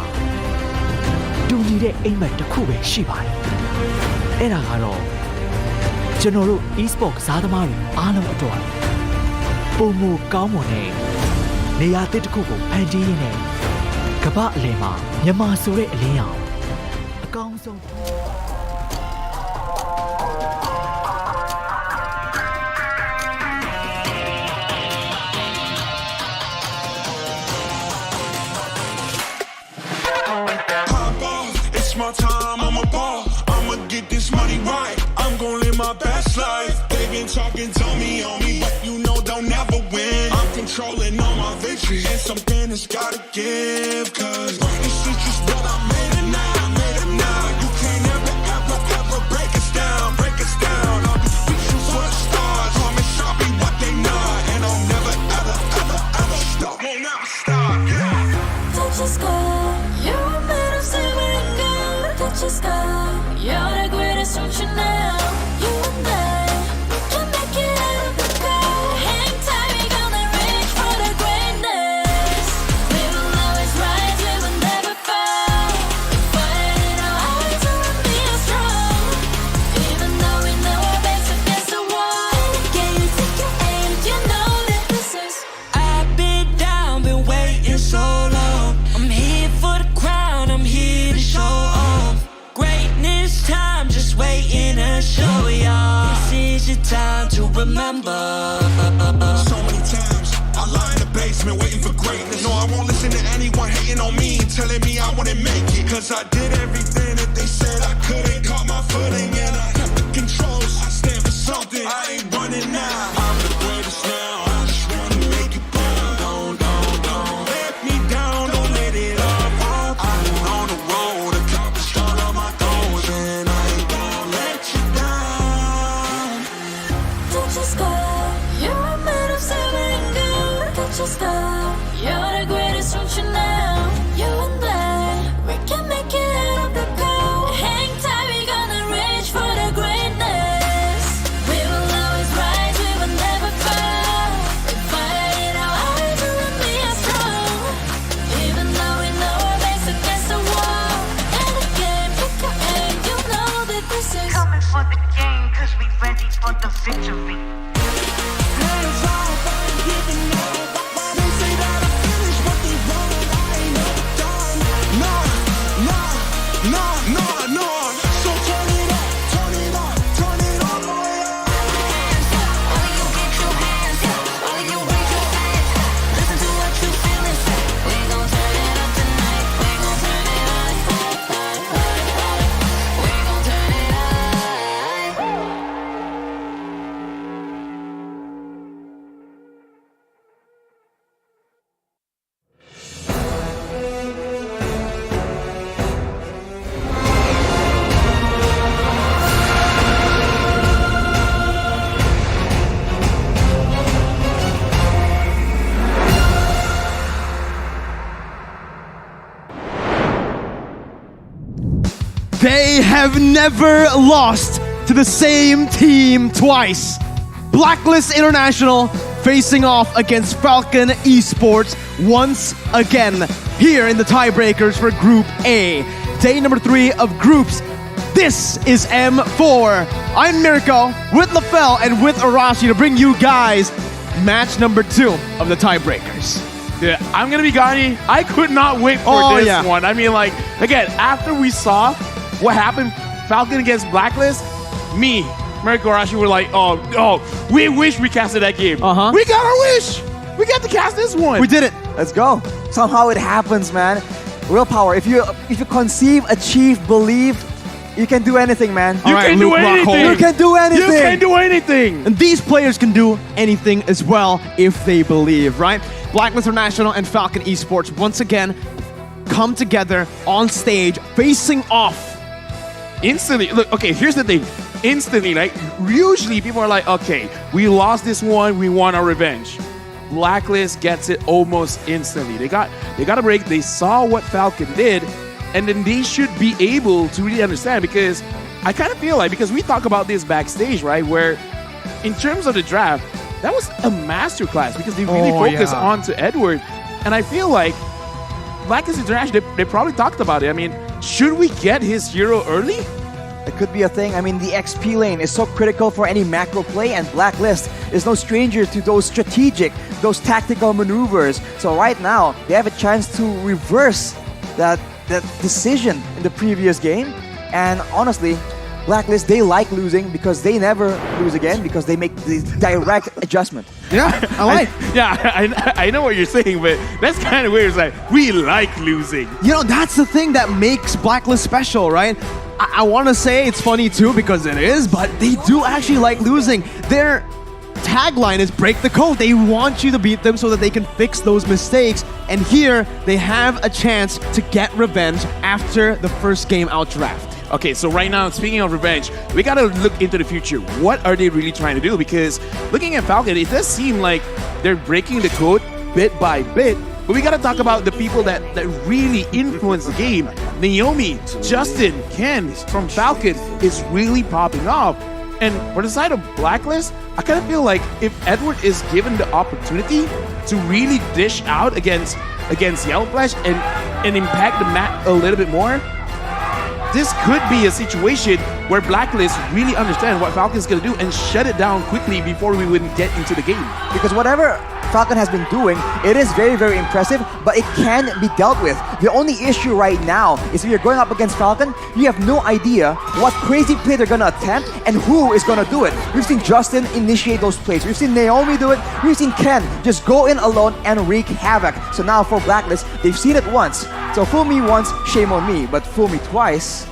တူညီတဲ့အိမ်မက်တစ်ခုပဲရှိပါတယ်။အဲ့ဒါကတော့ကျွန်တော်တို့ e-sport ကစားသမားတွေအားလုံးအတွက်ပုံမကောင်းမွန်တဲ့နေရာတစ်ခုကိုဖန်တီးရင်းနဲ့ကမ္ဘာအလယ်မှာမြန်မာဆိုတဲ့အလင်းရောင်အကောင်းဆုံး It's my time, I'm a ball. I'ma get this money right. I'm gon' live my best life. They been talking, tell me on me, but you know they'll never win. I'm controlling all my victories, and something has gotta give. Cause this is just what I made it now, You can't ever break us down, I'll be reaching for the stars. Promise I'll be what they not, and I'll never ever stop. Won't never stop, yeah. Don't you stop, you're a man of silver and gold. Don't you stop, you're the greatest, don't you know? You and I, we can make it out of the cold. Hang tight, we're gonna reach for the greatness. We will always rise, we will never fall. The fire in our eyes, you and me are strong. Even though we know our backs against the wall. And again, you take your aim, you know that this is. I've been down, been waiting so long. I'm here for the crown, I'm here to show off. Greatness time, just waiting to show y'all. This is your time to remember. So many times I lie in the basement waiting for greatness. No, I won't listen to anyone hating on me, telling me I wouldn't make it. Cause I did everything that they said I couldn't. Caught my footing and I kept the controls. I stand for something, I ain't running now. I'm the greatest now, I just wanna make it burn. Don't let me down, don't let it up. I've been on the road, accomplished all of my goals, and I ain't gonna let you down. Don't you stop, you're a man of silver and gold. Don't you stop, you're the greatest, don't you know? You and I, we can make it out of the fight for the game, cause we ready for the victory. They have never lost to the same team twice. Blacklist International facing off against Falcon Esports once again here in the tiebreakers for Group A. Day number 3 of groups. This is M4. I'm Mirko with LaFell and with Arashi to bring you guys match number 2 of the tiebreakers. Yeah, I'm gonna be Gani. I could not wait for this one. I mean, like, again, after we saw what happened, Falcon against Blacklist, me, Mirko, Arashi were like, oh, we wish we casted that game. We got our wish. We got to cast this one. We did it. Let's go. Somehow it happens, man. Willpower. If you conceive, achieve, believe, you can do anything, man. You can do anything. You can do anything. You can do anything. And these players can do anything as well if they believe, right? Blacklist International and Falcon Esports once again come together on stage, facing off. Instantly, look, okay, here's the thing. Instantly, like, usually people are like, okay, we lost this one, we want our revenge. Blacklist gets it almost instantly. They got a break, they saw what Falcon did, and then they should be able to really understand, because I kind of feel like, because we talk about this backstage, right, where in terms of the draft, that was a masterclass because they really focused on to Edward. And I feel like Blacklist International, they probably talked about it. I mean, should we get his hero early? It could be a thing. I mean, the XP lane is so critical for any macro play, and Blacklist is no stranger to those strategic, those tactical maneuvers. So right now, they have a chance to reverse that decision in the previous game. And honestly, Blacklist, they like losing because they never lose again because they make the direct adjustment. Yeah, I like. I know what you're saying, but that's kind of weird. It's like, we like losing. You know, that's the thing that makes Blacklist special, right? I want to say it's funny too because it is, but they do actually like losing. Their tagline is break the code. They want you to beat them so that they can fix those mistakes. And here, they have a chance to get revenge after the first game out draft. Okay, so right now, speaking of revenge, we gotta look into the future. What are they really trying to do? Because looking at Falcon, it does seem like they're breaking the code bit by bit. But we gotta talk about the people that really influence the game. Naomi, Justin, Ken from Falcon is really popping off. And for the side of Blacklist, I kind of feel like if Edward is given the opportunity to really dish out against Yellow Flash and impact the map a little bit more, this could be a situation where Blacklist really understand what Falcon's gonna do and shut it down quickly before we would get into the game. Because whatever Falcon has been doing, it is very, very impressive, but it can be dealt with. The only issue right now is if you're going up against Falcon, you have no idea what crazy play they're gonna attempt and who is gonna do it. We've seen Justin initiate those plays. We've seen Naomi do it. We've seen Ken just go in alone and wreak havoc. So now for Blacklist, they've seen it once. So fool me once, shame on me. But fool me twice,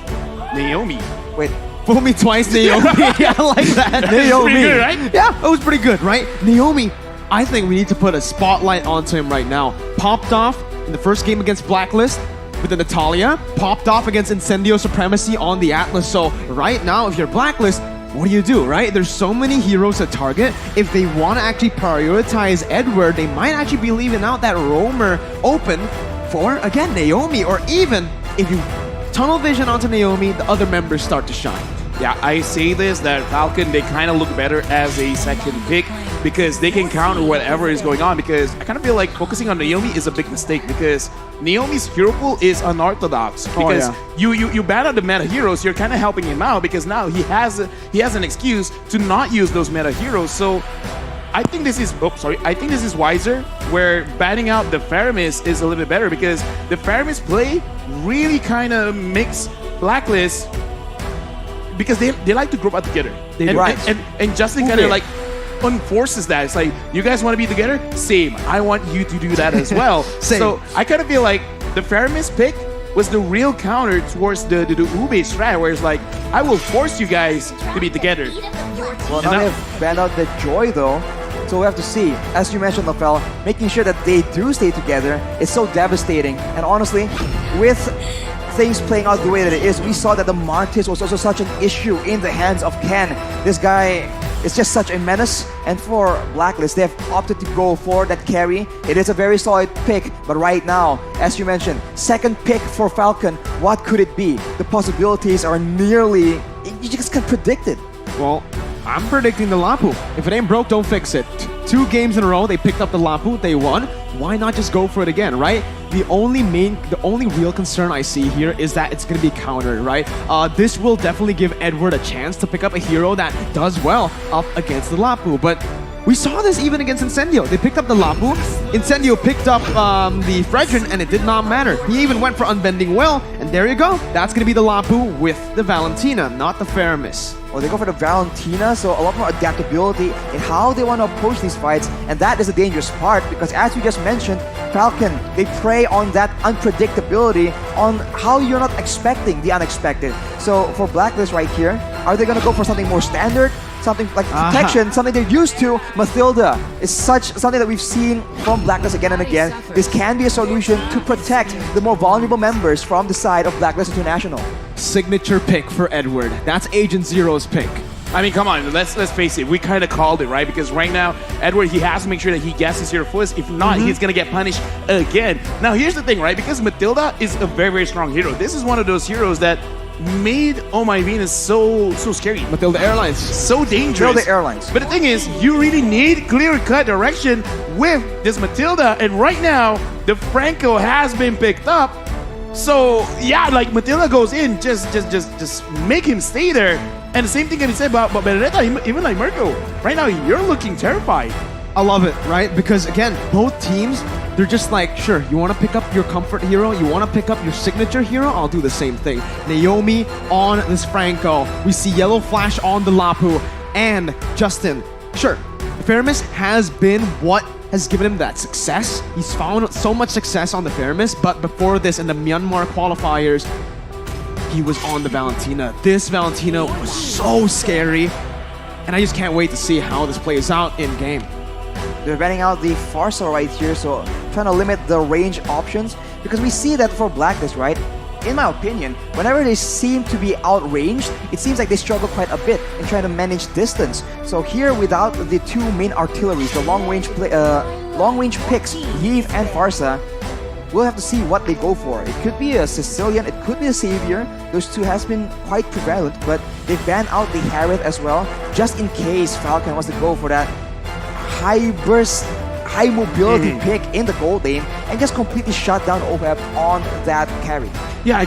Naomi. Wait. Fool me twice, Naomi. I like that. Naomi. Pretty good, right? Yeah, it was pretty good, right? Naomi, I think we need to put a spotlight onto him right now. Popped off in the first game against Blacklist with the Natalia. Popped off against Incendio Supremacy on the Atlas. So right now, if you're Blacklist, what do, right? There's so many heroes to target. If they want to actually prioritize Edward, they might actually be leaving out that roamer open for, again, Naomi. Or even if you tunnel vision onto Naomi, the other members start to shine. Yeah, I say this, that Falcon, they kind of look better as a second pick. because they can counter whatever is going on. Because I kind of feel like focusing on Naomi is a big mistake because Naomi's hero pool is unorthodox. Because you ban out the meta heroes, you're kind of helping him out because now he has an excuse to not use those meta heroes. So I think this is I think this is wiser, where banning out the Faramis is a little bit better because the Faramis play really kind of makes Blacklist, because they like to group up together. And Justin kind of like unforces that. It's like, you guys want to be together? Same. I want you to do that as well. So I kind of feel like the Faramis pick was the real counter towards the Ube strat, where it's like, I will force you guys to be together. Well, now they've banned out the Joy though. So we have to see, as you mentioned, Lafel, making sure that they do stay together is so devastating. And honestly, with things playing out the way that it is, we saw that the Martis was also such an issue in the hands of Ken. This guy is just such a menace. And for Blacklist, they have opted to go for that carry. It is a very solid pick, but right now, as you mentioned, second pick for Falcon, what could it be? The possibilities are nearly, you just can't predict it. Well, I'm predicting the Lapu. If it ain't broke, don't fix it. 2 games in a row, they picked up the Lapu, they won. Why not just go for it again, right? The only real concern I see here is that it's going to be countered, right? This will definitely give Edward a chance to pick up a hero that does well up against the Lapu. But we saw this even against Incendio. They picked up the Lapu. Incendio picked up the Fredrin, and it did not matter. He even went for Unbending Will, and there you go. That's going to be the Lapu with the Valentina, not the Faramis. Well, they go for the Valentina, so a lot more adaptability in how they want to approach these fights, and that is the dangerous part because, as you just mentioned, Falcon, they prey on that unpredictability, on how you're not expecting the unexpected. So for Blacklist right here, are they going to go for something more standard? Something like protection, something they're used to. Mathilda is something that we've seen from Blacklist again and again. This can be a solution to protect the more vulnerable members from the side of Blacklist International. Signature pick for Edward. That's Agent Zero's pick. I mean, come on, let's face it. We kind of called it, right? Because right now, Edward, he has to make sure that he gets his hero first. If not, he's going to get punished again. Now, here's the thing, right? Because Mathilda is a very, very strong hero. This is one of those heroes that made Oh My Venus so scary. Mathilda Airlines. So dangerous. Mathilda Airlines. But the thing is, you really need clear-cut direction with this Mathilda. And right now, the Franco has been picked up. So, yeah, like Mathilda goes in, just make him stay there. And the same thing can be said about Benedetta, even like Mirko. Right now, you're looking terrified. I love it, right? Because again, both teams, they're just like, sure, you want to pick up your comfort hero, you want to pick up your signature hero, I'll do the same thing. Naomi on this Franco. We see Yellow Flash on the Lapu. And Justin, sure, Faramis has been what has given him that success. He's found so much success on the Faramis, but before this in the Myanmar qualifiers, he was on the Valentina. This Valentina was so scary, and I just can't wait to see how this plays out in game. They're banning out the Farsa right here, so trying to limit the range options, because we see that for Blacklist, right? In my opinion, whenever they seem to be outranged, it seems like they struggle quite a bit in trying to manage distance. So here, without the 2 main artilleries, the long-range picks, Yves and Farsa, we'll have to see what they go for. It could be a Sicilian, it could be a Savior. Those 2 has been quite prevalent, but they ban out the Harith as well, just in case Falcon wants to go for that high burst, high mobility pick in the gold lane and just completely shut down OPEP on that carry. Yeah, I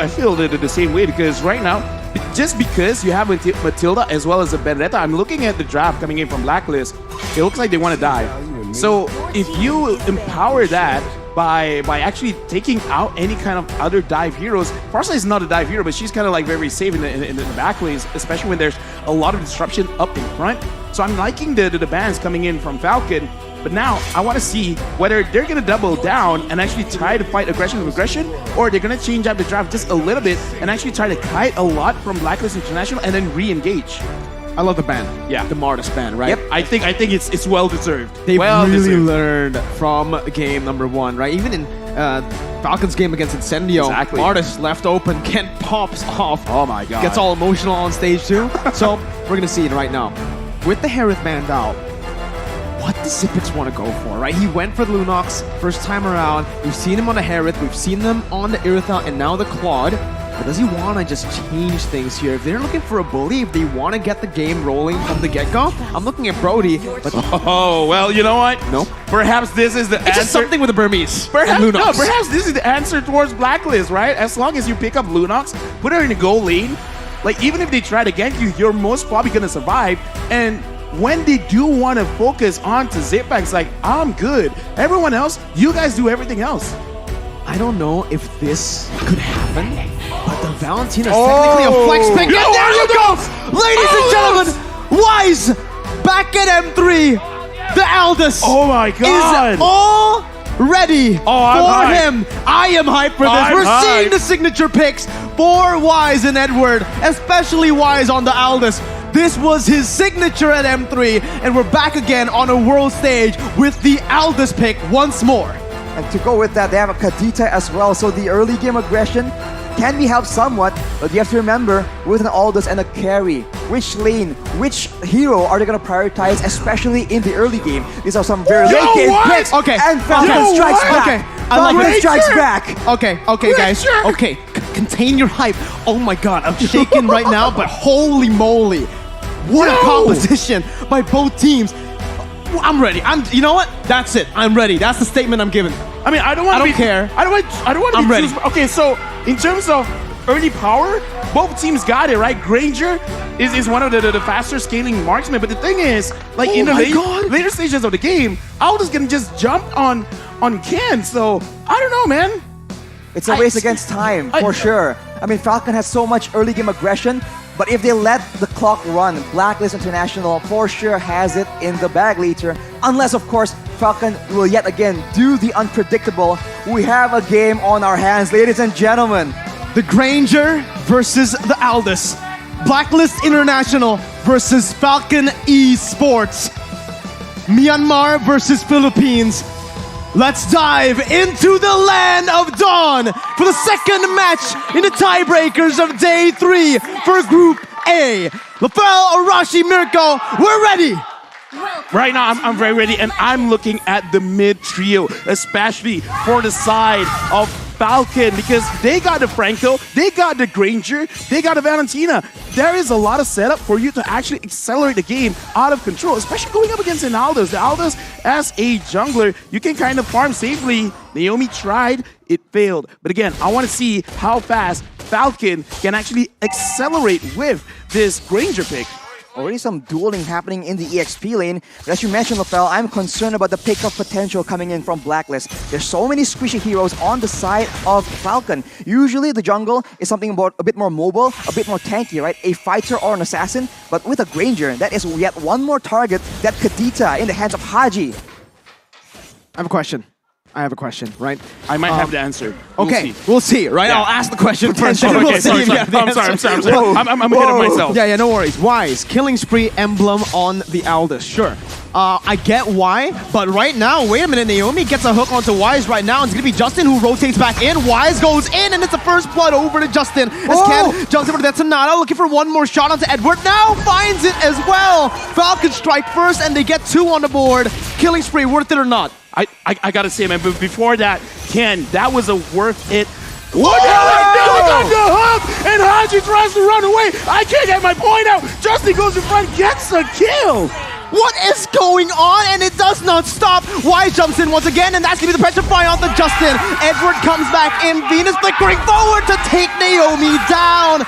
feel the same way, because right now, just because you have Mathilda as well as a Benedetta, I'm looking at the draft coming in from Blacklist. It looks like they want to dive. So if you empower that by actually taking out any kind of other dive heroes, Farsa is not a dive hero, but she's kind of like very safe in the back lanes, especially when there's a lot of disruption up in front. So I'm liking the bans coming in from Falcon. But now I want to see whether they're going to double down and actually try to fight aggression with aggression, or they're going to change up the draft just a little bit and actually try to kite a lot from Blacklist International and then re-engage. I love the ban. Yeah. The Martis ban, right? Yep. I think it's well deserved. They've really learned from game number 1, right? Even in Falcon's game against Incendio, Martis left open, Kent pops off. Oh my god. Gets all emotional on stage too. So we're going to see it right now. With the Harith banned out, what does Zippix want to go for, right? He went for the Lunox first time around. We've seen him on the Harith, we've seen them on the Iritha, and now the Claude. But does he want to just change things here? If they're looking for a bully, if they want to get the game rolling from the get-go, I'm looking at Brody. But oh, well, you know what? No. Perhaps this is the answer. Just something with the Burmese. Perhaps, and no, Lunox. perhaps this is the answer towards Blacklist, right? As long as you pick up Lunox, put her in the goal lane, like even if they try to gank you, you're most probably going to survive. And when they do want to focus on to Zipback, it's like, I'm good. Everyone else, you guys do everything else. I don't know if this could happen, but the Valentina's technically a flex pick. And there you go! Ladies and gentlemen, Wise back at M3. The Aldous is all ready for him. I am hyped for this. We're seeing the signature picks for Wise and Edward, especially Wise on the Aldous. This was his signature at M3, and we're back again on a world stage with the Aldous pick once more. And to go with that, they have a Kadita as well. So the early game aggression can be helped somewhat, but you have to remember, with an Aldous and a carry, which lane, which hero are they going to prioritize, especially in the early game? These are some very late game picks. Okay. And Falcon strikes back. Okay. I like Falcon this. strikes back. Okay, guys. Okay, contain your hype. Oh my god, I'm shaking right now, but holy moly. What a composition by both teams. I'm ready. You know what? That's it. I'm ready. That's the statement I'm giving. I mean, I don't want to care. I don't want to be ready. Okay, so in terms of early power, both teams got it, right? Granger is one of the faster scaling marksmen, but the thing is, like in the later stages of the game, Aldous can just jump on Ken, so I don't know, man. It's a race against time, for sure. I mean, Falcon has so much early game aggression, but if they let the clock run, Blacklist International for sure has it in the bag later. Unless, of course, Falcon will yet again do the unpredictable. We have a game on our hands, ladies and gentlemen. The Granger versus the Aldous. Blacklist International versus Falcon Esports. Myanmar versus Philippines. Let's dive into the land of Dawn for the second match in the tiebreakers of day 3 for Group A. Lafel, Arashi, Mirko, we're ready. Right now, I'm very ready, and I'm looking at the mid trio, especially for the side of Falcon, because they got the Franco, they got the Granger, they got the Valentina. There is a lot of setup for you to actually accelerate the game out of control, especially going up against an Aldous. The Aldous, as a jungler, you can kind of farm safely. Naomi tried, it failed. But again, I want to see how fast Falcon can actually accelerate with this Granger pick. Already some dueling happening in the EXP lane. But as you mentioned, Lafel, I'm concerned about the pick-up potential coming in from Blacklist. There's so many squishy heroes on the side of Falcon. Usually the jungle is something about a bit more mobile, a bit more tanky, right? A fighter or an assassin. But with a Granger, that is yet one more target, that Kadita in the hands of Haji. I have a question, right? I might have the answer. We'll see, right? Yeah. I'll ask the question first. Okay, We'll see sorry, if you have the I'm answer. sorry. I'm ahead of myself. Yeah, no worries. Wise, killing spree emblem on the Aldous. Sure. I get why, but right now, wait a minute, Naomi gets a hook onto Wise right now, and it's gonna be Justin who rotates back in. Wise goes in, and it's the first blood over to Justin. As Ken jumps over to that Sonata, looking for one more shot onto Edward. Now finds it as well. Falcon strike first, and they get 2 on the board. Killing spree, worth it or not? I gotta say, man, but before that, Ken, that was a worth it. What? got the hook, and Haji tries to run away. I can't get my point out. Justin goes in front, gets a kill. What is going on? And it does not stop. Wise jumps in once again, and that's gonna be the pressure fire onto Justin. Edward comes back in. Venus flickering forward to take Naomi down.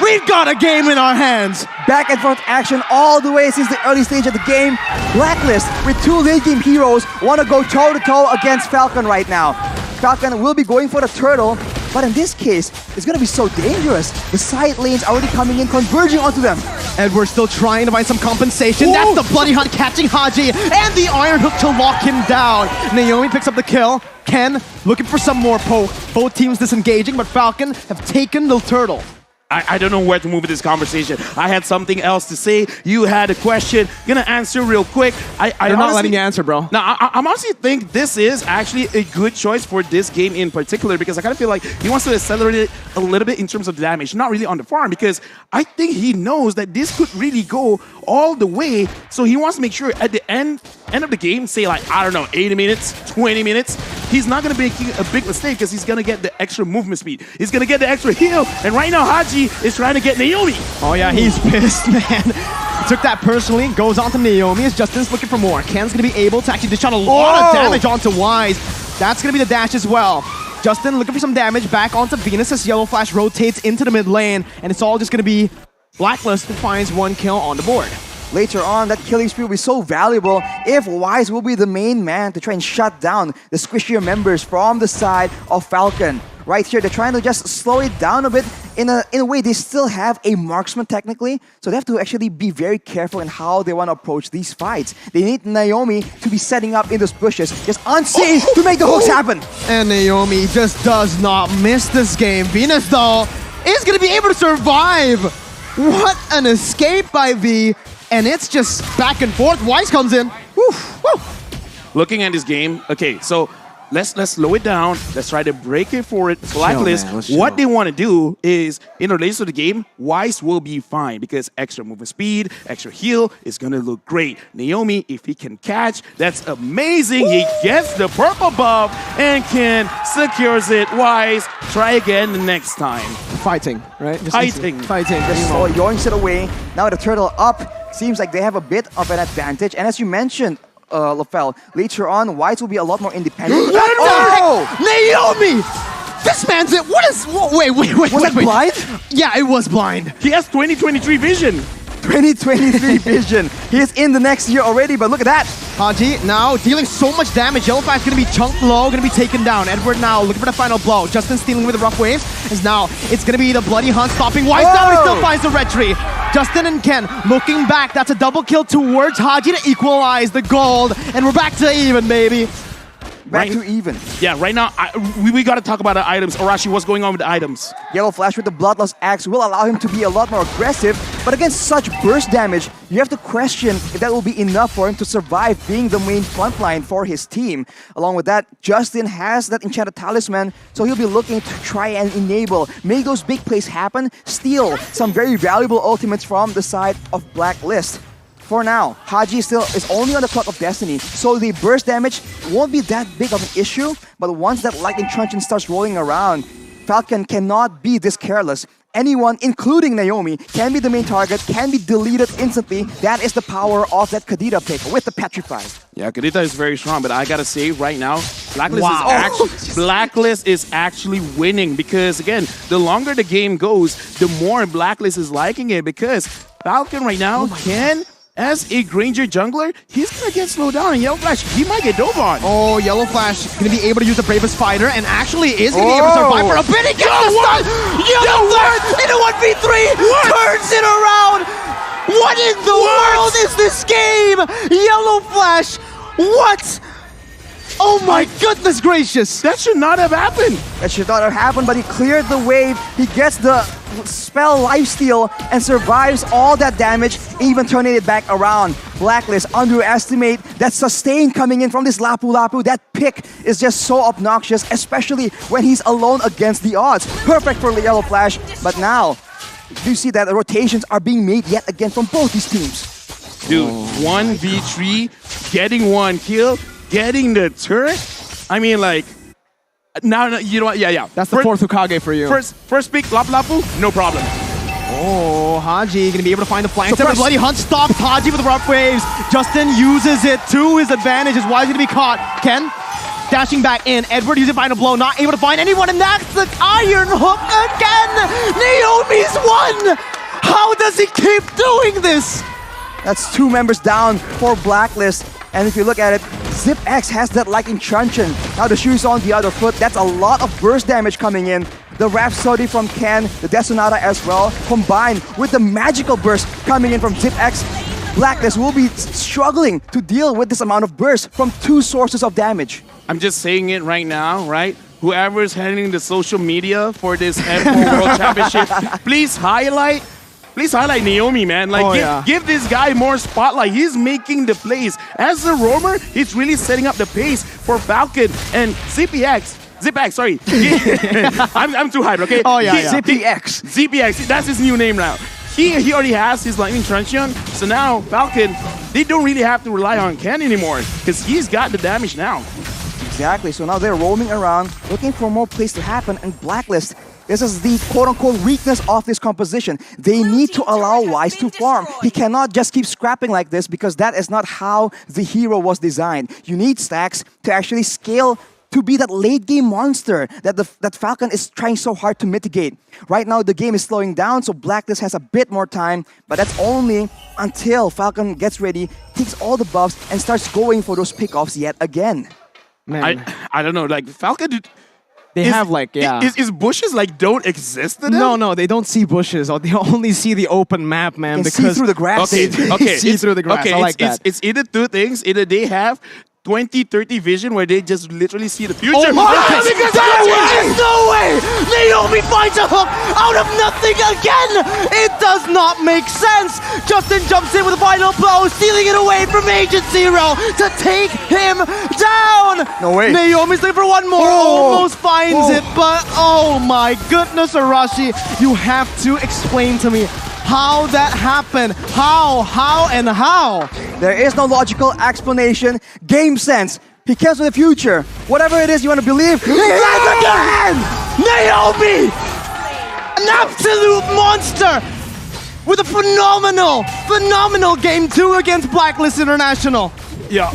We've got a game in our hands. Back and forth action all the way since the early stage of the game. Blacklist, with 2 late game heroes, want to go toe-to-toe against Falcon right now. Falcon will be going for the turtle, but in this case, it's going to be so dangerous. The side lanes already coming in, converging onto them. Edward's still trying to find some compensation. That's the Bloody Hunt catching Haji, and the Iron Hook to lock him down. Naomi picks up the kill. Ken looking for some more poke. Both teams disengaging, but Falcon have taken the turtle. I don't know where to move with this conversation. I had something else to say. You had a question. Gonna answer real quick. They're not letting you answer, bro. Now, I honestly think this is actually a good choice for this game in particular, because I kind of feel like he wants to accelerate it a little bit in terms of damage, not really on the farm, because I think he knows that this could really go all the way. So he wants to make sure at the end of the game, say like, I don't know, 80 minutes, 20 minutes, he's not going to be making a big mistake because he's going to get the extra movement speed. He's going to get the extra heal. And right now, Haji is trying to get Naomi. Oh yeah, he's pissed, man. He took that personally, goes on to Naomi as Justin's looking for more. Ken's going to be able to actually dish out a lot of damage onto Wise. That's going to be the dash as well. Justin looking for some damage back onto Venus as Yellow Flash rotates into the mid lane. And it's all just going to be Blacklist who finds 1 kill on the board. Later on, that killing spree will be so valuable if Wise will be the main man to try and shut down the squishier members from the side of Falcon. Right here, they're trying to just slow it down a bit. In a way, they still have a marksman technically, so they have to actually be very careful in how they want to approach these fights. They need Naomi to be setting up in those bushes, just unseen to make the hooks happen. And Naomi just does not miss this game. Venus, though, is going to be able to survive. What an escape by V. And it's just back and forth. Wise comes in. Woof, woof. Looking at this game, okay, so let's slow it down. Let's try to break it for it. Blacklist, what they want to do is, in relation to the game, Wise will be fine because extra movement speed, extra heal is going to look great. Naomi, if he can catch, that's amazing. He gets the purple buff and Ken secures it. Wise, try again the next time. Fighting, right? Just Fighting. Just so yoinks it away. Now the turtle up. Seems like they have a bit of an advantage. And as you mentioned, Lafell, later on, Wise will be a lot more independent. Naomi! This man's it. What is... Wait. Was that blind? Yeah, it was blind. He has 2023 vision. 2023 vision. He's in the next year already, but look at that. Haji now dealing so much damage. Yellow Flash going to be chunked low, going to be taken down. Edward now looking for the final blow. Justin stealing with the rough waves. Is now it's going to be the bloody hunt stopping Wise down. He still finds the red tree. Justin and Ken looking back. That's a double kill towards Haji to equalize the gold. And we're back to even, baby. Back to even. Yeah, right now, we got to talk about the items. Arashi, what's going on with the items? Yellow Flash with the Bloodlust Axe will allow him to be a lot more aggressive, but against such burst damage, you have to question if that will be enough for him to survive being the main frontline for his team. Along with that, Justin has that Enchanted Talisman, so he'll be looking to try and enable, make those big plays happen, steal some very valuable ultimates from the side of Blacklist. For now, Haji still is only on the clock of destiny, so the burst damage won't be that big of an issue, but once that lightning truncheon starts rolling around, Falcon cannot be this careless. Anyone, including Naomi, can be the main target, can be deleted instantly. That is the power of that Kadita pick with the Petrified. Yeah, Kadita is very strong, but I gotta say right now, Blacklist is actually winning because, again, the longer the game goes, the more Blacklist is liking it because Falcon right now can... As a Granger jungler, he's gonna get slowed down, and Yellow Flash, he might get dove on. Oh, Yellow Flash gonna be able to use the Bravest Fighter, and actually is gonna be able to survive for a bit. He gets the stun! Yellow Flash in a 1v3 turns it around! What in the world is this game? Yellow Flash, what? Oh my goodness gracious! That should not have happened! That should not have happened, but he cleared the wave, he gets the spell lifesteal and survives all that damage, even turning it back around. Blacklist underestimate that sustain coming in from this Lapu Lapu. That pick is just so obnoxious, especially when he's alone against the odds. Perfect for Yellow Flash, but now you see that the rotations are being made yet again from both these teams. Dude, 1v3, getting 1 kill, getting the turret. I mean, like, now, you know what? Yeah. That's the fourth Hokage for you. First pick, Lapu Lapu, no problem. Oh, Haji gonna be able to find the flank. The bloody hunt stops Haji with the rough waves. Justin uses it to his advantage. Is Wise gonna be caught. Ken dashing back in. Edward using final blow, not able to find anyone, and that's the iron hook again. Naomi's won. How does he keep doing this? That's 2 members down for Blacklist. And if you look at it, ZipX has that lightning truncheon. Now the shoe's on the other foot. That's a lot of burst damage coming in. The Rhapsody from Ken, the Desonata as well, combined with the magical burst coming in from ZipX. Blacklist will be struggling to deal with this amount of burst from 2 sources of damage. I'm just saying it right now, right? Whoever's handling the social media for this M4 World Championship, please highlight Naomi, man. Like, give this guy more spotlight. He's making the plays. As a roamer, he's really setting up the pace for Falcon and ZipX, sorry. I'm too hyped, okay? ZipX, that's his new name now. He already has his lightning truncheon, so now Falcon, they don't really have to rely on Ken anymore because he's got the damage now. Exactly. So now they're roaming around, looking for more plays to happen. And Blacklist, this is the quote-unquote weakness of this composition. They need to allow Wise to farm. He cannot just keep scrapping like this because that is not how the hero was designed. You need stacks to actually scale to be that late game monster that Falcon is trying so hard to mitigate. Right now, the game is slowing down, so Blacklist has a bit more time, but that's only until Falcon gets ready, takes all the buffs, and starts going for those pickoffs yet again. Man. I don't know, like Falcon. They have like, yeah. Is bushes like don't exist to them? No, they don't see bushes. Or they only see the open map, man. They see through the grass. Okay, see through the grass. Okay, I like that. It's either two things. Either they have 20-30 vision where they just literally see the future. Oh my God, there's no way! Naomi finds a hook out of nothing again! It does not make sense! Justin jumps in with a final blow, stealing it away from Agent Zero to take him down! No way. Naomi's looking for one more, almost finds it, but oh my goodness, Arashi, you have to explain to me how that happened. How, and how? There is no logical explanation. Game sense. He cares for the future. Whatever it is you want to believe. He has again! Naomi! An absolute monster! With a phenomenal game 2 against Blacklist International. Yeah.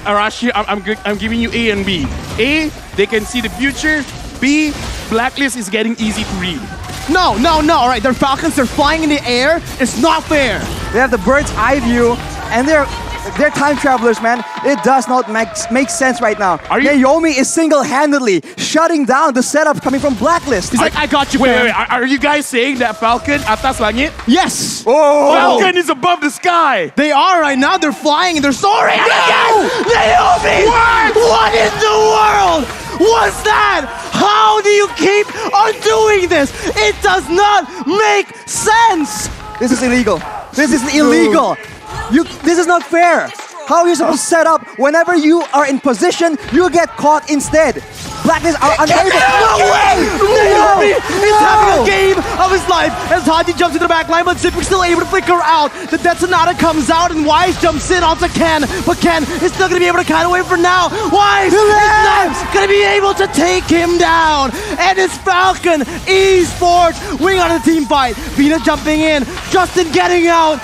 Arashi, I'm giving you A and B. A, they can see the future. B, Blacklist is getting easy to read. No. All right, they're Falcons. They're flying in the air. It's not fair. They have the bird's eye view, and they're time travelers, man. It does not make sense right now. Naomi is single-handedly shutting down the setup coming from Blacklist. He's like, I got you, Wait. Are you guys saying that Falcon atas langit? Yes. Oh. Falcon is above the sky. They are right now. They're flying and they're soaring. No! Naomi! What in the world was that? How do you keep on doing this? It does not make sense. This is illegal. This is illegal. This is not fair. How are you supposed to set up whenever you are in position, you get caught instead? Blacklist are unable. No way! Naomi is having a game of his life as Haji jumps into the back line, but Zipper's still able to flicker out. The Death Sonata comes out and Wise jumps in onto Ken, but Ken is still going to be able to kind of wait for now. Wise is not going to be able to take him down. And it's Falcon Esports winning on the team fight. Vina jumping in, Justin getting out.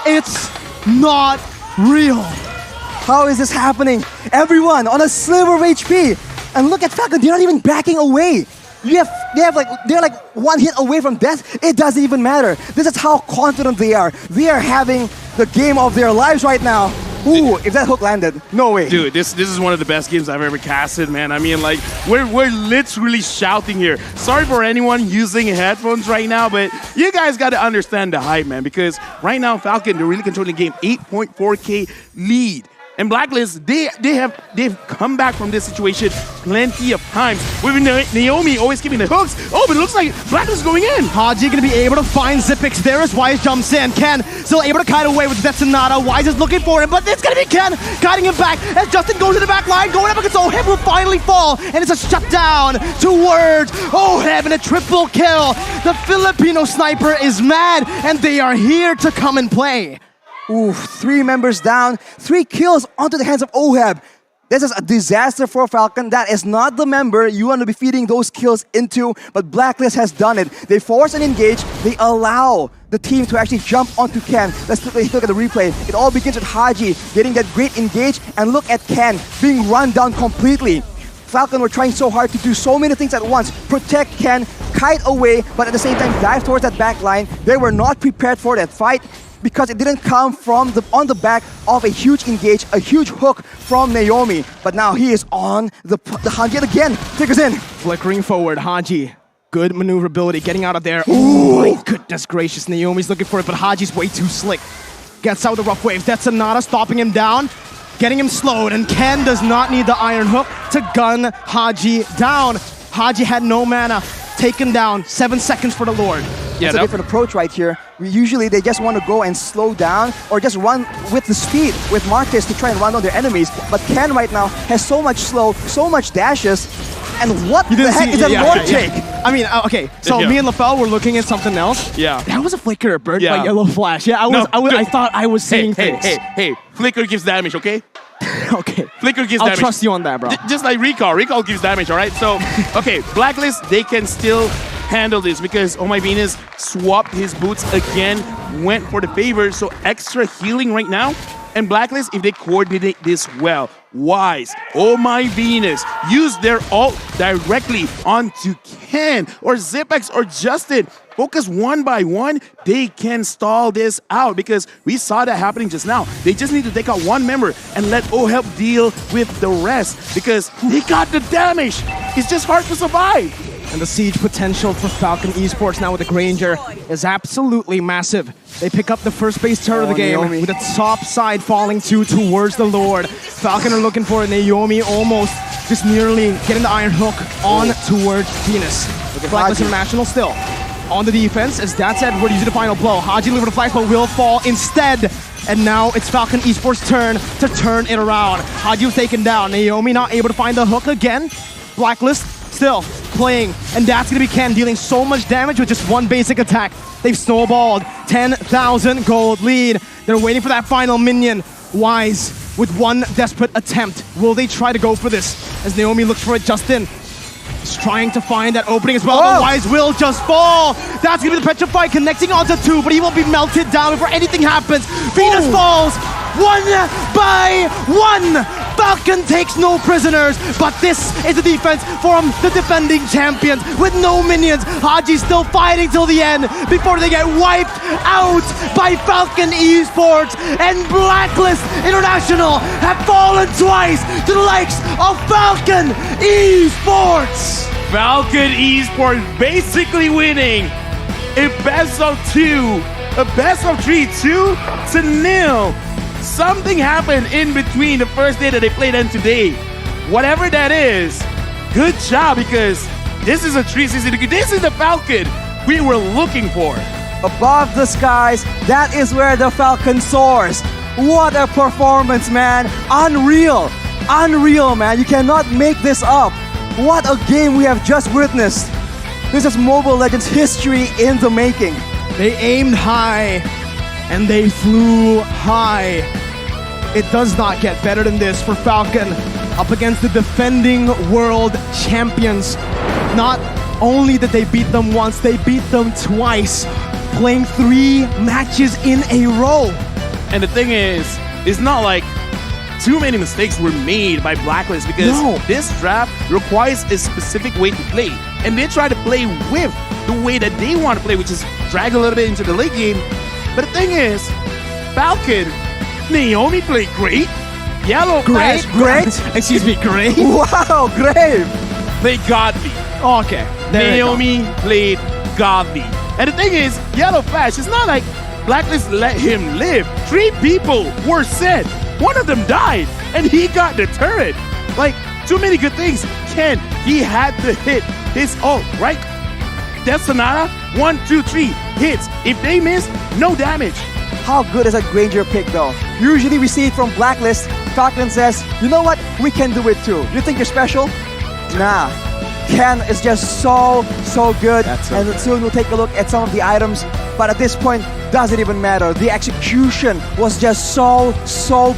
It's not real. How is this happening? Everyone on a sliver of HP. And look at Falcon, they're not even backing away. They're like one hit away from death. It doesn't even matter. This is how confident they are. They are having the game of their lives right now. Ooh, if that hook landed, no way. Dude, this is one of the best games I've ever casted, man. I mean, like, we're literally shouting here. Sorry for anyone using headphones right now, but you guys got to understand the hype, man, because right now, Falcon, they're really controlling the game. 8.4K lead. And Blacklist, they've come back from this situation plenty of times. With Naomi always keeping the hooks. Oh, but it looks like Blacklist is going in. Haji gonna be able to find Zipix there as Wise jumps in. Ken still able to kite away with Death Sonata. Wise is looking for him, but it's gonna be Ken kiting him back as Justin goes to the back line, going up against Oheb will finally fall, and it's a shutdown towards Oheb and a triple kill. The Filipino sniper is mad, and they are here to come and play. Ooh, 3 members down, 3 kills onto the hands of Oheb. This is a disaster for Falcon. That is not the member you want to be feeding those kills into, but Blacklist has done it. They force and engage. They allow the team to actually jump onto Ken. Let's look at the replay. It all begins with Haji getting that great engage, and look at Ken being run down completely. Falcon were trying so hard to do so many things at once. Protect Ken, kite away, but at the same time dive towards that back line. They were not prepared for that fight, because it didn't come from on the back of a huge engage, a huge hook from Naomi. But now he is on the hunt yet again. Figures in. Flickering forward, Haji. Good maneuverability, getting out of there. Ooh, my goodness gracious. Naomi's looking for it, but Haji's way too slick. Gets out of the rough waves. That's Sonata stopping him down, getting him slowed, and Ken does not need the iron hook to gun Haji down. Haji had no mana. Taken down, 7 seconds for the Lord. That's a different approach right here. Usually they just want to go and slow down or just run with the speed with Marcus to try and run on their enemies. But Ken right now has so much slow, so much dashes. And what the heck is that Lord take? I mean, okay, so me and LaFell were looking at something else. Yeah. That was a flicker burned by Yellow Flash. Yeah, I thought I was seeing things. Hey, flicker gives damage, okay? Okay. Flicker gives I'll damage. trust you on that, bro. Just like Recall. Recall gives damage, all right? So, okay, Blacklist, they can still handle this because Oh My Venus swapped his boots again, went for the favor, so extra healing right now. And Blacklist, if they coordinate this well, Wise, Oh My Venus, use their ult directly onto Ken or Zipex or Justin. Focus one by one, they can stall this out because we saw that happening just now. They just need to take out one member and let OHelp deal with the rest because they got the damage. It's just hard to survive. And the siege potential for Falcon Esports now with the Granger is absolutely massive. They pick up the first base turret of the game Naomi. with the top side falling towards the Lord. Falcon are looking for Naomi almost just nearly getting the Iron Hook on towards Venus. Blacklist International still on the defense as that's Edward using the final blow. Haji looking for the flash but will fall instead. And now it's Falcon Esports' turn to turn it around. Haji was taken down. Naomi not able to find the hook again. Blacklist still playing, and that's gonna be Ken dealing so much damage with just one basic attack. They've snowballed 10,000 gold lead. They're waiting for that final minion. Wise with one desperate attempt. Will they try to go for this? As Naomi looks for it, Justin is trying to find that opening as well, but Wise will just fall. That's gonna be the Petrify connecting onto two, but he will be melted down before anything happens. Venus falls one by one. Falcon takes no prisoners, but this is the defense from the defending champions with no minions. Haji still fighting till the end before they get wiped out by Falcon Esports, and Blacklist International have fallen twice to the likes of Falcon Esports. Falcon Esports basically winning a best of 2, a best of 3, 2-0. Something happened in between the first day that they played and today. Whatever that is, good job because this is a 360 degree. This is the Falcon we were looking for. Above the skies, that is where the Falcon soars. What a performance, man. Unreal. Unreal, man. You cannot make this up. What a game we have just witnessed. This is Mobile Legends history in the making. They aimed high and they flew high. It does not get better than this for Falcon up against the defending world champions. Not only did they beat them once, they beat them twice, playing 3 matches in a row. And the thing is, it's not like too many mistakes were made by Blacklist because this draft requires a specific way to play. And they try to play with the way that they want to play, which is drag a little bit into the late game. But the thing is, Falcon, Naomi played great. Yellow Flash, great. Excuse me, great. Wow, great. They godly. Okay. Naomi played godly. And the thing is, Yellow Flash, it's not like Blacklist let him live. 3 people were sent. One of them died, and he got the turret. Like, too many good things. Ken, he had to hit his ult, right? Death Sonata, 1, 2, 3 hits. If they miss, no damage. How good is that Granger pick though? Usually we see it from Blacklist. Falcon says, you know what? We can do it too. You think you're special? Nah. Ken is just so good. And soon we'll take a look at some of the items. But at this point, doesn't even matter. The execution was just so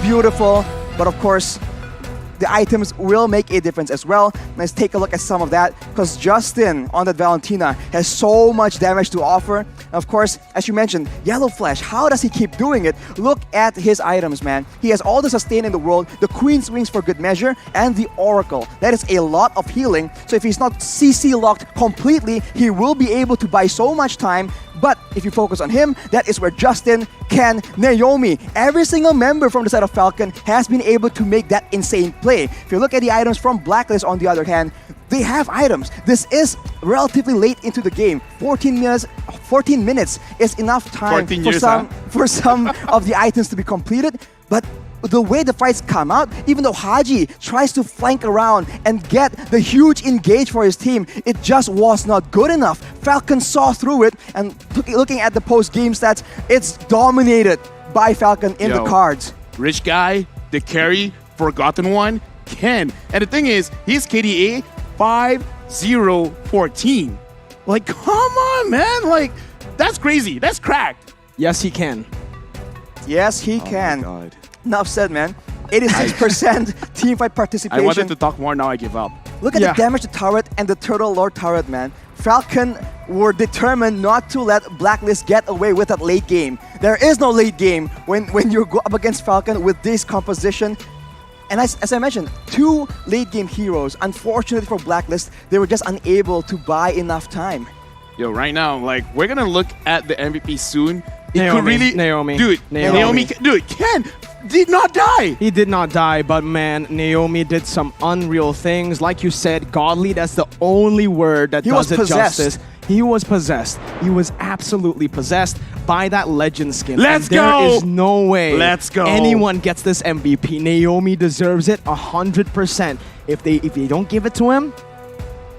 beautiful. But of course, the items will make a difference as well. Let's take a look at some of that because Justin on that Valentina has so much damage to offer. And of course, as you mentioned, Yellow Flash, how does he keep doing it? Look at his items, man. He has all the sustain in the world, the Queen's Wings for good measure, and the Oracle. That is a lot of healing. So if he's not CC locked completely, he will be able to buy so much time. But if you focus on him, that is where Justin, Ken, Naomi, every single member from the side of Falcon has been able to make that insane play. If you look at the items from Blacklist on the other hand, they have items. This is relatively late into the game. 14 minutes is enough time for some of the items to be completed. But the way the fights come out, even though Haji tries to flank around and get the huge engage for his team, it just was not good enough. Falcon saw through it, and looking at the post-game stats, it's dominated by Falcon in the cards. Rich guy, the carry, forgotten one, Ken. And the thing is, his KDA 5-0-14. Like, come on, man. Like, that's crazy. That's cracked. Yes, he can. Yes, he can. God. Enough said, man. 86% team fight participation. I wanted to talk more, now I give up. Look at the damage to turret and the Turtle Lord turret, man. Falcon were determined not to let Blacklist get away with that late game. There is no late game when you go up against Falcon with this composition. And as I mentioned, 2 late game heroes. Unfortunately for Blacklist, they were just unable to buy enough time. Yo, right now, like, we're gonna look at the MVP soon. It Naomi, could really, Naomi. dude. Naomi. Dude, Ken did not die. He did not die, but man, Naomi did some unreal things. Like you said, godly, that's the only word that does it justice. He was possessed. He was absolutely possessed by that legend skin. Let's and there go. is no way anyone gets this MVP. Naomi deserves it 100%. If they don't give it to him,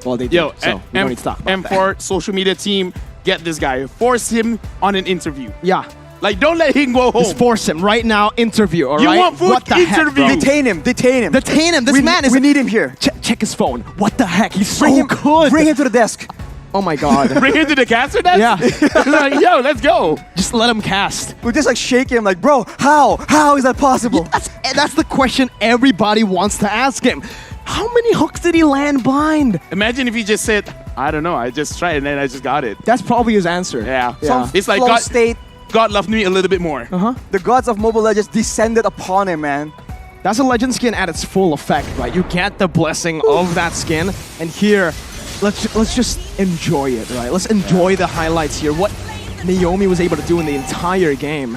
well, they do. Yo, So we don't need to talk about that. M4 social media team, get this guy. Force him on an interview. Yeah. Like, don't let him go home. Just force him right now. Interview. All You right. want food? What the Interview. heck, bro? Detain him. Detain him. Detain him. This man is. We need him here. Check his phone. What the heck? He's so Bring him, good. Bring him to the desk. Oh my god. Bring him to the caster desk? Yeah. Like, yo, let's go. Just let him cast. We just like shake him like, bro, how? How is that possible? That's the question everybody wants to ask him. How many hooks did he land blind? Imagine if he just said, I don't know, I just tried and then I just got it. That's probably his answer. Yeah. Yeah. It's like Flow state. God loved me a little bit more. The gods of Mobile Legends descended upon him, man. That's a legend skin at its full effect, right? You get the blessing of that skin, and here, let's just enjoy it, right? Let's enjoy the highlights here. What Naomi was able to do in the entire game.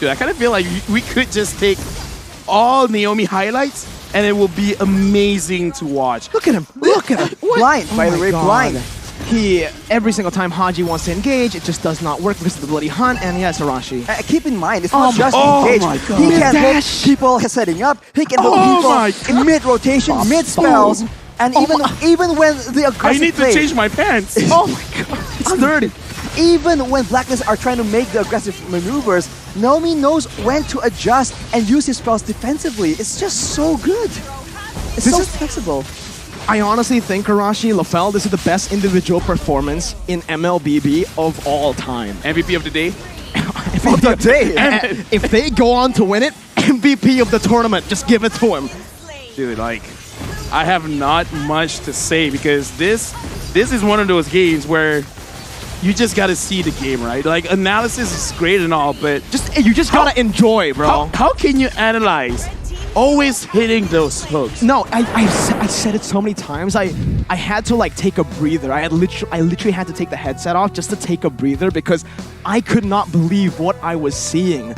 Dude, I kind of feel like we could just take all Naomi highlights and it will be amazing to watch. Look at him. Look at him. Blind, by the my way, God. blind. Every single time Haji wants to engage, it just does not work because of the bloody hunt, and yes, Arashi. Keep in mind, it's not just oh engage. my God. He can hold Dash. people setting up. He can hold people in mid-rotation, mid-spells. And even when the aggressive I need to play, change my pants. Oh my god, it's dirty. even when Blacklist are trying to make the aggressive maneuvers, Naomi knows when to adjust and use his spells defensively. It's just so good. It's so flexible. I honestly think, Arashi, LaFell, this is the best individual performance in MLBB of all time. MVP of the day? Of the day. If they go on to win it, MVP of the tournament, just give it to him. Dude, like, I have not much to say because this is one of those games where you just gotta see the game, right? Like, analysis is great and all, but you just gotta enjoy, bro. How can you analyze always hitting those hooks? No, I said it so many times. I had to like take a breather. I literally had to take the headset off just to take a breather because I could not believe what I was seeing.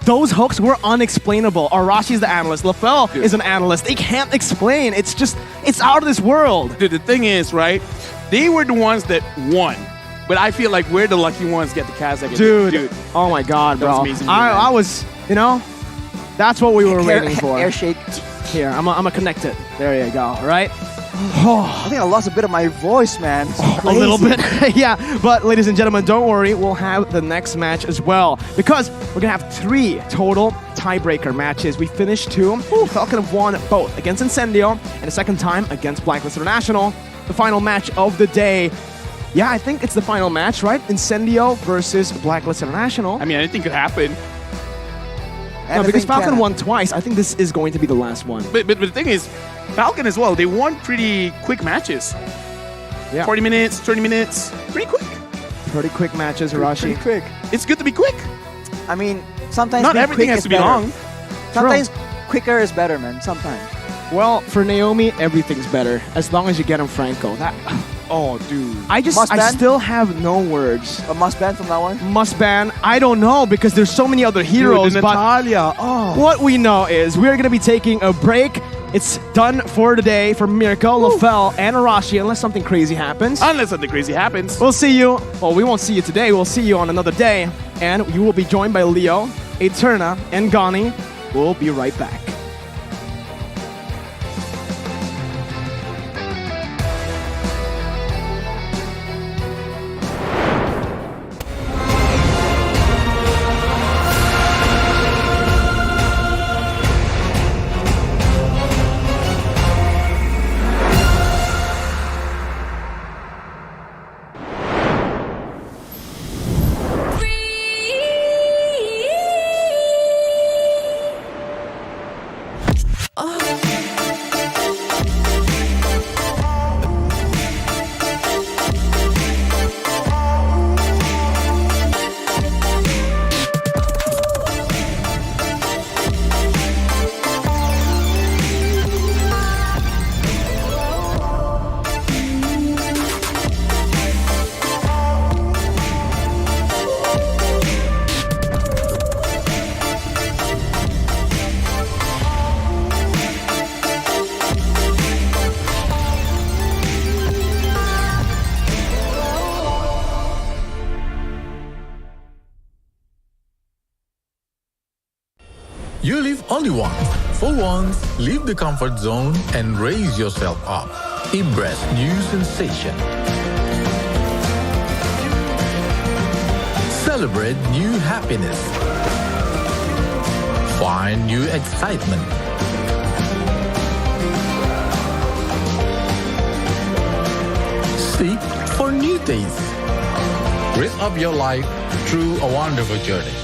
Those hooks were unexplainable. Arashi's the analyst. LaFell is an analyst. They can't explain. It's just, it's out of this world. Dude, the thing is, right? They were the ones that won. But I feel like we're the lucky ones get the Kazakh. Dude. Oh my God, That bro. was amazing. I was, you know, that's what we were waiting for. Air shake. Here, I'm gonna connect it. There you go, right? I think I lost a bit of my voice, man. A little bit, yeah. But ladies and gentlemen, don't worry. We'll have the next match as well because we're gonna have 3 total tiebreaker matches. We finished 2. Falcon have won both against Incendio and the second time against Blacklist International. The final match of the day. Yeah, I think it's the final match, right? Incendio versus Blacklist International. I mean, anything could happen. No, because Falcon won twice. I think this is going to be the last one. But the thing is, Falcon as well, they won pretty quick matches. Yeah. 40 minutes, 30 minutes, pretty quick. Pretty quick matches, Arashi. Pretty quick. It's good to be quick. I mean, sometimes Not being everything quick has is to be better. long. Sometimes quicker is better, man. Sometimes. Well, for Naomi, everything's better as long as you get him Franco. That. Oh, dude. I still have no words. A must ban from now on? Must ban? I don't know because there's so many other heroes. Dude, but Natalia. Oh. what we know is we're gonna be taking a break. It's done for today for Mirko, LaFell, and Arashi, unless something crazy happens. Unless something crazy happens. We'll see you. Well, we won't see you today. We'll see you on another day, and you will be joined by Leo, Eterna, and Gani. We'll be right back. You live only once. For once, leave the comfort zone and raise yourself up. Embrace new sensation. Celebrate new happiness. Find new excitement. Seek for new tastes. Raise up your life through a wonderful journey.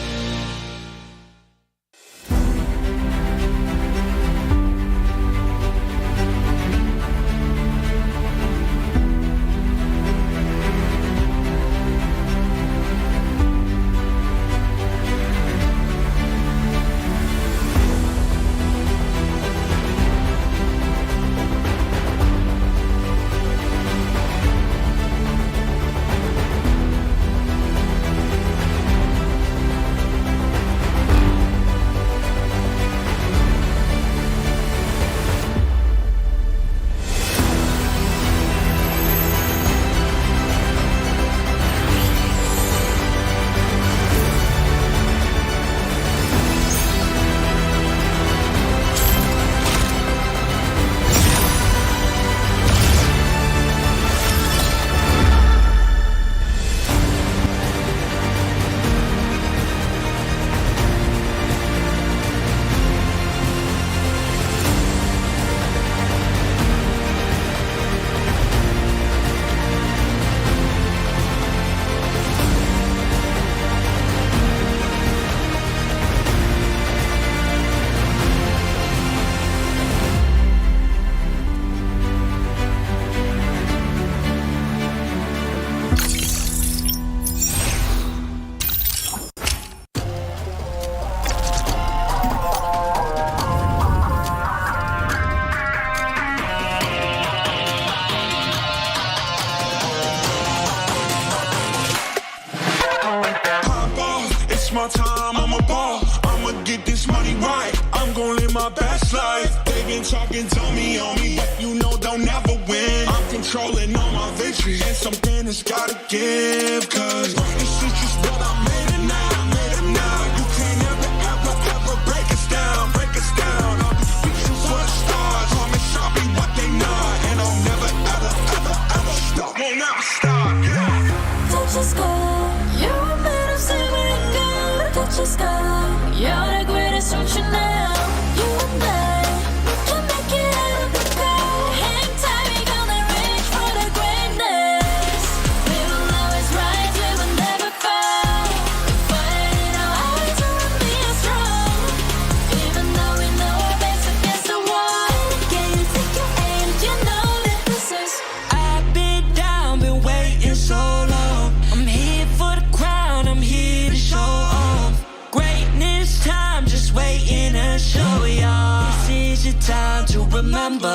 It's my time, I'm a ball. I'ma get this money right. I'm gonna live my best life. They been talking, tell me on me, but you know they'll never win. I'm controlling all my victories, and something has gotta give. Cause this is just what I made it now, made it now. You can't ever, ever, ever break us down, break us down. I'm reaching for the stars, promise I'll be what they not. And I'll never, ever, ever, ever stop. Won't never stop, yeah. Touch the sky, you're made of silver and gold. Touch the sky, you're the greatest ocean now. You and I, we can make it out of the cold. Hang tight, we gonna reach for the greatness. We will always rise, we will never fall. We fight in our eyes, we will be strong. Even though we know our backs against the wall. Can you take your aim? You know that this is. I've been down, been waiting so long. I'm here for the crown, I'm here to show off. Greatness time, just waiting to show y'all. This is your time to remember.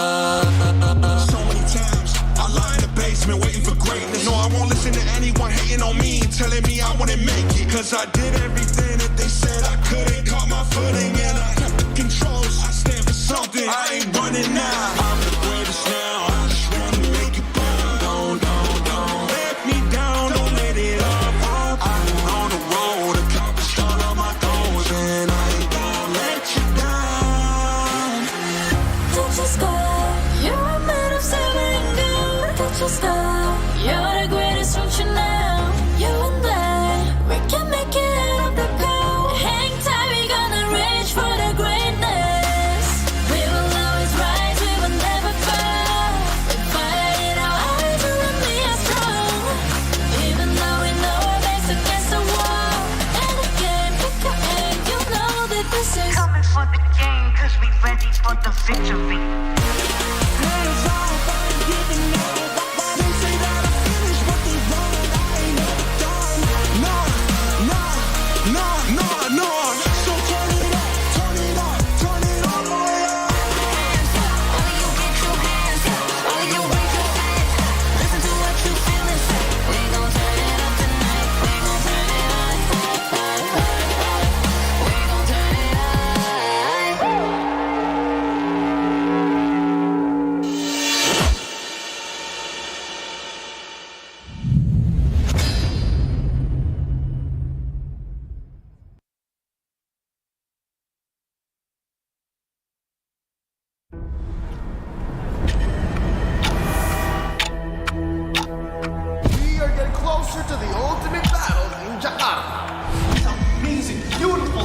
So many times I lie in the basement waiting for greatness. No, I won't listen to anyone hating on me, telling me I wouldn't make it. Cause I did everything that they said I couldn't. Caught my footing and I kept the controls. I stand for something, I ain't running now. I'm the greatest now, I just wanna make it burn. Don't let me down, don't let it up. I'm on the road, accomplished all of my goals, and I ain't gonna let you down. Touch the sky, you're made of silver and gold. Touch the sky, you're the greatest ocean now. You and I, we can make it out of the cold. Hang tight, we gonna reach for the greatness. We will always rise, we will never fall. We fight in our eyes, we will be strong. Even though we know our backs against the wall. And again, pick your aim, you know that this is. Coming for the game, cause we ready for the victory.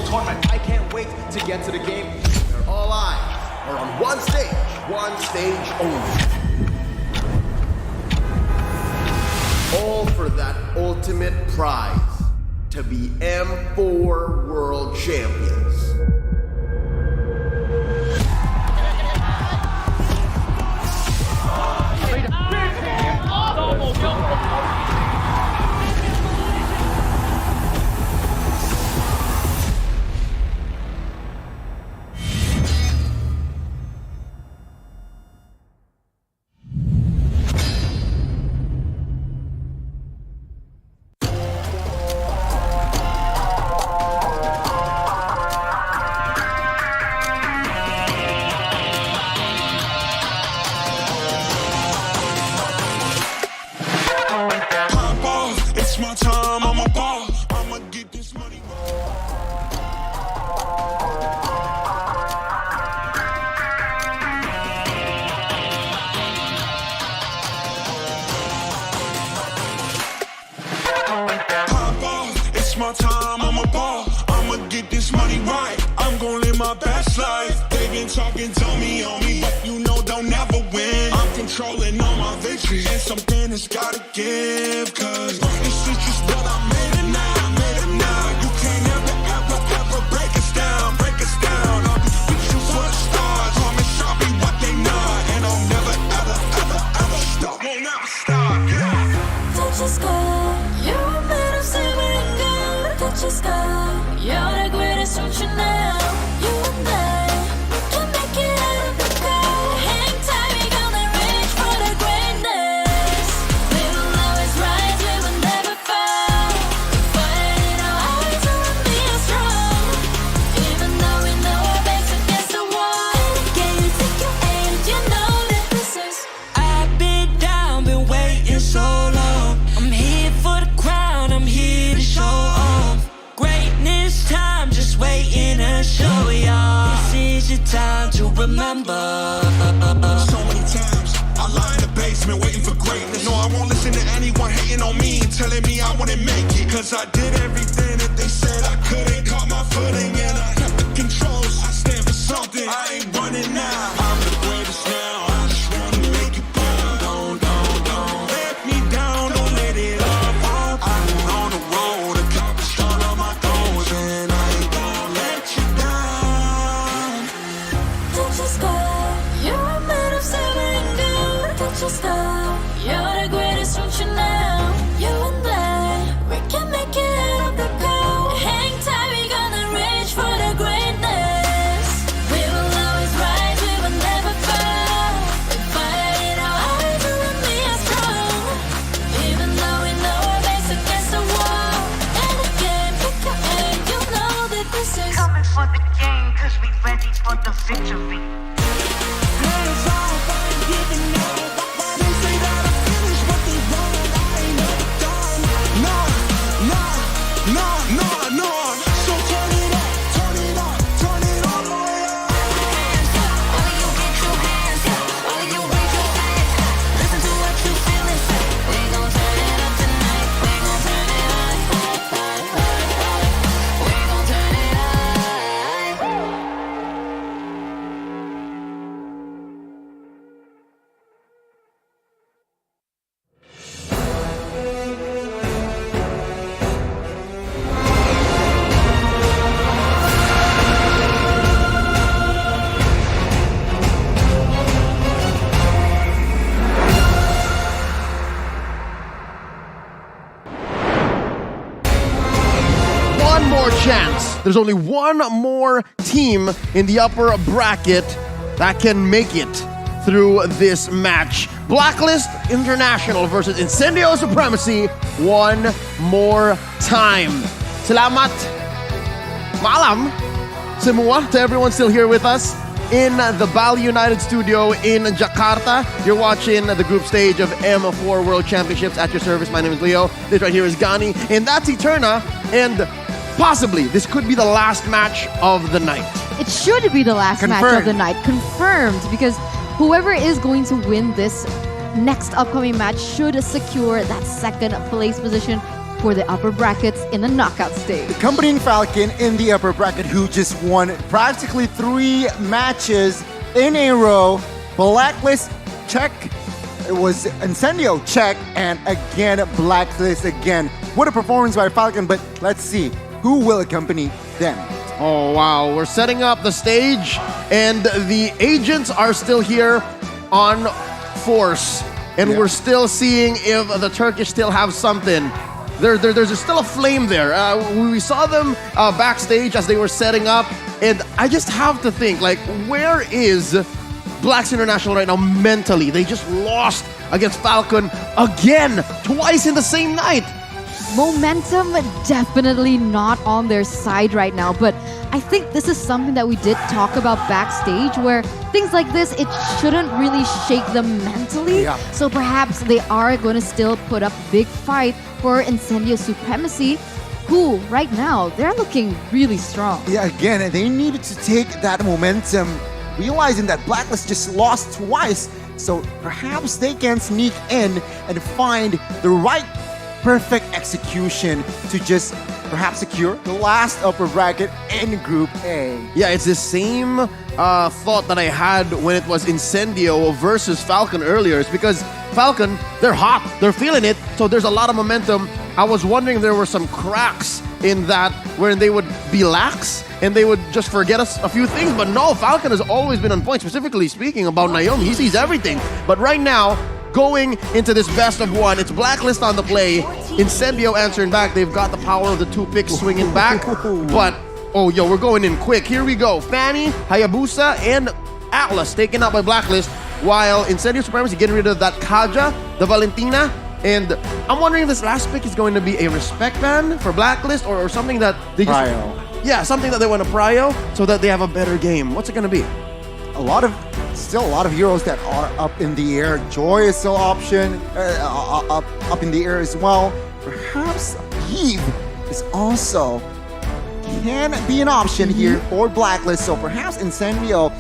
tournament. I can't wait to get to the game. Where all eyes are on one stage only. All for that ultimate prize to be M4 World Champions. It's my time, I'm a ball. I'ma get this money. It's my time, I'm a ball. I'ma get this money right. I'm gonna live my best life. They've been talking, tell me on me, but you know don't never win. I'm controlling all my victories, and something has gotta give. Cause this is just what I made it now, made it now. You can't ever break us down, break us down. I'll be reaching for the stars, promise I'll be what they not, and I'll never ever stop. Won't never stop, yeah. Touch the sky, you're made of silver and gold. Touch the sky, you're the greatest, don't you know? You and I, we can make it out of the cold. Hang tight, we gonna reach for the greatness. We will always rise, we will never fall. Fighting our eyes on me are strong. Even though we know our backs against the wall. Can you take your aim? You know that this is. I've been down, been waiting so long. I'm here for the crown, I'm here to show off. Greatness time, just waiting to show y'all. This is your time to remember. So many times I lie in the basement waiting for greatness. No, I won't listen to anyone hating on me and telling me I wouldn't make it. Cause I did everything that they said I couldn't. Caught my footing and I kept the controls. I stand for something, I ain't running now. I'm the greatest now, I just wanna make it boom. Don't let me down, don't let it off. I've been on the road, accomplished all of my goals, and I ain't gonna let you down. Touch the sky, you're made of silver and gold. Touch the sky, you're the greatest, don't you know? You and I, we can make it out of the cold. Hang tight, we gonna reach for the greatness. We will always rise, we will never fall. We fight our eyes on me are strong. Even though we know our backs against the wall. And again, pick your aim, you know that this is. Coming for the game, cause we ready for the victory. No. So turn it up, turn it up, turn it all the way up. All of you get your hands up, all of you raise your hands up. Listen to what you feel and say. We gon' turn it up tonight. We gon' turn it up. We gon' turn it One more chance. There's only one more team in the upper bracket that can make it through this match. Blacklist International versus Incendio Supremacy one more time. Salamat. Maalam semua to everyone still here with us in the Bali United studio in Jakarta. You're watching the group stage of M4 World Championships. At your service, my name is Leo. This right here is Gani. And that's Eterna. And possibly, this could be the last match of the night. It should be the last match of Confirmed. the night. Confirmed. Because whoever is going to win this next upcoming match should secure that second place position for the upper brackets in the knockout stage. Accompanying Falcon in the upper bracket, who just won practically 3 matches in a row. Blacklist, check. It was Incendio, check. And again, Blacklist again. What a performance by Falcon, but let's see who will accompany them. Oh, wow. We're setting up the stage, and the agents are still here on force. And we're still seeing if the Turkish still have something. There's still a flame there. We saw them backstage as they were setting up, and I just have to think, like, where is Blacks International right now mentally? They just lost against Falcon again, twice in the same night. Momentum definitely not on their side right now, but I think this is something that we did talk about backstage, where things like this, it shouldn't really shake them mentally. Yeah. So perhaps they are going to still put up a big fight for Incendio supremacy, who right now, they're looking really strong. Yeah, again, they needed to take that momentum, realizing that Blacklist just lost twice. So perhaps they can sneak in and find the right perfect execution to just perhaps secure the last upper bracket in Group A. Yeah, it's the same thought that I had when it was Incendio versus Falcon earlier. It's because Falcon, they're hot, they're feeling it, so there's a lot of momentum. I was wondering if there were some cracks in that where they would be lax and they would just forget us a few things. But no, Falcon has always been on point, specifically speaking about Naomi. He sees everything. But right now, going into this best of one, it's Blacklist on the play. Incendio answering back. They've got the power of the 2 picks swinging back. But, oh, yo, we're going in quick. Here we go. Fanny, Hayabusa, and Atlas taken out by Blacklist, while Incendio Supremacy getting rid of that Kaja, the Valentina. And I'm wondering if this last pick is going to be a respect ban for Blacklist or something that they just... Prio. Yeah, something that they want to prio so that they have a better game. What's it going to be? Still a lot of heroes that are up in the air. Joy is still option, up in the air as well. Perhaps Eve is also can be an option here for Blacklist. So perhaps Incendio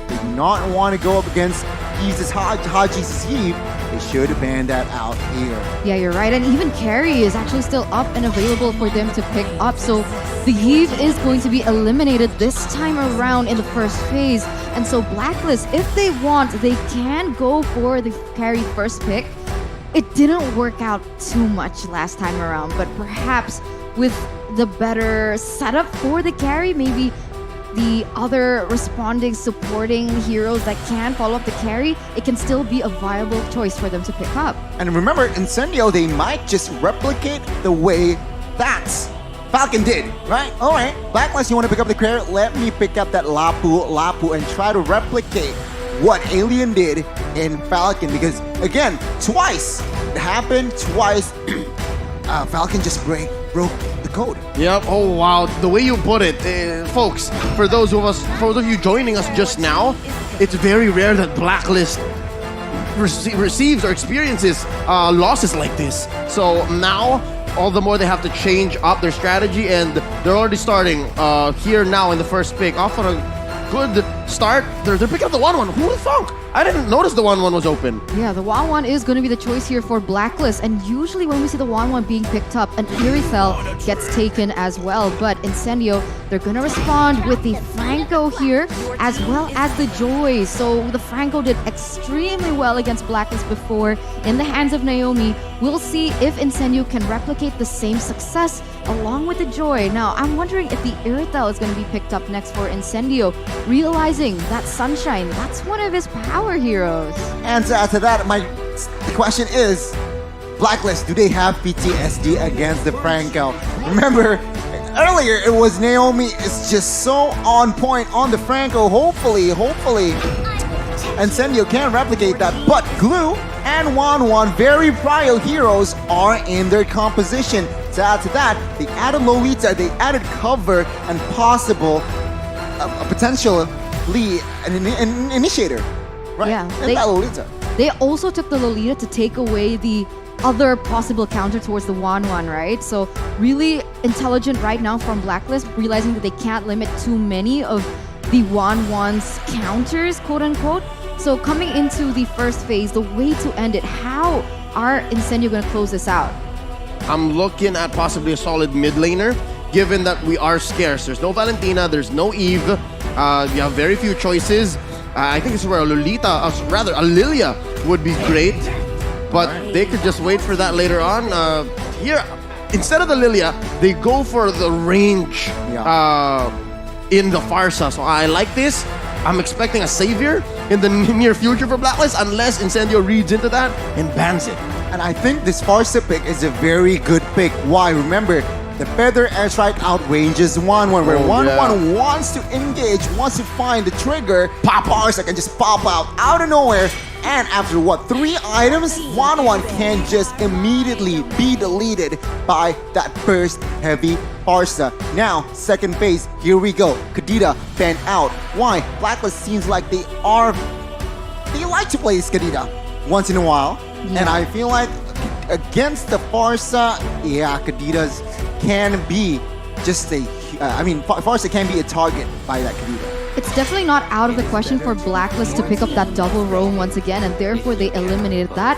did not want to go up against Jesus Haji's Eve. They should ban that out here. Yeah, you're right. And even Carry is actually still up and available for them to pick up. So the Eve is going to be eliminated this time around in the first phase. And so Blacklist, if they want, they can go for the Carry first pick. It didn't work out too much last time around, but perhaps with the better setup for the Carry, maybe the other responding, supporting heroes that can follow up the Carry, it can still be a viable choice for them to pick up. And remember, Incendio, they might just replicate the way that Falcon did, right? All right, Blacklist, you want to pick up the Carry? Let me pick up that Lapu, and try to replicate what Alien did in Falcon. Because, again, twice, it happened twice. Falcon just broke the code. Yep. Oh wow. The way you put it, folks. For those of you joining us just now, it's very rare that Blacklist receives or experiences losses like this. So now, all the more they have to change up their strategy, and they're already starting here now in the first pick. Off on a good start. They're picking up the 1-1. Who would have thunk? I didn't notice the 1-1 was open. Yeah, the 1-1 is going to be the choice here for Blacklist. And usually when we see the 1-1 being picked up, an Irithel gets taken as well. But Incendio, they're going to respond with the Franco here, as well as the Joy. So the Franco did extremely well against Blacklist before in the hands of Naomi. We'll see if Incendio can replicate the same success along with the Joy. Now, I'm wondering if the Irithel is going to be picked up next for Incendio, realizing that Sunshine, that's one of his power heroes. And so after that, the question is, Blacklist, do they have PTSD against the Franco? Remember, earlier it was Naomi is just so on point on the Franco. Hopefully, Incendio can replicate that. But Glue and 1-1, very prio heroes, are in their composition. To add to that, they added Lolita, they added cover and possible, potentially an initiator. Right? Yeah, they also took the Lolita to take away the other possible counter towards the 1-1, right? So really intelligent right now from Blacklist, realizing that they can't limit too many of the 1-1's counters, quote unquote. So coming into the first phase, the way to end it, how are Incendio going to close this out? I'm looking at possibly a solid mid laner, given that we are scarce. There's no Valentina, there's no Eve. You have very few choices. I think this is where a a Lilia would be great, but they could just wait for that later on. Here, instead of the Lilia, they go for the range in the Farsa. So I like this. I'm expecting a savior in the near future for Blacklist, unless Incendio reads into that and bans it. And I think this Farsa pick is a very good pick. Why? Remember, the Feather Airstrike outranges 1-1, where 1-1 wants to engage, wants to find the trigger. Farsa can just pop out of nowhere. And after 3 items, 1-1 can just immediately be deleted by that first heavy Farsa. Now, second phase, here we go. Kadita banned out. Why? Blacklist seems like they like to play Kadita once in a while. And I feel like against the Farsa, Kaditas can be just Farsa can be a target by that Kadita. It's definitely not out of the question for Blacklist to pick up that double roam once again, and therefore they eliminated that.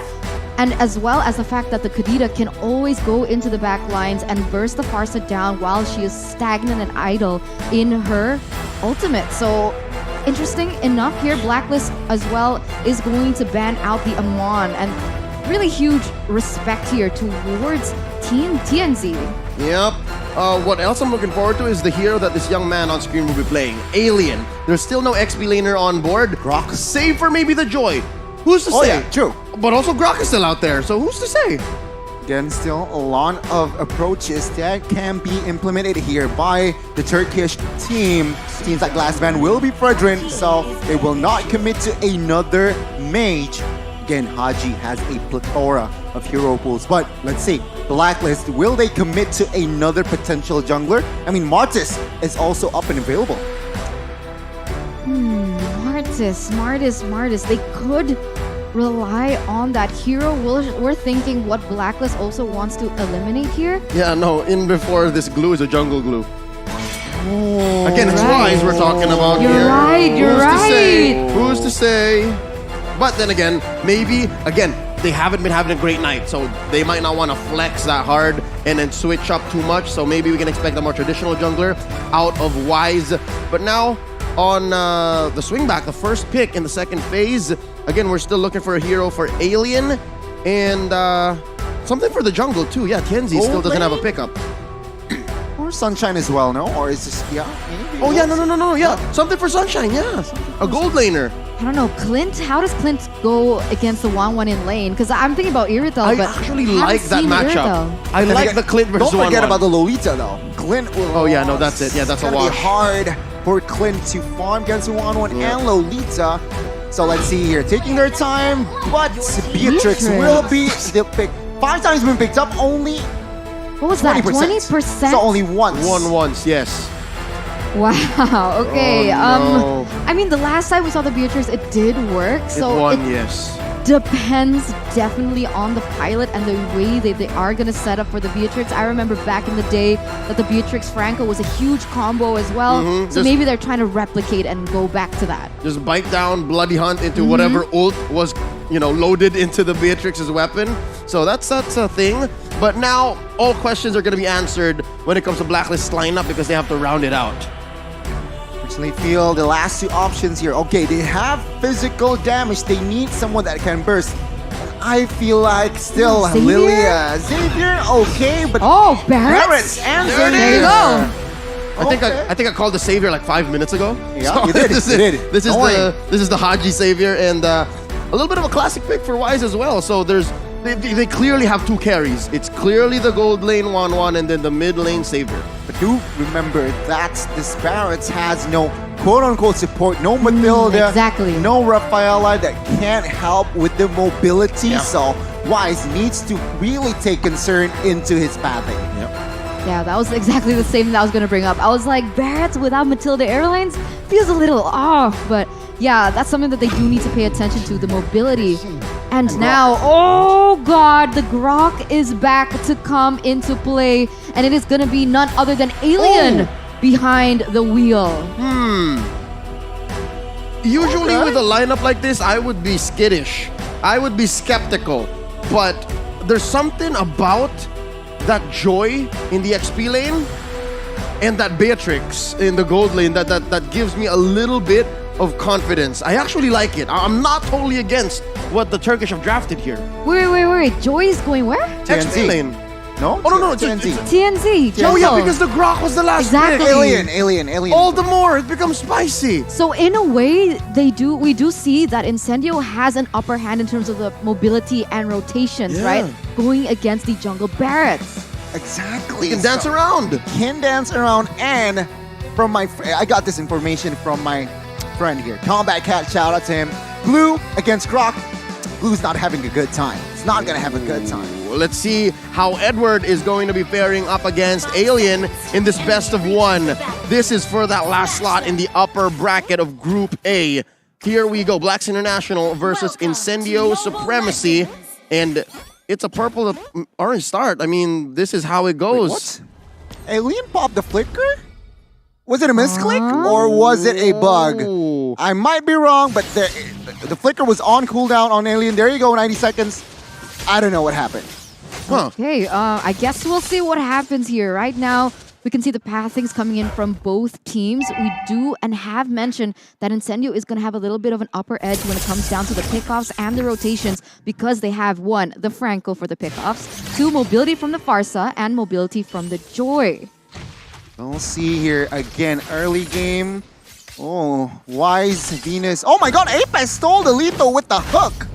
And as well as the fact that the Kadita can always go into the back lines and burst the Farsa down while she is stagnant and idle in her ultimate. So interesting enough here, Blacklist as well is going to ban out the Amon, and really huge respect here towards Team TNZ. Yep. What else I'm looking forward to is the hero that this young man on screen will be playing, Alien. There's still no XP laner on board. Grok, save for maybe the Joy. Who's to say? Yeah, true. But also Grok is still out there, so who's to say? Again, still a lot of approaches that can be implemented here by the Turkish team. Teams like Glassman will be Fredrin, so they will not commit to another mage. Again, Haji has a plethora of hero pools, but let's see. Blacklist, will they commit to another potential jungler? I mean, Martis is also up and available. Martis. They could rely on that hero. We're thinking what Blacklist also wants to eliminate here. Yeah, no, in before this glue is a jungle glue. Again, it's Rise we're talking about here. You're right. Who's to say? But then again, maybe, again, they haven't been having a great night, so they might not want to flex that hard and then switch up too much. So maybe we can expect a more traditional jungler out of Wise. But now, on the swing back, the first pick in the second phase, again, we're still looking for a hero for Alien and something for the jungle too. Yeah, Kenzie still doesn't have a pickup. Or Sunshine as well, no? Or is this, maybe? Oh, yeah, no, yeah. Something for Sunshine, yeah. A gold laner. I don't know, Clint, how does Clint go against the 1-1 in lane? Because I'm thinking about Irithel, I but actually like that matchup. I like the Clint versus 1-1. Don't forget about the Lolita, though. Clint will... Oh, yeah, no, that's it. Yeah, that's a wash. It's gonna be hard for Clint to farm against 1-1 and Lolita. So let's see here. Taking their time, but Beatrix will be the pick. 5 times been picked up, only... What was that, 20%? So only once. Once, yes. Wow, okay. Oh, no. I mean, the last time we saw the Beatrix, it did work. So yes. Depends definitely on the pilot and the way they are going to set up for the Beatrix. I remember back in the day that the Beatrix Franco was a huge combo as well. So maybe they're trying to replicate and go back to that. Just bite down Bloody Hunt into whatever ult was, loaded into the Beatrix's weapon. So that's a thing. But now all questions are going to be answered when it comes to Blacklist lineup because they have to round it out. Personally feel the last 2 options here. Okay, they have physical damage. They need someone that can burst. And I feel like still Lilia. Xavier, okay, but Barrett and there you go. I think I called the Savior like 5 minutes ago. Yeah, so you did. This is the Haji Savior and a little bit of a classic pick for Wise as well. So they clearly have 2 carries. It's clearly the gold lane 1-1 and then the mid lane Savior. But do remember that this Barrett has no quote-unquote support, no Matilda, no Rafaela that can't help with the mobility. So Wise needs to really take concern into his pathing. Yeah, that was exactly the same that I was going to bring up. I was like, Barrett without Matilda Airlines feels a little off, but yeah, that's something that they do need to pay attention to, the mobility. And now, oh god, the Grok is back to come into play, and it is going to be none other than Alien behind the wheel. Usually with a lineup like this, I would be skittish. I would be skeptical. But there's something about that Joy in the XP lane and that Beatrix in the gold lane that gives me a little bit of confidence. I actually like it. I'm not totally against what the Turkish have drafted here. Wait. Joy is going where? XP lane. No? Oh, no, TNZ. TNZ. Oh, yeah, Jungle. because the Grok was the last Exactly. pick. Alien. All the more, it becomes spicy. So in a way, we do see that Incendio has an upper hand in terms of the mobility and rotations, Yeah. right? Going against the jungle barracks. Exactly. He can dance around. Can dance around, and from I got this information from my friend here. Combat Cat, shout out to him. Blue against Grok. Blue's not having a good time. It's not gonna have a good time. Well, let's see how Edward is going to be faring up against Alien in this best of one. This is for that last slot in the upper bracket of Group A. Here we go. Blacks International versus Incendio Supremacy. And it's a purple to orange start. I mean, this is how it goes. Wait, what? Alien popped the flicker? Was it a misclick or was it a bug? I might be wrong, but the flicker was on cooldown on Alien. There you go, 90 seconds. I don't know what happened. Okay, I guess we'll see what happens here. Right now, we can see the pathings coming in from both teams. We do and have mentioned that Incendio is going to have a little bit of an upper edge when it comes down to the pickoffs and the rotations because they have, 1, the Franco for the pickoffs, 2, mobility from the Farsa, and mobility from the Joy. We'll see here again, early game. Oh, Wise, Venus. Oh my god, Apex stole the lethal with the hook.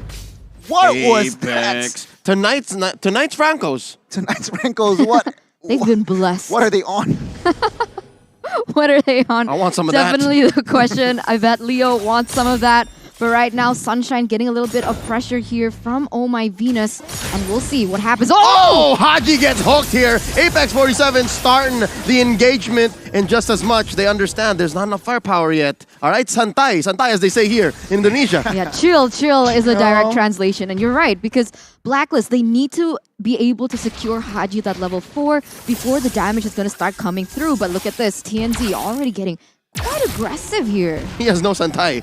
What was that? Tonight's Francos. Tonight's Francos, what? They've been blessed. What are they on? What are they on? I want some of that. Definitely the question. I bet Leo wants some of that. But right now, Sunshine getting a little bit of pressure here from Oh My Venus. And we'll see what happens. Oh, Haji gets hooked here. Apex 47 starting the engagement. And just as much, they understand there's not enough firepower yet. All right, Santai as they say here in Indonesia. Yeah, chill is a direct translation. And you're right, because Blacklist, they need to be able to secure Haji that level 4 before the damage is going to start coming through. But look at this, TNZ already getting quite aggressive here. He has no Santai.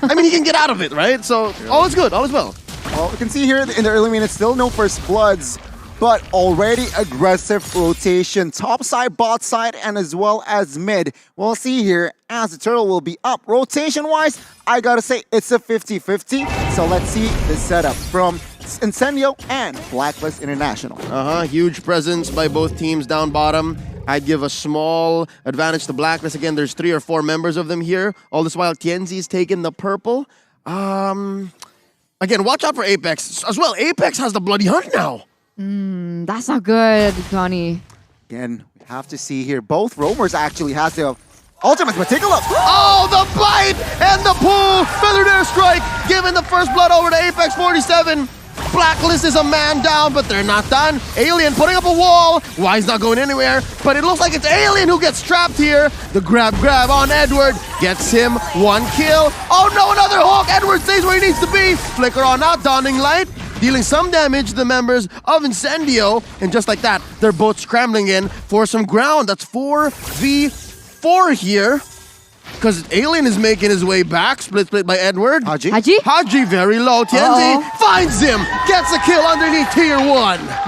I mean, he can get out of it, right? So all is good, all is well. Well, we can see here in the early minutes, still no first bloods, but already aggressive rotation. Top side, bot side, and as well as mid. We'll see here as the turtle will be up. Rotation-wise, I gotta say, it's a 50-50. So let's see the setup from Incendio and Blacklist International. Huge presence by both teams down bottom. I'd give a small advantage to Blacklist. Again, there's 3 or 4 members of them here. All this while, Tienzi's taking the purple. Again, watch out for Apex as well. Apex has the bloody hunt now. That's not good, Connie. Again, we have to see here. Both roamers actually has the ultimates, but take a look. Oh, the bite and the pull. Feathered airstrike, giving the first blood over to Apex 47. Blacklist is a man down, but they're not done. Alien putting up a wall. Wise not going anywhere, but it looks like it's Alien who gets trapped here. The grab on Edward gets him 1 kill. Oh no, another hook. Edward stays where he needs to be. Flicker on out, Dawning Light, dealing some damage to the members of Incendio. And just like that, they're both scrambling in for some ground. That's 4v4 here. Because Alien is making his way back. Split by Edward. Haji very low. Tienzi finds him. Gets a kill underneath tier 1.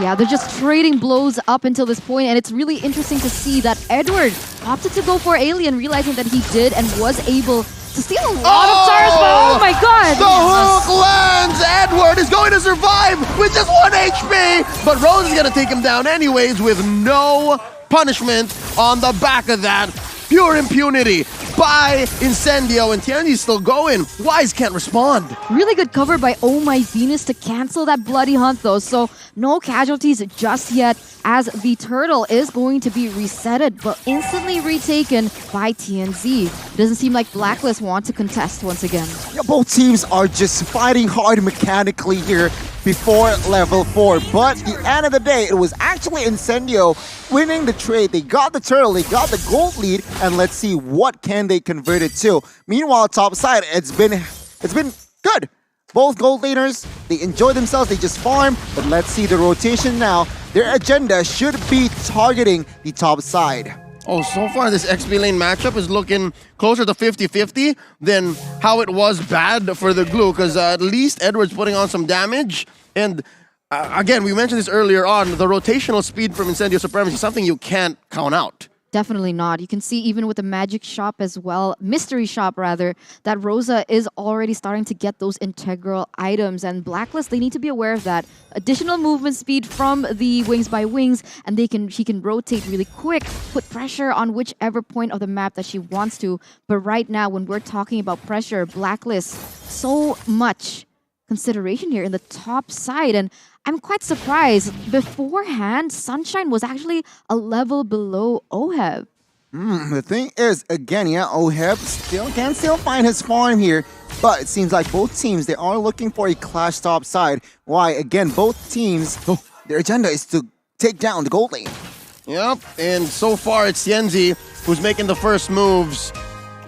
Yeah, they're just trading blows up until this point, and it's really interesting to see that Edward opted to go for Alien, realizing that he did and was able to steal a lot of tires, but oh my god! The hook lands! Edward is going to survive with just 1 HP! But Rose is going to take him down anyways with no punishment on the back of that. Pure impunity by Incendio, and Tienzi's still going. Wise can't respond. Really good cover by Oh My Venus to cancel that bloody hunt though, so no casualties just yet as the turtle is going to be resetted but instantly retaken by TNZ. Doesn't seem like Blacklist want to contest once again. Yeah, both teams are just fighting hard mechanically here before level 4, but at the end of the day, it was actually Incendio winning the trade. They got the turtle, they got the gold lead, and let's see what can they convert it to. Meanwhile, top side, it's been good. Both gold laners, they enjoy themselves, they just farm, but let's see the rotation now. Their agenda should be targeting the top side. Oh, so far this XP lane matchup is looking closer to 50-50 than how it was bad for the Glue, because at least Edward's putting on some damage. And again, we mentioned this earlier on, the rotational speed from Incendio Supremacy is something you can't count out. Definitely not. You can see even with the magic shop as well, mystery shop rather, that Rosa is already starting to get those integral items. And Blacklist, they need to be aware of that. Additional movement speed from the Wings by Wings, and she can rotate really quick, put pressure on whichever point of the map that she wants to. But right now, when we're talking about pressure, Blacklist, so much consideration here in the top side. And I'm quite surprised. Beforehand, Sunshine was actually a level below Oheb. The thing is, again, yeah, Oheb can still find his farm here, but it seems like both teams, they are looking for a clash top side. Why? Again, both teams, their agenda is to take down the gold lane. Yep, and so far it's Yenzi who's making the first moves,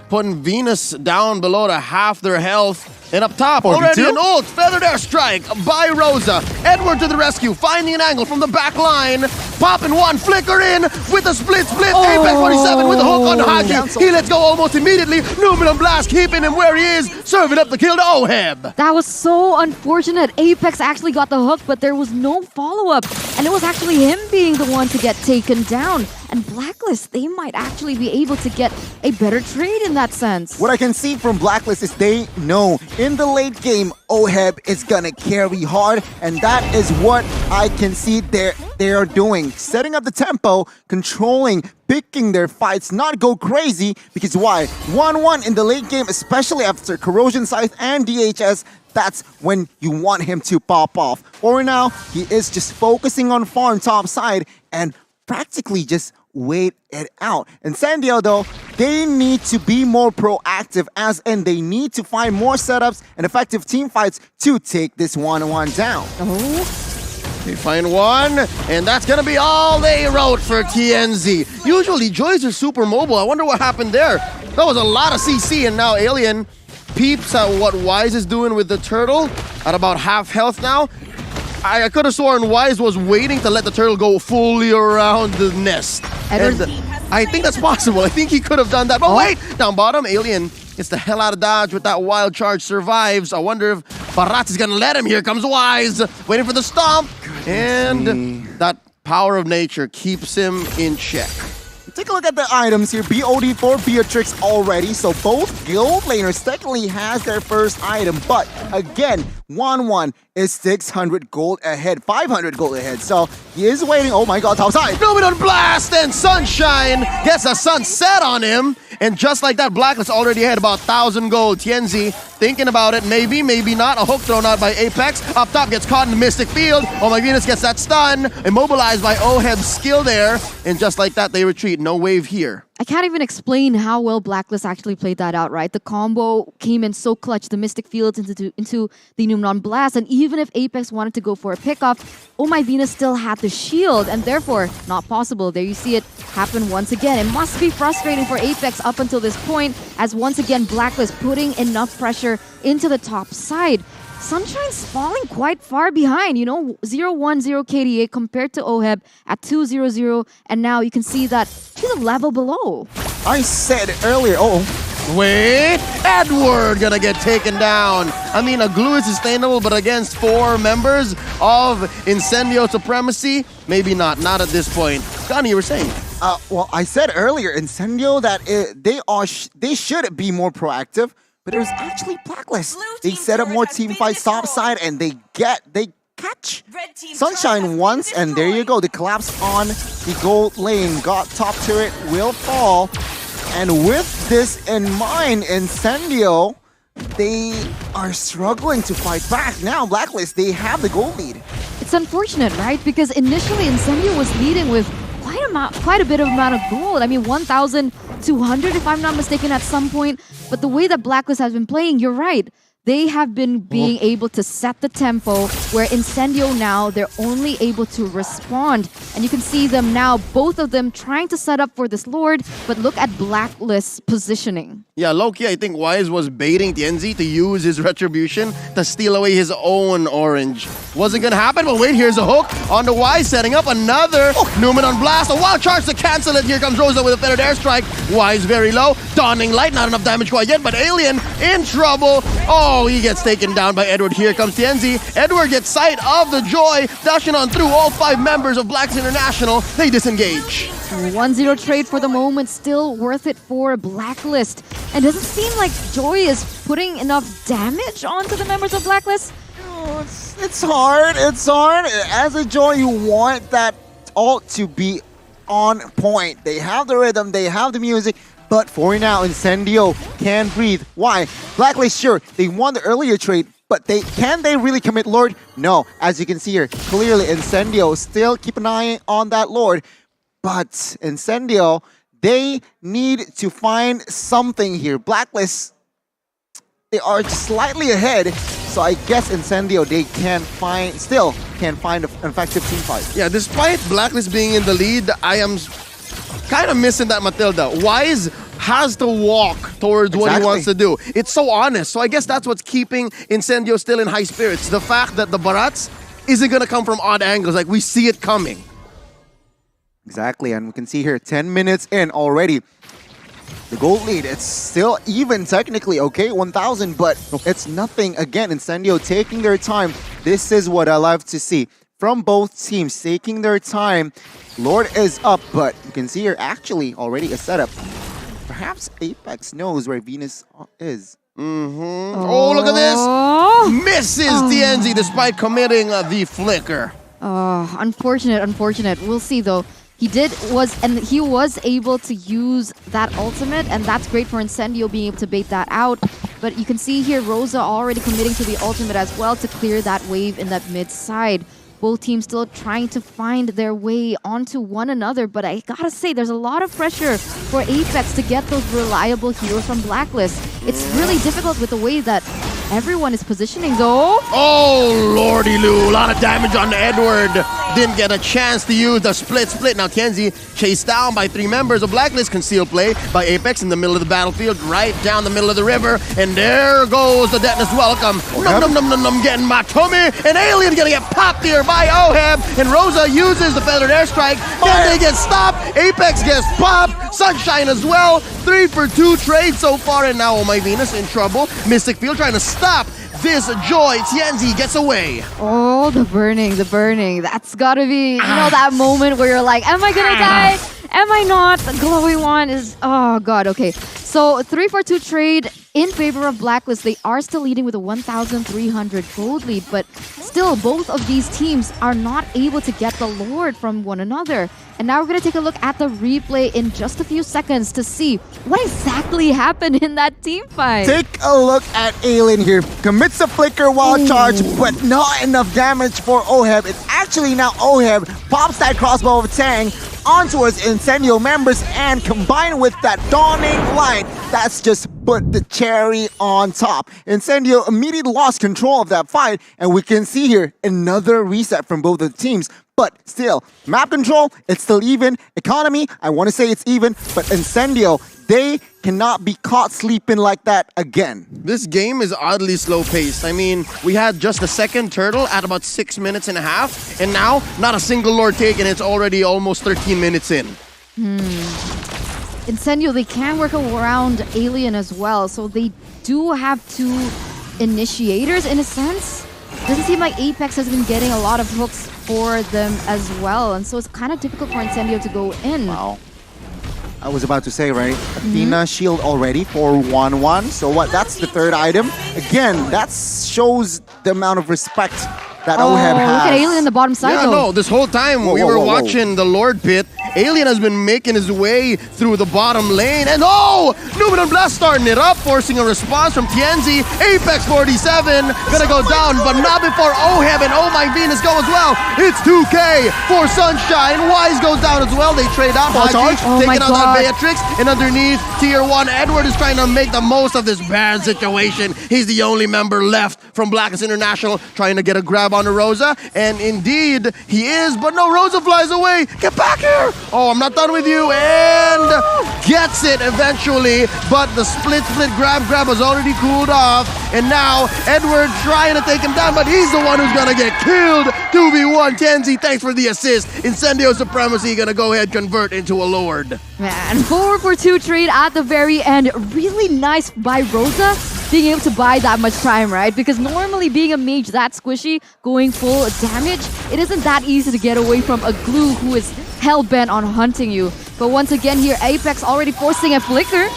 putting Venus down below to half their health. And up top, already an ult, feathered airstrike by Rosa. Edward to the rescue, finding an angle from the back line. Popping one, flicker in with a split. Apex 47 with a hook on Haki. He lets go almost immediately. Numinum Blast keeping him where he is, serving up the kill to Oheb. That was so unfortunate. Apex actually got the hook, but there was no follow-up. And it was actually him being the one to get taken down. And Blacklist, they might actually be able to get a better trade in that sense. What I can see from Blacklist is they know in the late game, Oheb is gonna carry hard, and that is what I can see they are doing. Setting up the tempo, controlling, picking their fights, not go crazy, because why? 1-1 in the late game, especially after Corrosion Scythe and DHS, that's when you want him to pop off. For now, he is just focusing on farm top side and practically just wait it out. And Sandio, though, they need to be more proactive, as in they need to find more setups and effective team fights to take this 1-1 down. They find one, and that's gonna be all they wrote for TNZ. Usually, Joys are super mobile. I wonder what happened there. That was a lot of CC, and now Alien peeps at what Wise is doing with the turtle at about half health now. I could have sworn Wise was waiting to let the turtle go fully around the nest. And I think that's possible. I think he could have done that. But wait, down bottom, Alien gets the hell out of Dodge with that wild charge, survives. I wonder if Barat is going to let him. Here comes Wise, waiting for the stomp. And that power of nature keeps him in check. Take a look at the items here. BOD for Beatrix already, so both gold laners technically has their first item, but again, 1-1 is 600 gold ahead, 500 gold ahead, so he is waiting. Oh my god, top side. Numinum Blast, and Sunshine gets a sunset on him, and just like that, Blacklist already had about 1,000 gold. Tienzi thinking about it, maybe not. A hook thrown out by Apex. Up top gets caught in the Mystic Field. Oh my Venus gets that stun, immobilized by Oheb's skill there, and just like that, they retreat. No wave here. I can't even explain how well Blacklist actually played that out, right? The combo came in so clutch, the Mystic Fields into the Numenor Blast, and even if Apex wanted to go for a pickoff, Oh My Venus still had the shield, and therefore not possible. There you see it happen once again. It must be frustrating for Apex up until this point, as once again Blacklist putting enough pressure into the top side. Sunshine's falling quite far behind, 0-1-0 KDA compared to Oheb at 2-0-0, and now you can see that he's a level below. I said earlier, wait, Edward gonna get taken down. I mean, a glue is sustainable, but against 4 members of Incendio Supremacy, maybe not at this point. Johnny, you were saying? Well, I said earlier, Incendio, that they should be more proactive. But it was actually Blacklist. They set up more team fights topside, and they catch Sunshine once, and there you go. The collapse on the gold lane. Got top turret, will fall. And with this in mind, Incendio, they are struggling to fight back. Now, Blacklist, they have the gold lead. It's unfortunate, right? Because initially Incendio was leading with quite a bit of amount of gold. I mean, 1,200 if I'm not mistaken at some point. But the way that Blacklist has been playing, you're right. They have been being able to set the tempo, where Incendio now, they're only able to respond. And you can see them now, both of them trying to set up for this Lord, but look at Blacklist's positioning. Yeah, low-key, I think Wise was baiting Tienzi to use his retribution to steal away his own orange. Wasn't gonna happen, but wait, here's a hook on the Wise, setting up another Newman on blast. A wild charge to cancel it. Here comes Rosa with a feathered airstrike. Wise very low. Dawning Light, not enough damage quite yet, but Alien in trouble. Oh, he gets taken down by Edward. Here comes Tienzi. Edward gets sight of the Joy, dashing on through all 5 members of Blacks International. They disengage. 1-0 trade for the moment, still worth it for Blacklist. And does it seem like Joy is putting enough damage onto the members of Blacklist? Oh, it's hard. It's hard. As a Joy, you want that ult to be on point. They have the rhythm, they have the music, but for now, Incendio can breathe. Why? Blacklist, sure, they won the earlier trade, but can they really commit Lord? No. As you can see here, clearly Incendio still keep an eye on that Lord. But Incendio, they need to find something here. Blacklist, they are slightly ahead. So I guess Incendio, they still can find an effective team fight. Yeah, despite Blacklist being in the lead, I am kind of missing that Matilda. Wise has to walk towards what he wants to do. It's so honest. So I guess that's what's keeping Incendio still in high spirits. The fact that the Barats isn't going to come from odd angles. Like, we see it coming. Exactly, and we can see here 10 minutes in already. The gold lead, it's still even technically, okay, 1,000, but it's nothing. Again, Incendio taking their time. This is what I love to see. From both teams, taking their time. Lord is up, but you can see here actually already a setup. Perhaps Apex knows where Venus is. Oh, look at this! Misses Tienzi despite committing the flicker. Oh, unfortunate. We'll see though. He was able to use that ultimate, and that's great for Incendio being able to bait that out. But you can see here Rosa already committing to the ultimate as well to clear that wave in that mid side. Both teams still trying to find their way onto one another, but I gotta say, there's a lot of pressure for Apex to get those reliable heroes from Blacklist. It's really difficult with the way that everyone is positioning though. Oh, lordy Lou, a lot of damage on Edward. Didn't get a chance to use the split. Now Tienzi chased down by 3 members of Blacklist. Concealed play by Apex in the middle of the battlefield, right down the middle of the river. And there goes the Detonus welcome. Num, getting my tummy. An Alien gonna get popped here by Oheb. And Rosa uses the feathered airstrike. Then they get stopped. Apex gets popped. Sunshine as well. 3 for 2 trades so far. And now Oh My Venus in trouble. Mystic Field trying to stop this Joy. Tienzi gets away. Oh, the burning. That's gotta be, that moment where you're like, am I gonna die? Am I not? The glowy one is, oh god, okay. So 3 for 2 trade in favor of Blacklist. They are still leading with a 1,300 gold lead, but still both of these teams are not able to get the Lord from one another. And now we're going to take a look at the replay in just a few seconds to see what exactly happened in that team fight. Take a look at Alien here. Commits a flicker wild charge, but not enough damage for Oheb. It's actually now Oheb pops that crossbow of Tang onto his Incendio members, and combined with that Dawning Light, that's just put the cherry on top. Incendio immediately lost control of that fight, and we can see here another reset from both of the teams. But still, map control, it's still even. Economy, I want to say it's even, but Incendio, they cannot be caught sleeping like that again. This game is oddly slow-paced. I mean, we had just the second turtle at about 6 minutes and a half, and now not a single Lord taken. It's already almost 13 minutes in. Incendio, they can work around Alien as well, so they do have 2 initiators in a sense. Doesn't seem like Apex has been getting a lot of hooks for them as well, and so it's kind of difficult for Incendio to go in. Wow. I was about to say, right? Athena shield already for 1-1. So what? That's the 3rd item. Again, that shows the amount of respect that Oheb has. Look at Alien in the bottom side though. No, this whole time we were watching the Lord pit. Alien has been making his way through the bottom lane. And Newman and Blast starting it up, forcing a response from Tienzi. Apex 47 gonna go down, but not before Oheb and Oh My Venus go as well. It's 2K for Sunshine. Wise goes down as well. They trade out. Taking out that Beatrix. And underneath, Tier 1, Edward is trying to make the most of this bad situation. He's the only member left from Blacklist International, trying to get a grab on the Rosa. And indeed, he is, but no, Rosa flies away. Get back here! Oh, I'm not done with you. And gets it eventually. But the split grab has already cooled off. And now Edward trying to take him down, but he's the one who's going to get killed. 2v1. Tienzi, thanks for the assist. Incendio Supremacy going to go ahead convert into a Lord. Man, 4-for-2 trade at the very end. Really nice by Rosa being able to buy that much time, right? Because normally being a mage that squishy, going full damage, it isn't that easy to get away from a glue who is hell-bent on hunting you. But once again here, Apex already forcing a flicker.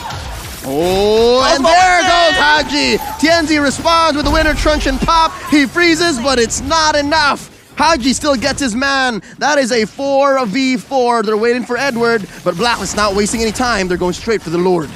Oh, and there goes Haji. Tienzi responds with the winner truncheon pop. He freezes, but it's not enough. Haji still gets his man. That is a 4v4. They're waiting for Edward, but Blacklist not wasting any time. They're going straight for the Lord.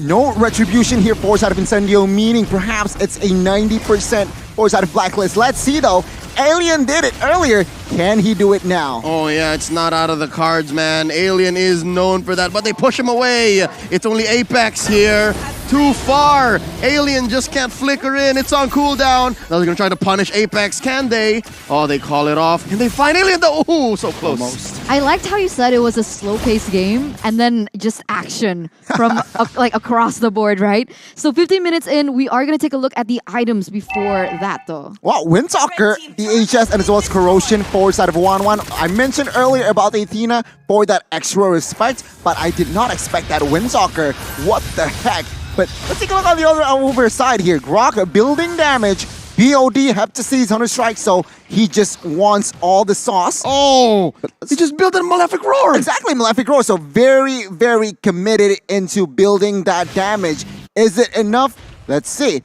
No retribution here, force out of Incendio, meaning perhaps it's a 90% force out of Blacklist. Let's see though. Alien did it earlier. Can he do it now? Oh yeah, it's not out of the cards, man. Alien is known for that, but they push him away. It's only Apex here. Too far. Alien just can't flicker in. It's on cooldown. Now they're gonna try to punish Apex. Can they? Oh, they call it off. And they find Alien though. Ooh, so close. Almost. I liked how you said it was a slow-paced game and then just action from like across the board, right? So 15 minutes in, we are gonna take a look at the items before that though. Wow, Windtalker, the HS, and as well as Corrosion, force out of 1-1. I mentioned earlier about Athena for that extra respect, but I did not expect that Windtalker. What the heck? But let's take a look on the other side here. Grok building damage. BOD Heptases 100 strikes, so he just wants all the sauce. Oh, he just built a Malefic Roar. Exactly, Malefic Roar. So very, very committed into building that damage. Is it enough? Let's see.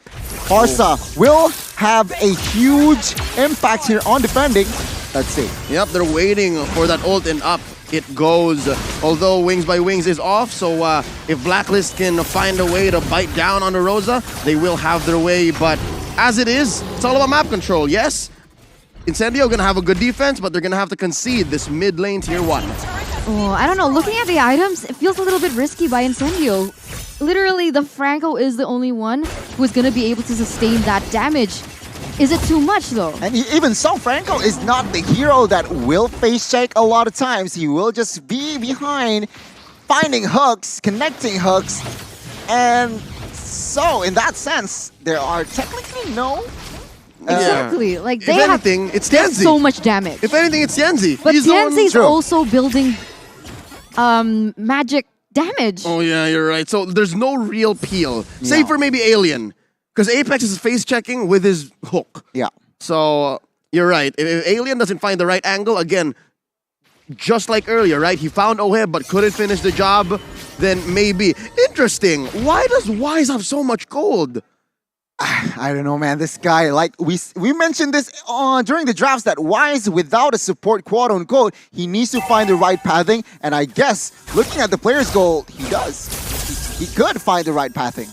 Parsa will have a huge impact here on defending. Let's see. Yep, they're waiting for that ult and up it goes. Although Wings by Wings is off, so if Blacklist can find a way to bite down on the Rosa, they will have their way. But as it is, it's all about map control, yes? Incendio gonna have a good defense, but they're gonna have to concede this mid lane tier 1. Oh, I don't know. Looking at the items, it feels a little bit risky by Incendio. Literally, the Franco is the only one who is going to be able to sustain that damage. Is it too much though? And even so, Franco is not the hero that will face check a lot of times. He will just be behind, finding hooks, connecting hooks. And so, in that sense, there are technically no... Exactly. Like if they anything, have it's Tienzi. so much damage. If anything, it's Tienzi. But He's the one- Tienzi's True. also building magic damage. Oh yeah, you're right. So there's no real peel. Save for maybe Alien. Because Apex is face checking with his hook. Yeah. So you're right. If Alien doesn't find the right angle, again, just like earlier, right? He found Oheb but couldn't finish the job, then maybe. Interesting. Why does Wise have so much gold? I don't know, man. This guy, like we mentioned this during the drafts, that Wise, without a support, quote unquote, he needs to find the right pathing. And I guess looking at the player's goal, he does. He could find the right pathing.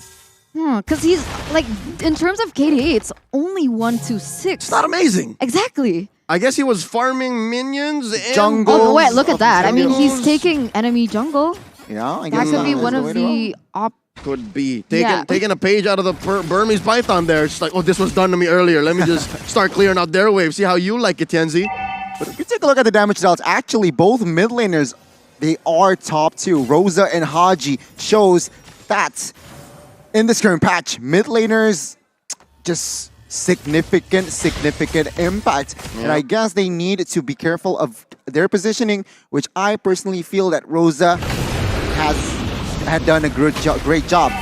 Because he's like, in terms of KDA, it's only 1-6. It's not amazing. Exactly. I guess he was farming minions and jungle. Oh, wait, look at that. I mean, he's taking enemy jungle. Yeah, I That guess could be that's one the of way to the Could be. Yeah. Taking a page out of the Burmese Python there. It's like, oh, this was done to me earlier. Let me just start clearing out their wave. See how you like it, Tienzi. But if you take a look at the damage results, actually both mid laners, they are top 2. Rosa and Haji shows that in this current patch, mid laners just significant impact. And I guess they need to be careful of their positioning, which I personally feel that Rosa had done a great job.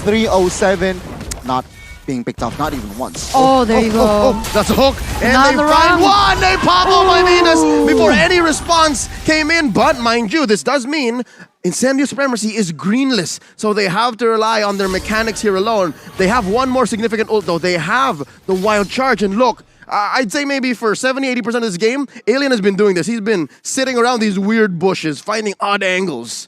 307, not being picked off, not even once. Oh, there you go. That's a hook. And Not they the find wrong. one. They pop, oh my Venus, before any response came in. But mind you, this does mean Incendio Supremacy is greenless. So they have to rely on their mechanics here alone. They have one more significant ult though. They have the wild charge. And look, I'd say maybe for 70-80% of this game, Alien has been doing this. He's been sitting around these weird bushes, finding odd angles.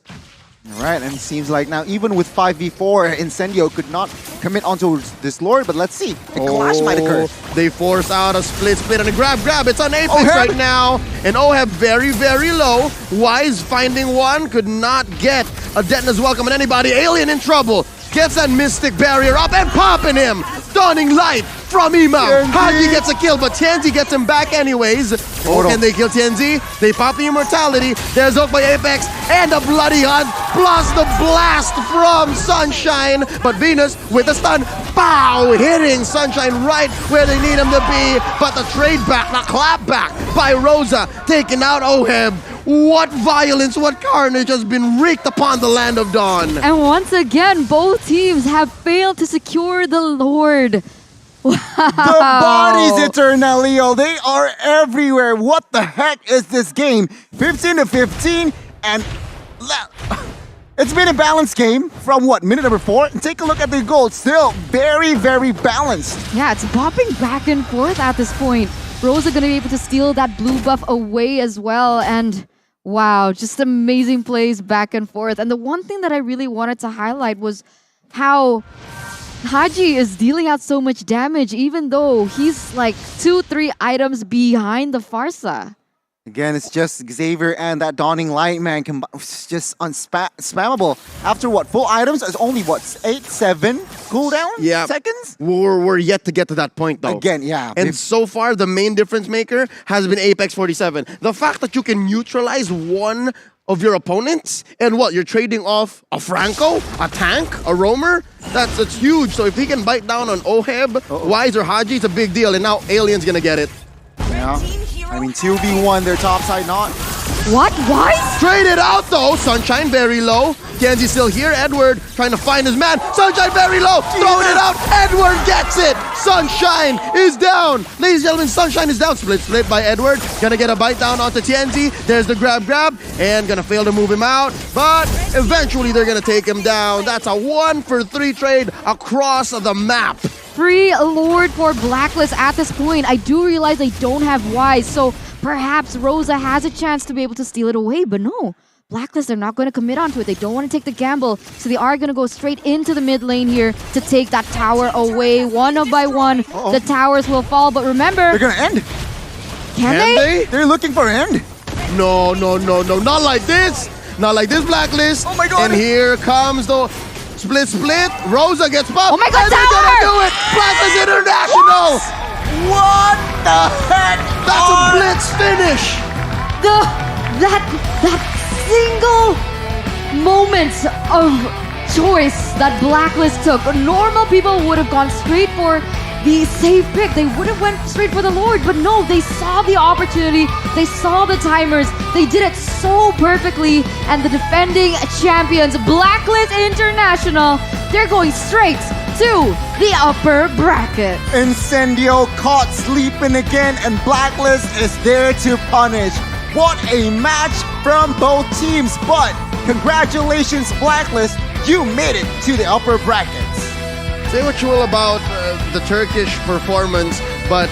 All right, and it seems like now even with 5v4, Incendio could not commit onto this Lord, but let's see. A clash might occur. They force out a split and a grab. It's on Apex Oheb. right now. And Oheb very, very low. Wise finding one, could not get a Detna's welcome on anybody. Alien in trouble. gets that Mystic Barrier up and popping him. Stunning light from Ima. Haji gets a kill, but Tianzi gets him back anyways. Oh, can they kill Tianzi? They pop the Immortality. There's Oak by Apex and a bloody hunt, plus the blast from Sunshine. But Venus with a stun, pow, hitting Sunshine right where they need him to be. But the trade back, the clap back by Rosa, taking out Oheb. What violence, what carnage has been wreaked upon the land of Dawn. And once again, both teams have failed to secure the Lord. Wow. The bodies, Eternalio, they are everywhere. What the heck is this game? 15-15, and it's been a balanced game from what, minute number 4? And take a look at the goal. Still very, very balanced. Yeah, it's bopping back and forth at this point. Rosa gonna be able to steal that blue buff away as well, and wow, just amazing plays back and forth. And the one thing that I really wanted to highlight was how Haji is dealing out so much damage, even though he's like 2-3 items behind the Farsa. Again, it's just Xavier and that Dawning Light, man, it's just spammable. After what, full items? It's only what, 8-7 cooldown seconds? We're yet to get to that point though. Again, yeah. And so far, the main difference maker has been Apex 47. The fact that you can neutralize one of your opponents, and what, you're trading off a Franco, a tank, a roamer? That's huge. So if he can bite down on Oheb, Wise, or Haji, it's a big deal. And now Alien's gonna get it. Yeah. I mean, 2v1, their top side not. What? Why? Trade it out though. Sunshine very low. Kenzie still here. Edward trying to find his man. Sunshine very low. Throwing it out. Edward gets it. Sunshine is down. Ladies and gentlemen, Sunshine is down. Split by Edward. Gonna get a bite down onto Tianzi. There's the grab. And gonna fail to move him out. But eventually they're gonna take him down. That's a 1-for-3 trade across the map. Free Lord for Blacklist at this point. I do realize they don't have Wise, so perhaps Rosa has a chance to be able to steal it away, but no. Blacklist, they're not going to commit onto it. They don't want to take the gamble, so they are going to go straight into the mid lane here to take that tower away. One by one, the towers will fall, but remember... They're going to end. Can they? They're looking for an end. No. Not like this. Not like this, Blacklist. Oh my god. And here comes the... Split. Rosa gets buffed. Oh my god, and they're gonna do it. Blacklist International. What the heck? That's a blitz finish. That single moment of choice that Blacklist took. Normal people would have gone straight for the safe pick. They would have went straight for the Lord, but no, they saw the opportunity. They saw the timers. They did it so perfectly, and the defending champions, Blacklist International, they're going straight to the upper bracket. Incendio caught sleeping again, and Blacklist is there to punish. What a match from both teams, but congratulations, Blacklist, you made it to the upper brackets. Say what you will about the Turkish performance, but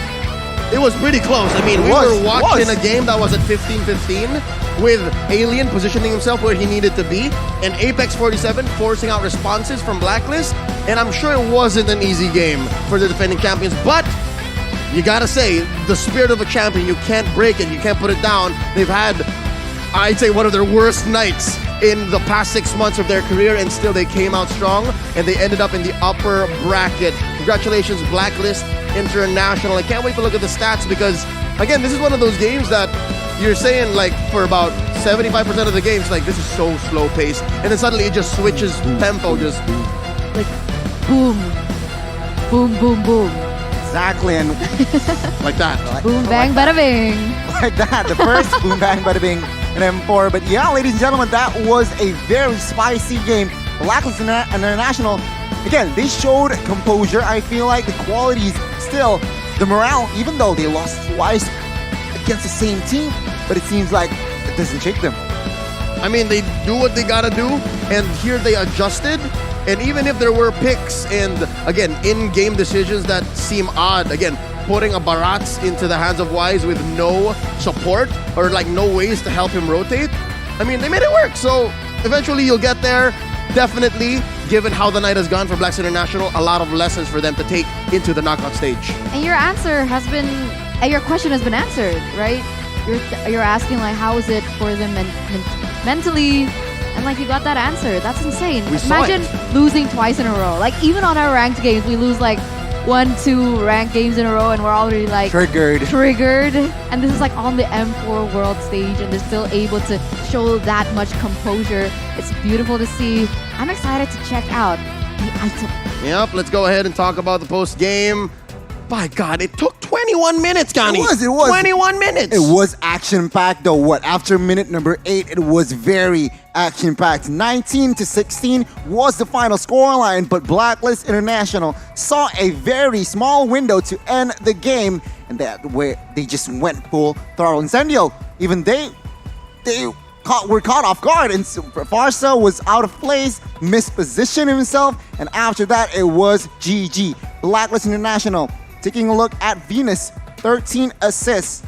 it was pretty close. I mean, we were watching a game that was at 15-15 with Alien positioning himself where he needed to be, and Apex 47 forcing out responses from Blacklist, and I'm sure it wasn't an easy game for the defending champions, but you gotta say, the spirit of a champion, you can't break it, you can't put it down. They've had, I'd say, one of their worst nights in the past 6 months of their career, and still they came out strong, and they ended up in the upper bracket. Congratulations, Blacklist International. I can't wait to look at the stats because, again, this is one of those games that you're saying, like, for about 75% of the games, like, this is so slow paced, and then suddenly it just switches tempo, just like boom, boom. Exactly, and like that. Boom, bang, bada bing. Like that, the first boom, bang, bada bing in M4. But yeah, ladies and gentlemen, that was a very spicy game. Blacklist International, again, they showed composure. I feel like the qualities still, the morale, even though they lost twice against the same team, but it seems like it doesn't shake them. I mean, they do what they gotta do, and here they adjusted. And even if there were picks and, again, in-game decisions that seem odd, again, putting a Barats into the hands of Wise with no support or like no ways to help him rotate, I mean, they made it work. So eventually you'll get there. Definitely, given how the night has gone for Blacks International, a lot of lessons for them to take into the knockout stage. And your answer has been, your question has been answered, right? You're asking like, how is it for them mentally, And like you got that answer. That's insane. We saw Imagine losing twice in a row. Like even on our ranked games, we lose like 1-2 ranked games in a row and we're already like Triggered. And this is like on the M4 world stage and they're still able to show that much composure. It's beautiful to see. I'm excited to check out the item. Yep, let's go ahead and talk about the post game. By God, it took 21 minutes, Gani. It was. 21 minutes. It was action-packed though. What? After minute number 8, it was very action-packed. 19-16 was the final scoreline, but Blacklist International saw a very small window to end the game, and that where they just went full throttle. Incendio, even they were caught off guard, and Farsa was out of place, mispositioned himself, and after that it was GG. Blacklist International taking a look at Venus, 13 assists.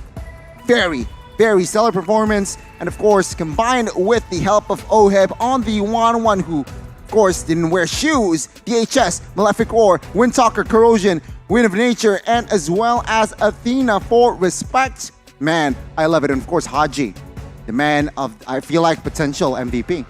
Very, very stellar performance, and of course combined with the help of Oheb on the 1-1, who of course didn't wear shoes. DHS, Malefic Ore, Windtalker, Corrosion, Wind of Nature, and as well as Athena for respect. Man, I love it. And of course Haji, the man of, I feel like, potential MVP.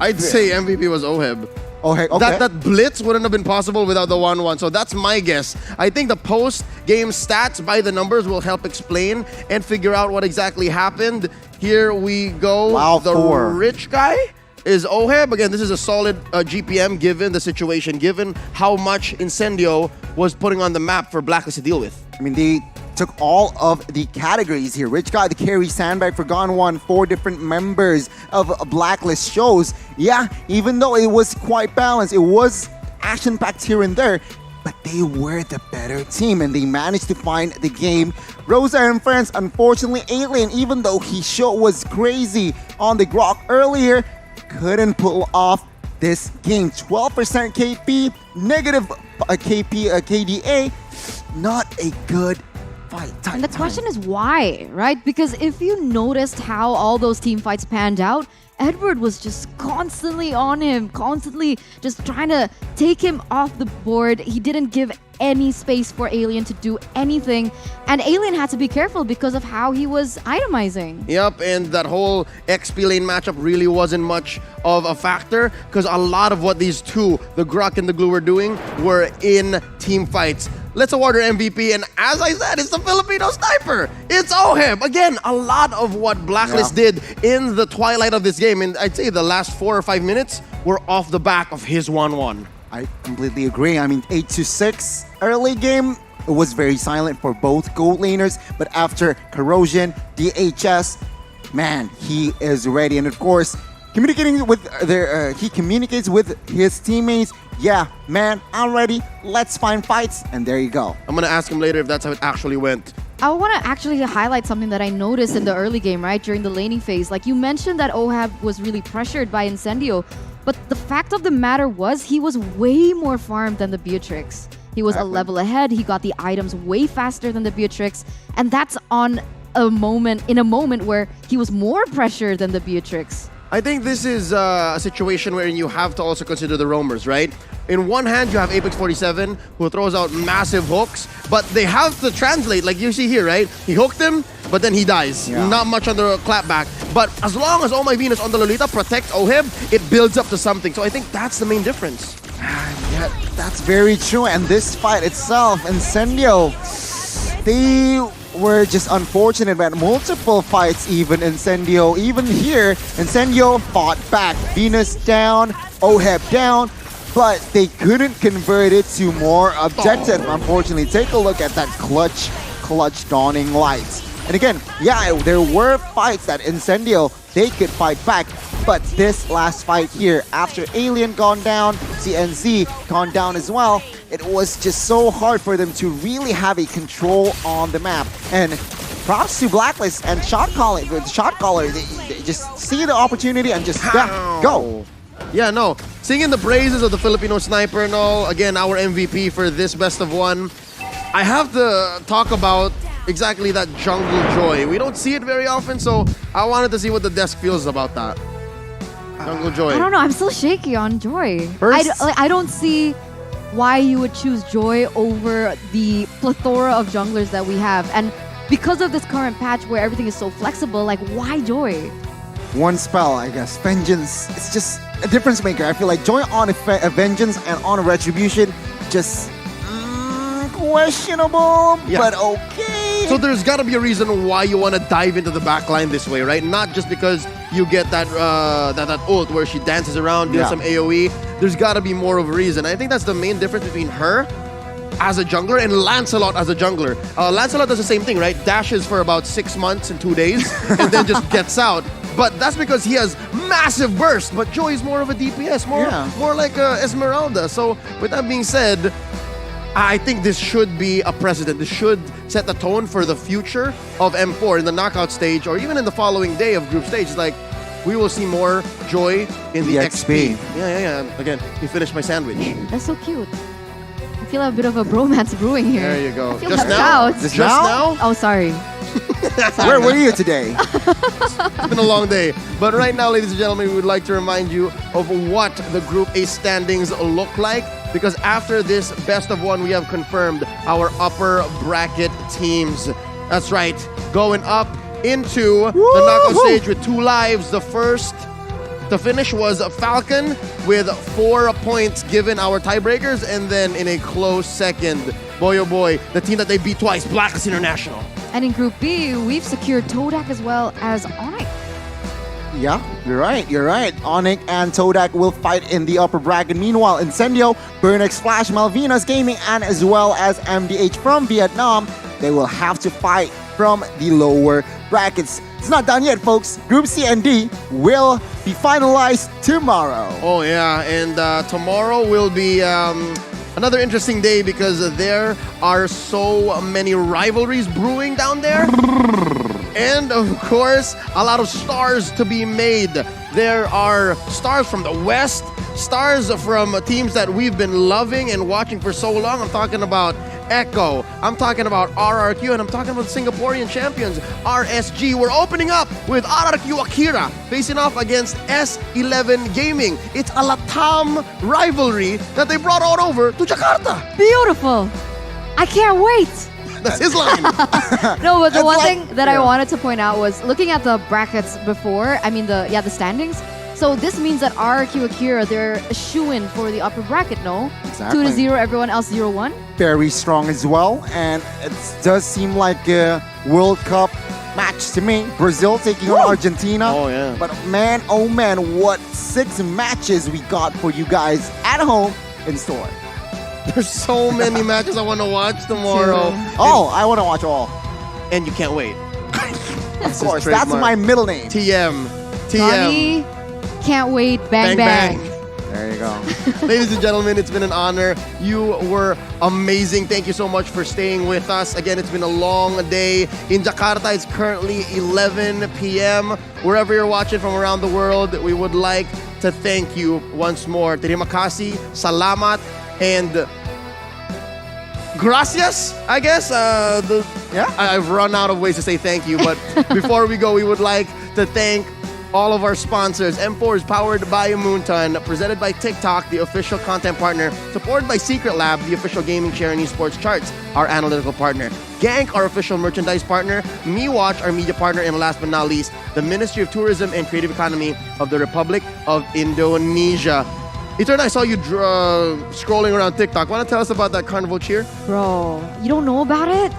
I'd say MVP was Oheb. Okay. That blitz wouldn't have been possible without the 1-1. So that's my guess. I think the post-game stats by the numbers will help explain and figure out what exactly happened. Here we go. Wow, the rich guy is Oheb. Again, this is a solid GPM given the situation, given how much Incendio was putting on the map for Blacklist to deal with. I mean, they took all of the categories here. Rich Guy, the carry, Sandbag for Gone One, 4 different members of Blacklist shows. Yeah, even though it was quite balanced, it was action-packed here and there, but they were the better team and they managed to find the game. Rosa and friends, unfortunately, Alien, even though his show was crazy on the Grok earlier, couldn't pull off this game. 12% KP, negative KDA, not a good fight. And the question is why, right? Because if you noticed how all those team fights panned out, Edward was just constantly on him, constantly just trying to take him off the board. He didn't give any space for Alien to do anything. And Alien had to be careful because of how he was itemizing. Yep, and that whole XP lane matchup really wasn't much of a factor because a lot of what these two, the Grok and the Glue, were doing were in team fights. Let's award our MVP, and as I said, it's the Filipino sniper. It's Oheb. Again, a lot of what Blacklist did in the twilight of this game, and I'd say the last 4 or 5 minutes were off the back of his 1-1. I completely agree. I mean, 8-6 early game, it was very silent for both gold laners, but after Corrosion, DHS, man, he is ready. And of course, communicating with he communicates with his teammates. Yeah, man, I'm ready. Let's find fights. And there you go. I'm going to ask him later if that's how it actually went. I want to actually highlight something that I noticed in the early game, right? During the laning phase. Like you mentioned that Ohab was really pressured by Incendio. But the fact of the matter was he was way more farmed than the Beatrix. He was a level ahead. He got the items way faster than the Beatrix. And that's in a moment where he was more pressured than the Beatrix. I think this is a situation where you have to also consider the roamers, right? In one hand, you have Apex 47, who throws out massive hooks, but they have to translate, like you see here, right? He hooked him, but then he dies. Yeah. Not much on the clapback. But as long as Oh My Venus on the Lolita protects Oheb, it builds up to something. So I think that's the main difference. Yeah, that's very true. And this fight itself, Incendio, they were just unfortunate about multiple fights even. Incendio, even here, Incendio fought back. Venus down, Oheb down, but they couldn't convert it to more objective, unfortunately. Take a look at that clutch dawning lights. And again, yeah, there were fights that Incendio, they could fight back, but this last fight here, after Alien gone down, CNZ gone down as well, it was just so hard for them to really have a control on the map. And props to Blacklist and Shot Caller, they just see the opportunity and just go. Yeah, no. Singing the praises of the Filipino sniper and all, again, our MVP for this best of one. I have to talk about exactly that jungle joy. We don't see it very often, so I wanted to see what the desk feels about that. Jungle joy. I don't know. I'm still shaky on Joy. I don't see why you would choose Joy over the plethora of junglers that we have. And because of this current patch where everything is so flexible, like, why Joy? one spell, I guess. Vengeance. It's just a difference maker. I feel like join on Vengeance and on Retribution, just questionable, Yeah. but okay. So there's got to be a reason why you want to dive into the backline this way, right? Not just because you get that that ult where she dances around, doing Yeah. some AoE. There's got to be more of a reason. I think that's the main difference between her as a jungler and Lancelot as a jungler. Lancelot does the same thing, right? Dashes for about 6 months and 2 days and then just gets out. But that's because he has massive burst. But Joy is more of a DPS, more like Esmeralda. So with that being said, I think this should be a precedent. This should set the tone for the future of M4 in the knockout stage or even in the following day of group stage. It's like, we will see more Joy in the XP. Yeah. Again, you finished my sandwich. That's so cute. I feel a bit of a bromance brewing here. There you go. I feel Just left now? out. Just now? Oh, sorry. Where were you today? It's been a long day. But right now, ladies and gentlemen, we would like to remind you of what the Group A standings look like. Because after this best of one, we have confirmed our upper bracket teams. That's right. Going up into the knockout stage with 2 lives. The first to finish was Falcon with 4 points given our tiebreakers. And then in a close second, boy oh boy, the team that they beat twice, Blacklist International. And in Group B, we've secured Todak as well as Onyx. Yeah, you're right. Onyx and Todak will fight in the upper bracket. Meanwhile, Incendio, Burnex Flash, Malvinas Gaming, and as well as MDH from Vietnam, they will have to fight from the lower brackets. It's not done yet, folks. Group C and D will be finalized tomorrow. Oh yeah, and tomorrow will be another interesting day because there are so many rivalries brewing down there. And of course, a lot of stars to be made. There are stars from the West, stars from teams that we've been loving and watching for so long. I'm talking about Echo, I'm talking about RRQ, and I'm talking about Singaporean champions, RSG. We're opening up with RRQ Akira facing off against S11 Gaming. It's a Latam rivalry that they brought all over to Jakarta. Beautiful. I can't wait. That's his line. No, but the one thing that I wanted to point out was looking at the brackets before, the standings. So this means that RRQ Akira, they're a shoo-in for the upper bracket, no? Exactly. 2-0, everyone else 0-1. Very strong as well, and it does seem like a World Cup match to me. Brazil taking on Argentina. Oh yeah. But man, oh man, what 6 matches we got for you guys at home in store. There's so many matches I want to watch tomorrow. Oh, I want to watch all. And you can't wait. Of course, that's my middle name. TM. Johnny, can't wait. Bang, bang. There you go. Ladies and gentlemen, it's been an honor. You were amazing. Thank you so much for staying with us. Again, it's been a long day. In Jakarta, it's currently 11 p.m. Wherever you're watching from around the world, we would like to thank you once more. Terima kasih, salamat, and gracias, I guess. I've run out of ways to say thank you, but before we go, we would like to thank all of our sponsors. M4 is powered by Moonton, presented by TikTok, the official content partner, supported by Secret Lab, the official gaming share and esports charts, our analytical partner, Gank, our official merchandise partner, MeWatch, our media partner, and last but not least, the Ministry of Tourism and Creative Economy of the Republic of Indonesia. Etern, I saw you scrolling around TikTok. Want to tell us about that carnival cheer? Bro, you don't know about it?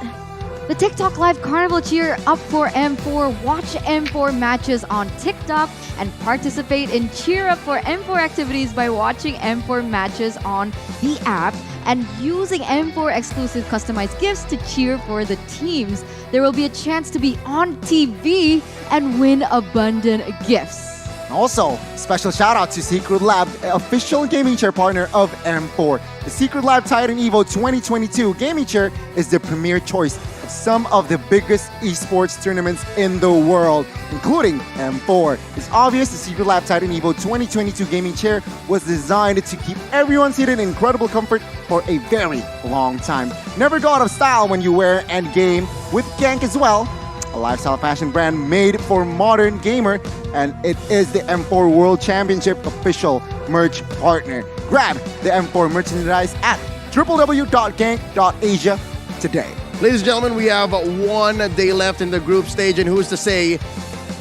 The TikTok Live Carnival Cheer up for M4. Watch M4 matches on TikTok and participate in Cheer Up for M4 activities by watching M4 matches on the app and using M4 exclusive customized gifts to cheer for the teams. There will be a chance to be on TV and win abundant gifts. Also, special shout out to Secret Lab, official gaming chair partner of M4. The Secret Lab Titan Evo 2022 gaming chair is the premier choice of some of the biggest esports tournaments in the world, including M4. It's obvious the Secret Lab Titan Evo 2022 gaming chair was designed to keep everyone seated in incredible comfort for a very long time. Never go out of style when you wear and game with Gank as well, a lifestyle fashion brand made for modern gamer, and it is the M4 World Championship official merch partner. Grab the M4 merchandise at www.gank.asia today. Ladies and gentlemen, we have 1 day left in the group stage, and who's to say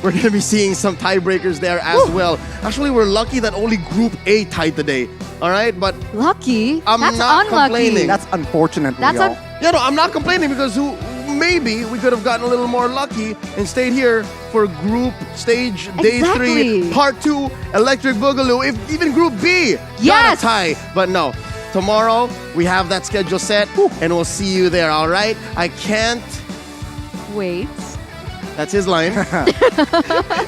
we're going to be seeing some tiebreakers there as well. Actually, we're lucky that only Group A tied today. All right, but lucky. I'm That's not unlucky. complaining. That's unfortunate, That's Leo. Yeah, no, I'm not complaining because maybe we could have gotten a little more lucky and stayed here for Group Stage Day 3, Part 2, Electric Boogaloo. If even Group B got a tie. But no, tomorrow we have that schedule set and we'll see you there, all right? I can't wait. That's his line.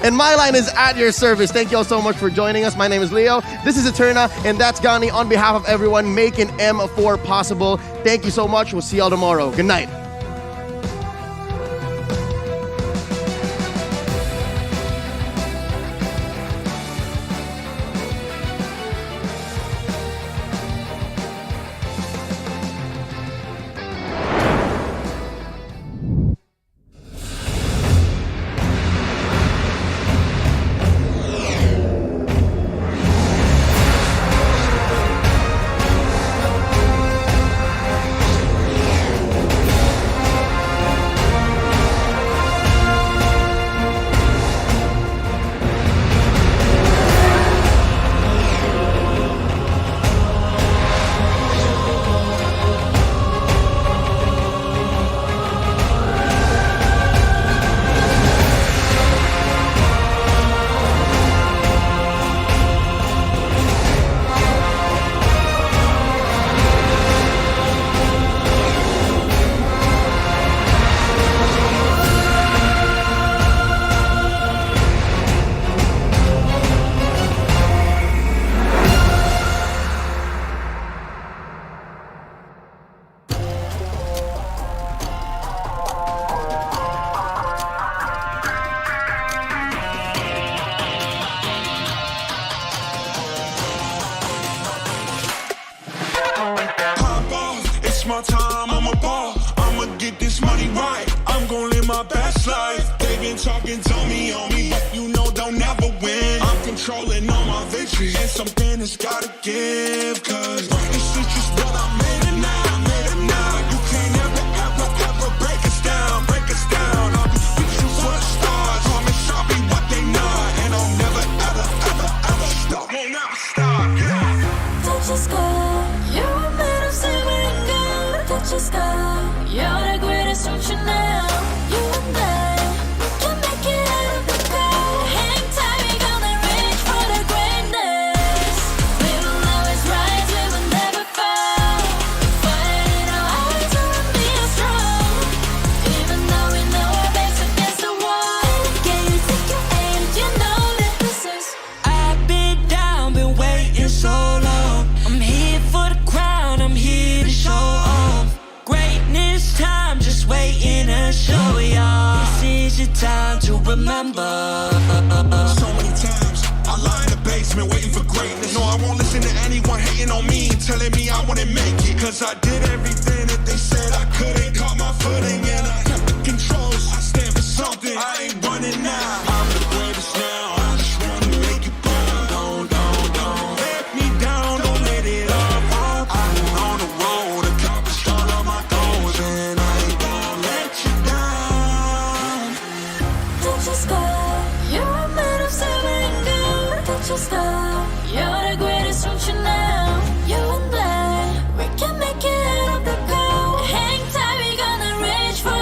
And my line is at your service. Thank you all so much for joining us. My name is Leo. This is Eterna, and that's Gani on behalf of everyone making M4 possible. Thank you so much. We'll see y'all tomorrow. Good night. my time, I'm a ball. I'ma get this money right. I'm gonna live my best life. They been talking, tell me on me, but you know they'll never win. I'm controlling all my victories, and something has gotta give. Cause this is just what I made it now, made it now. You can't ever, ever, ever break us down, break us down. I'll be reaching for the stars. Promise I'll be what they not, and I'll never, ever, ever, ever stop. Won't never stop, yeah. Touch the sky, you're made of silver and gold. Touch the sky, you're the greatest ocean now. You and I, we can make it out of the cold. Hang tight, we gonna reach for the greatness. We will always rise, we will never fall. Fighting our hearts and be strong. Even though we know our backs against the wall. Can you take your aim? You know that this is. I've been down, been waiting so long. I'm here for the crown, I'm here to show off. Greatness time, just waiting to show y'all. This is your time to remember. So many times I lie in the basement waiting for greatness. No, I won't listen to anyone hating on me, telling me I wouldn't make it. Cause I did everything that they said I couldn't. Caught my footing and I kept the controls. I stand for something, I ain't running now. I'm the greatest now, I just wanna make it burn. Don't let me down, don't let it up. I've been on the road, accomplished all of my goals, and I ain't gonna let you down. Touch the sky, you're made of silver and gold. Touch the sky, you're the greatest ocean now. You and I, we can make it out of the cold. Hang tight, we gonna reach for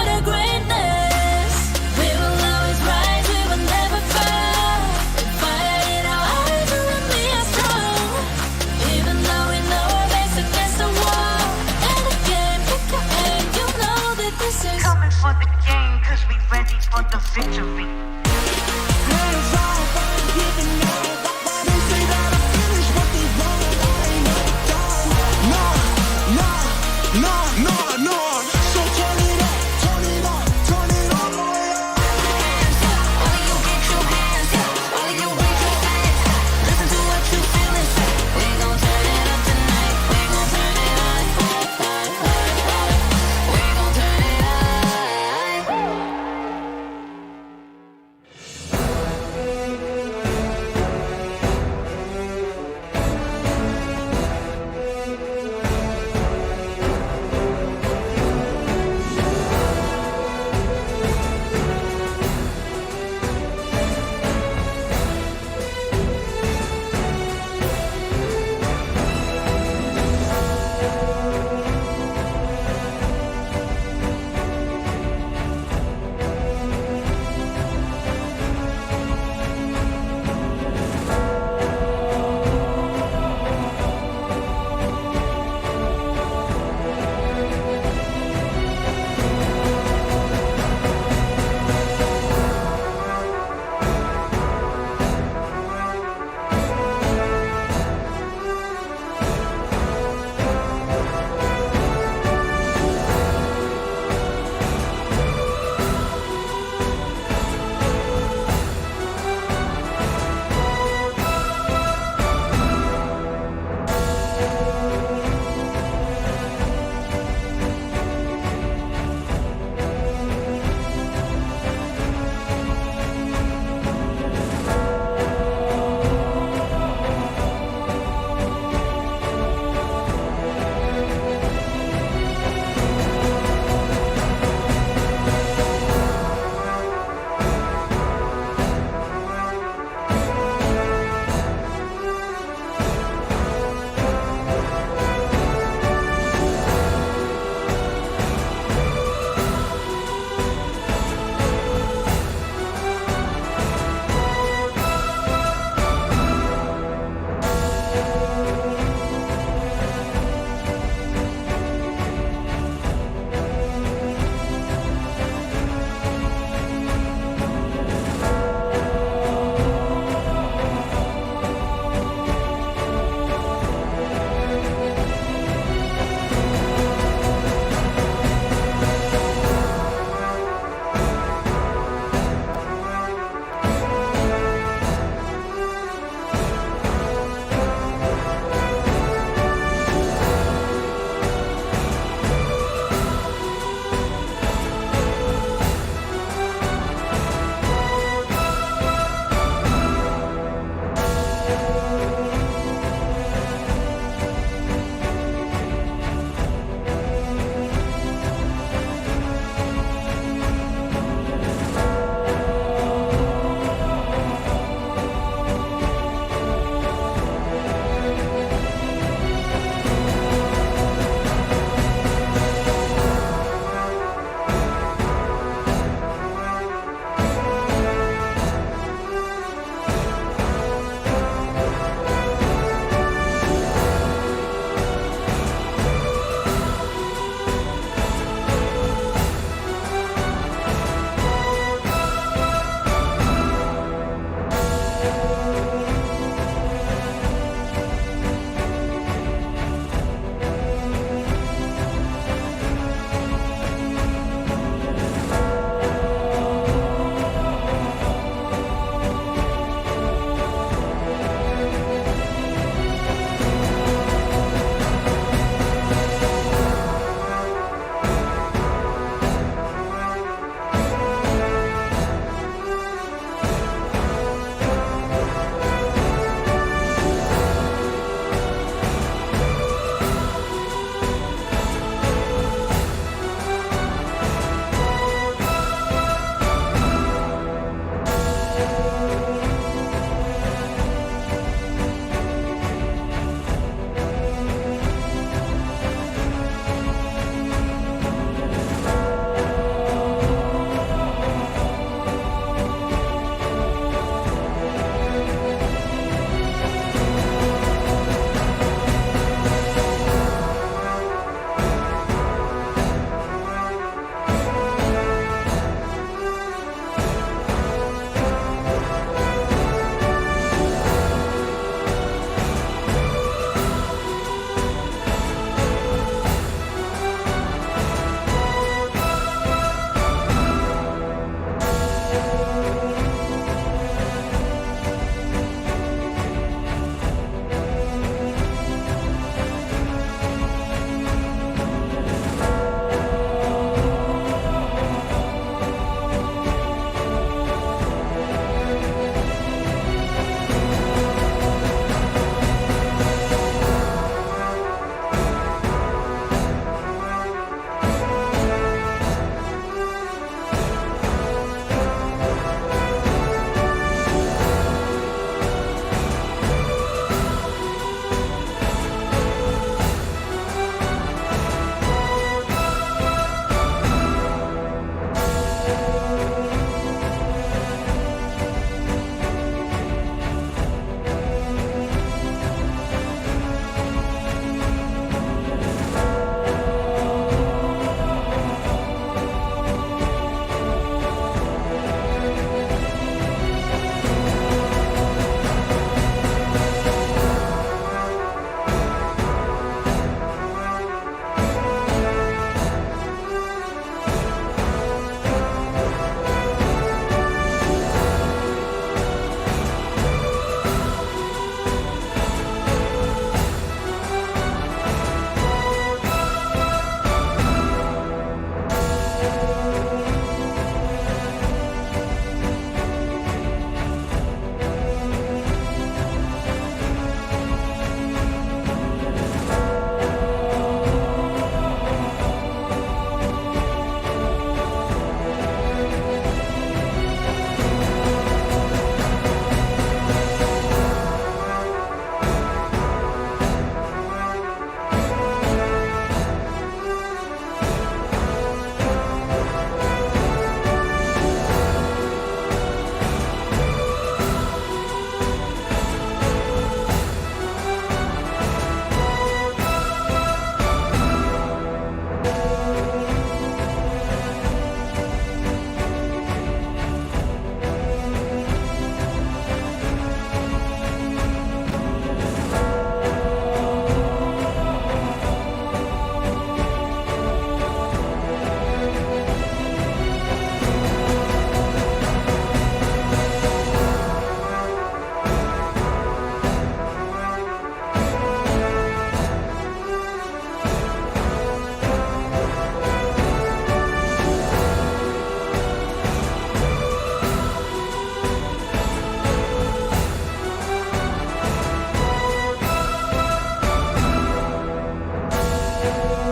Bye.